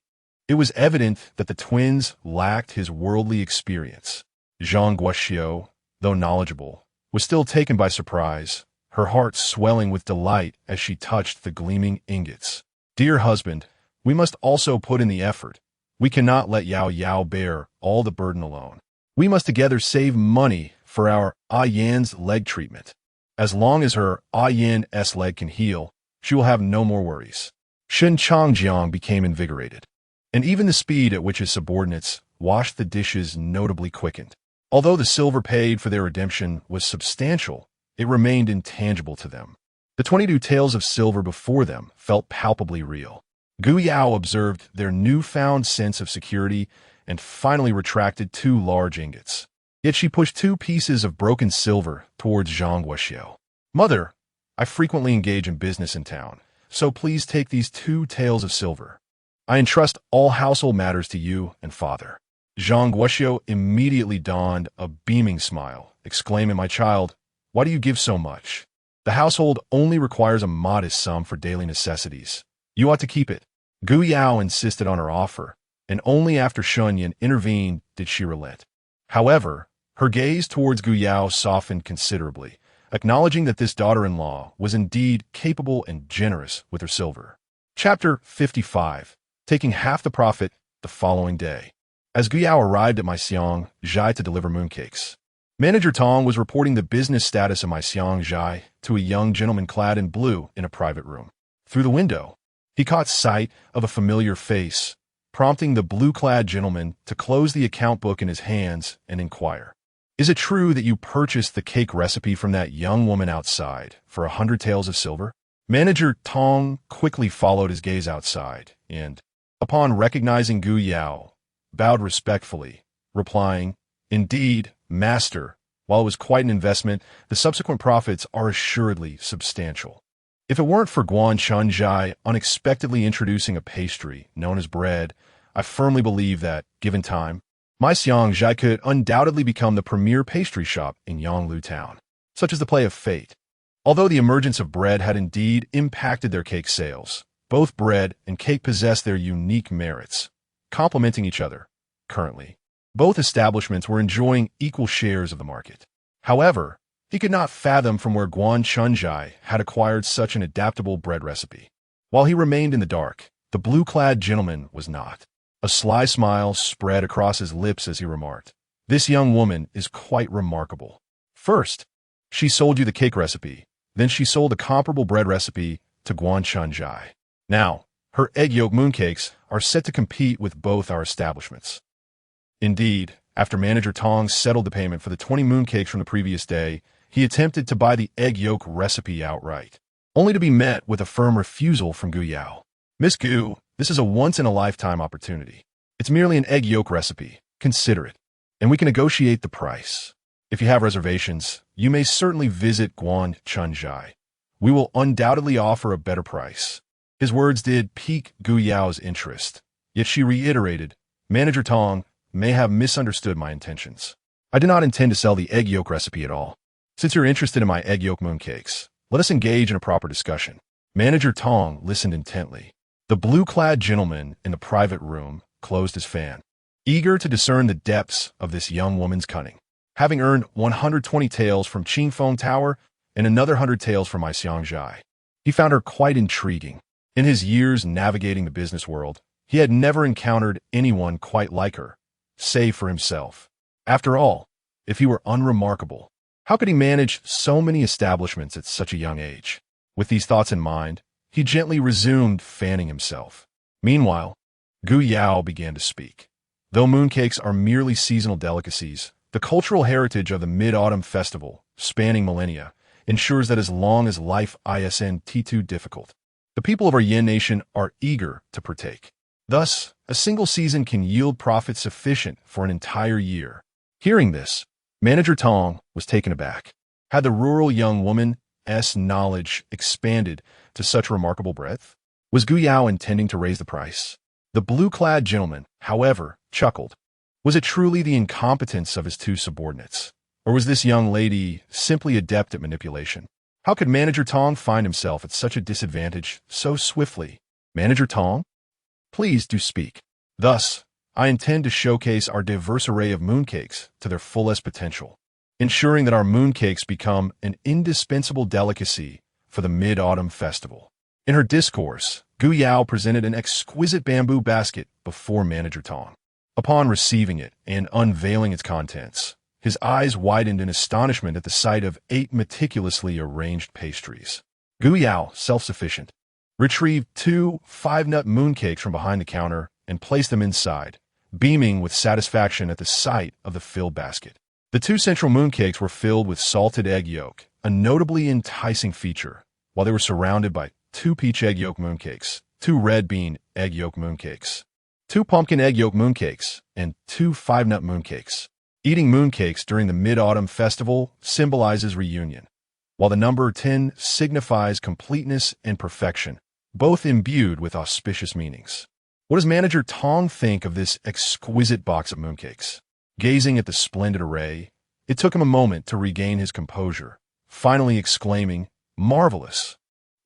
It was evident that the twins lacked his worldly experience. Zhang Guoxiu, though knowledgeable, was still taken by surprise, her heart swelling with delight as she touched the gleaming ingots. Dear husband, we must also put in the effort. We cannot let Yao Yao bear all the burden alone. We must together save money for our Yan's leg treatment. As long as her Yan's leg can heal, she will have no more worries. Shen Changjiang became invigorated, and even the speed at which his subordinates washed the dishes notably quickened. Although the silver paid for their redemption was substantial, it remained intangible to them. The 22 taels of silver before them felt palpably real. Gu Yao observed their newfound sense of security and finally retracted 2 large ingots. Yet she pushed 2 pieces of broken silver towards Zhang Guoxiu. Mother, I frequently engage in business in town, so please take these 2 taels of silver. I entrust all household matters to you and father. Zhang Guoxiu immediately donned a beaming smile, exclaiming, My child, why do you give so much? The household only requires a modest sum for daily necessities. You ought to keep it. Gu Yao insisted on her offer, and only after Shen Yan intervened did she relent. However, her gaze towards Gu Yao softened considerably, acknowledging that this daughter-in-law was indeed capable and generous with her silver. Chapter 55. Taking half the profit the following day. As Gu Yao arrived at Maixiang Zhai to deliver mooncakes, Manager Tong was reporting the business status of Maixiang Zhai to a young gentleman clad in blue in a private room. Through the window, he caught sight of a familiar face, prompting the blue-clad gentleman to close the account book in his hands and inquire, Is it true that you purchased the cake recipe from that young woman outside for 100 taels of silver? Manager Tong quickly followed his gaze outside and, upon recognizing Gu Yao, bowed respectfully, replying, Indeed, master, while it was quite an investment, the subsequent profits are assuredly substantial. If it weren't for Guan Chunzhai unexpectedly introducing a pastry known as bread, I firmly believe that, given time, Maixiang Zhai could undoubtedly become the premier pastry shop in Yonglu town. Such is the play of fate. Although the emergence of bread had indeed impacted their cake sales, both bread and cake possessed their unique merits, complementing each other. Currently, both establishments were enjoying equal shares of the market. However, he could not fathom from where Guan Chunzhai had acquired such an adaptable bread recipe. While he remained in the dark, the blue-clad gentleman was not. A sly smile spread across his lips as he remarked, This young woman is quite remarkable. First, she sold you the cake recipe, then she sold a comparable bread recipe to Guan Chunzhai. Now, her egg yolk mooncakes are set to compete with both our establishments. Indeed, after Manager Tong settled the payment for the 20 mooncakes from the previous day, he attempted to buy the egg yolk recipe outright, only to be met with a firm refusal from Gu Yao. Miss Gu, this is a once-in-a-lifetime opportunity. It's merely an egg yolk recipe. Consider it, and we can negotiate the price. If you have reservations, you may certainly visit Guan Chunzhai. We will undoubtedly offer a better price. His words did pique Gu Yao's interest, yet she reiterated, Manager Tong may have misunderstood my intentions. I do not intend to sell the egg yolk recipe at all. Since you're interested in my egg yolk mooncakes, Let us engage in a proper discussion. Manager Tong listened intently. The blue-clad gentleman in the private room closed his fan, eager to discern the depths of this young woman's cunning. Having earned 120 taels from Qingfeng Tower and another 100 taels from Xiangjai, he found her quite intriguing. In his years navigating the business world, he had never encountered anyone quite like her, save for himself. After all, if he were unremarkable, how could he manage so many establishments at such a young age? With these thoughts in mind, he gently resumed fanning himself. Meanwhile, Gu Yao began to speak. Though mooncakes are merely seasonal delicacies, the cultural heritage of the Mid-Autumn Festival, spanning millennia, ensures that as long as life isn't too difficult, the people of our Yin nation are eager to partake. Thus, a single season can yield profits sufficient for an entire year. Hearing this, Manager Tong was taken aback. Had the rural young woman's knowledge expanded to such remarkable breadth? Was Gu Yao intending to raise the price? The blue-clad gentleman, however, chuckled. Was it truly the incompetence of his two subordinates? Or was this young lady simply adept at manipulation? How could Manager Tong find himself at such a disadvantage so swiftly? Manager Tong? Please do speak. Thus, I intend to showcase our diverse array of mooncakes to their fullest potential, ensuring that our mooncakes become an indispensable delicacy for the Mid-Autumn Festival. In her discourse, Gu Yao presented an exquisite bamboo basket before Manager Tong. Upon receiving it and unveiling its contents, his eyes widened in astonishment at the sight of 8 meticulously arranged pastries. Gu Yao, self-sufficient, retrieved 2 5-nut mooncakes from behind the counter and placed them inside, beaming with satisfaction at the sight of the filled basket. The 2 central mooncakes were filled with salted egg yolk, a notably enticing feature, while they were surrounded by 2 peach egg yolk mooncakes, 2 red bean egg yolk mooncakes, 2 pumpkin egg yolk mooncakes, and 2 5-nut mooncakes. Eating mooncakes during the Mid-Autumn Festival symbolizes reunion, while the number 10 signifies completeness and perfection, both imbued with auspicious meanings. What does Manager Tong think of this exquisite box of mooncakes? Gazing at the splendid array, it took him a moment to regain his composure, finally exclaiming, "Marvelous!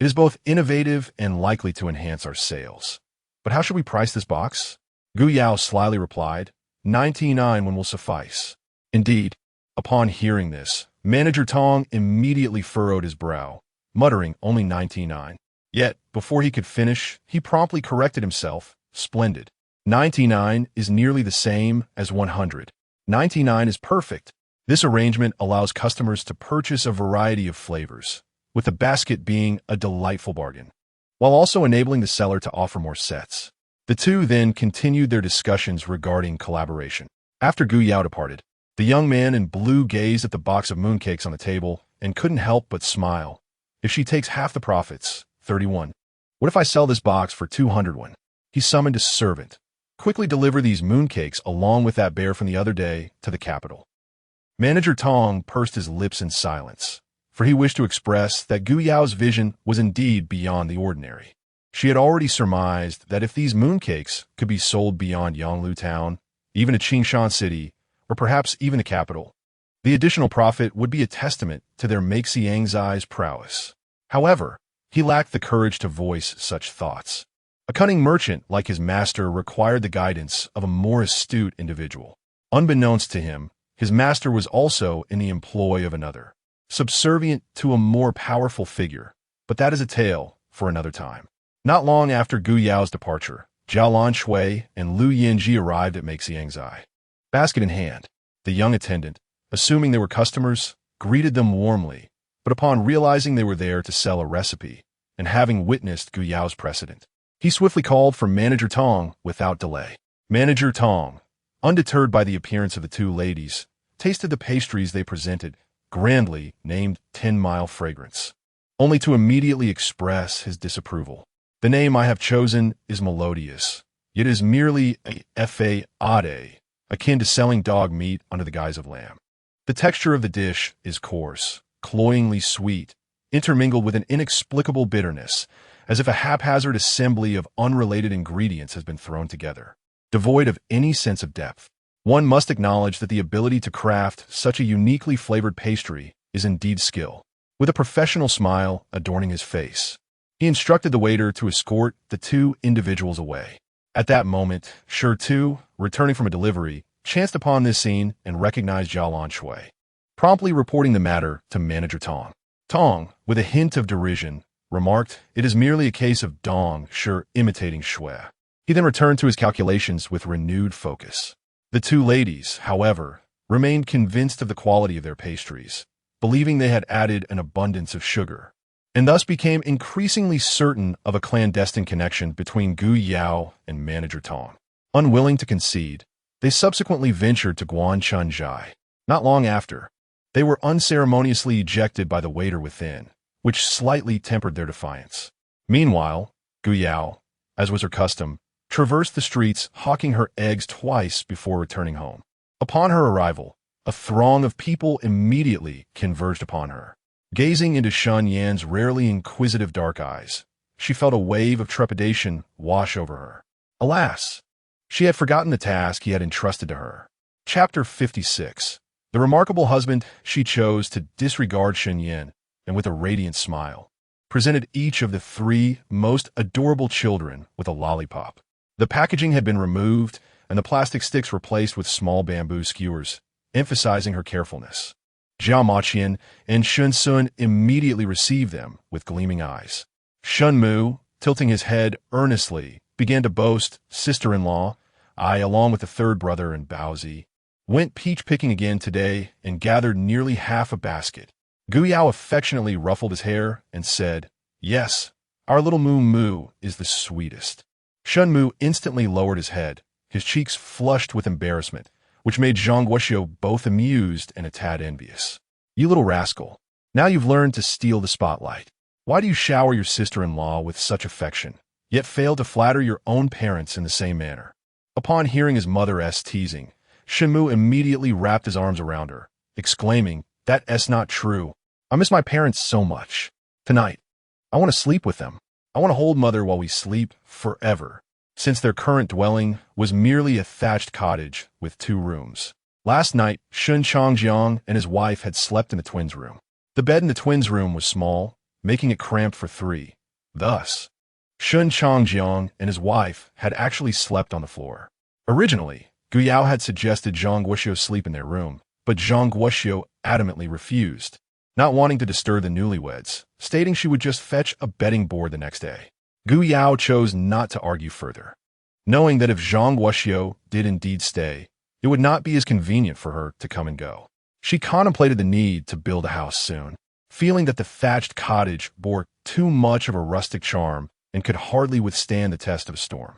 It is both innovative and likely to enhance our sales. But how should we price this box?" Gu Yao slyly replied, 99 will suffice. Indeed, upon hearing this, Manager Tong immediately furrowed his brow, muttering only 99. Yet, before he could finish, he promptly corrected himself. Splendid. 99 is nearly the same as 100. 99 is perfect. This arrangement allows customers to purchase a variety of flavors, with the basket being a delightful bargain, while also enabling the seller to offer more sets. The two then continued their discussions regarding collaboration. After Gu Yao departed, the young man in blue gazed at the box of mooncakes on the table and couldn't help but smile. If she takes half the profits, 31. What if I sell this box for 201? He summoned a servant. Quickly deliver these mooncakes along with that bear from the other day to the capital. Manager Tong pursed his lips in silence, for he wished to express that Gu Yao's vision was indeed beyond the ordinary. She had already surmised that if these mooncakes could be sold beyond Yonglu Town, even to Qingshan City, or perhaps even the capital, the additional profit would be a testament to their Meixiangzai's prowess. However, he lacked the courage to voice such thoughts. A cunning merchant like his master required the guidance of a more astute individual. Unbeknownst to him, his master was also in the employ of another, subservient to a more powerful figure, but that is a tale for another time. Not long after Gu Yao's departure, Zhao Lanshui and Lu Yinji arrived at Meixiangzai. Basket in hand, the young attendant, assuming they were customers, greeted them warmly, but upon realizing they were there to sell a recipe, and having witnessed Gu Yao's precedent, he swiftly called for Manager Tong without delay. Manager Tong, undeterred by the appearance of the two ladies, tasted the pastries they presented, grandly named 10-Mile Fragrance, only to immediately express his disapproval. The name I have chosen is melodious, yet is merely a fade, akin to selling dog meat under the guise of lamb. The texture of the dish is coarse, cloyingly sweet, intermingled with an inexplicable bitterness, as if a haphazard assembly of unrelated ingredients has been thrown together, devoid of any sense of depth. One must acknowledge that the ability to craft such a uniquely flavored pastry is indeed skill. with a professional smile adorning his face. He instructed the waiter to escort the two individuals away. At that moment, Shi Tu, returning from a delivery, chanced upon this scene and recognized Jialan Shui, promptly reporting the matter to Manager Tong. Tong, with a hint of derision, remarked, "It is merely a case of Dong Shi imitating Shui." He then returned to his calculations with renewed focus. The two ladies, however, remained convinced of the quality of their pastries, believing they had added an abundance of sugar, and thus became increasingly certain of a clandestine connection between Gu Yao and Manager Tong. Unwilling to concede, they subsequently ventured to Guanchun Zhai. Not long after, they were unceremoniously ejected by the waiter within, which slightly tempered their defiance. Meanwhile, Gu Yao, as was her custom, traversed the streets hawking her eggs twice before returning home. Upon her arrival, a throng of people immediately converged upon her. Gazing into Shen Yan's rarely inquisitive dark eyes, she felt a wave of trepidation wash over her. Alas, she had forgotten the task he had entrusted to her. Chapter 56. The remarkable husband she chose to disregard Shen Yan, and with a radiant smile, presented each of the three most adorable children with a lollipop. The packaging had been removed, and the plastic sticks replaced with small bamboo skewers, emphasizing her carefulness. Jiao Maqian and Shun Sun immediately received them with gleaming eyes. Shun Mu, tilting his head earnestly, began to boast, "Sister-in-law, I, along with the third brother and Baozi, went peach-picking again today and gathered nearly half a basket." Gu Yao affectionately ruffled his hair and said, "Yes, our little Mu is the sweetest." Shun Mu instantly lowered his head, his cheeks flushed with embarrassment, which made Zhang Guoxiu both amused and a tad envious. "You little rascal, now you've learned to steal the spotlight. Why do you shower your sister-in-law with such affection, yet fail to flatter your own parents in the same manner?" Upon hearing his mother's teasing, Shen Mu immediately wrapped his arms around her, exclaiming, "That's not true. I miss my parents so much. Tonight, I want to sleep with them. I want to hold mother while we sleep forever," since their current dwelling was merely a thatched cottage with 2 rooms. Last night, Shun Changjiang and his wife had slept in the twins' room. The bed in the twins' room was small, making it cramped for 3. Thus, Shun Changjiang and his wife had actually slept on the floor. Originally, Gu Yao had suggested Zhang Guoxiu sleep in their room, but Zhang Guoxiu adamantly refused, not wanting to disturb the newlyweds, stating she would just fetch a bedding board the next day. Gu Yao chose not to argue further, knowing that if Zhang Guoxiu did indeed stay, it would not be as convenient for her to come and go. She contemplated the need to build a house soon, feeling that the thatched cottage bore too much of a rustic charm and could hardly withstand the test of a storm.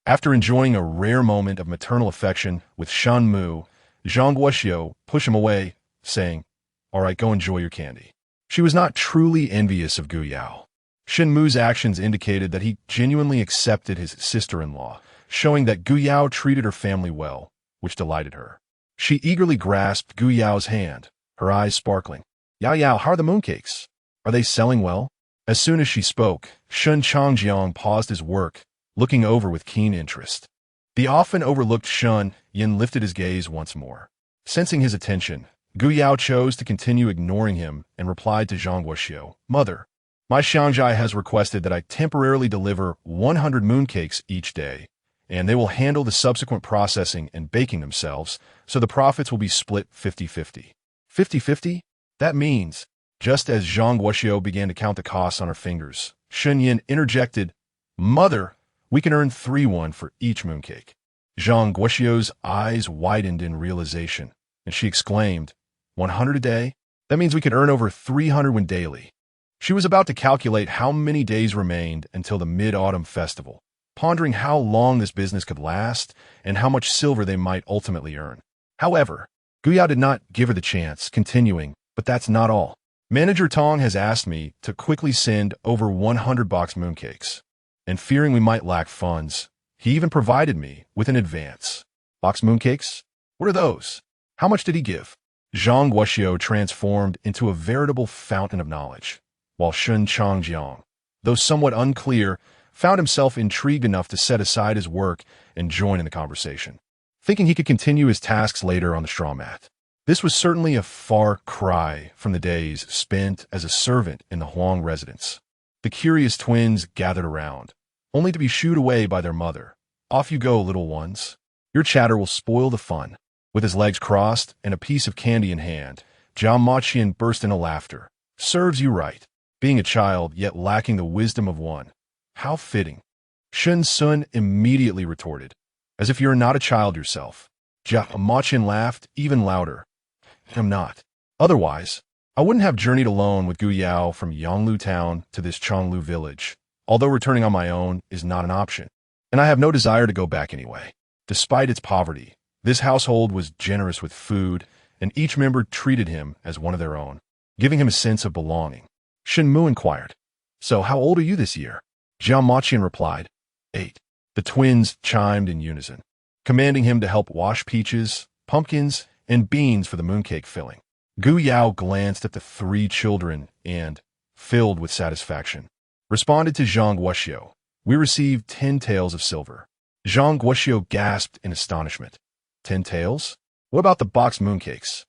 After enjoying a rare moment of maternal affection with Shan Mu, Zhang Guoxiu pushed him away, saying, "All right, go enjoy your candy." She was not truly envious of Gu Yao. Shen Mu's actions indicated that he genuinely accepted his sister-in-law, showing that Gu Yao treated her family well, which delighted her. She eagerly grasped Gu Yao's hand, her eyes sparkling. "Yao, how are the mooncakes? Are they selling well?" As soon as she spoke, Shun Changjiang paused his work, looking over with keen interest. The often overlooked Shun Yan lifted his gaze once more. Sensing his attention, Gu Yao chose to continue ignoring him and replied to Zhang Guoxiu, "Mother, my Xiangjai has requested that I temporarily deliver 100 mooncakes each day, and they will handle the subsequent processing and baking themselves, so the profits will be split 50-50. 50-50? That means," just as Zhang Guoxiu began to count the costs on her fingers, Shen Yan interjected, "Mother, we can earn 3-1 for each mooncake." Zhang Guoxiu's eyes widened in realization, and she exclaimed, 100 a day? That means we could earn over 300 daily. She was about to calculate how many days remained until the Mid-Autumn Festival, pondering how long this business could last and how much silver they might ultimately earn. However, Gu Yao did not give her the chance, continuing, "But that's not all. Manager Tong has asked me to quickly send over 100 box mooncakes, and fearing we might lack funds, he even provided me with an advance." "Box mooncakes? What are those? How much did he give?" Zhang Guoxiu transformed into a veritable fountain of knowledge, while Shun Changjiang, though somewhat unclear, found himself intrigued enough to set aside his work and join in the conversation, thinking he could continue his tasks later on the straw mat. This was certainly a far cry from the days spent as a servant in the Huang residence. The curious twins gathered around, only to be shooed away by their mother. Off you go, little ones. Your chatter will spoil the fun. With his legs crossed and a piece of candy in hand, Jiao Maqian burst into laughter. Serves you right. Being a child, yet lacking the wisdom of one. How fitting. Shen Sun immediately retorted, as if you're not a child yourself. Jiao Maqian laughed even louder. I'm not. Otherwise, I wouldn't have journeyed alone with Gu Yao from Yonglu town to this Chonglu village, although returning on my own is not an option, and I have no desire to go back anyway. Despite its poverty, this household was generous with food, and each member treated him as one of their own, giving him a sense of belonging. Shen Mu inquired, So how old are you this year? Jiao Maqian replied, 8. The twins chimed in unison, commanding him to help wash peaches, pumpkins, and beans for the mooncake filling. Gu Yao glanced at the 3 children and, filled with satisfaction, responded to Zhang Guoxiu, We received 10 taels of silver. Zhang Guoxiu gasped in astonishment. 10 taels? What about the boxed mooncakes?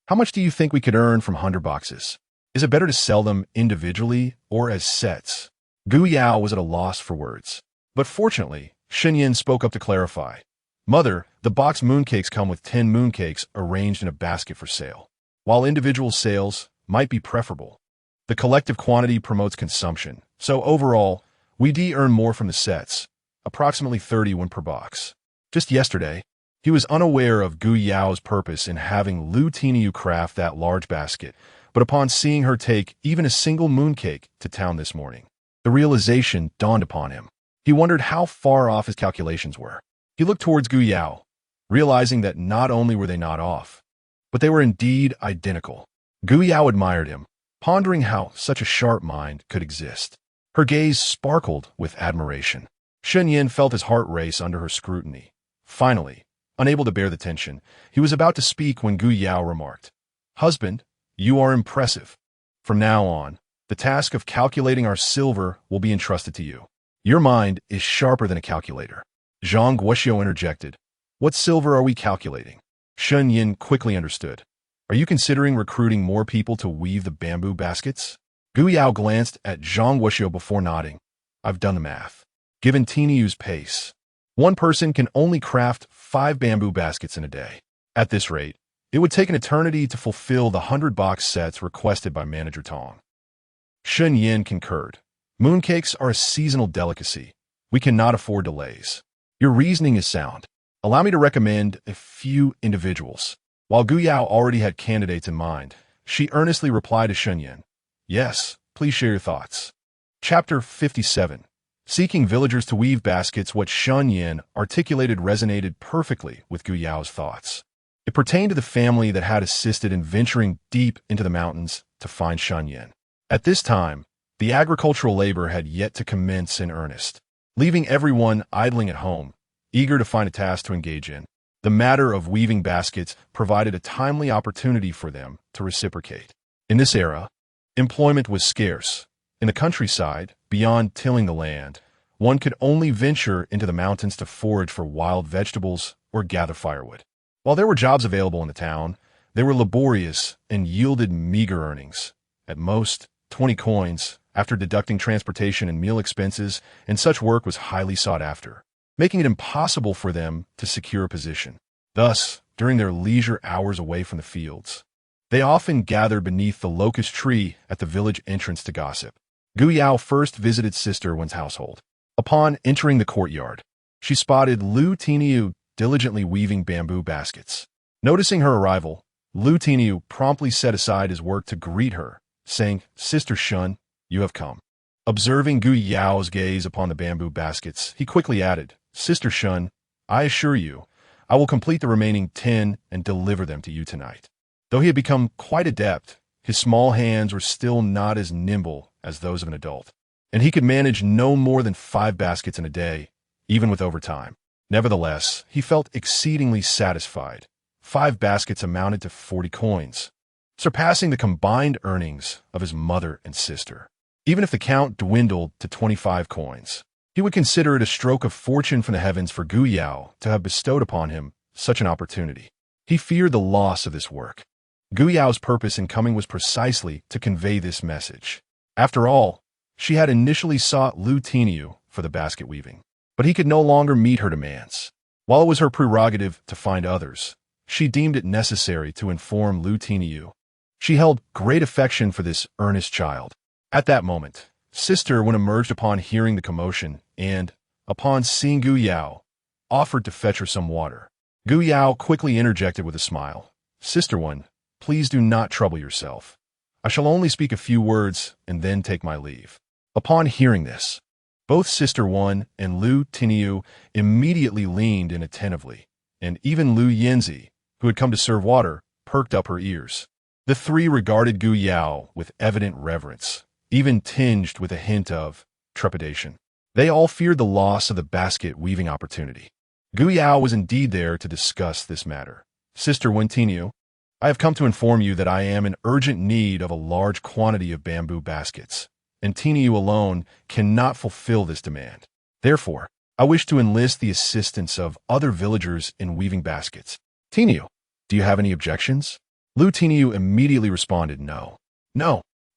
How much do you think we could earn from 100 boxes? Is it better to sell them individually or as sets? Gu Yao was at a loss for words. But fortunately, Shen Yan spoke up to clarify. Mother, the boxed mooncakes come with 10 mooncakes arranged in a basket for sale. While individual sales might be preferable, the collective quantity promotes consumption. So overall, we earn more from the sets, approximately 30 won per box. Just yesterday, he was unaware of Gu Yao's purpose in having Lu Tiniu craft that large basket, but upon seeing her take even a single mooncake to town this morning, the realization dawned upon him. He wondered how far off his calculations were. He looked towards Gu Yao, realizing that not only were they not off, but they were indeed identical. Gu Yao admired him, pondering how such a sharp mind could exist. Her gaze sparkled with admiration. Shen Yan felt his heart race under her scrutiny. Finally, unable to bear the tension, he was about to speak when Gu Yao remarked, Husband, you are impressive. From now on, the task of calculating our silver will be entrusted to you. Your mind is sharper than a calculator. Zhang Guoxiu interjected. What silver are we calculating? Shen Yan quickly understood. Are you considering recruiting more people to weave the bamboo baskets? Gu Yao glanced at Zhang Guoxiu before nodding. I've done the math. Given Tiniu's pace, one person can only craft 5 bamboo baskets in a day. At this rate, it would take an eternity to fulfill the 100-box sets requested by Manager Tong. Shen Yan concurred. Mooncakes are a seasonal delicacy. We cannot afford delays. Your reasoning is sound. Allow me to recommend a few individuals. While Gu Yao already had candidates in mind, she earnestly replied to Shen Yan. Yes, please share your thoughts. Chapter 57. Seeking villagers to weave baskets. What Shen Yan articulated resonated perfectly with Gu Yao's thoughts. It pertained to the family that had assisted in venturing deep into the mountains to find Shen Yan. At this time, the agricultural labor had yet to commence in earnest, leaving everyone idling at home, eager to find a task to engage in. The matter of weaving baskets provided a timely opportunity for them to reciprocate. In this era, employment was scarce. In the countryside, beyond tilling the land, one could only venture into the mountains to forage for wild vegetables or gather firewood. While there were jobs available in the town, they were laborious and yielded meager earnings. At most, 20 coins, after deducting transportation and meal expenses, and such work was highly sought after, making it impossible for them to secure a position. Thus, during their leisure hours away from the fields, they often gathered beneath the locust tree at the village entrance to gossip. Gu Yao first visited Sister Wen's household. Upon entering the courtyard, she spotted Lu Tiniu diligently weaving bamboo baskets. Noticing her arrival, Lu Tiniu promptly set aside his work to greet her, saying, Sister Shun, you have come. Observing Gu Yao's gaze upon the bamboo baskets, he quickly added, Sister Shun, I assure you, I will complete the remaining 10 and deliver them to you tonight. Though he had become quite adept, his small hands were still not as nimble as those of an adult, and he could manage no more than 5 baskets in a day, even with overtime. Nevertheless, he felt exceedingly satisfied. 5 baskets amounted to 40 coins, surpassing the combined earnings of his mother and sister. Even if the count dwindled to 25 coins, he would consider it a stroke of fortune from the heavens for Gu Yao to have bestowed upon him such an opportunity. He feared the loss of this work. Gu Yao's purpose in coming was precisely to convey this message. After all, she had initially sought Lu Tiniu for the basket weaving, but he could no longer meet her demands. While it was her prerogative to find others, she deemed it necessary to inform Lu Tiniu. She held great affection for this earnest child. At that moment, Sister Wen emerged upon hearing the commotion and, upon seeing Gu Yao, offered to fetch her some water. Gu Yao quickly interjected with a smile. Sister Wen, please do not trouble yourself. I shall only speak a few words and then take my leave. Upon hearing this, both Sister Wen and Lu Tiniu immediately leaned in attentively, and even Lu Yanzi, who had come to serve water, perked up her ears. The three regarded Gu Yao with evident reverence, even tinged with a hint of trepidation. They all feared the loss of the basket weaving opportunity. Gu Yao was indeed there to discuss this matter. Sister Wen Tiniu, I have come to inform you that I am in urgent need of a large quantity of bamboo baskets, and Tiniu alone cannot fulfill this demand. Therefore, I wish to enlist the assistance of other villagers in weaving baskets. Tiniu, do you have any objections? Lu Tiniu immediately responded, No,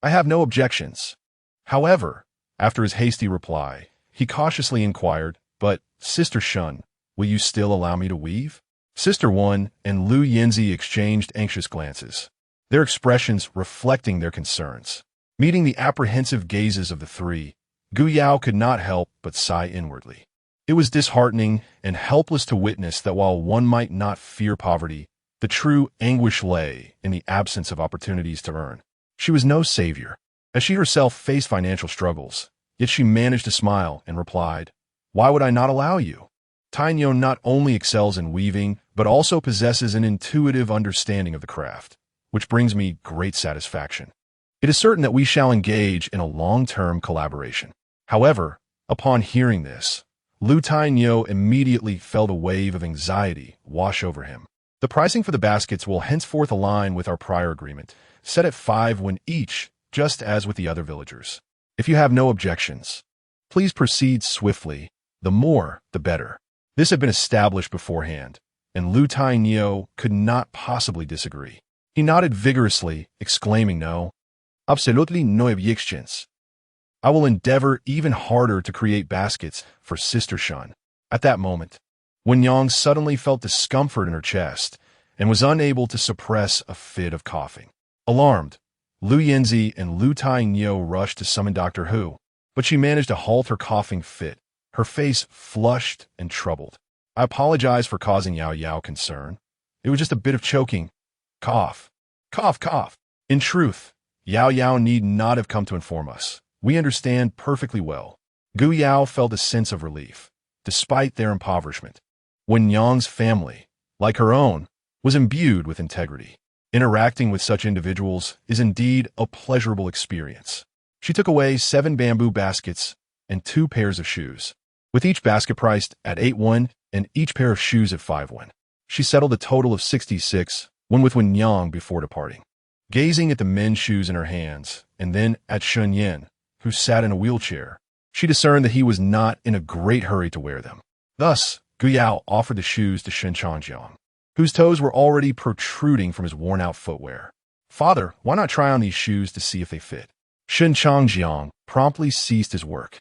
I have no objections. However, after his hasty reply, he cautiously inquired, But, Sister Shen, will you still allow me to weave? Sister Wen and Lu Yanzi exchanged anxious glances, their expressions reflecting their concerns. Meeting the apprehensive gazes of the three, Gu Yao could not help but sigh inwardly. It was disheartening and helpless to witness that while one might not fear poverty, the true anguish lay in the absence of opportunities to earn. She was no savior, as she herself faced financial struggles, yet she managed to smile and replied, Why would I not allow you? Tainyo not only excels in weaving, but also possesses an intuitive understanding of the craft, which brings me great satisfaction. It is certain that we shall engage in a long-term collaboration. However, upon hearing this, Lu Tainyo immediately felt a wave of anxiety wash over him. The pricing for the baskets will henceforth align with our prior agreement, set at 5 Wen each, just as with the other villagers. If you have no objections, please proceed swiftly. The more, the better. This had been established beforehand, and Lu Tainyo could not possibly disagree. He nodded vigorously, exclaiming, No, absolutely no objections. I will endeavor even harder to create baskets for Sister Shen. At that moment, Wen Yang suddenly felt discomfort in her chest and was unable to suppress a fit of coughing. Alarmed, Lu Yanzi and Lu Tainyo rushed to summon Dr. Hu, but she managed to halt her coughing fit, her face flushed and troubled. I apologize for causing Yao Yao concern. It was just a bit of choking. Cough. Cough, cough. In truth, Yao Yao need not have come to inform us. We understand perfectly well. Gu Yao felt a sense of relief, despite their impoverishment. Wen Yang's family, like her own, was imbued with integrity. Interacting with such individuals is indeed a pleasurable experience. She took away 7 bamboo baskets and 2 pairs of shoes, with each basket priced at 8 Wen and each pair of shoes at 5 Wen. She settled a total of 66 Wen with Wen Yang before departing. Gazing at the men's shoes in her hands, and then at Shen Yan, who sat in a wheelchair, she discerned that he was not in a great hurry to wear them. Thus, Gu Yao offered the shoes to Shen Changjiang, whose toes were already protruding from his worn-out footwear. Father, why not try on these shoes to see if they fit? Shen Changjiang promptly ceased his work,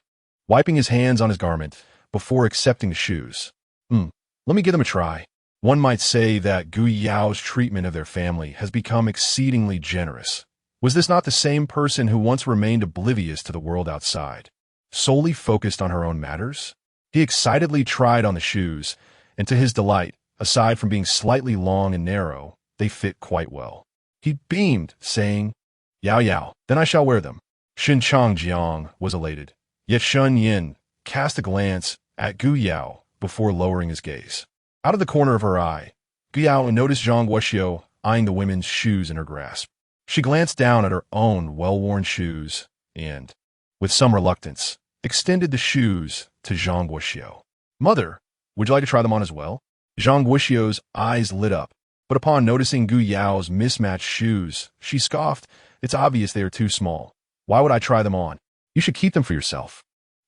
wiping his hands on his garment before accepting the shoes. Let me give them a try. One might say that Gu Yao's treatment of their family has become exceedingly generous. Was this not the same person who once remained oblivious to the world outside, solely focused on her own matters? He excitedly tried on the shoes, and to his delight, aside from being slightly long and narrow, they fit quite well. He beamed, saying, Yao Yao, then I shall wear them. Shen Changjiang was elated, yet Shen Yan cast a glance at Gu Yao before lowering his gaze. Out of the corner of her eye, Gu Yao noticed Zhang Guoxiu eyeing the women's shoes in her grasp. She glanced down at her own well-worn shoes and, with some reluctance, extended the shoes to Zhang Guoxiu. Mother, would you like to try them on as well? Zhang Guoxiu's eyes lit up, but upon noticing Gu Yao's mismatched shoes, she scoffed. It's obvious they are too small. Why would I try them on? You should keep them for yourself.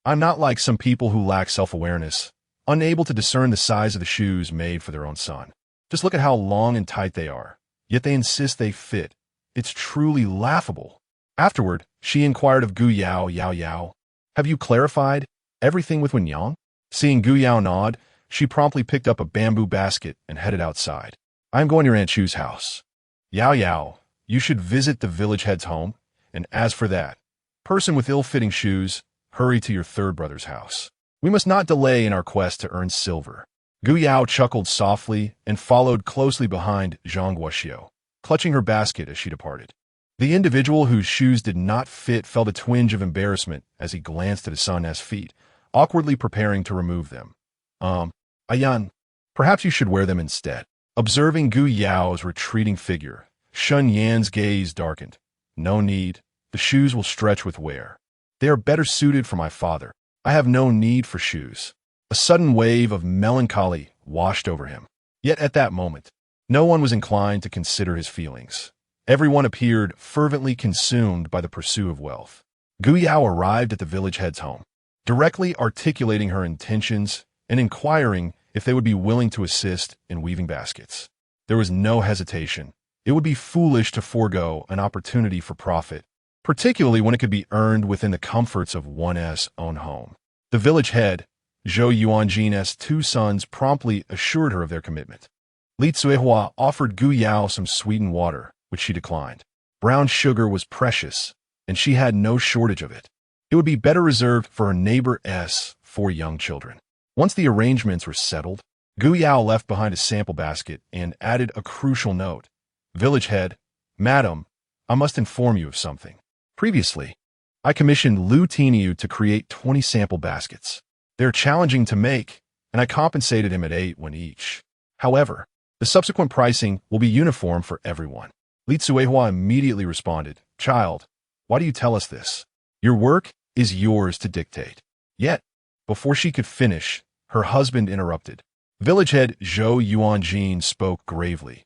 I'm not like some people who lack self-awareness, unable to discern the size of the shoes made for their own son. Just look at how long and tight they are. Yet they insist they fit. It's truly laughable. Afterward, she inquired of Gu Yao, Yao, have you clarified everything with Wen Yang? Seeing Gu Yao nod, she promptly picked up a bamboo basket and headed outside. I am going to your Aunt Chu's house. Yao, you should visit the village head's home, and as for that person with ill-fitting shoes, hurry to your third brother's house. We must not delay in our quest to earn silver. Gu Yao chuckled softly and followed closely behind Zhang Guoxiu, clutching her basket as she departed. The individual whose shoes did not fit felt a twinge of embarrassment as he glanced at his son's feet, awkwardly preparing to remove them. Ayan, perhaps you should wear them instead. Observing Gu Yao's retreating figure, Shen Yan's gaze darkened. No need. The shoes will stretch with wear. They are better suited for my father. I have no need for shoes. A sudden wave of melancholy washed over him. Yet at that moment, no one was inclined to consider his feelings. Everyone appeared fervently consumed by the pursuit of wealth. Gu Yao arrived at the village head's home, directly articulating her intentions and inquiring if they would be willing to assist in weaving baskets. There was no hesitation. It would be foolish to forego an opportunity for profit, particularly when it could be earned within the comforts of one's own home. The village head, Zhou Yuanjin's two sons, promptly assured her of their commitment. Li Cuihua offered Gu Yao some sweetened water, which she declined. Brown sugar was precious, and she had no shortage of it. It would be better reserved for her neighbor's 4 young children. Once the arrangements were settled, Gu Yao left behind a sample basket and added a crucial note. Village head, Madam, I must inform you of something. Previously, I commissioned Lu Tiniu to create 20 sample baskets. They're challenging to make, and I compensated him at 8 when each. However, the subsequent pricing will be uniform for everyone. Li Cuihua immediately responded, Child, why do you tell us this? Your work is yours to dictate. Yet, before she could finish, her husband interrupted. Village head Zhou Yuanjin spoke gravely.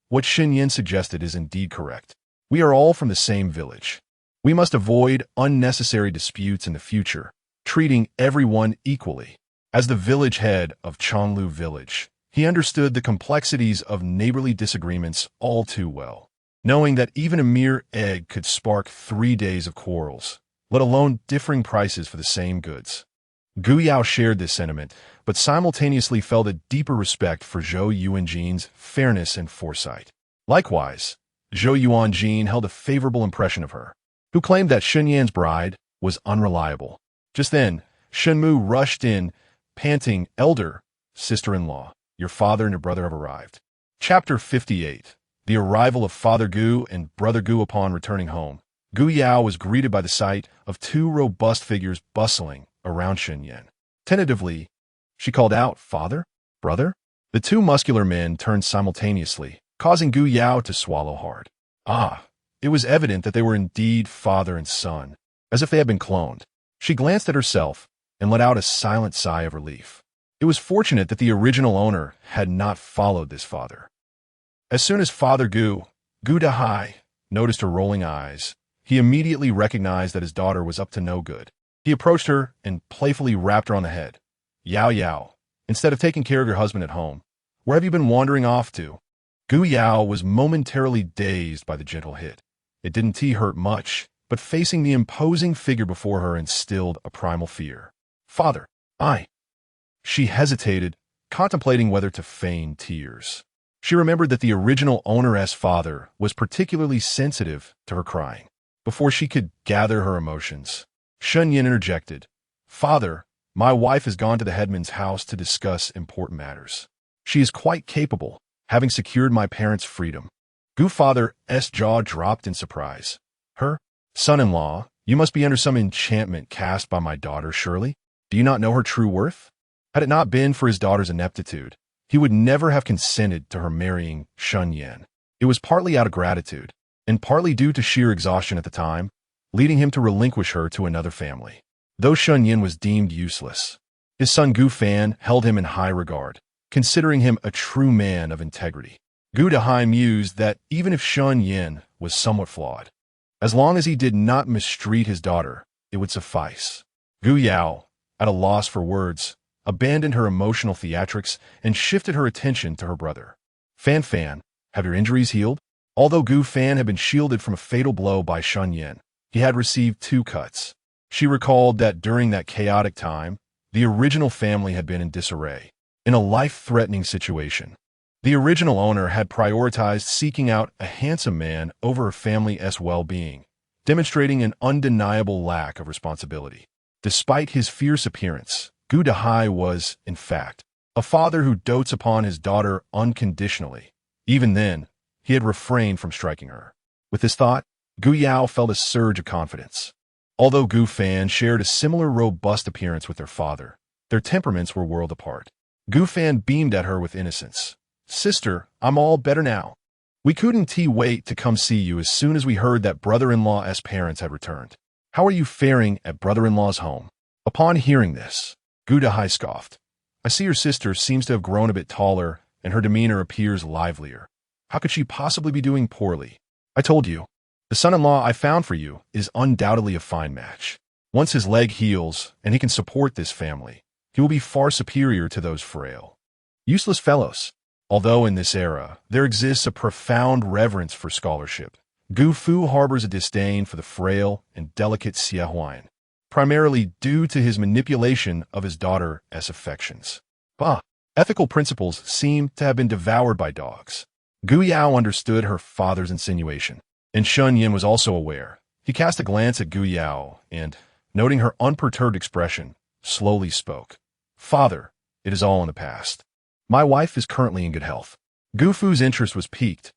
What Shen Yan suggested is indeed correct. We are all from the same village. We must avoid unnecessary disputes in the future, treating everyone equally. As the village head of Chonglu village, he understood the complexities of neighborly disagreements all too well, knowing that even a mere egg could spark 3 days of quarrels, let alone differing prices for the same goods. Gu Yao shared this sentiment, but simultaneously felt a deeper respect for Zhou Yuanjin's fairness and foresight. Likewise, Zhou Yuanjin held a favorable impression of her, who claimed that Shen Yan's bride was unreliable. Just then, Shen Mu rushed in, panting, Elder, sister-in-law, your father and your brother have arrived. Chapter 58. The arrival of Father Gu and Brother Gu. Upon returning home, Gu Yao was greeted by the sight of 2 robust figures bustling around Shen Yan. Tentatively, she called out, Father? Brother? The 2 muscular men turned simultaneously, causing Gu Yao to swallow hard. It was evident that they were indeed father and son, as if they had been cloned. She glanced at herself and let out a silent sigh of relief. It was fortunate that the original owner had not followed this father. As soon as Father Gu Dahai, noticed her rolling eyes, he immediately recognized that his daughter was up to no good. He approached her and playfully rapped her on the head. Yao, instead of taking care of your husband at home, where have you been wandering off to? Gu Yao was momentarily dazed by the gentle hit. It didn't hurt much, but facing the imposing figure before her instilled a primal fear. Father, She hesitated, contemplating whether to feign tears. She remembered that the original owner's father was particularly sensitive to her crying. Before she could gather her emotions, Shen Yan interjected, Father, my wife has gone to the headman's house to discuss important matters. She is quite capable, having secured my parents' freedom. Gu Father's jaw dropped in surprise. Her son-in-law, you must be under some enchantment cast by my daughter, surely? Do you not know her true worth? Had it not been for his daughter's ineptitude, he would never have consented to her marrying Shen Yan. It was partly out of gratitude, and partly due to sheer exhaustion at the time, leading him to relinquish her to another family. Though Shen Yan was deemed useless, his son Gu Fan held him in high regard, considering him a true man of integrity. Gu Dahai mused that even if Shen Yan was somewhat flawed, as long as he did not mistreat his daughter, it would suffice. Gu Yao, at a loss for words, abandoned her emotional theatrics and shifted her attention to her brother. Fan, have your injuries healed? Although Gu Fan had been shielded from a fatal blow by Shen Yan, he had received 2 cuts. She recalled that during that chaotic time, the original family had been in disarray, in a life-threatening situation. The original owner had prioritized seeking out a handsome man over her family's well-being, demonstrating an undeniable lack of responsibility. Despite his fierce appearance, Gu Dahai was, in fact, a father who dotes upon his daughter unconditionally. Even then, he had refrained from striking her. With this thought, Gu Yao felt a surge of confidence. Although Gu Fan shared a similar robust appearance with their father, their temperaments were worlds apart. Gu Fan beamed at her with innocence. "Sister, I'm all better now. We couldn't wait to come see you as soon as we heard that brother-in-law's parents had returned. How are you faring at brother-in-law's home?" Upon hearing this, Gu Dahai scoffed. "I see your sister seems to have grown a bit taller, and her demeanor appears livelier. How could she possibly be doing poorly? I told you, the son-in-law I found for you is undoubtedly a fine match. Once his leg heals and he can support this family, he will be far superior to those frail, useless fellows." Although in this era, there exists a profound reverence for scholarship, Gu Fu harbors a disdain for the frail and delicate Xie Huan, primarily due to his manipulation of his daughter's affections. Ethical principles seem to have been devoured by dogs. Gu Yao understood her father's insinuation, and Shen Yan was also aware. He cast a glance at Gu Yao and, noting her unperturbed expression, slowly spoke. "Father, it is all in the past. My wife is currently in good health." Gu Fu's interest was piqued.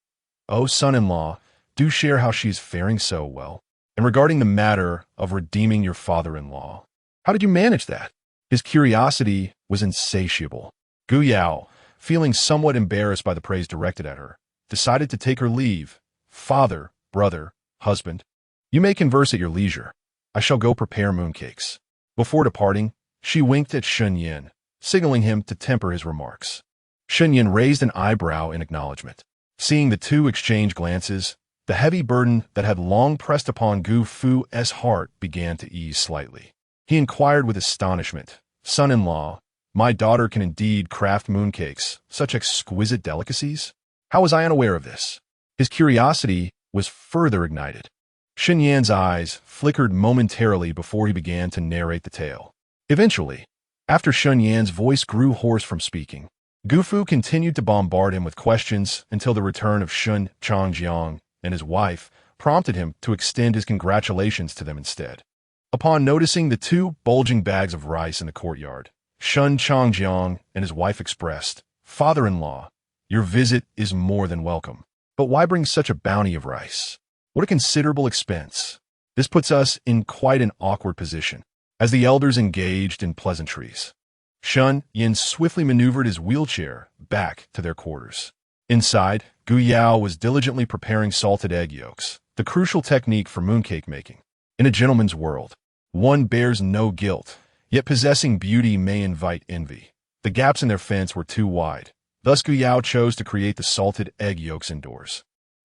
"Oh, son-in-law, do share how she is faring so well. And regarding the matter of redeeming your father-in-law, how did you manage that?" His curiosity was insatiable. Gu Yao, feeling somewhat embarrassed by the praise directed at her, decided to take her leave. "Father, brother, husband, you may converse at your leisure. I shall go prepare mooncakes." Before departing, she winked at Shen Yan, signaling him to temper his remarks. Shen Yan raised an eyebrow in acknowledgement. Seeing the two exchange glances, the heavy burden that had long pressed upon Gu Fu's heart began to ease slightly. He inquired with astonishment, "Son-in-law, my daughter can indeed craft mooncakes, such exquisite delicacies? How was I unaware of this?" His curiosity was further ignited. Shen Yan's eyes flickered momentarily before he began to narrate the tale. Eventually, after Shen Yan's voice grew hoarse from speaking, Gu Fu continued to bombard him with questions until the return of Shen Changjiang and his wife prompted him to extend his congratulations to them instead. Upon noticing the 2 bulging bags of rice in the courtyard, Shen Changjiang and his wife expressed, "Father-in-law, your visit is more than welcome. But why bring such a bounty of rice? What a considerable expense. This puts us in quite an awkward position." As the elders engaged in pleasantries, Shen Yan swiftly maneuvered his wheelchair back to their quarters. Inside, Gu Yao was diligently preparing salted egg yolks, the crucial technique for mooncake making. In a gentleman's world, one bears no guilt, yet possessing beauty may invite envy. The gaps in their fence were too wide. Thus Gu Yao chose to create the salted egg yolks indoors.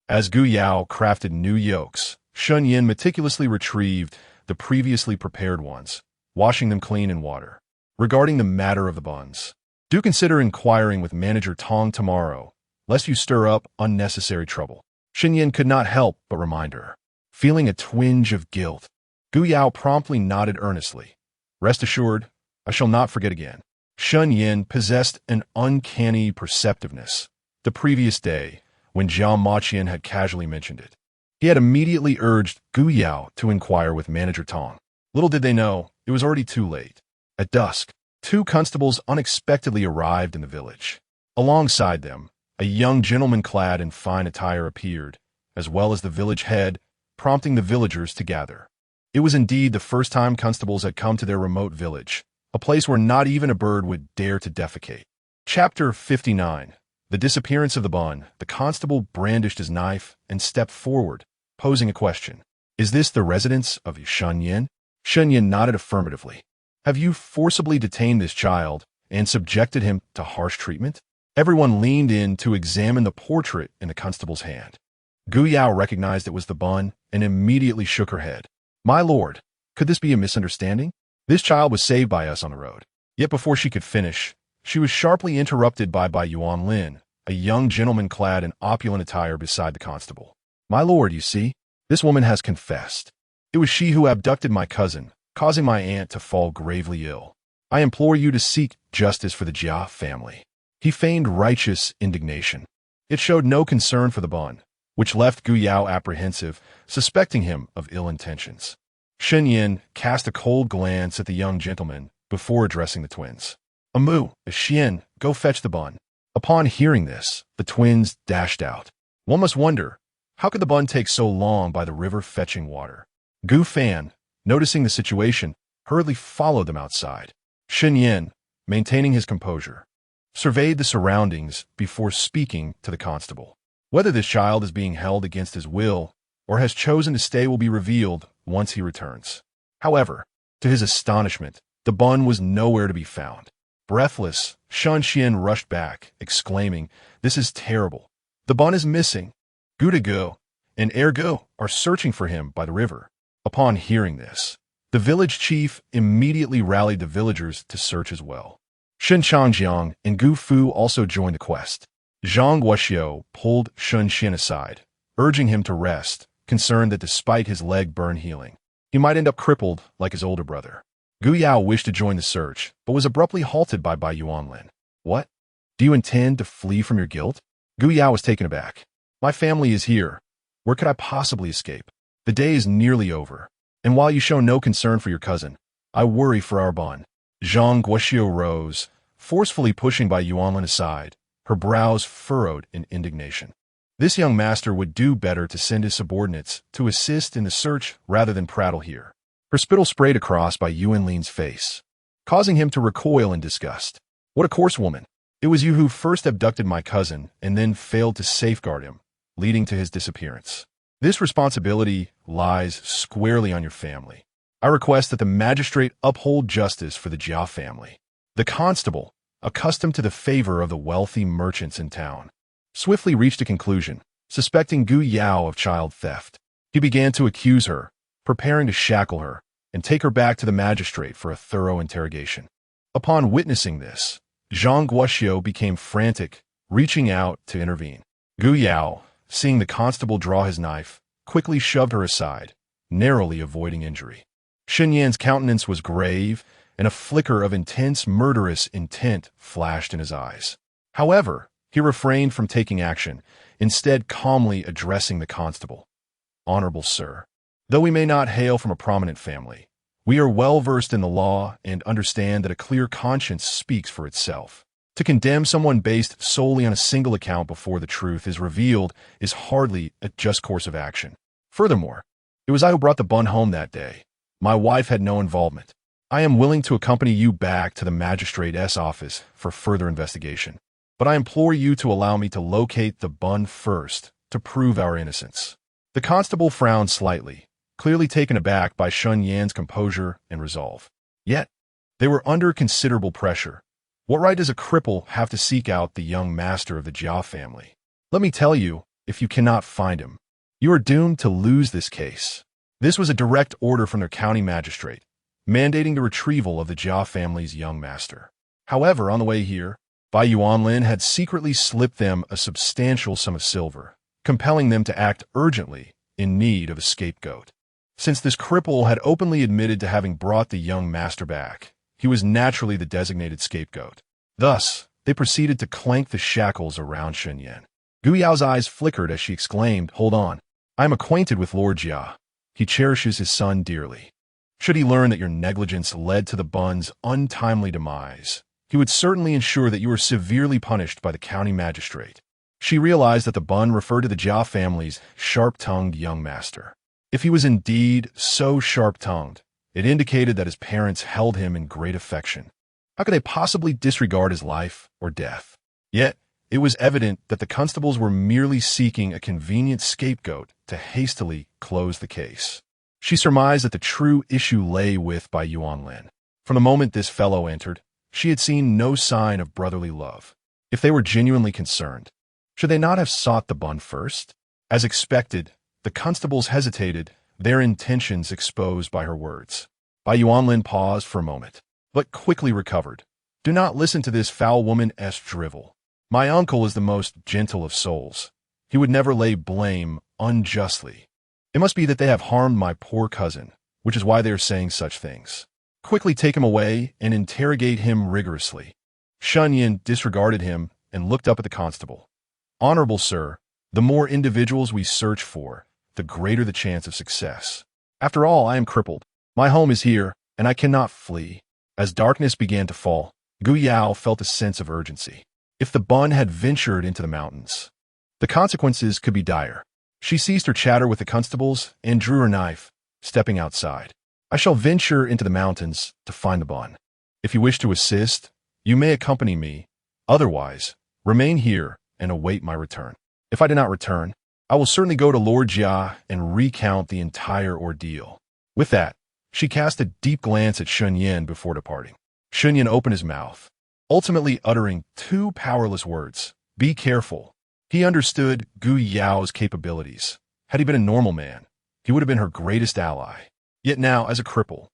As Gu Yao crafted new yolks, Shen Yan meticulously retrieved the previously prepared ones, washing them clean in water. Regarding the matter of the buns, do consider inquiring with Manager Tong tomorrow, lest you stir up unnecessary trouble. Shen Yan could not help but remind her. Feeling a twinge of guilt, Gu Yao promptly nodded earnestly. "Rest assured, I shall not forget again." Shen Yan possessed an uncanny perceptiveness. The previous day, when Jiao Maqian had casually mentioned it, he had immediately urged Gu Yao to inquire with Manager Tong. Little did they know, it was already too late. At dusk, 2 constables unexpectedly arrived in the village. Alongside them, a young gentleman clad in fine attire appeared, as well as the village head, prompting the villagers to gather. It was indeed the first time constables had come to their remote village, a place where not even a bird would dare to defecate. Chapter 59. The disappearance of the bun. The constable brandished his knife and stepped forward, posing a question. "Is this the residence of Shen Yan?" Shen Yan nodded affirmatively. "Have you forcibly detained this child and subjected him to harsh treatment?" Everyone leaned in to examine the portrait in the constable's hand. Gu Yao recognized it was the bun and immediately shook her head. "My lord, could this be a misunderstanding? This child was saved by us on the road." Yet before she could finish, she was sharply interrupted by Yuan Lin, a young gentleman clad in opulent attire beside the constable. "My lord, you see, this woman has confessed. It was she who abducted my cousin, causing my aunt to fall gravely ill. I implore you to seek justice for the Jia family." He feigned righteous indignation. It showed no concern for the bun, which left Gu Yao apprehensive, suspecting him of ill intentions. Shen Yan cast a cold glance at the young gentleman before addressing the twins. "Amu, Xian, go fetch the bun." Upon hearing this, the twins dashed out. One must wonder, how could the bun take so long by the river fetching water? Gu Fan, noticing the situation, hurriedly followed them outside. Shen Yan, maintaining his composure, surveyed the surroundings before speaking to the constable. Whether this child is being held against his will or has chosen to stay will be revealed once he returns. However, to his astonishment, the bun was nowhere to be found. Breathless, Shen Xian rushed back, exclaiming, "This is terrible. The bun is missing. Gudigo and Ergo are searching for him by the river." Upon hearing this, the village chief immediately rallied the villagers to search as well. Shen Changjiang and Gu Fu also joined the quest. Zhang Guoxiu pulled Shen Xian aside, urging him to rest, concerned that despite his leg burn healing, he might end up crippled like his older brother. Gu Yao wished to join the search, but was abruptly halted by Bai Yuanlin. "What? Do you intend to flee from your guilt?" Gu Yao was taken aback. "My family is here. Where could I possibly escape? The day is nearly over, and while you show no concern for your cousin, I worry for our bun." Zhang Guoxiu rose, forcefully pushing Bai Yuanlin aside, her brows furrowed in indignation. This young master would do better to send his subordinates to assist in the search rather than prattle here. Her spittle sprayed across Bai Yuanlin's face, causing him to recoil in disgust. "What a coarse woman! It was you who first abducted my cousin and then failed to safeguard him, leading to his disappearance. This responsibility lies squarely on your family. I request that the magistrate uphold justice for the Jia family." The constable, accustomed to the favor of the wealthy merchants in town, swiftly reached a conclusion, suspecting Gu Yao of child theft. He began to accuse her, preparing to shackle her and take her back to the magistrate for a thorough interrogation. Upon witnessing this, Zhang Guoxiu became frantic, reaching out to intervene. Gu Yao, seeing the constable draw his knife, quickly shoved her aside, narrowly avoiding injury. Shen Yan's countenance was grave, and a flicker of intense murderous intent flashed in his eyes. However, he refrained from taking action, instead calmly addressing the constable. "Honorable sir, though we may not hail from a prominent family, we are well versed in the law and understand that a clear conscience speaks for itself. To condemn someone based solely on a single account before the truth is revealed is hardly a just course of action. Furthermore, it was I who brought the bun home that day. My wife had no involvement. I am willing to accompany you back to the magistrate's office for further investigation, but I implore you to allow me to locate the bun first to prove our innocence." The constable frowned slightly, clearly taken aback by Shen Yan's composure and resolve. Yet, they were under considerable pressure. What right does a cripple have to seek out the young master of the Jia family? Let me tell you, if you cannot find him, you are doomed to lose this case. This was a direct order from their county magistrate, mandating the retrieval of the Jia family's young master. However, on the way here, Bai Yuanlin had secretly slipped them a substantial sum of silver, compelling them to act urgently in need of a scapegoat. Since this cripple had openly admitted to having brought the young master back, he was naturally the designated scapegoat. Thus, they proceeded to clank the shackles around Shen Yan. Gu Yao's eyes flickered as she exclaimed, "Hold on. I am acquainted with Lord Jia. He cherishes his son dearly. Should he learn that your negligence led to the bun's untimely demise, he would certainly ensure that you were severely punished by the county magistrate." She realized that the bun referred to the Jia family's sharp-tongued young master. If he was indeed so sharp-tongued, it indicated that his parents held him in great affection. How could they possibly disregard his life or death? Yet, it was evident that the constables were merely seeking a convenient scapegoat to hastily close the case. She surmised that the true issue lay with Bai Yuanlin. From the moment this fellow entered, she had seen no sign of brotherly love. If they were genuinely concerned, should they not have sought the bun first? As expected, the constables hesitated, their intentions exposed by her words. Bai Yuanlin paused for a moment, but quickly recovered. "Do not listen to this foul woman's drivel. My uncle is the most gentle of souls. He would never lay blame unjustly. It must be that they have harmed my poor cousin, which is why they are saying such things. Quickly take him away and interrogate him rigorously. Shen Yan disregarded him and looked up at the constable. Honorable sir, the more individuals we search for, the greater the chance of success. After all, I am crippled. My home is here, and I cannot flee. As darkness began to fall, Gu Yao felt a sense of urgency. If the bun had ventured into the mountains, the consequences could be dire. She ceased her chatter with the constables and drew her knife, stepping outside. I shall venture into the mountains to find the bun. If you wish to assist, you may accompany me. Otherwise, remain here and await my return. If I do not return, I will certainly go to Lord Jia and recount the entire ordeal. With that, she cast a deep glance at Shen Yan before departing. Shen Yan opened his mouth, ultimately uttering two powerless words: be careful. He understood Gu Yao's capabilities. Had he been a normal man, he would have been her greatest ally. Yet now, as a cripple,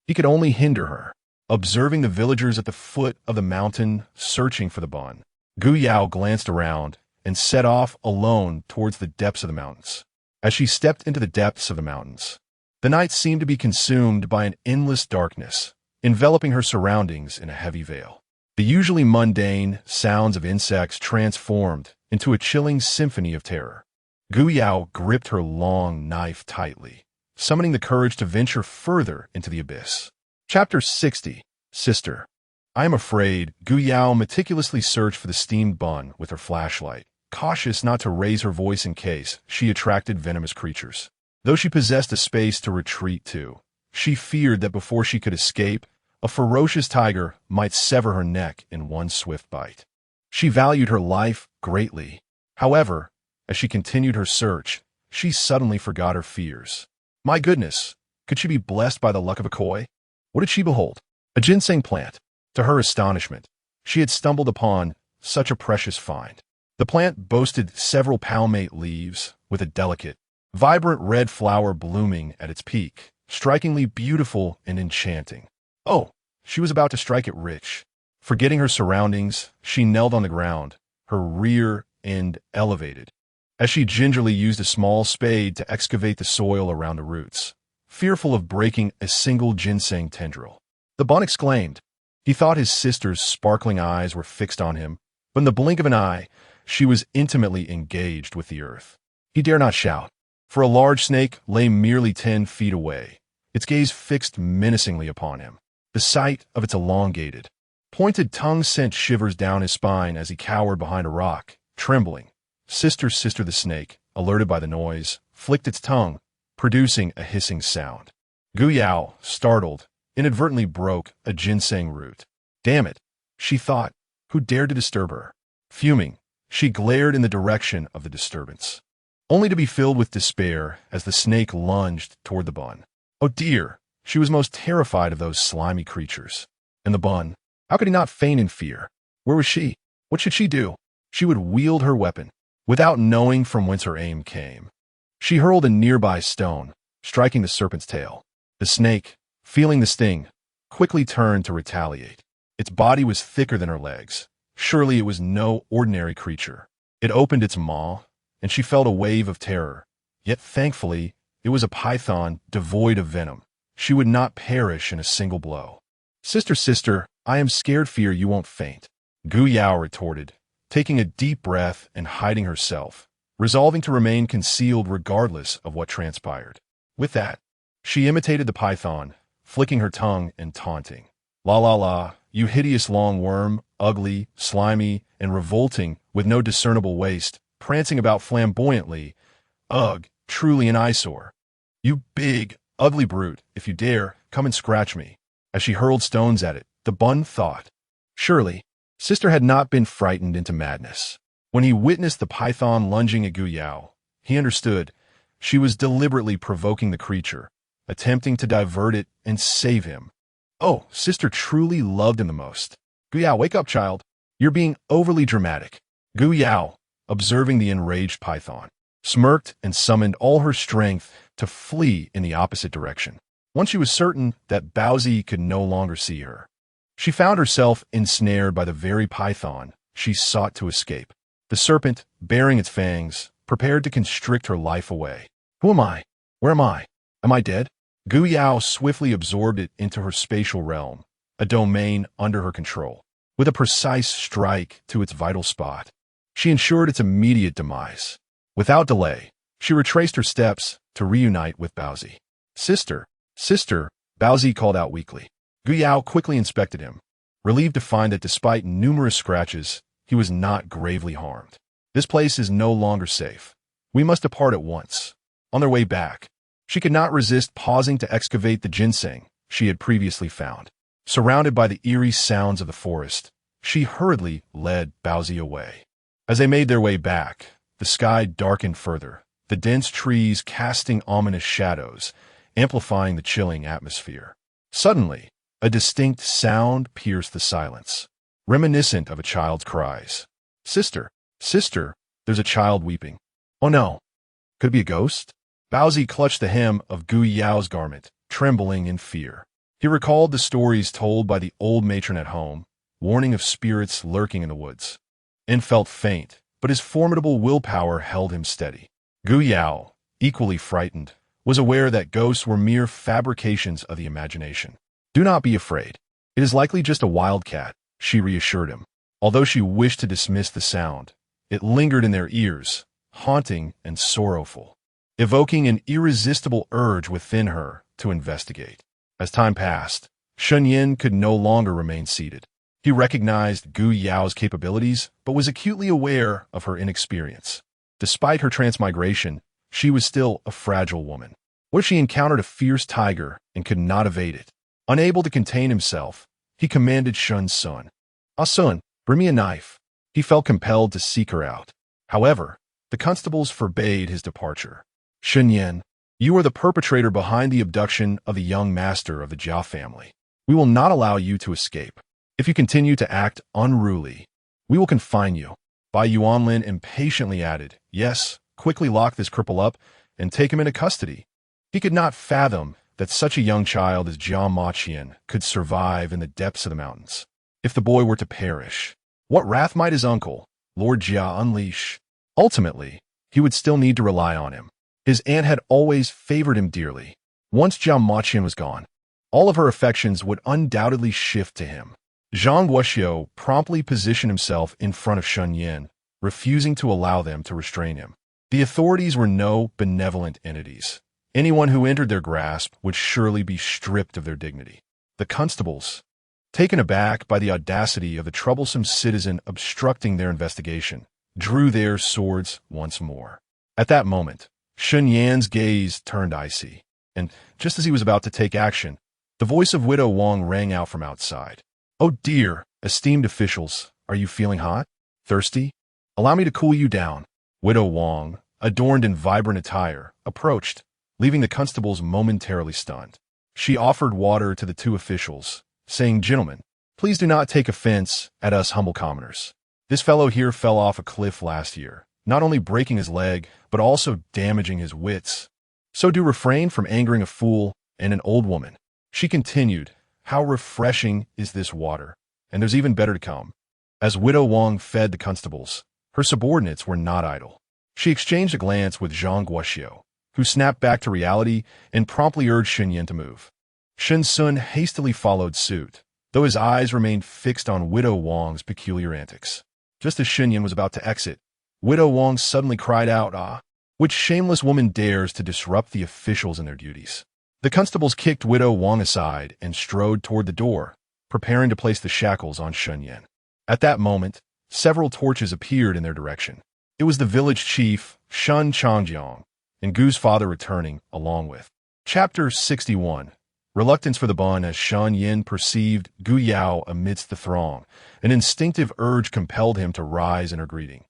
he could only hinder her. Observing the villagers at the foot of the mountain searching for the bun, Gu Yao glanced around and set off alone towards the depths of the mountains. As she stepped into the depths of the mountains, the night seemed to be consumed by an endless darkness, enveloping her surroundings in a heavy veil. The usually mundane sounds of insects transformed into a chilling symphony of terror. Gu Yao gripped her long knife tightly, summoning the courage to venture further into the abyss. Chapter 60. Sister. I am afraid. Gu Yao meticulously searched for the steamed bun with her flashlight, cautious not to raise her voice in case she attracted venomous creatures. Though she possessed a space to retreat to, she feared that before she could escape, a ferocious tiger might sever her neck in one swift bite. She valued her life greatly. However, as she continued her search, she suddenly forgot her fears. My goodness, could she be blessed by the luck of a koi? What did she behold? A ginseng plant. To her astonishment, she had stumbled upon such a precious find. The plant boasted several palmate leaves with a delicate, vibrant red flower blooming at its peak, strikingly beautiful and enchanting. Oh, she was about to strike it rich. Forgetting her surroundings, she knelt on the ground, her rear end elevated, as she gingerly used a small spade to excavate the soil around the roots, fearful of breaking a single ginseng tendril. The bun exclaimed. He thought his sister's sparkling eyes were fixed on him, but in the blink of an eye, she was intimately engaged with the earth. He dare not shout, for a large snake lay merely 10 feet away, its gaze fixed menacingly upon him. The sight of its elongated, pointed tongue sent shivers down his spine as he cowered behind a rock, trembling. Sister the snake, alerted by the noise, flicked its tongue, producing a hissing sound. Gu Yao, startled, inadvertently broke a ginseng root. Damn it, she thought. Who dared to disturb her? Fuming, she glared in the direction of the disturbance, only to be filled with despair as the snake lunged toward the bun. Oh dear, she was most terrified of those slimy creatures. And the bun, how could he not faint in fear? Where was she? What should she do? She would wield her weapon, without knowing from whence her aim came. She hurled a nearby stone, striking the serpent's tail. The snake, feeling the sting, quickly turned to retaliate. Its body was thicker than her legs. Surely it was no ordinary creature. It opened its maw, and she felt a wave of terror. Yet thankfully, it was a python devoid of venom. She would not perish in a single blow. Sister, I am scared fear you won't faint, Gu Yao retorted, taking a deep breath and hiding herself, resolving to remain concealed regardless of what transpired. With that, she imitated the python, flicking her tongue and taunting. La la la, you hideous long worm, ugly, slimy, and revolting with no discernible waist, prancing about flamboyantly. Ugh, truly an eyesore. You big, ugly brute, if you dare, come and scratch me. As she hurled stones at it, the bun thought. Surely, sister had not been frightened into madness. When he witnessed the python lunging at Gu Yao, he understood she was deliberately provoking the creature, attempting to divert it and save him. Oh, sister truly loved him the most. Gu Yao, wake up, child. You're being overly dramatic. Gu Yao, observing the enraged python, smirked and summoned all her strength to flee in the opposite direction. Once she was certain that Baozi could no longer see her, she found herself ensnared by the very python she sought to escape. The serpent, baring its fangs, prepared to constrict her life away. Who am I? Where am I? Am I dead? Gu Yao swiftly absorbed it into her spatial realm, a domain under her control. With a precise strike to its vital spot, she ensured its immediate demise. Without delay, she retraced her steps to reunite with Baozi. Sister, sister, Baozi called out weakly. Gu Yao quickly inspected him, relieved to find that despite numerous scratches, he was not gravely harmed. This place is no longer safe. We must depart at once. On their way back, she could not resist pausing to excavate the ginseng she had previously found. Surrounded by the eerie sounds of the forest, she hurriedly led Baozi away. As they made their way back, the sky darkened further, the dense trees casting ominous shadows, amplifying the chilling atmosphere. Suddenly, a distinct sound pierced the silence, reminiscent of a child's cries. Sister, sister, there's a child weeping. Oh no, could it be a ghost? Baozi clutched the hem of Gu Yao's garment, trembling in fear. He recalled the stories told by the old matron at home, warning of spirits lurking in the woods, and felt faint, but his formidable willpower held him steady. Gu Yao, equally frightened, was aware that ghosts were mere fabrications of the imagination. Do not be afraid. It is likely just a wildcat, she reassured him. Although she wished to dismiss the sound, it lingered in their ears, haunting and sorrowful, evoking an irresistible urge within her to investigate. As time passed, Shen Yan could no longer remain seated. He recognized Gu Yao's capabilities, but was acutely aware of her inexperience. Despite her transmigration, she was still a fragile woman. What if she encountered a fierce tiger and could not evade it? Unable to contain himself, he commanded Shun's son. "Ah, son, bring me a knife." He felt compelled to seek her out. However, the constables forbade his departure. "Shen Yan, you are the perpetrator behind the abduction of the young master of the Jia family. We will not allow you to escape. If you continue to act unruly, we will confine you." Bai Yuanlin impatiently added, "Yes, quickly lock this cripple up and take him into custody." He could not fathom that such a young child as Jia Maqian could survive in the depths of the mountains. If the boy were to perish, what wrath might his uncle, Lord Jia, unleash? Ultimately, he would still need to rely on him. His aunt had always favored him dearly. Once Jia Maqian was gone, all of her affections would undoubtedly shift to him. Zhang Guoxiu promptly positioned himself in front of Shen Yan, refusing to allow them to restrain him. The authorities were no benevolent entities. Anyone who entered their grasp would surely be stripped of their dignity. The constables, taken aback by the audacity of the troublesome citizen obstructing their investigation, drew their swords once more. At that moment, Shen Yan's gaze turned icy, and just as he was about to take action, the voice of Widow Wang rang out from outside. "Oh dear, esteemed officials, are you feeling hot? Thirsty? Allow me to cool you down." Widow Wang, adorned in vibrant attire, approached, leaving the constables momentarily stunned. She offered water to the two officials, saying, "Gentlemen, please do not take offense at us humble commoners. This fellow here fell off a cliff last year, not only breaking his leg, but also damaging his wits. So do refrain from angering a fool and an old woman." She continued, "How refreshing is this water, and there's even better to come." As Widow Wang fed the constables, her subordinates were not idle. She exchanged a glance with Zhang Guoxiu, who snapped back to reality and promptly urged Shen Yan to move. Shen Sun hastily followed suit, though his eyes remained fixed on Widow Wang's peculiar antics. Just as Shen Yan was about to exit, Widow Wang suddenly cried out, "Ah, which shameless woman dares to disrupt the officials in their duties?" The constables kicked Widow Wang aside and strode toward the door, preparing to place the shackles on Shen Yan. At that moment, several torches appeared in their direction. It was the village chief, Shun Changjiang, and Gu's father returning along with. Chapter 61. Reluctance for the bun. As Shen Yan perceived Gu Yao amidst the throng, an instinctive urge compelled him to rise in her greeting.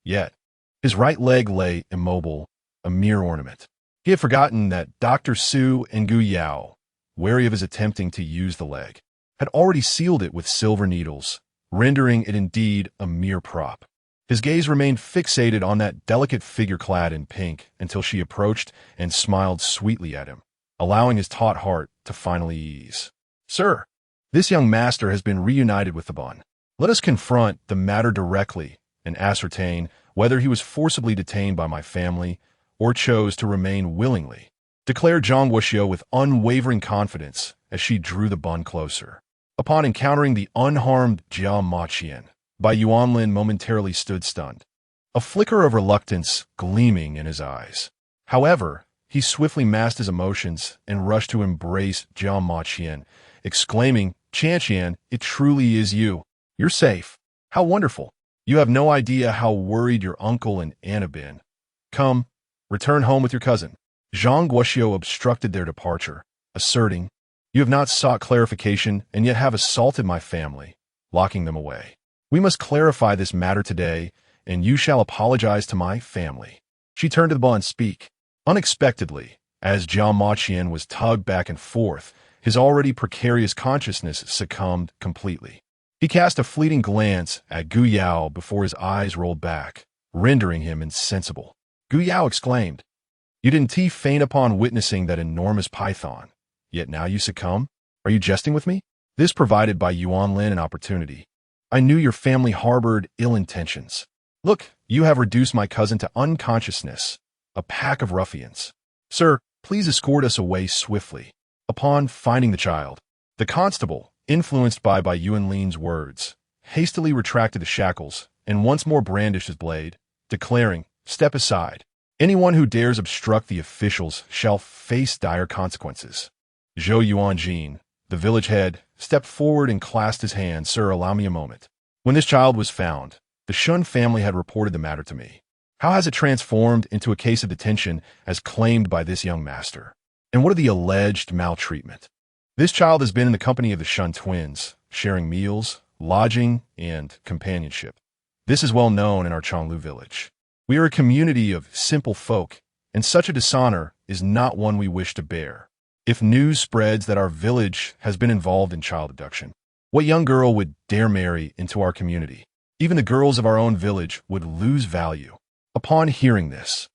Yet, his right leg lay immobile, a mere ornament. He had forgotten that Dr. Su and Gu Yao, wary of his attempting to use the leg, had already sealed it with silver needles, rendering it indeed a mere prop. His gaze remained fixated on that delicate figure clad in pink until she approached and smiled sweetly at him, allowing his taut heart to finally ease. "Sir, this young master has been reunited with the bun. Let us confront the matter directly and ascertain whether he was forcibly detained by my family or chose to remain willingly," declared Zhang Wuxiu with unwavering confidence as she drew the bun closer. Upon encountering the unharmed Jia Maqian, Bai Yuanlin momentarily stood stunned, a flicker of reluctance gleaming in his eyes. However, he swiftly masked his emotions and rushed to embrace Jia Maqian, exclaiming, "Qian, it truly is you. You're safe. How wonderful. You have no idea how worried your uncle and aunt have been. Come, return home with your cousin." Zhang Guoxiu obstructed their departure, asserting, "You have not sought clarification and yet have assaulted my family," locking them away. "We must clarify this matter today, and you shall apologize to my family." She turned to the bun speak. Unexpectedly, as Jia Maqian was tugged back and forth, his already precarious consciousness succumbed completely. He cast a fleeting glance at Gu Yao before his eyes rolled back, rendering him insensible. Gu Yao exclaimed, "You didn't faint upon witnessing that enormous python, yet now you succumb? Are you jesting with me?" This provided Bai Yuanlin an opportunity. "I knew your family harbored ill intentions. Look, you have reduced my cousin to unconsciousness, a pack of ruffians. Sir, please escort us away swiftly." Upon finding the child, the constable, influenced by Bai Yuanlin's words, hastily retracted the shackles and once more brandished his blade, declaring, "Step aside. Anyone who dares obstruct the officials shall face dire consequences." Zhou Yuanjin, the village head, stepped forward and clasped his hand. "Sir, allow me a moment. When this child was found, the Shun family had reported the matter to me. How has it transformed into a case of detention as claimed by this young master? And what are the alleged maltreatment? This child has been in the company of the Shun twins, sharing meals, lodging, and companionship. This is well known in our Chonglu village. We are a community of simple folk, and such a dishonor is not one we wish to bear. If news spreads that our village has been involved in child abduction, what young girl would dare marry into our community? Even the girls of our own village would lose value." Upon hearing this,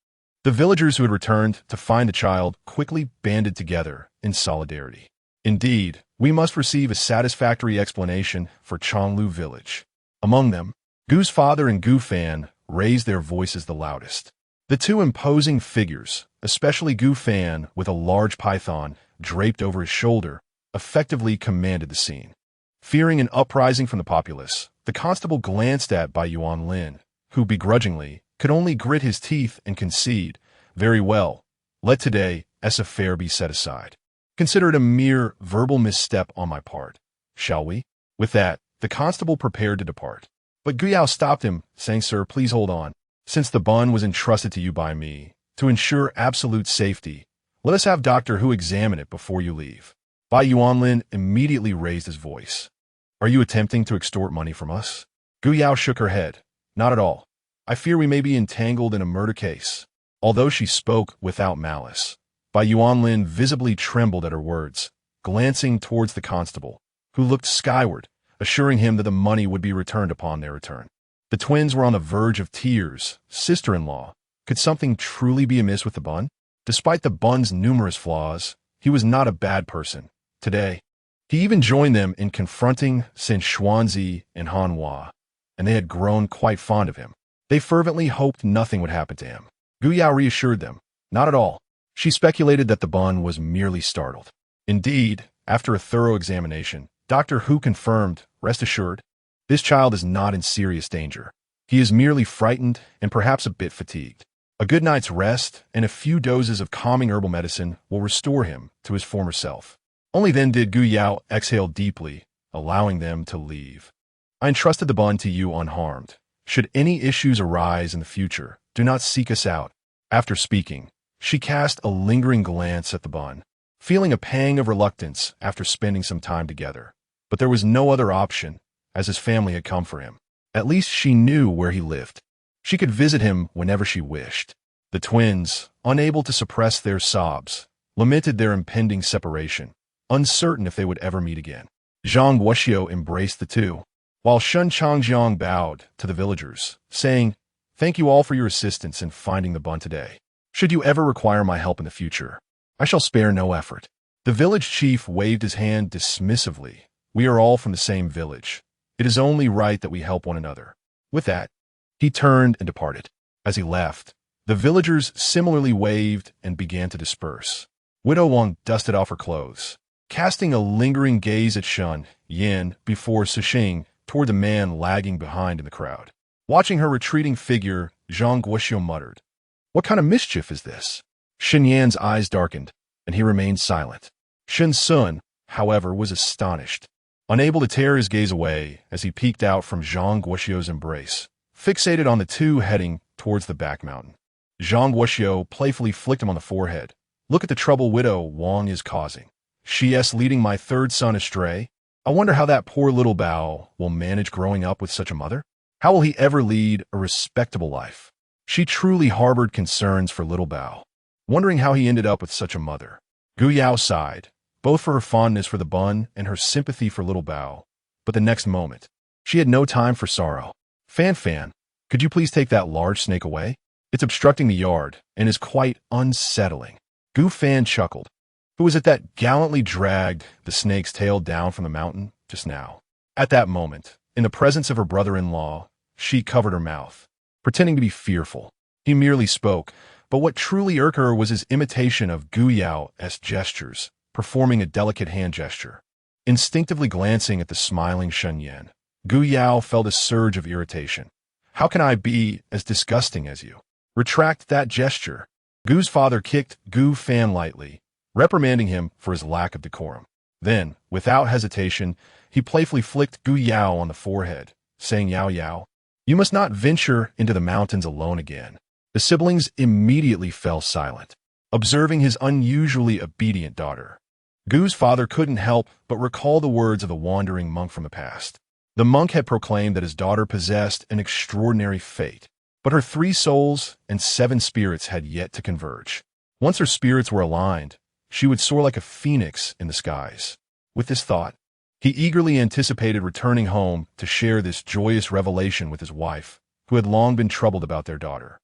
the villagers who had returned to find the child quickly banded together in solidarity. "Indeed, we must receive a satisfactory explanation for Chonglu village." Among them, Gu's father and Gu Fan raised their voices the loudest. The two imposing figures, especially Gu Fan with a large python draped over his shoulder, effectively commanded the scene. Fearing an uprising from the populace, the constable glanced at Bai Yuanlin, who begrudgingly could only grit his teeth and concede, "Very well, let today this affair be set aside. Consider it a mere verbal misstep on my part, shall we?" With that, the constable prepared to depart. But Gu Yao stopped him, saying, "Sir, please hold on. Since the bun was entrusted to you by me, to ensure absolute safety, let us have Dr. Hu examine it before you leave." Bai Yuanlin immediately raised his voice. "Are you attempting to extort money from us?" Gu Yao shook her head. "Not at all. I fear we may be entangled in a murder case." Although she spoke without malice, Bai Yuanlin visibly trembled at her words, glancing towards the constable, who looked skyward, assuring him that the money would be returned upon their return. The twins were on the verge of tears. Sister-in-law, could something truly be amiss with the bun? Despite the bun's numerous flaws, he was not a bad person. Today, he even joined them in confronting Sin Xuanzi and Han Hua, and they had grown quite fond of him. They fervently hoped nothing would happen to him. Gu Yao reassured them, "Not at all." She speculated that the bun was merely startled. Indeed, after a thorough examination, Dr. Hu confirmed, "Rest assured, this child is not in serious danger. He is merely frightened and perhaps a bit fatigued. A good night's rest and a few doses of calming herbal medicine will restore him to his former self." Only then did Gu Yao exhale deeply, allowing them to leave. "I entrusted the bun to you unharmed. Should any issues arise in the future, do not seek us out." After speaking, she cast a lingering glance at the bun, feeling a pang of reluctance after spending some time together. But there was no other option, as his family had come for him. At least she knew where he lived. She could visit him whenever she wished. The twins, unable to suppress their sobs, lamented their impending separation, uncertain if they would ever meet again. Zhang Guoxiu embraced the two, while Shen Changjiang bowed to the villagers, saying, "Thank you all for your assistance in finding the bun today. Should you ever require my help in the future, I shall spare no effort." The village chief waved his hand dismissively. "We are all from the same village. It is only right that we help one another." With that, he turned and departed. As he left, the villagers similarly waved and began to disperse. Widow Wang dusted off her clothes, casting a lingering gaze at Shen Yan before swishing toward the man lagging behind in the crowd. Watching her retreating figure, Zhang Guoxiu muttered, "What kind of mischief is this?" Shen Yan's eyes darkened, and he remained silent. Shen Sun, however, was astonished, unable to tear his gaze away as he peeked out from Zhang Guoxiu's embrace, fixated on the two heading towards the back mountain. Zhang Guoxiu playfully flicked him on the forehead. "Look at the trouble Widow Wang is causing. She's leading my third son astray. I wonder how that poor little Bao will manage growing up with such a mother. How will he ever lead a respectable life?" She truly harbored concerns for little Bao, wondering how he ended up with such a mother. Gu Yao sighed, both for her fondness for the bun and her sympathy for little Bao. But the next moment, she had no time for sorrow. Fan, could you please take that large snake away? It's obstructing the yard and is quite unsettling." Gu Fan chuckled. Who was it that gallantly dragged the snake's tail down from the mountain just now? At that moment, in the presence of her brother-in-law, she covered her mouth, pretending to be fearful. He merely spoke, but what truly irked her was his imitation of Gu Yao's gestures, performing a delicate hand gesture. Instinctively glancing at the smiling Shen Yan, Gu Yao felt a surge of irritation. "How can I be as disgusting as you? Retract that gesture." Gu's father kicked Gu Fan lightly, reprimanding him for his lack of decorum. Then, without hesitation, he playfully flicked Gu Yao on the forehead, saying, Yao, you must not venture into the mountains alone again." The siblings immediately fell silent, observing his unusually obedient daughter. Gu's father couldn't help but recall the words of the wandering monk from the past. The monk had proclaimed that his daughter possessed an extraordinary fate, but her 3 souls and 7 spirits had yet to converge. Once her spirits were aligned, she would soar like a phoenix in the skies. With this thought, he eagerly anticipated returning home to share this joyous revelation with his wife, who had long been troubled about their daughter.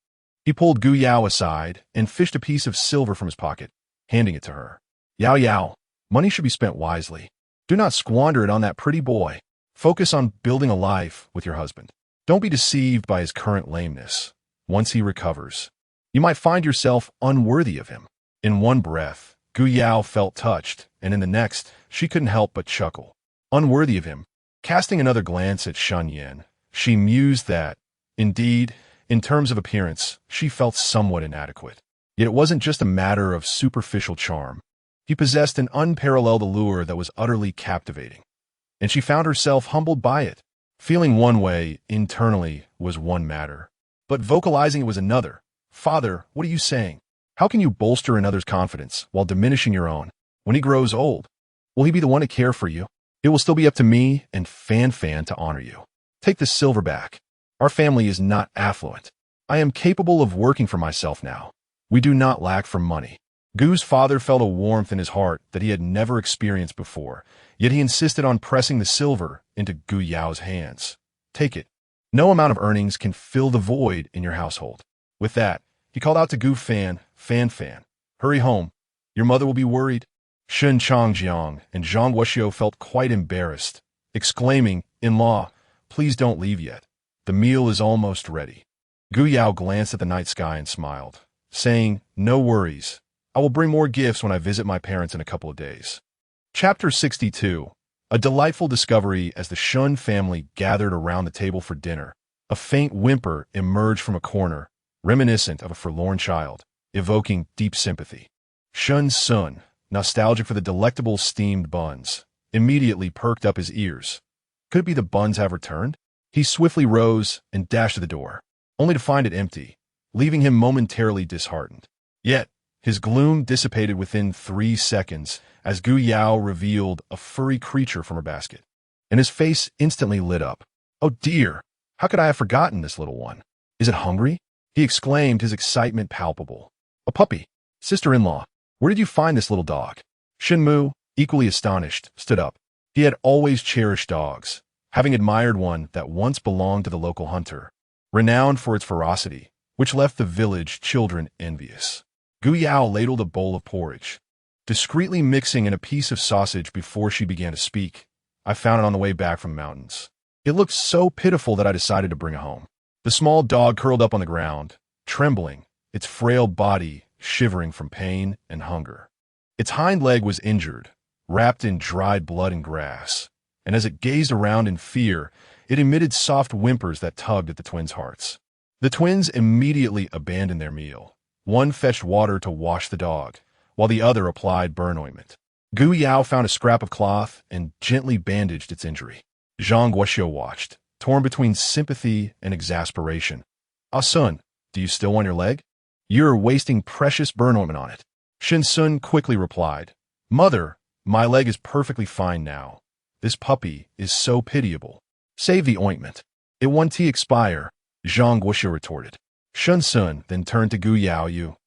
He pulled Gu Yao aside and fished a piece of silver from his pocket, handing it to her. Yao, money should be spent wisely. Do not squander it on that pretty boy. Focus on building a life with your husband. Don't be deceived by his current lameness. Once he recovers, you might find yourself unworthy of him." In one breath, Gu Yao felt touched, and in the next, she couldn't help but chuckle. Unworthy of him. Casting another glance at Shen Yan, she mused that, indeed, in terms of appearance, she felt somewhat inadequate. Yet it wasn't just a matter of superficial charm. He possessed an unparalleled allure that was utterly captivating, and she found herself humbled by it. Feeling one way internally was one matter, but vocalizing it was another. "Father, what are you saying? How can you bolster another's confidence while diminishing your own? When he grows old, will he be the one to care for you? It will still be up to me and Fan to honor you. Take the silver back. Our family is not affluent. I am capable of working for myself now. We do not lack for money." Gu's father felt a warmth in his heart that he had never experienced before, yet he insisted on pressing the silver into Gu Yao's hands. "Take it. No amount of earnings can fill the void in your household." With that, he called out to Gu Fan, "Hurry home. Your mother will be worried." Shen Changjiang and Zhang Guoxiu felt quite embarrassed, exclaiming, "In-law, please don't leave yet. The meal is almost ready." Gu Yao glanced at the night sky and smiled, saying, "No worries. I will bring more gifts when I visit my parents in a couple of days." Chapter 62. A delightful discovery as the Shun family gathered around the table for dinner. A faint whimper emerged from a corner, reminiscent of a forlorn child, evoking deep sympathy. Shun Sun, nostalgic for the delectable steamed buns, immediately perked up his ears. Could it be the buns have returned? He swiftly rose and dashed to the door, only to find it empty, leaving him momentarily disheartened. Yet, his gloom dissipated within 3 seconds as Gu Yao revealed a furry creature from her basket, and his face instantly lit up. "Oh dear, how could I have forgotten this little one? Is it hungry?" he exclaimed, his excitement palpable. "A puppy. Sister-in-law, where did you find this little dog?" Shen Mu, equally astonished, stood up. He had always cherished dogs, having admired one that once belonged to the local hunter, renowned for its ferocity, which left the village children envious. Gu Yao ladled a bowl of porridge, discreetly mixing in a piece of sausage before she began to speak. "I found it on the way back from the mountains. It looked so pitiful that I decided to bring it home. The small dog curled up on the ground, trembling, its frail body shivering from pain and hunger. Its hind leg was injured, wrapped in dried blood and grass, and as it gazed around in fear, it emitted soft whimpers that tugged at the twins' hearts. The twins immediately abandoned their meal. One fetched water to wash the dog, while the other applied burn ointment. Gu Yao found a scrap of cloth and gently bandaged its injury. Zhang Guoxiu watched, torn between sympathy and exasperation. "Ah, Sun, do you still want your leg? You're wasting precious burn ointment on it." Shen Sun quickly replied, "Mother, my leg is perfectly fine now. This puppy is so pitiable. Save the ointment. It won't expire," Zhang Guoxiu retorted. Shen Sun then turned to Gu Yao. You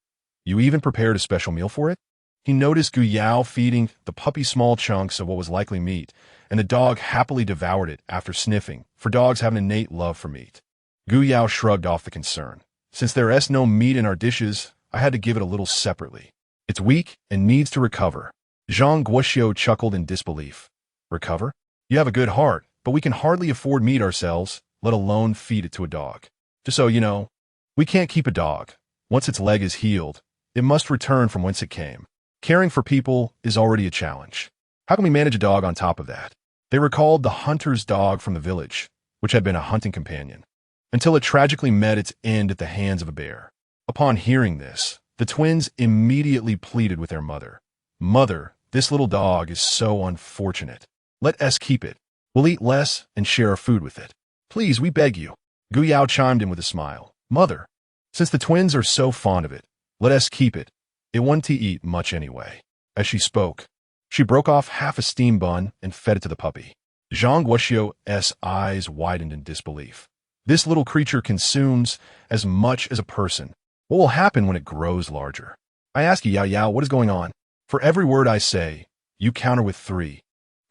even prepared a special meal for it?" He noticed Gu Yao feeding the puppy small chunks of what was likely meat, and the dog happily devoured it after sniffing, for dogs have an innate love for meat. Gu Yao shrugged off the concern. "Since there is no meat in our dishes, I had to give it a little separately. It's weak and needs to recover." Zhang Guoxiu chuckled in disbelief. "Recover? You have a good heart, but we can hardly afford meat ourselves, let alone feed it to a dog. Just so you know, we can't keep a dog. Once its leg is healed, it must return from whence it came. Caring for people is already a challenge. How can we manage a dog on top of that?" They recalled the hunter's dog from the village, which had been a hunting companion, until it tragically met its end at the hands of a bear. Upon hearing this, the twins immediately pleaded with their mother. "Mother, this little dog is so unfortunate. Let us keep it. We'll eat less and share our food with it. Please, we beg you." Gu Yao chimed in with a smile. "Mother, since the twins are so fond of it, let us keep it. It won't eat much anyway." As she spoke, she broke off half a steam bun and fed it to the puppy. Zhang Guoxiu's eyes widened in disbelief. "This little creature consumes as much as a person. What will happen when it grows larger?" I ask you, Yao Yao, what is going on? For every word I say, you counter with 3.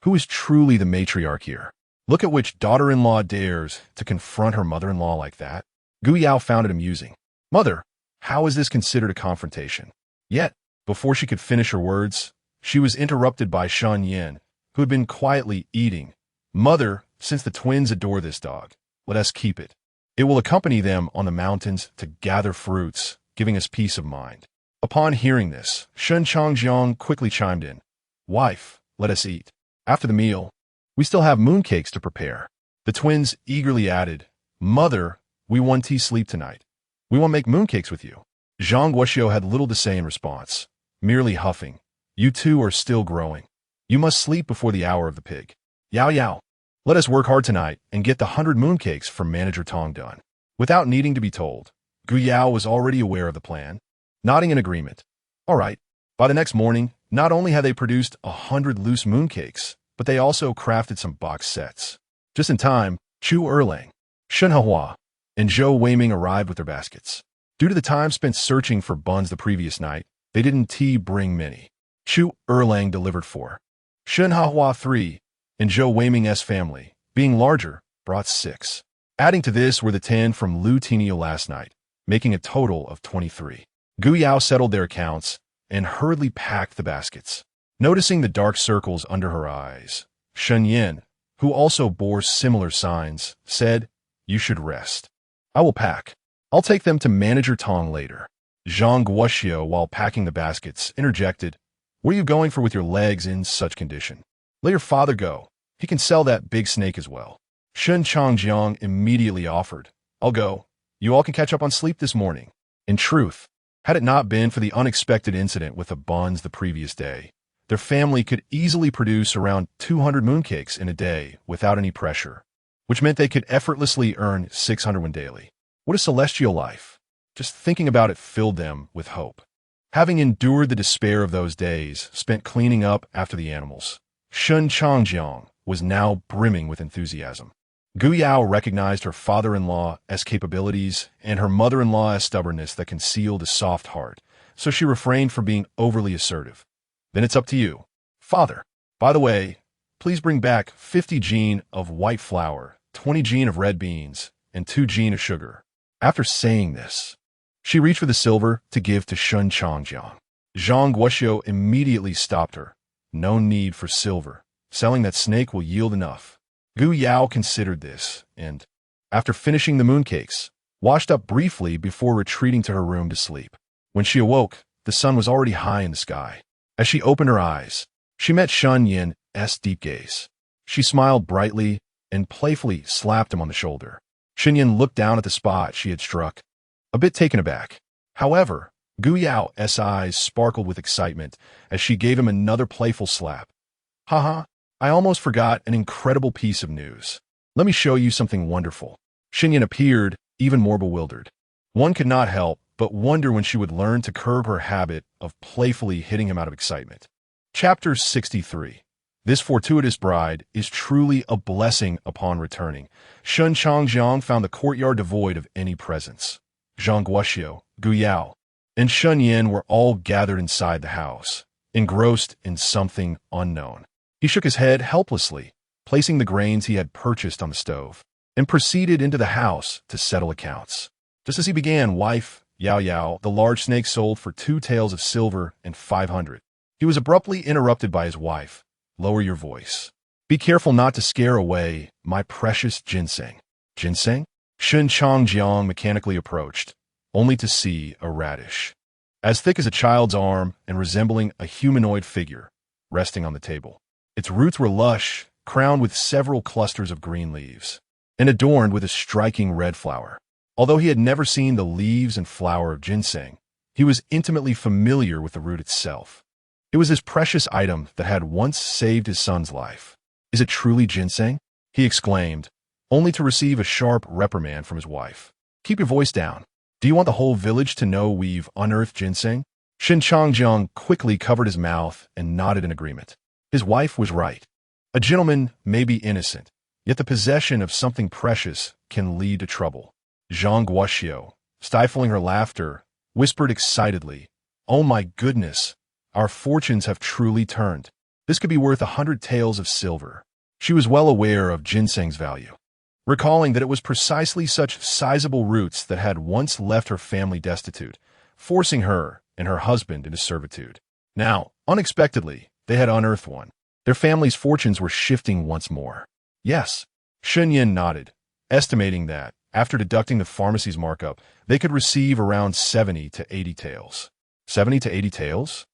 Who is truly the matriarch here? Look at which daughter-in-law dares to confront her mother-in-law like that. Gu Yao found it amusing. "Mother, how is this considered a confrontation?" Yet, before she could finish her words, she was interrupted by Shen Yan, who had been quietly eating. "Mother, since the twins adore this dog, let us keep it. It will accompany them on the mountains to gather fruits, giving us peace of mind." Upon hearing this, Shen Changjiang quickly chimed in. "Wife, let us eat. After the meal, we still have mooncakes to prepare." The twins eagerly added, "Mother, we want tea sleep tonight. We want to make mooncakes with you." Zhang Guoxiu had little to say in response, merely huffing. "You two are still growing. You must sleep before the hour of the pig. Yao Yao, let us work hard tonight and get the 100 mooncakes from Manager Tong done." Without needing to be told, Gu Yao was already aware of the plan, nodding in agreement. All right. By the next morning, not only had they produced 100 loose mooncakes, but they also crafted some box sets. Just in time, Chu Erlang, Shen Hua, and Zhou Weiming arrived with their baskets. Due to the time spent searching for buns the previous night, they didn't bring many. Chu Erlang delivered 4. Shen Hua 3, and Zhou Weiming's family, being larger, brought 6. Adding to this were the 10 from Lu Tinio last night, making a total of 23. Gu Yao settled their accounts and hurriedly packed the baskets. Noticing the dark circles under her eyes, Shen Yan, who also bore similar signs, said, "You should rest. I will pack. I'll take them to Manager Tong later." Zhang Guoxiu, while packing the baskets, interjected, "Where are you going for with your legs in such condition? Let your father go. He can sell that big snake as well." Shen Changjiang immediately offered, "I'll go. You all can catch up on sleep this morning." In truth, had it not been for the unexpected incident with the buns the previous day, their family could easily produce around 200 mooncakes in a day without any pressure, which meant they could effortlessly earn 600 daily. What a celestial life! Just thinking about it filled them with hope. Having endured the despair of those days spent cleaning up after the animals, Shen Changjiang was now brimming with enthusiasm. Gu Yao recognized her father-in-law's capabilities and her mother-in-law's stubbornness that concealed a soft heart, so she refrained from being overly assertive. "Then it's up to you. Father, by the way, please bring back 50 gene of white flour, 20 gene of red beans, and 2 gene of sugar." After saying this, she reached for the silver to give to Shen Changjiang. Zhang Guoxiu immediately stopped her. "No need for silver. Selling that snake will yield enough. Gu Yao considered this, and, after finishing the mooncakes, washed up briefly before retreating to her room to sleep. When she awoke, the sun was already high in the sky. As she opened her eyes, she met Shen Yan's deep gaze. She smiled brightly and playfully slapped him on the shoulder. Shen Yan looked down at the spot she had struck, a bit taken aback. However, Gu Yao's eyes sparkled with excitement as she gave him another playful slap. Haha, I almost forgot an incredible piece of news. Let me show you something wonderful. Shen Yan appeared even more bewildered. One could not help but wonder when she would learn to curb her habit of playfully hitting him out of excitement. Chapter 63. This fortuitous bride is truly a blessing upon returning. Shen Changjiang found the courtyard devoid of any presence. Zhang Guoxiu, Gu Yao, and Shen Yan were all gathered inside the house, engrossed in something unknown. He shook his head helplessly, placing the grains he had purchased on the stove, and proceeded into the house to settle accounts. Just as he began, wife, Yao Yao, the large snake sold for 2 taels of silver and 500. He was abruptly interrupted by his wife. Lower your voice. Be careful not to scare away my precious ginseng. Ginseng? Shen Changjiang mechanically approached, only to see a radish, as thick as a child's arm and resembling a humanoid figure, resting on the table. Its roots were lush, crowned with several clusters of green leaves, and adorned with a striking red flower. Although he had never seen the leaves and flower of ginseng, he was intimately familiar with the root itself. It was this precious item that had once saved his son's life. Is it truly ginseng? He exclaimed, only to receive a sharp reprimand from his wife. Keep your voice down. Do you want the whole village to know we've unearthed ginseng? Shen Changjiang quickly covered his mouth and nodded in agreement. His wife was right. A gentleman may be innocent, yet the possession of something precious can lead to trouble. Zhang Guoxiu, stifling her laughter, whispered excitedly, Oh my goodness, our fortunes have truly turned. This could be worth 100 taels of silver. She was well aware of ginseng's value, recalling that it was precisely such sizable roots that had once left her family destitute, forcing her and her husband into servitude. Now, unexpectedly, they had unearthed one. Their family's fortunes were shifting once more. Yes, Shen Yan nodded, estimating that, after deducting the pharmacy's markup, they could receive around 70 to 80 taels. 70 to 80 taels?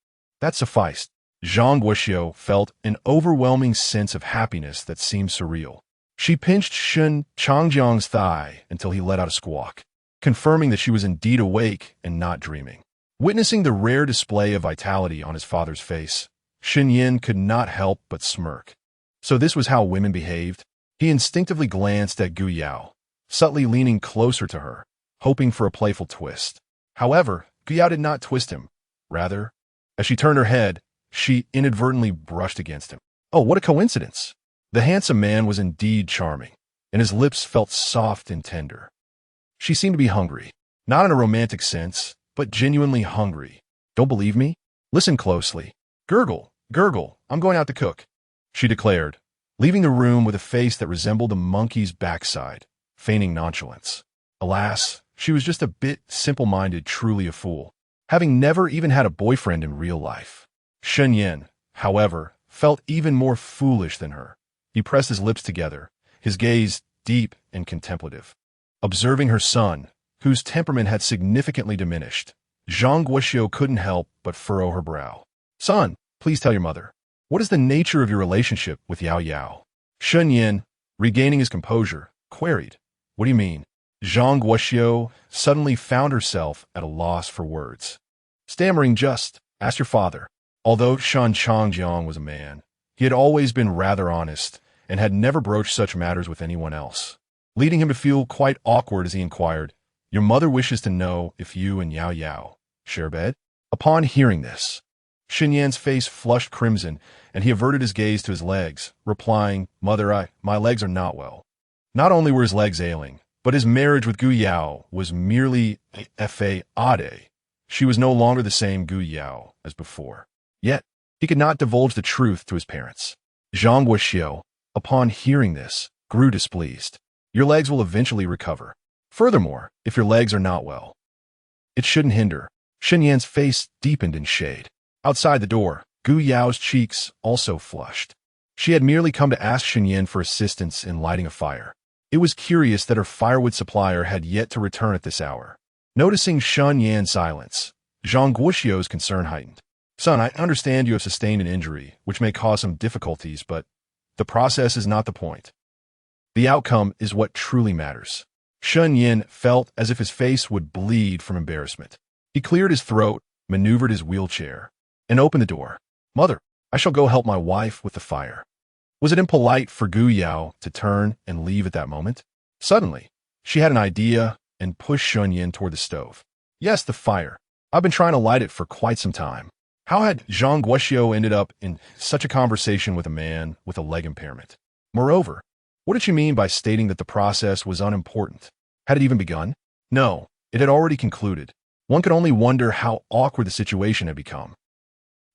That sufficed. Zhang Guoxiu felt an overwhelming sense of happiness that seemed surreal. She pinched Shen Changjiang's thigh until he let out a squawk, confirming that she was indeed awake and not dreaming. Witnessing the rare display of vitality on his father's face, Shen Yan could not help but smirk. So this was how women behaved? He instinctively glanced at Gu Yao, subtly leaning closer to her, hoping for a playful twist. However, Gu Yao did not twist him. Rather, as she turned her head, she inadvertently brushed against him. Oh, what a coincidence! The handsome man was indeed charming, and his lips felt soft and tender. She seemed to be hungry, not in a romantic sense, but genuinely hungry. Don't believe me? Listen closely. Gurgle, gurgle, I'm going out to cook, she declared, leaving the room with a face that resembled a monkey's backside, feigning nonchalance. Alas, she was just a bit simple-minded, truly a fool, having never even had a boyfriend in real life. Shen Yan, however, felt even more foolish than her. He pressed his lips together, his gaze deep and contemplative. Observing her son, whose temperament had significantly diminished, Zhang Guoxiu couldn't help but furrow her brow. Son, please tell your mother. What is the nature of your relationship with Yao Yao? Shen Yan, regaining his composure, queried. What do you mean? Zhang Guoxiu suddenly found herself at a loss for words. Stammering just, ask your father. Although Shen Changjiang was a man, he had always been rather honest and had never broached such matters with anyone else, leading him to feel quite awkward as he inquired, Your mother wishes to know if you and Yao Yao share a bed? Upon hearing this, Shen Yan's face flushed crimson, and he averted his gaze to his legs, replying, Mother, my legs are not well. Not only were his legs ailing, but his marriage with Gu Yao was merely a fade. She was no longer the same Gu Yao as before. Yet, he could not divulge the truth to his parents. Zhang Guoxiu, upon hearing this, grew displeased. Your legs will eventually recover. Furthermore, if your legs are not well, it shouldn't hinder. Shen Yan's face deepened in shade. Outside the door, Gu Yao's cheeks also flushed. She had merely come to ask Shen Yan for assistance in lighting a fire. It was curious that her firewood supplier had yet to return at this hour. Noticing Shen Yan's silence, Zhang Guoxiu's concern heightened. Son, I understand you have sustained an injury, which may cause some difficulties, but the process is not the point. The outcome is what truly matters. Shen Yan felt as if his face would bleed from embarrassment. He cleared his throat, maneuvered his wheelchair, and opened the door. Mother, I shall go help my wife with the fire. Was it impolite for Gu Yao to turn and leave at that moment? Suddenly, she had an idea and pushed Shen Yan toward the stove. Yes, the fire. I've been trying to light it for quite some time. How had Zhang Guoxiu ended up in such a conversation with a man with a leg impairment? Moreover, what did she mean by stating that the process was unimportant? Had it even begun? No, it had already concluded. One could only wonder how awkward the situation had become.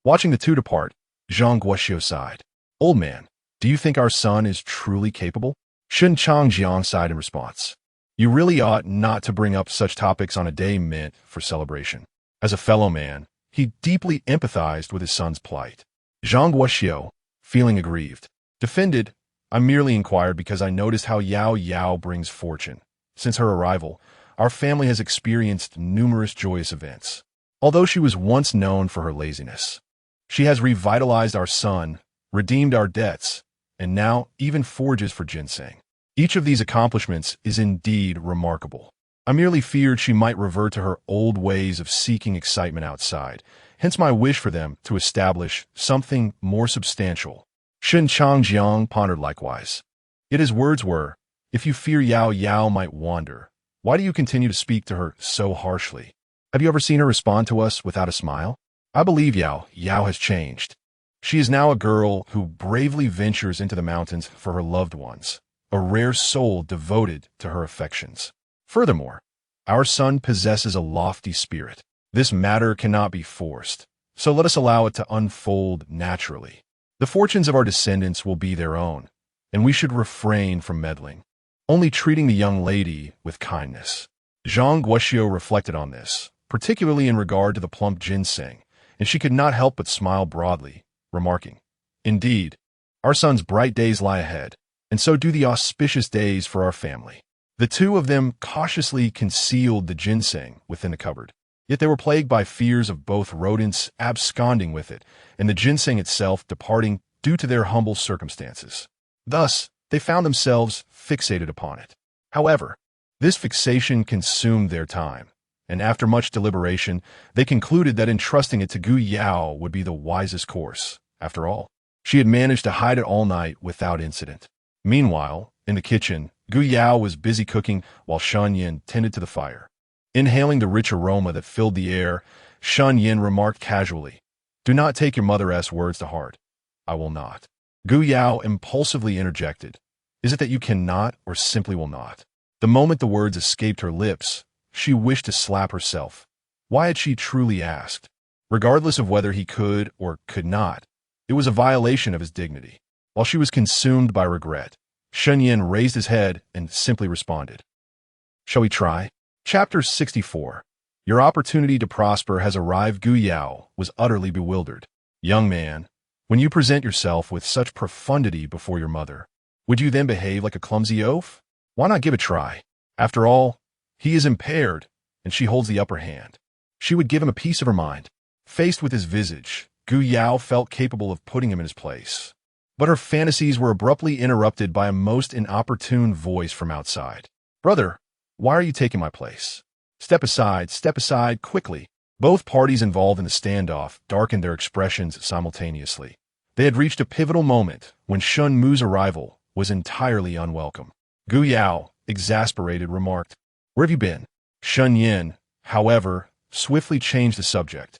Watching the two depart, Zhang Guoxiu sighed. Old man, do you think our son is truly capable? Shen Changjiang sighed in response. You really ought not to bring up such topics on a day meant for celebration. As a fellow man, he deeply empathized with his son's plight. Zhang Guoxiu, feeling aggrieved, defended, I merely inquired because I noticed how Yao Yao brings fortune. Since her arrival, our family has experienced numerous joyous events. Although she was once known for her laziness, she has revitalized our son, redeemed our debts, and now even forges for ginseng. Each of these accomplishments is indeed remarkable. I merely feared she might revert to her old ways of seeking excitement outside, hence my wish for them to establish something more substantial. Shen Changjiang pondered likewise. Yet his words were, if you fear Yao Yao might wander, why do you continue to speak to her so harshly? Have you ever seen her respond to us without a smile? I believe Yao Yao has changed. She is now a girl who bravely ventures into the mountains for her loved ones, a rare soul devoted to her affections. Furthermore, our son possesses a lofty spirit. This matter cannot be forced, so let us allow it to unfold naturally. The fortunes of our descendants will be their own, and we should refrain from meddling, only treating the young lady with kindness. Zhang Guoxiu reflected on this, particularly in regard to the plump ginseng, and she could not help but smile broadly, remarking, Indeed, our son's bright days lie ahead, and so do the auspicious days for our family. The two of them cautiously concealed the ginseng within the cupboard. Yet they were plagued by fears of both rodents absconding with it and the ginseng itself departing due to their humble circumstances. Thus, they found themselves fixated upon it. However, this fixation consumed their time, and after much deliberation, they concluded that entrusting it to Gu Yao would be the wisest course. After all, she had managed to hide it all night without incident. Meanwhile, in the kitchen, Gu Yao was busy cooking while Shen Yan tended to the fire. Inhaling the rich aroma that filled the air, Shen Yan remarked casually, Do not take your mother-ass words to heart. I will not. Gu Yao impulsively interjected, Is it that you cannot or simply will not? The moment the words escaped her lips, she wished to slap herself. Why had she truly asked? Regardless of whether he could or could not, it was a violation of his dignity. While she was consumed by regret, Shen Yan raised his head and simply responded, Shall we try? Chapter 64. Your opportunity to prosper has arrived. Gu Yao was utterly bewildered. Young man, when you present yourself with such profundity before your mother, would you then behave like a clumsy oaf? Why not give a try? After all, he is impaired, and she holds the upper hand. She would give him a piece of her mind. Faced with his visage, Gu Yao felt capable of putting him in his place. But her fantasies were abruptly interrupted by a most inopportune voice from outside. Brother, why are you taking my place? Step aside, quickly. Both parties involved in the standoff darkened their expressions simultaneously. They had reached a pivotal moment when Shun Mu's arrival was entirely unwelcome. Gu Yao, exasperated, remarked, Where have you been? Shen Yan, however, swiftly changed the subject.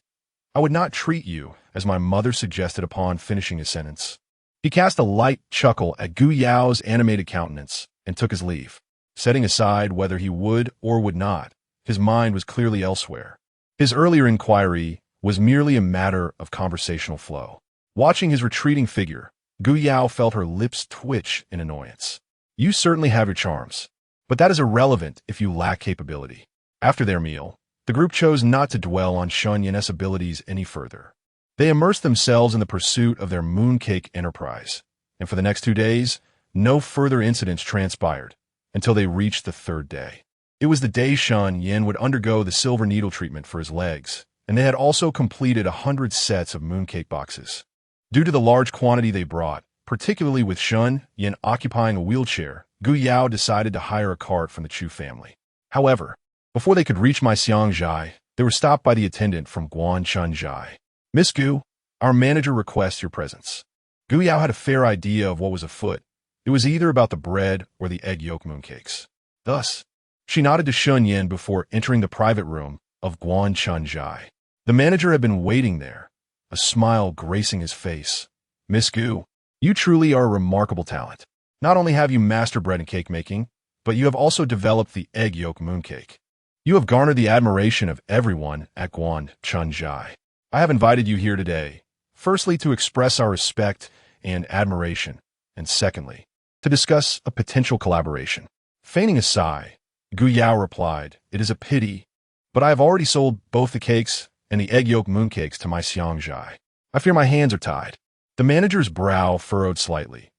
I would not treat you as my mother suggested upon finishing his sentence. He cast a light chuckle at Gu Yao's animated countenance and took his leave. Setting aside whether he would or would not, his mind was clearly elsewhere. His earlier inquiry was merely a matter of conversational flow. Watching his retreating figure, Gu Yao felt her lips twitch in annoyance. You certainly have your charms, but that is irrelevant if you lack capability. After their meal, the group chose not to dwell on Shen Yan's abilities any further. They immersed themselves in the pursuit of their mooncake enterprise, and for the next 2 days, no further incidents transpired until they reached the third day. It was the day Shen Yan would undergo the silver needle treatment for his legs, and they had also completed 100 sets of mooncake boxes. Due to the large quantity they brought, particularly with Shen Yan occupying a wheelchair, Gu Yao decided to hire a cart from the Chu family. However, before they could reach my Xiangjai, they were stopped by the attendant from Guan Chunjai. "Miss Gu, our manager requests your presence." Gu Yao had a fair idea of what was afoot. It was either about the bread or the egg yolk mooncakes. Thus, she nodded to Shen Yan before entering the private room of Guan Chunjai. The manager had been waiting there, a smile gracing his face. "Miss Gu, you truly are a remarkable talent. Not only have you mastered bread and cake making, but you have also developed the egg yolk mooncake. You have garnered the admiration of everyone at Guan Chunjai. I have invited you here today, firstly to express our respect and admiration, and secondly, to discuss a potential collaboration." Feigning a sigh, Gu Yao replied, "It is a pity, but I have already sold both the cakes and the egg yolk mooncakes to my Xiangjai. I fear my hands are tied." The manager's brow furrowed slightly.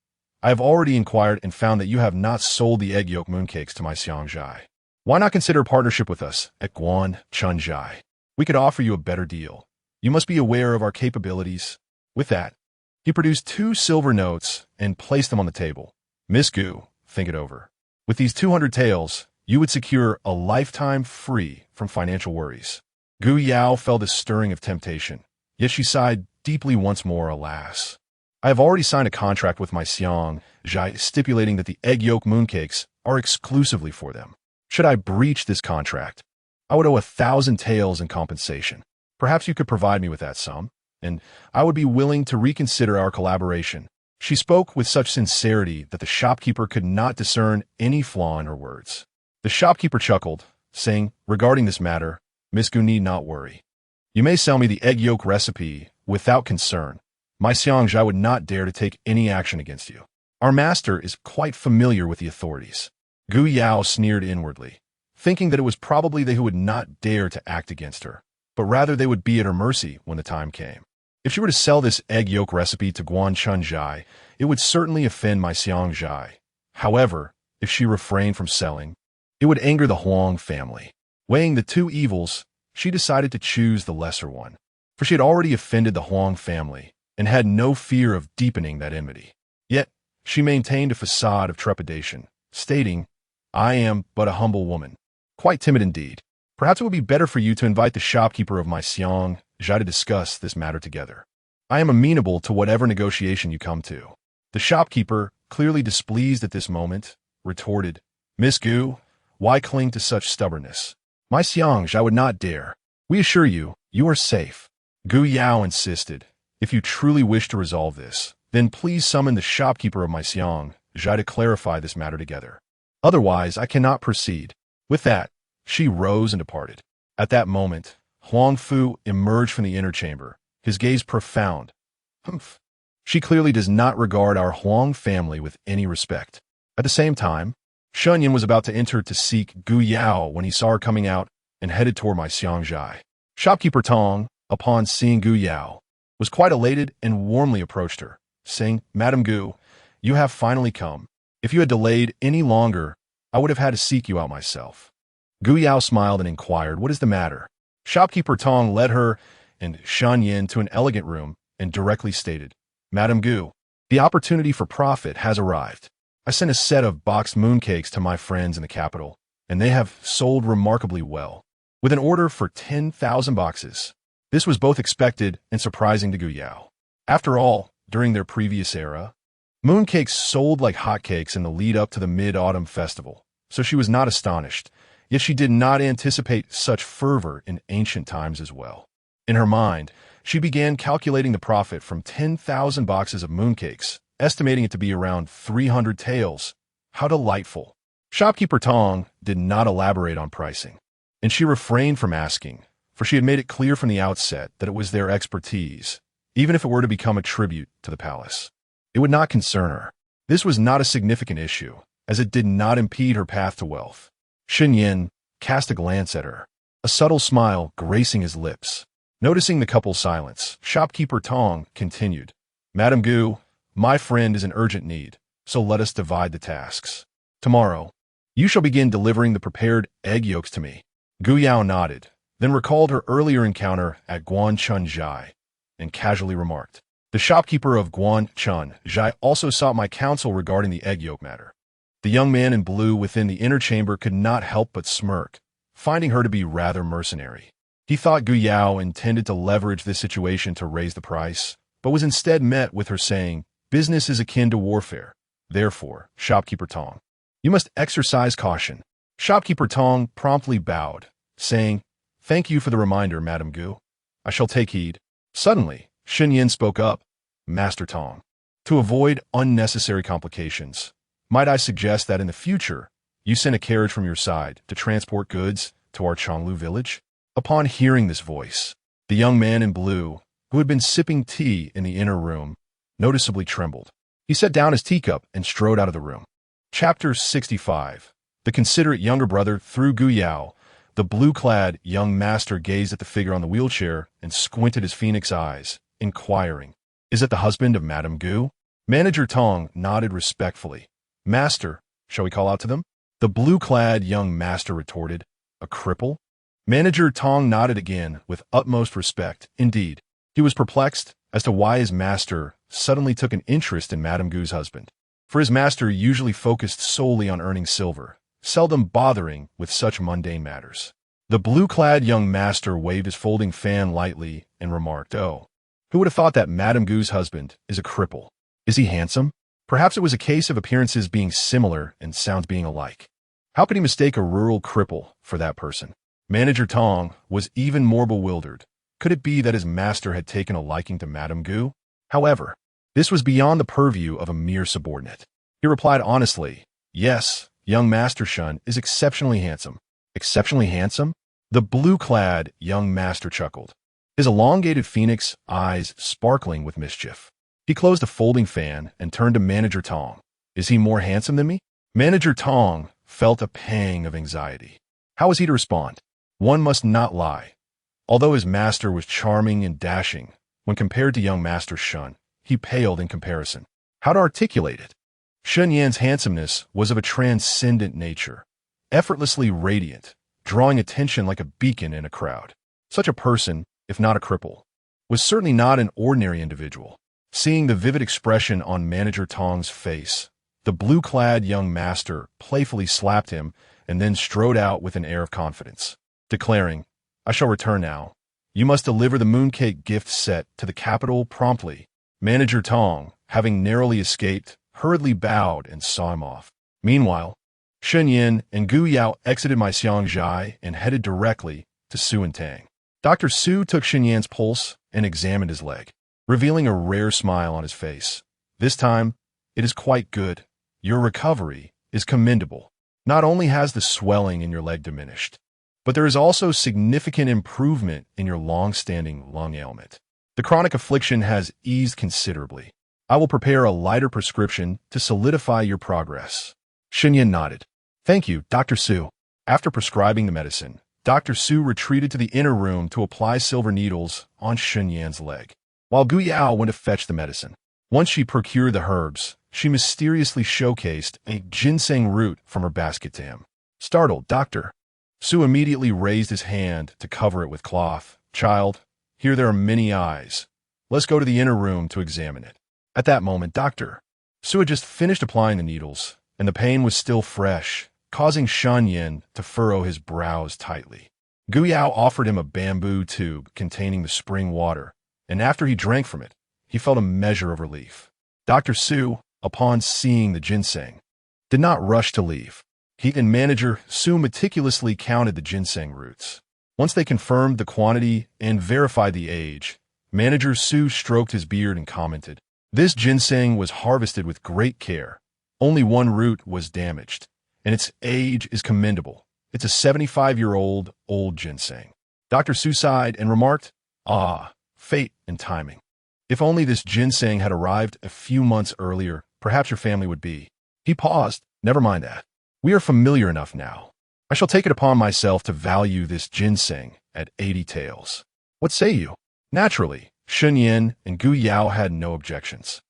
"I have already inquired and found that you have not sold the egg yolk mooncakes to my Xiangjai. Why not consider a partnership with us at Guan Chunjai? We could offer you a better deal. You must be aware of our capabilities." With that, he produced 2 silver notes and placed them on the table. "Miss Gu, think it over. With these 200 taels, you would secure a lifetime free from financial worries." Gu Yao felt a stirring of temptation, yet she sighed deeply once more, alas. "I have already signed a contract with my Xiangjai stipulating that the egg yolk mooncakes are exclusively for them. Should I breach this contract, I would owe 1,000 taels in compensation. Perhaps you could provide me with that sum, and I would be willing to reconsider our collaboration." She spoke with such sincerity that the shopkeeper could not discern any flaw in her words. The shopkeeper chuckled, saying, "Regarding this matter, Miss Gu need not worry. You may sell me the egg yolk recipe without concern. My Xiangjai would not dare to take any action against you. Our master is quite familiar with the authorities." Gu Yao sneered inwardly, thinking that it was probably they who would not dare to act against her, but rather they would be at her mercy when the time came. If she were to sell this egg yolk recipe to Guan Chunjai, it would certainly offend my Xiangjai. However, if she refrained from selling, it would anger the Huang family. Weighing the 2 evils, she decided to choose the lesser one, for she had already offended the Huang family and had no fear of deepening that enmity. Yet, she maintained a facade of trepidation, stating, "I am but a humble woman, quite timid indeed. Perhaps it would be better for you to invite the shopkeeper of my Xiangjai to discuss this matter together. I am amenable to whatever negotiation you come to." The shopkeeper, clearly displeased at this moment, retorted, "Miss Gu, why cling to such stubbornness? My Xiangjai would not dare. We assure you, you are safe." Gu Yao insisted, "If you truly wish to resolve this, then please summon the shopkeeper of my Xiangjai to clarify this matter together. Otherwise, I cannot proceed." With that, she rose and departed. At that moment, Huang Fu emerged from the inner chamber, his gaze profound. "Humph. She clearly does not regard our Huang family with any respect." At the same time, Shen Yan was about to enter to seek Gu Yao when he saw her coming out and headed toward my Xiangjai. Shopkeeper Tong, upon seeing Gu Yao, was quite elated and warmly approached her, saying, "Madam Gu, you have finally come. If you had delayed any longer, I would have had to seek you out myself." Gu Yao smiled and inquired, "What is the matter?" Shopkeeper Tong led her and Shen Yan to an elegant room and directly stated, "Madam Gu, the opportunity for profit has arrived. I sent a set of boxed mooncakes to my friends in the capital, and they have sold remarkably well, with an order for 10,000 boxes. This was both expected and surprising to Gu Yao. After all, during their previous era, mooncakes sold like hotcakes in the lead-up to the Mid-Autumn Festival, so she was not astonished, yet she did not anticipate such fervor in ancient times as well. In her mind, she began calculating the profit from 10,000 boxes of mooncakes, estimating it to be around 300 taels. How delightful! Shopkeeper Tong did not elaborate on pricing, and she refrained from asking, for she had made it clear from the outset that it was their expertise, even if it were to become a tribute to the palace. It would not concern her. This was not a significant issue, as it did not impede her path to wealth. Shen Yan cast a glance at her, a subtle smile gracing his lips. Noticing the couple's silence, Shopkeeper Tong continued, "Madam Gu, My friend is in urgent need, so let us divide the tasks. Tomorrow, you shall begin delivering the prepared egg yolks to me. Gu Yao nodded, then recalled her earlier encounter at Guanchunzhai, and casually remarked, "The shopkeeper of Guanchunzhai also sought my counsel regarding the egg yolk matter." The young man in blue within the inner chamber could not help but smirk, finding her to be rather mercenary. He thought Gu Yao intended to leverage this situation to raise the price, but was instead met with her saying, "Business is akin to warfare. Therefore, Shopkeeper Tong, you must exercise caution." Shopkeeper Tong promptly bowed, saying, "Thank you for the reminder, Madam Gu. I shall take heed." Suddenly, Shen Yan spoke up, "Master Tong, to avoid unnecessary complications, might I suggest that in the future, you send a carriage from your side to transport goods to our Chonglu village?" Upon hearing this voice, the young man in blue, who had been sipping tea in the inner room, noticeably trembled. He set down his teacup and strode out of the room. Chapter 65. The considerate younger brother through Gu Yao. The blue-clad young master gazed at the figure on the wheelchair and squinted his phoenix eyes, inquiring, "Is it the husband of Madame Gu?" Manager Tong nodded respectfully. "Master, shall we call out to them?" The blue-clad young master retorted, "A cripple?" Manager Tong nodded again with utmost respect. Indeed, he was perplexed as to why his master suddenly took an interest in Madame Gu's husband, for his master usually focused solely on earning silver, seldom bothering with such mundane matters. The blue-clad young master waved his folding fan lightly and remarked, "Oh, who would have thought that Madame Gu's husband is a cripple? Is he handsome? Perhaps it was a case of appearances being similar and sounds being alike. How could he mistake a rural cripple for that person?" Manager Tong was even more bewildered. Could it be that his master had taken a liking to Madame Gu? However, this was beyond the purview of a mere subordinate. He replied honestly, "Yes, young Master Shun is exceptionally handsome." "Exceptionally handsome?" The blue-clad young master chuckled, his elongated phoenix eyes sparkling with mischief. He closed a folding fan and turned to Manager Tong. "Is he more handsome than me?" Manager Tong felt a pang of anxiety. How was he to respond? One must not lie. Although his master was charming and dashing, when compared to young Master Shun, he paled in comparison. How to articulate it? Shen Yan's handsomeness was of a transcendent nature, effortlessly radiant, drawing attention like a beacon in a crowd. Such a person, if not a cripple, was certainly not an ordinary individual. Seeing the vivid expression on Manager Tong's face, the blue-clad young master playfully slapped him and then strode out with an air of confidence, declaring, "I shall return now. You must deliver the mooncake gift set to the capital promptly." Manager Tong, having narrowly escaped, hurriedly bowed and saw him off. Meanwhile, Shen Yan and Gu Yao exited my Xiangzhai and headed directly to Su and Tang. Dr. Su took Shen Yan's pulse and examined his leg, revealing a rare smile on his face. "This time, it is quite good. Your recovery is commendable. Not only has the swelling in your leg diminished, but there is also significant improvement in your long-standing lung ailment. The chronic affliction has eased considerably. I will prepare a lighter prescription to solidify your progress." Shen Yan nodded. "Thank you, Dr. Su." After prescribing the medicine, Dr. Su retreated to the inner room to apply silver needles on Shen Yan's leg, while Gu Yao went to fetch the medicine. Once she procured the herbs, she mysteriously showcased a ginseng root from her basket to him. Startled, "Doctor." Su immediately raised his hand to cover it with cloth. "Child, here there are many eyes. Let's go to the inner room to examine it." At that moment, Dr. Su had just finished applying the needles, and the pain was still fresh, causing Shen Yan to furrow his brows tightly. Gu Yao offered him a bamboo tube containing the spring water, and after he drank from it, he felt a measure of relief. Dr. Su, upon seeing the ginseng, did not rush to leave. He and Manager Su meticulously counted the ginseng roots. Once they confirmed the quantity and verified the age, Manager Su stroked his beard and commented, "This ginseng was harvested with great care. Only one root was damaged, and its age is commendable. It's a 75-year-old old ginseng." Dr. Su sighed and remarked, "Ah, fate and timing. If only this ginseng had arrived a few months earlier, perhaps your family would be." He paused. "Never mind that. We are familiar enough now. I shall take it upon myself to value this ginseng at 80 taels. What say you?" Naturally, Shen Yan and Gu Yao had no objections.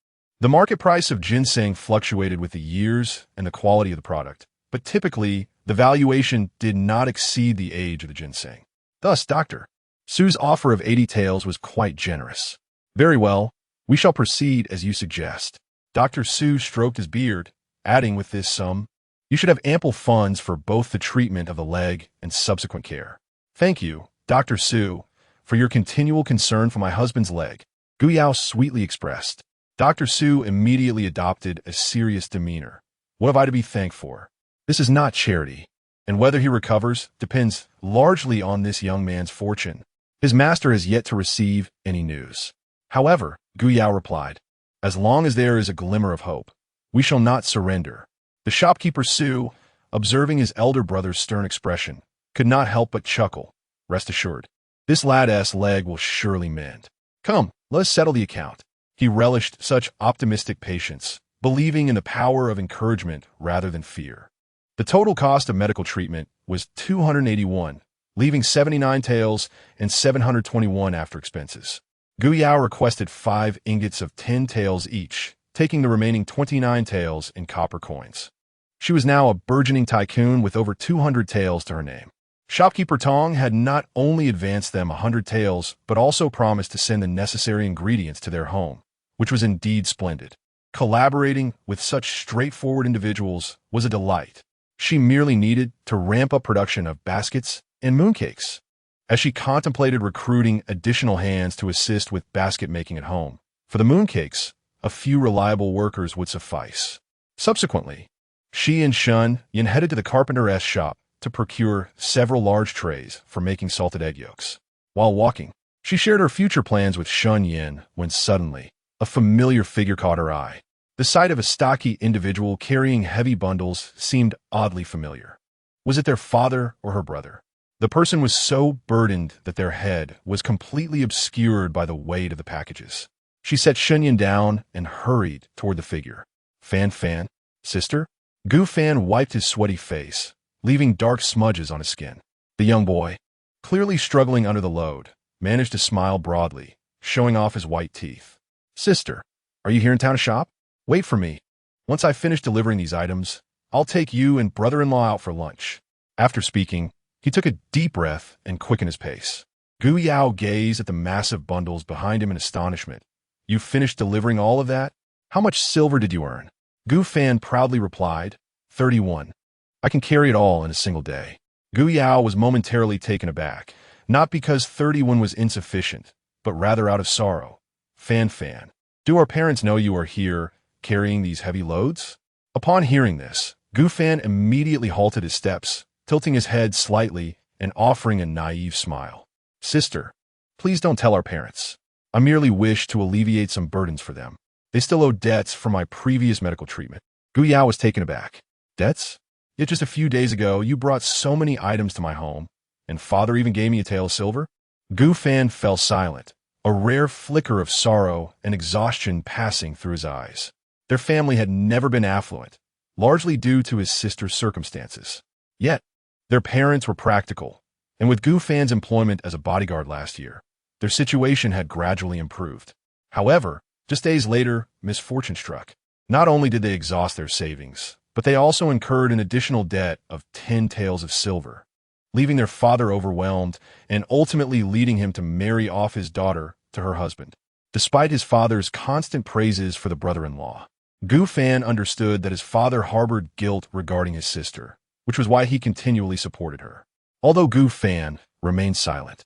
The market price of ginseng fluctuated with the years and the quality of the product, but typically, the valuation did not exceed the age of the ginseng. Thus, Dr. Su's offer of 80 taels was quite generous. Very well, we shall proceed as you suggest. Dr. Su stroked his beard, adding with this sum, you should have ample funds for both the treatment of the leg and subsequent care. Thank you, Dr. Su, for your continual concern for my husband's leg, Gu Yao sweetly expressed. Dr. Su immediately adopted a serious demeanor. What have I to be thanked for? This is not charity, and whether he recovers depends largely on this young man's fortune. His master has yet to receive any news. However, Gu Yao replied, as long as there is a glimmer of hope, we shall not surrender. The shopkeeper Su, observing his elder brother's stern expression, could not help but chuckle. Rest assured, this lad's leg will surely mend. Come, let us settle the account. He relished such optimistic patience, believing in the power of encouragement rather than fear. The total cost of medical treatment was 281, leaving 79 taels and 721 after expenses. Gu Yao requested 5 ingots of 10 taels each, taking the remaining 29 taels in copper coins. She was now a burgeoning tycoon with over 200 taels to her name. Shopkeeper Tong had not only advanced them 100 taels, but also promised to send the necessary ingredients to their home, which was indeed splendid. Collaborating with such straightforward individuals was a delight. She merely needed to ramp up production of baskets and mooncakes. As she contemplated recruiting additional hands to assist with basket making at home, for the mooncakes, a few reliable workers would suffice. Subsequently, she and Shen Yan headed to the carpenter's shop to procure several large trays for making salted egg yolks. While walking, she shared her future plans with Shen Yan when suddenly, a familiar figure caught her eye. The sight of a stocky individual carrying heavy bundles seemed oddly familiar. Was it their father or her brother? The person was so burdened that their head was completely obscured by the weight of the packages. She set Shen Yan down and hurried toward the figure. Fan, sister? Gu Fan wiped his sweaty face, leaving dark smudges on his skin. The young boy, clearly struggling under the load, managed to smile broadly, showing off his white teeth. Sister, are you here in town to shop? Wait for me. Once I finish delivering these items, I'll take you and brother-in-law out for lunch. After speaking, he took a deep breath and quickened his pace. Gu Yao gazed at the massive bundles behind him in astonishment. You finished delivering all of that? How much silver did you earn? Gu Fan proudly replied, 31. I can carry it all in a single day. Gu Yao was momentarily taken aback, not because 31 was insufficient, but rather out of sorrow. Fan, do our parents know you are here carrying these heavy loads? Upon hearing this, Gu Fan immediately halted his steps, tilting his head slightly and offering a naive smile. Sister, please don't tell our parents. I merely wish to alleviate some burdens for them. They still owe debts from my previous medical treatment. Gu Yao was taken aback. Debts? Yet just a few days ago, you brought so many items to my home, and father even gave me a tael of silver? Gu Fan fell silent, a rare flicker of sorrow and exhaustion passing through his eyes. Their family had never been affluent, largely due to his sister's circumstances. Yet, their parents were practical, and with Gu Fan's employment as a bodyguard last year, their situation had gradually improved. However, just days later, misfortune struck. Not only did they exhaust their savings, but they also incurred an additional debt of 10 taels of silver, leaving their father overwhelmed and ultimately leading him to marry off his daughter to her husband. Despite his father's constant praises for the brother-in-law, Gu Fan understood that his father harbored guilt regarding his sister, which was why he continually supported her. Although Gu Fan remained silent,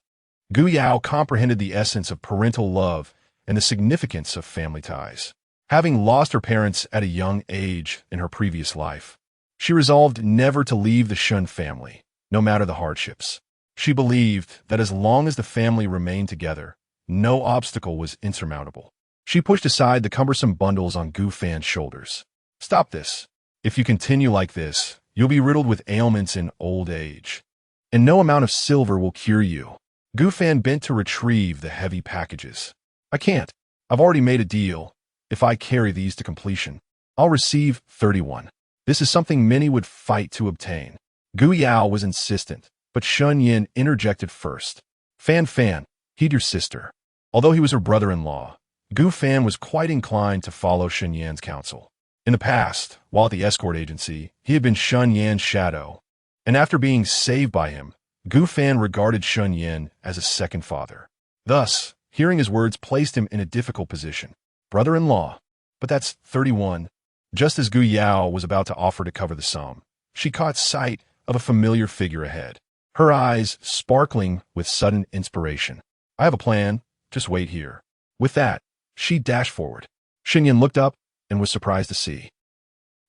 Gu Yao comprehended the essence of parental love and the significance of family ties. Having lost her parents at a young age in her previous life, she resolved never to leave the Shen family, no matter the hardships. She believed that as long as the family remained together, no obstacle was insurmountable. She pushed aside the cumbersome bundles on Gu Fan's shoulders. Stop this. If you continue like this, you'll be riddled with ailments in old age, and no amount of silver will cure you. Gu Fan bent to retrieve the heavy packages. I can't. I've already made a deal. If I carry these to completion, I'll receive 31. This is something many would fight to obtain. Gu Yao was insistent, but Shen Yan interjected first. Fan, heed your sister. Although he was her brother-in-law, Gu Fan was quite inclined to follow Shen Yan's counsel. In the past, while at the escort agency, he had been Shen Yan's shadow, and after being saved by him, Gu Fan regarded Shen Yan as a second father. Thus, hearing his words placed him in a difficult position. Brother-in-law. But that's 31. Just as Gu Yao was about to offer to cover the sum, she caught sight of a familiar figure ahead, her eyes sparkling with sudden inspiration. I have a plan. Just wait here. With that, she dashed forward. Shen Yan looked up and was surprised to see.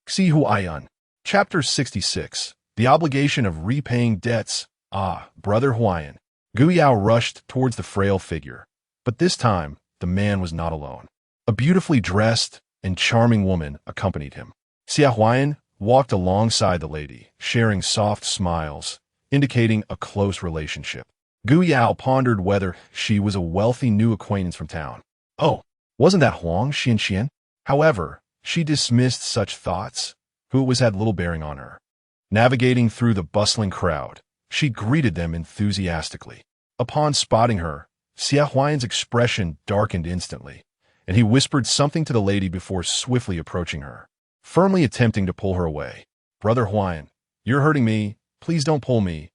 Xihu Ayan. Chapter 66. The Obligation of Repaying Debts. Ah, Brother Huayan. Gu Yao rushed towards the frail figure. But this time, the man was not alone. A beautifully dressed and charming woman accompanied him. Xia Huayan walked alongside the lady, sharing soft smiles, indicating a close relationship. Gu Yao pondered whether she was a wealthy new acquaintance from town. Oh, wasn't that Huang Xian? However, she dismissed such thoughts, who had little bearing on her. Navigating through the bustling crowd, she greeted them enthusiastically. Upon spotting her, Xia Huayan's expression darkened instantly, and he whispered something to the lady before swiftly approaching her, firmly attempting to pull her away. Brother Huayan, you're hurting me. Please don't pull me.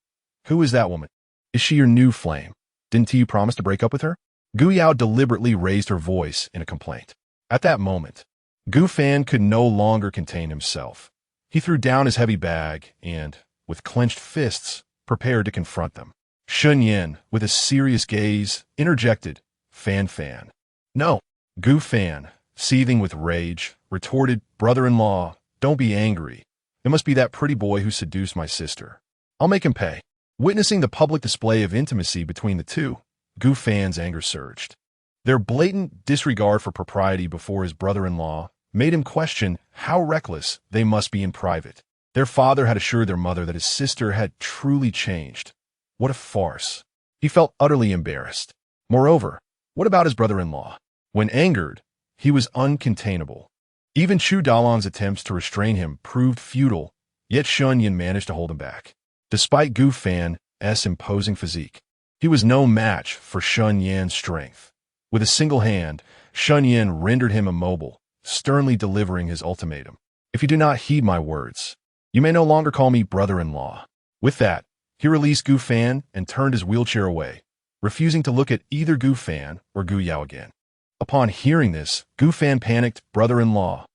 Who is that woman? Is she your new flame? Didn't you promise to break up with her? Gu Yao deliberately raised her voice in a complaint. At that moment, Gu Fan could no longer contain himself. He threw down his heavy bag and, with clenched fists, prepared to confront them. Shen Yan, with a serious gaze, interjected, Fan. No. Gu Fan, seething with rage, retorted, Brother-in-law, don't be angry. It must be that pretty boy who seduced my sister. I'll make him pay. Witnessing the public display of intimacy between the two, Gu Fan's anger surged. Their blatant disregard for propriety before his brother-in-law made him question how reckless they must be in private. Their father had assured their mother that his sister had truly changed. What a farce. He felt utterly embarrassed. Moreover, what about his brother-in-law? When angered, he was uncontainable. Even Chu Dalong's attempts to restrain him proved futile, yet Shen Yan managed to hold him back. Despite Gu Fan's imposing physique, he was no match for Shen Yan's strength. With a single hand, Shen Yan rendered him immobile, sternly delivering his ultimatum. If you do not heed my words, you may no longer call me brother-in-law. With that, he released Gu Fan and turned his wheelchair away, refusing to look at either Gu Fan or Gu Yao again. Upon hearing this, Gu Fan panicked, Brother-in-law,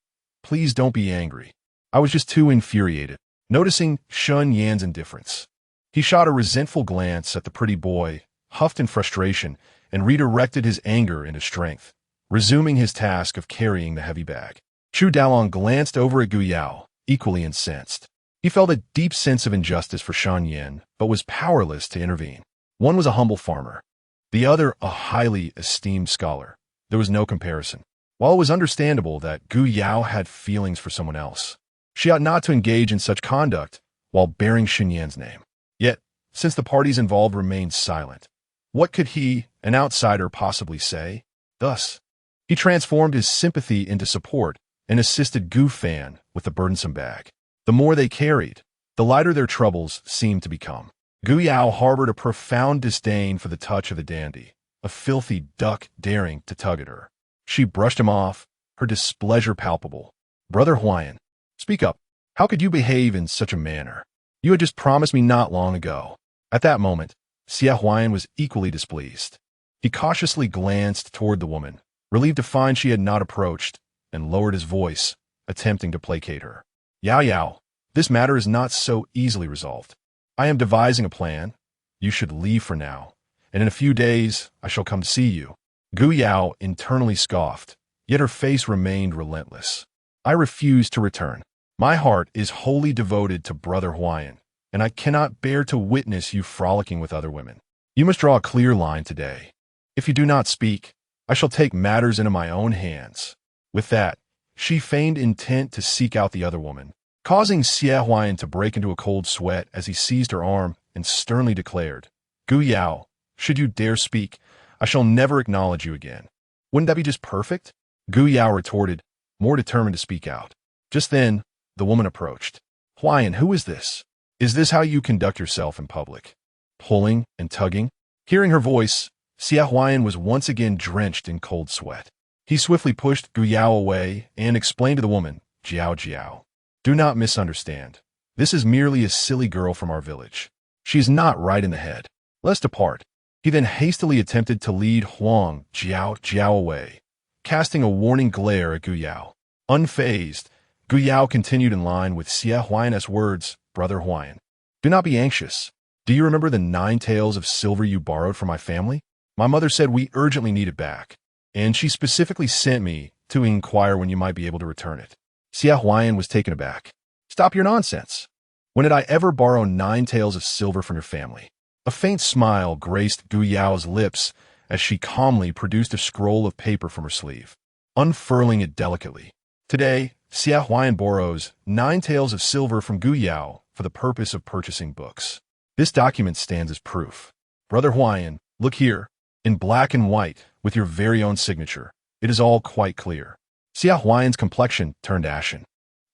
please don't be angry. I was just too infuriated. Noticing Shen Yan's indifference, he shot a resentful glance at the pretty boy, huffed in frustration, and redirected his anger into strength, resuming his task of carrying the heavy bag. Chu Dalong glanced over at Gu Yao, equally incensed. He felt a deep sense of injustice for Shen Yan, but was powerless to intervene. One was a humble farmer, the other a highly esteemed scholar. There was no comparison. While it was understandable that Gu Yao had feelings for someone else, she ought not to engage in such conduct while bearing Shen Yan's name. Yet, since the parties involved remained silent, what could he, an outsider, possibly say? Thus, he transformed his sympathy into support and assisted Gu Fan with the burdensome bag. The more they carried, the lighter their troubles seemed to become. Gu Yao harbored a profound disdain for the touch of the dandy, a filthy duck daring to tug at her. She brushed him off, her displeasure palpable. Brother Huayan, speak up. How could you behave in such a manner? You had just promised me not long ago. At that moment, Xia Huayan was equally displeased. He cautiously glanced toward the woman, relieved to find she had not approached, and lowered his voice, attempting to placate her. Yao, this matter is not so easily resolved. I am devising a plan. You should leave for now, and in a few days I shall come to see you. Gu Yao internally scoffed, yet her face remained relentless. I refuse to return. My heart is wholly devoted to Brother Huayan, and I cannot bear to witness you frolicking with other women. You must draw a clear line today. If you do not speak, I shall take matters into my own hands. With that, she feigned intent to seek out the other woman, causing Xia Huayan to break into a cold sweat as he seized her arm and sternly declared, Gu Yao, should you dare speak, I shall never acknowledge you again. Wouldn't that be just perfect? Gu Yao retorted, more determined to speak out. Just then, the woman approached. Huayan, who is this? Is this how you conduct yourself in public? Pulling and tugging? Hearing her voice, Xia Huayan was once again drenched in cold sweat. He swiftly pushed Gu Yao away and explained to the woman, Jiao Jiao, do not misunderstand. This is merely a silly girl from our village. She is not right in the head. Let's depart. He then hastily attempted to lead Huang Jiao away, casting a warning glare at Gu Yao. Unfazed, Gu Yao continued in line with Xie Huayan's words, Brother Huayan, do not be anxious. Do you remember the 9 taels of silver you borrowed from my family? My mother said we urgently need it back, and she specifically sent me to inquire when you might be able to return it. Xie Huayan was taken aback. Stop your nonsense. When did I ever borrow 9 taels of silver from your family? A faint smile graced Gu Yao's lips as she calmly produced a scroll of paper from her sleeve, unfurling it delicately. Today, Xie Huayan borrows 9 taels of silver from Gu Yao for the purpose of purchasing books. This document stands as proof. Brother Huayan, look here, in black and white, with your very own signature. It is all quite clear. Xie Huayan's complexion turned ashen.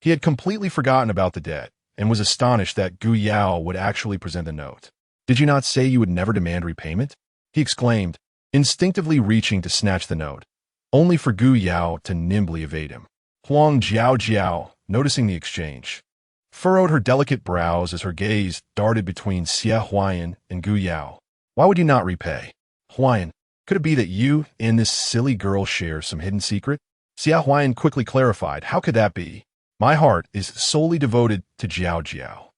He had completely forgotten about the debt and was astonished that Gu Yao would actually present the note. Did you not say you would never demand repayment? He exclaimed, instinctively reaching to snatch the note, only for Gu Yao to nimbly evade him. Huang Jiao, noticing the exchange, furrowed her delicate brows as her gaze darted between Xie Huayan and Gu Yao. Why would you not repay? Huayan, could it be that you and this silly girl share some hidden secret? Xie Huayan quickly clarified, how could that be? My heart is solely devoted to Jiao.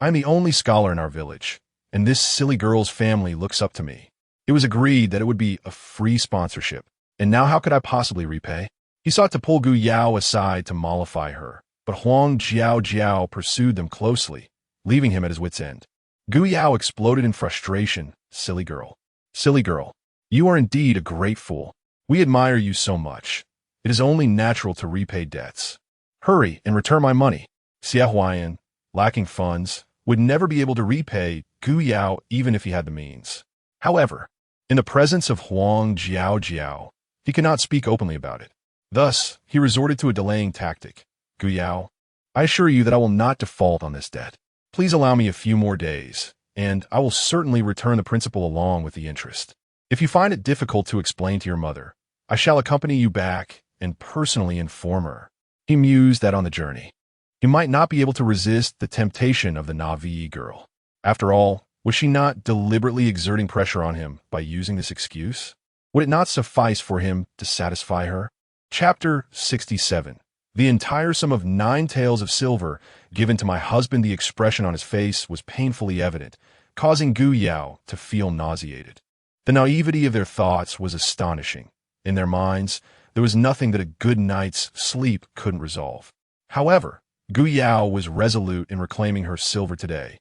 I am the only scholar in our village, and this silly girl's family looks up to me. It was agreed that it would be a free sponsorship, and now how could I possibly repay? He sought to pull Gu Yao aside to mollify her, but Huang Jiao pursued them closely, leaving him at his wit's end. Gu Yao exploded in frustration. Silly girl. Silly girl. You are indeed a great fool. We admire you so much. It is only natural to repay debts. Hurry and return my money. Xie Huayan, lacking funds, would never be able to repay Gu Yao even if he had the means. However, in the presence of Huang Jiao, he could not speak openly about it. Thus, he resorted to a delaying tactic. Gu Yao, I assure you that I will not default on this debt. Please allow me a few more days, and I will certainly return the principal along with the interest. If you find it difficult to explain to your mother, I shall accompany you back and personally inform her. He mused that on the journey, he might not be able to resist the temptation of the Navi girl. After all, was she not deliberately exerting pressure on him by using this excuse? Would it not suffice for him to satisfy her? Chapter 67. The entire sum of 9 taels of silver given to my husband. The expression on his face was painfully evident, causing Gu Yao to feel nauseated. The naivety of their thoughts was astonishing. In their minds, there was nothing that a good night's sleep couldn't resolve. However, Gu Yao was resolute in reclaiming her silver today.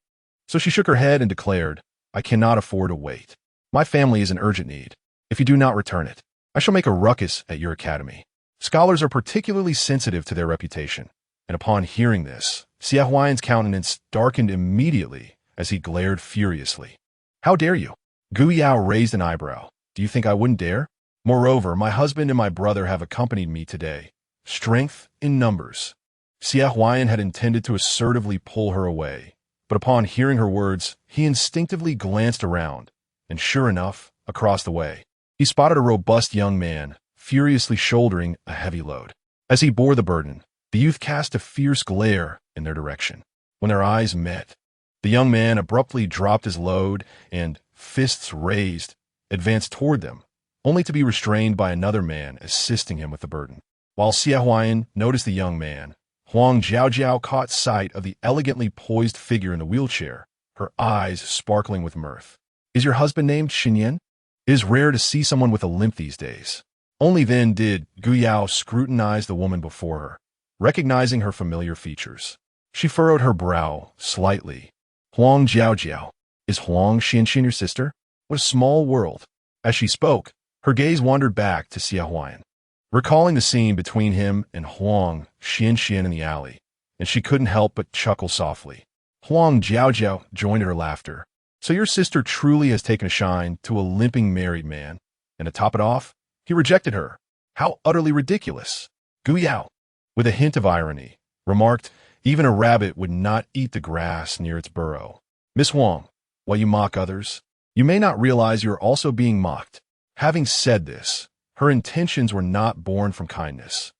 So she shook her head and declared, I cannot afford to wait. My family is in urgent need. If you do not return it, I shall make a ruckus at your academy. Scholars are particularly sensitive to their reputation, and upon hearing this, Xie Huayan's countenance darkened immediately as he glared furiously. How dare you? Gu Yao raised an eyebrow. Do you think I wouldn't dare? Moreover, my husband and my brother have accompanied me today. Strength in numbers. Xie Huayan had intended to assertively pull her away, but upon hearing her words, he instinctively glanced around, and sure enough, across the way, he spotted a robust young man, furiously shouldering a heavy load. As he bore the burden, the youth cast a fierce glare in their direction. When their eyes met, the young man abruptly dropped his load and, fists raised, advanced toward them, only to be restrained by another man assisting him with the burden. While Xie Huayan noticed the young man, Huang Jiao caught sight of the elegantly poised figure in the wheelchair, her eyes sparkling with mirth. Is your husband named Shen Yan? It is rare to see someone with a limp these days. Only then did Gu Yao scrutinize the woman before her, recognizing her familiar features. She furrowed her brow slightly. Huang Jiao, is Huang Xian your sister? What a small world. As she spoke, her gaze wandered back to Xie Huayan, recalling the scene between him and Huang Xian in the alley, and she couldn't help but chuckle softly. Huang Jiao joined her laughter. So your sister truly has taken a shine to a limping married man, and to top it off, he rejected her. How utterly ridiculous. Gu Yao, with a hint of irony, remarked, even a rabbit would not eat the grass near its burrow. Miss Huang, while you mock others, you may not realize you are also being mocked. Having said this, Her intentions were not born from kindness,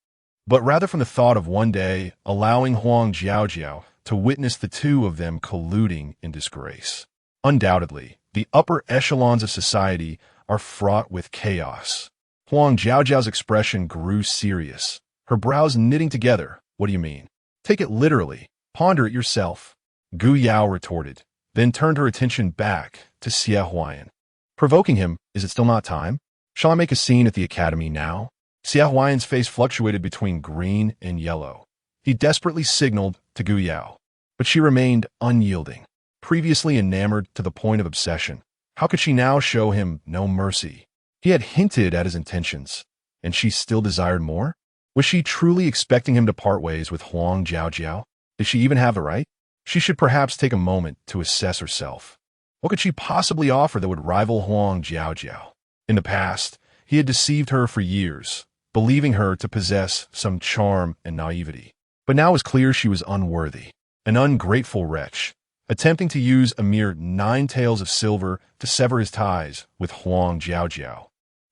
but rather from the thought of one day allowing Huang Jiaojiao to witness the two of them colluding in disgrace. Undoubtedly, the upper echelons of society are fraught with chaos. Huang Jiaojiao's expression grew serious, her brows knitting together. What do you mean? Take it literally. Ponder it yourself. Gu Yao retorted, then turned her attention back to Xie Huayan. Provoking him, is it still not time? Shall I make a scene at the academy now? Xie Huayan's face fluctuated between green and yellow. He desperately signaled to Gu Yao, but she remained unyielding. Previously enamored to the point of obsession, how could she now show him no mercy? He had hinted at his intentions, and she still desired more? Was she truly expecting him to part ways with Huang Jiaojiao? Did she even have the right? She should perhaps take a moment to assess herself. What could she possibly offer that would rival Huang Jiaojiao? In the past, he had deceived her for years, believing her to possess some charm and naivety. But now it was clear she was unworthy, an ungrateful wretch, attempting to use a mere 9 taels of silver to sever his ties with Huang Jiaojiao.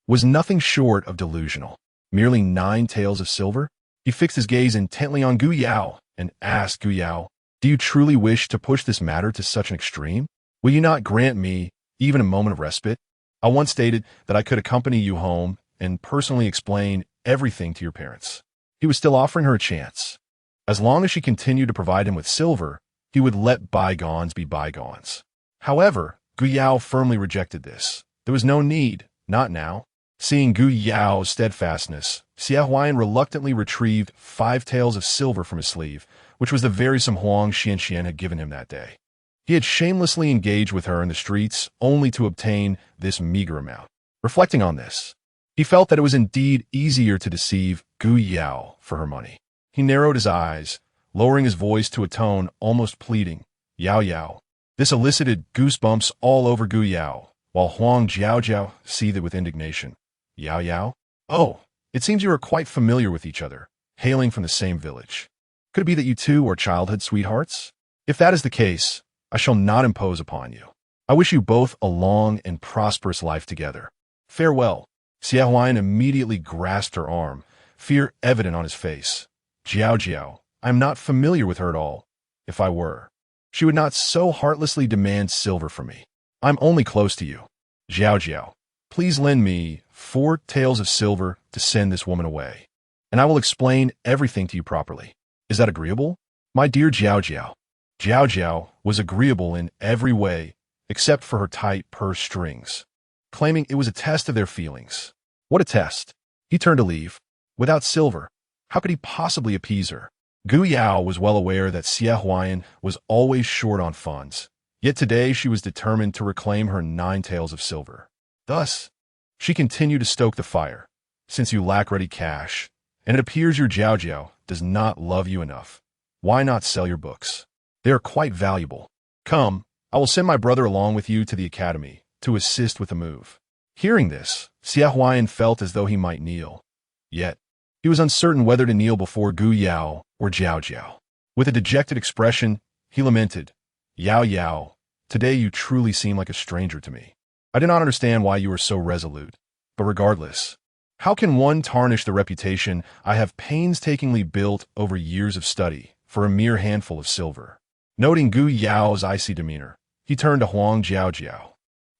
Was nothing short of delusional. Merely 9 taels of silver? He fixed his gaze intently on Gu Yao and asked Gu Yao, "Do you truly wish to push this matter to such an extreme? Will you not grant me even a moment of respite? I once stated that I could accompany you home and personally explain everything to your parents." He was still offering her a chance. As long as she continued to provide him with silver, he would let bygones be bygones. However, Gu Yao firmly rejected this. There was no need, not now. Seeing Gu Yao's steadfastness, Xie Huayan reluctantly retrieved 5 taels of silver from his sleeve, which was the very sum Huang Xianxian had given him that day. He had shamelessly engaged with her in the streets only to obtain this meager amount. Reflecting on this, he felt that it was indeed easier to deceive Gu Yao for her money. He narrowed his eyes, lowering his voice to a tone almost pleading. "Yao Yao." This elicited goosebumps all over Gu Yao, while Huang Jiaojiao seethed with indignation. "Yao Yao? Oh, it seems you are quite familiar with each other, hailing from the same village. Could it be that you two are childhood sweethearts? If that is the case, I shall not impose upon you. I wish you both a long and prosperous life together. Farewell." Xie Huayan immediately grasped her arm, fear evident on his face. "Jiaojiao, I am not familiar with her at all. If I were, she would not so heartlessly demand silver from me. I'm only close to you. Jiaojiao, please lend me 4 taels of silver to send this woman away, and I will explain everything to you properly. Is that agreeable? My dear Jiaojiao." Jiaojiao was agreeable in every way except for her tight purse strings, claiming it was a test of their feelings. What a test! He turned to leave. Without silver, how could he possibly appease her? Gu Yao was well aware that Xie Huayan was always short on funds, yet today she was determined to reclaim her 9 taels of silver. Thus, she continued to stoke the fire. "Since you lack ready cash, and it appears your Jiaojiao does not love you enough, why not sell your books? They are quite valuable. Come, I will send my brother along with you to the academy to assist with the move." Hearing this, Xie Huayan felt as though he might kneel. Yet, he was uncertain whether to kneel before Gu Yao or Jiaojiao. With a dejected expression, he lamented, "Yao Yao, today you truly seem like a stranger to me. I do not understand why you are so resolute, but regardless, how can one tarnish the reputation I have painstakingly built over years of study for a mere handful of silver?" Noting Gu Yao's icy demeanor, he turned to Huang Jiaojiao.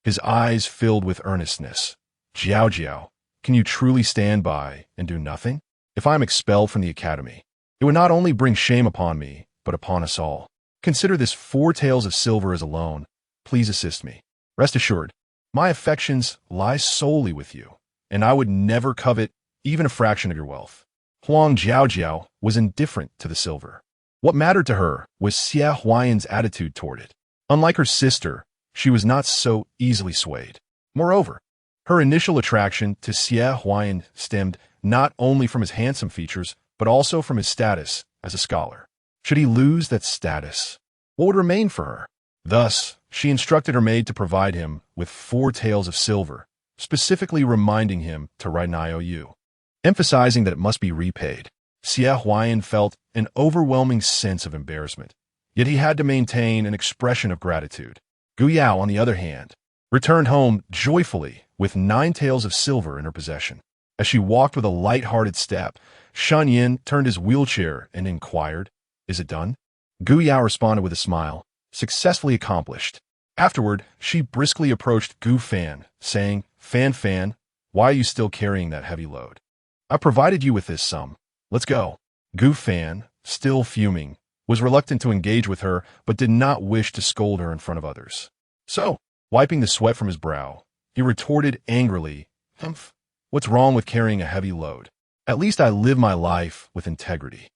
His eyes filled with earnestness. "Jiaojiao, can you truly stand by and do nothing? If I am expelled from the academy, it would not only bring shame upon me, but upon us all. Consider this 4 taels of silver as a loan. Please assist me. Rest assured, my affections lie solely with you, and I would never covet even a fraction of your wealth." Huang Jiaojiao was indifferent to the silver. What mattered to her was Xie Huayan's attitude toward it. Unlike her sister, she was not so easily swayed. Moreover, her initial attraction to Xie Huayan stemmed not only from his handsome features, but also from his status as a scholar. Should he lose that status, what would remain for her? Thus, she instructed her maid to provide him with 4 taels of silver, specifically reminding him to write an IOU, emphasizing that it must be repaid. Xie Huayan felt an overwhelming sense of embarrassment, yet he had to maintain an expression of gratitude. Gu Yao, on the other hand, returned home joyfully with 9 taels of silver in her possession. As she walked with a light-hearted step, Shen Yan turned his wheelchair and inquired, "Is it done?" Gu Yao responded with a smile, "Successfully accomplished." Afterward, she briskly approached Gu Fan, saying, Fan, why are you still carrying that heavy load? I provided you with this sum. Let's go." Gu Fan, still fuming, was reluctant to engage with her, but did not wish to scold her in front of others. So, wiping the sweat from his brow, he retorted angrily, "Humph, what's wrong with carrying a heavy load? At least I live my life with integrity.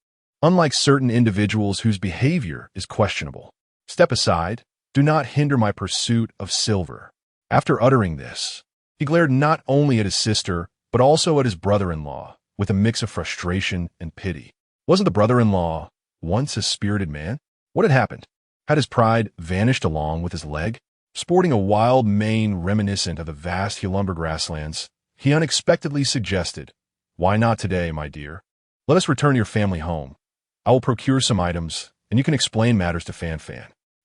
Unlike certain individuals whose behavior is questionable. Step aside, do not hinder my pursuit of silver." After uttering this, he glared not only at his sister, but also at his brother-in-law, with a mix of frustration and pity. Wasn't the brother-in-law once a spirited man? What had happened? Had his pride vanished along with his leg? Sporting a wild mane reminiscent of the vast Hulumber grasslands, he unexpectedly suggested, "Why not today, my dear? Let us return to your family home. I will procure some items, and you can explain matters to Fan."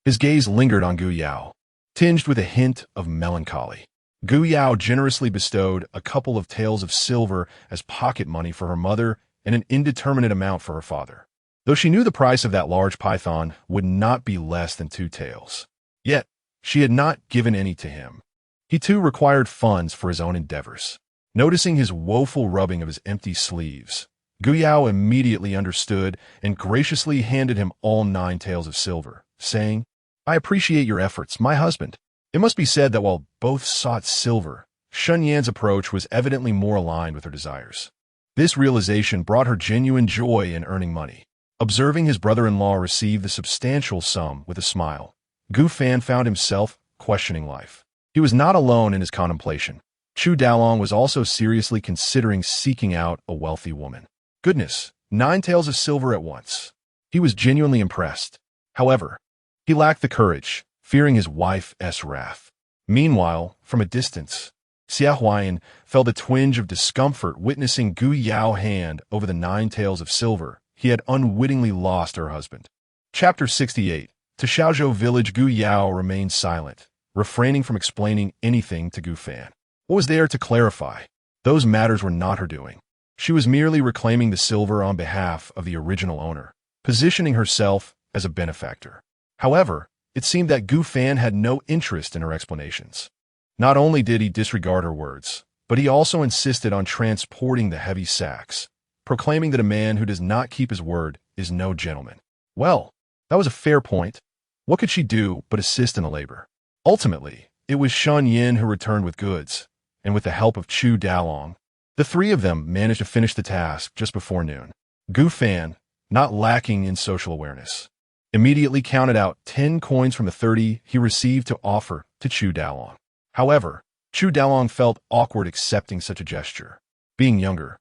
His gaze lingered on Gu Yao, tinged with a hint of melancholy. Gu Yao generously bestowed a couple of taels of silver as pocket money for her mother and an indeterminate amount for her father, though she knew the price of that large python would not be less than 2 taels. Yet, she had not given any to him. He too required funds for his own endeavors. Noticing his woeful rubbing of his empty sleeves, Gu Yao immediately understood and graciously handed him all 9 taels of silver, saying, "I appreciate your efforts, my husband." It must be said that while both sought silver, Shen Yan's approach was evidently more aligned with her desires. This realization brought her genuine joy in earning money. Observing his brother-in-law receive the substantial sum with a smile, Gu Fan found himself questioning life. He was not alone in his contemplation. Chu Daolong was also seriously considering seeking out a wealthy woman. Goodness, 9 taels of silver at once. He was genuinely impressed. However, he lacked the courage, fearing his wife's wrath. Meanwhile, from a distance, Xia Huayan felt a twinge of discomfort witnessing Gu Yao hand over the 9 taels of silver he had unwittingly lost her husband. Chapter 68. To Xiaozhou village, Gu Yao remained silent, refraining from explaining anything to Gu Fan. What was there to clarify? Those matters were not her doing. She was merely reclaiming the silver on behalf of the original owner, positioning herself as a benefactor. However, it seemed that Gu Fan had no interest in her explanations. Not only did he disregard her words, but he also insisted on transporting the heavy sacks, proclaiming that a man who does not keep his word is no gentleman. Well, that was a fair point. What could she do but assist in the labor? Ultimately, it was Shen Yan who returned with goods, and with the help of Chu Daolong, the 3 of them managed to finish the task just before noon. Gu Fan, not lacking in social awareness, immediately counted out 10 coins from the 30 he received to offer to Chu Daolong. However, Chu Daolong felt awkward accepting such a gesture. Being younger,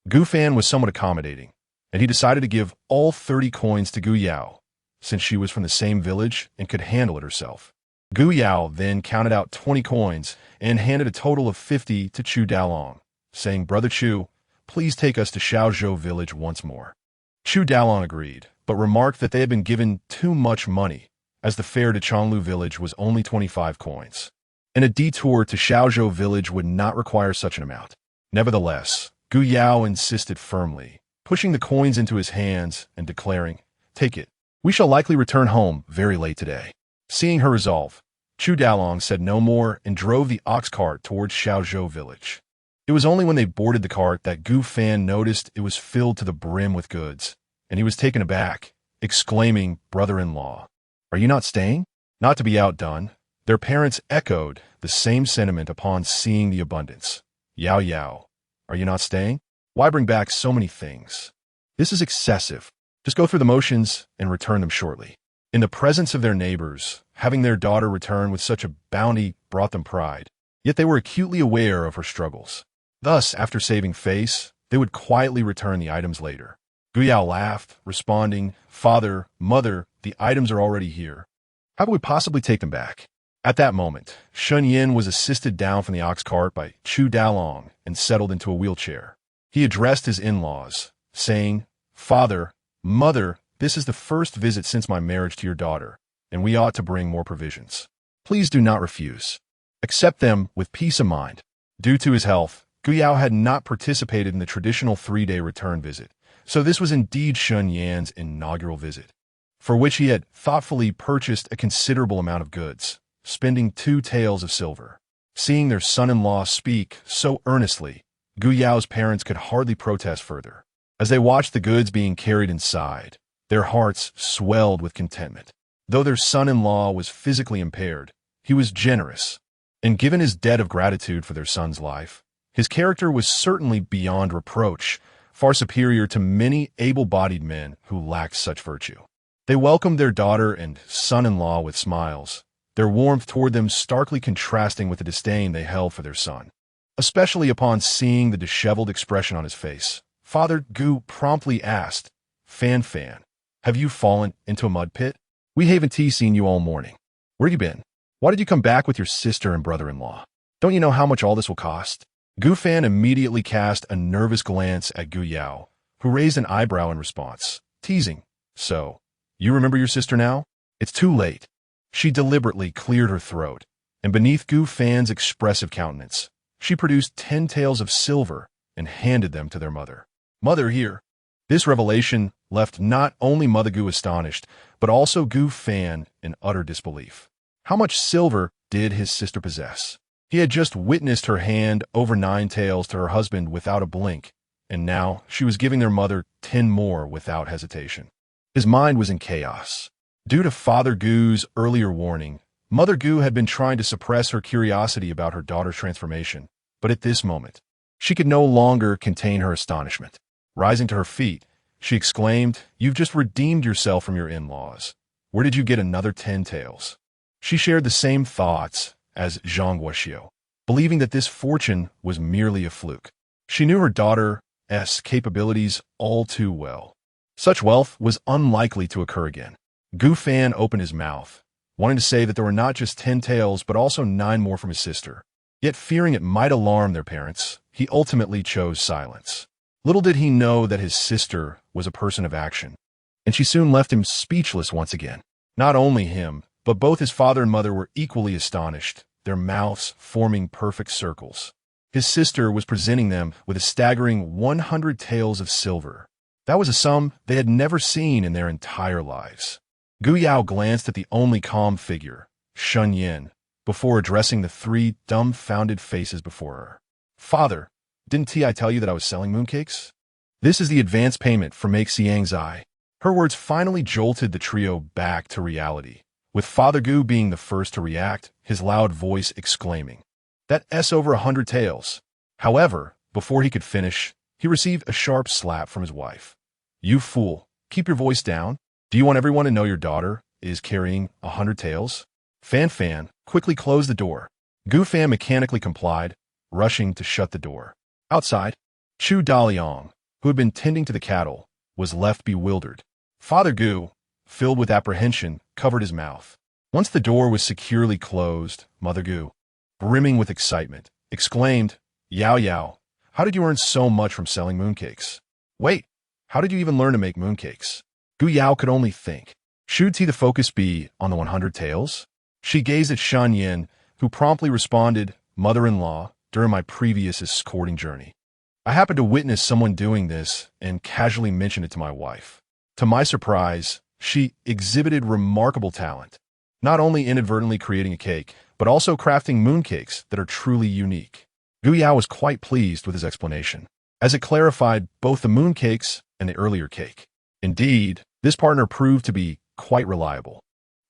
Gu Fan was somewhat accommodating, and he decided to give all 30 coins to Gu Yao, since she was from the same village and could handle it herself. Gu Yao then counted out 20 coins and handed a total of 50 to Chu Daolong, saying, "Brother Chu, please take us to Xiaozhou village once more." Chu Daolong agreed, but remarked that they had been given too much money, as the fare to Chonglu village was only 25 coins, and a detour to Xiaozhou village would not require such an amount. Nevertheless, Gu Yao insisted firmly, pushing the coins into his hands and declaring, "Take it. We shall likely return home very late today." Seeing her resolve, Chu Daolong said no more and drove the ox cart towards Xiaozhou village. It was only when they boarded the cart that Gu Fan noticed it was filled to the brim with goods, and he was taken aback, exclaiming, "Brother-in-law, are you not staying?" Not to be outdone, their parents echoed the same sentiment upon seeing the abundance. "Yao Yao, are you not staying? Why bring back so many things? This is excessive. Just go through the motions and return them shortly." In the presence of their neighbors, having their daughter return with such a bounty brought them pride, yet they were acutely aware of her struggles. Thus, after saving face, they would quietly return the items later. Gu Yao laughed, responding, "Father, mother, the items are already here. How could we possibly take them back?" At that moment, Shen Yan was assisted down from the ox cart by Chu Daolong and settled into a wheelchair. He addressed his in-laws, saying, "Father, mother, this is the first visit since my marriage to your daughter, and we ought to bring more provisions. Please do not refuse. Accept them with peace of mind." Due to his health, Gu Yao had not participated in the traditional 3-day return visit, so this was indeed Shen Yan's inaugural visit, for which he had thoughtfully purchased a considerable amount of goods, spending 2 taels of silver. Seeing their son-in-law speak so earnestly, Gu Yao's parents could hardly protest further. As they watched the goods being carried inside, their hearts swelled with contentment. Though their son-in-law was physically impaired, he was generous, and given his debt of gratitude for their son's life, his character was certainly beyond reproach, far superior to many able-bodied men who lacked such virtue. They welcomed their daughter and son-in-law with smiles, their warmth toward them starkly contrasting with the disdain they held for their son. Especially upon seeing the disheveled expression on his face, Father Gu promptly asked, Fan, have you fallen into a mud pit? We haven't seen you all morning. Where you been? Why did you come back with your sister and brother-in-law? Don't you know how much all this will cost? Gu Fan immediately cast a nervous glance at Gu Yao, who raised an eyebrow in response, teasing, So, you remember your sister now? It's too late. She deliberately cleared her throat, and beneath Gu Fan's expressive countenance, she produced 10 taels of silver and handed them to their mother. Mother, here. This revelation left not only Mother Gu astonished, but also Gu Fan in utter disbelief. How much silver did his sister possess? He had just witnessed her hand over 9 taels to her husband without a blink, and now she was giving their mother 10 more without hesitation. His mind was in chaos. Due to Father Gu's earlier warning, Mother Gu had been trying to suppress her curiosity about her daughter's transformation, but at this moment, she could no longer contain her astonishment. Rising to her feet, she exclaimed, You've just redeemed yourself from your in-laws. Where did you get another 10 taels? She shared the same thoughts as Zhang Guoxiu, believing that this fortune was merely a fluke. She knew her daughter's capabilities all too well. Such wealth was unlikely to occur again. Gu Fan opened his mouth, wanting to say that there were not just 10 taels but also 9 more from his sister. Yet fearing it might alarm their parents, he ultimately chose silence. Little did he know that his sister was a person of action, and she soon left him speechless once again. Not only him, but both his father and mother were equally astonished, their mouths forming perfect circles. His sister was presenting them with a staggering 100 taels of silver. That was a sum they had never seen in their entire lives. Gu Yao glanced at the only calm figure, Shen Yan, before addressing the 3 dumbfounded faces before her. Father, didn't I tell you that I was selling mooncakes? This is the advance payment for Make Xiang's eye. Her words finally jolted the trio back to reality, with Father Gu being the first to react, his loud voice exclaiming, That's over 100 taels. However, before he could finish, he received a sharp slap from his wife. You fool, keep your voice down. Do you want everyone to know your daughter is carrying 100 taels? Fan quickly closed the door. Gu Fan mechanically complied, rushing to shut the door. Outside, Chu Daliang, who had been tending to the cattle, was left bewildered. Father Gu, filled with apprehension, covered his mouth. Once the door was securely closed, Mother Gu, brimming with excitement, exclaimed, Yao, how did you earn so much from selling mooncakes? Wait, how did you even learn to make mooncakes? Gu Yao could only think. Should the focus be on the 100 taels? She gazed at Shen Yan, who promptly responded, Mother-in-law, during my previous courting journey, I happened to witness someone doing this and casually mentioned it to my wife. To my surprise, she exhibited remarkable talent, not only inadvertently creating a cake, but also crafting mooncakes that are truly unique. Gu Yao was quite pleased with his explanation, as it clarified both the mooncakes and the earlier cake. Indeed, this partner proved to be quite reliable.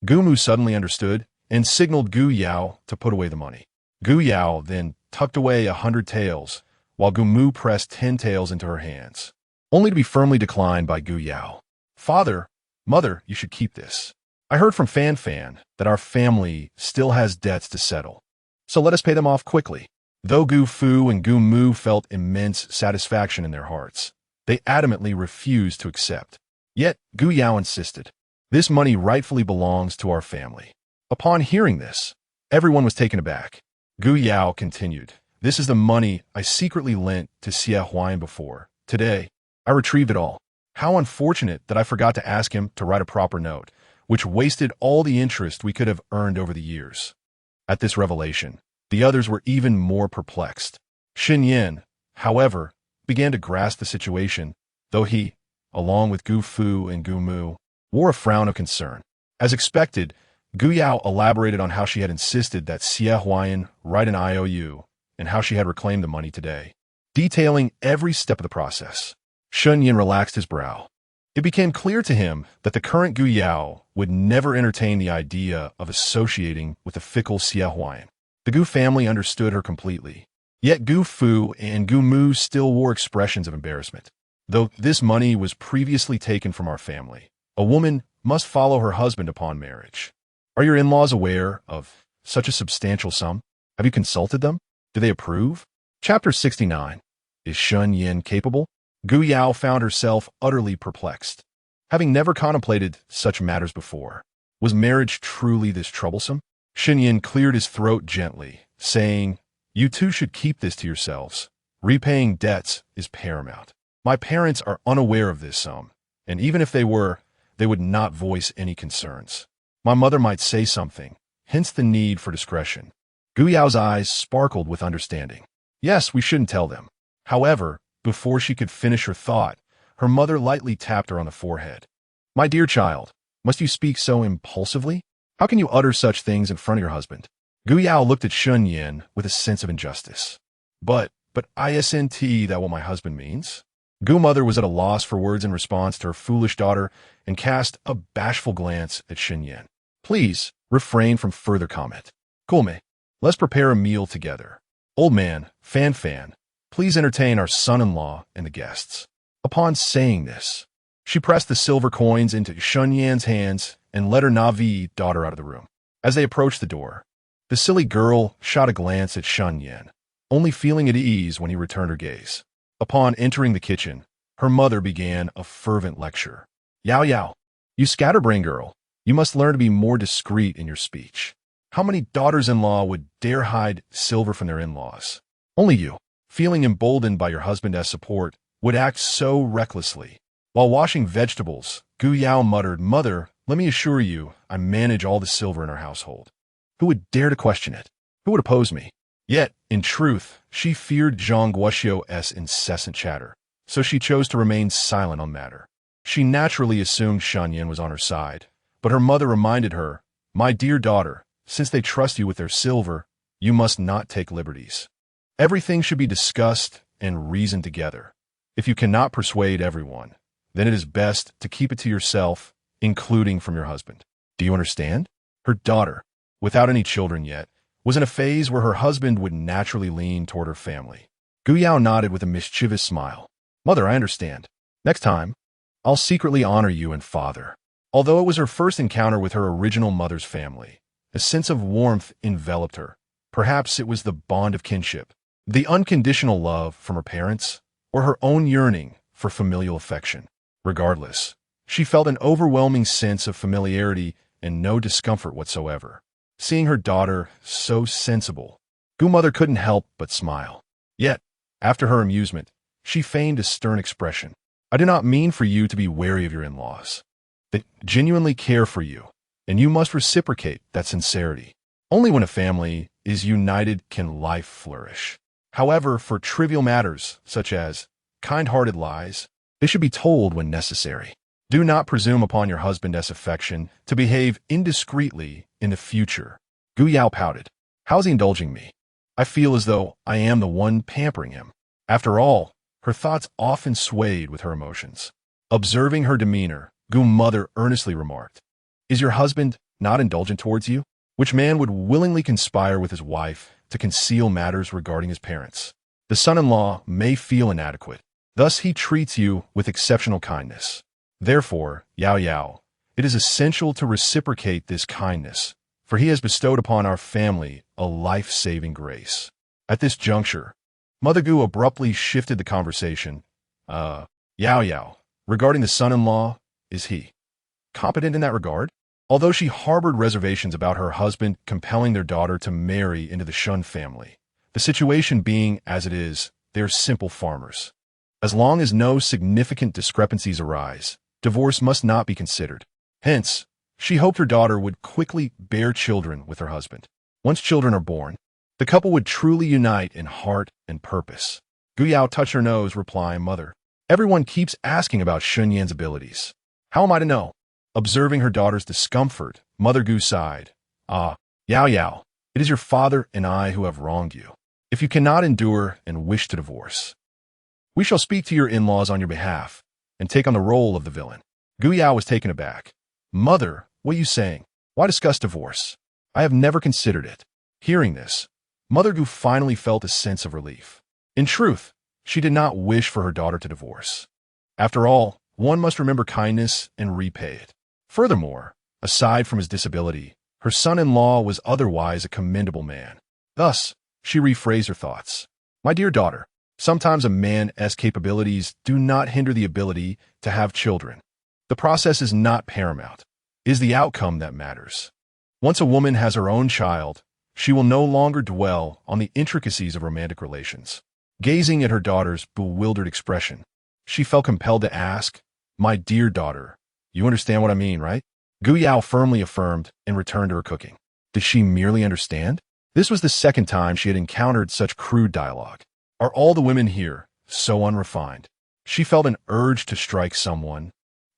Gu Mu suddenly understood and signaled Gu Yao to put away the money. Gu Yao then tucked away 100 taels, while Gu Mu pressed 10 taels into her hands, only to be firmly declined by Gu Yao. Father, Mother, you should keep this. I heard from Fan that our family still has debts to settle, so let us pay them off quickly. Though Gu Fu and Gu Mu felt immense satisfaction in their hearts, they adamantly refused to accept. Yet Gu Yao insisted, This money rightfully belongs to our family. Upon hearing this, everyone was taken aback. Gu Yao continued, This is the money I secretly lent to Xie Huan before. Today, I retrieved it all. How unfortunate that I forgot to ask him to write a proper note, which wasted all the interest we could have earned over the years. At this revelation, the others were even more perplexed. Shen Yan, however, began to grasp the situation, though he, along with Gu Fu and Gu Mu, wore a frown of concern. As expected, Gu Yao elaborated on how she had insisted that Xie Huayan write an IOU and how she had reclaimed the money today, detailing every step of the process. Shen Yan relaxed his brow. It became clear to him that the current Gu Yao would never entertain the idea of associating with the fickle Xie Huayan. The Gu family understood her completely. Yet Gu Fu and Gu Mu still wore expressions of embarrassment. Though this money was previously taken from our family, a woman must follow her husband upon marriage. Are your in-laws aware of such a substantial sum? Have you consulted them? Do they approve? Chapter 69. Is Shen Yan capable? Gu Yao found herself utterly perplexed. Having never contemplated such matters before, was marriage truly this troublesome? Shen Yan cleared his throat gently, saying, "You two should keep this to yourselves. Repaying debts is paramount. My parents are unaware of this sum, and even if they were, they would not voice any concerns. My mother might say something, hence the need for discretion." Gu Yao's eyes sparkled with understanding. Yes, we shouldn't tell them. However, before she could finish her thought, her mother lightly tapped her on the forehead. "My dear child, must you speak so impulsively? How can you utter such things in front of your husband?" Gu Yao looked at Shen Yan with a sense of injustice. But isn't that what my husband means? Gu mother was at a loss for words in response to her foolish daughter and cast a bashful glance at Shen Yan. "Please, refrain from further comment. Gulme, let's prepare a meal together. Old man, Fan, please entertain our son-in-law and the guests." Upon saying this, she pressed the silver coins into Shen Yan's hands and led her Navi daughter out of the room. As they approached the door, the silly girl shot a glance at Shen Yan, only feeling at ease when he returned her gaze. Upon entering the kitchen, her mother began a fervent lecture. Yao, you scatterbrain girl, you must learn to be more discreet in your speech. How many daughters-in-law would dare hide silver from their in-laws? Only you, feeling emboldened by your husband as support, would act so recklessly. While washing vegetables, Gu Yao muttered, "Mother, let me assure you, I manage all the silver in our household. Who would dare to question it? Who would oppose me?" Yet, in truth, she feared Zhang Guoxiu's incessant chatter, so she chose to remain silent on the matter. She naturally assumed Shen Yan was on her side, but her mother reminded her, "My dear daughter, since they trust you with their silver, you must not take liberties. Everything should be discussed and reasoned together. If you cannot persuade everyone, then it is best to keep it to yourself, including from your husband. Do you understand?" Her daughter, without any children yet, was in a phase where her husband would naturally lean toward her family. Gu Yao nodded with a mischievous smile. "Mother, I understand. Next time, I'll secretly honor you and father." Although it was her first encounter with her original mother's family, a sense of warmth enveloped her. Perhaps it was the bond of kinship, the unconditional love from her parents, or her own yearning for familial affection. Regardless, she felt an overwhelming sense of familiarity and no discomfort whatsoever. Seeing her daughter so sensible, Gu mother couldn't help but smile. Yet, after her amusement, she feigned a stern expression. "I do not mean for you to be wary of your in-laws. They genuinely care for you, and you must reciprocate that sincerity. Only when a family is united can life flourish. However, for trivial matters, such as kind-hearted lies, they should be told when necessary. Do not presume upon your husband's affection to behave indiscreetly in the future." Gu Yao pouted. "How's he indulging me? I feel as though I am the one pampering him." After all, her thoughts often swayed with her emotions. Observing her demeanor, Gu mother earnestly remarked, "Is your husband not indulgent towards you? Which man would willingly conspire with his wife to conceal matters regarding his parents? The son-in-law may feel inadequate. Thus he treats you with exceptional kindness. Therefore, Yao, it is essential to reciprocate this kindness, for he has bestowed upon our family a life-saving grace." At this juncture, Mother Gu abruptly shifted the conversation. Yao, regarding the son-in-law, is he competent in that regard?" Although she harbored reservations about her husband compelling their daughter to marry into the Shun family, the situation being as it is, they are simple farmers. As long as no significant discrepancies arise, divorce must not be considered. Hence, she hoped her daughter would quickly bear children with her husband. Once children are born, the couple would truly unite in heart and purpose. Gu Yao touched her nose, replying, "Mother, everyone keeps asking about Shen Yan's abilities. How am I to know?" Observing her daughter's discomfort, Mother Gu sighed. "Ah, Yao Yao, it is your father and I who have wronged you. If you cannot endure and wish to divorce, we shall speak to your in-laws on your behalf and take on the role of the villain." Gu Yao was taken aback. "Mother, what are you saying? Why discuss divorce? I have never considered it." Hearing this, Mother Gu finally felt a sense of relief. In truth, she did not wish for her daughter to divorce. After all, one must remember kindness and repay it. Furthermore, aside from his disability, her son-in-law was otherwise a commendable man. Thus, she rephrased her thoughts. "My dear daughter, sometimes a man's capabilities do not hinder the ability to have children. The process is not paramount. It is the outcome that matters. Once a woman has her own child, she will no longer dwell on the intricacies of romantic relations." Gazing at her daughter's bewildered expression, she felt compelled to ask, "My dear daughter, you understand what I mean, right?" Gu Yao firmly affirmed and returned to her cooking. Did she merely understand? This was the second time she had encountered such crude dialogue. Are all the women here so unrefined? She felt an urge to strike someone,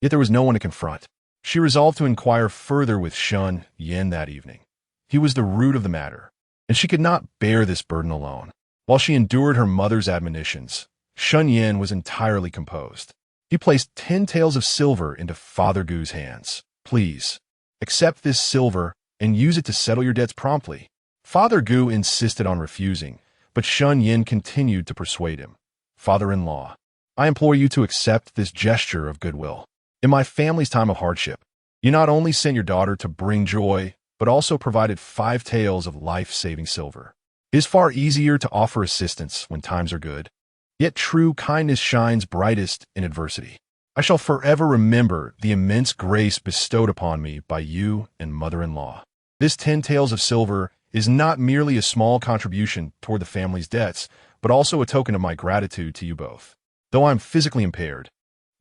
yet there was no one to confront. She resolved to inquire further with Shen Yan that evening. He was the root of the matter, and she could not bear this burden alone. While she endured her mother's admonitions, Shen Yan was entirely composed. He placed 10 taels of silver into Father Gu's hands. "Please, accept this silver and use it to settle your debts promptly." Father Gu insisted on refusing, but Shen Yan continued to persuade him. "Father-in-law, I implore you to accept this gesture of goodwill. In my family's time of hardship, you not only sent your daughter to bring joy, but also provided 5 taels of life-saving silver. It is far easier to offer assistance when times are good, yet true kindness shines brightest in adversity. I shall forever remember the immense grace bestowed upon me by you and mother-in-law. This 10 taels of silver is not merely a small contribution toward the family's debts, but also a token of my gratitude to you both. Though I am physically impaired,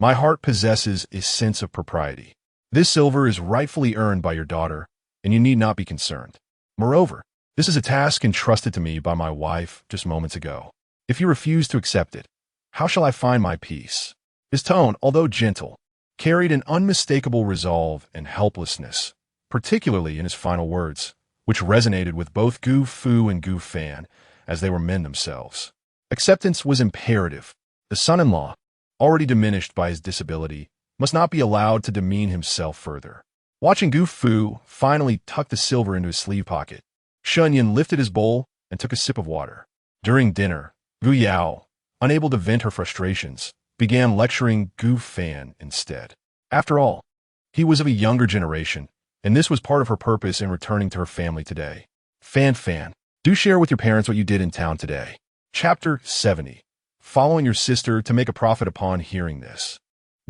my heart possesses a sense of propriety. This silver is rightfully earned by your daughter, and you need not be concerned. Moreover, this is a task entrusted to me by my wife just moments ago. If you refuse to accept it, how shall I find my peace?" His tone, although gentle, carried an unmistakable resolve and helplessness, particularly in his final words, which resonated with both Gu Fu and Gu Fan as they were men themselves. Acceptance was imperative. The son-in-law, already diminished by his disability, must not be allowed to demean himself further. Watching Gu Fu finally tuck the silver into his sleeve pocket, Shen Yan lifted his bowl and took a sip of water. During dinner, Gu Yao, unable to vent her frustrations, began lecturing Gu Fan instead. After all, he was of a younger generation, and this was part of her purpose in returning to her family today. Fan, do share with your parents what you did in town today. Chapter 70. Following your sister to make a profit upon hearing this.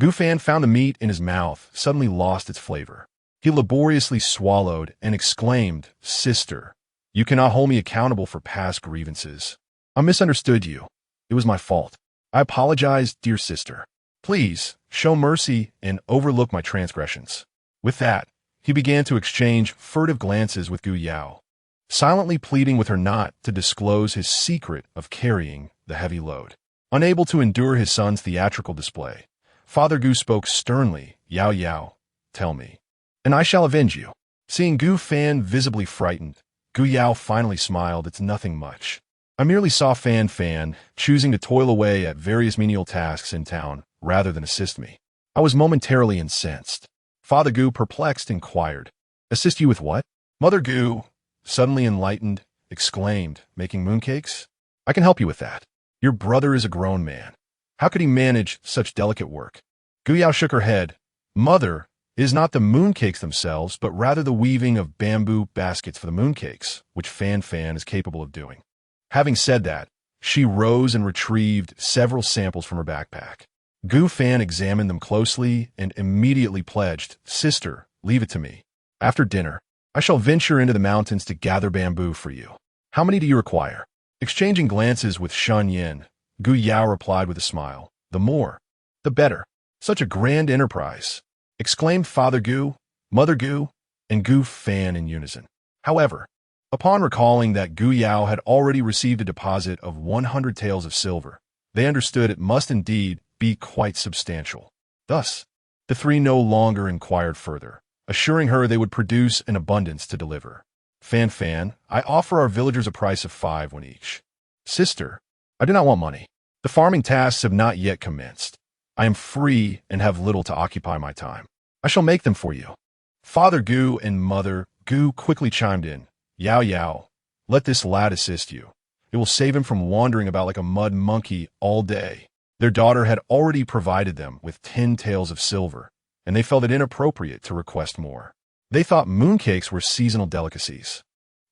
Gu Fan found the meat in his mouth suddenly lost its flavor. He laboriously swallowed and exclaimed, "Sister, you cannot hold me accountable for past grievances. I misunderstood you. It was my fault. I apologize, dear sister. Please, show mercy and overlook my transgressions." With that, he began to exchange furtive glances with Gu Yao, silently pleading with her not to disclose his secret of carrying the heavy load. Unable to endure his son's theatrical display, Father Gu spoke sternly, "Yao Yao, tell me, and I shall avenge you." Seeing Gu Fan visibly frightened, Gu Yao finally smiled. "It's nothing much. I merely saw Fan choosing to toil away at various menial tasks in town rather than assist me. I was momentarily incensed." Father Gu, perplexed, inquired, "Assist you with what?" Mother Gu, suddenly enlightened, exclaimed, "Making mooncakes? I can help you with that. Your brother is a grown man. How could he manage such delicate work?" Gu Yao shook her head. "Mother, it is not the mooncakes themselves, but rather the weaving of bamboo baskets for the mooncakes, which Fan is capable of doing." Having said that, she rose and retrieved several samples from her backpack. Gu Fan examined them closely and immediately pledged, "Sister, leave it to me. After dinner, I shall venture into the mountains to gather bamboo for you. How many do you require?" Exchanging glances with Shen Yan, Gu Yao replied with a smile, "The more, the better. Such a grand enterprise," exclaimed Father Gu, Mother Gu, and Gu Fan in unison. However, upon recalling that Gu Yao had already received a deposit of 100 taels of silver, They understood it must indeed be quite substantial. Thus, the three no longer inquired further, assuring her they would produce an abundance to deliver. Fan, I offer our villagers a price of 5 won each. Sister, I do not want money. The farming tasks have not yet commenced. I am free and have little to occupy my time. I shall make them for you. Father Gu and Mother Gu quickly chimed in. Yao, let this lad assist you. It will save him from wandering about like a mud monkey all day. Their daughter had already provided them with 10 taels of silver, and they felt it inappropriate to request more. They thought mooncakes were seasonal delicacies.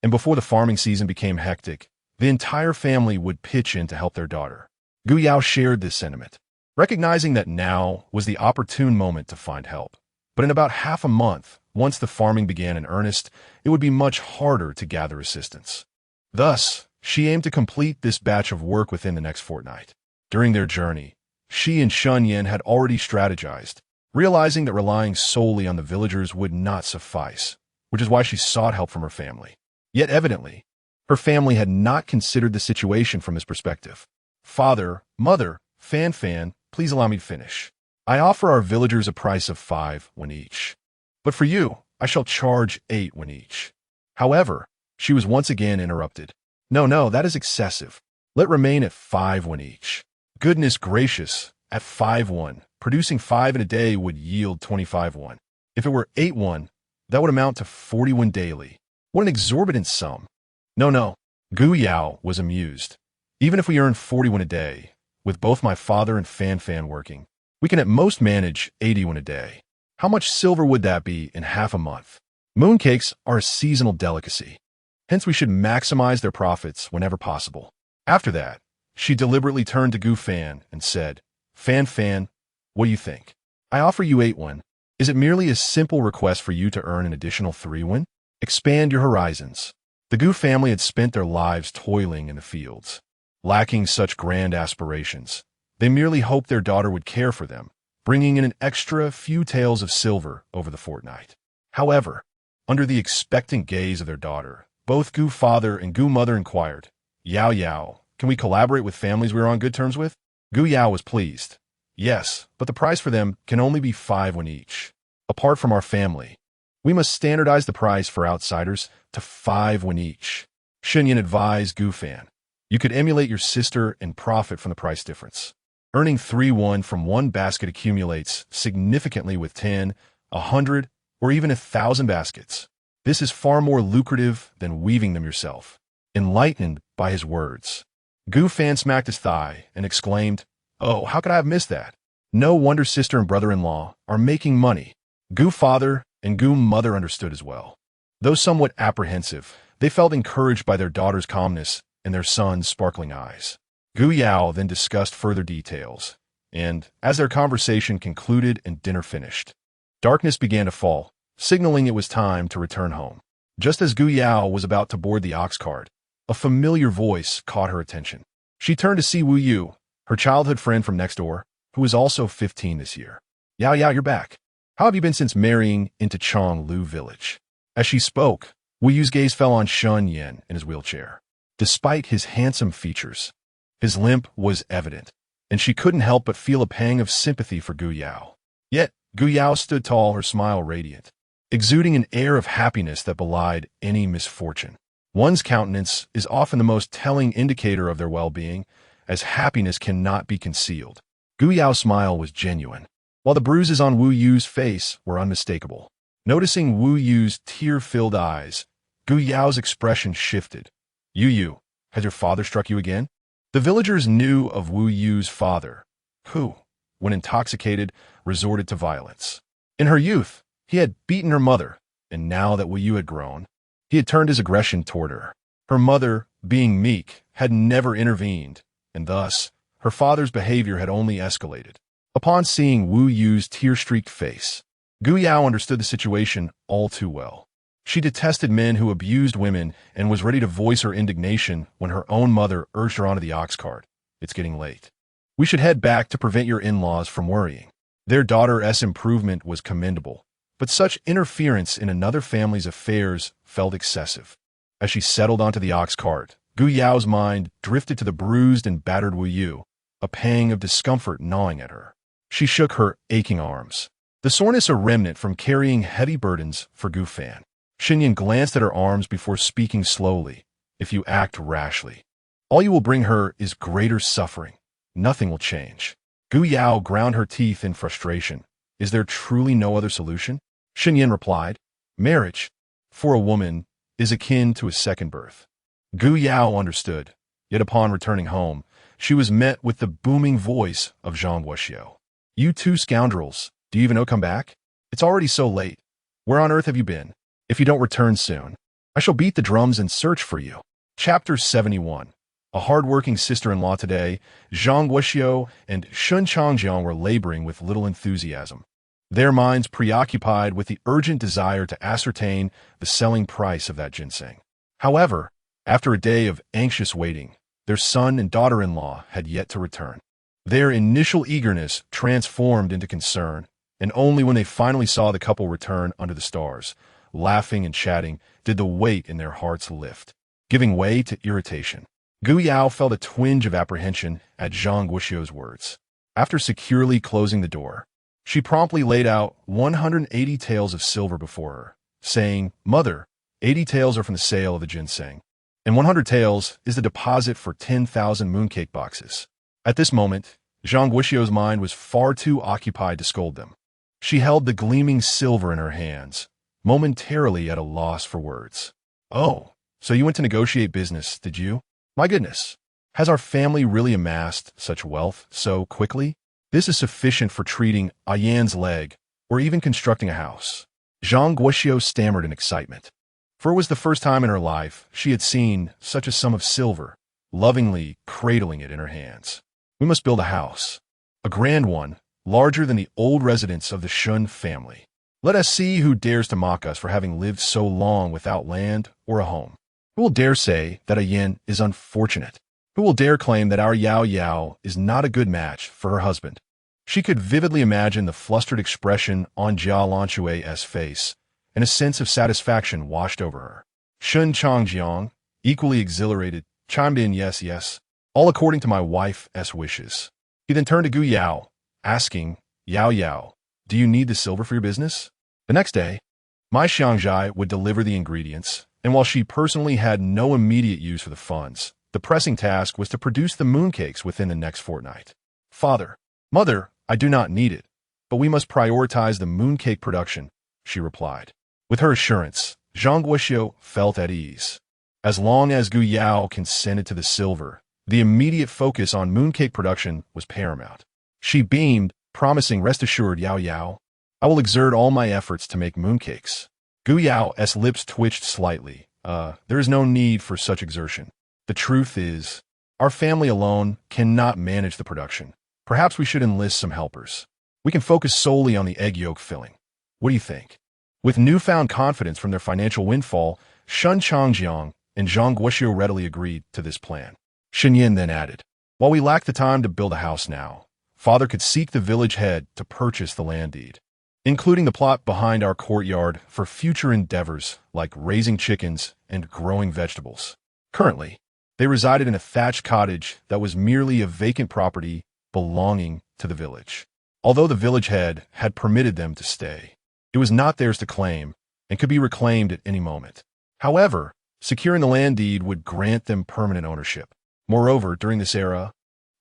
And before the farming season became hectic, the entire family would pitch in to help their daughter. Gu Yao shared this sentiment, recognizing that now was the opportune moment to find help. But in about half a month, once the farming began in earnest, it would be much harder to gather assistance. Thus, she aimed to complete this batch of work within the next fortnight. During their journey, she and Shen Yan had already strategized, realizing that relying solely on the villagers would not suffice, which is why she sought help from her family. Yet evidently, her family had not considered the situation from this perspective. Father, Mother, Fan, please allow me to finish. I offer our villagers a price of 5 won each. But for you, I shall charge 8 won each. However, she was once again interrupted. No, that is excessive. Let remain at 5 won each. Goodness gracious, at 5 won, producing 5 in a day would yield 25 won. If it were 8 won, that would amount to 40 won daily. What an exorbitant sum. No. Gu Yao was amused. Even if we earn 40 won a day, with both my father and Fan working, we can at most manage 80 won a day. How much silver would that be in half a month? Mooncakes are a seasonal delicacy. Hence we should maximize their profits whenever possible. After that, she deliberately turned to Gu Fan and said, Fan, what do you think? I offer you 8 won. Is it merely a simple request for you to earn an additional 3 won? Expand your horizons. The Gu family had spent their lives toiling in the fields. Lacking such grand aspirations, they merely hoped their daughter would care for them, bringing in an extra few taels of silver over the fortnight. However, under the expectant gaze of their daughter, both Gu father and Gu mother inquired, Yao, can we collaborate with families we are on good terms with? Gu Yao was pleased. Yes, but the price for them can only be 5 won each. Apart from our family, we must standardize the price for outsiders to 5 won each. Shen Yan advised Gu Fan. You could emulate your sister and profit from the price difference. Earning 3 won from one basket accumulates significantly with 10, 100, or even 1,000 baskets. This is far more lucrative than weaving them yourself. Enlightened by his words, Gu Fan smacked his thigh and exclaimed, Oh, how could I have missed that? No wonder sister and brother-in-law are making money. Gu father and Gu mother understood as well. Though somewhat apprehensive, they felt encouraged by their daughter's calmness and their son's sparkling eyes. Gu Yao then discussed further details, and as their conversation concluded and dinner finished, darkness began to fall, signaling it was time to return home. Just as Gu Yao was about to board the ox cart, a familiar voice caught her attention. She turned to see Wu Yu, her childhood friend from next door, who was also 15 this year. Yao, you're back. How have you been since marrying into Chong Lu village? As she spoke, Wu Yu's gaze fell on Shen Yan in his wheelchair. Despite his handsome features, his limp was evident, and she couldn't help but feel a pang of sympathy for Gu Yao. Yet, Gu Yao stood tall, her smile radiant, exuding an air of happiness that belied any misfortune. One's countenance is often the most telling indicator of their well-being, as happiness cannot be concealed. Gu Yao's smile was genuine, while the bruises on Wu Yu's face were unmistakable. Noticing Wu Yu's tear-filled eyes, Gu Yao's expression shifted. Yu, has your father struck you again? The villagers knew of Wu Yu's father, who, when intoxicated, resorted to violence. In her youth, he had beaten her mother, and now that Wu Yu had grown, he had turned his aggression toward her. Her mother, being meek, had never intervened, and thus, her father's behavior had only escalated. Upon seeing Wu Yu's tear-streaked face, Gu Yao understood the situation all too well. She detested men who abused women and was ready to voice her indignation when her own mother urged her onto the ox cart. It's getting late. We should head back to prevent your in-laws from worrying. Their daughter's improvement was commendable, but such interference in another family's affairs felt excessive. As she settled onto the ox cart, Gu Yao's mind drifted to the bruised and battered Wu Yu, a pang of discomfort gnawing at her. She shook her aching arms, the soreness a remnant from carrying heavy burdens for Gu Fan. Shen Yan glanced at her arms before speaking slowly. If you act rashly, all you will bring her is greater suffering. Nothing will change. Gu Yao ground her teeth in frustration. Is there truly no other solution? Shen Yan replied, marriage, for a woman, is akin to a second birth. Gu Yao understood, yet upon returning home, she was met with the booming voice of Zhang Guoxiu. You two scoundrels, do you even know come back? It's already so late. Where on earth have you been? If you don't return soon, I shall beat the drums and search for you. Chapter 71. A hard-working sister-in-law today, Zhang Guoxiu and Shun Changjiang were laboring with little enthusiasm, their minds preoccupied with the urgent desire to ascertain the selling price of that ginseng. However, after a day of anxious waiting, their son and daughter-in-law had yet to return. Their initial eagerness transformed into concern, and only when they finally saw the couple return under the stars, laughing and chatting, did the weight in their hearts lift, giving way to irritation. Gu Yao felt a twinge of apprehension at Zhang Guoxiu's words. After securely closing the door, she promptly laid out 180 taels of silver before her, saying, Mother, 80 taels are from the sale of the ginseng, and 100 taels is the deposit for 10,000 mooncake boxes. At this moment, Zhang Guoxiu's mind was far too occupied to scold them. She held the gleaming silver in her hands, momentarily at a loss for words. Oh, so you went to negotiate business, did you? My goodness, has our family really amassed such wealth so quickly? This is sufficient for treating Yan's leg, or even constructing a house. Zhang Guoxiu stammered in excitement, for it was the first time in her life she had seen such a sum of silver, lovingly cradling it in her hands. We must build a house, a grand one, larger than the old residence of the Shun family. Let us see who dares to mock us for having lived so long without land or a home. Who will dare say that Yan is unfortunate? Who will dare claim that our Yao Yao is not a good match for her husband? She could vividly imagine the flustered expression on Jia Lanchue's face, and a sense of satisfaction washed over her. Shun Changjiang, equally exhilarated, chimed in, yes, yes, all according to my wife's wishes. He then turned to Gu Yao, asking, Yao Yao, do you need the silver for your business? The next day, Mai Xiangzhai would deliver the ingredients, and while she personally had no immediate use for the funds, the pressing task was to produce the mooncakes within the next fortnight. Father, Mother, I do not need it, but we must prioritize the mooncake production, she replied. With her assurance, Zhang Guoxiu felt at ease. As long as Gu Yao consented to the silver, the immediate focus on mooncake production was paramount. She beamed, promising, rest assured, Yao Yao, I will exert all my efforts to make mooncakes. Gu Yao's lips twitched slightly. There is no need for such exertion. The truth is, our family alone cannot manage the production. Perhaps we should enlist some helpers. We can focus solely on the egg yolk filling. What do you think? With newfound confidence from their financial windfall, Shun Changjiang and Zhang Guoxiu readily agreed to this plan. Shen Yan then added, while we lack the time to build a house now, Father could seek the village head to purchase the land deed, including the plot behind our courtyard for future endeavors like raising chickens and growing vegetables. Currently, they resided in a thatched cottage that was merely a vacant property belonging to the village. Although the village head had permitted them to stay, it was not theirs to claim and could be reclaimed at any moment. However, securing the land deed would grant them permanent ownership. Moreover, during this era,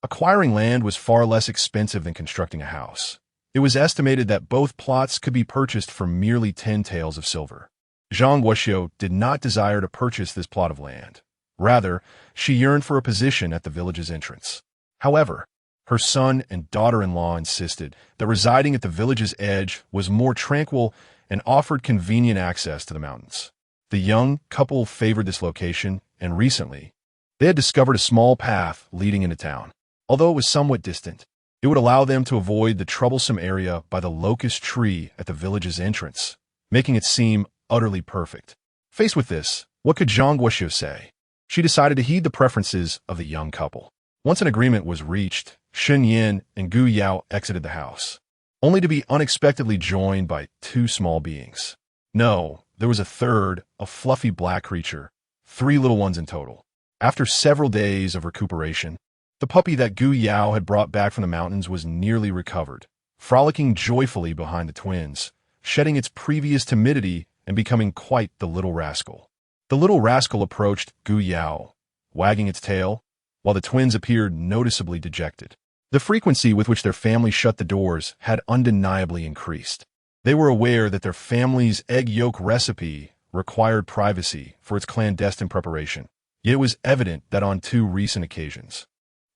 acquiring land was far less expensive than constructing a house. It was estimated that both plots could be purchased for merely 10 taels of silver. Zhang Guoxiu did not desire to purchase this plot of land. Rather, she yearned for a position at the village's entrance. However, her son and daughter-in-law insisted that residing at the village's edge was more tranquil and offered convenient access to the mountains. The young couple favored this location, and recently, they had discovered a small path leading into town. Although it was somewhat distant, it would allow them to avoid the troublesome area by the locust tree at the village's entrance, making it seem utterly perfect. Faced with this, what could Zhang Guoxiu say? She decided to heed the preferences of the young couple. Once an agreement was reached, Shen Yan and Gu Yao exited the house, only to be unexpectedly joined by two small beings. No, there was a third, a fluffy black creature, 3 little ones in total. After several days of recuperation, The puppy that Gu Yao had brought back from the mountains was nearly recovered, frolicking joyfully behind the twins, shedding its previous timidity and becoming quite the little rascal. The little rascal approached Gu Yao, wagging its tail, while the twins appeared noticeably dejected. The frequency with which their family shut the doors had undeniably increased. They were aware that their family's egg yolk recipe required privacy for its clandestine preparation, yet it was evident that on 2 recent occasions,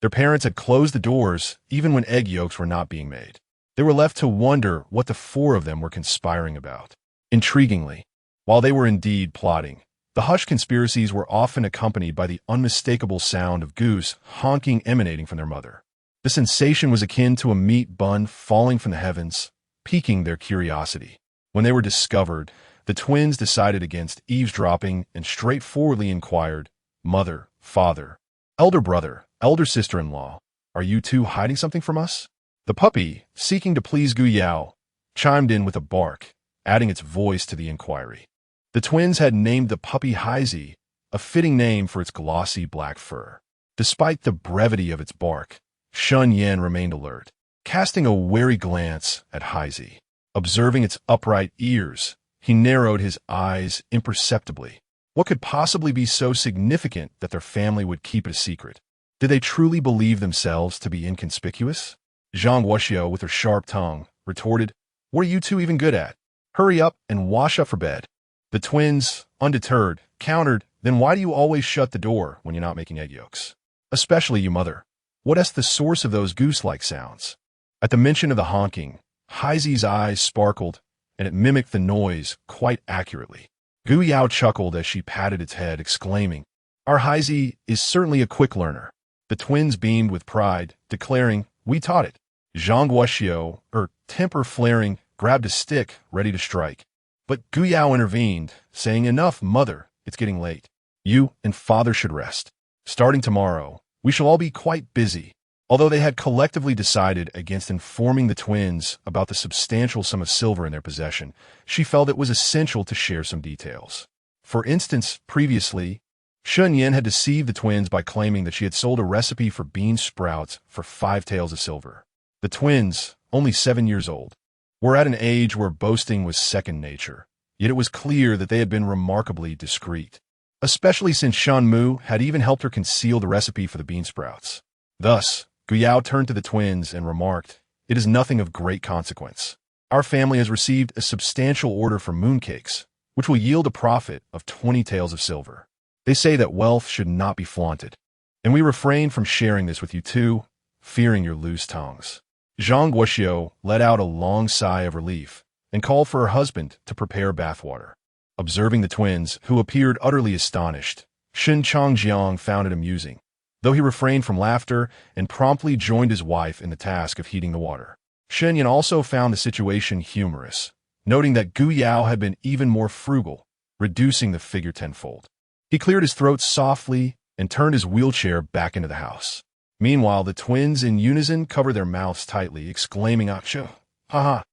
their parents had closed the doors even when egg yolks were not being made. They were left to wonder what the 4 of them were conspiring about. Intriguingly, while they were indeed plotting, the hushed conspiracies were often accompanied by the unmistakable sound of goose honking emanating from their mother. The sensation was akin to a meat bun falling from the heavens, piquing their curiosity. When they were discovered, the twins decided against eavesdropping and straightforwardly inquired, "Mother, father, elder brother, elder sister-in-law, are you 2 hiding something from us?" The puppy, seeking to please Gu Yao, chimed in with a bark, adding its voice to the inquiry. The twins had named the puppy Haizi, a fitting name for its glossy black fur. Despite the brevity of its bark, Shen Yan remained alert, casting a wary glance at Haizi. Observing its upright ears, he narrowed his eyes imperceptibly. What could possibly be so significant that their family would keep it a secret? Did they truly believe themselves to be inconspicuous? Zhang Wuxiu, with her sharp tongue, retorted, "What are you 2 even good at? Hurry up and wash up for bed." The twins, undeterred, countered, "Then why do you always shut the door when you're not making egg yolks? Especially you, mother. What's the source of those goose-like sounds?" At the mention of the honking, Haizi's eyes sparkled, and it mimicked the noise quite accurately. Gu Yao chuckled as she patted its head, exclaiming, "Our Haizi is certainly a quick learner." The twins beamed with pride, declaring, "We taught it." Zhang Wuxiu, her temper flaring, grabbed a stick, ready to strike. But Gu Yao intervened, saying, "Enough, mother, it's getting late. You and father should rest. Starting tomorrow, we shall all be quite busy." Although they had collectively decided against informing the twins about the substantial sum of silver in their possession, she felt it was essential to share some details. For instance, previously, Shen Yan had deceived the twins by claiming that she had sold a recipe for bean sprouts for 5 taels of silver. The twins, only 7 years old, were at an age where boasting was second nature, yet it was clear that they had been remarkably discreet, especially since Shan Mu had even helped her conceal the recipe for the bean sprouts. Thus, Gu Yao turned to the twins and remarked, "It is nothing of great consequence. Our family has received a substantial order for mooncakes, which will yield a profit of 20 taels of silver. They say that wealth should not be flaunted, and we refrain from sharing this with you 2, fearing your loose tongues." Zhang Wuxiu let out a long sigh of relief and called for her husband to prepare bathwater. Observing the twins, who appeared utterly astonished, Shen Changjiang found it amusing, though he refrained from laughter and promptly joined his wife in the task of heating the water. Shen Yan also found the situation humorous, noting that Gu Yao had been even more frugal, reducing the figure tenfold. He cleared his throat softly and turned his wheelchair back into the house. Meanwhile, the twins in unison covered their mouths tightly, exclaiming, "Achoo! Haha!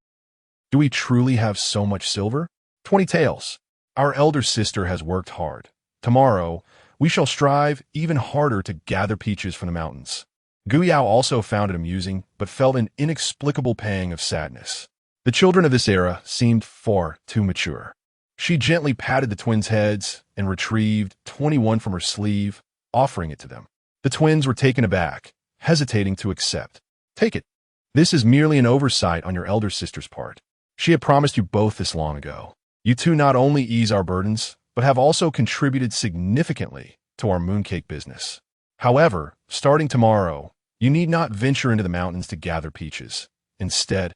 Do we truly have so much silver? 20 taels. Our elder sister has worked hard. Tomorrow, we shall strive even harder to gather peaches from the mountains." Gu Yao also found it amusing, but felt an inexplicable pang of sadness. The children of this era seemed far too mature. She gently patted the twins' heads and retrieved 21 from her sleeve, offering it to them. The twins were taken aback, hesitating to accept. "Take it. This is merely an oversight on your elder sister's part. She had promised you both this long ago. You 2 not only ease our burdens, but have also contributed significantly to our mooncake business. However, starting tomorrow, you need not venture into the mountains to gather peaches. Instead,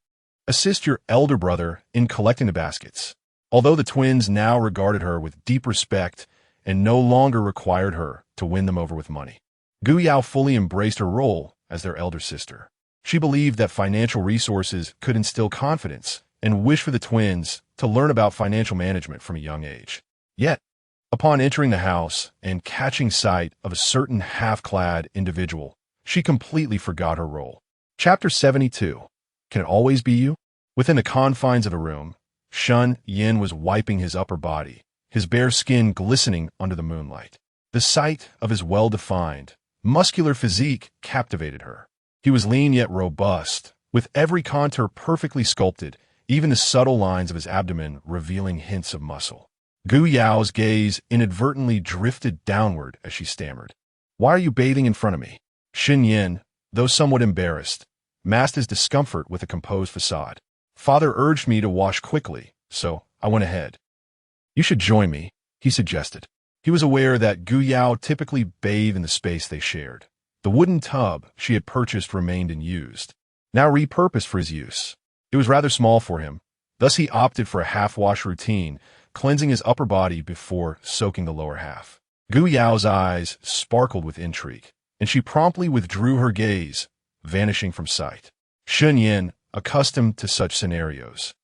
assist your elder brother in collecting the baskets." Although the twins now regarded her with deep respect and no longer required her to win them over with money, Gu Yao fully embraced her role as their elder sister. She believed that financial resources could instill confidence and wished for the twins to learn about financial management from a young age. Yet, upon entering the house and catching sight of a certain half-clad individual, she completely forgot her role. Chapter 72. Can it always be you? Within the confines of the room, Shen Yan was wiping his upper body, his bare skin glistening under the moonlight. The sight of his well-defined, muscular physique captivated her. He was lean yet robust, with every contour perfectly sculpted, even the subtle lines of his abdomen revealing hints of muscle. Gu Yao's gaze inadvertently drifted downward as she stammered. "Why are you bathing in front of me?" Shen Yan, though somewhat embarrassed, masked his discomfort with a composed facade. "Father urged me to wash quickly, so I went ahead." "You should join me," he suggested. He was aware that Gu Yao typically bathed in the space they shared. The wooden tub she had purchased remained unused, now repurposed for his use. It was rather small for him, thus he opted for a half-wash routine, cleansing his upper body before soaking the lower half. Gu Yao's eyes sparkled with intrigue, and she promptly withdrew her gaze, vanishing from sight. Shen Yan, accustomed to such scenarios,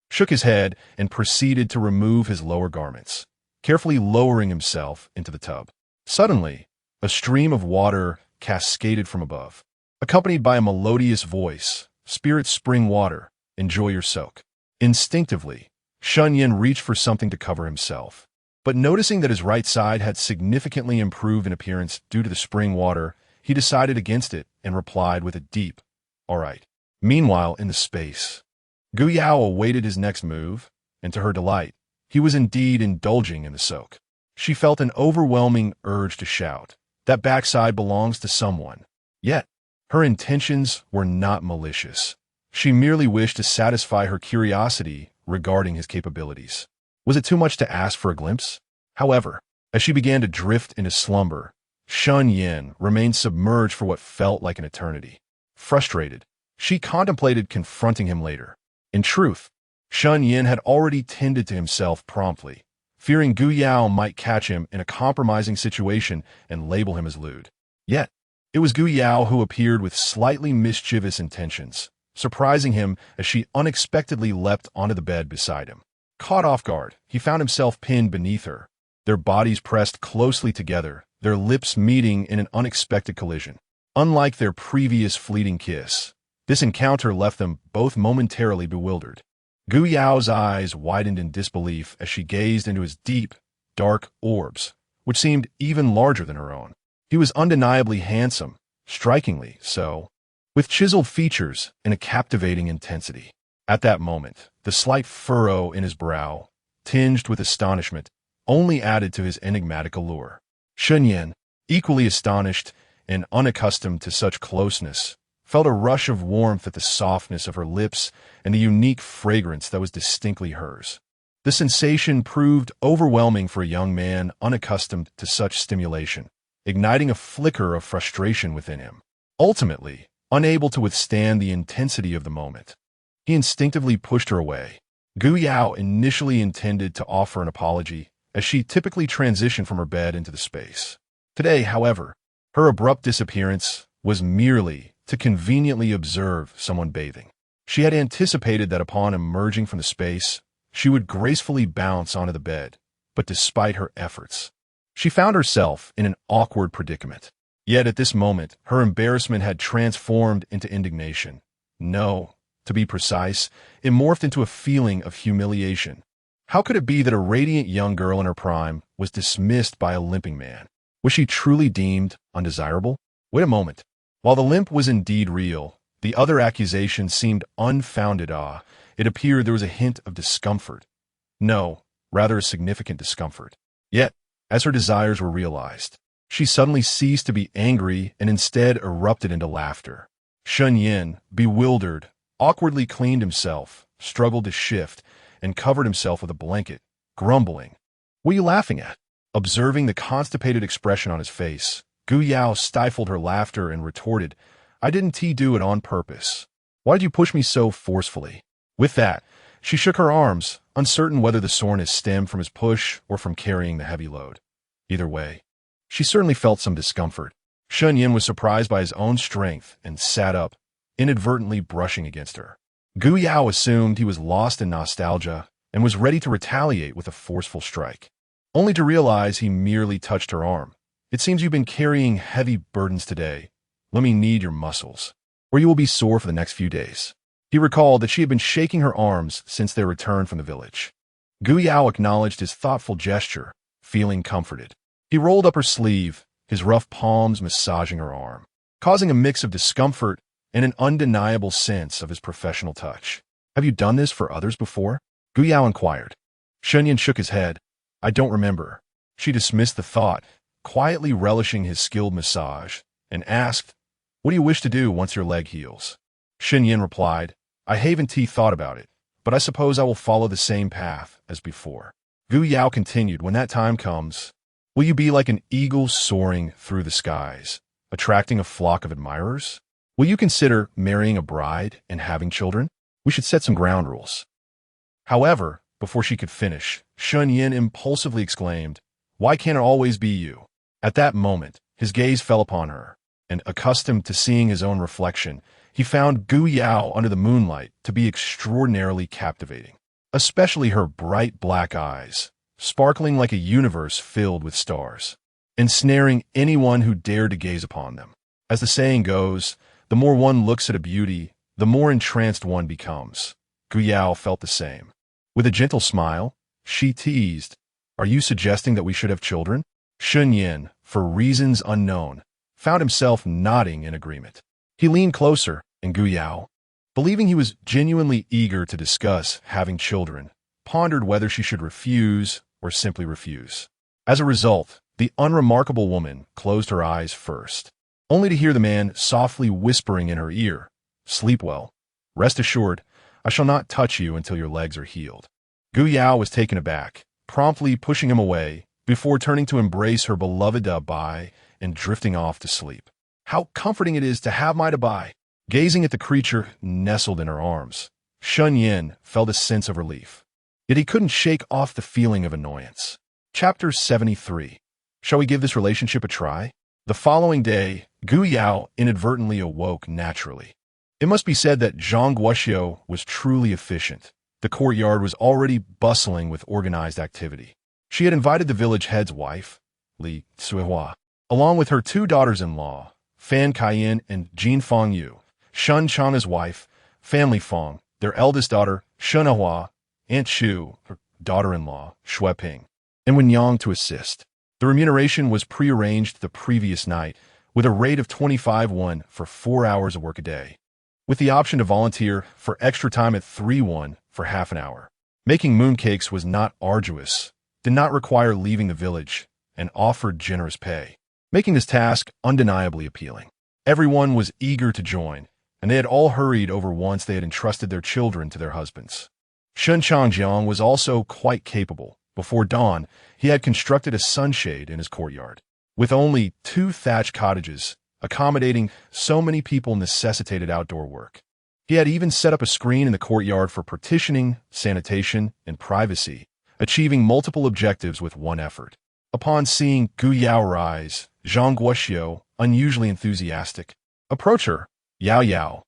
shook his head and proceeded to remove his lower garments, carefully lowering himself into the tub. Suddenly, a stream of water cascaded from above, accompanied by a melodious voice, "Spirit spring water, enjoy your soak." Instinctively, Shen Yan reached for something to cover himself, but noticing that his right side had significantly improved in appearance due to the spring water, he decided against it and replied with a deep, "All right." Meanwhile, in the space, Gu Yao awaited his next move, and to her delight, he was indeed indulging in the soak. She felt an overwhelming urge to shout, "That backside belongs to someone." Yet, her intentions were not malicious. She merely wished to satisfy her curiosity regarding his capabilities. Was it too much to ask for a glimpse? However, as she began to drift into slumber, Shen Yan remained submerged for what felt like an eternity. Frustrated, she contemplated confronting him later. In truth, Shen Yan had already tended to himself promptly, fearing Gu Yao might catch him in a compromising situation and label him as lewd. Yet, it was Gu Yao who appeared with slightly mischievous intentions, surprising him as she unexpectedly leapt onto the bed beside him. Caught off guard, he found himself pinned beneath her, their bodies pressed closely together, their lips meeting in an unexpected collision. Unlike their previous fleeting kiss, this encounter left them both momentarily bewildered. Gu Yao's eyes widened in disbelief as she gazed into his deep, dark orbs, which seemed even larger than her own. He was undeniably handsome, strikingly so, with chiseled features and a captivating intensity. At that moment, the slight furrow in his brow, tinged with astonishment, only added to his enigmatic allure. Shen Yan, equally astonished and unaccustomed to such closeness, felt a rush of warmth at the softness of her lips and the unique fragrance that was distinctly hers. The sensation proved overwhelming for a young man unaccustomed to such stimulation, igniting a flicker of frustration within him. Ultimately, unable to withstand the intensity of the moment, he instinctively pushed her away. Gu Yao initially intended to offer an apology, as she typically transitioned from her bed into the space. Today, however, her abrupt disappearance was merely to conveniently observe someone bathing. She had anticipated that upon emerging from the space, she would gracefully bounce onto the bed, but despite her efforts, she found herself in an awkward predicament. Yet at this moment, her embarrassment had transformed into indignation. No, to be precise, it morphed into a feeling of humiliation. How could it be that a radiant young girl in her prime was dismissed by a limping man? Was she truly deemed undesirable? Wait a moment. While the limp was indeed real, the other accusation seemed unfounded. It appeared there was a hint of discomfort. No, rather a significant discomfort. Yet, as her desires were realized, she suddenly ceased to be angry and instead erupted into laughter. Shen Yan, bewildered, awkwardly cleaned himself, struggled to shift, and covered himself with a blanket, grumbling. "What are you laughing at?" Observing the constipated expression on his face, Gu Yao stifled her laughter and retorted, "I didn't do it on purpose. Why did you push me so forcefully?" With that, she shook her arms, uncertain whether the soreness stemmed from his push or from carrying the heavy load. Either way, she certainly felt some discomfort. Shen Yan was surprised by his own strength and sat up, inadvertently brushing against her. Gu Yao assumed he was lost in nostalgia and was ready to retaliate with a forceful strike, only to realize he merely touched her arm. "It seems you've been carrying heavy burdens today. Let me knead your muscles, or you will be sore for the next few days." He recalled that she had been shaking her arms since their return from the village. Gu Yao acknowledged his thoughtful gesture, feeling comforted. He rolled up her sleeve, his rough palms massaging her arm, causing a mix of discomfort and an undeniable sense of his professional touch. "Have you done this for others before?" Gu Yao inquired. Shen Yan shook his head. "I don't remember." She dismissed the thought, quietly relishing his skilled massage, and asked, "What do you wish to do once your leg heals?" Shen Yan replied, "I haven't thought about it, but I suppose I will follow the same path as before." Gu Yao continued, "When that time comes, will you be like an eagle soaring through the skies, attracting a flock of admirers? Will you consider marrying a bride and having children? We should set some ground rules." However, before she could finish, Shen Yan impulsively exclaimed, "Why can't it always be you?" At that moment, his gaze fell upon her, and accustomed to seeing his own reflection, he found Gu Yao under the moonlight to be extraordinarily captivating, especially her bright black eyes, sparkling like a universe filled with stars, ensnaring anyone who dared to gaze upon them. As the saying goes, the more one looks at a beauty, the more entranced one becomes. Gu Yao felt the same. With a gentle smile, she teased, "Are you suggesting that we should have children?" Shen Yan, for reasons unknown, found himself nodding in agreement. He leaned closer, and Gu Yao, believing he was genuinely eager to discuss having children, pondered whether she should refuse or simply refuse. As a result, the unremarkable woman closed her eyes first, only to hear the man softly whispering in her ear, "Sleep well. Rest assured, I shall not touch you until your legs are healed." Gu Yao was taken aback, promptly pushing him away before turning to embrace her beloved Dabai and drifting off to sleep. "How comforting it is to have my Dabai!" Gazing at the creature nestled in her arms, Shen Yan felt a sense of relief. Yet he couldn't shake off the feeling of annoyance. Chapter 73. Shall we give this relationship a try? The following day, Gu Yao inadvertently awoke naturally. It must be said that Zhang Guoxiu was truly efficient. The courtyard was already bustling with organized activity. She had invited the village head's wife, Li Suihua, along with her two daughters-in-law, Fan Kaiyan and Jin Fangyu, Shun Chana's wife, Family Fong, their eldest daughter, Shenhua, Aunt Shu, her daughter-in-law, Shueping, and Wenyang to assist. The remuneration was prearranged the previous night, with a rate of 25 won for 4 hours of work a day, with the option to volunteer for extra time at 3 won for half an hour. Making mooncakes was not arduous, did not require leaving the village, and offered generous pay, making this task undeniably appealing. Everyone was eager to join, and they had all hurried over once they had entrusted their children to their husbands. Shen Changjiang was also quite capable. Before dawn, he had constructed a sunshade in his courtyard. With only 2 thatched cottages, accommodating so many people necessitated outdoor work. He had even set up a screen in the courtyard for partitioning, sanitation, and privacy, achieving multiple objectives with one effort. Upon seeing Gu Yao rise, Zhang Guoxiu, unusually enthusiastic, "Approach her. Yao Yao.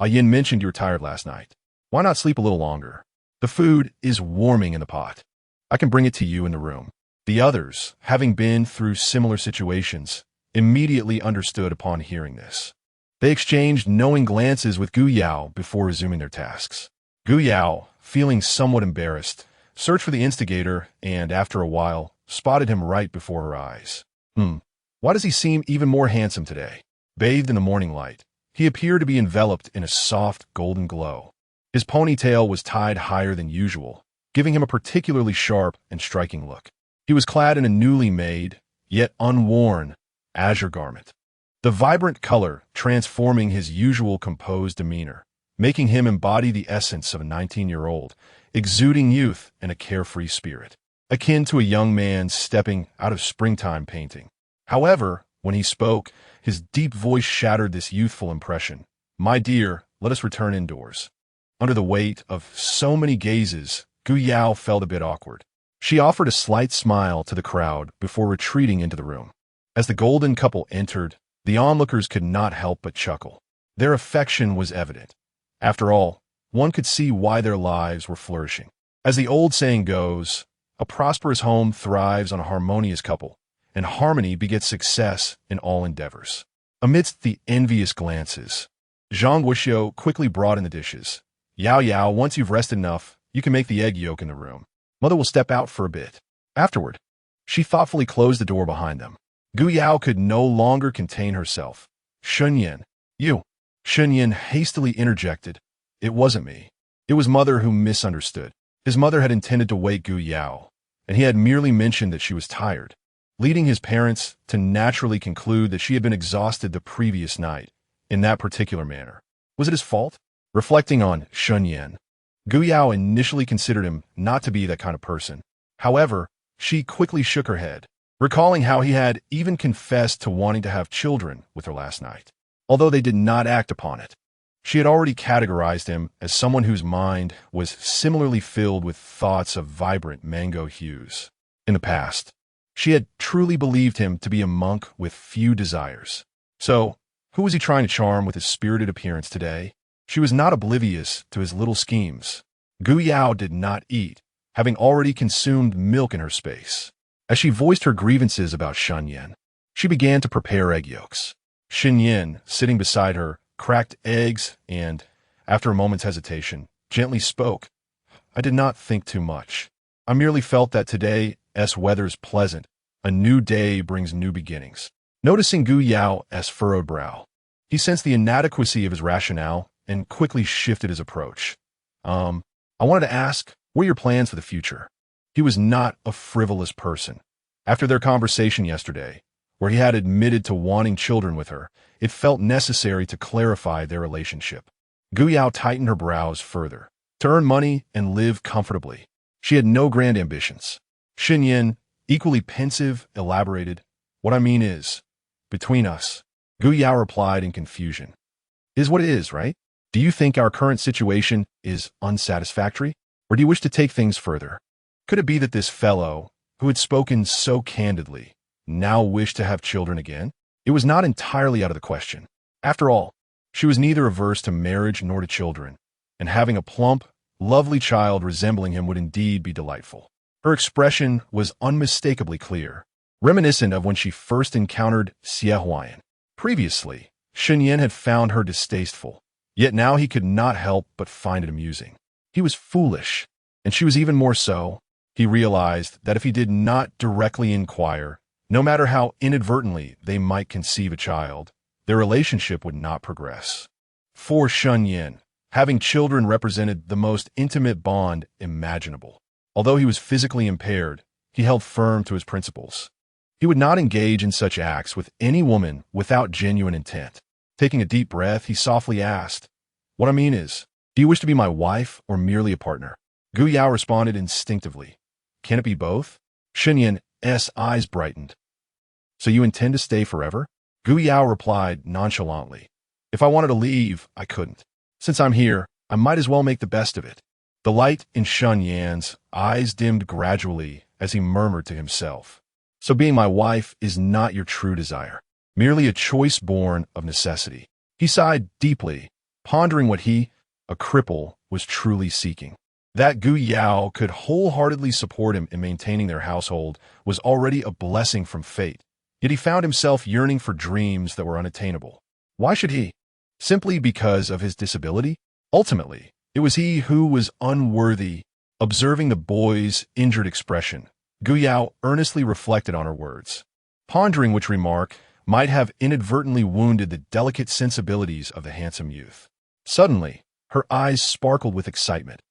Yin mentioned you were tired last night. Why not sleep a little longer? The food is warming in the pot. I can bring it to you in the room." The others, having been through similar situations, immediately understood upon hearing this. They exchanged knowing glances with Gu Yao before resuming their tasks. Gu Yao, feeling somewhat embarrassed, searched for the instigator and, after a while, spotted him right before her eyes. Why does he seem even more handsome today? Bathed in the morning light, he appeared to be enveloped in a soft golden glow. His ponytail was tied higher than usual, giving him a particularly sharp and striking look. He was clad in a newly made, yet unworn, azure garment, the vibrant color transforming his usual composed demeanor, making him embody the essence of a 19-year-old, exuding youth and a carefree spirit, akin to a young man stepping out of springtime painting. However, when he spoke, his deep voice shattered this youthful impression. "My dear, let us return indoors." Under the weight of so many gazes, Gu Yao felt a bit awkward. She offered a slight smile to the crowd before retreating into the room. As the golden couple entered, the onlookers could not help but chuckle. Their affection was evident. After all, one could see why their lives were flourishing. As the old saying goes, a prosperous home thrives on a harmonious couple, and harmony begets success in all endeavors. Amidst the envious glances, Zhang Guoxiu quickly brought in the dishes. "Yao Yao, once you've rested enough, you can make the egg yolk in the room. Mother will step out for a bit." Afterward, she thoughtfully closed the door behind them. Gu Yao could no longer contain herself. Shen Yan. You. Shen Yan hastily interjected. It wasn't me. It was Mother who misunderstood. His mother had intended to wake Gu Yao, and he had merely mentioned that she was tired, leading his parents to naturally conclude that she had been exhausted the previous night, in that particular manner. Was it his fault? Reflecting on Shen Yan, Gu Yao initially considered him not to be that kind of person. However, she quickly shook her head, recalling how he had even confessed to wanting to have children with her last night, although they did not act upon it. She had already categorized him as someone whose mind was similarly filled with thoughts of vibrant mango hues. In the past, she had truly believed him to be a monk with few desires. So, who was he trying to charm with his spirited appearance today? She was not oblivious to his little schemes. Gu Yao did not eat, having already consumed milk in her space. As she voiced her grievances about Shen Yan, she began to prepare egg yolks. Shen Yan, sitting beside her, cracked eggs and, after a moment's hesitation, gently spoke. I did not think too much. I merely felt that today's weather's pleasant. A new day brings new beginnings. Noticing Gu Yao's furrowed brow, he sensed the inadequacy of his rationale and quickly shifted his approach. I wanted to ask, what are your plans for the future? He was not a frivolous person. After their conversation yesterday, where he had admitted to wanting children with her, it felt necessary to clarify their relationship. Gu Yao tightened her brows further. To earn money and live comfortably. She had no grand ambitions. Shen Yan, equally pensive, elaborated. What I mean is, between us, Gu Yao replied in confusion. Is what it is, right? Do you think our current situation is unsatisfactory? Or do you wish to take things further? Could it be that this fellow, who had spoken so candidly, now wished to have children again? It was not entirely out of the question. After all, she was neither averse to marriage nor to children, and having a plump, lovely child resembling him would indeed be delightful. Her expression was unmistakably clear, reminiscent of when she first encountered Xie Huayan. Previously, Shen Yan had found her distasteful, yet now he could not help but find it amusing. He was foolish, and she was even more so. He realized that if he did not directly inquire, no matter how inadvertently they might conceive a child, their relationship would not progress. For Shen Yan, having children represented the most intimate bond imaginable. Although he was physically impaired, he held firm to his principles. He would not engage in such acts with any woman without genuine intent. Taking a deep breath, he softly asked, What I mean is, do you wish to be my wife or merely a partner? Gu Yao responded instinctively. Can it be both? Shen Yan's eyes brightened. So you intend to stay forever? Gu Yao replied nonchalantly. If I wanted to leave, I couldn't. Since I'm here, I might as well make the best of it. The light in Shen Yan's eyes dimmed gradually as he murmured to himself. So being my wife is not your true desire, merely a choice born of necessity. He sighed deeply, pondering what he, a cripple, was truly seeking. That Gu Yao could wholeheartedly support him in maintaining their household was already a blessing from fate. Yet he found himself yearning for dreams that were unattainable. Why should he? Simply because of his disability? Ultimately, it was he who was unworthy. Observing the boy's injured expression, Gu Yao earnestly reflected on her words, pondering which remark might have inadvertently wounded the delicate sensibilities of the handsome youth. Suddenly, her eyes sparkled with excitement.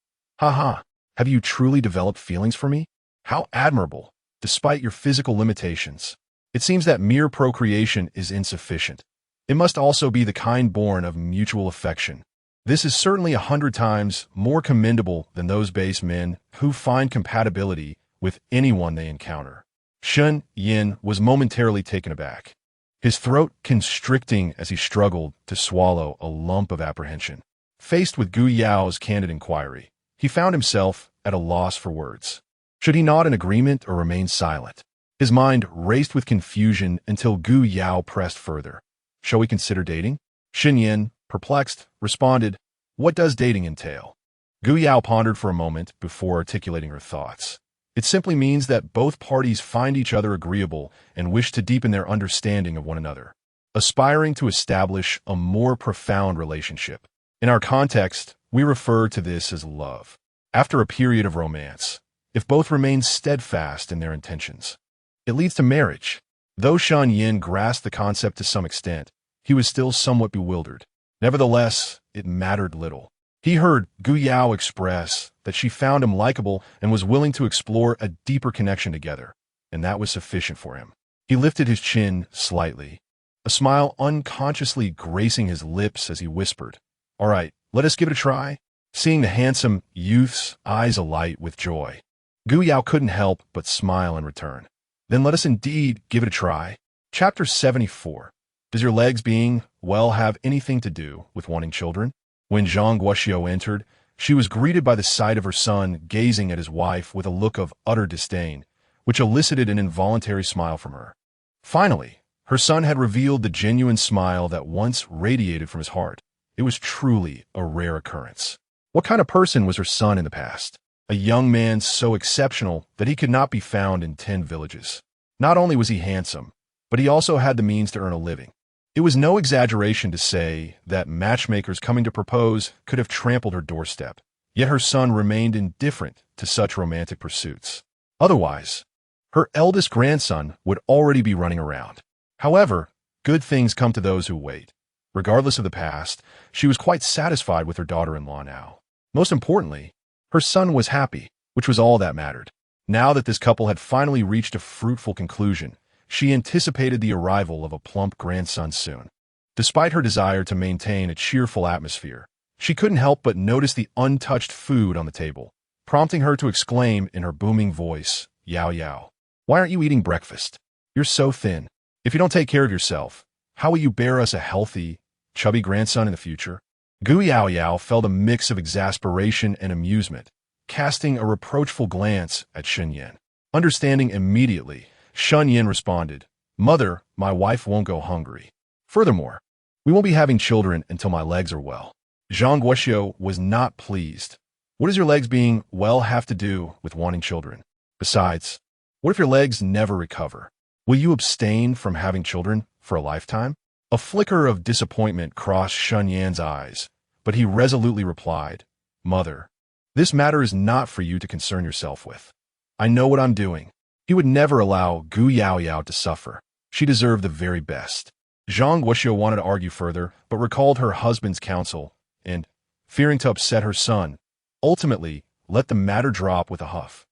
Ha ha, have you truly developed feelings for me? How admirable, despite your physical limitations. It seems that mere procreation is insufficient. It must also be the kind born of mutual affection. This is certainly 100 times more commendable than those base men who find compatibility with anyone they encounter. Shen Yan was momentarily taken aback, his throat constricting as he struggled to swallow a lump of apprehension. Faced with Gu Yao's candid inquiry, he found himself at a loss for words. Should he nod in agreement or remain silent? His mind raced with confusion until Gu Yao pressed further. Shall we consider dating? Shen Yan, perplexed, responded, What does dating entail? Gu Yao pondered for a moment before articulating her thoughts. It simply means that both parties find each other agreeable and wish to deepen their understanding of one another, aspiring to establish a more profound relationship. In our context, we refer to this as love. After a period of romance, if both remain steadfast in their intentions, it leads to marriage. Though Shen Yan grasped the concept to some extent, he was still somewhat bewildered. Nevertheless, it mattered little. He heard Gu Yao express that she found him likable and was willing to explore a deeper connection together, and that was sufficient for him. He lifted his chin slightly, a smile unconsciously gracing his lips as he whispered, "All right, let us give it a try." Seeing the handsome youth's eyes alight with joy, Gu Yao couldn't help but smile in return. "Then let us indeed give it a try." Chapter 74. Does your legs being well have anything to do with wanting children? When Zhang Guoxiu entered, she was greeted by the sight of her son gazing at his wife with a look of utter disdain, which elicited an involuntary smile from her. Finally, her son had revealed the genuine smile that once radiated from his heart. It was truly a rare occurrence. What kind of person was her son in the past? A young man so exceptional that he could not be found in 10 villages. Not only was he handsome, but he also had the means to earn a living. It was no exaggeration to say that matchmakers coming to propose could have trampled her doorstep, yet her son remained indifferent to such romantic pursuits. Otherwise, her eldest grandson would already be running around. However, good things come to those who wait. Regardless of the past, she was quite satisfied with her daughter-in-law now. Most importantly, her son was happy, which was all that mattered. Now that this couple had finally reached a fruitful conclusion, she anticipated the arrival of a plump grandson soon. Despite her desire to maintain a cheerful atmosphere, she couldn't help but notice the untouched food on the table, prompting her to exclaim in her booming voice, "Yao Yao, why aren't you eating breakfast? You're so thin. If you don't take care of yourself, how will you bear us a healthy, chubby grandson in the future?" Gu Yao Yao felt a mix of exasperation and amusement, casting a reproachful glance at Shen Yan. Understanding immediately, Shen Yan responded, "Mother, my wife won't go hungry. Furthermore, we won't be having children until my legs are well." Zhang Guoxiu was not pleased. What does your legs being well have to do with wanting children? Besides, what if your legs never recover? Will you abstain from having children for a lifetime? A flicker of disappointment crossed Shen Yan's eyes, but he resolutely replied, "Mother, this matter is not for you to concern yourself with. I know what I'm doing." He would never allow Gu Yao Yao to suffer. She deserved the very best. Zhang Guoxiu wanted to argue further, but recalled her husband's counsel, and, fearing to upset her son, ultimately let the matter drop with a huff.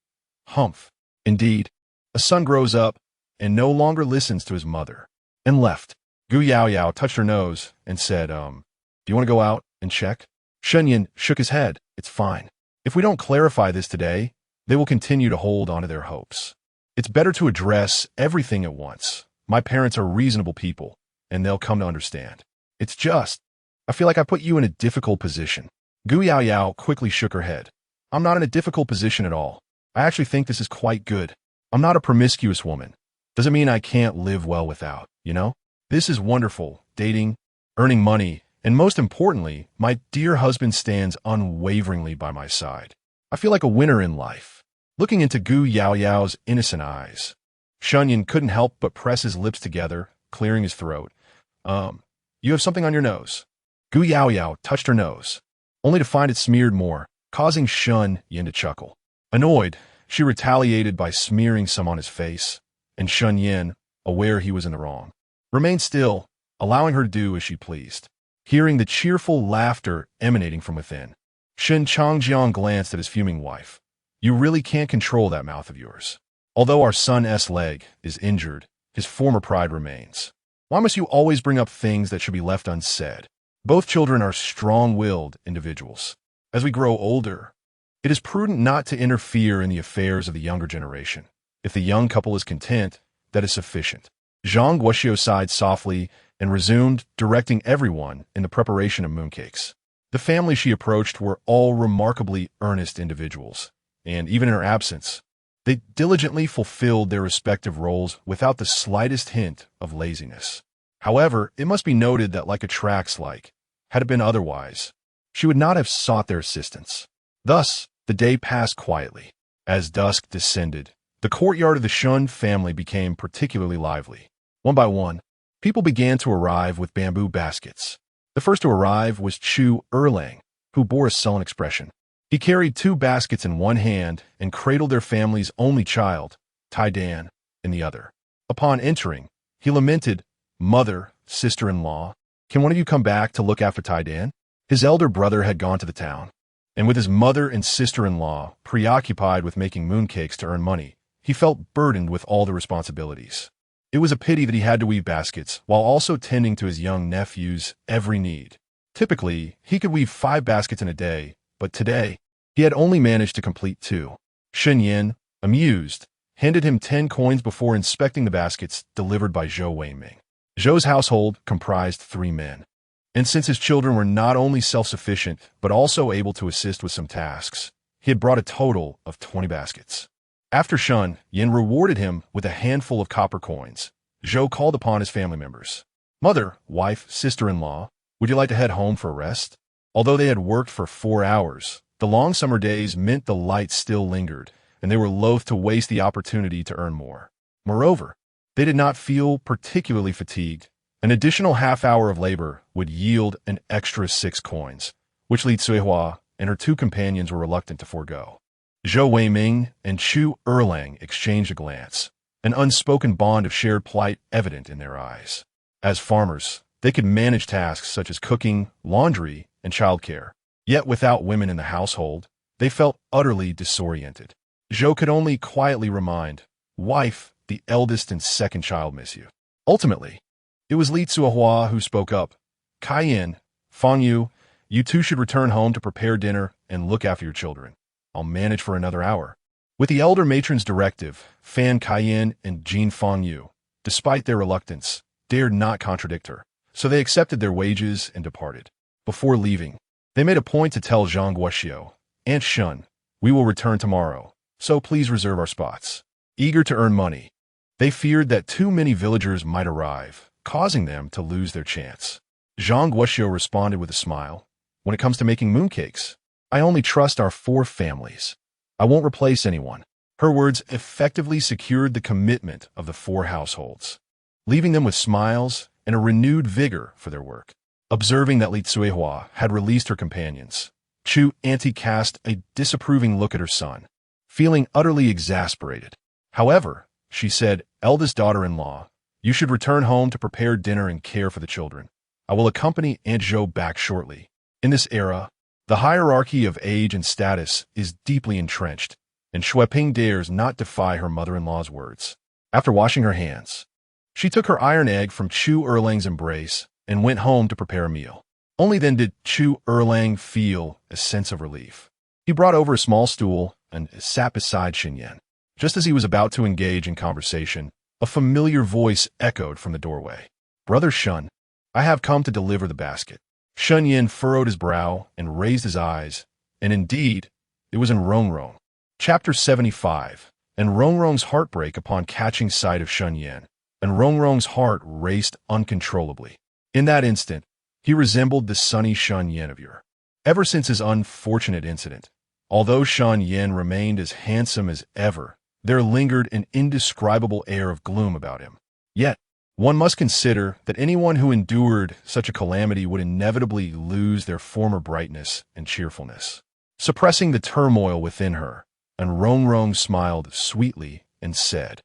Humph. Indeed, a son grows up and no longer listens to his mother, and left. Gu Yao Yao touched her nose and said, "Do you want to go out and check?" Shen Yan shook his head. "It's fine. If we don't clarify this today, they will continue to hold on to their hopes. It's better to address everything at once. My parents are reasonable people, and they'll come to understand. It's just, I feel like I put you in a difficult position." Gu Yao Yao quickly shook her head. "I'm not in a difficult position at all. I actually think this is quite good. I'm not a promiscuous woman. Doesn't mean I can't live well without, you know? This is wonderful, dating, earning money, and most importantly, my dear husband stands unwaveringly by my side. I feel like a winner in life." Looking into Gu Yao Yao's innocent eyes, Shen Yan couldn't help but press his lips together, clearing his throat. You have something on your nose." Gu Yao Yao touched her nose, only to find it smeared more, causing Shen Yan to chuckle. Annoyed, she retaliated by smearing some on his face, and Shen Yan, aware he was in the wrong, remained still, allowing her to do as she pleased. Hearing the cheerful laughter emanating from within, Shen Changjiang glanced at his fuming wife. "You really can't control that mouth of yours. Although our son's leg is injured, his former pride remains. Why must you always bring up things that should be left unsaid? Both children are strong-willed individuals. As we grow older, it is prudent not to interfere in the affairs of the younger generation. If the young couple is content, that is sufficient." Zhang Guoxiu sighed softly and resumed directing everyone in the preparation of mooncakes. The family she approached were all remarkably earnest individuals, and even in her absence, they diligently fulfilled their respective roles without the slightest hint of laziness. However, it must be noted that like attracts like, had it been otherwise, she would not have sought their assistance. Thus, the day passed quietly. As dusk descended, the courtyard of the Shun family became particularly lively. One by one, people began to arrive with bamboo baskets. The first to arrive was Chu Erlang, who bore a sullen expression. He carried 2 baskets in one hand and cradled their family's only child, Tai Dan, in the other. Upon entering, He lamented, "Mother, sister-in-law, can one of you come back to look after Tai Dan?" His elder brother had gone to the town, and with his mother and sister-in-law preoccupied with making mooncakes to earn money, he felt burdened with all the responsibilities. It was a pity that he had to weave baskets while also tending to his young nephew's every need. Typically, he could weave 5 baskets in a day, but today, he had only managed to complete 2. Shen Yan, amused, handed him 10 coins before inspecting the baskets delivered by Zhou Weiming. Zhou's household comprised 3 men, and since his children were not only self-sufficient but also able to assist with some tasks, he had brought a total of 20 baskets. After Shen Yan rewarded him with a handful of copper coins, Zhou called upon his family members. "Mother, wife, sister-in-law, would you like to head home for a rest?" Although they had worked for 4 hours, the long summer days meant the light still lingered, and they were loath to waste the opportunity to earn more. Moreover, they did not feel particularly fatigued. An additional half-hour of labor would yield an extra 6 coins, which Li Cuihua and her 2 companions were reluctant to forego. Zhou Weiming and Chu Erlang exchanged a glance, an unspoken bond of shared plight evident in their eyes. As farmers, they could manage tasks such as cooking, laundry, and childcare. Yet without women in the household, they felt utterly disoriented. Zhou could only quietly remind, "Wife, the eldest and second child miss you." Ultimately, it was Li Cuihua who spoke up. "Cayenne, Fang Yu, you two should return home to prepare dinner and look after your children. I'll manage for another hour." With the elder matron's directive, Fan Cayenne and Jean Fang Yu, despite their reluctance, dared not contradict her, so they accepted their wages and departed. Before leaving, they made a point to tell Zhang Guoxiu, "Aunt Shun, we will return tomorrow, so please reserve our spots." Eager to earn money, they feared that too many villagers might arrive, causing them to lose their chance. Zhang Guoxiu responded with a smile, "When it comes to making mooncakes, I only trust our 4 families. I won't replace anyone." Her words effectively secured the commitment of the 4 households, leaving them with smiles and a renewed vigor for their work. Observing that Li Cuihua had released her companions, Chu Auntie cast a disapproving look at her son, feeling utterly exasperated. However, she said, "Eldest daughter-in-law, you should return home to prepare dinner and care for the children. I will accompany Aunt Zhou back shortly." In this era, the hierarchy of age and status is deeply entrenched, and Xueping dares not defy her mother-in-law's words. After washing her hands, she took her iron egg from Chu Erlang's embrace and went home to prepare a meal. Only then did Chu Erlang feel a sense of relief. He brought over a small stool and sat beside Shen Yan. Just as he was about to engage in conversation, a familiar voice echoed from the doorway. "Brother Shen, I have come to deliver the basket." Shen Yan furrowed his brow and raised his eyes, and indeed, it was Enrongrong. Chapter 75. Enrongrong's heartbreak upon catching sight of Shen Yan. Enrongrong's heart raced uncontrollably. In that instant, he resembled the sunny Shen Yan of yore. Ever since his unfortunate incident, although Shen Yan remained as handsome as ever, there lingered an indescribable air of gloom about him. Yet, one must consider that anyone who endured such a calamity would inevitably lose their former brightness and cheerfulness. Suppressing the turmoil within her, Enrongrong smiled sweetly and said,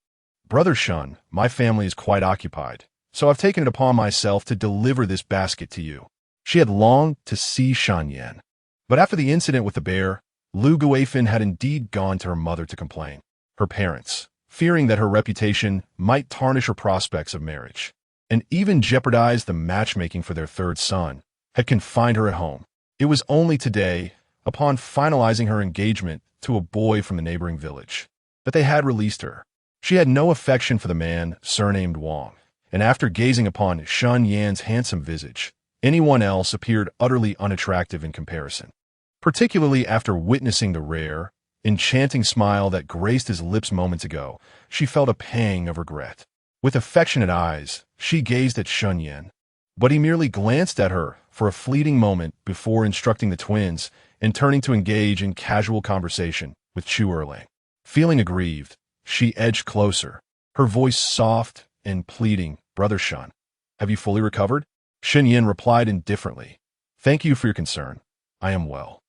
"Brother Shen, my family is quite occupied, so I've taken it upon myself to deliver this basket to you." She had longed to see Shen Yan, but after the incident with the bear, Lu Guifan had indeed gone to her mother to complain. Her parents, fearing that her reputation might tarnish her prospects of marriage, and even jeopardize the matchmaking for their 3rd son, had confined her at home. It was only today, upon finalizing her engagement to a boy from the neighboring village, that they had released her. She had no affection for the man surnamed Wang, and after gazing upon Shen Yan's handsome visage, anyone else appeared utterly unattractive in comparison. Particularly after witnessing the rare, enchanting smile that graced his lips moments ago, she felt a pang of regret. With affectionate eyes, she gazed at Shen Yan, but he merely glanced at her for a fleeting moment before instructing the twins and turning to engage in casual conversation with Chu Erlang. Feeling aggrieved, she edged closer, her voice soft and pleading. "Brother Shen, have you fully recovered?" Shen Yan replied indifferently, "Thank you for your concern. I am well."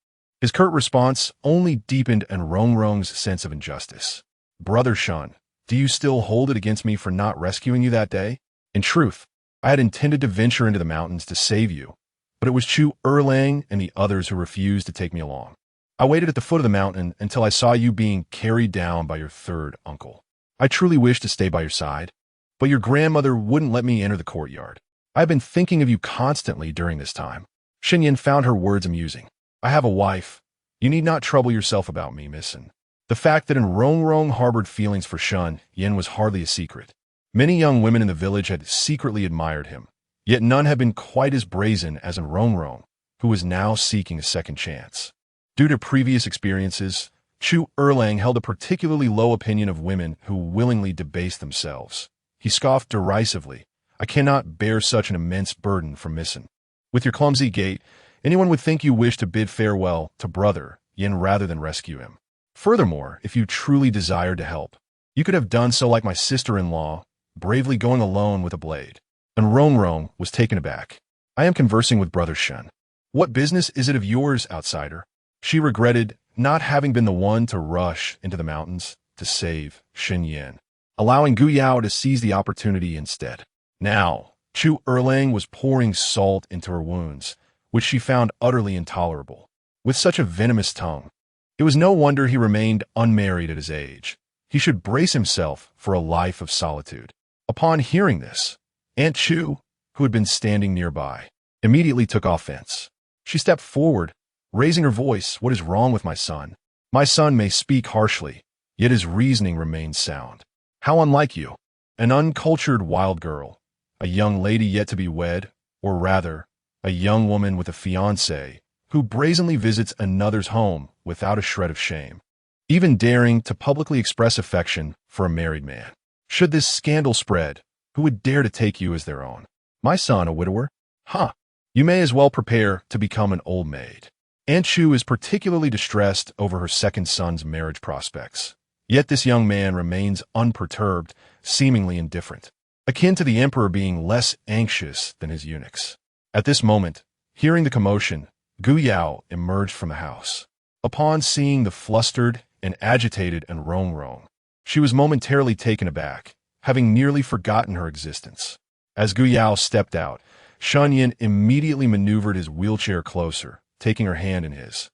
His curt response only deepened Enrongrong's sense of injustice. "Brother Shen, do you still hold it against me for not rescuing you that day?" In truth, I had intended to venture into the mountains to save you, but it was Chu Erlang and the others who refused to take me along. I waited at the foot of the mountain until I saw you being carried down by your third uncle. I truly wished to stay by your side, but your grandmother wouldn't let me enter the courtyard. I have been thinking of you constantly during this time. Shen Yan found her words amusing. I have a wife. You need not trouble yourself about me, missin. The fact that Undaunted harbored feelings for Shen Yan was hardly a secret. Many young women in the village had secretly admired him, yet none had been quite as brazen as Undaunted, who was now seeking a second chance. Due to previous experiences, Chu Erlang held a particularly low opinion of women who willingly debase themselves. He scoffed derisively. I cannot bear such an immense burden from missin. With your clumsy gait, anyone would think you wish to bid farewell to brother Yin rather than rescue him. Furthermore, if you truly desired to help, you could have done so like my sister-in-law, bravely going alone with a blade. And Rongrong was taken aback. I am conversing with brother Shen. What business is it of yours, outsider? She regretted not having been the one to rush into the mountains to save Shen Yan, allowing Gu Yao to seize the opportunity instead. Now, Chu Erlang was pouring salt into her wounds, which she found utterly intolerable. With such a venomous tongue, it was no wonder he remained unmarried at his age. He should brace himself for a life of solitude. Upon hearing this, Aunt Chu, who had been standing nearby, immediately took offense. She stepped forward, raising her voice. What is wrong with my son? My son may speak harshly, yet his reasoning remains sound. How unlike you, an uncultured wild girl, a young lady yet to be wed, or rather, a young woman with a fiancé who brazenly visits another's home without a shred of shame, even daring to publicly express affection for a married man. Should this scandal spread, who would dare to take you as their own? My son, a widower? Huh. You may as well prepare to become an old maid. Aunt Chu is particularly distressed over her second son's marriage prospects. Yet this young man remains unperturbed, seemingly indifferent, akin to the emperor being less anxious than his eunuchs. At this moment, hearing the commotion, Gu Yao emerged from the house. Upon seeing the flustered and agitated Undaunted, she was momentarily taken aback, having nearly forgotten her existence. As Gu Yao stepped out, Shen Yan immediately maneuvered his wheelchair closer, taking her hand in his.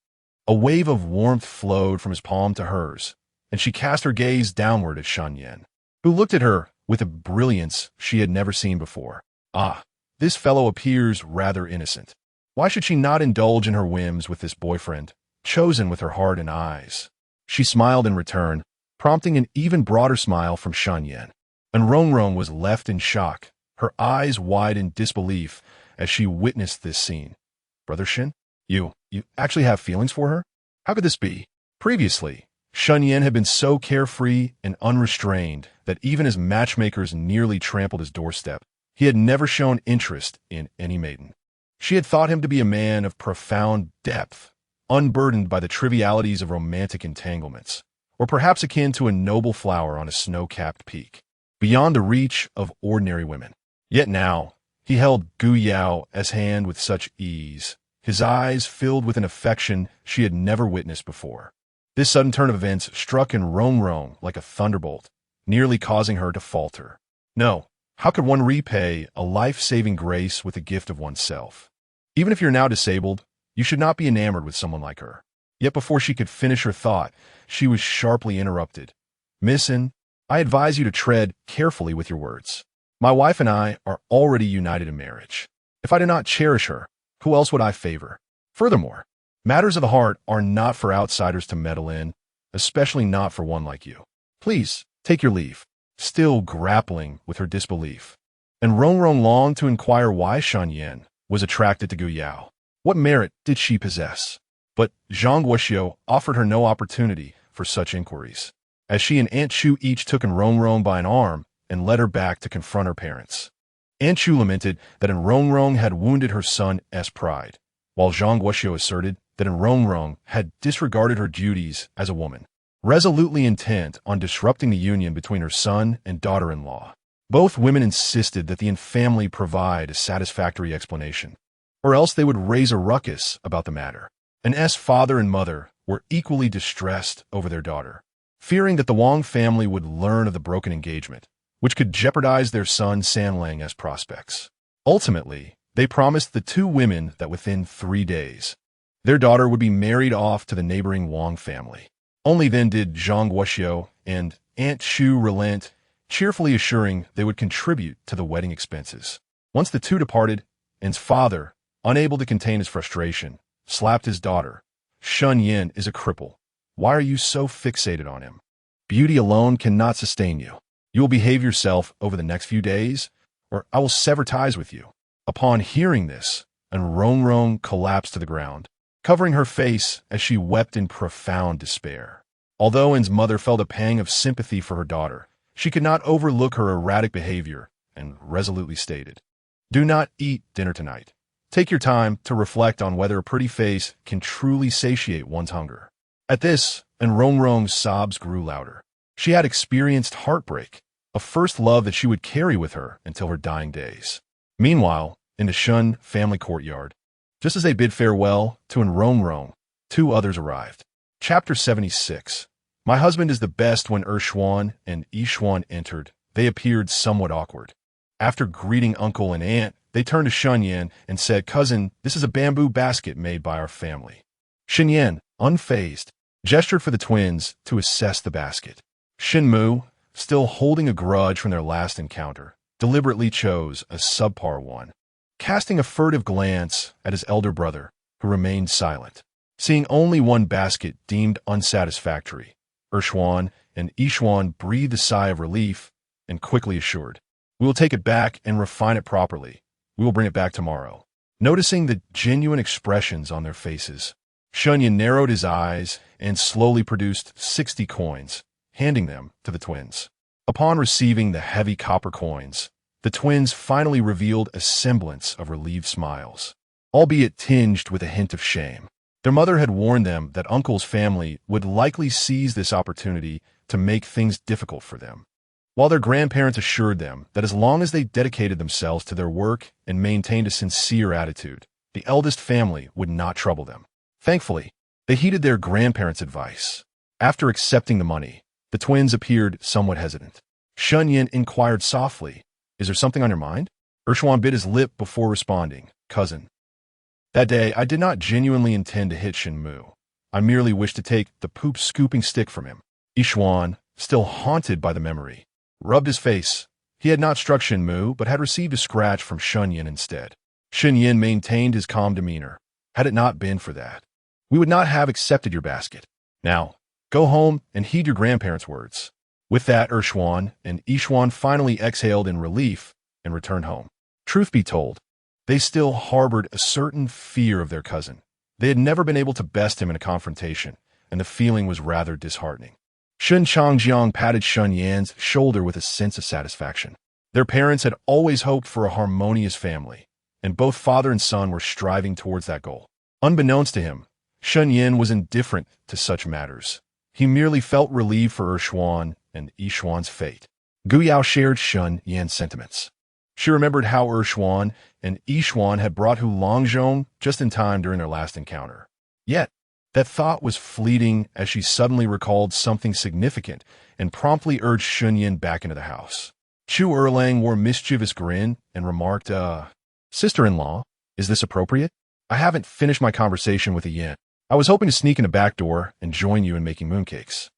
A wave of warmth flowed from his palm to hers, and she cast her gaze downward at Shen Yan, who looked at her with a brilliance she had never seen before. Ah, this fellow appears rather innocent. Why should she not indulge in her whims with this boyfriend, chosen with her heart and eyes? She smiled in return, prompting an even broader smile from Shen Yan. And Rongrong was left in shock, her eyes wide in disbelief as she witnessed this scene. Brother Shen? You actually have feelings for her? How could this be? Previously, Shen Yan had been so carefree and unrestrained that even as matchmakers nearly trampled his doorstep, he had never shown interest in any maiden. She had thought him to be a man of profound depth, unburdened by the trivialities of romantic entanglements, or perhaps akin to a noble flower on a snow-capped peak, beyond the reach of ordinary women. Yet now, he held Gu Yao as hand with such ease, his eyes filled with an affection she had never witnessed before. This sudden turn of events struck Undaunted like a thunderbolt, nearly causing her to falter. No, how could one repay a life-saving grace with the gift of oneself? Even if you're now disabled, you should not be enamored with someone like her. Yet before she could finish her thought, she was sharply interrupted. Missin, I advise you to tread carefully with your words. My wife and I are already united in marriage. If I do not cherish her, who else would I favor? Furthermore, matters of the heart are not for outsiders to meddle in, especially not for one like you. Please, take your leave. Still grappling with her disbelief, and Rongrong longed to inquire why Shen Yan was attracted to Gu Yao. What merit did she possess? But Zhang Guoxiu offered her no opportunity for such inquiries, as she and Aunt Chu each took Undaunted by an arm and led her back to confront her parents. Aunt Chu lamented that Undaunted had wounded her son's pride, while Zhang Guoxiu asserted that Undaunted had disregarded her duties as a woman, resolutely intent on disrupting the union between her son and daughter-in-law. Both women insisted that the family provide a satisfactory explanation, or else they would raise a ruckus about the matter. An's father and mother were equally distressed over their daughter, fearing that the Wang family would learn of the broken engagement, which could jeopardize their son Sanlang's prospects. Ultimately, they promised the two women that within 3 days, their daughter would be married off to the neighboring Wang family. Only then did Zhang Guoxiu and Aunt Shu relent, cheerfully assuring they would contribute to the wedding expenses. Once the two departed, An's father, unable to contain his frustration, slapped his daughter. Shen Yan is a cripple. Why are you so fixated on him? Beauty alone cannot sustain you. You will behave yourself over the next few days, or I will sever ties with you. Upon hearing this, An Rong collapsed to the ground, covering her face as she wept in profound despair. Although An's mother felt a pang of sympathy for her daughter, she could not overlook her erratic behavior and resolutely stated, "Do not eat dinner tonight. Take your time to reflect on whether a pretty face can truly satiate one's hunger." At this, An Rong's sobs grew louder. She had experienced heartbreak, a first love that she would carry with her until her dying days. Meanwhile, in the Shen family courtyard, just as they bid farewell to An Rong, two others arrived. Chapter 76. My husband is the best. When Xuan and Yixuan entered, they appeared somewhat awkward. After greeting uncle and aunt, they turned to Shen Yan and said, "Cousin, this is a bamboo basket made by our family." Shen Yan, unfazed, gestured for the twins to assess the basket. Shen Mu, still holding a grudge from their last encounter, deliberately chose a subpar one, casting a furtive glance at his elder brother, who remained silent. Seeing only one basket deemed unsatisfactory, Xuan and Yixuan breathed a sigh of relief and quickly assured, "We will take it back and refine it properly. We will bring it back tomorrow." Noticing the genuine expressions on their faces, Shen Yan narrowed his eyes and slowly produced 60 coins, handing them to the twins. Upon receiving the heavy copper coins, the twins finally revealed a semblance of relieved smiles, albeit tinged with a hint of shame. Their mother had warned them that uncle's family would likely seize this opportunity to make things difficult for them, while their grandparents assured them that as long as they dedicated themselves to their work and maintained a sincere attitude, the eldest family would not trouble them. Thankfully, they heeded their grandparents' advice. After accepting the money, the twins appeared somewhat hesitant. Shen Yan inquired softly, "Is there something on your mind?" Xuan bit his lip before responding, "Cousin. That day, I did not genuinely intend to hit Shen Mu. I merely wished to take the poop-scooping stick from him." Yixuan, still haunted by the memory, rubbed his face. He had not struck Shen Mu, but had received a scratch from Shen Yan instead. Shen Yan maintained his calm demeanor. "Had it not been for that, we would not have accepted your basket. Now, go home and heed your grandparents' words." With that, Xuan and Yixuan finally exhaled in relief and returned home. Truth be told, they still harbored a certain fear of their cousin. They had never been able to best him in a confrontation, and the feeling was rather disheartening. Shen Changjiang patted Shen Yan's shoulder with a sense of satisfaction. Their parents had always hoped for a harmonious family, and both father and son were striving towards that goal. Unbeknownst to him, Shen Yan was indifferent to such matters. He merely felt relieved for Xuan and Yixuan's fate. Gu Yao shared Shen Yan's sentiments. She remembered how Xuan and Yixuan had brought Hu Longzhong just in time during their last encounter. Yet, that thought was fleeting as she suddenly recalled something significant and promptly urged Shen Yan back into the house. Chu Erlang wore a mischievous grin and remarked, "Sister-in-law, is this appropriate? I haven't finished my conversation with the Yin. I was hoping to sneak in a back door and join you in making mooncakes."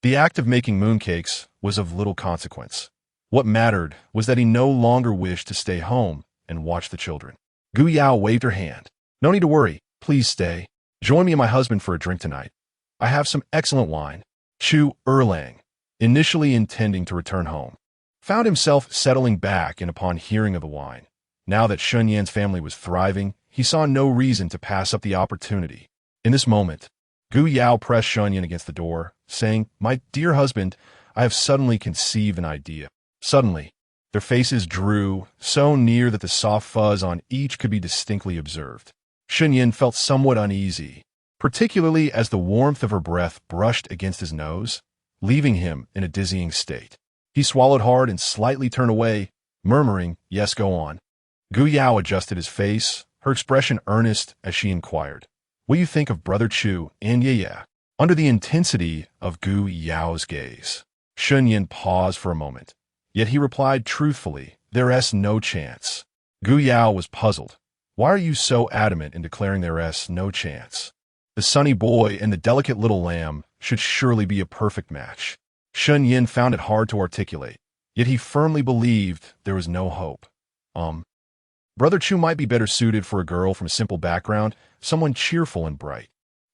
The act of making mooncakes was of little consequence. What mattered was that he no longer wished to stay home and watch the children. Gu Yao waved her hand. "No need to worry. Please stay. Join me and my husband for a drink tonight. I have some excellent wine." Chu Erlang, initially intending to return home, found himself settling back, and upon hearing of the wine, now that Shen Yan's family was thriving, he saw no reason to pass up the opportunity. In this moment, Gu Yao pressed Shen Yan against the door, saying, "My dear husband, I have suddenly conceived an idea." Suddenly, their faces drew so near that the soft fuzz on each could be distinctly observed. Shen Yan felt somewhat uneasy, particularly as the warmth of her breath brushed against his nose, leaving him in a dizzying state. He swallowed hard and slightly turned away, murmuring, "Yes, go on." Gu Yao adjusted his face, her expression earnest as she inquired, "What do you think of Brother Chu and Ye?" Under the intensity of Gu Yao's gaze, Shen Yan paused for a moment, Yet he replied truthfully, "There's no chance." Gu Yao was puzzled. Why are you so adamant in declaring there's no chance? The sunny boy and the delicate little lamb should surely be a perfect match. Shen Yan found it hard to articulate, yet he firmly believed there was no hope. Brother Chu might be better suited for a girl from a simple background, someone cheerful and bright.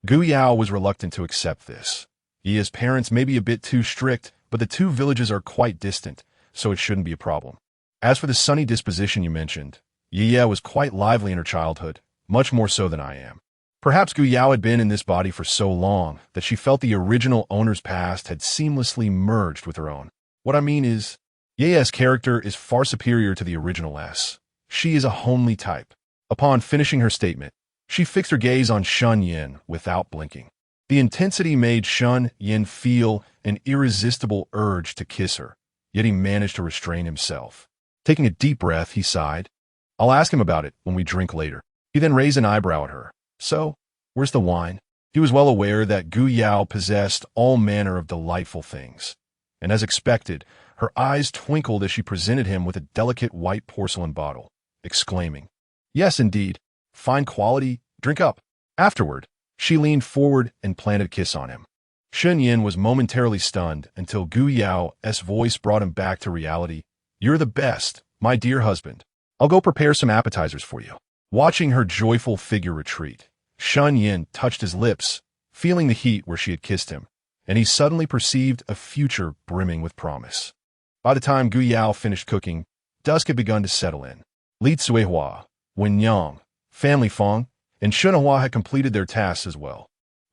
Gu Yao was reluctant to accept this. Yi's parents may be a bit too strict, but the two villages are quite distant, so it shouldn't be a problem. As for the sunny disposition you mentioned, Yi was quite lively in her childhood, much more so than I am. Perhaps Gu Yao had been in this body for so long that she felt the original owner's past had seamlessly merged with her own. What I mean is, Yi's character is far superior to the original S. She is a homely type. Upon finishing her statement, she fixed her gaze on Shen Yan without blinking. The intensity made Shen Yan feel an irresistible urge to kiss her, yet he managed to restrain himself. Taking a deep breath, he sighed. I'll ask him about it when we drink later. He then raised an eyebrow at her. So, where's the wine? He was well aware that Gu Yao possessed all manner of delightful things. And as expected, her eyes twinkled as she presented him with a delicate white porcelain bottle, exclaiming, "Yes, indeed. Fine quality. Drink up." Afterward, she leaned forward and planted a kiss on him. Shen Yan was momentarily stunned until Gu Yao's voice brought him back to reality. "You're the best, my dear husband. I'll go prepare some appetizers for you." Watching her joyful figure retreat, Shen Yan touched his lips, feeling the heat where she had kissed him, and he suddenly perceived a future brimming with promise. By the time Gu Yao finished cooking, dusk had begun to settle in. Li Cuihua, Wen Yang, Family Fong, and Shunhua had completed their tasks as well.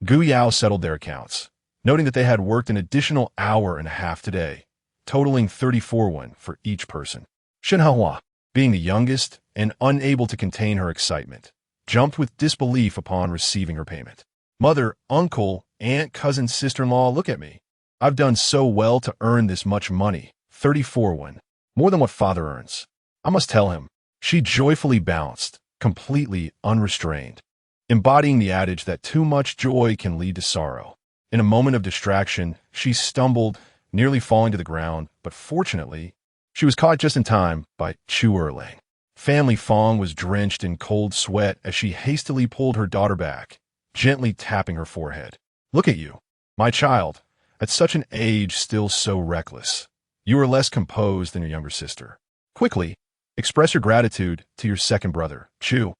Gu Yao settled their accounts, noting that they had worked an additional hour and a half today, totaling 34 won for each person. Shunhua, being the youngest and unable to contain her excitement, jumped with disbelief upon receiving her payment. "Mother, uncle, aunt, cousin, sister-in-law, look at me. I've done so well to earn this much money, 34 won, more than what father earns. I must tell him." She joyfully bounced, completely unrestrained, embodying the adage that too much joy can lead to sorrow. In a moment of distraction, she stumbled, nearly falling to the ground, but fortunately, she was caught just in time by Chu Erlang. Family Fong was drenched in cold sweat as she hastily pulled her daughter back, gently tapping her forehead. "Look at you, my child, at such an age still so reckless. You are less composed than your younger sister. Quickly, express your gratitude to your second brother, Chu."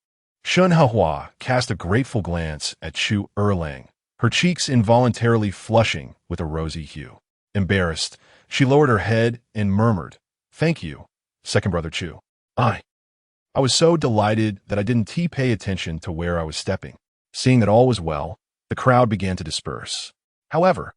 Shunhua cast a grateful glance at Chu Erlang, her cheeks involuntarily flushing with a rosy hue. Embarrassed, she lowered her head and murmured, "Thank you, second brother Chu. I was so delighted that I didn't pay attention to where I was stepping." Seeing that all was well, the crowd began to disperse. However,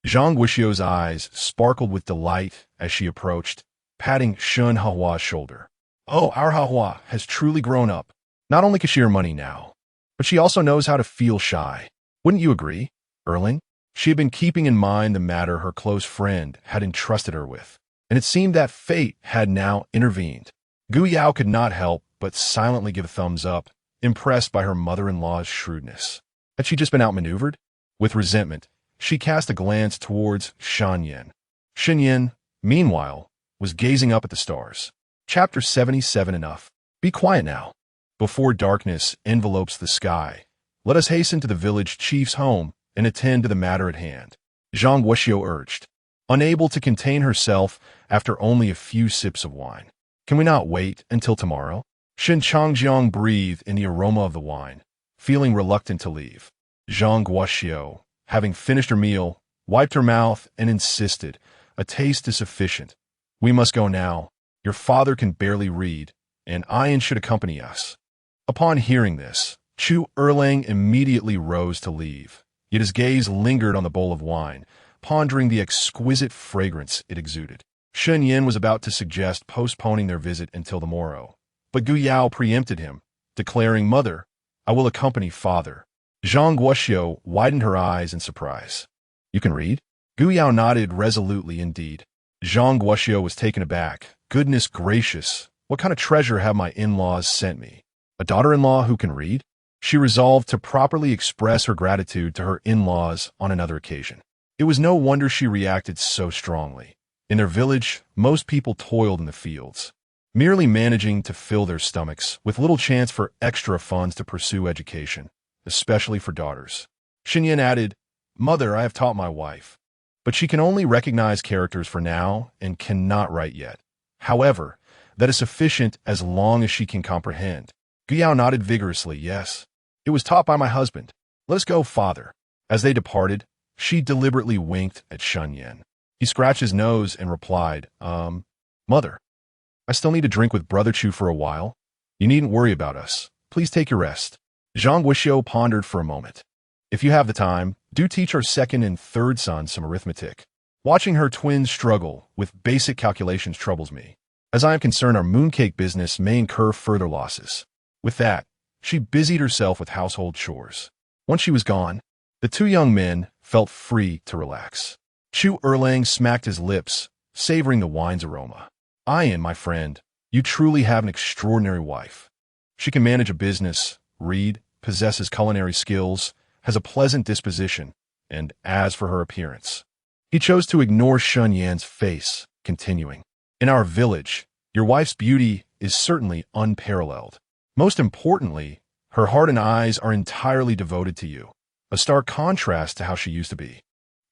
Zhang Guixiu's eyes sparkled with delight as she approached, patting Shunhua's shoulder. "Oh, our Hua has truly grown up. Not only can she earn money now, but she also knows how to feel shy. Wouldn't you agree, Erling?" She had been keeping in mind the matter her close friend had entrusted her with, and it seemed that fate had now intervened. Gu Yao could not help but silently give a thumbs up, impressed by her mother-in-law's shrewdness. Had she just been outmaneuvered? With resentment, she cast a glance towards Shen Yan. Shen Yan, meanwhile, was gazing up at the stars. Chapter 77. Enough. Be quiet now. Before darkness envelopes the sky, let us hasten to the village chief's home and attend to the matter at hand, Zhang Guixiu urged, unable to contain herself after only a few sips of wine. "Can we not wait until tomorrow?" Shen Changjiang breathed in the aroma of the wine, feeling reluctant to leave. Zhang Guixiu, having finished her meal, wiped her mouth and insisted, "A taste is sufficient. We must go now. Your father can barely read, and Ian should accompany us." Upon hearing this, Chu Erlang immediately rose to leave, yet his gaze lingered on the bowl of wine, pondering the exquisite fragrance it exuded. Shen Yan was about to suggest postponing their visit until the morrow, but Gu Yao preempted him, declaring, "Mother, I will accompany father." Zhang Guixiu widened her eyes in surprise. "You can read?" Gu Yao nodded resolutely indeed. Zhang Guixiu was taken aback. Goodness gracious, what kind of treasure have my in-laws sent me? A daughter-in-law who can read? She resolved to properly express her gratitude to her in-laws on another occasion. It was no wonder she reacted so strongly. In their village, most people toiled in the fields, merely managing to fill their stomachs, with little chance for extra funds to pursue education, especially for daughters. Shen Yan added, "Mother, I have taught my wife, but she can only recognize characters for now and cannot write yet. However, that is sufficient as long as she can comprehend." Guyao nodded vigorously, "Yes. It was taught by my husband. Let us go, father." As they departed, she deliberately winked at Shen Yan. He scratched his nose and replied, Mother, I still need to drink with Brother Chu for a while. You needn't worry about us. Please take your rest." Zhang Guixiu pondered for a moment. "If you have the time, do teach our second and third sons some arithmetic. Watching her twins struggle with basic calculations troubles me. As I am concerned, our mooncake business may incur further losses." With that, she busied herself with household chores. Once she was gone, the two young men felt free to relax. Chu Erlang smacked his lips, savoring the wine's aroma. "Ian, my friend, you truly have an extraordinary wife. She can manage a business, read, possesses culinary skills, has a pleasant disposition, and as for her appearance." He chose to ignore Shen Yan's face, continuing, "In our village, your wife's beauty is certainly unparalleled. Most importantly, her heart and eyes are entirely devoted to you, a stark contrast to how she used to be.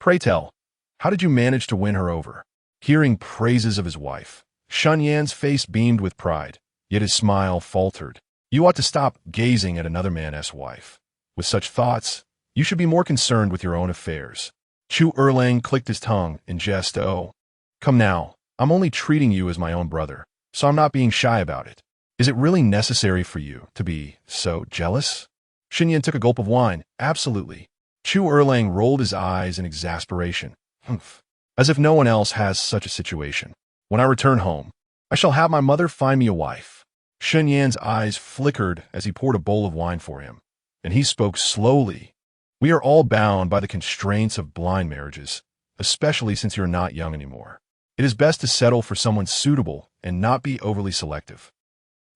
Pray tell, how did you manage to win her over?" Hearing praises of his wife, Shen Yan's face beamed with pride, yet his smile faltered. "You ought to stop gazing at another man's wife. With such thoughts, you should be more concerned with your own affairs." Chu Erlang clicked his tongue in jest. "Oh, come now, I'm only treating you as my own brother, so I'm not being shy about it. Is it really necessary for you to be so jealous?" Shen Yan took a gulp of wine. "Absolutely." Chu Erlang rolled his eyes in exasperation. "Humph. As if no one else has such a situation. When I return home, I shall have my mother find me a wife." Shen Yan's eyes flickered as he poured a bowl of wine for him, and he spoke slowly. "We are all bound by the constraints of blind marriages, especially since you're not young anymore. It is best to settle for someone suitable and not be overly selective."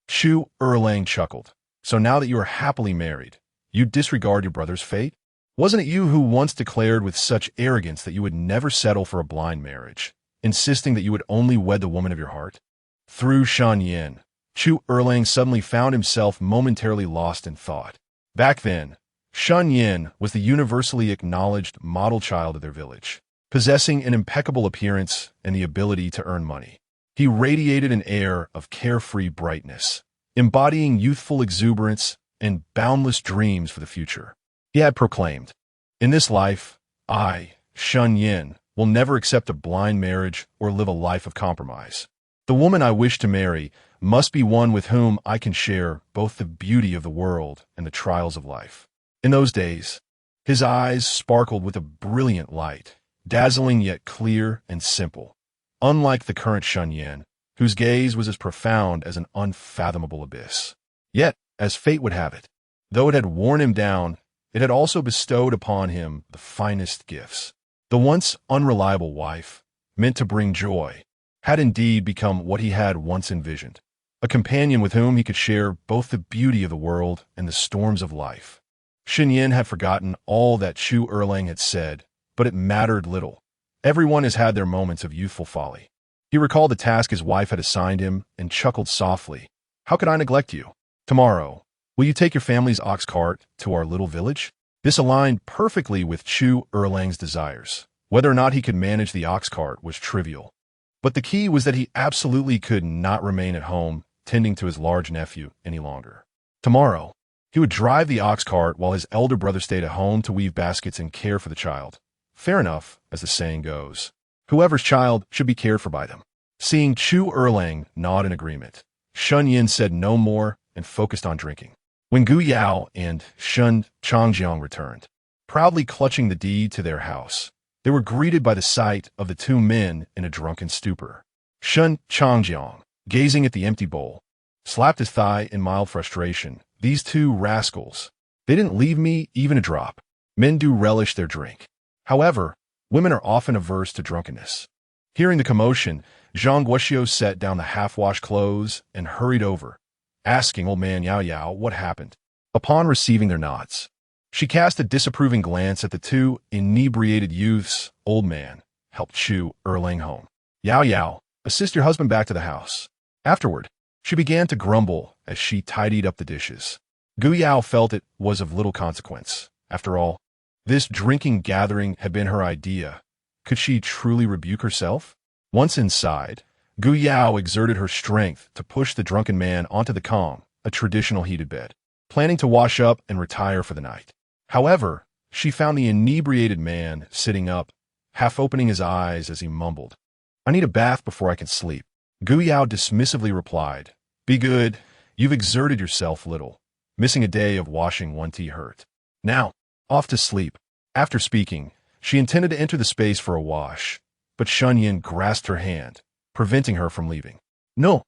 Chu Erlang chuckled. "So now that you are happily married, you disregard your brother's fate? Wasn't it you who once declared with such arrogance that you would never settle for a blind marriage, insisting that you would only wed the woman of your heart?" Through Shen Yan, Chu Erlang suddenly found himself momentarily lost in thought. Back then, Shen Yan was the universally acknowledged model child of their village, possessing an impeccable appearance and the ability to earn money. He radiated an air of carefree brightness, embodying youthful exuberance and boundless dreams for the future. He had proclaimed, "In this life, I, Shen Yan, will never accept a blind marriage or live a life of compromise. The woman I wish to marry must be one with whom I can share both the beauty of the world and the trials of life." In those days, his eyes sparkled with a brilliant light, dazzling yet clear and simple, unlike the current Shen Yan, whose gaze was as profound as an unfathomable abyss. Yet, as fate would have it, though it had worn him down, it had also bestowed upon him the finest gifts. The once unreliable wife, meant to bring joy, had indeed become what he had once envisioned, a companion with whom he could share both the beauty of the world and the storms of life. Shen Yan had forgotten all that Chu Erlang had said, but it mattered little. Everyone has had their moments of youthful folly. He recalled the task his wife had assigned him and chuckled softly. "How could I neglect you? Tomorrow, will you take your family's ox cart to our little village?" This aligned perfectly with Chu Erlang's desires. Whether or not he could manage the ox cart was trivial, but the key was that he absolutely could not remain at home tending to his large nephew any longer. Tomorrow, he would drive the ox cart while his elder brother stayed at home to weave baskets and care for the child. Fair enough, as the saying goes. Whoever's child should be cared for by them. Seeing Chu Erlang nod in agreement, Shen Yan said no more and focused on drinking. When Gu Yao and Shen Changjiang returned, proudly clutching the deed to their house, they were greeted by the sight of the two men in a drunken stupor. Shen Changjiang, gazing at the empty bowl, slapped his thigh in mild frustration. "These two rascals, they didn't leave me even a drop." Men do relish their drink. However, women are often averse to drunkenness. Hearing the commotion, Zhang Guixiu set down the half-washed clothes and hurried over, asking old man Yao Yao what happened. Upon receiving their nods, she cast a disapproving glance at the two inebriated youths. Old man helped Chu Erlang home. Yao Yao, assist your husband back to the house. Afterward, she began to grumble as she tidied up the dishes. Gu Yao felt it was of little consequence. After all, this drinking gathering had been her idea. Could she truly rebuke herself? Once inside, Gu Yao exerted her strength to push the drunken man onto the kong, a traditional heated bed, planning to wash up and retire for the night. However, she found the inebriated man sitting up, half opening his eyes as he mumbled, "I need a bath before I can sleep." Gu Yao dismissively replied, "Be good, you've exerted yourself little. Missing a day of washing one tea hurt. Now, off to sleep." After speaking, she intended to enter the space for a wash, but Shen Yan grasped her hand, preventing her from leaving. "No,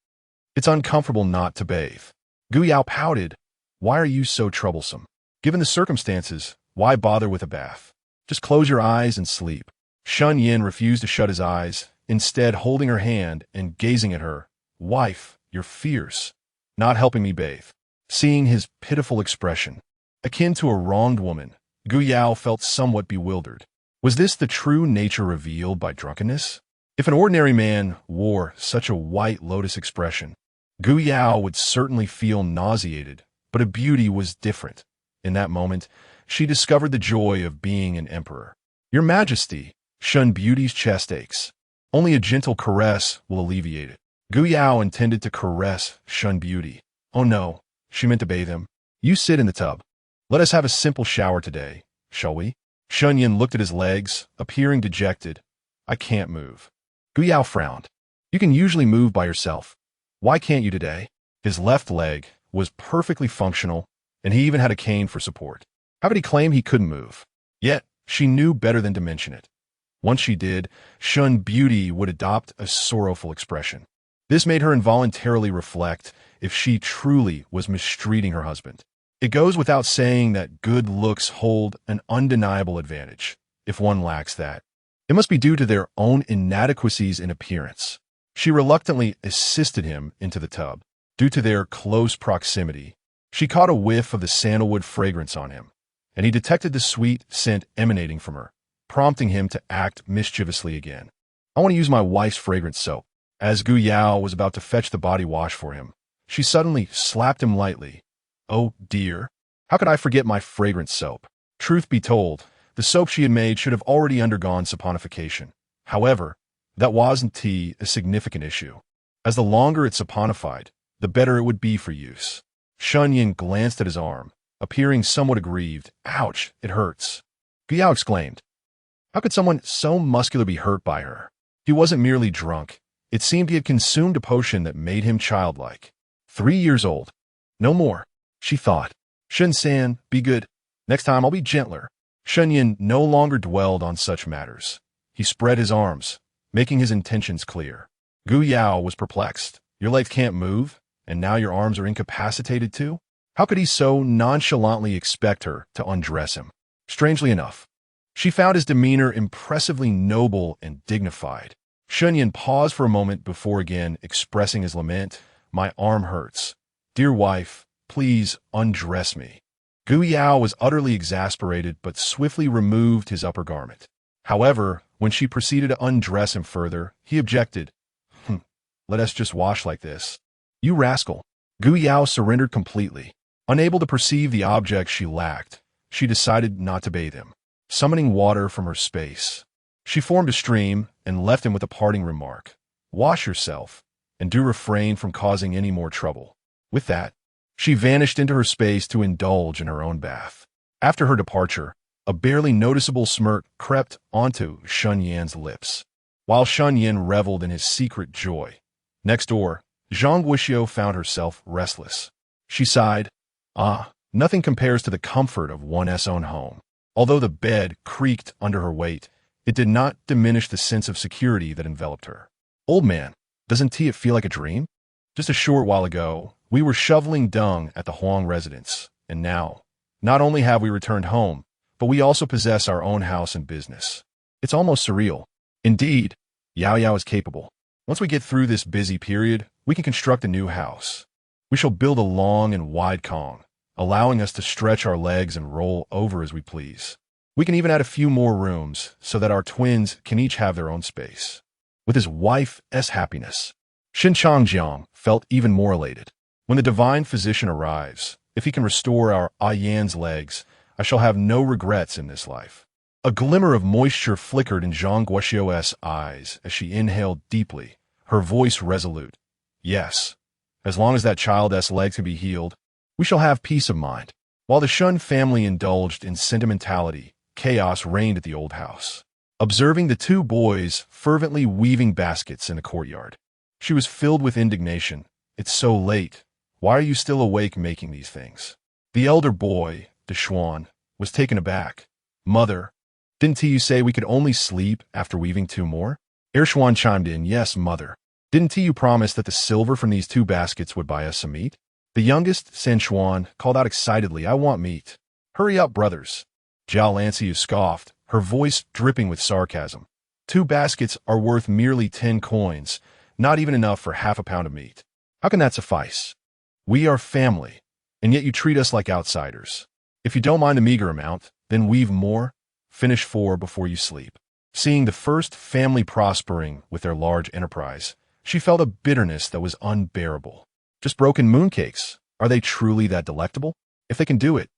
it's uncomfortable not to bathe." Gu Yao pouted, "Why are you so troublesome? Given the circumstances, why bother with a bath? Just close your eyes and sleep." Shen Yan refused to shut his eyes, instead holding her hand and gazing at her. "Wife, you're fierce, not helping me bathe." Seeing his pitiful expression, akin to a wronged woman, Gu Yao felt somewhat bewildered. Was this the true nature revealed by drunkenness? If an ordinary man wore such a white lotus expression, Gu Yao would certainly feel nauseated, but a beauty was different. In that moment, she discovered the joy of being an emperor. "Your Majesty, Shen Beauty's chest aches. Only a gentle caress will alleviate it." Gu Yao intended to caress Shen Beauty. Oh no, she meant to bathe him. "You sit in the tub. Let us have a simple shower today, shall we?" Shen Yan looked at his legs, appearing dejected. "I can't move." Gu Yao frowned. "You can usually move by yourself. Why can't you today?" His left leg was perfectly functional, and he even had a cane for support. How could he claim he couldn't move? Yet, she knew better than to mention it. Once she did, Shen Beauty would adopt a sorrowful expression. This made her involuntarily reflect if she truly was mistreating her husband. It goes without saying that good looks hold an undeniable advantage. If one lacks that, it must be due to their own inadequacies in appearance. She reluctantly assisted him into the tub. Due to their close proximity, she caught a whiff of the sandalwood fragrance on him, and he detected the sweet scent emanating from her, prompting him to act mischievously again. "I want to use my wife's fragrance soap." As Gu Yao was about to fetch the body wash for him, she suddenly slapped him lightly. "Oh dear, how could I forget my fragrance soap?" Truth be told, the soap she had made should have already undergone saponification. However, that wasn't a significant issue, as the longer it saponified, the better it would be for use. Shen Yan glanced at his arm, appearing somewhat aggrieved. "Ouch, it hurts." Gu Yao exclaimed. How could someone so muscular be hurt by her? He wasn't merely drunk. It seemed he had consumed a potion that made him childlike. 3 years old. No more, she thought. "Shen San, be good. Next time I'll be gentler." Shen Yan no longer dwelled on such matters. He spread his arms, making his intentions clear. Gu Yao was perplexed. "Your legs can't move, and now your arms are incapacitated too?" How could he so nonchalantly expect her to undress him? Strangely enough, she found his demeanor impressively noble and dignified. Shen Yan paused for a moment before again expressing his lament. "My arm hurts. Dear wife, please undress me." Gu Yao was utterly exasperated but swiftly removed his upper garment. However, when she proceeded to undress him further, he objected. Let us just wash like this." "You rascal." Gu Yao surrendered completely. Unable to perceive the object she lacked, she decided not to bathe him. Summoning water from her space, she formed a stream and left him with a parting remark. "Wash yourself, and do refrain from causing any more trouble." With that, she vanished into her space to indulge in her own bath. After her departure, a barely noticeable smirk crept onto Shen Yan's lips, while Shen Yan reveled in his secret joy. Next door, Zhang Guixiu found herself restless. She sighed. Nothing compares to the comfort of one's own home. Although the bed creaked under her weight, it did not diminish the sense of security that enveloped her. "Old man, doesn't it feel like a dream? Just a short while ago, we were shoveling dung at the Huang residence, and now, not only have we returned home, but we also possess our own house and business. It's almost surreal." Indeed, Yao Yao is capable. Once we get through this busy period, we can construct a new house. We shall build a long and wide kong, allowing us to stretch our legs and roll over as we please. We can even add a few more rooms so that our twins can each have their own space. with his wife's happiness. Shen Changjiang felt even more elated. When the divine physician arrives, if he can restore our Yan's legs, I shall have no regrets in this life. A glimmer of moisture flickered in Zhang Guoxiu's eyes as she inhaled deeply, her voice resolute. Yes, as long as that child's legs can be healed, we shall have peace of mind. While the Shun family indulged in sentimentality, chaos reigned at the old house. Observing the two boys fervently weaving baskets in the courtyard, she was filled with indignation. It's so late. Why are you still awake making these things? The elder boy, Deshuan, was taken aback. Mother, didn't you say we could only sleep after weaving two more? Ershuan chimed in, yes, mother. Didn't you promise that the silver from these two baskets would buy us some meat? The youngest, Sanchuan, called out excitedly, I want meat. Hurry up, brothers. Zhao Lanciu scoffed, her voice dripping with sarcasm. 2 baskets are worth merely 10 coins, not even enough for half a pound of meat. How can that suffice? We are family, and yet you treat us like outsiders. If you don't mind the meager amount, then weave more, finish 4 before you sleep. Seeing the first family prospering with their large enterprise, she felt a bitterness that was unbearable. Just broken mooncakes. Are they truly that delectable? If they can do it,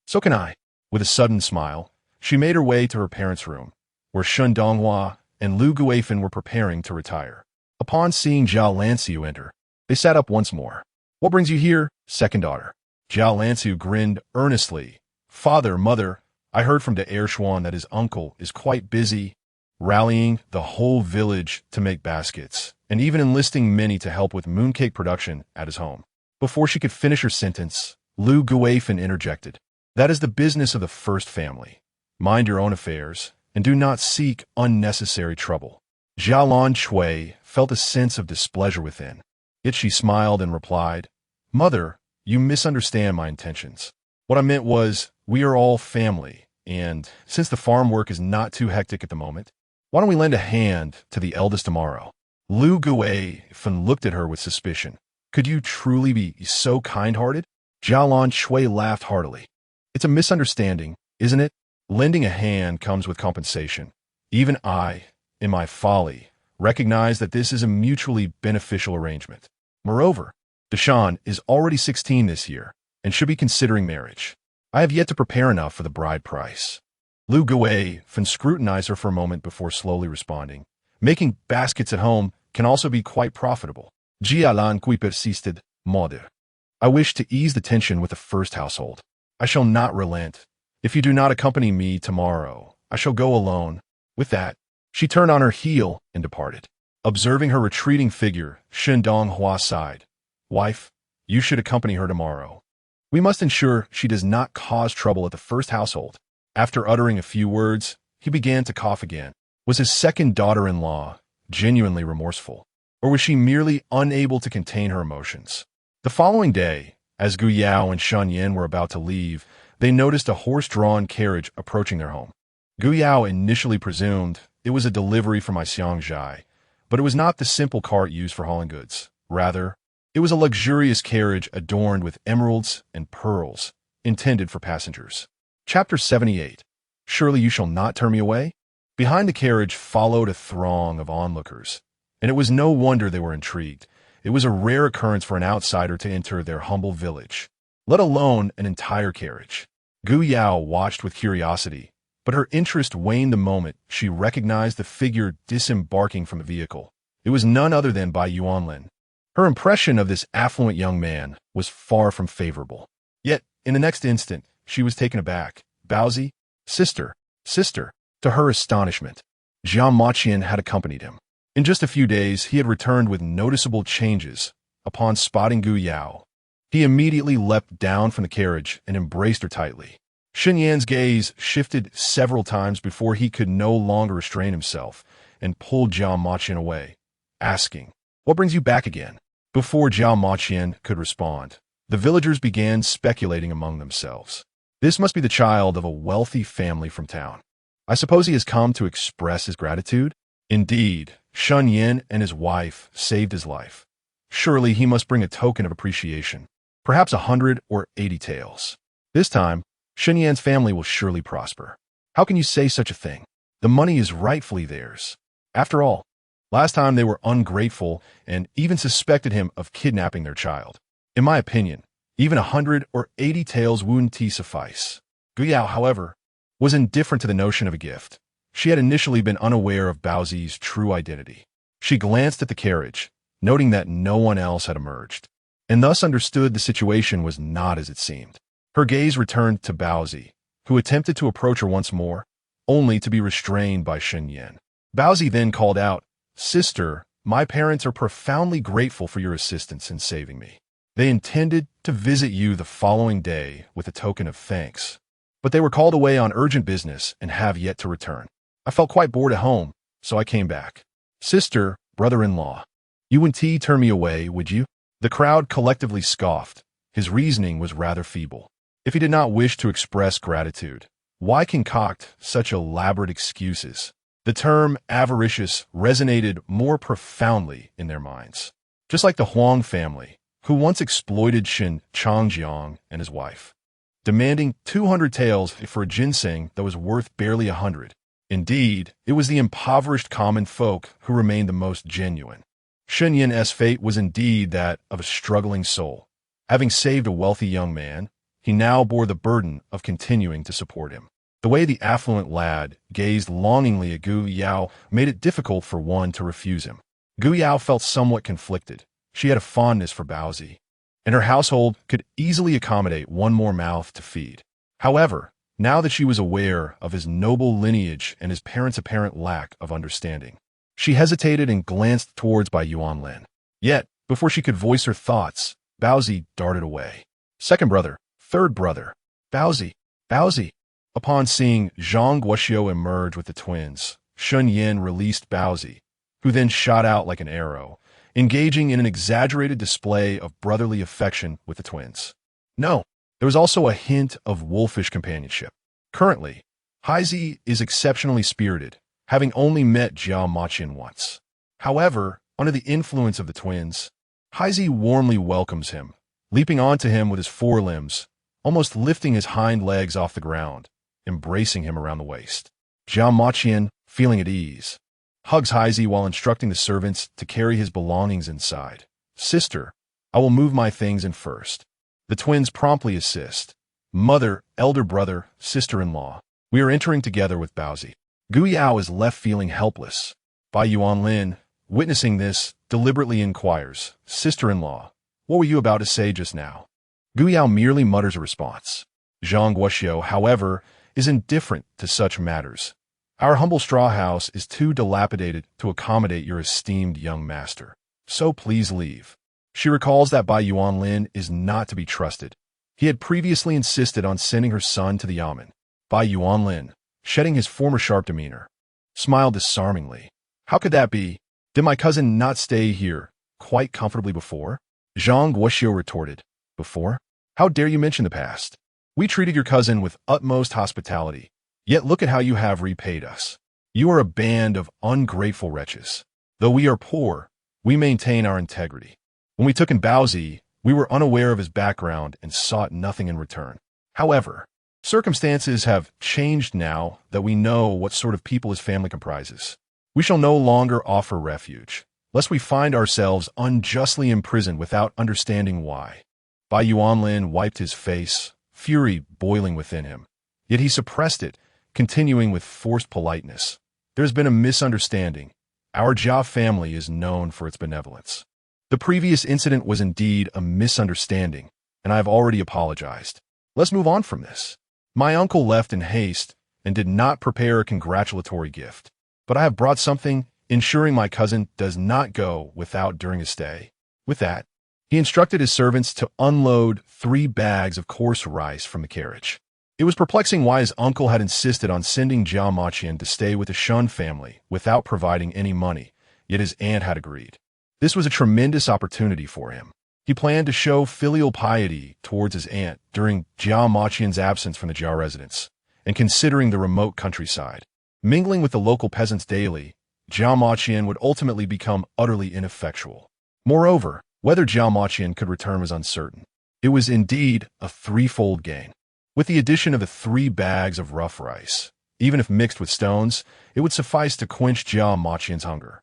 so can I. With a sudden smile, she made her way to her parents' room, where Shun Donghua and Lu Guifan were preparing to retire. Upon seeing Zhao Lanciu enter, they sat up once more. What brings you here, second daughter? Zhao Lanciu grinned earnestly. Father, mother, I heard from de Ershuan that his uncle is quite busy rallying the whole village to make baskets, and even enlisting many to help with mooncake production at his home. Before she could finish her sentence, Lu Guifan interjected. That is the business of the first family. Mind your own affairs, and do not seek unnecessary trouble. Xiaolan Chui felt a sense of displeasure within. Yet she smiled and replied, Mother, you misunderstand my intentions. What I meant was, we are all family, and since the farm work is not too hectic at the moment, why don't we lend a hand to the eldest tomorrow? Lu Guifan looked at her with suspicion. Could you truly be so kind-hearted? Xiaolan Chui laughed heartily. It's a misunderstanding, isn't it? Lending a hand comes with compensation. Even I, in my folly, recognize that this is a mutually beneficial arrangement. Moreover, Deshan is already 16 this year and should be considering marriage. I have yet to prepare enough for the bride price. Lu Guifan scrutinized her for a moment before slowly responding. Making baskets at home can also be quite profitable. Jialan Kui persisted, Mother. I wish to ease the tension with the first household. I shall not relent. If you do not accompany me tomorrow, I shall go alone. With that, she turned on her heel and departed. Observing her retreating figure, Shen Donghua sighed. Wife, you should accompany her tomorrow. We must ensure she does not cause trouble at the first household. After uttering a few words, he began to cough again. Was his second daughter-in-law genuinely remorseful, or was she merely unable to contain her emotions? The following day, as Gu Yao and Shen Yan were about to leave, they noticed a horse-drawn carriage approaching their home. Gu Yao initially presumed it was a delivery from Xiangjai, but it was not the simple cart used for hauling goods. Rather, it was a luxurious carriage adorned with emeralds and pearls, intended for passengers. Chapter 78. Surely you shall not turn me away? Behind the carriage followed a throng of onlookers, and it was no wonder they were intrigued. It was a rare occurrence for an outsider to enter their humble village, let alone an entire carriage. Gu Yao watched with curiosity, but her interest waned the moment she recognized the figure disembarking from the vehicle. It was none other than Bai Yuanlin. Her impression of this affluent young man was far from favorable. Yet, in the next instant, she was taken aback. Baozi, sister. To her astonishment, Jiang Maqian had accompanied him. In just a few days, he had returned with noticeable changes. Upon spotting Gu Yao, he immediately leapt down from the carriage and embraced her tightly. Shen Yan's gaze shifted several times before he could no longer restrain himself and pulled Jiang Maqian away, asking, What brings you back again? Before Jiang Maqian could respond, the villagers began speculating among themselves. This must be the child of a wealthy family from town. I suppose he has come to express his gratitude? Indeed, Shen Yan and his wife saved his life. Surely he must bring a token of appreciation, perhaps 100 or 80 taels. This time, Shen Yan's family will surely prosper. How can you say such a thing? The money is rightfully theirs. After all, Last time they were ungrateful and even suspected him of kidnapping their child. In my opinion, even 100 or 80 taels wouldn't suffice. Guyao, however, was indifferent to the notion of a gift. She had initially been unaware of Baozi's true identity. She glanced at the carriage, noting that no one else had emerged, and thus understood the situation was not as it seemed. Her gaze returned to Baozi, who attempted to approach her once more, only to be restrained by Shen Yan. Baozi then called out, "Sister, my parents are profoundly grateful for your assistance in saving me. They intended to visit you the following day with a token of thanks, but they were called away on urgent business and have yet to return. I felt quite bored at home, so I came back. Sister, brother-in-law, you wouldn't turn me away, would you?" The crowd collectively scoffed. His reasoning was rather feeble. If he did not wish to express gratitude, why concoct such elaborate excuses? The term avaricious resonated more profoundly in their minds. Just like the Huang family, who once exploited Shen Changjiang and his wife, demanding 200 taels for a ginseng that was worth barely 100. Indeed, it was the impoverished common folk who remained the most genuine. Shen Yan's fate was indeed that of a struggling soul. Having saved a wealthy young man, he now bore the burden of continuing to support him. The way the affluent lad gazed longingly at Gu Yao made it difficult for one to refuse him. Gu Yao felt somewhat conflicted. She had a fondness for Baozi, and her household could easily accommodate one more mouth to feed. However, now that she was aware of his noble lineage and his parents' apparent lack of understanding, she hesitated and glanced towards Bai Yuanlin. Yet, before she could voice her thoughts, Baozi darted away. "Second brother, third brother, Baozi, Baozi." Upon seeing Zhang Guoxiu emerge with the twins, Shen Yan released Baozi, who then shot out like an arrow, engaging in an exaggerated display of brotherly affection with the twins. No, there was also a hint of wolfish companionship. Currently, Haizi is exceptionally spirited, having only met Jiao Maqian once. However, under the influence of the twins, Haizi warmly welcomes him, leaping onto him with his forelimbs, almost lifting his hind legs off the ground, embracing him around the waist. Jiao Maqian, feeling at ease, hugs Haizi while instructing the servants to carry his belongings inside. "Sister, I will move my things in first." The twins promptly assist. "Mother, elder brother, sister-in-law, we are entering together with Baozi." Gu Yao is left feeling helpless. Bai Yuanlin, witnessing this, deliberately inquires, "Sister-in-law, what were you about to say just now?" Gu Yao merely mutters a response. Zhang Guoxiu, however, is indifferent to such matters. "Our humble straw house is too dilapidated to accommodate your esteemed young master, so please leave." She recalls that Bai Yuanlin is not to be trusted. He had previously insisted on sending her son to the yamen. Bai Yuanlin, shedding his former sharp demeanor, smiled disarmingly. "How could that be? Did my cousin not stay here quite comfortably before?" Zhang Guoxiu retorted. "Before? How dare you mention the past? We treated your cousin with utmost hospitality, yet look at how you have repaid us. You are a band of ungrateful wretches. Though we are poor, we maintain our integrity. When we took in Baozi, we were unaware of his background and sought nothing in return. However, circumstances have changed now that we know what sort of people his family comprises. We shall no longer offer refuge, lest we find ourselves unjustly imprisoned without understanding why." Bai Yuanlin wiped his face, fury boiling within him. Yet he suppressed it, continuing with forced politeness. "There has been a misunderstanding. Our Jia family is known for its benevolence. The previous incident was indeed a misunderstanding, and I have already apologized. Let's move on from this. My uncle left in haste and did not prepare a congratulatory gift, but I have brought something, ensuring my cousin does not go without during his stay." With that, he instructed his servants to unload 3 bags of coarse rice from the carriage. It was perplexing why his uncle had insisted on sending Jiao Maqian to stay with the Shun family without providing any money, yet his aunt had agreed. This was a tremendous opportunity for him. He planned to show filial piety towards his aunt during Jiao Maqian's absence from the Jiao residence, and considering the remote countryside. Mingling with the local peasants daily, Jiao Maqian would ultimately become utterly ineffectual. Moreover, whether Jiao Maqian could return was uncertain. It was indeed a threefold gain. With the addition of the 3 bags of rough rice, even if mixed with stones, it would suffice to quench Jiao Maqian's hunger.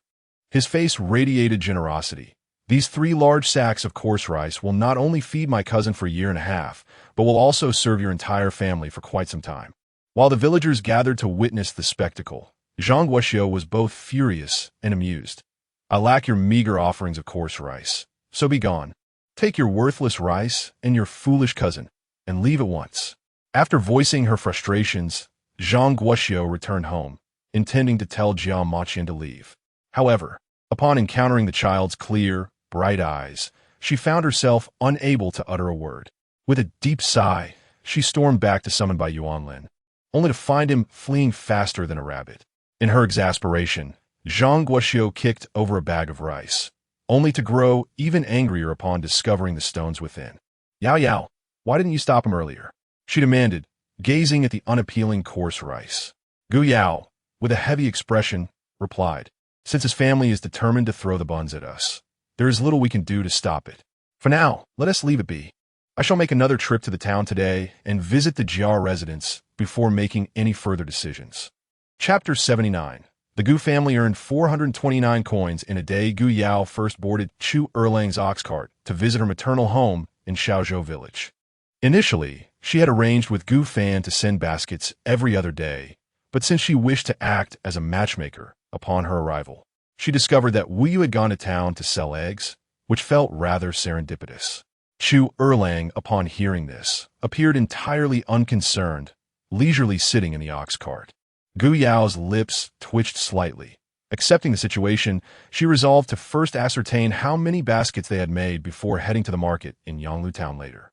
His face radiated generosity. These 3 large sacks of coarse rice will not only feed my cousin for a year and a half, but will also serve your entire family for quite some time. While the villagers gathered to witness the spectacle, Zhang Guoxiu was both furious and amused. I lack your meager offerings of coarse rice, so be gone. Take your worthless rice and your foolish cousin, and leave at once. After voicing her frustrations, Zhang Guoxiu returned home, intending to tell Jiao Maqian to leave. However, upon encountering the child's clear, bright eyes, she found herself unable to utter a word. With a deep sigh, she stormed back to summon by Yuanlin, only to find him fleeing faster than a rabbit. In her exasperation, Zhang Guoxiu kicked over a bag of rice, only to grow even angrier upon discovering the stones within. Yao Yao, why didn't you stop him earlier? She demanded, gazing at the unappealing coarse rice. Gu Yao, with a heavy expression, replied, since his family is determined to throw the buns at us, there is little we can do to stop it. For now, let us leave it be. I shall make another trip to the town today and visit the Jiao residence before making any further decisions. Chapter 79. The Gu family earned 429 coins in a day. Gu Yao first boarded Chu Erlang's ox cart to visit her maternal home in Shaozhou village. Initially, she had arranged with Gu Fan to send baskets every other day, but since she wished to act as a matchmaker upon her arrival, she discovered that Wu Yu had gone to town to sell eggs, which felt rather serendipitous. Chu Erlang, upon hearing this, appeared entirely unconcerned, leisurely sitting in the ox cart. Gu Yao's lips twitched slightly. Accepting the situation, she resolved to first ascertain how many baskets they had made before heading to the market in Yanglu town later.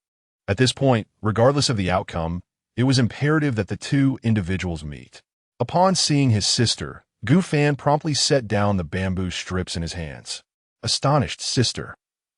At this point, regardless of the outcome, it was imperative that the 2 individuals meet. Upon seeing his sister, Gu Fan promptly set down the bamboo strips in his hands. Astonished, sister,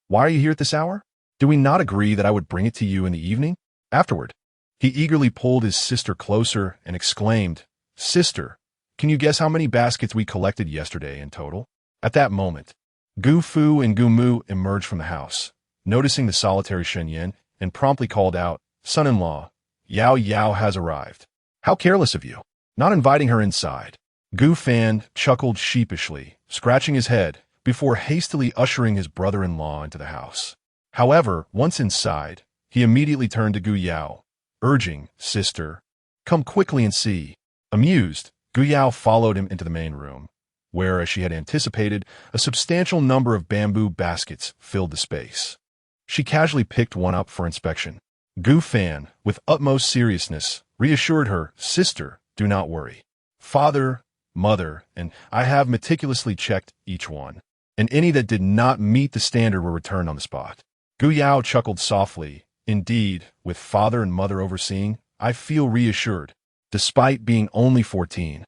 why are you here at this hour? Do we not agree that I would bring it to you in the evening? Afterward, he eagerly pulled his sister closer and exclaimed, Sister, can you guess how many baskets we collected yesterday in total? At that moment, Gu Fu and Gu Mu emerged from the house, noticing the solitary Shen Yan, and promptly called out, Son-in-law, Yao Yao has arrived. How careless of you, not inviting her inside. Gu Fan chuckled sheepishly, scratching his head, before hastily ushering his brother-in-law into the house. However, once inside, he immediately turned to Gu Yao, urging, Sister, come quickly and see. Amused, Gu Yao followed him into the main room, where, as she had anticipated, a substantial number of bamboo baskets filled the space. She casually picked one up for inspection. Gu Fan, with utmost seriousness, reassured her, Sister, do not worry. Father, Mother, and I have meticulously checked each one, and any that did not meet the standard were returned on the spot. Gu Yao chuckled softly. Indeed, with father and mother overseeing, I feel reassured, despite being only 14.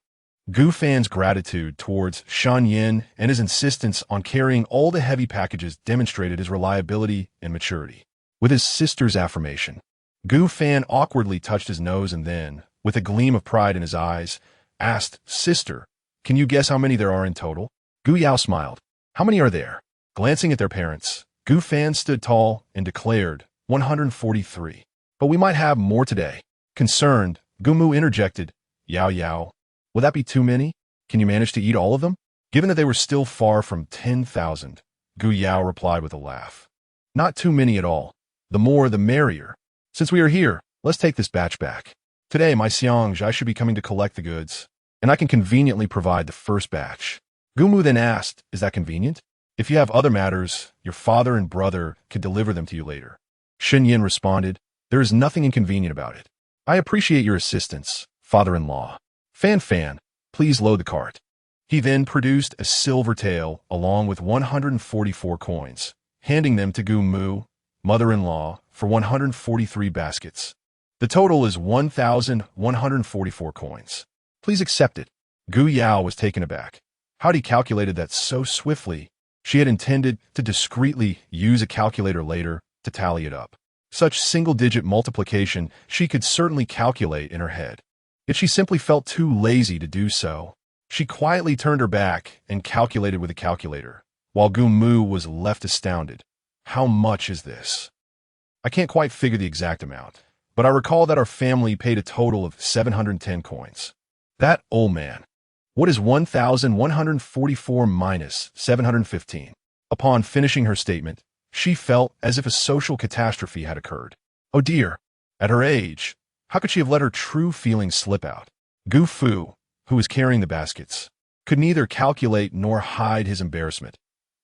Gu Fan's gratitude towards Shen Yan and his insistence on carrying all the heavy packages demonstrated his reliability and maturity. With his sister's affirmation, Gu Fan awkwardly touched his nose and then, with a gleam of pride in his eyes, asked, Sister, can you guess how many there are in total? Gu Yao smiled. How many are there? Glancing at their parents, Gu Fan stood tall and declared, 143. But we might have more today. Concerned, Gu Mu interjected, Yao Yao, will that be too many? Can you manage to eat all of them? Given that they were still far from 10,000, Gu Yao replied with a laugh. Not too many at all. The more, the merrier. Since we are here, let's take this batch back. Today, my Xiang I should be coming to collect the goods, and I can conveniently provide the first batch. Gu Mu then asked, is that convenient? If you have other matters, your father and brother could deliver them to you later. Shen Yan responded, there is nothing inconvenient about it. I appreciate your assistance, father-in-law. Fan, please load the cart. He then produced a silver tael along with 144 coins, handing them to Gu Mu, mother-in-law, for 143 baskets. The total is 1,144 coins. Please accept it. Gu Yao was taken aback. How'd he calculated that so swiftly? She had intended to discreetly use a calculator later to tally it up. Such single-digit multiplication she could certainly calculate in her head. Yet she simply felt too lazy to do so. She quietly turned her back and calculated with a calculator, while Gu Mu was left astounded. How much is this? I can't quite figure the exact amount, but I recall that our family paid a total of 710 coins. That old man. What is 1,144 minus 715? Upon finishing her statement, she felt as if a social catastrophe had occurred. Oh dear! At her age, how could she have let her true feelings slip out? Gu Fu, who was carrying the baskets, could neither calculate nor hide his embarrassment.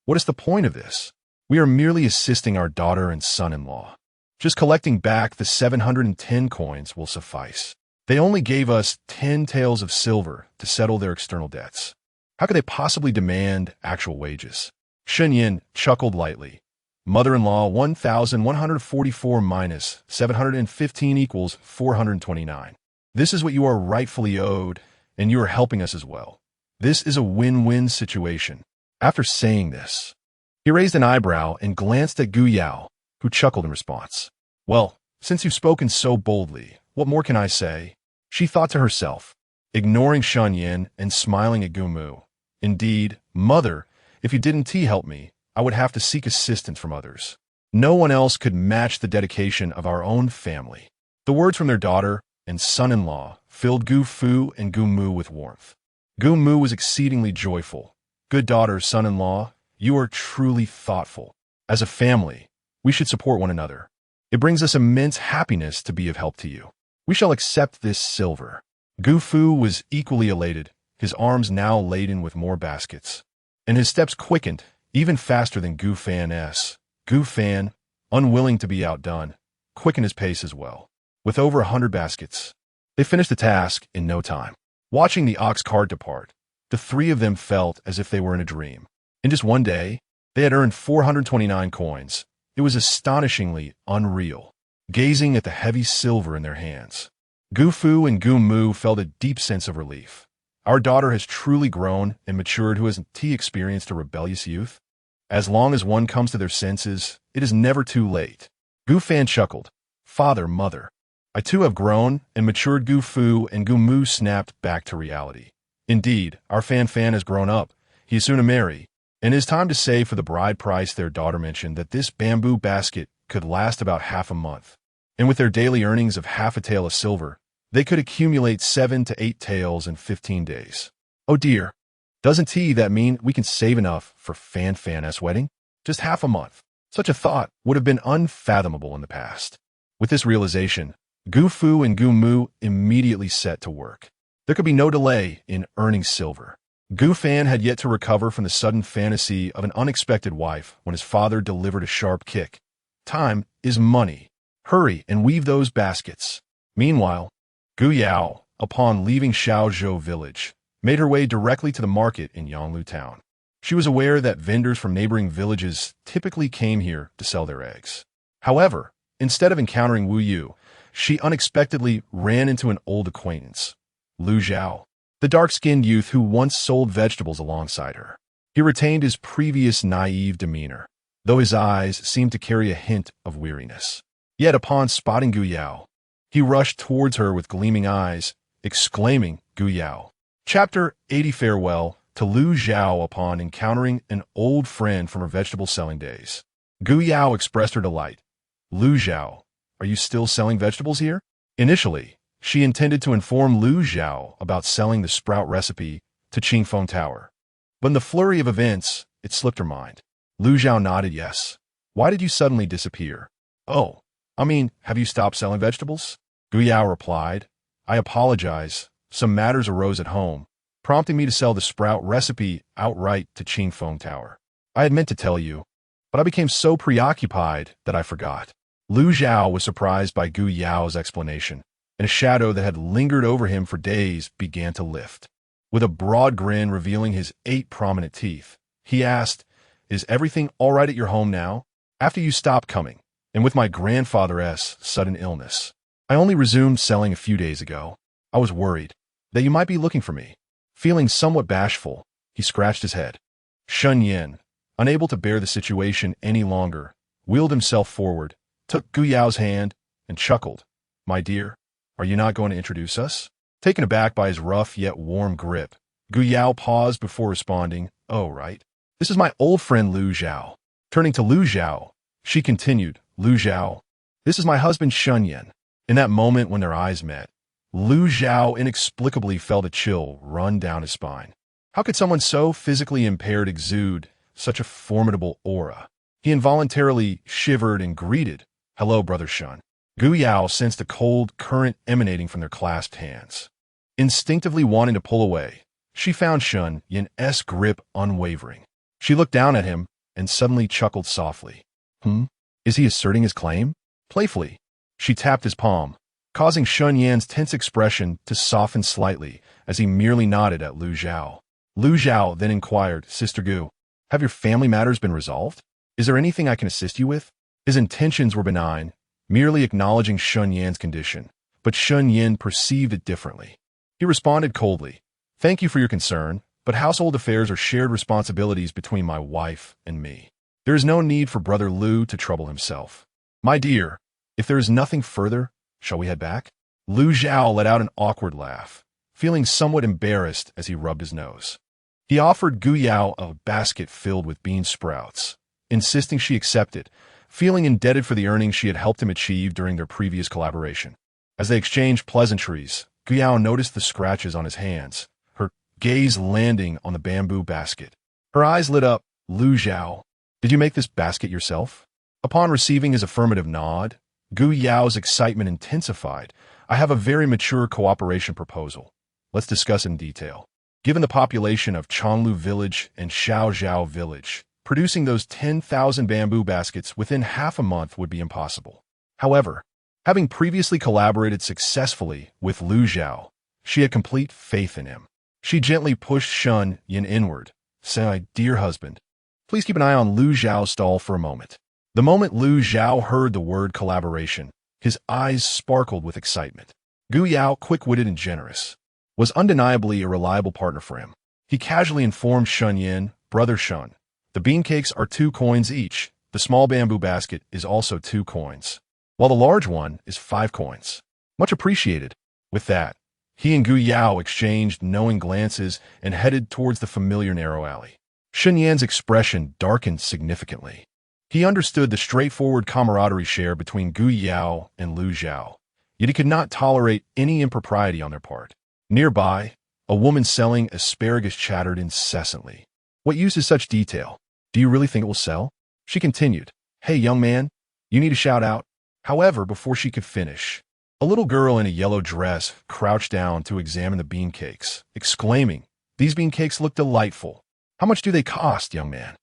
What is the point of this? We are merely assisting our daughter and son-in-law. Just collecting back the 710 coins will suffice. They only gave us 10 taels of silver to settle their external debts. How could they possibly demand actual wages? Shen Yan chuckled lightly. Mother-in-law, 1,144 minus 715 equals 429. This is what you are rightfully owed, and you are helping us as well. This is a win-win situation. After saying this, he raised an eyebrow and glanced at Gu Yao, who chuckled in response. Well, since you've spoken so boldly, what more can I say? She thought to herself, ignoring Shen Yan and smiling at Gu Mu. Indeed, mother, if you didn't help me, I would have to seek assistance from others. No one else could match the dedication of our own family. The words from their daughter and son-in-law filled Gu Fu and Gu Mu with warmth. Gu Mu was exceedingly joyful. Good daughter, son-in-law, you are truly thoughtful. As a family, we should support one another. It brings us immense happiness to be of help to you. We shall accept this silver. Gu Fu was equally elated, his arms now laden with more baskets. And his steps quickened, even faster than Gu Fan's. Gu Fan, unwilling to be outdone, quickened his pace as well. With over 100 baskets, they finished the task in no time. Watching the ox cart depart, the three of them felt as if they were in a dream. In just one day, they had earned 429 coins. It was astonishingly unreal. Gazing at the heavy silver in their hands, Gu Fu and Gu Mu felt a deep sense of relief. Our daughter has truly grown and matured who hasn't experienced a rebellious youth. As long as one comes to their senses, it is never too late. Gu Fan chuckled. Father, mother, I too have grown and matured. Gu Fu and Gu Mu snapped back to reality. Indeed, our Fan has grown up. He is soon to marry, and it is time to save for the bride price. Their daughter mentioned that this bamboo basket could last about half a month, and with their daily earnings of half a tael of silver, they could accumulate 7 to 8 taels in 15 days. Oh dear, doesn't that mean we can save enough for Fan's wedding? Just half a month. Such a thought would have been unfathomable in the past. With this realization, Gu Fu and Gu Mu immediately set to work. There could be no delay in earning silver. Gu Fan had yet to recover from the sudden fantasy of an unexpected wife when his father delivered a sharp kick. Time is money. Hurry and weave those baskets. Meanwhile, Gu Yao, upon leaving Xiaozhou village, made her way directly to the market in Yanglu town. She was aware that vendors from neighboring villages typically came here to sell their eggs. However, instead of encountering Wu Yu, she unexpectedly ran into an old acquaintance, Lu Zhao, the dark-skinned youth who once sold vegetables alongside her. He retained his previous naive demeanor, though his eyes seemed to carry a hint of weariness. Yet upon spotting Gu Yao, he rushed towards her with gleaming eyes, exclaiming, Gu Yao. Chapter 80. Farewell to Lu Zhao upon encountering an old friend from her vegetable-selling days. Gu Yao expressed her delight. Lu Zhao, are you still selling vegetables here? Initially, she intended to inform Lu Zhao about selling the sprout recipe to Qingfeng Tower. But in the flurry of events, it slipped her mind. Lu Zhao nodded yes. Why did you suddenly disappear? Oh, have you stopped selling vegetables? Gu Yao replied. I apologize. Some matters arose at home, prompting me to sell the sprout recipe outright to Qingfeng Tower. I had meant to tell you, but I became so preoccupied that I forgot. Lu Zhao was surprised by Gu Yao's explanation, and a shadow that had lingered over him for days began to lift. With a broad grin revealing his 8 prominent teeth, he asked, Is everything all right at your home now? After you stopped coming, and with my grandfather's sudden illness, I only resumed selling a few days ago. I was worried that you might be looking for me. Feeling somewhat bashful, he scratched his head. Shen Yan, unable to bear the situation any longer, wheeled himself forward, took Gu Yao's hand, and chuckled. My dear, are you not going to introduce us? Taken aback by his rough yet warm grip, Gu Yao paused before responding, Oh, right. This is my old friend Lu Zhao. Turning to Lu Zhao, she continued, Lu Zhao, this is my husband Shen Yan. In that moment when their eyes met, Lu Zhao inexplicably felt a chill run down his spine. How could someone so physically impaired exude such a formidable aura? He involuntarily shivered and greeted, "Hello, Brother Shen." Gu Yao sensed a cold current emanating from their clasped hands. Instinctively wanting to pull away, she found Shen Yan's grip unwavering. She looked down at him and suddenly chuckled softly. Is he asserting his claim? Playfully, she tapped his palm, causing Shen Yan's tense expression to soften slightly as he merely nodded at Lu Zhao. Lu Zhao then inquired, "Sister Gu, have your family matters been resolved? Is there anything I can assist you with?" His intentions were benign, merely acknowledging Shen Yan's condition, but Shen Yan perceived it differently. He responded coldly, "Thank you for your concern, but household affairs are shared responsibilities between my wife and me. There is no need for Brother Lu to trouble himself. My dear, if there is nothing further, shall we head back?" Lu Zhao let out an awkward laugh, feeling somewhat embarrassed as he rubbed his nose. He offered Gu Yao a basket filled with bean sprouts, insisting she accept it, feeling indebted for the earnings she had helped him achieve during their previous collaboration. As they exchanged pleasantries, Gu Yao noticed the scratches on his hands, her gaze landing on the bamboo basket. Her eyes lit up. "Lu Zhao, did you make this basket yourself?" Upon receiving his affirmative nod, Gu Yao's excitement intensified. "I have a very mature cooperation proposal. Let's discuss in detail. Given the population of Chonglu Village and Xiaozhao Village, producing those 10,000 bamboo baskets within half a month would be impossible. However, having previously collaborated successfully with Lu Zhao, she had complete faith in him. She gently pushed Shen Yan inward, saying, "Dear husband, please keep an eye on Lu Zhao's stall for a moment." The moment Lu Zhao heard the word collaboration, his eyes sparkled with excitement. Gu Yao, quick-witted and generous, was undeniably a reliable partner for him. He casually informed Shen Yan, "Brother Shen, the bean cakes are 2 coins each. The small bamboo basket is also 2 coins, while the large one is 5 coins. Much appreciated." With that, he and Gu Yao exchanged knowing glances and headed towards the familiar narrow alley. Shen Yan's expression darkened significantly. He understood the straightforward camaraderie shared between Gu Yao and Lu Zhao, yet he could not tolerate any impropriety on their part. Nearby, a woman selling asparagus chattered incessantly. "What use is such detail? Do you really think it will sell?" She continued, "Hey, young man, you need to shout out." However, before she could finish, a little girl in a yellow dress crouched down to examine the bean cakes, exclaiming, "These bean cakes look delightful. How much do they cost, young man?"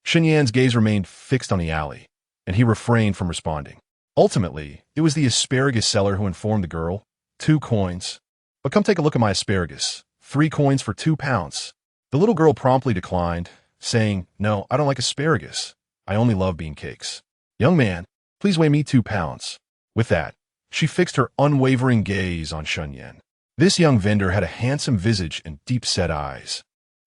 Shen Yan's gaze remained fixed on the alley, and he refrained from responding. Ultimately, it was the asparagus seller who informed the girl, 2 coins. "But come take a look at my asparagus. 3 coins for 2 pounds. The little girl promptly declined, saying, "No, I don't like asparagus. I only love bean cakes. Young man, please weigh me 2 pounds. With that, she fixed her unwavering gaze on Shen Yan. This young vendor had a handsome visage and deep-set eyes,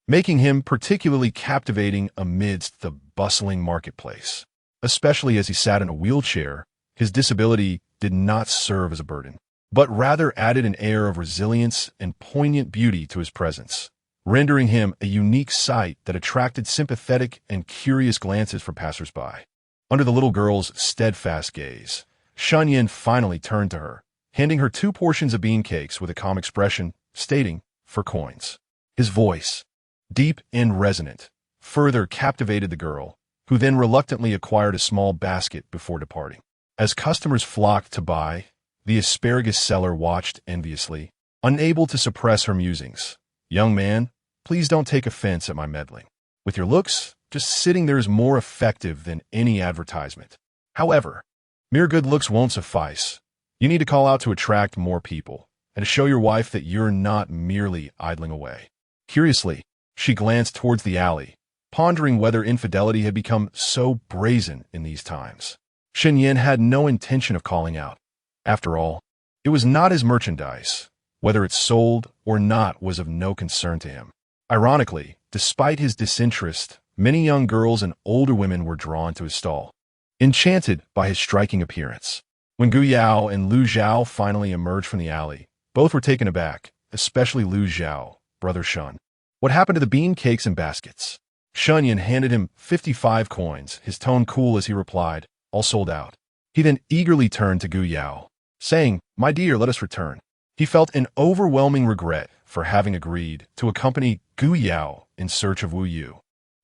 making him particularly captivating amidst the bustling marketplace. Especially as he sat in a wheelchair, his disability did not serve as a burden, but rather added an air of resilience and poignant beauty to his presence, rendering him a unique sight that attracted sympathetic and curious glances from passers-by. Under the little girl's steadfast gaze, Shen Yan finally turned to her, handing her 2 portions of bean cakes with a calm expression, stating, "For coins." His voice, deep and resonant, further captivated the girl, who then reluctantly acquired a small basket before departing. As customers flocked to buy, the asparagus seller watched enviously, unable to suppress her musings. "Young man, please don't take offense at my meddling. With your looks, just sitting there is more effective than any advertisement. However, mere good looks won't suffice. You need to call out to attract more people, and to show your wife that you're not merely idling away." Curiously, she glanced towards the alley, pondering whether infidelity had become so brazen in these times. Shen Yan had no intention of calling out. After all, it was not his merchandise. Whether it sold or not was of no concern to him. Ironically, despite his disinterest, many young girls and older women were drawn to his stall, enchanted by his striking appearance. When Gu Yao and Lu Zhao finally emerged from the alley, both were taken aback, especially Lu Zhao, Brother Shen. "What happened to the bean cakes and baskets?" Shen Yan handed him 55 coins, his tone cool as he replied, "All sold out." He then eagerly turned to Gu Yao, saying, "My dear, let us return." He felt an overwhelming regret for having agreed to accompany Gu Yao in search of Wu Yu,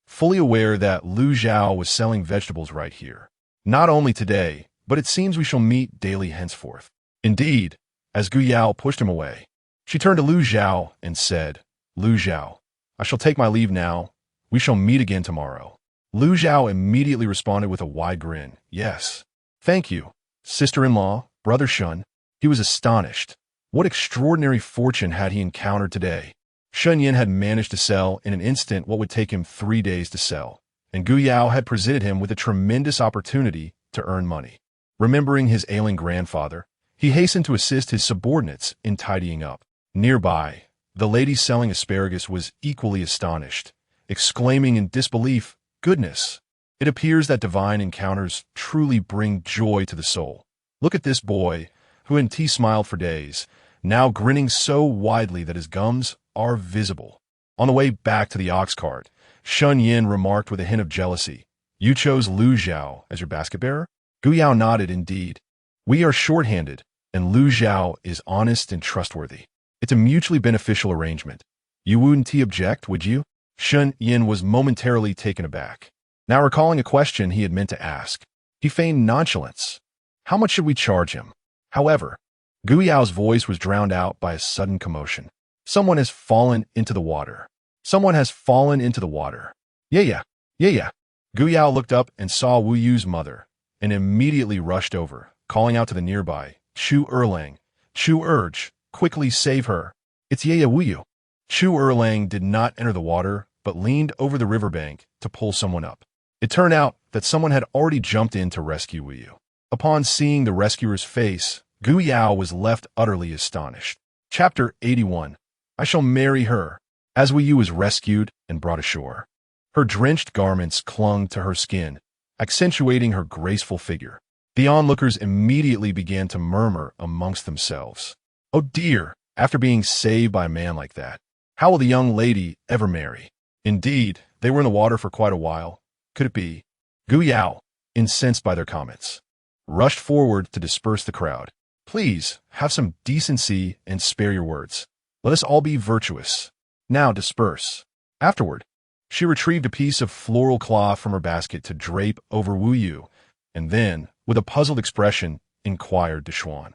fully aware that Lu Zhao was selling vegetables right here. Not only today, but it seems we shall meet daily henceforth. Indeed, as Gu Yao pushed him away, she turned to Lu Zhao and said, Lu Zhao, I shall take my leave now. We shall meet again tomorrow. Lu Zhao immediately responded with a wide grin. Yes. Thank you, sister-in-law, brother Shen. He was astonished. What extraordinary fortune had he encountered today? Shen Yan had managed to sell in an instant what would take him 3 days to sell, and Gu Yao had presented him with a tremendous opportunity to earn money. Remembering his ailing grandfather, he hastened to assist his subordinates in tidying up. Nearby, the lady selling asparagus was equally astonished, exclaiming in disbelief, Goodness! It appears that divine encounters truly bring joy to the soul. Look at this boy, who in tea smiled for days, now grinning so widely that his gums are visible. On the way back to the ox cart, Shen Yan remarked with a hint of jealousy, You chose Lu Zhao as your basket bearer? Gu Yao nodded indeed. We are short-handed, and Lu Zhao is honest and trustworthy. It's a mutually beneficial arrangement. You wouldn't object, would you? Shen Yan was momentarily taken aback. Now recalling a question he had meant to ask, he feigned nonchalance. How much should we charge him? However, Gu Yao's voice was drowned out by a sudden commotion. Someone has fallen into the water. Someone has fallen into the water. Yeah. Gu Yao looked up and saw Wu Yu's mother, and immediately rushed over, calling out to the nearby, Chu Erlang. Chu Urge, quickly save her. It's Wu Yu. Chu Erlang did not enter the water, but leaned over the riverbank to pull someone up. It turned out that someone had already jumped in to rescue Wu Yu. Upon seeing the rescuer's face, Gu Yao was left utterly astonished. Chapter 81. I shall marry her. As Wu Yu was rescued and brought ashore, her drenched garments clung to her skin, accentuating her graceful figure. The onlookers immediately began to murmur amongst themselves. Oh dear, after being saved by a man like that, how will the young lady ever marry? Indeed, they were in the water for quite a while. Could it be? Gu Yao, incensed by their comments, rushed forward to disperse the crowd. Please, have some decency and spare your words. Let us all be virtuous. Now disperse. Afterward, she retrieved a piece of floral cloth from her basket to drape over Wu Yu, and then, with a puzzled expression, inquired De Xuan.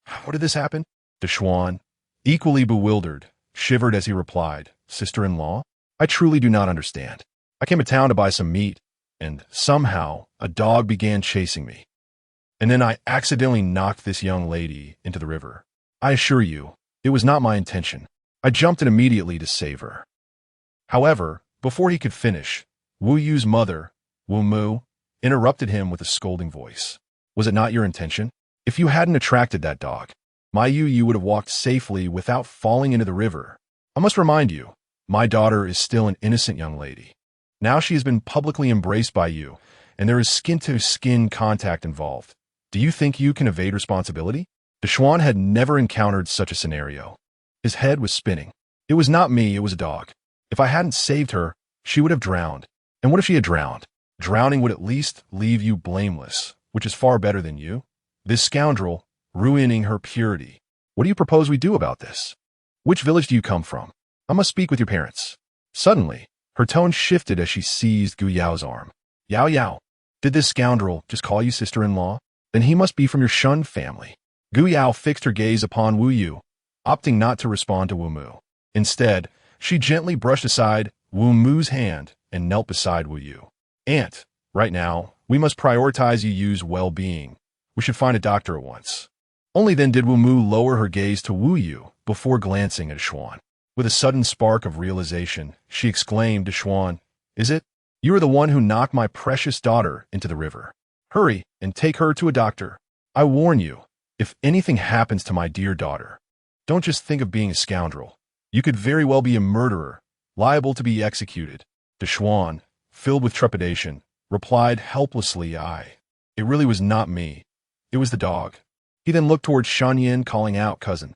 How did this happen? De Xuan, equally bewildered, shivered as he replied, Sister-in-law, I truly do not understand. I came to town to buy some meat, and somehow a dog began chasing me. And then I accidentally knocked this young lady into the river. I assure you, it was not my intention. I jumped in immediately to save her. However, before he could finish, Wu Yu's mother, Wu Mu, interrupted him with a scolding voice. Was it not your intention? If you hadn't attracted that dog, my Yu would have walked safely without falling into the river. I must remind you, my daughter is still an innocent young lady. Now she has been publicly embraced by you, and there is skin-to-skin contact involved. Do you think you can evade responsibility? De Xuan had never encountered such a scenario. His head was spinning. It was not me, it was a dog. If I hadn't saved her, she would have drowned. And what if she had drowned? Drowning would at least leave you blameless, which is far better than you. This scoundrel, ruining her purity. What do you propose we do about this? Which village do you come from? I must speak with your parents. Suddenly, her tone shifted as she seized Gu Yao's arm. Yao, did this scoundrel just call you sister-in-law? Then he must be from your Shun family. Gu Yao fixed her gaze upon Wu Yu, opting not to respond to Wu Mu. Instead, she gently brushed aside Wu Mu's hand and knelt beside Wu Yu. Aunt, right now, we must prioritize Yu Yu's well-being. We should find a doctor at once. Only then did Wu Mu lower her gaze to Wu Yu before glancing at Xuan. With a sudden spark of realization, she exclaimed to Xuan, Is it? You are the one who knocked my precious daughter into the river. Hurry and take her to a doctor. I warn you, if anything happens to my dear daughter, don't just think of being a scoundrel. You could very well be a murderer, liable to be executed. De Xuan, filled with trepidation, replied helplessly, It really was not me. It was the dog. He then looked towards Shen Yan, calling out, Cousin.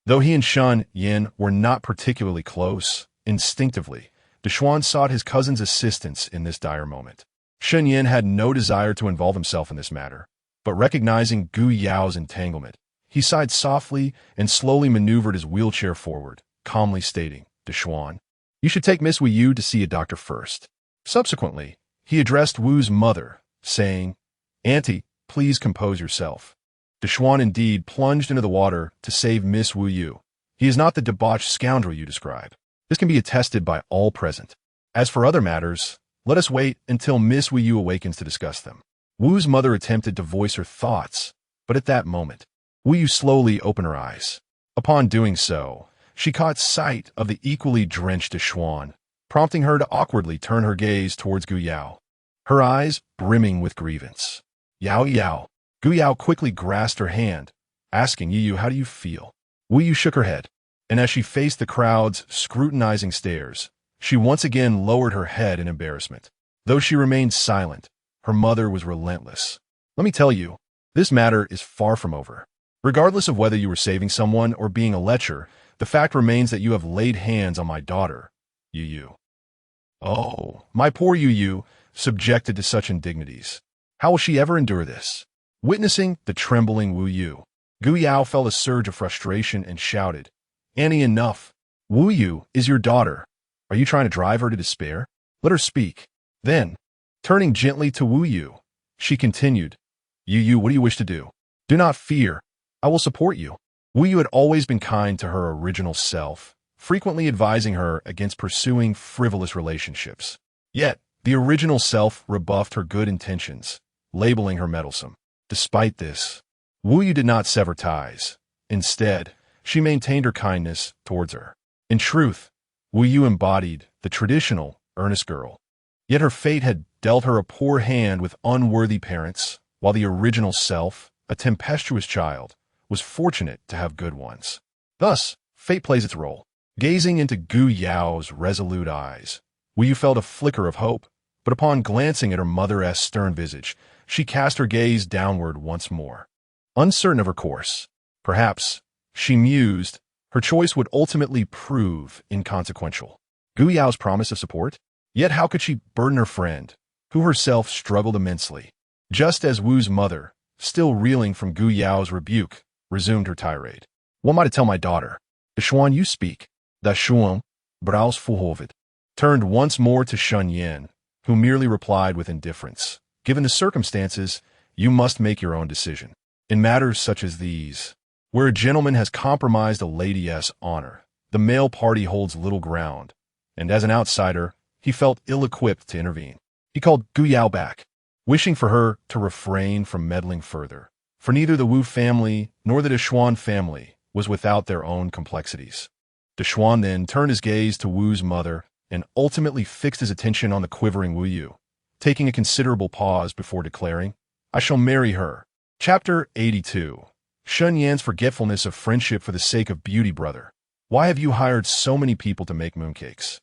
Though he and Shen Yan were not particularly close, instinctively, De Xuan sought his cousin's assistance in this dire moment. Shen Yan had no desire to involve himself in this matter, but recognizing Gu Yao's entanglement, He sighed softly and slowly maneuvered his wheelchair forward, calmly stating, "Deshuan, you should take Miss Wu Yu to see a doctor first." Subsequently, he addressed Wu's mother, saying, "Auntie, please compose yourself." Deshuan indeed plunged into the water to save Miss Wu Yu. He is not the debauched scoundrel you describe. This can be attested by all present. As for other matters, let us wait until Miss Wu Yu awakens to discuss them. Wu's mother attempted to voice her thoughts, but at that moment, Wu Yu slowly opened her eyes. Upon doing so, she caught sight of the equally drenched Deshuan, prompting her to awkwardly turn her gaze towards Gu Yao, her eyes brimming with grievance. "Yao Yao." Gu Yao quickly grasped her hand, asking Yu Yu, "How do you feel?" Wu Yu shook her head, and as she faced the crowd's scrutinizing stares, she once again lowered her head in embarrassment. Though she remained silent, her mother was relentless. "Let me tell you, this matter is far from over. Regardless of whether you were saving someone or being a lecher, the fact remains that you have laid hands on my daughter, Yu Yu." Oh, my poor Yu Yu, subjected to such indignities. How will she ever endure this? Witnessing the trembling Wu Yu, Gu Yao felt a surge of frustration and shouted, "Annie, enough. Wu Yu is your daughter. Are you trying to drive her to despair? Let her speak." Then, turning gently to Wu Yu, she continued, "Yu Yu, what do you wish to do? Do not fear. I will support you." Wu Yu had always been kind to her original self, frequently advising her against pursuing frivolous relationships. Yet, the original self rebuffed her good intentions, labeling her meddlesome. Despite this, Wu Yu did not sever ties. Instead, she maintained her kindness towards her. In truth, Wu Yu embodied the traditional, earnest girl. Yet her fate had dealt her a poor hand with unworthy parents, while the original self, a tempestuous child, was fortunate to have good ones. Thus, fate plays its role. Gazing into Gu Yao's resolute eyes, Wu Yu felt a flicker of hope, but upon glancing at her mother's stern visage, she cast her gaze downward once more. Uncertain of her course, perhaps, she mused, her choice would ultimately prove inconsequential. Gu Yao's promise of support? Yet how could she burden her friend, who herself struggled immensely? Just as Wu's mother, still reeling from Gu Yao's rebuke, resumed her tirade. "What am I to tell my daughter? Deshuan, you speak." Deshuan, brows full turned once more to Shen Yan, who merely replied with indifference. "Given the circumstances, you must make your own decision. In matters such as these, where a gentleman has compromised a lady's honor, the male party holds little ground, and as an outsider, he felt ill-equipped to intervene. He called Gu Yao back, wishing for her to refrain from meddling further, for neither the Wu family nor the Deshuan family was without their own complexities. Deshuan then turned his gaze to Wu's mother and ultimately fixed his attention on the quivering Wu Yu, taking a considerable pause before declaring, "I shall marry her." Chapter 82. Shen Yan's forgetfulness of friendship for the sake of beauty. "Brother, why have you hired so many people to make mooncakes?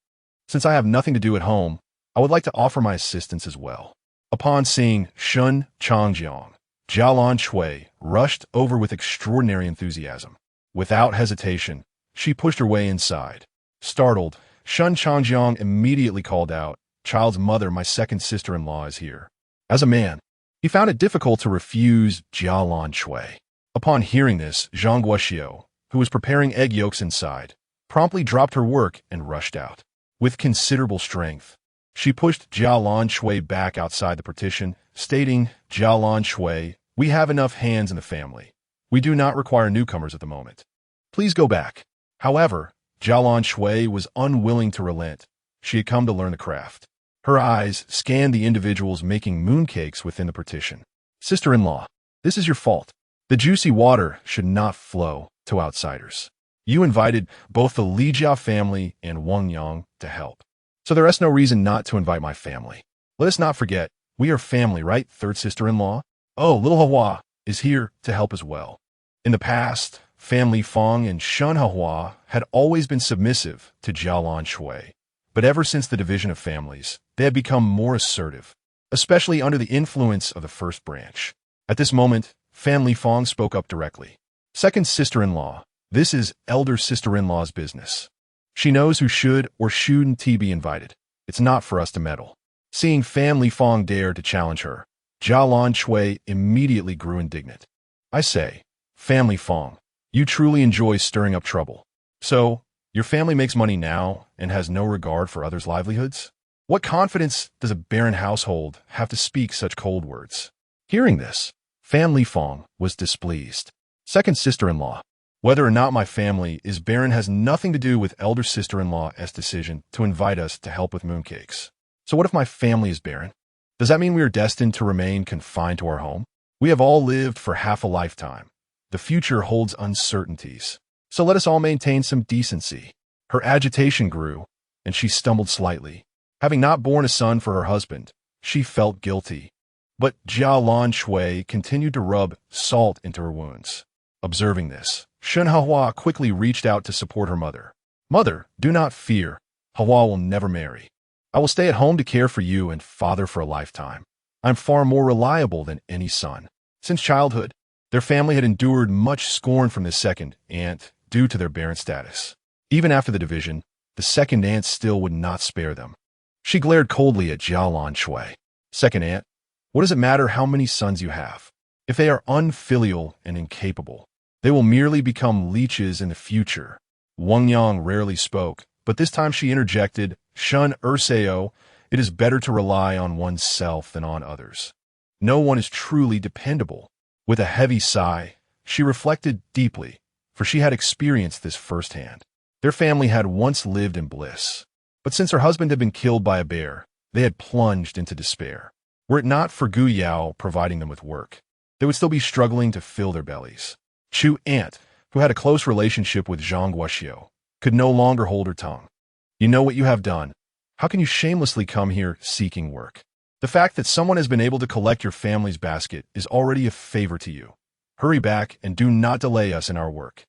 Since I have nothing to do at home, I would like to offer my assistance as well." Upon seeing Shun Changjiang, Jialan Shui rushed over with extraordinary enthusiasm. Without hesitation, she pushed her way inside. Startled, Shun Changjiang immediately called out, "Child's mother, my second sister-in-law is here." As a man, he found it difficult to refuse Jialan Shui. Upon hearing this, Zhang Guoxiu, who was preparing egg yolks inside, promptly dropped her work and rushed out. With considerable strength, she pushed Jialan Shui back outside the partition, stating, "Jialan Shui, we have enough hands in the family. We do not require newcomers at the moment. Please go back." However, Jialan Shui was unwilling to relent. She had come to learn the craft. Her eyes scanned the individuals making mooncakes within the partition. "Sister-in-law, this is your fault. The juicy water should not flow to outsiders. You invited both the Li Jia family and Wang Yang to help, so there is no reason not to invite my family. Let us not forget, we are family, right, third sister-in-law? Oh, little Hua is here to help as well." In the past, Family Fang and Shun Hua had always been submissive to Jialan Shui, but ever since the division of families, they had become more assertive, especially under the influence of the first branch. At this moment, Family Fang spoke up directly. "Second sister-in-law, this is elder sister-in-law's business. She knows who should or shouldn't be invited. It's not for us to meddle." Seeing Family Fang dare to challenge her, Jialan Shui immediately grew indignant. "I say, Family Fong. You truly enjoy stirring up trouble. So, your family makes money now and has no regard for others' livelihoods? What confidence does a barren household have to speak such cold words? Hearing this, Family Fong was displeased. Second sister-in-law. Whether or not my family is barren has nothing to do with elder sister-in-law's decision to invite us to help with mooncakes. So what if my family is barren? Does that mean we are destined to remain confined to our home? We have all lived for half a lifetime. The future holds uncertainties. So let us all maintain some decency. Her agitation grew, and she stumbled slightly. Having not borne a son for her husband, she felt guilty. But Jia Lan Shui continued to rub salt into her wounds. Observing this, Shen Hua quickly reached out to support her mother. Mother, do not fear. Hua will never marry. I will stay at home to care for you and father for a lifetime. I'm far more reliable than any son. Since childhood, their family had endured much scorn from the second aunt due to their barren status. Even after the division, the second aunt still would not spare them. She glared coldly at Jia Lan Shui. Second aunt, what does it matter how many sons you have? If they are unfilial and incapable, they will merely become leeches in the future. Wang Yang rarely spoke, but this time she interjected, Shun Urseo, it is better to rely on oneself than on others. No one is truly dependable. With a heavy sigh, she reflected deeply, for she had experienced this firsthand. Their family had once lived in bliss, but since her husband had been killed by a bear, they had plunged into despair. Were it not for Gu Yao providing them with work, they would still be struggling to fill their bellies. Chu Aunt, who had a close relationship with Zhang Guoxiu, could no longer hold her tongue. You know what you have done. How can you shamelessly come here seeking work? The fact that someone has been able to collect your family's basket is already a favor to you. Hurry back and do not delay us in our work.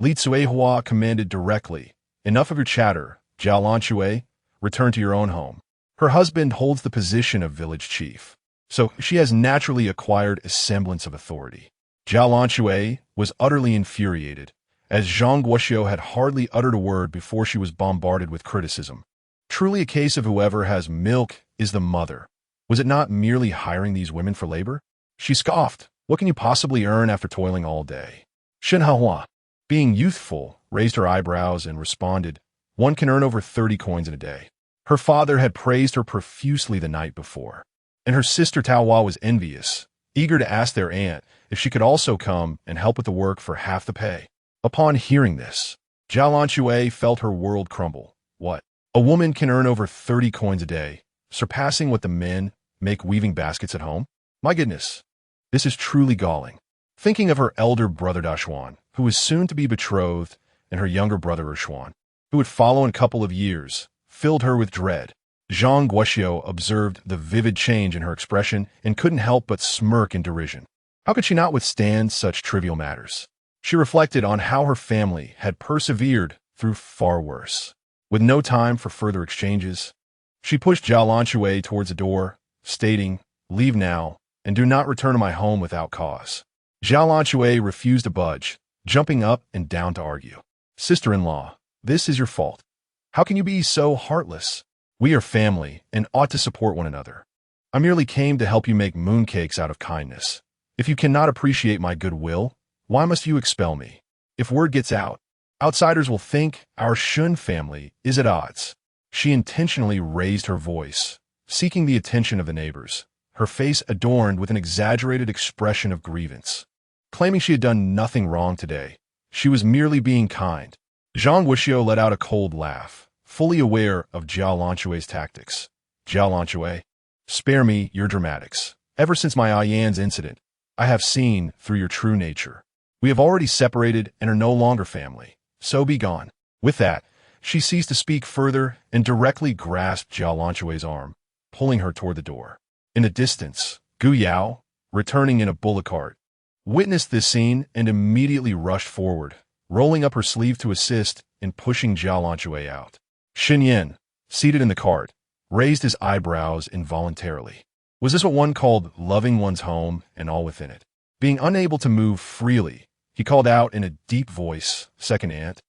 Li Tsuehua commanded directly. Enough of your chatter, Jiao Lanchue. Return to your own home. Her husband holds the position of village chief, so she has naturally acquired a semblance of authority. Jiao Lanchue was utterly infuriated, as Zhang Guoxiu had hardly uttered a word before she was bombarded with criticism. Truly a case of whoever has milk is the mother. Was it not merely hiring these women for labor? She scoffed. What can you possibly earn after toiling all day? Shen Hua, being youthful, raised her eyebrows and responded, one can earn over 30 coins in a day. Her father had praised her profusely the night before, and her sister Taohua was envious, eager to ask their aunt if she could also come and help with the work for half the pay. Upon hearing this, Jiao Lanchue felt her world crumble. What? A woman can earn over 30 coins a day, surpassing what the men make weaving baskets at home? My goodness, this is truly galling. Thinking of her elder brother Dashuan, who was soon to be betrothed, and her younger brother Ershuan, who would follow in a couple of years, filled her with dread. Zhang Guoxiu observed the vivid change in her expression and couldn't help but smirk in derision. How could she not withstand such trivial matters? She reflected on how her family had persevered through far worse. With no time for further exchanges, she pushed Jiao Lanchue towards the door, stating, leave now, and do not return to my home without cause. Jiao Lanchue refused to budge, jumping up and down to argue. Sister-in-law, this is your fault. How can you be so heartless? We are family and ought to support one another. I merely came to help you make mooncakes out of kindness. If you cannot appreciate my goodwill, why must you expel me? If word gets out, outsiders will think our Shun family is at odds. She intentionally raised her voice, seeking the attention of the neighbors, her face adorned with an exaggerated expression of grievance. Claiming she had done nothing wrong today, she was merely being kind. Zhang Guoxiu let out a cold laugh, fully aware of Jiao Lanchue's tactics. Jiao Lanchue, spare me your dramatics. Ever since my Ayan's incident, I have seen through your true nature. We have already separated and are no longer family, so be gone. With that, she ceased to speak further and directly grasped Jiao Lanchue's arm, pulling her toward the door. In the distance, Gu Yao, returning in a bullock cart, witnessed this scene and immediately rushed forward, rolling up her sleeve to assist in pushing Jiao Lanchue out. Shen Yan, seated in the cart, raised his eyebrows involuntarily. Was this what one called loving one's home and all within it? Being unable to move freely, he called out in a deep voice, Second Aunt,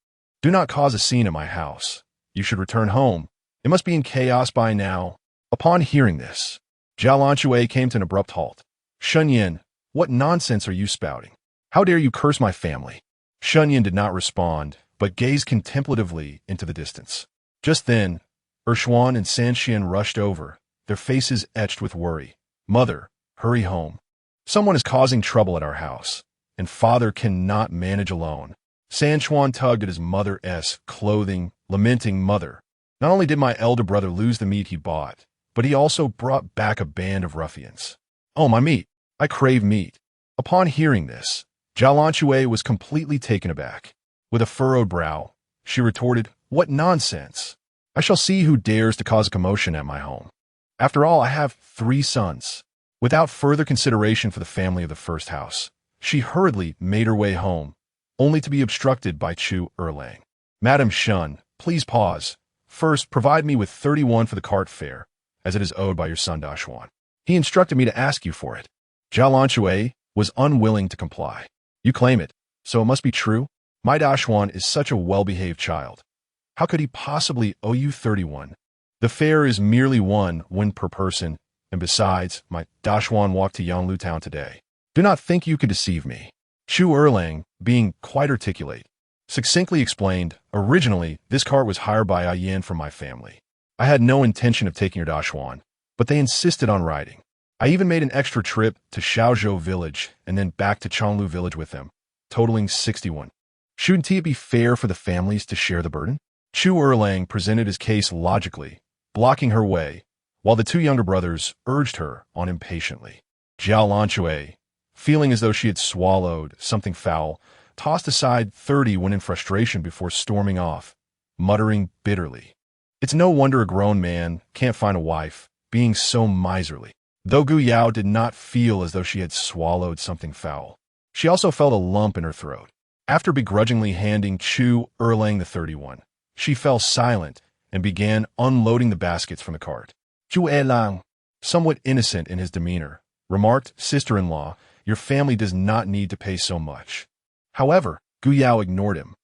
do not cause a scene in my house. You should return home. It must be in chaos by now. Upon hearing this, Jiao Lanchue came to an abrupt halt. Shen Yan, what nonsense are you spouting? How dare you curse my family? Shen Yan did not respond, but gazed contemplatively into the distance. Just then, Xuan and Sanxian rushed over, their faces etched with worry. Mother, hurry home. Someone is causing trouble at our house, and father cannot manage alone. Sanchuan tugged at his mother's clothing, lamenting, Mother, not only did my elder brother lose the meat he bought, but he also brought back a band of ruffians. Oh, my meat! I crave meat. Upon hearing this, Jialanchue was completely taken aback. With a furrowed brow, she retorted, What nonsense! I shall see who dares to cause a commotion at my home. After all, I have 3 sons. Without further consideration for the family of the first house, she hurriedly made her way home, only to be obstructed by Chu Erlang. Madam Shun, please pause. First, provide me with 31 for the cart fare, as it is owed by your son Dashuan. He instructed me to ask you for it. Jialanchue was unwilling to comply. You claim it, so it must be true? My Dashuan is such a well-behaved child. How could he possibly owe you 31? The fare is merely 1 won per person, and besides, my Dashuan walked to Yanglu town today. Do not think you could deceive me. Chu Erlang, being quite articulate, succinctly explained, originally, this cart was hired by Yan from my family. I had no intention of taking your Dashuan, but they insisted on riding. I even made an extra trip to Xiaozhou village and then back to Chonglu village with them, totaling 61. Shouldn't it be fair for the families to share the burden? Chu Erlang presented his case logically, blocking her way, while the 2 younger brothers urged her on impatiently. Jialanchue, feeling as though she had swallowed something foul, tossed aside 30 when in frustration before storming off, muttering bitterly. It's no wonder a grown man can't find a wife, being so miserly. Though Gu Yao did not feel as though she had swallowed something foul, she also felt a lump in her throat. After begrudgingly handing Chu Erlang the 31, she fell silent and began unloading the baskets from the cart. Chu Erlang, somewhat innocent in his demeanor, remarked, Sister-in-law, your family does not need to pay so much. However, Gu Yao ignored him,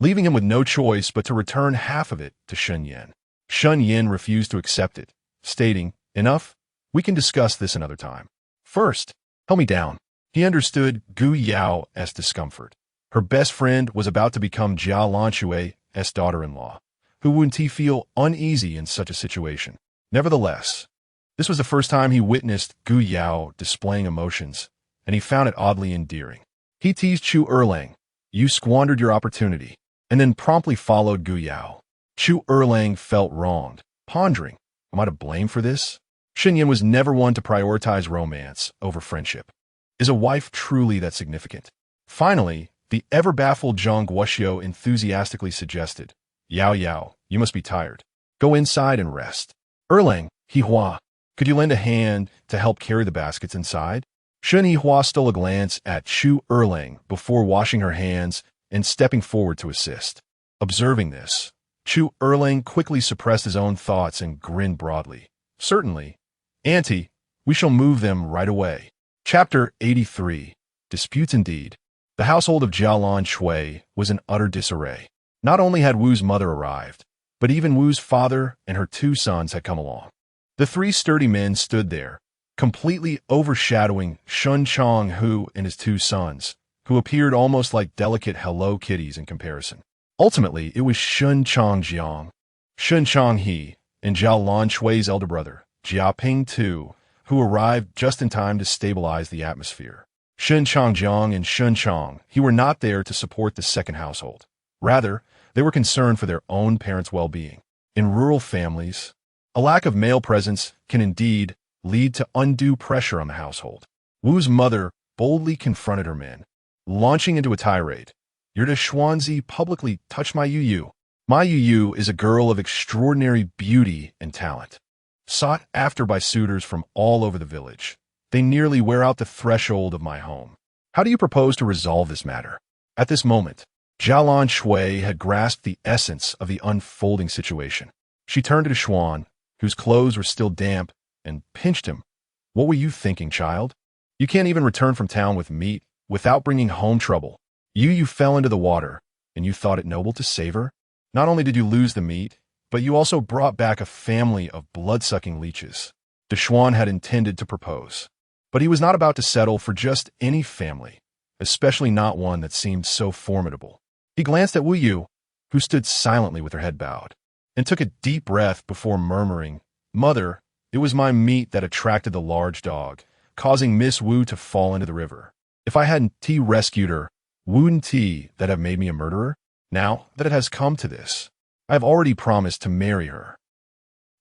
leaving him with no choice but to return half of it to Shen Yan. Shen Yan refused to accept it, stating, Enough, we can discuss this another time. First, help me down. He understood Gu Yao's discomfort. Her best friend was about to become Jialanchue's daughter-in-law, who wouldn't he feel uneasy in such a situation. Nevertheless, this was the first time he witnessed Gu Yao displaying emotions, and he found it oddly endearing. He teased Chu Erlang, You squandered your opportunity, and then promptly followed Gu Yao. Chu Erlang felt wronged, pondering, Am I to blame for this? Shen Yan was never one to prioritize romance over friendship. Is a wife truly that significant? Finally, the ever-baffled Zhang Guoxiu enthusiastically suggested, Yao Yao, you must be tired. Go inside and rest. Erlang, Hihua, could you lend a hand to help carry the baskets inside? Shen Yihua stole a glance at Chu Erlang before washing her hands and stepping forward to assist. Observing this, Chu Erlang quickly suppressed his own thoughts and grinned broadly. Certainly. Auntie, we shall move them right away. Chapter 83. Disputes indeed. The household of Jialanchue was in utter disarray. Not only had Wu's mother arrived, but even Wu's father and her 2 sons had come along. The 3 sturdy men stood there, completely overshadowing Shun Chong Hu and his 2 sons, who appeared almost like delicate Hello Kitties in comparison. Ultimately, it was Shun Chong Jiang, Shun Chong He, and Jialanchue's elder brother, Jiaping Tu, who arrived just in time to stabilize the atmosphere. Shun Chong Jiang and Shun Chong He were not there to support the second household. Rather, they were concerned for their own parents' well-being. In rural families, a lack of male presence can indeed lead to undue pressure on the household. Wu's mother boldly confronted her men, launching into a tirade. Your de Xuanzi publicly touched my Yu. My Yu is a girl of extraordinary beauty and talent, sought after by suitors from all over the village. They nearly wear out the threshold of my home. How do you propose to resolve this matter? At this moment, Jialanchue had grasped the essence of the unfolding situation. She turned to Xuan, whose clothes were still damp, and pinched him. What were you thinking, child? You can't even return from town with meat without bringing home trouble. You fell into the water, and you thought it noble to save her? Not only did you lose the meat, but you also brought back a family of blood-sucking leeches. De Xuan had intended to propose, but he was not about to settle for just any family, especially not one that seemed so formidable. He glanced at Wu Yu, who stood silently with her head bowed, and took a deep breath before murmuring, "Mother, it was my meat that attracted the large dog, causing Miss Wu to fall into the river. If I hadn't rescued her, wouldn't that have made me a murderer? Now that it has come to this, I have already promised to marry her."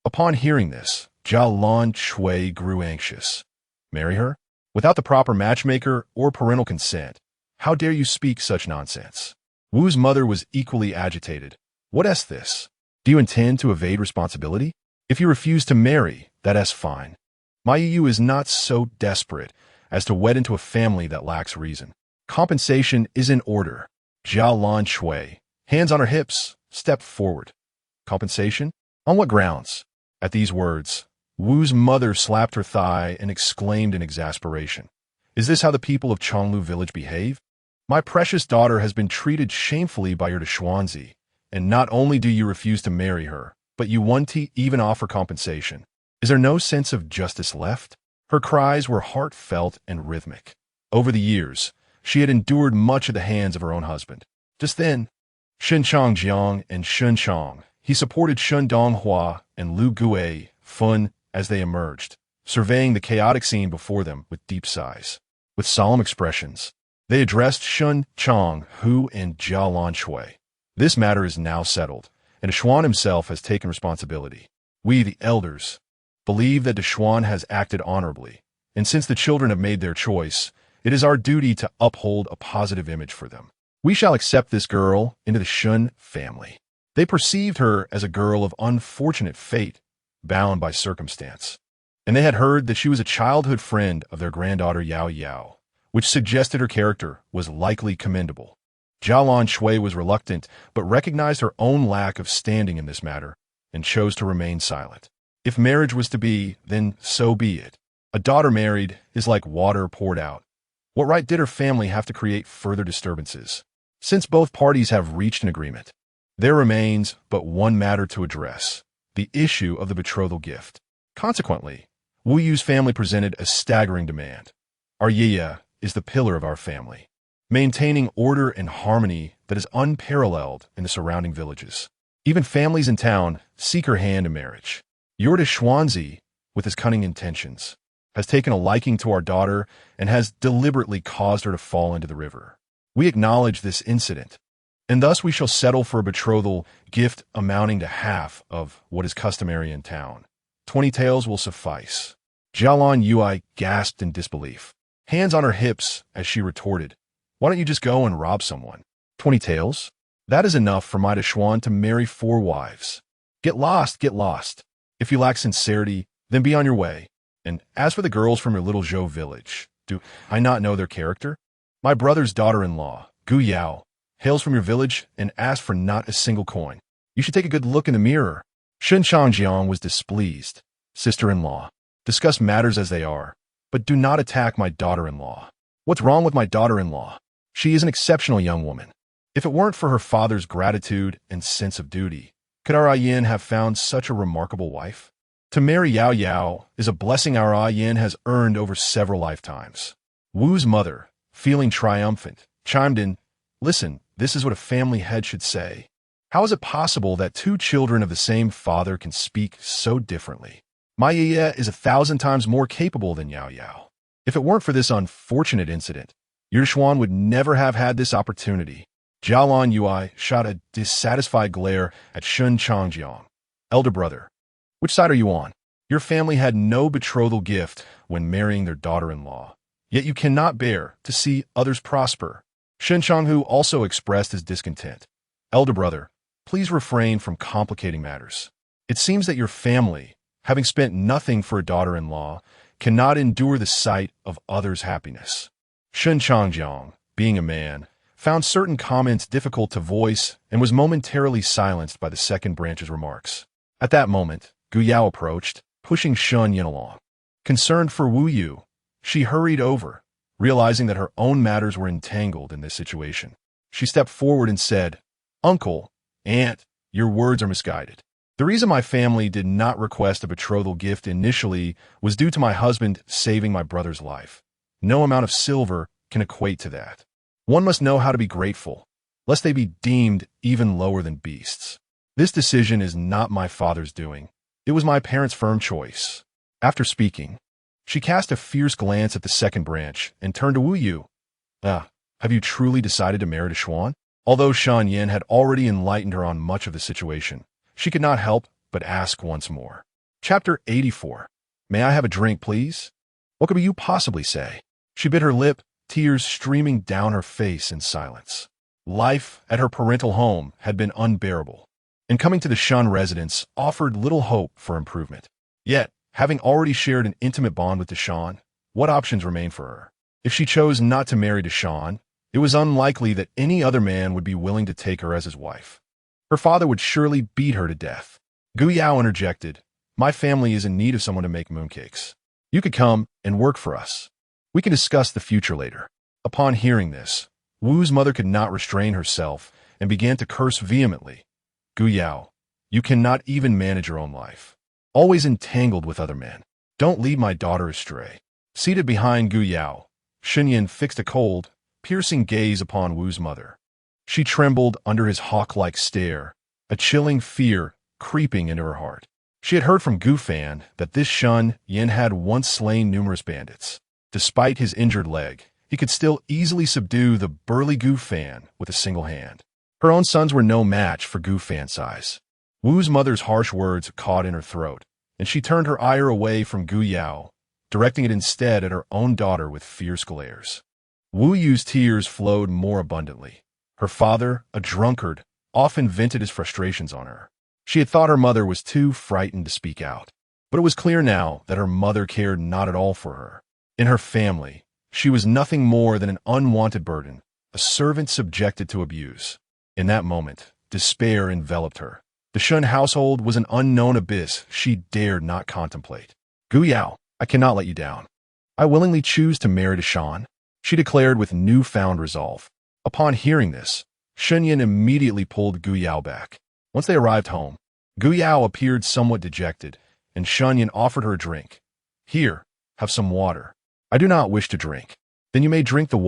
Upon hearing this, Jia Lan Shui grew anxious. Marry her? Without the proper matchmaker or parental consent? How dare you speak such nonsense? Wu's mother was equally agitated. What is this? Do you intend to evade responsibility? If you refuse to marry, that's fine. My Yu is not so desperate as to wed into a family that lacks reason. Compensation is in order. Jia Lan Shui, hands on her hips, stepped forward. Compensation? On what grounds? At these words, Wu's mother slapped her thigh and exclaimed in exasperation, "Is this how the people of Chonglu village behave? My precious daughter has been treated shamefully by your Xuanzi, and not only do you refuse to marry her, but you won't even offer compensation. Is there no sense of justice left?" Her cries were heartfelt and rhythmic. Over the years, she had endured much at the hands of her own husband. Just then, Shen Changjiang and Shen Chang, he supported Shen Donghua and Lu Gui Fun as they emerged, surveying the chaotic scene before them with deep sighs. With solemn expressions, they addressed Shen Chang, Hu, and Jia Lan Shui. This matter is now settled, and Xuan himself has taken responsibility. We, the elders, believe that Xuan has acted honorably, and since the children have made their choice, it is our duty to uphold a positive image for them. We shall accept this girl into the Shen family. They perceived her as a girl of unfortunate fate, bound by circumstance, and they had heard that she was a childhood friend of their granddaughter Yao Yao, which suggested her character was likely commendable. Jia Lan Shui was reluctant, but recognized her own lack of standing in this matter, and chose to remain silent. If marriage was to be, then so be it. A daughter married is like water poured out. What right did her family have to create further disturbances? Since both parties have reached an agreement, there remains but one matter to address: the issue of the betrothal gift. Consequently, Wu Yu's family presented a staggering demand. Our Yiya is the pillar of our family, maintaining order and harmony that is unparalleled in the surrounding villages. Even families in town seek her hand in marriage. Yorda Xuanzi, with his cunning intentions, has taken a liking to our daughter and has deliberately caused her to fall into the river. We acknowledge this incident, and thus we shall settle for a betrothal gift amounting to half of what is customary in town. 20 taels will suffice. Jialan Yui gasped in disbelief, hands on her hips as she retorted, "Why don't you just go and rob someone? 20 taels? That is enough for my Xuan to marry 4 wives. Get lost, get lost. If you lack sincerity, then be on your way. And as for the girls from your little Zhou village, do I not know their character? My brother's daughter-in-law, Gu Yao, hails from your village and asks for not a single coin. You should take a good look in the mirror." Shen Changjiang was displeased. "Sister-in-law, discuss matters as they are, but do not attack my daughter-in-law." "What's wrong with my daughter-in-law? She is an exceptional young woman. If it weren't for her father's gratitude and sense of duty, could our Yin have found such a remarkable wife? To marry Yao Yao is a blessing our Yin has earned over several lifetimes." Wu's mother, feeling triumphant, chimed in, "Listen, this is what a family head should say. How is it possible that 2 children of the same father can speak so differently? My Yiya is 1,000 times more capable than Yao Yao. If it weren't for this unfortunate incident, your Xuan would never have had this opportunity." Jialan Yui shot a dissatisfied glare at Shen Changjiang. "Elder brother, which side are you on? Your family had no betrothal gift when marrying their daughter-in-law, yet you cannot bear to see others prosper." Shen Changhu also expressed his discontent. "Elder brother, please refrain from complicating matters. It seems that your family, having spent nothing for a daughter-in-law, cannot endure the sight of others' happiness." Shen Changjiang, being a man, found certain comments difficult to voice and was momentarily silenced by the second branch's remarks. At that moment, Gu Yao approached, pushing Shen Yan along. Concerned for Wu Yu, she hurried over, realizing that her own matters were entangled in this situation. She stepped forward and said, "Uncle, Aunt, your words are misguided. The reason my family did not request a betrothal gift initially was due to my husband saving my brother's life. No amount of silver can equate to that. One must know how to be grateful, lest they be deemed even lower than beasts. This decision is not my father's doing. It was my parents' firm choice. After speaking, she cast a fierce glance at the second branch and turned to Wu Yu. Have you truly decided to marry to Xuan? Although Shen Yan had already enlightened her on much of the situation, she could not help but ask once more. Chapter 84. May I have a drink, please? What could you possibly say? She bit her lip, tears streaming down her face in silence. Life at her parental home had been unbearable, and coming to the Shen residence offered little hope for improvement. Yet, having already shared an intimate bond with Deshawn, what options remained for her? If she chose not to marry Deshawn, it was unlikely that any other man would be willing to take her as his wife. Her father would surely beat her to death. Gu Yao interjected, "My family is in need of someone to make mooncakes. You could come and work for us. We can discuss the future later." Upon hearing this, Wu's mother could not restrain herself and began to curse vehemently. "Gu Yao, you cannot even manage your own life. Always entangled with other men. Don't lead my daughter astray." Seated behind Gu Yao, Shen Yan fixed a cold, piercing gaze upon Wu's mother. She trembled under his hawk-like stare, a chilling fear creeping into her heart. She had heard from Gu Fan that this Shen Yan had once slain numerous bandits. Despite his injured leg, he could still easily subdue the burly Gu Fan with a single hand. Her own sons were no match for Gu Fan's size. Wu's mother's harsh words caught in her throat, and she turned her ire away from Gu Yao, directing it instead at her own daughter with fierce glares. Wu Yu's tears flowed more abundantly. Her father, a drunkard, often vented his frustrations on her. She had thought her mother was too frightened to speak out, but it was clear now that her mother cared not at all for her. In her family, she was nothing more than an unwanted burden, a servant subjected to abuse. In that moment, despair enveloped her. The Shen household was an unknown abyss she dared not contemplate. "Gu Yao, I cannot let you down. I willingly choose to marry Deshawn," she declared with newfound resolve. Upon hearing this, Shen Yan immediately pulled Gu Yao back. Once they arrived home, Gu Yao appeared somewhat dejected, and Shen Yan offered her a drink. "Here, have some water." "I do not wish to drink." "Then you may drink the water